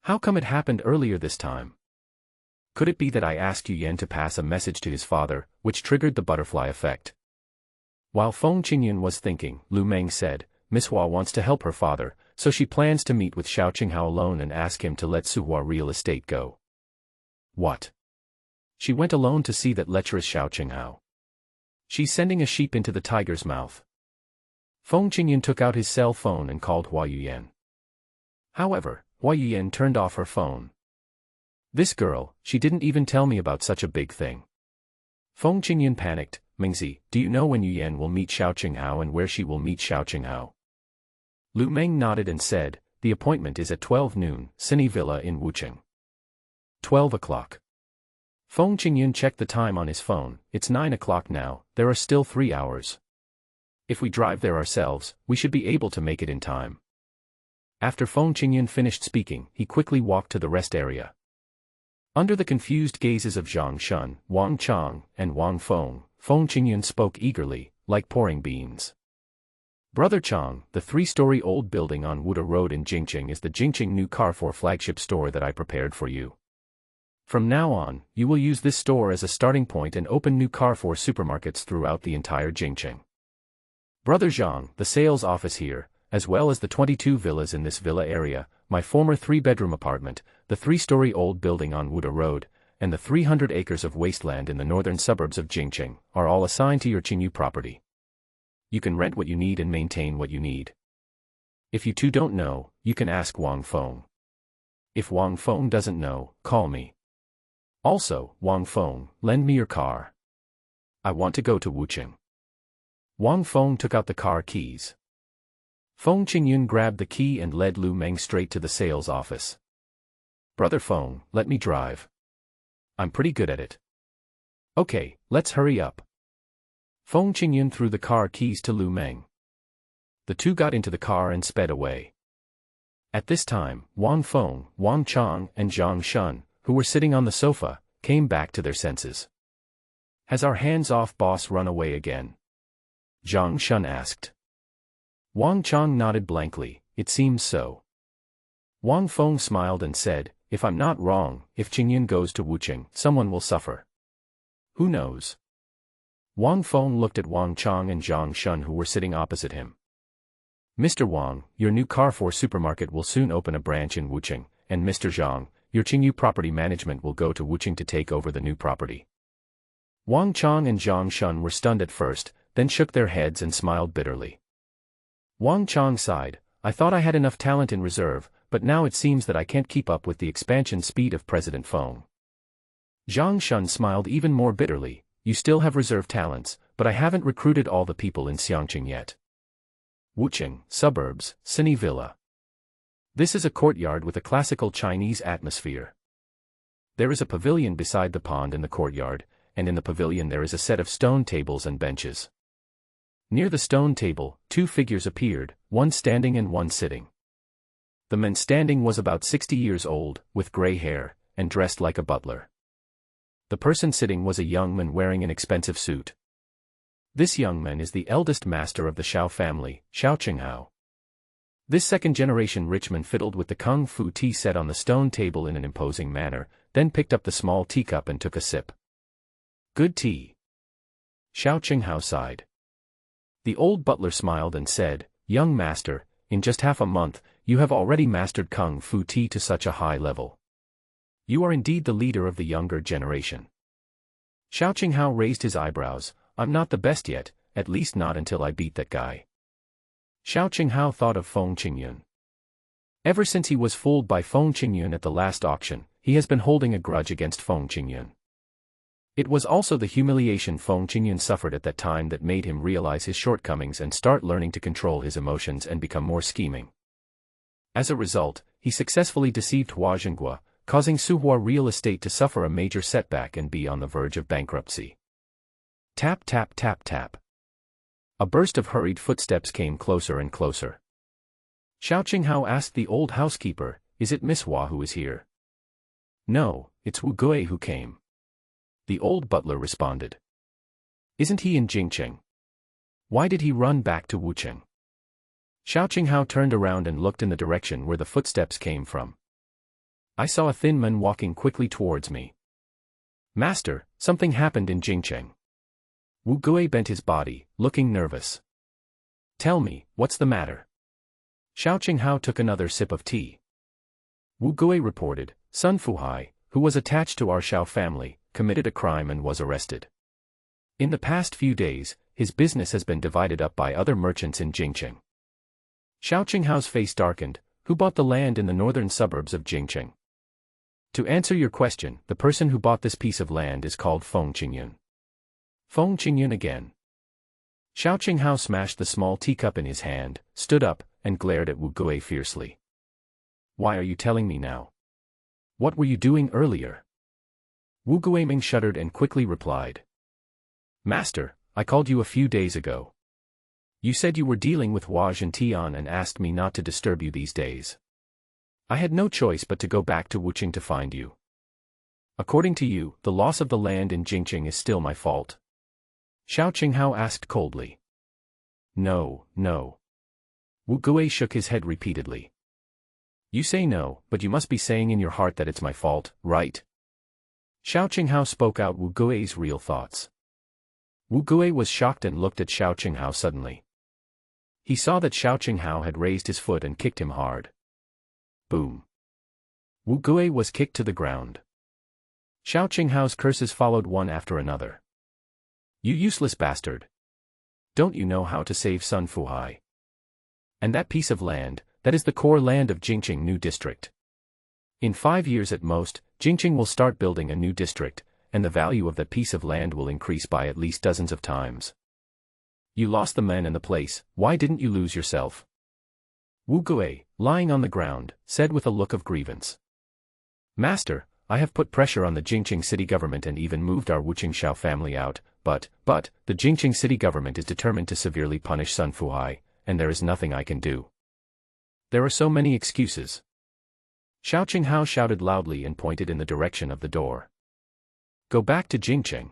How come it happened earlier this time? Could it be that I asked Yuan to pass a message to his father, which triggered the butterfly effect? While Feng Qingyun was thinking, Lu Meng said, Miss Hua wants to help her father, so she plans to meet with Xiao Qinghao alone and ask him to let Suhua Real Estate go. What? She went alone to see that lecherous Xiao Qinghao. She's sending a sheep into the tiger's mouth. Feng Qingyun took out his cell phone and called Hua Yuyan. However, Hua Yuyan turned off her phone. This girl, she didn't even tell me about such a big thing. Feng Qingyun panicked, Mingzi, do you know when Yuyan will meet Xiao Qinghao and where she will meet Xiao Qinghao? Lu Meng nodded and said, the appointment is at 12 noon, Cine Villa in Wucheng. 12 o'clock. Feng Qingyun checked the time on his phone. It's 9 o'clock now, there are still 3 hours. If we drive there ourselves, we should be able to make it in time. After Feng Qingyun finished speaking, he quickly walked to the rest area. Under the confused gazes of Zhang Shun, Wang Chang, and Wang Feng, Feng Qingyun spoke eagerly, like pouring beans. Brother Chang, the 3-story old building on Wuda Road in Jingqing is the Jingqing new Carrefour flagship store that I prepared for you. From now on, you will use this store as a starting point and open new Carrefour supermarkets throughout the entire Jingqing. Brother Zhang, the sales office here, as well as the 22 villas in this villa area, my former 3-bedroom apartment, the 3-story old building on Wuda Road, and the 300 acres of wasteland in the northern suburbs of Jingqing, are all assigned to your Qingyu property. You can rent what you need and maintain what you need. If you two don't know, you can ask Wang Feng. If Wang Feng doesn't know, call me. Also, Wang Feng, lend me your car. I want to go to Wuqing. Wang Feng took out the car keys. Feng Qingyun grabbed the key and led Lu Meng straight to the sales office. Brother Feng, let me drive. I'm pretty good at it. Okay, let's hurry up. Feng Qingyun threw the car keys to Lu Meng. The two got into the car and sped away. At this time, Wang Feng, Wang Chang, and Zhang Shun, who were sitting on the sofa, came back to their senses. Has our hands-off boss run away again? Zhang Shun asked. Wang Chang nodded blankly, it seems so. Wang Feng smiled and said, if I'm not wrong, if Qingyun goes to Wuqing, someone will suffer. Who knows? Wang Feng looked at Wang Chang and Zhang Shun who were sitting opposite him. Mr. Wang, your new Carrefour supermarket will soon open a branch in Wuqing, and Mr. Zhang, your Qingyu property management will go to Wuqing to take over the new property. Wang Chang and Zhang Shun were stunned at first, then shook their heads and smiled bitterly. Wang Chang sighed, I thought I had enough talent in reserve, but now it seems that I can't keep up with the expansion speed of President Feng. Zhang Shun smiled even more bitterly, you still have reserve talents, but I haven't recruited all the people in Xiangqing yet. Wuqing, suburbs, Cine Villa. This is a courtyard with a classical Chinese atmosphere. There is a pavilion beside the pond in the courtyard, and in the pavilion there is a set of stone tables and benches. Near the stone table, 2 figures appeared, one standing and one sitting. The man standing was about 60 years old, with gray hair, and dressed like a butler. The person sitting was a young man wearing an expensive suit. This young man is the eldest master of the Xiao family, Xiao Qinghao. This second-generation rich man fiddled with the kung fu tea set on the stone table in an imposing manner, then picked up the small teacup and took a sip. Good tea. Xiao Qinghao sighed. The old butler smiled and said, young master, in just half a month, you have already mastered kung fu tea to such a high level. You are indeed the leader of the younger generation. Xiao Qinghao raised his eyebrows, I'm not the best yet, at least not until I beat that guy. Xiao Qinghao thought of Feng Qingyun. Ever since he was fooled by Feng Qingyun at the last auction, he has been holding a grudge against Feng Qingyun. It was also the humiliation Feng Qingyun suffered at that time that made him realize his shortcomings and start learning to control his emotions and become more scheming. As a result, he successfully deceived Hua Zhenghua, causing Suhua Real Estate to suffer a major setback and be on the verge of bankruptcy. Tap tap tap tap. A burst of hurried footsteps came closer and closer. Xiao Qinghao asked the old housekeeper, is it Miss Hua who is here? No, it's Wu Gui who came. The old butler responded. Isn't he in Jingqing? Why did he run back to Wuqing? Xiao Qinghao turned around and looked in the direction where the footsteps came from. I saw a thin man walking quickly towards me. Master, something happened in Jingqing. Wu Gui bent his body, looking nervous. Tell me, what's the matter? Xiao Qinghao took another sip of tea. Wu Gui reported, Sun Fuhai, who was attached to our Xiao family, committed a crime and was arrested. In the past few days, his business has been divided up by other merchants in Jingqing. Xiao Qinghao's face darkened, who bought the land in the northern suburbs of Jingqing? To answer your question, the person who bought this piece of land is called Feng Qingyun. Feng Qingyun again. Xiao Qinghao smashed the small teacup in his hand, stood up, and glared at Wu Gui fiercely. Why are you telling me now? What were you doing earlier? Wu Guiming shuddered and quickly replied. Master, I called you a few days ago. You said you were dealing with Hua Zhentian and asked me not to disturb you these days. I had no choice but to go back to Wuqing to find you. According to you, the loss of the land in Jingqing is still my fault. Xiao Qinghao asked coldly. No, no. Wu Gui shook his head repeatedly. You say no, but you must be saying in your heart that it's my fault, right? Xiao Qinghao spoke out Wu Gui's real thoughts. Wu Gui was shocked and looked at Xiao Qinghao suddenly. He saw that Xiao Qinghao had raised his foot and kicked him hard. Boom. Wu Gui was kicked to the ground. Xiao Qinghao's curses followed one after another. You useless bastard. Don't you know how to save Sun Fuhai? And that piece of land, that is the core land of Jingqing New District. In 5 years at most, Jingqing will start building a new district, and the value of that piece of land will increase by at least dozens of times. You lost the men and the place, why didn't you lose yourself? Wu Gui, lying on the ground, said with a look of grievance. Master, I have put pressure on the Jingqing city government and even moved our Wuqing Shao family out, but, the Jingqing city government is determined to severely punish Sun Fuhai, and there is nothing I can do. There are so many excuses. Xiao Qinghao shouted loudly and pointed in the direction of the door. Go back to Jingqing.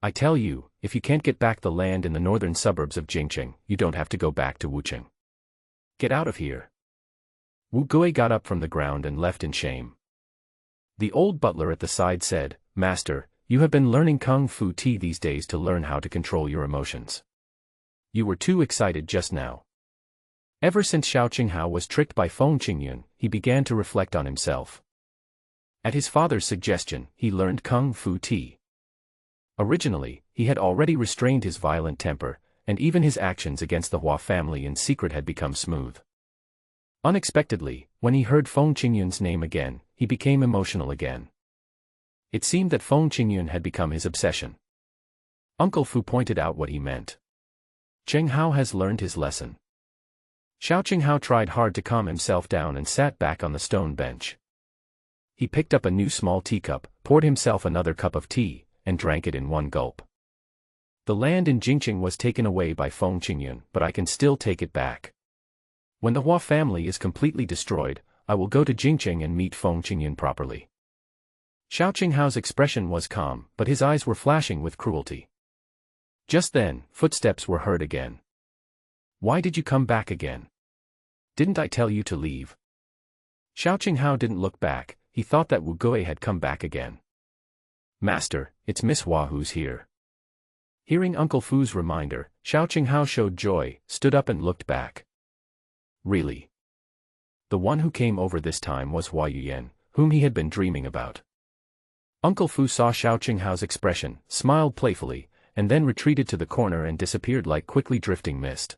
I tell you, if you can't get back the land in the northern suburbs of Jingqing, you don't have to go back to Wuqing. Get out of here. Wu Gui got up from the ground and left in shame. The old butler at the side said, Master, you have been learning Kung Fu Tea these days to learn how to control your emotions. You were too excited just now. Ever since Xiao Qinghao was tricked by Feng Qingyun, he began to reflect on himself. At his father's suggestion, he learned Kung Fu Tea. Originally, he had already restrained his violent temper, and even his actions against the Hua family in secret had become smooth. Unexpectedly, when he heard Feng Qingyun's name again, he became emotional again. It seemed that Feng Qingyun had become his obsession. Uncle Fu pointed out what he meant. Qinghao has learned his lesson. Xiao Qinghao tried hard to calm himself down and sat back on the stone bench. He picked up a new small teacup, poured himself another cup of tea, and drank it in one gulp. The land in Jingqing was taken away by Feng Qingyun, but I can still take it back. When the Hua family is completely destroyed, I will go to Jingqing and meet Feng Qingyun properly. Xiao Qinghao's expression was calm, but his eyes were flashing with cruelty. Just then, footsteps were heard again. Why did you come back again? Didn't I tell you to leave? Xiao Qinghao didn't look back, he thought that Wu Gui had come back again. Master, it's Miss Hua who's here. Hearing Uncle Fu's reminder, Xiao Qinghao showed joy, stood up and looked back. Really? The one who came over this time was Hua Yuyan, whom he had been dreaming about. Uncle Fu saw Xiao Qinghao's expression, smiled playfully, and then retreated to the corner and disappeared like quickly drifting mist.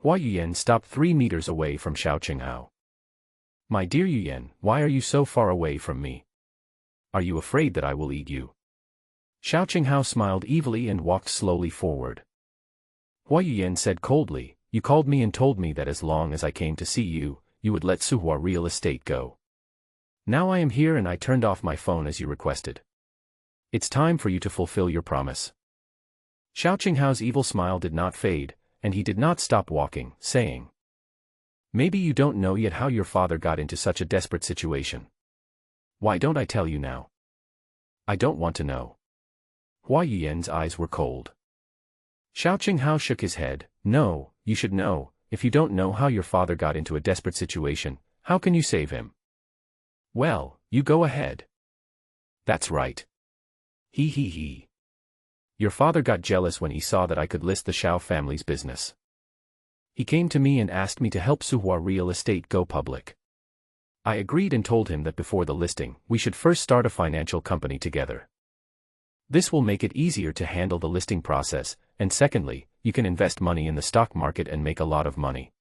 Hua Yuyan stopped 3 meters away from Xiao Qinghao. My dear Yuyan, why are you so far away from me? Are you afraid that I will eat you? Xiao Qinghao smiled evilly and walked slowly forward. Hua Yuyan said coldly, you called me and told me that as long as I came to see you, you would let Suhua real estate go. Now I am here and I turned off my phone as you requested. It's time for you to fulfill your promise. Xiao Qinghao's evil smile did not fade, and he did not stop walking, saying, maybe you don't know yet how your father got into such a desperate situation. Why don't I tell you now? I don't want to know. Hua Yuyan's eyes were cold. Xiao Qinghao shook his head. No, you should know. If you don't know how your father got into a desperate situation, how can you save him? Well, you go ahead. That's right. He. Your father got jealous when he saw that I could list the Shao family's business. He came to me and asked me to help Suhua real estate go public. I agreed and told him that before the listing, we should first start a financial company together. This will make it easier to handle the listing process, and secondly, you can invest money in the stock market and make a lot of money.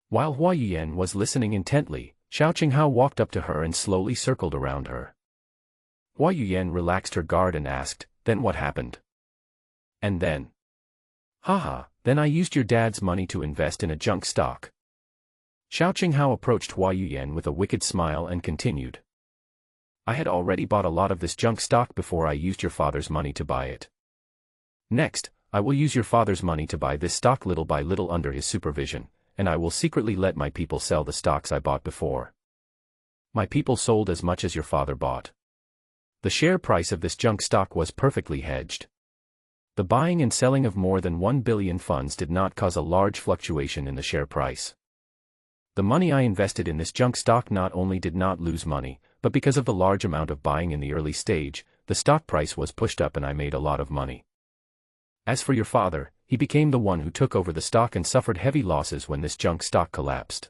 While Hua Yuyan was listening intently, Xiao Qinghao walked up to her and slowly circled around her. Hua Yuyan relaxed her guard and asked, then what happened? And then? Haha, then I used your dad's money to invest in a junk stock. Xiao Qinghao approached Hua Yuyan with a wicked smile and continued. I had already bought a lot of this junk stock before I used your father's money to buy it. Next, I will use your father's money to buy this stock little by little under his supervision, and I will secretly let my people sell the stocks I bought before. My people sold as much as your father bought. The share price of this junk stock was perfectly hedged. The buying and selling of more than 1 billion funds did not cause a large fluctuation in the share price. The money I invested in this junk stock not only did not lose money, but because of the large amount of buying in the early stage, the stock price was pushed up and I made a lot of money. As for your father, he became the one who took over the stock and suffered heavy losses when this junk stock collapsed.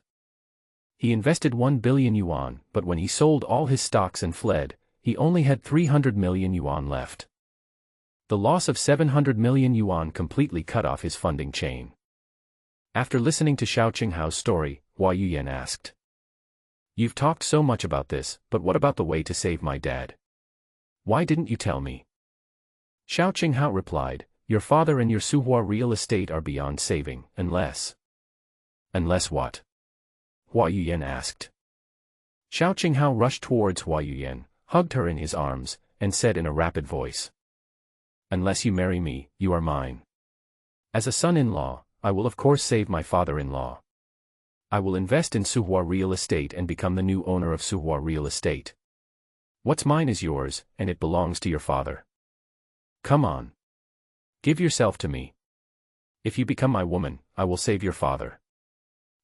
He invested 1 billion yuan, but when he sold all his stocks and fled, he only had 300 million yuan left. The loss of 700 million yuan completely cut off his funding chain. After listening to Xiao Qinghao's story, Hua Yuyan asked, "You've talked so much about this, but what about the way to save my dad? Why didn't you tell me?" Xiao Qinghao replied, "Your father and your Suhua real estate are beyond saving, unless..." "Unless what?" Hua Yuyan asked. Xiao Qinghao rushed towards Hua Yuyan, hugged her in his arms, and said in a rapid voice, "Unless you marry me, you are mine. As a son-in-law, I will of course save my father-in-law. I will invest in Suhua real estate and become the new owner of Suhua real estate. What's mine is yours, and it belongs to your father. Come on. Give yourself to me. If you become my woman, I will save your father.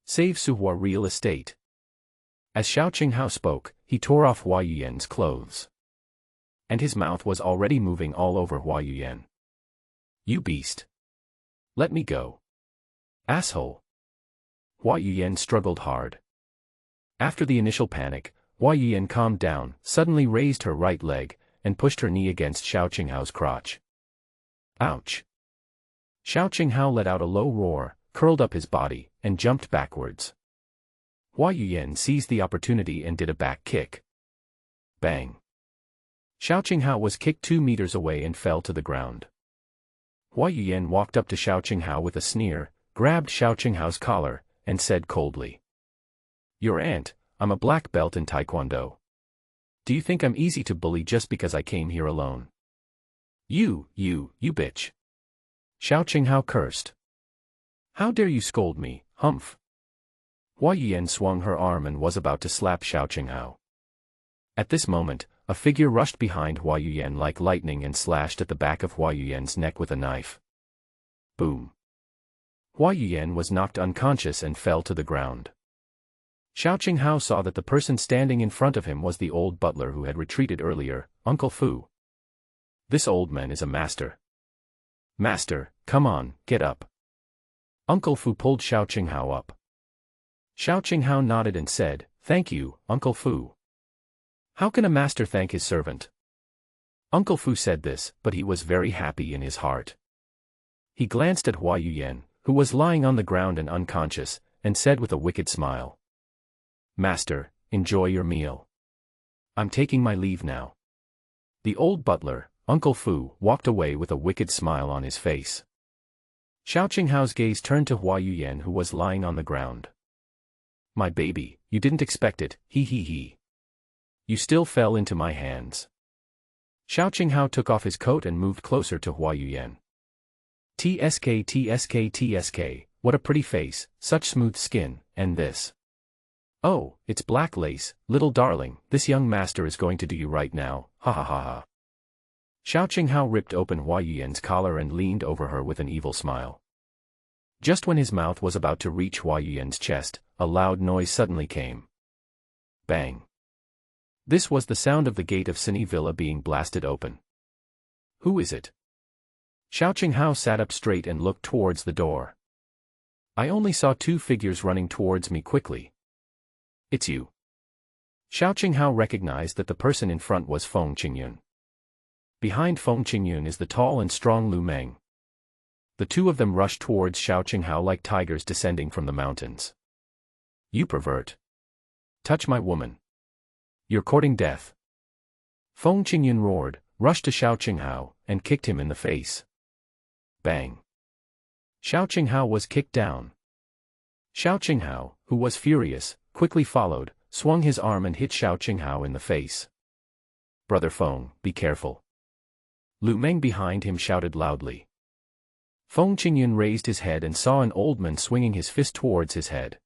Save Suhua real estate." As Xiao Qinghao spoke, he tore off Hua Yuyan's clothes. And his mouth was already moving all over Hua Yuyan. "You beast. Let me go. Asshole." Hua Yuyan struggled hard. After the initial panic, Hua Yuyan calmed down, suddenly raised her right leg, and pushed her knee against Xiao Qinghao's crotch. Ouch! Xiao Qinghao let out a low roar, curled up his body, and jumped backwards. Hua Yuyan seized the opportunity and did a back kick. Bang! Xiao Qinghao was kicked 2 meters away and fell to the ground. Hua Yuyan walked up to Xiao Qinghao with a sneer, grabbed Xiao Qinghao's collar, and said coldly, "Your aunt, I'm a black belt in Taekwondo. Do you think I'm easy to bully just because I came here alone? You bitch." Xiao Qinghao cursed. "How dare you scold me, humph?" Hua Yuyan swung her arm and was about to slap Xiao Qinghao. At this moment, a figure rushed behind Hua Yuyan like lightning and slashed at the back of Hua Yuyan's neck with a knife. Boom! Hua Yuyan was knocked unconscious and fell to the ground. Xiao Qinghao saw that the person standing in front of him was the old butler who had retreated earlier, Uncle Fu. This old man is a master. "Master, come on, get up." Uncle Fu pulled Xiao Qinghao up. Xiao Qinghao nodded and said, "Thank you, Uncle Fu." How can a master thank his servant? Uncle Fu said this, but he was very happy in his heart. He glanced at Hua Yuyan, who was lying on the ground and unconscious, and said with a wicked smile, "Master, enjoy your meal. I'm taking my leave now." The old butler, Uncle Fu, walked away with a wicked smile on his face. Xiao Qinghao's gaze turned to Hua Yuyan, who was lying on the ground. "My baby, you didn't expect it, he. You still fell into my hands." Xiao Qinghao took off his coat and moved closer to Hua Yuyan. TSK, what a pretty face, such smooth skin, and this. Oh, it's black lace, little darling, this young master is going to do you right now, ha ha ha ha. Xiao Qinghao ripped open Hua Yuyan's collar and leaned over her with an evil smile. Just when his mouth was about to reach Hua Yuyan's chest, a loud noise suddenly came. Bang! This was the sound of the gate of Cine Villa being blasted open. Who is it? Xiao Qinghao sat up straight and looked towards the door. I only saw 2 figures running towards me quickly. It's you. Xiao Qinghao recognized that the person in front was Feng Qingyun. Behind Feng Qingyun is the tall and strong Lu Meng. The 2 of them rushed towards Xiao Qinghao like tigers descending from the mountains. You pervert. Touch my woman. You're courting death. Feng Qingyun roared, rushed to Xiao Qinghao, and kicked him in the face. Bang! Xiao Qinghao was kicked down. Xiao Qinghao, who was furious, quickly followed, swung his arm and hit Xiao Qinghao in the face. Brother Feng, be careful. Lu Meng behind him shouted loudly. Feng Qingyun raised his head and saw an old man swinging his fist towards his head.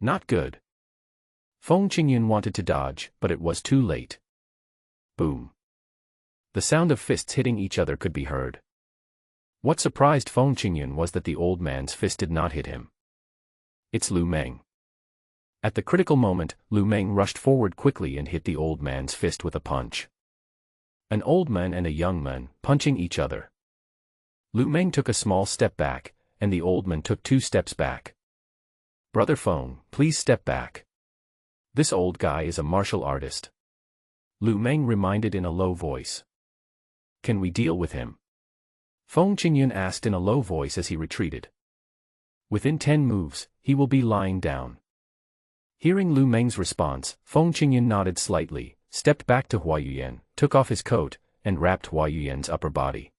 Not good. Feng Qingyun wanted to dodge, but it was too late. Boom. The sound of fists hitting each other could be heard. What surprised Feng Qingyun was that the old man's fist did not hit him. It's Lu Meng. At the critical moment, Lu Meng rushed forward quickly and hit the old man's fist with a punch. An old man and a young man, punching each other. Lu Meng took a small step back, and the old man took 2 steps back. Brother Feng, please step back. This old guy is a martial artist. Lu Meng reminded in a low voice. Can we deal with him? Feng Qingyun asked in a low voice as he retreated. Within 10 moves, he will be lying down. Hearing Lu Meng's response, Feng Qingyun nodded slightly, stepped back to Hua Yuyan, took off his coat, and wrapped Hua Yuyan's upper body.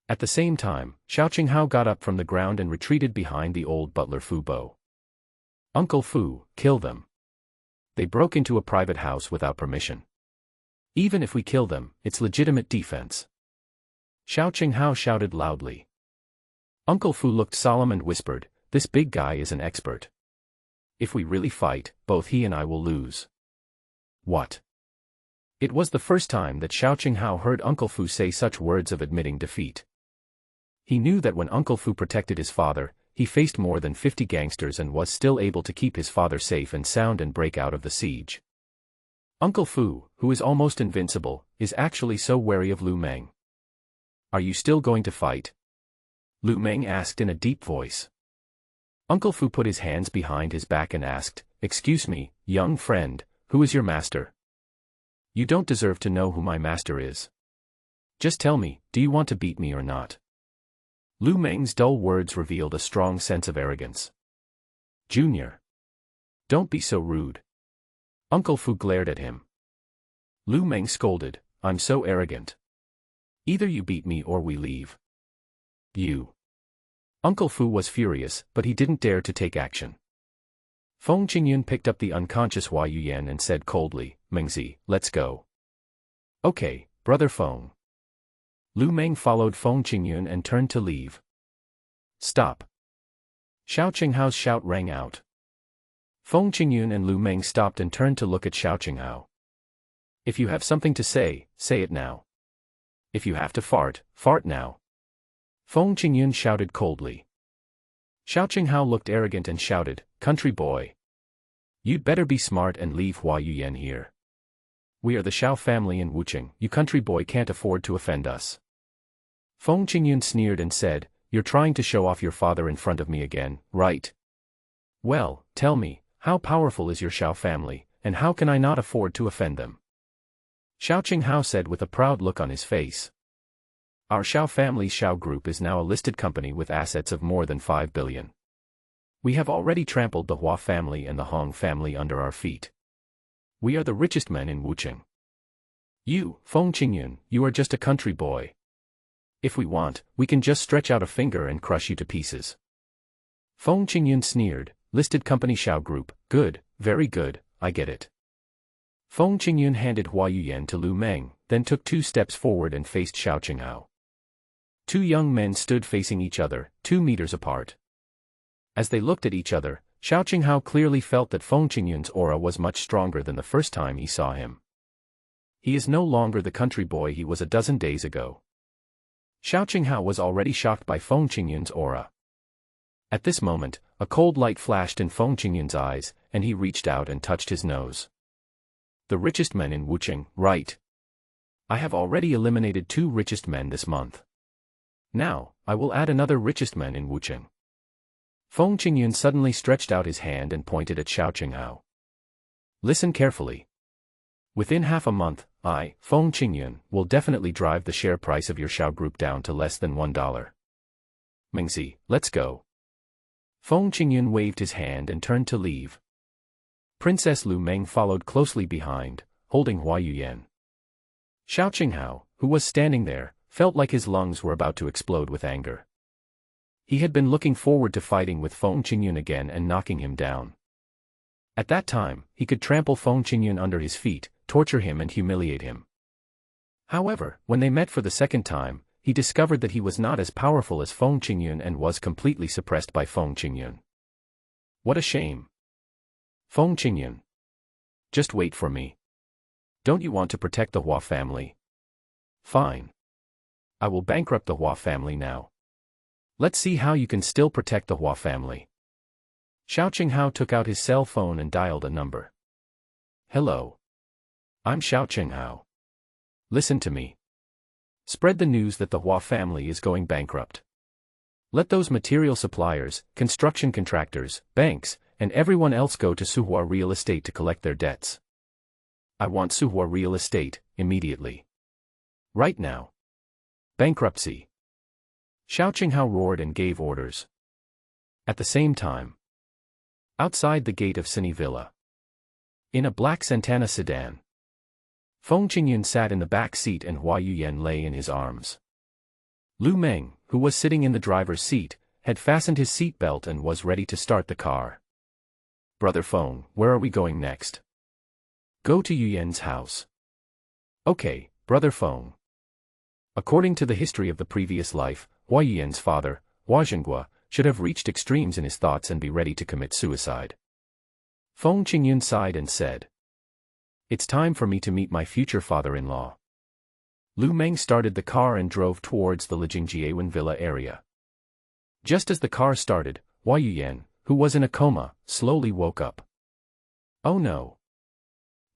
At the same time, Xiao Qinghao got up from the ground and retreated behind the old butler Fu Bo. Uncle Fu, kill them. They broke into a private house without permission. Even if we kill them, it's legitimate defense. Xiao Qinghao shouted loudly. Uncle Fu looked solemn and whispered, this big guy is an expert. If we really fight, both he and I will lose. What? It was the first time that Xiao Qinghao heard Uncle Fu say such words of admitting defeat. He knew that when Uncle Fu protected his father, he faced more than 50 gangsters and was still able to keep his father safe and sound and break out of the siege. Uncle Fu, who is almost invincible, is actually so wary of Lu Meng. Are you still going to fight? Lu Meng asked in a deep voice. Uncle Fu put his hands behind his back and asked, excuse me, young friend, who is your master? You don't deserve to know who my master is. Just tell me, do you want to beat me or not? Lu Meng's dull words revealed a strong sense of arrogance. Junior. Don't be so rude. Uncle Fu glared at him. Lu Meng scolded, I'm so arrogant. Either you beat me or we leave. You. Uncle Fu was furious, but he didn't dare to take action. Feng Qingyun picked up the unconscious Hua Yuyan and said coldly, Mengzi, let's go. Okay, Brother Feng. Lu Meng followed Feng Qingyun and turned to leave. Stop. Xiao Qinghao's shout rang out. Feng Qingyun and Lu Meng stopped and turned to look at Xiao Qinghao. If you have something to say, say it now. If you have to fart, fart now. Feng Qingyun shouted coldly. Xiao Qinghao looked arrogant and shouted, country boy. You'd better be smart and leave Hua Yuyan here. We are the Xiao family in Wucheng, you country boy can't afford to offend us. Feng Qingyun sneered and said, you're trying to show off your father in front of me again, right? Well, tell me, how powerful is your Xiao family, and how can I not afford to offend them? Xiao Qinghao said with a proud look on his face. Our Xiao family's Xiao Group is now a listed company with assets of more than 5 billion. We have already trampled the Hua family and the Hong family under our feet. We are the richest men in Wucheng. You, Feng Qingyun, you are just a country boy. If we want, we can just stretch out a finger and crush you to pieces. Feng Qingyun sneered, listed company Xiao Group, good, very good, I get it. Feng Qingyun handed Hua Yuyan to Lu Meng, then took 2 steps forward and faced Xiao Qinghao. 2 young men stood facing each other, 2 meters apart. As they looked at each other, Xiao Qinghao clearly felt that Feng Qingyun's aura was much stronger than the first time he saw him. He is no longer the country boy he was a dozen days ago. Xiao Qinghao was already shocked by Feng Qingyun's aura. At this moment, a cold light flashed in Feng Qingyun's eyes, and he reached out and touched his nose. The richest men in Wucheng, right? I have already eliminated 2 richest men this month. Now, I will add another richest man in Wucheng. Feng Qingyun suddenly stretched out his hand and pointed at Xiao Qinghao. Listen carefully. Within half a month, I, Feng Qingyun, will definitely drive the share price of your Xiao Group down to less than $1. Mengzi, let's go. Feng Qingyun waved his hand and turned to leave. Princess Lu Meng followed closely behind, holding Hua Yuyan. Xiao Qinghao, who was standing there, felt like his lungs were about to explode with anger. He had been looking forward to fighting with Feng Qingyun again and knocking him down. At that time, he could trample Feng Qingyun under his feet, torture him and humiliate him. However, when they met for the second time, he discovered that he was not as powerful as Feng Qingyun and was completely suppressed by Feng Qingyun. What a shame. Feng Qingyun. Just wait for me. Don't you want to protect the Hua family? Fine. I will bankrupt the Hua family now. Let's see how you can still protect the Hua family. Xiao Qinghao took out his cell phone and dialed a number. Hello. I'm Xiao Qinghao. Listen to me. Spread the news that the Hua family is going bankrupt. Let those material suppliers, construction contractors, banks, and everyone else go to Suhua Real Estate to collect their debts. I want Suhua Real Estate, immediately. Right now. Bankruptcy. Xiao Qinghao roared and gave orders. At the same time, outside the gate of Cine Villa, in a black Santana sedan, Feng Qingyun sat in the back seat and Hua Yuyan lay in his arms. Lu Meng, who was sitting in the driver's seat, had fastened his seatbelt and was ready to start the car. Brother Feng, where are we going next? Go to Yuyan's house. Okay, Brother Feng. According to the history of the previous life, Hua Yuyan's father, Hua Zhenghua, should have reached extremes in his thoughts and be ready to commit suicide. Feng Qingyun sighed and said, It's time for me to meet my future father-in-law. Lu Meng started the car and drove towards the Lijingjiawen Villa area. Just as the car started, Hua Yuyan, who was in a coma, slowly woke up. Oh no.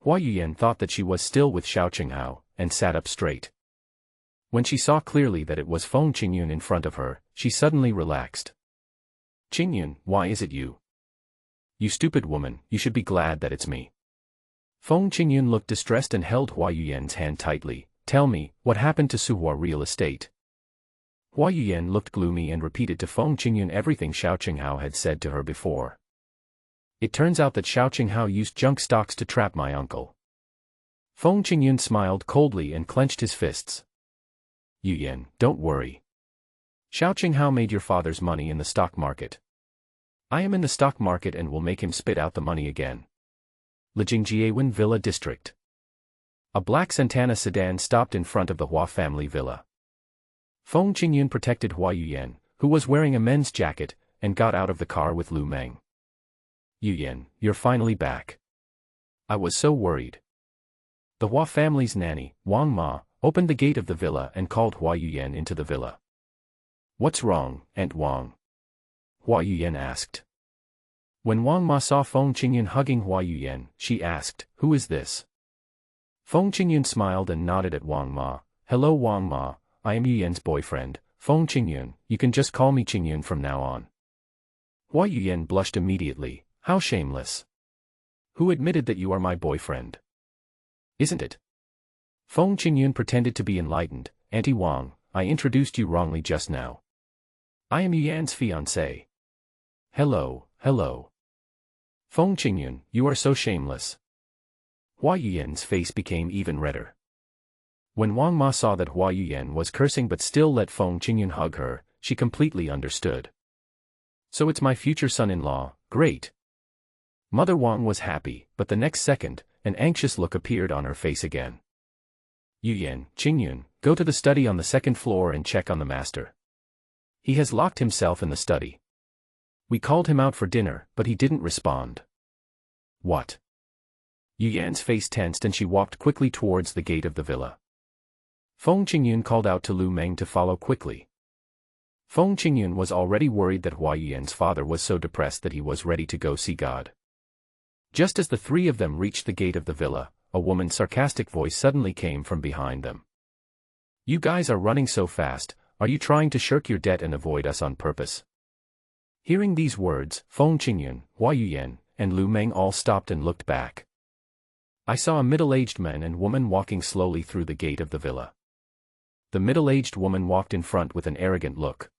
Hua Yuyan thought that she was still with Xiao Qinghao, and sat up straight. When she saw clearly that it was Feng Qingyun in front of her, she suddenly relaxed. Qingyun, why is it you? You stupid woman, you should be glad that it's me. Feng Qingyun looked distressed and held Hua Yuyan's hand tightly. Tell me, what happened to Suhua Real Estate? Hua Yuyan looked gloomy and repeated to Feng Qingyun everything Xiao Qinghao had said to her before. It turns out that Xiao Qinghao used junk stocks to trap my uncle. Feng Qingyun smiled coldly and clenched his fists. Yuyan, don't worry. Xiao Qinghao made your father's money in the stock market. I am in the stock market and will make him spit out the money again. Lijingjiawen Villa District. A black Santana sedan stopped in front of the Hua family villa. Feng Qingyun protected Hua Yuyan, who was wearing a men's jacket, and got out of the car with Lu Meng. Yuyan, you're finally back. I was so worried. The Hua family's nanny, Wang Ma, opened the gate of the villa and called Hua Yuyan into the villa. What's wrong, Aunt Wang? Hua Yuyan asked. When Wang Ma saw Feng Qingyun hugging Hua Yuyan, she asked, Who is this? Feng Qingyun smiled and nodded at Wang Ma. Hello Wang Ma, I am Yuyan's boyfriend, Feng Qingyun, you can just call me Qingyun from now on. Hua Yuyan blushed immediately. How shameless. Who admitted that you are my boyfriend? Isn't it? Feng Qingyun pretended to be enlightened. Auntie Wang, I introduced you wrongly just now. I am Yuyan's fiancé. Hello, hello. Feng Qingyun, you are so shameless. Hua Yuyan's face became even redder. When Wang Ma saw that Hua Yuyan was cursing but still let Feng Qingyun hug her, she completely understood. So it's my future son-in-law, great. Mother Wang was happy, but the next second, an anxious look appeared on her face again. Yuyan, Qingyun, go to the study on the second floor and check on the master. He has locked himself in the study. We called him out for dinner, but he didn't respond. What? Yuyan's face tensed and she walked quickly towards the gate of the villa. Feng Qingyun called out to Lu Meng to follow quickly. Feng Qingyun was already worried that Hua Yuyan's father was so depressed that he was ready to go see God. Just as the three of them reached the gate of the villa, a woman's sarcastic voice suddenly came from behind them. You guys are running so fast, are you trying to shirk your debt and avoid us on purpose? Hearing these words, Feng Qingyun, Hua Yuyan, and Lu Meng all stopped and looked back. I saw a middle-aged man and woman walking slowly through the gate of the villa. The middle-aged woman walked in front with an arrogant look.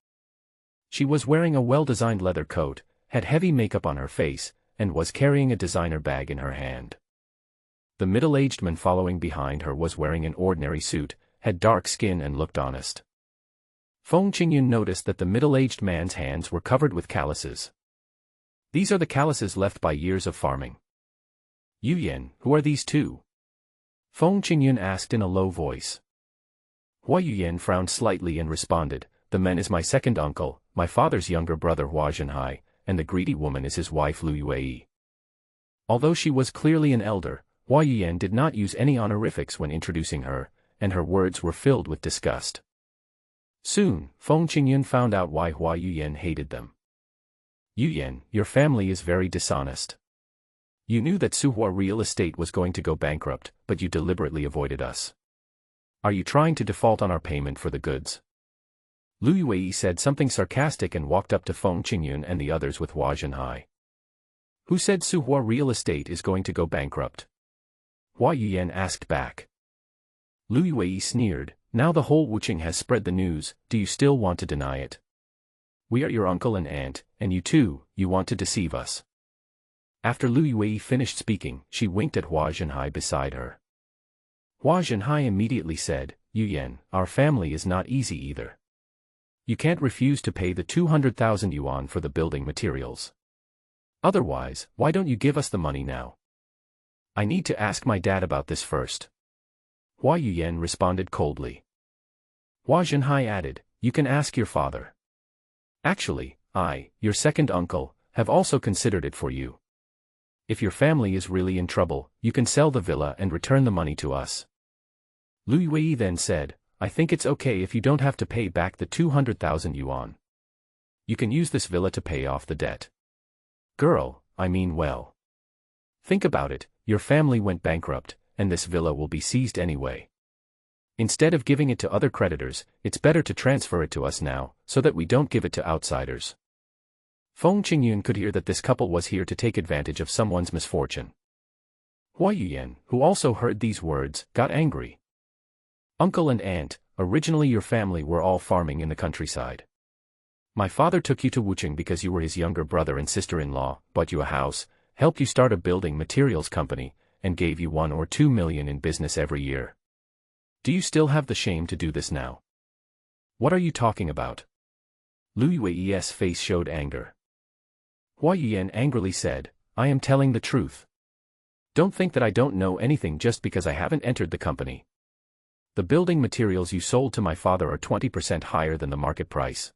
She was wearing a well-designed leather coat, had heavy makeup on her face, and was carrying a designer bag in her hand. The middle-aged man following behind her was wearing an ordinary suit, had dark skin and looked honest. Feng Qingyun noticed that the middle-aged man's hands were covered with calluses. These are the calluses left by years of farming. Yuyan, who are these two? Feng Qingyun asked in a low voice. Hua Yuyan frowned slightly and responded, the man is my second uncle, my father's younger brother Hua Zhenhai, and the greedy woman is his wife Lu Yue. Although she was clearly an elder, Hua Yuyan did not use any honorifics when introducing her, and her words were filled with disgust. Soon, Feng Qingyun found out why Hua Yuyan hated them. Yuyan, your family is very dishonest. You knew that Suhua Real Estate was going to go bankrupt, but you deliberately avoided us. Are you trying to default on our payment for the goods? Lu Yue said something sarcastic and walked up to Feng Qingyun and the others with Hua Zhenhai. Who said Suhua Real Estate is going to go bankrupt? Hua Yuyan asked back. Lu Yue sneered, now the whole Wuqing has spread the news, do you still want to deny it? We are your uncle and aunt, and you too, you want to deceive us. After Lu Yue finished speaking, she winked at Hua Zhenhai beside her. Hua Zhenhai immediately said, Yuyan, our family is not easy either. You can't refuse to pay the 200,000 yuan for the building materials. Otherwise, why don't you give us the money now? I need to ask my dad about this first. Hua Yuyan responded coldly. Hua Zhenhai added, you can ask your father. Actually, I, your second uncle, have also considered it for you. If your family is really in trouble, you can sell the villa and return the money to us. Lu Yue then said, I think it's okay if you don't have to pay back the 200,000 yuan. You can use this villa to pay off the debt. Girl, I mean well. Think about it, your family went bankrupt, and this villa will be seized anyway. Instead of giving it to other creditors, it's better to transfer it to us now, so that we don't give it to outsiders. Feng Qingyun could hear that this couple was here to take advantage of someone's misfortune. Hua Yuyan, who also heard these words, got angry. Uncle and aunt, originally your family were all farming in the countryside. My father took you to Wuqing because you were his younger brother and sister-in-law, bought you a house, helped you start a building materials company, and gave you 1 or 2 million in business every year. Do you still have the shame to do this now? What are you talking about? Lu Yue's face showed anger. Hua Yuyan angrily said, I am telling the truth. Don't think that I don't know anything just because I haven't entered the company. The building materials you sold to my father are 20% higher than the market price.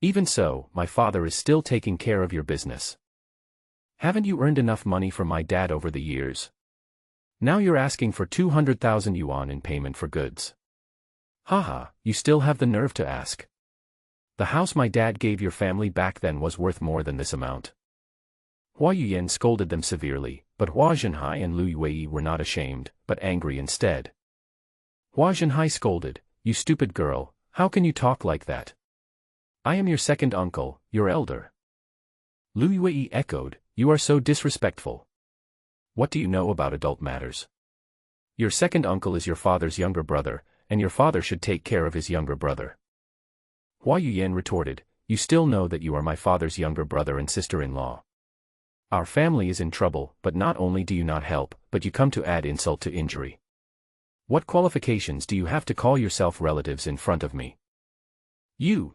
Even so, my father is still taking care of your business. Haven't you earned enough money from my dad over the years? Now you're asking for 200,000 yuan in payment for goods. Haha, you still have the nerve to ask. The house my dad gave your family back then was worth more than this amount. Hua Yuyan scolded them severely, but Hua Zhenhai and Lu Yue were not ashamed, but angry instead. Hua Zhenhai scolded, you stupid girl, how can you talk like that? I am your second uncle, your elder. Lu Yue echoed, you are so disrespectful. What do you know about adult matters? Your second uncle is your father's younger brother, and your father should take care of his younger brother. Hua Yuyan retorted, you still know that you are my father's younger brother and sister-in-law. Our family is in trouble, but not only do you not help, but you come to add insult to injury. What qualifications do you have to call yourself relatives in front of me? You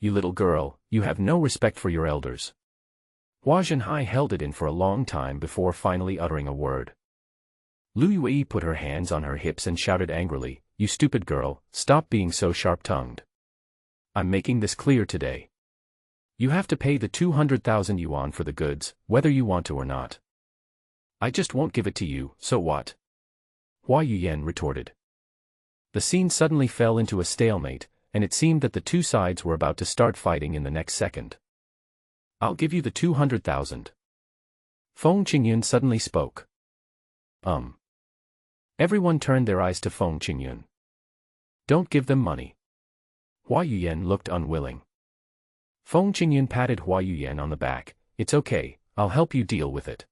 little girl, you have no respect for your elders. Hua Zhenhai held it in for a long time before finally uttering a word. Lu Yue put her hands on her hips and shouted angrily, you stupid girl, stop being so sharp-tongued. I'm making this clear today. You have to pay the 200,000 yuan for the goods, whether you want to or not. I just won't give it to you, so what? Hua Yuyan retorted. The scene suddenly fell into a stalemate, and it seemed that the two sides were about to start fighting in the next second. I'll give you the 200,000. Feng Qingyun suddenly spoke. Everyone turned their eyes to Feng Qingyun. Don't give them money. Hua Yuyan looked unwilling. Feng Qingyun patted Hua Yuyan on the back, it's okay, I'll help you deal with it.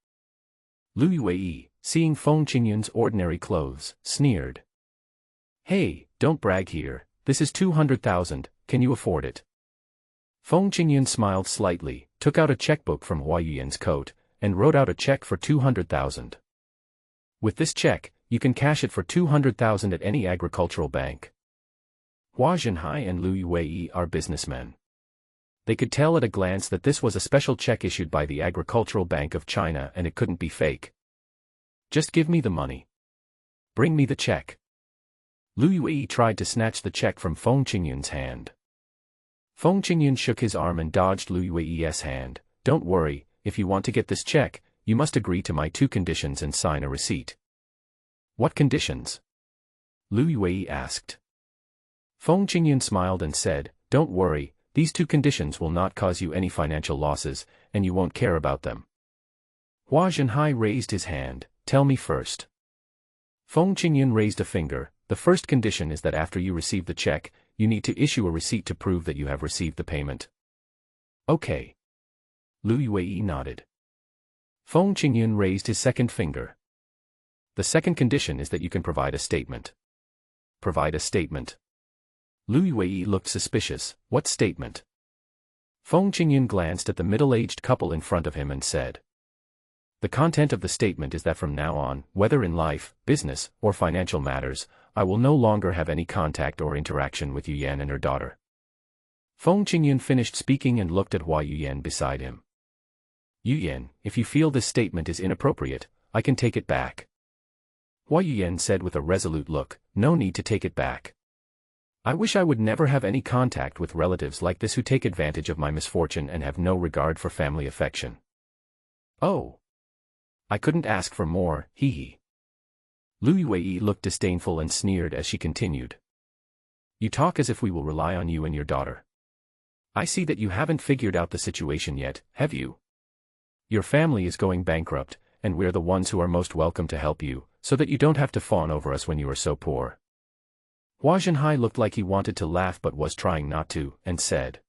Lu Yue, seeing Feng Qingyun's ordinary clothes, sneered. Hey, don't brag here, this is 200,000, can you afford it? Feng Qingyun smiled slightly, took out a checkbook from Hua Yuyan's coat, and wrote out a check for 200,000. With this check, you can cash it for 200,000 at any agricultural bank. Hua Zhenhai and Lu Yue are businessmen. They could tell at a glance that this was a special check issued by the Agricultural Bank of China and it couldn't be fake. Just give me the money. Bring me the check. Lu Yue tried to snatch the check from Feng Qingyun's hand. Feng Qingyun shook his arm and dodged Lu Yue's hand. Don't worry, if you want to get this check, you must agree to my 2 conditions and sign a receipt. What conditions? Lu Yue asked. Feng Qingyun smiled and said, don't worry, these 2 conditions will not cause you any financial losses, and you won't care about them. Hua Zhenhai raised his hand. Tell me first. Feng Qingyun raised a finger. The first condition is that after you receive the check, you need to issue a receipt to prove that you have received the payment. Okay. Lu Yue nodded. Feng Qingyun raised his second finger. The second condition is that you can provide a statement. Provide a statement. Lu Yue looked suspicious. What statement? Feng Qingyun glanced at the middle-aged couple in front of him and said, the content of the statement is that from now on, whether in life, business, or financial matters, I will no longer have any contact or interaction with Yu Yan and her daughter. Feng Qingyun finished speaking and looked at Hua Yuyan beside him. Yu Yan, if you feel this statement is inappropriate, I can take it back. Hua Yuyan said with a resolute look, no need to take it back. I wish I would never have any contact with relatives like this who take advantage of my misfortune and have no regard for family affection. Oh. I couldn't ask for more, hee hee. Lu Yue looked disdainful and sneered as she continued. You talk as if we will rely on you and your daughter. I see that you haven't figured out the situation yet, have you? Your family is going bankrupt, and we're the ones who are most welcome to help you, so that you don't have to fawn over us when you are so poor. Hua Zhenhai looked like he wanted to laugh but was trying not to, and said,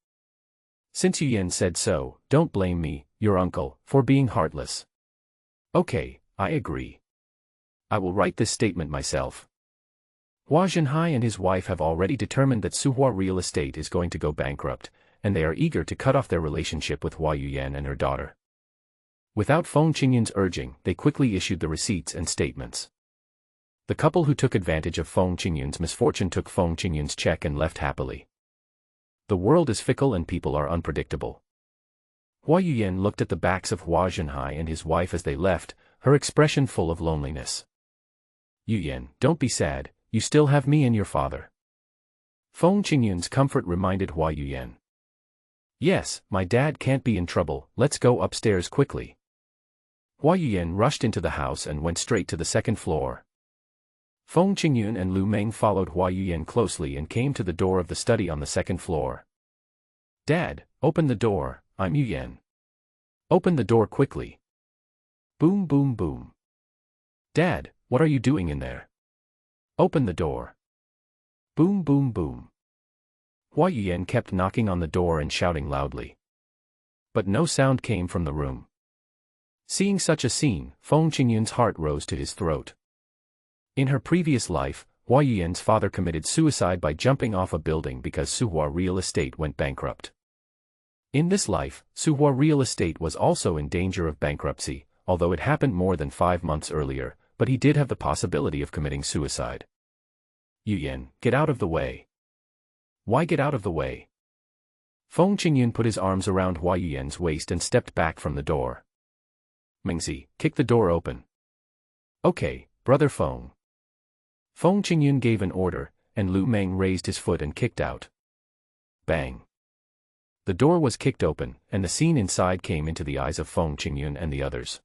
since Yu Yan said so, don't blame me, your uncle, for being heartless. Okay, I agree. I will write this statement myself. Hua Zhenhai and his wife have already determined that Suhua Real Estate is going to go bankrupt, and they are eager to cut off their relationship with Hua Yuyan and her daughter. Without Feng Qingyun's urging, they quickly issued the receipts and statements. The couple who took advantage of Feng Qingyun's misfortune took Feng Qingyun's check and left happily. The world is fickle and people are unpredictable. Hua Yuyan looked at the backs of Hua Zhenhai and his wife as they left, her expression full of loneliness. Yu Yan, don't be sad, you still have me and your father. Feng Qingyun's comfort reminded Hua Yuyan. Yes, my dad can't be in trouble, let's go upstairs quickly. Hua Yuyan rushed into the house and went straight to the 2nd floor. Feng Qingyun and Lu Meng followed Hua Yuyan closely and came to the door of the study on the 2nd floor. Dad, open the door. I'm Yu Yan. Open the door quickly. Boom boom boom. Dad, what are you doing in there? Open the door. Boom boom boom. Hua Yuyan kept knocking on the door and shouting loudly. But no sound came from the room. Seeing such a scene, Feng Qingyun's heart rose to his throat. In her previous life, Hua Yuyan's father committed suicide by jumping off a building because Suhua Real Estate went bankrupt. In this life, Suhua Real Estate was also in danger of bankruptcy, although it happened more than 5 months earlier, but he did have the possibility of committing suicide. Yu Yan, get out of the way. Why get out of the way? Feng Qingyun put his arms around Hua Yuyan's waist and stepped back from the door. Mingzi, kick the door open. Okay, brother Feng. Feng Qingyun gave an order, and Lu Meng raised his foot and kicked out. Bang. The door was kicked open, and the scene inside came into the eyes of Feng Qingyun and the others.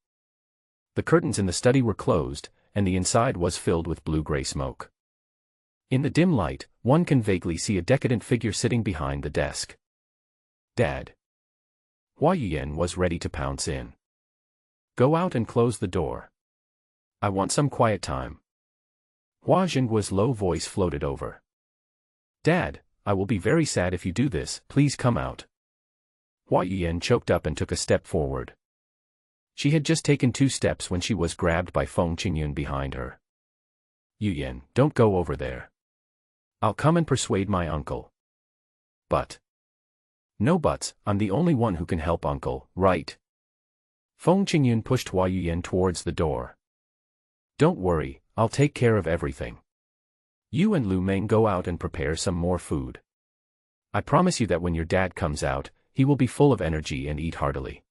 The curtains in the study were closed, and the inside was filled with blue-gray smoke. In the dim light, one can vaguely see a decadent figure sitting behind the desk. Dad. Hua Yuyan was ready to pounce in. Go out and close the door. I want some quiet time. Hua Zhengua's low voice floated over. Dad, I will be very sad if you do this, please come out. Hua Yuyan choked up and took a step forward. She had just taken 2 steps when she was grabbed by Feng Qingyun behind her. Yu Yan, don't go over there. I'll come and persuade my uncle. But. No buts, I'm the only one who can help uncle, right? Feng Qingyun pushed Hua Yuyan towards the door. Don't worry, I'll take care of everything. You and Lu Meng go out and prepare some more food. I promise you that when your dad comes out, he will be full of energy and eat heartily.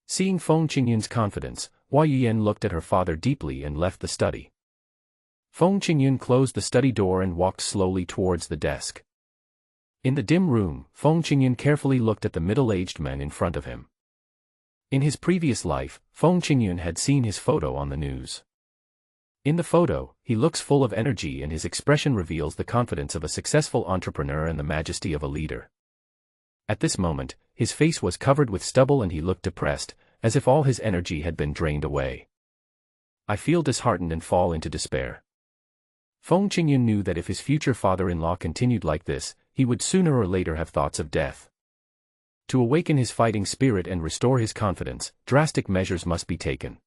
Seeing Feng Qingyun's confidence, Hua Yuyan looked at her father deeply and left the study. Feng Qingyun closed the study door and walked slowly towards the desk. In the dim room, Feng Qingyun carefully looked at the middle-aged man in front of him. In his previous life, Feng Qingyun had seen his photo on the news. In the photo, he looks full of energy and his expression reveals the confidence of a successful entrepreneur and the majesty of a leader. At this moment, his face was covered with stubble and he looked depressed, as if all his energy had been drained away. I feel disheartened and fall into despair. Feng Qingyun knew that if his future father-in-law continued like this, he would sooner or later have thoughts of death. To awaken his fighting spirit and restore his confidence, drastic measures must be taken.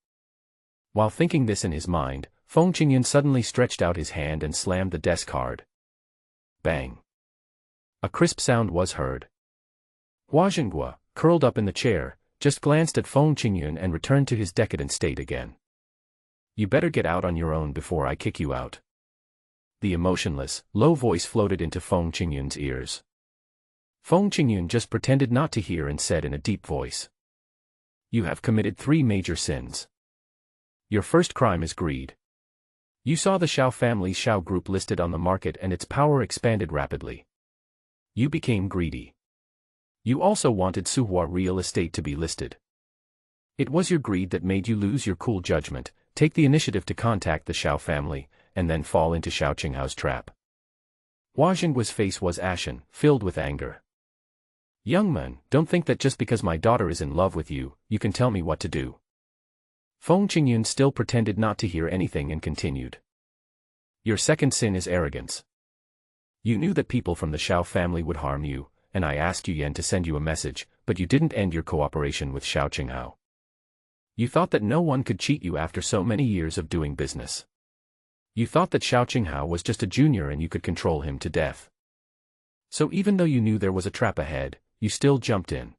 While thinking this in his mind, Feng Qingyun suddenly stretched out his hand and slammed the desk hard. Bang! A crisp sound was heard. Hua Zhenghua, curled up in the chair, just glanced at Feng Qingyun and returned to his decadent state again. You better get out on your own before I kick you out. The emotionless, low voice floated into Feng Qingyun's ears. Feng Qingyun just pretended not to hear and said in a deep voice. You have committed 3 major sins. Your first crime is greed. You saw the Shao family's Shao group listed on the market and its power expanded rapidly. You became greedy. You also wanted Suhua real estate to be listed. It was your greed that made you lose your cool judgment, take the initiative to contact the Shao family, and then fall into Shao Qinghao's trap. Hua Zhenghua's face was ashen, filled with anger. Young man, don't think that just because my daughter is in love with you, you can tell me what to do. Feng Qingyun still pretended not to hear anything and continued. Your second sin is arrogance. You knew that people from the Shao family would harm you, and I asked Yu Yan to send you a message, but you didn't end your cooperation with Shao Qinghao. You thought that no one could cheat you after so many years of doing business. You thought that Shao Qinghao was just a junior and you could control him to death. So even though you knew there was a trap ahead, you still jumped in.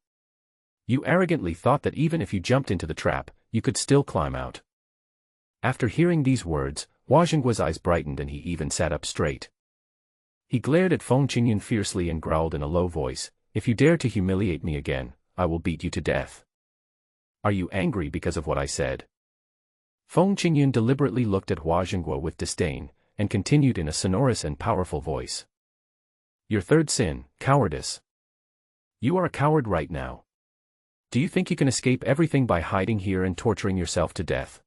You arrogantly thought that even if you jumped into the trap, you could still climb out. After hearing these words, Hua Zhenghua's eyes brightened and he even sat up straight. He glared at Feng Qingyun fiercely and growled in a low voice, if you dare to humiliate me again, I will beat you to death. Are you angry because of what I said? Feng Qingyun deliberately looked at Hua Zhenghua with disdain, and continued in a sonorous and powerful voice. Your third sin, cowardice. You are a coward right now. Do you think you can escape everything by hiding here and torturing yourself to death?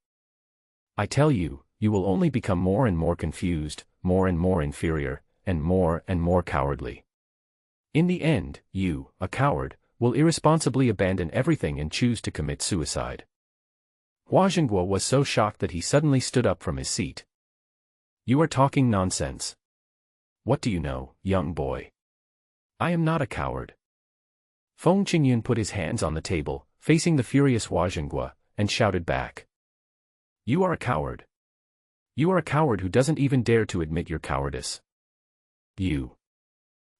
I tell you, you will only become more and more confused, more and more inferior, and more cowardly. In the end, you, a coward, will irresponsibly abandon everything and choose to commit suicide. Hua Zhenghua was so shocked that he suddenly stood up from his seat. You are talking nonsense. What do you know, young boy? I am not a coward. Feng Qingyun put his hands on the table, facing the furious Hua Zhenghua, and shouted back. You are a coward. You are a coward who doesn't even dare to admit your cowardice. You.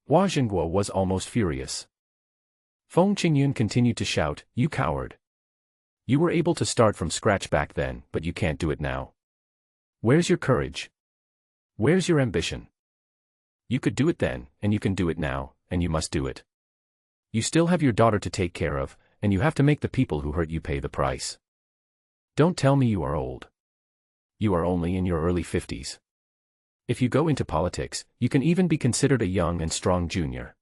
Hua Zhenghua was almost furious. Feng Qingyun continued to shout, you coward. You were able to start from scratch back then, but you can't do it now. Where's your courage? Where's your ambition? You could do it then, and you can do it now, and you must do it. You still have your daughter to take care of, and you have to make the people who hurt you pay the price. Don't tell me you are old. You are only in your early 50s. If you go into politics, you can even be considered a young and strong junior.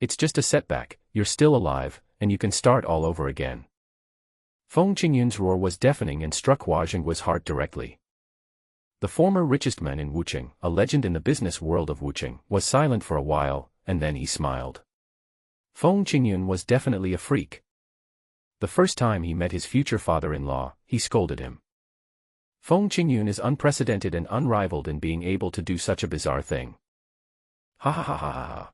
It's just a setback, you're still alive, and you can start all over again. Feng Qingyun's roar was deafening and struck Hua Zhenghua's heart directly. The former richest man in Wucheng, a legend in the business world of Wucheng, was silent for a while, and then he smiled. Feng Qingyun was definitely a freak. The first time he met his future father-in-law, he scolded him. Feng Qingyun is unprecedented and unrivaled in being able to do such a bizarre thing. Ha ha ha ha ha ha.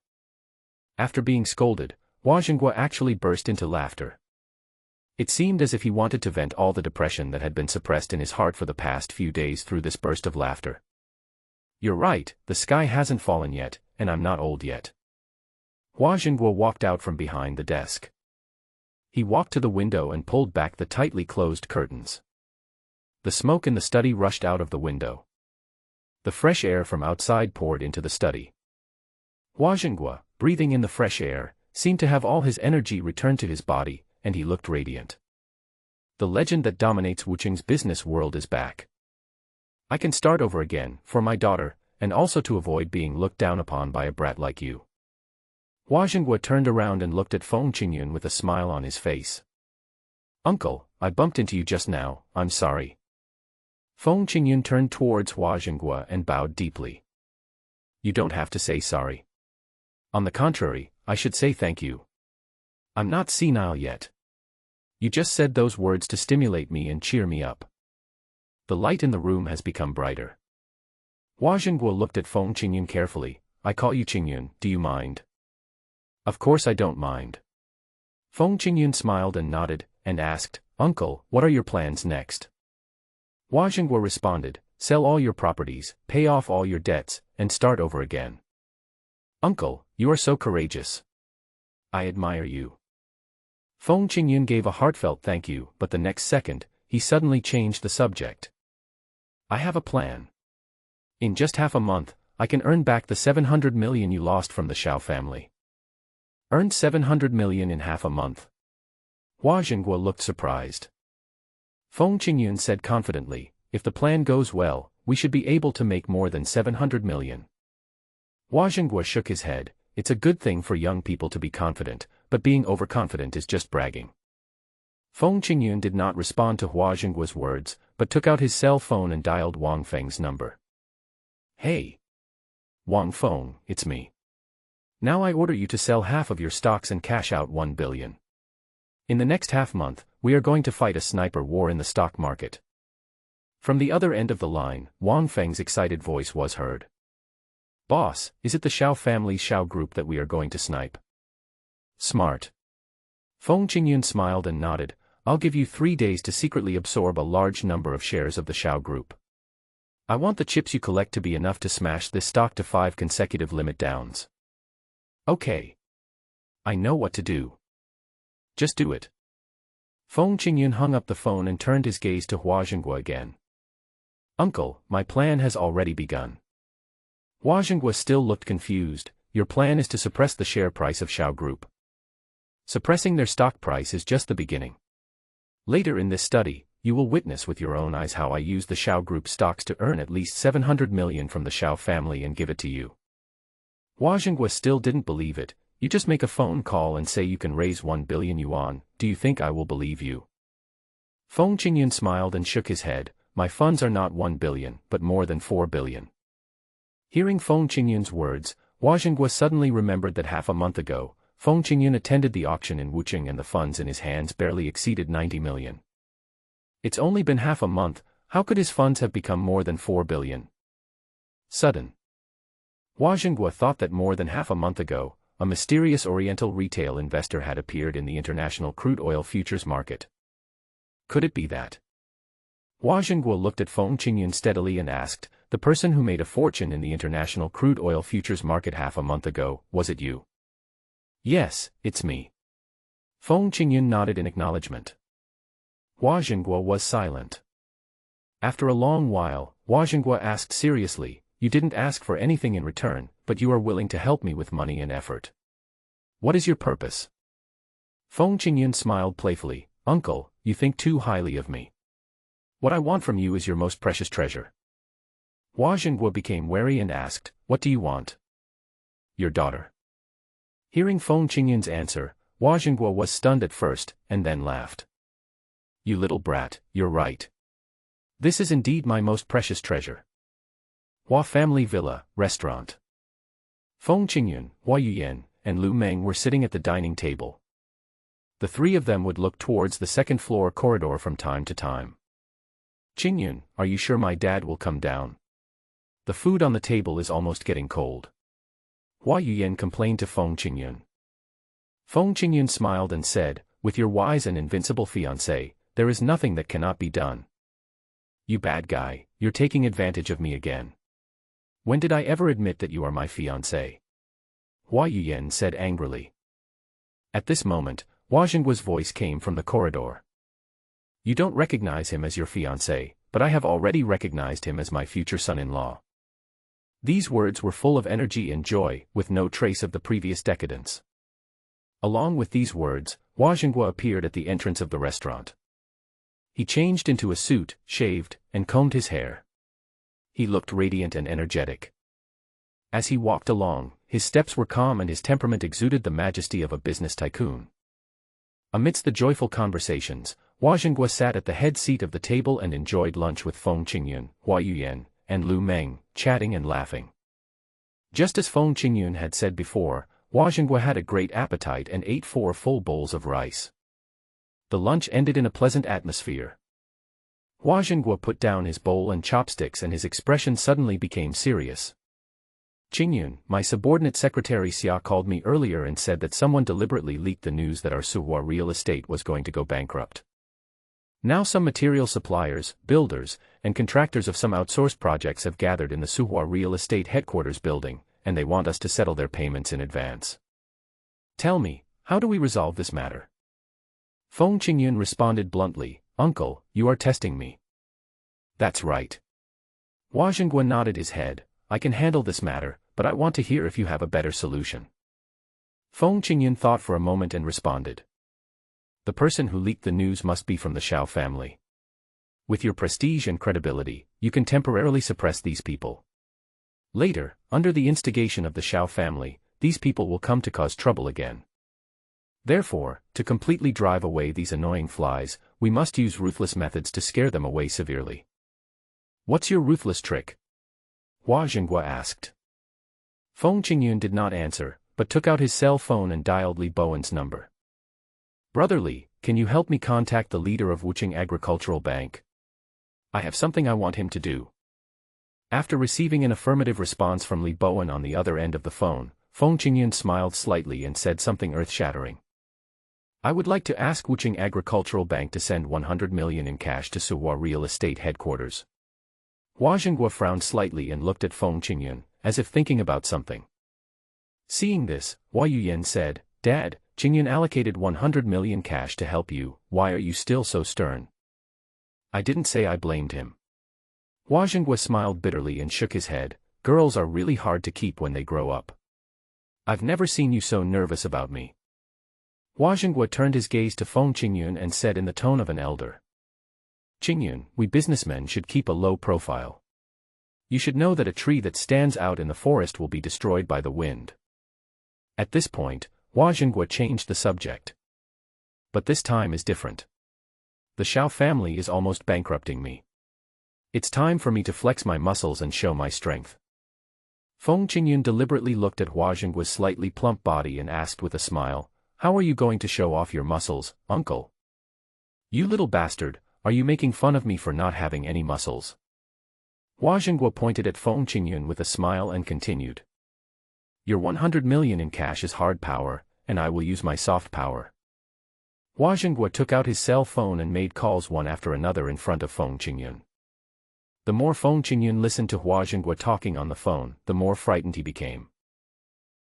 After being scolded, Hua Zhenghua actually burst into laughter. It seemed as if he wanted to vent all the depression that had been suppressed in his heart for the past few days through this burst of laughter. You're right, the sky hasn't fallen yet, and I'm not old yet. Hua Zhenghua walked out from behind the desk. He walked to the window and pulled back the tightly closed curtains. The smoke in the study rushed out of the window. The fresh air from outside poured into the study. Hua Zhenghua, breathing in the fresh air, seemed to have all his energy return to his body, and he looked radiant. The legend that dominates Wucheng's business world is back. I can start over again, for my daughter, and also to avoid being looked down upon by a brat like you. Hua Zhenghua turned around and looked at Feng Qingyun with a smile on his face. Uncle, I bumped into you just now, I'm sorry. Feng Qingyun turned towards Hua Zhenghua and bowed deeply. You don't have to say sorry. On the contrary, I should say thank you. I'm not senile yet. You just said those words to stimulate me and cheer me up. The light in the room has become brighter. Hua Zhenghua looked at Feng Qingyun carefully. I call you Qingyun, do you mind? Of course I don't mind. Feng Qingyun smiled and nodded, and asked, Uncle, what are your plans next? Hua Zhenghua responded, sell all your properties, pay off all your debts, and start over again. Uncle, you are so courageous. I admire you. Feng Qingyun gave a heartfelt thank you, but the next second, he suddenly changed the subject. I have a plan. In just half a month, I can earn back the 700 million you lost from the Shao family. Earned 700 million in half a month. Hua Zhenghua looked surprised. Feng Qingyun said confidently, if the plan goes well, we should be able to make more than 700 million. Hua Zhenghua shook his head. It's a good thing for young people to be confident, but being overconfident is just bragging. Feng Qingyun did not respond to Hua Zhenghua's words, but took out his cell phone and dialed Wang Feng's number. Hey! Wang Feng, it's me. Now I order you to sell half of your stocks and cash out 1 billion. In the next half-month, we are going to fight a sniper war in the stock market. From the other end of the line, Wang Feng's excited voice was heard. Boss, is it the Shao family's Shao group that we are going to snipe? Smart. Feng Qingyun smiled and nodded. I'll give you 3 days to secretly absorb a large number of shares of the Shao group. I want the chips you collect to be enough to smash this stock to 5 consecutive limit downs. Okay. I know what to do. Just do it. Feng Qingyun hung up the phone and turned his gaze to Hua Zhenghua again. Uncle, my plan has already begun. Hua Zhenghua still looked confused. Your plan is to suppress the share price of Shao Group. Suppressing their stock price is just the beginning. Later in this study, you will witness with your own eyes how I use the Shao Group stocks to earn at least 700 million from the Shao family and give it to you. Hua Zhenghua still didn't believe it. You just make a phone call and say you can raise 1 billion yuan, do you think I will believe you? Feng Qingyun smiled and shook his head. My funds are not 1 billion, but more than 4 billion. Hearing Feng Qingyun's words, Hua Zhenghua suddenly remembered that half a month ago, Feng Qingyun attended the auction in Wucheng and the funds in his hands barely exceeded 90 million. It's only been half a month, how could his funds have become more than 4 billion? Sudden. Hua Zhenghua thought that more than half a month ago, a mysterious Oriental retail investor had appeared in the international crude oil futures market. Could it be that? Hua Zhenghua looked at Feng Qingyun steadily and asked, the person who made a fortune in the international crude oil futures market half a month ago, was it you? Yes, it's me. Feng Qingyun nodded in acknowledgement. Hua Zhenghua was silent. After a long while, Hua Zhenghua asked seriously, you didn't ask for anything in return, but you are willing to help me with money and effort. What is your purpose? Feng Qingyun smiled playfully, Uncle, you think too highly of me. What I want from you is your most precious treasure. Hua Zhenghua became wary and asked, what do you want? Your daughter. Hearing Feng Qingyun's answer, Hua Zhenghua was stunned at first, and then laughed. You little brat, you're right. This is indeed my most precious treasure. Hua Family Villa, Restaurant. Feng Qingyun, Hua Yuyan, and Lu Meng were sitting at the dining table. The three of them would look towards the second-floor corridor from time to time. Qingyun, are you sure my dad will come down? The food on the table is almost getting cold. Hua Yuyan complained to Feng Qingyun. Feng Qingyun smiled and said, with your wise and invincible fiancé, there is nothing that cannot be done. You bad guy, you're taking advantage of me again. When did I ever admit that you are my fiancé? Hua Yuyan said angrily. At this moment, Hua Zhenghua's voice came from the corridor. You don't recognize him as your fiancé, but I have already recognized him as my future son-in-law. These words were full of energy and joy, with no trace of the previous decadence. Along with these words, Hua Zhenghua appeared at the entrance of the restaurant. He changed into a suit, shaved, and combed his hair. He looked radiant and energetic. As he walked along, his steps were calm and his temperament exuded the majesty of a business tycoon. Amidst the joyful conversations, Hua Jinghua sat at the head seat of the table and enjoyed lunch with Feng Qingyun, Hua Yuyan, and Lu Meng, chatting and laughing. Just as Feng Qingyun had said before, Hua Jinghua had a great appetite and ate 4 full bowls of rice. The lunch ended in a pleasant atmosphere. Hua Jinghua put down his bowl and chopsticks and his expression suddenly became serious. Qingyun, my subordinate secretary Xia called me earlier and said that someone deliberately leaked the news that our Suhua real estate was going to go bankrupt. Now some material suppliers, builders, and contractors of some outsourced projects have gathered in the Suhua real estate headquarters building, and they want us to settle their payments in advance. Tell me, how do we resolve this matter? Feng Qingyun responded bluntly, Uncle, you are testing me. That's right. Hua Jinghua nodded his head. I can handle this matter, but I want to hear if you have a better solution. Feng Qingyun thought for a moment and responded. The person who leaked the news must be from the Shao family. With your prestige and credibility, you can temporarily suppress these people. Later, under the instigation of the Shao family, these people will come to cause trouble again. Therefore, to completely drive away these annoying flies, we must use ruthless methods to scare them away severely. What's your ruthless trick? Hua Jinghua asked. Feng Qingyun did not answer, but took out his cell phone and dialed Li Bowen's number. Brother Li, can you help me contact the leader of Wuching Agricultural Bank? I have something I want him to do. After receiving an affirmative response from Li Bowen on the other end of the phone, Feng Qingyun smiled slightly and said something earth-shattering. I would like to ask Wuching Agricultural Bank to send 100 million in cash to Suhua Real Estate headquarters. Hua Jinghua frowned slightly and looked at Feng Qingyun, as if thinking about something. Seeing this, Hua Yuyan said, Dad, Qingyun allocated 100 million cash to help you, why are you still so stern? I didn't say I blamed him. Hua Jinghua smiled bitterly and shook his head, girls are really hard to keep when they grow up. I've never seen you so nervous about me. Hua Jinghua turned his gaze to Feng Qingyun and said in the tone of an elder. Qingyun, we businessmen should keep a low profile. You should know that a tree that stands out in the forest will be destroyed by the wind. At this point, Hua Jinghua changed the subject. But this time is different. The Shao family is almost bankrupting me. It's time for me to flex my muscles and show my strength. Feng Qingyun deliberately looked at Hua Jinghua's slightly plump body and asked with a smile, How are you going to show off your muscles, uncle? You little bastard, are you making fun of me for not having any muscles? Hua Jinghua pointed at Feng Qingyun with a smile and continued. Your 100 million in cash is hard power, and I will use my soft power. Hua Jinghua took out his cell phone and made calls one after another in front of Feng Qingyun. The more Feng Qingyun listened to Hua Jinghua talking on the phone, the more frightened he became.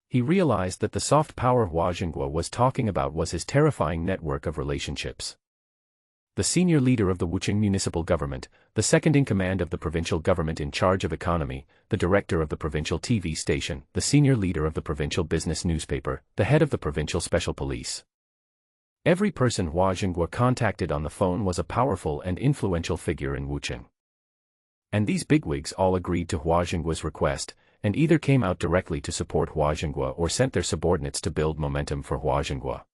He realized that the soft power Hua Jinghua was talking about was his terrifying network of relationships. The senior leader of the Wuching municipal government, the second-in-command of the provincial government in charge of economy, the director of the provincial TV station, the senior leader of the provincial business newspaper, the head of the provincial special police. Every person Hua Jinghua contacted on the phone was a powerful and influential figure in Wuching. And these bigwigs all agreed to Hua Jinghua's request, and either came out directly to support Hua Jinghua or sent their subordinates to build momentum for Hua Jinghua.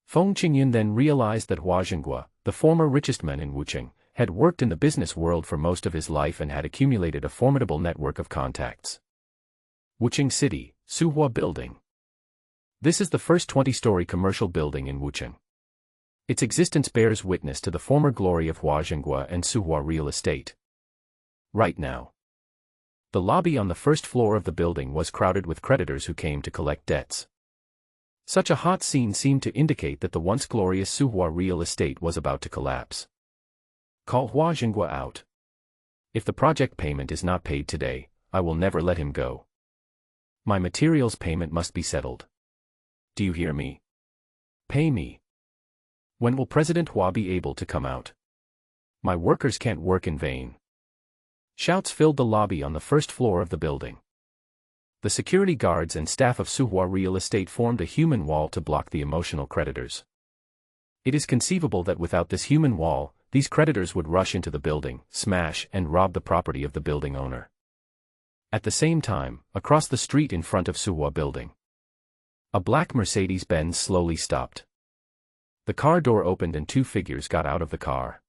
Feng Qingyun then realized that Hua Jinghua, the former richest man in Wuching, had worked in the business world for most of his life and had accumulated a formidable network of contacts. Wuching City, Suhua Building. This is the first 20-story commercial building in Wuching. Its existence bears witness to the former glory of Hua Jinghua and Suhua Real Estate. Right now, the lobby on the first floor of the building was crowded with creditors who came to collect debts. Such a hot scene seemed to indicate that the once glorious Suhua Real Estate was about to collapse. Call Hua Jinghua out. If the project payment is not paid today, I will never let him go. My materials payment must be settled. Do you hear me? Pay me. When will President Hua be able to come out? My workers can't work in vain. Shouts filled the lobby on the first floor of the building. The security guards and staff of Suhua Real Estate formed a human wall to block the emotional creditors. It is conceivable that without this human wall, these creditors would rush into the building, smash and rob the property of the building owner. At the same time, across the street in front of Suhua building, a black Mercedes-Benz slowly stopped. The car door opened and two figures got out of the car.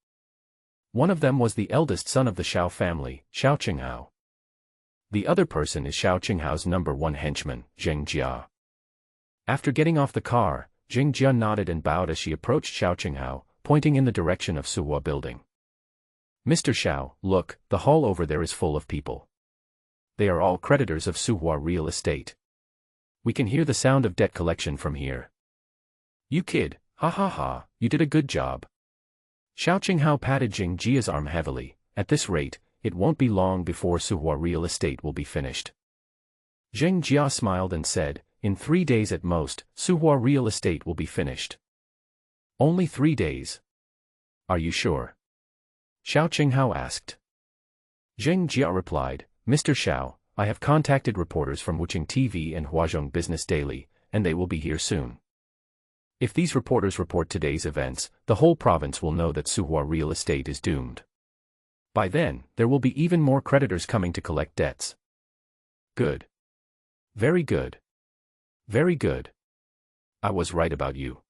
One of them was the eldest son of the Xiao family, Xiao Qinghao. The other person is Xiao Qinghao's #1 henchman, Zheng Jia. After getting off the car, Zheng Jia nodded and bowed as she approached Xiao Qinghao, pointing in the direction of Suhua building. "Mr. Xiao, look, the hall over there is full of people. They are all creditors of Suhua real estate. We can hear the sound of debt collection from here." "You kid, ha ha ha, you did a good job." Xiao Qinghao patted Zheng Jia's arm heavily. "At this rate, it won't be long before Suhua real estate will be finished." Zheng Jia smiled and said, "In 3 days at most, Suhua real estate will be finished." "Only 3 days? Are you sure?" Xiao Qinghao asked. Zheng Jia replied, "Mr. Xiao, I have contacted reporters from Wuching TV and Huazhong Business Daily, and they will be here soon. If these reporters report today's events, the whole province will know that Suhua real estate is doomed. By then, there will be even more creditors coming to collect debts." "Good. Very good. Very good. I was right about you."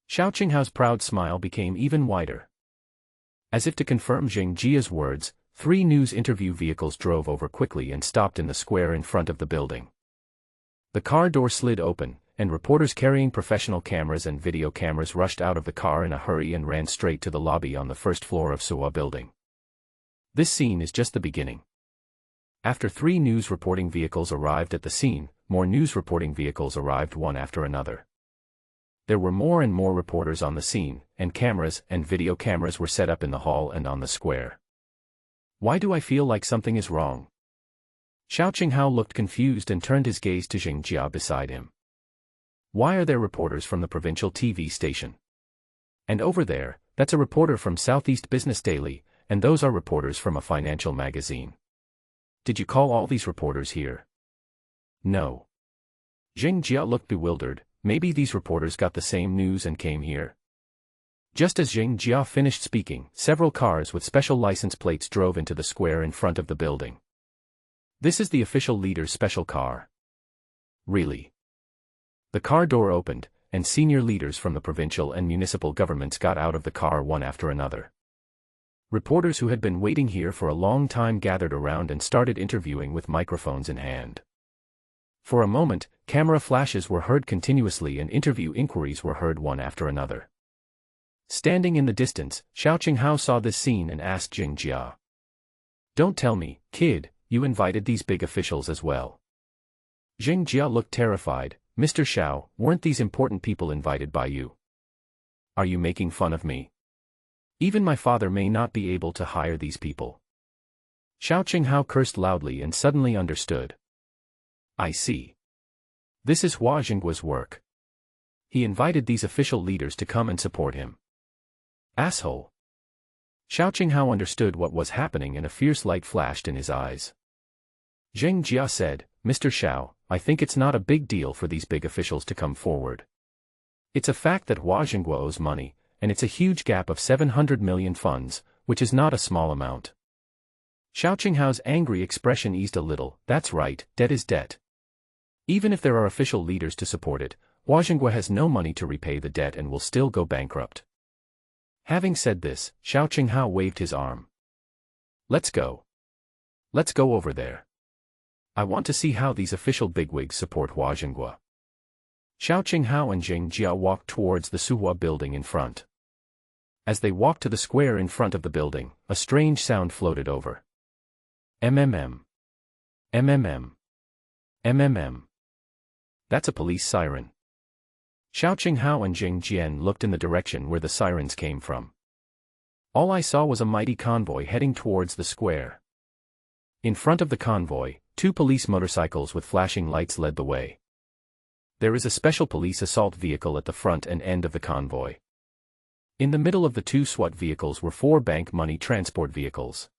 Xiao Qinghao's proud smile became even wider. As if to confirm Zheng Jia's words, 3 news interview vehicles drove over quickly and stopped in the square in front of the building. The car door slid open, and reporters carrying professional cameras and video cameras rushed out of the car in a hurry and ran straight to the lobby on the first floor of Suhua building. This scene is just the beginning. After 3 news reporting vehicles arrived at the scene, more news reporting vehicles arrived one after another. There were more and more reporters on the scene, and cameras and video cameras were set up in the hall and on the square. "Why do I feel like something is wrong?" Xiao Qinghao looked confused and turned his gaze to Zheng Jia beside him. "Why are there reporters from the provincial TV station? And over there, that's a reporter from Southeast Business Daily, and those are reporters from a financial magazine. Did you call all these reporters here?" "No." Zheng Jia looked bewildered. Maybe these reporters got the same news and came here. Just as Zheng Jia finished speaking, several cars with special license plates drove into the square in front of the building. "This is the official leader's special car." "Really?" The car door opened, and senior leaders from the provincial and municipal governments got out of the car one after another. Reporters who had been waiting here for a long time gathered around and started interviewing with microphones in hand. For a moment, camera flashes were heard continuously and interview inquiries were heard one after another. Standing in the distance, Xiao Qinghao saw this scene and asked Zheng Jia, "Don't tell me, kid, you invited these big officials as well?" Zheng Jia looked terrified. "Mr. Xiao, weren't these important people invited by you? Are you making fun of me? Even my father may not be able to hire these people." Xiao Qinghao cursed loudly and suddenly understood. "I see. This is Hua Jinggua's work. He invited these official leaders to come and support him. Asshole." Xiao Qinghao understood what was happening and a fierce light flashed in his eyes. Zheng Jia said, "Mr. Xiao, I think it's not a big deal for these big officials to come forward. It's a fact that Hua Jingua owes money, and it's a huge gap of 700 million funds, which is not a small amount." Xiao Qinghao's angry expression eased a little. "That's right, debt is debt. Even if there are official leaders to support it, Hua Jingua has no money to repay the debt and will still go bankrupt." Having said this, Xiao Qinghao waved his arm. "Let's go. Let's go over there. I want to see how these official bigwigs support Hua Jingua." Xiao Qinghao and Zheng Jia walked towards the Suhua building in front. As they walked to the square in front of the building, a strange sound floated over. MMM. MMM. MMM. That's a police siren. Xiao Qinghao and Zheng Jian looked in the direction where the sirens came from. All I saw was a mighty convoy heading towards the square. In front of the convoy, 2 police motorcycles with flashing lights led the way. There is a special police assault vehicle at the front and end of the convoy. In the middle of the 2 SWAT vehicles were 4 bank money transport vehicles.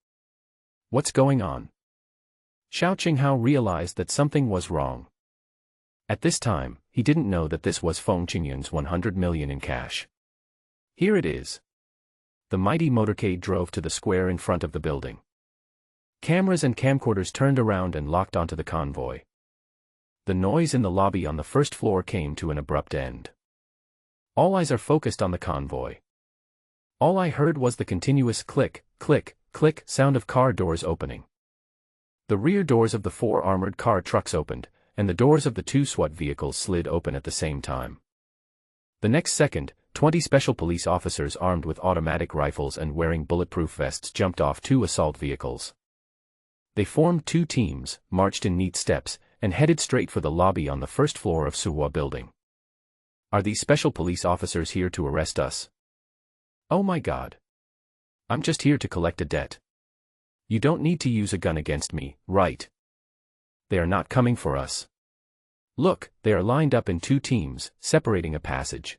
What's going on? Xiao Qinghao realized that something was wrong. At this time, he didn't know that this was Feng Qingyun's 100 million in cash. Here it is. the mighty motorcade drove to the square in front of the building. Cameras and camcorders turned around and locked onto the convoy. The noise in the lobby on the first floor came to an abrupt end. All eyes are focused on the convoy. All I heard was the continuous click, click, click sound of car doors opening. The rear doors of the 4 armored car trucks opened, and the doors of the 2 SWAT vehicles slid open at the same time. The next second, 20 special police officers armed with automatic rifles and wearing bulletproof vests jumped off 2 assault vehicles. They formed 2 teams, marched in neat steps, and headed straight for the lobby on the first floor of Suhua building. Are these special police officers here to arrest us? Oh my God. I'm just here to collect a debt. You don't need to use a gun against me, right? They are not coming for us. Look, they are lined up in 2 teams, separating a passage.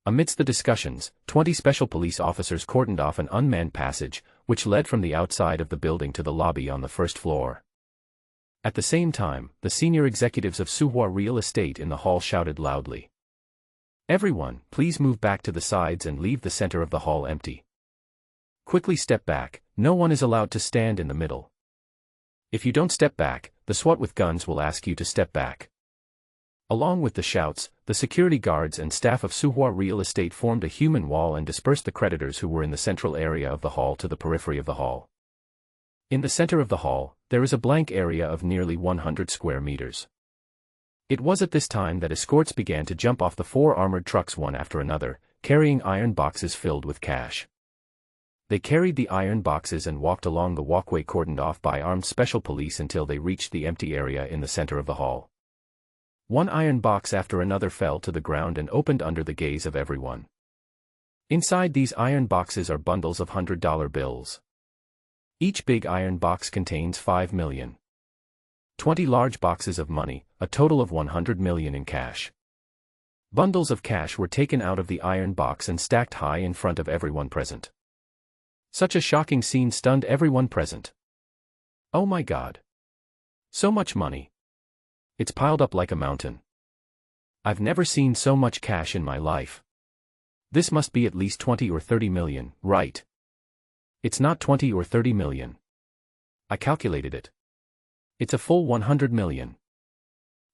Amidst the discussions, 20 special police officers cordoned off an unmanned passage, which led from the outside of the building to the lobby on the first floor. At the same time, the senior executives of Suhua Real Estate in the hall shouted loudly. Everyone, please move back to the sides and leave the center of the hall empty. Quickly step back, no one is allowed to stand in the middle. If you don't step back, the SWAT with guns will ask you to step back. Along with the shouts, the security guards and staff of Suhua Real Estate formed a human wall and dispersed the creditors who were in the central area of the hall to the periphery of the hall. In the center of the hall, there is a blank area of nearly 100 square meters. It was at this time that escorts began to jump off the 4 armored trucks one after another, carrying iron boxes filled with cash. They carried the iron boxes and walked along the walkway cordoned off by armed special police until they reached the empty area in the center of the hall. One iron box after another fell to the ground and opened under the gaze of everyone. Inside these iron boxes are bundles of $100 bills. Each big iron box contains 5 million. 20 large boxes of money, a total of 100 million in cash. Bundles of cash were taken out of the iron box and stacked high in front of everyone present. Such a shocking scene stunned everyone present. Oh my God. So much money. It's piled up like a mountain. I've never seen so much cash in my life. This must be at least 20 or 30 million, right? It's not 20 or 30 million. I calculated it. It's a full 100 million.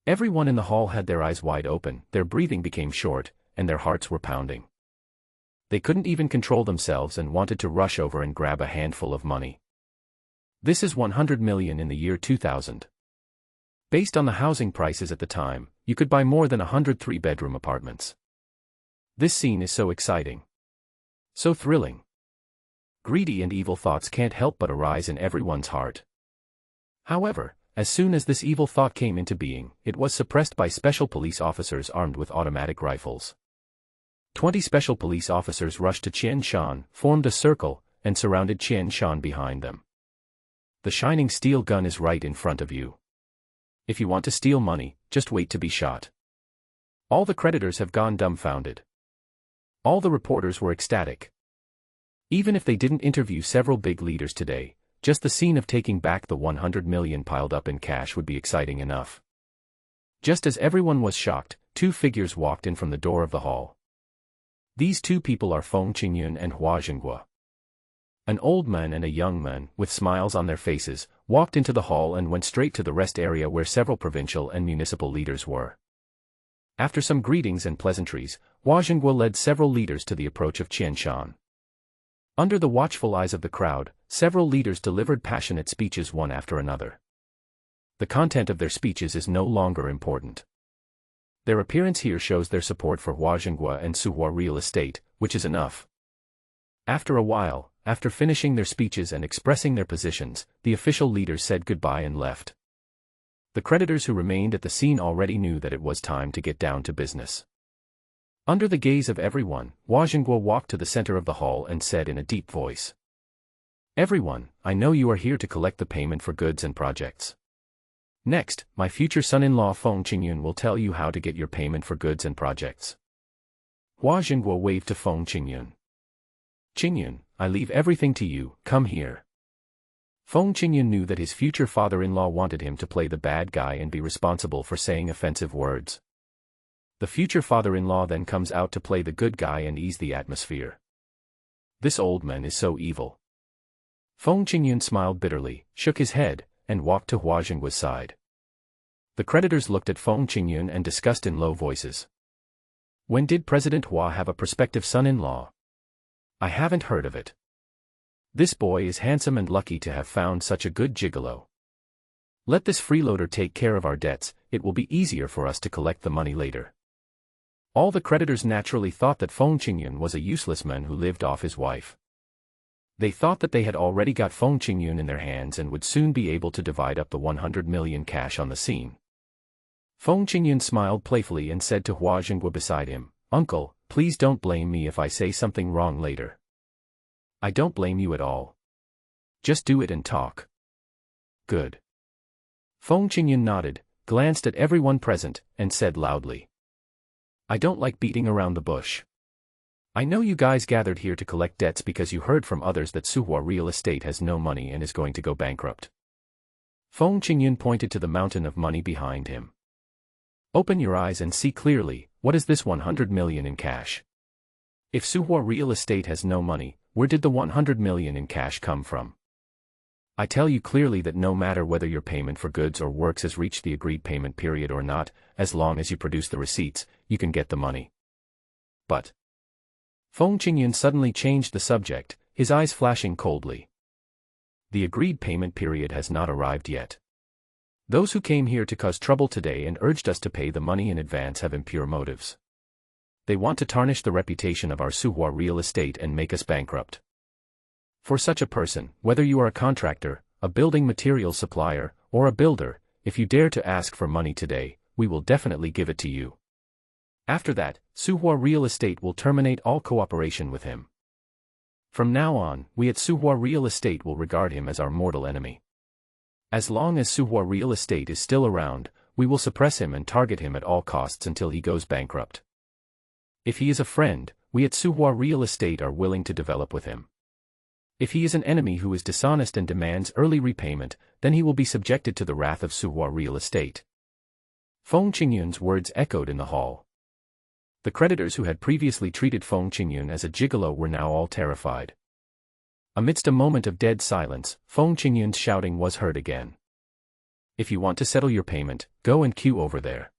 Everyone in the hall had their eyes wide open, their breathing became short, and their hearts were pounding. They couldn't even control themselves and wanted to rush over and grab a handful of money. This is 100 million in the year 2000. Based on the housing prices at the time, you could buy more than 100 3-bedroom apartments. This scene is so exciting. So thrilling. Greedy and evil thoughts can't help but arise in everyone's heart. However, as soon as this evil thought came into being, it was suppressed by special police officers armed with automatic rifles. 20 special police officers rushed to Qian Shan, formed a circle, and surrounded Qian Shan behind them. The shining steel gun is right in front of you. If you want to steal money, just wait to be shot. All the creditors have gone dumbfounded. All the reporters were ecstatic. Even if they didn't interview several big leaders today, just the scene of taking back the 100 million piled up in cash would be exciting enough. Just as everyone was shocked, 2 figures walked in from the door of the hall. These 2 people are Feng Qingyun and Hua Zhenghua. An old man and a young man, with smiles on their faces, walked into the hall and went straight to the rest area where several provincial and municipal leaders were. After some greetings and pleasantries, Hua Zhenghua led several leaders to the approach of Qian Shan. Under the watchful eyes of the crowd, several leaders delivered passionate speeches one after another. The content of their speeches is no longer important. Their appearance here shows their support for Hua Zhenghua and Suhua Real Estate, which is enough. After a while, after finishing their speeches and expressing their positions, the official leaders said goodbye and left. The creditors who remained at the scene already knew that it was time to get down to business. Under the gaze of everyone, Hua Zhenghua walked to the center of the hall and said in a deep voice, "Everyone, I know you are here to collect the payment for goods and projects. Next, my future son-in-law Feng Qingyun will tell you how to get your payment for goods and projects." Hua Zhenghua waved to Feng Qingyun. "Qingyun, I leave everything to you, come here." Feng Qingyun knew that his future father-in-law wanted him to play the bad guy and be responsible for saying offensive words. The future father-in-law then comes out to play the good guy and ease the atmosphere. This old man is so evil. Feng Qingyun smiled bitterly, shook his head, and walked to Hua Zhengguo's side. The creditors looked at Feng Qingyun and discussed in low voices. When did President Hua have a prospective son-in-law? I haven't heard of it. This boy is handsome and lucky to have found such a good gigolo. Let this freeloader take care of our debts, it will be easier for us to collect the money later. All the creditors naturally thought that Feng Qingyun was a useless man who lived off his wife. They thought that they had already got Feng Qingyun in their hands and would soon be able to divide up the 100 million cash on the scene. Feng Qingyun smiled playfully and said to Hua Zhengguo beside him, "Uncle, please don't blame me if I say something wrong later." "I don't blame you at all. Just do it and talk." "Good." Feng Qingyun nodded, glanced at everyone present, and said loudly, "I don't like beating around the bush. I know you guys gathered here to collect debts because you heard from others that Suhua Real Estate has no money and is going to go bankrupt." Feng Qingyun pointed to the mountain of money behind him. "Open your eyes and see clearly, what is this 100 million in cash? If Suhua Real Estate has no money, where did the 100 million in cash come from? I tell you clearly that no matter whether your payment for goods or works has reached the agreed payment period or not, as long as you produce the receipts, you can get the money." "But..." Feng Qingyun suddenly changed the subject, his eyes flashing coldly. "The agreed payment period has not arrived yet. Those who came here to cause trouble today and urged us to pay the money in advance have impure motives. They want to tarnish the reputation of our Suhua Real Estate and make us bankrupt. For such a person, whether you are a contractor, a building material supplier, or a builder, if you dare to ask for money today, we will definitely give it to you. After that, Suhua Real Estate will terminate all cooperation with him. From now on, we at Suhua Real Estate will regard him as our mortal enemy. As long as Suhua Real Estate is still around, we will suppress him and target him at all costs until he goes bankrupt. If he is a friend, we at Suhua Real Estate are willing to develop with him. If he is an enemy who is dishonest and demands early repayment, then he will be subjected to the wrath of Suhua Real Estate." Feng Qingyun's words echoed in the hall. The creditors who had previously treated Feng Qingyun as a gigolo were now all terrified. Amidst a moment of dead silence, Feng Qingyun's shouting was heard again. "If you want to settle your payment, go and queue over there.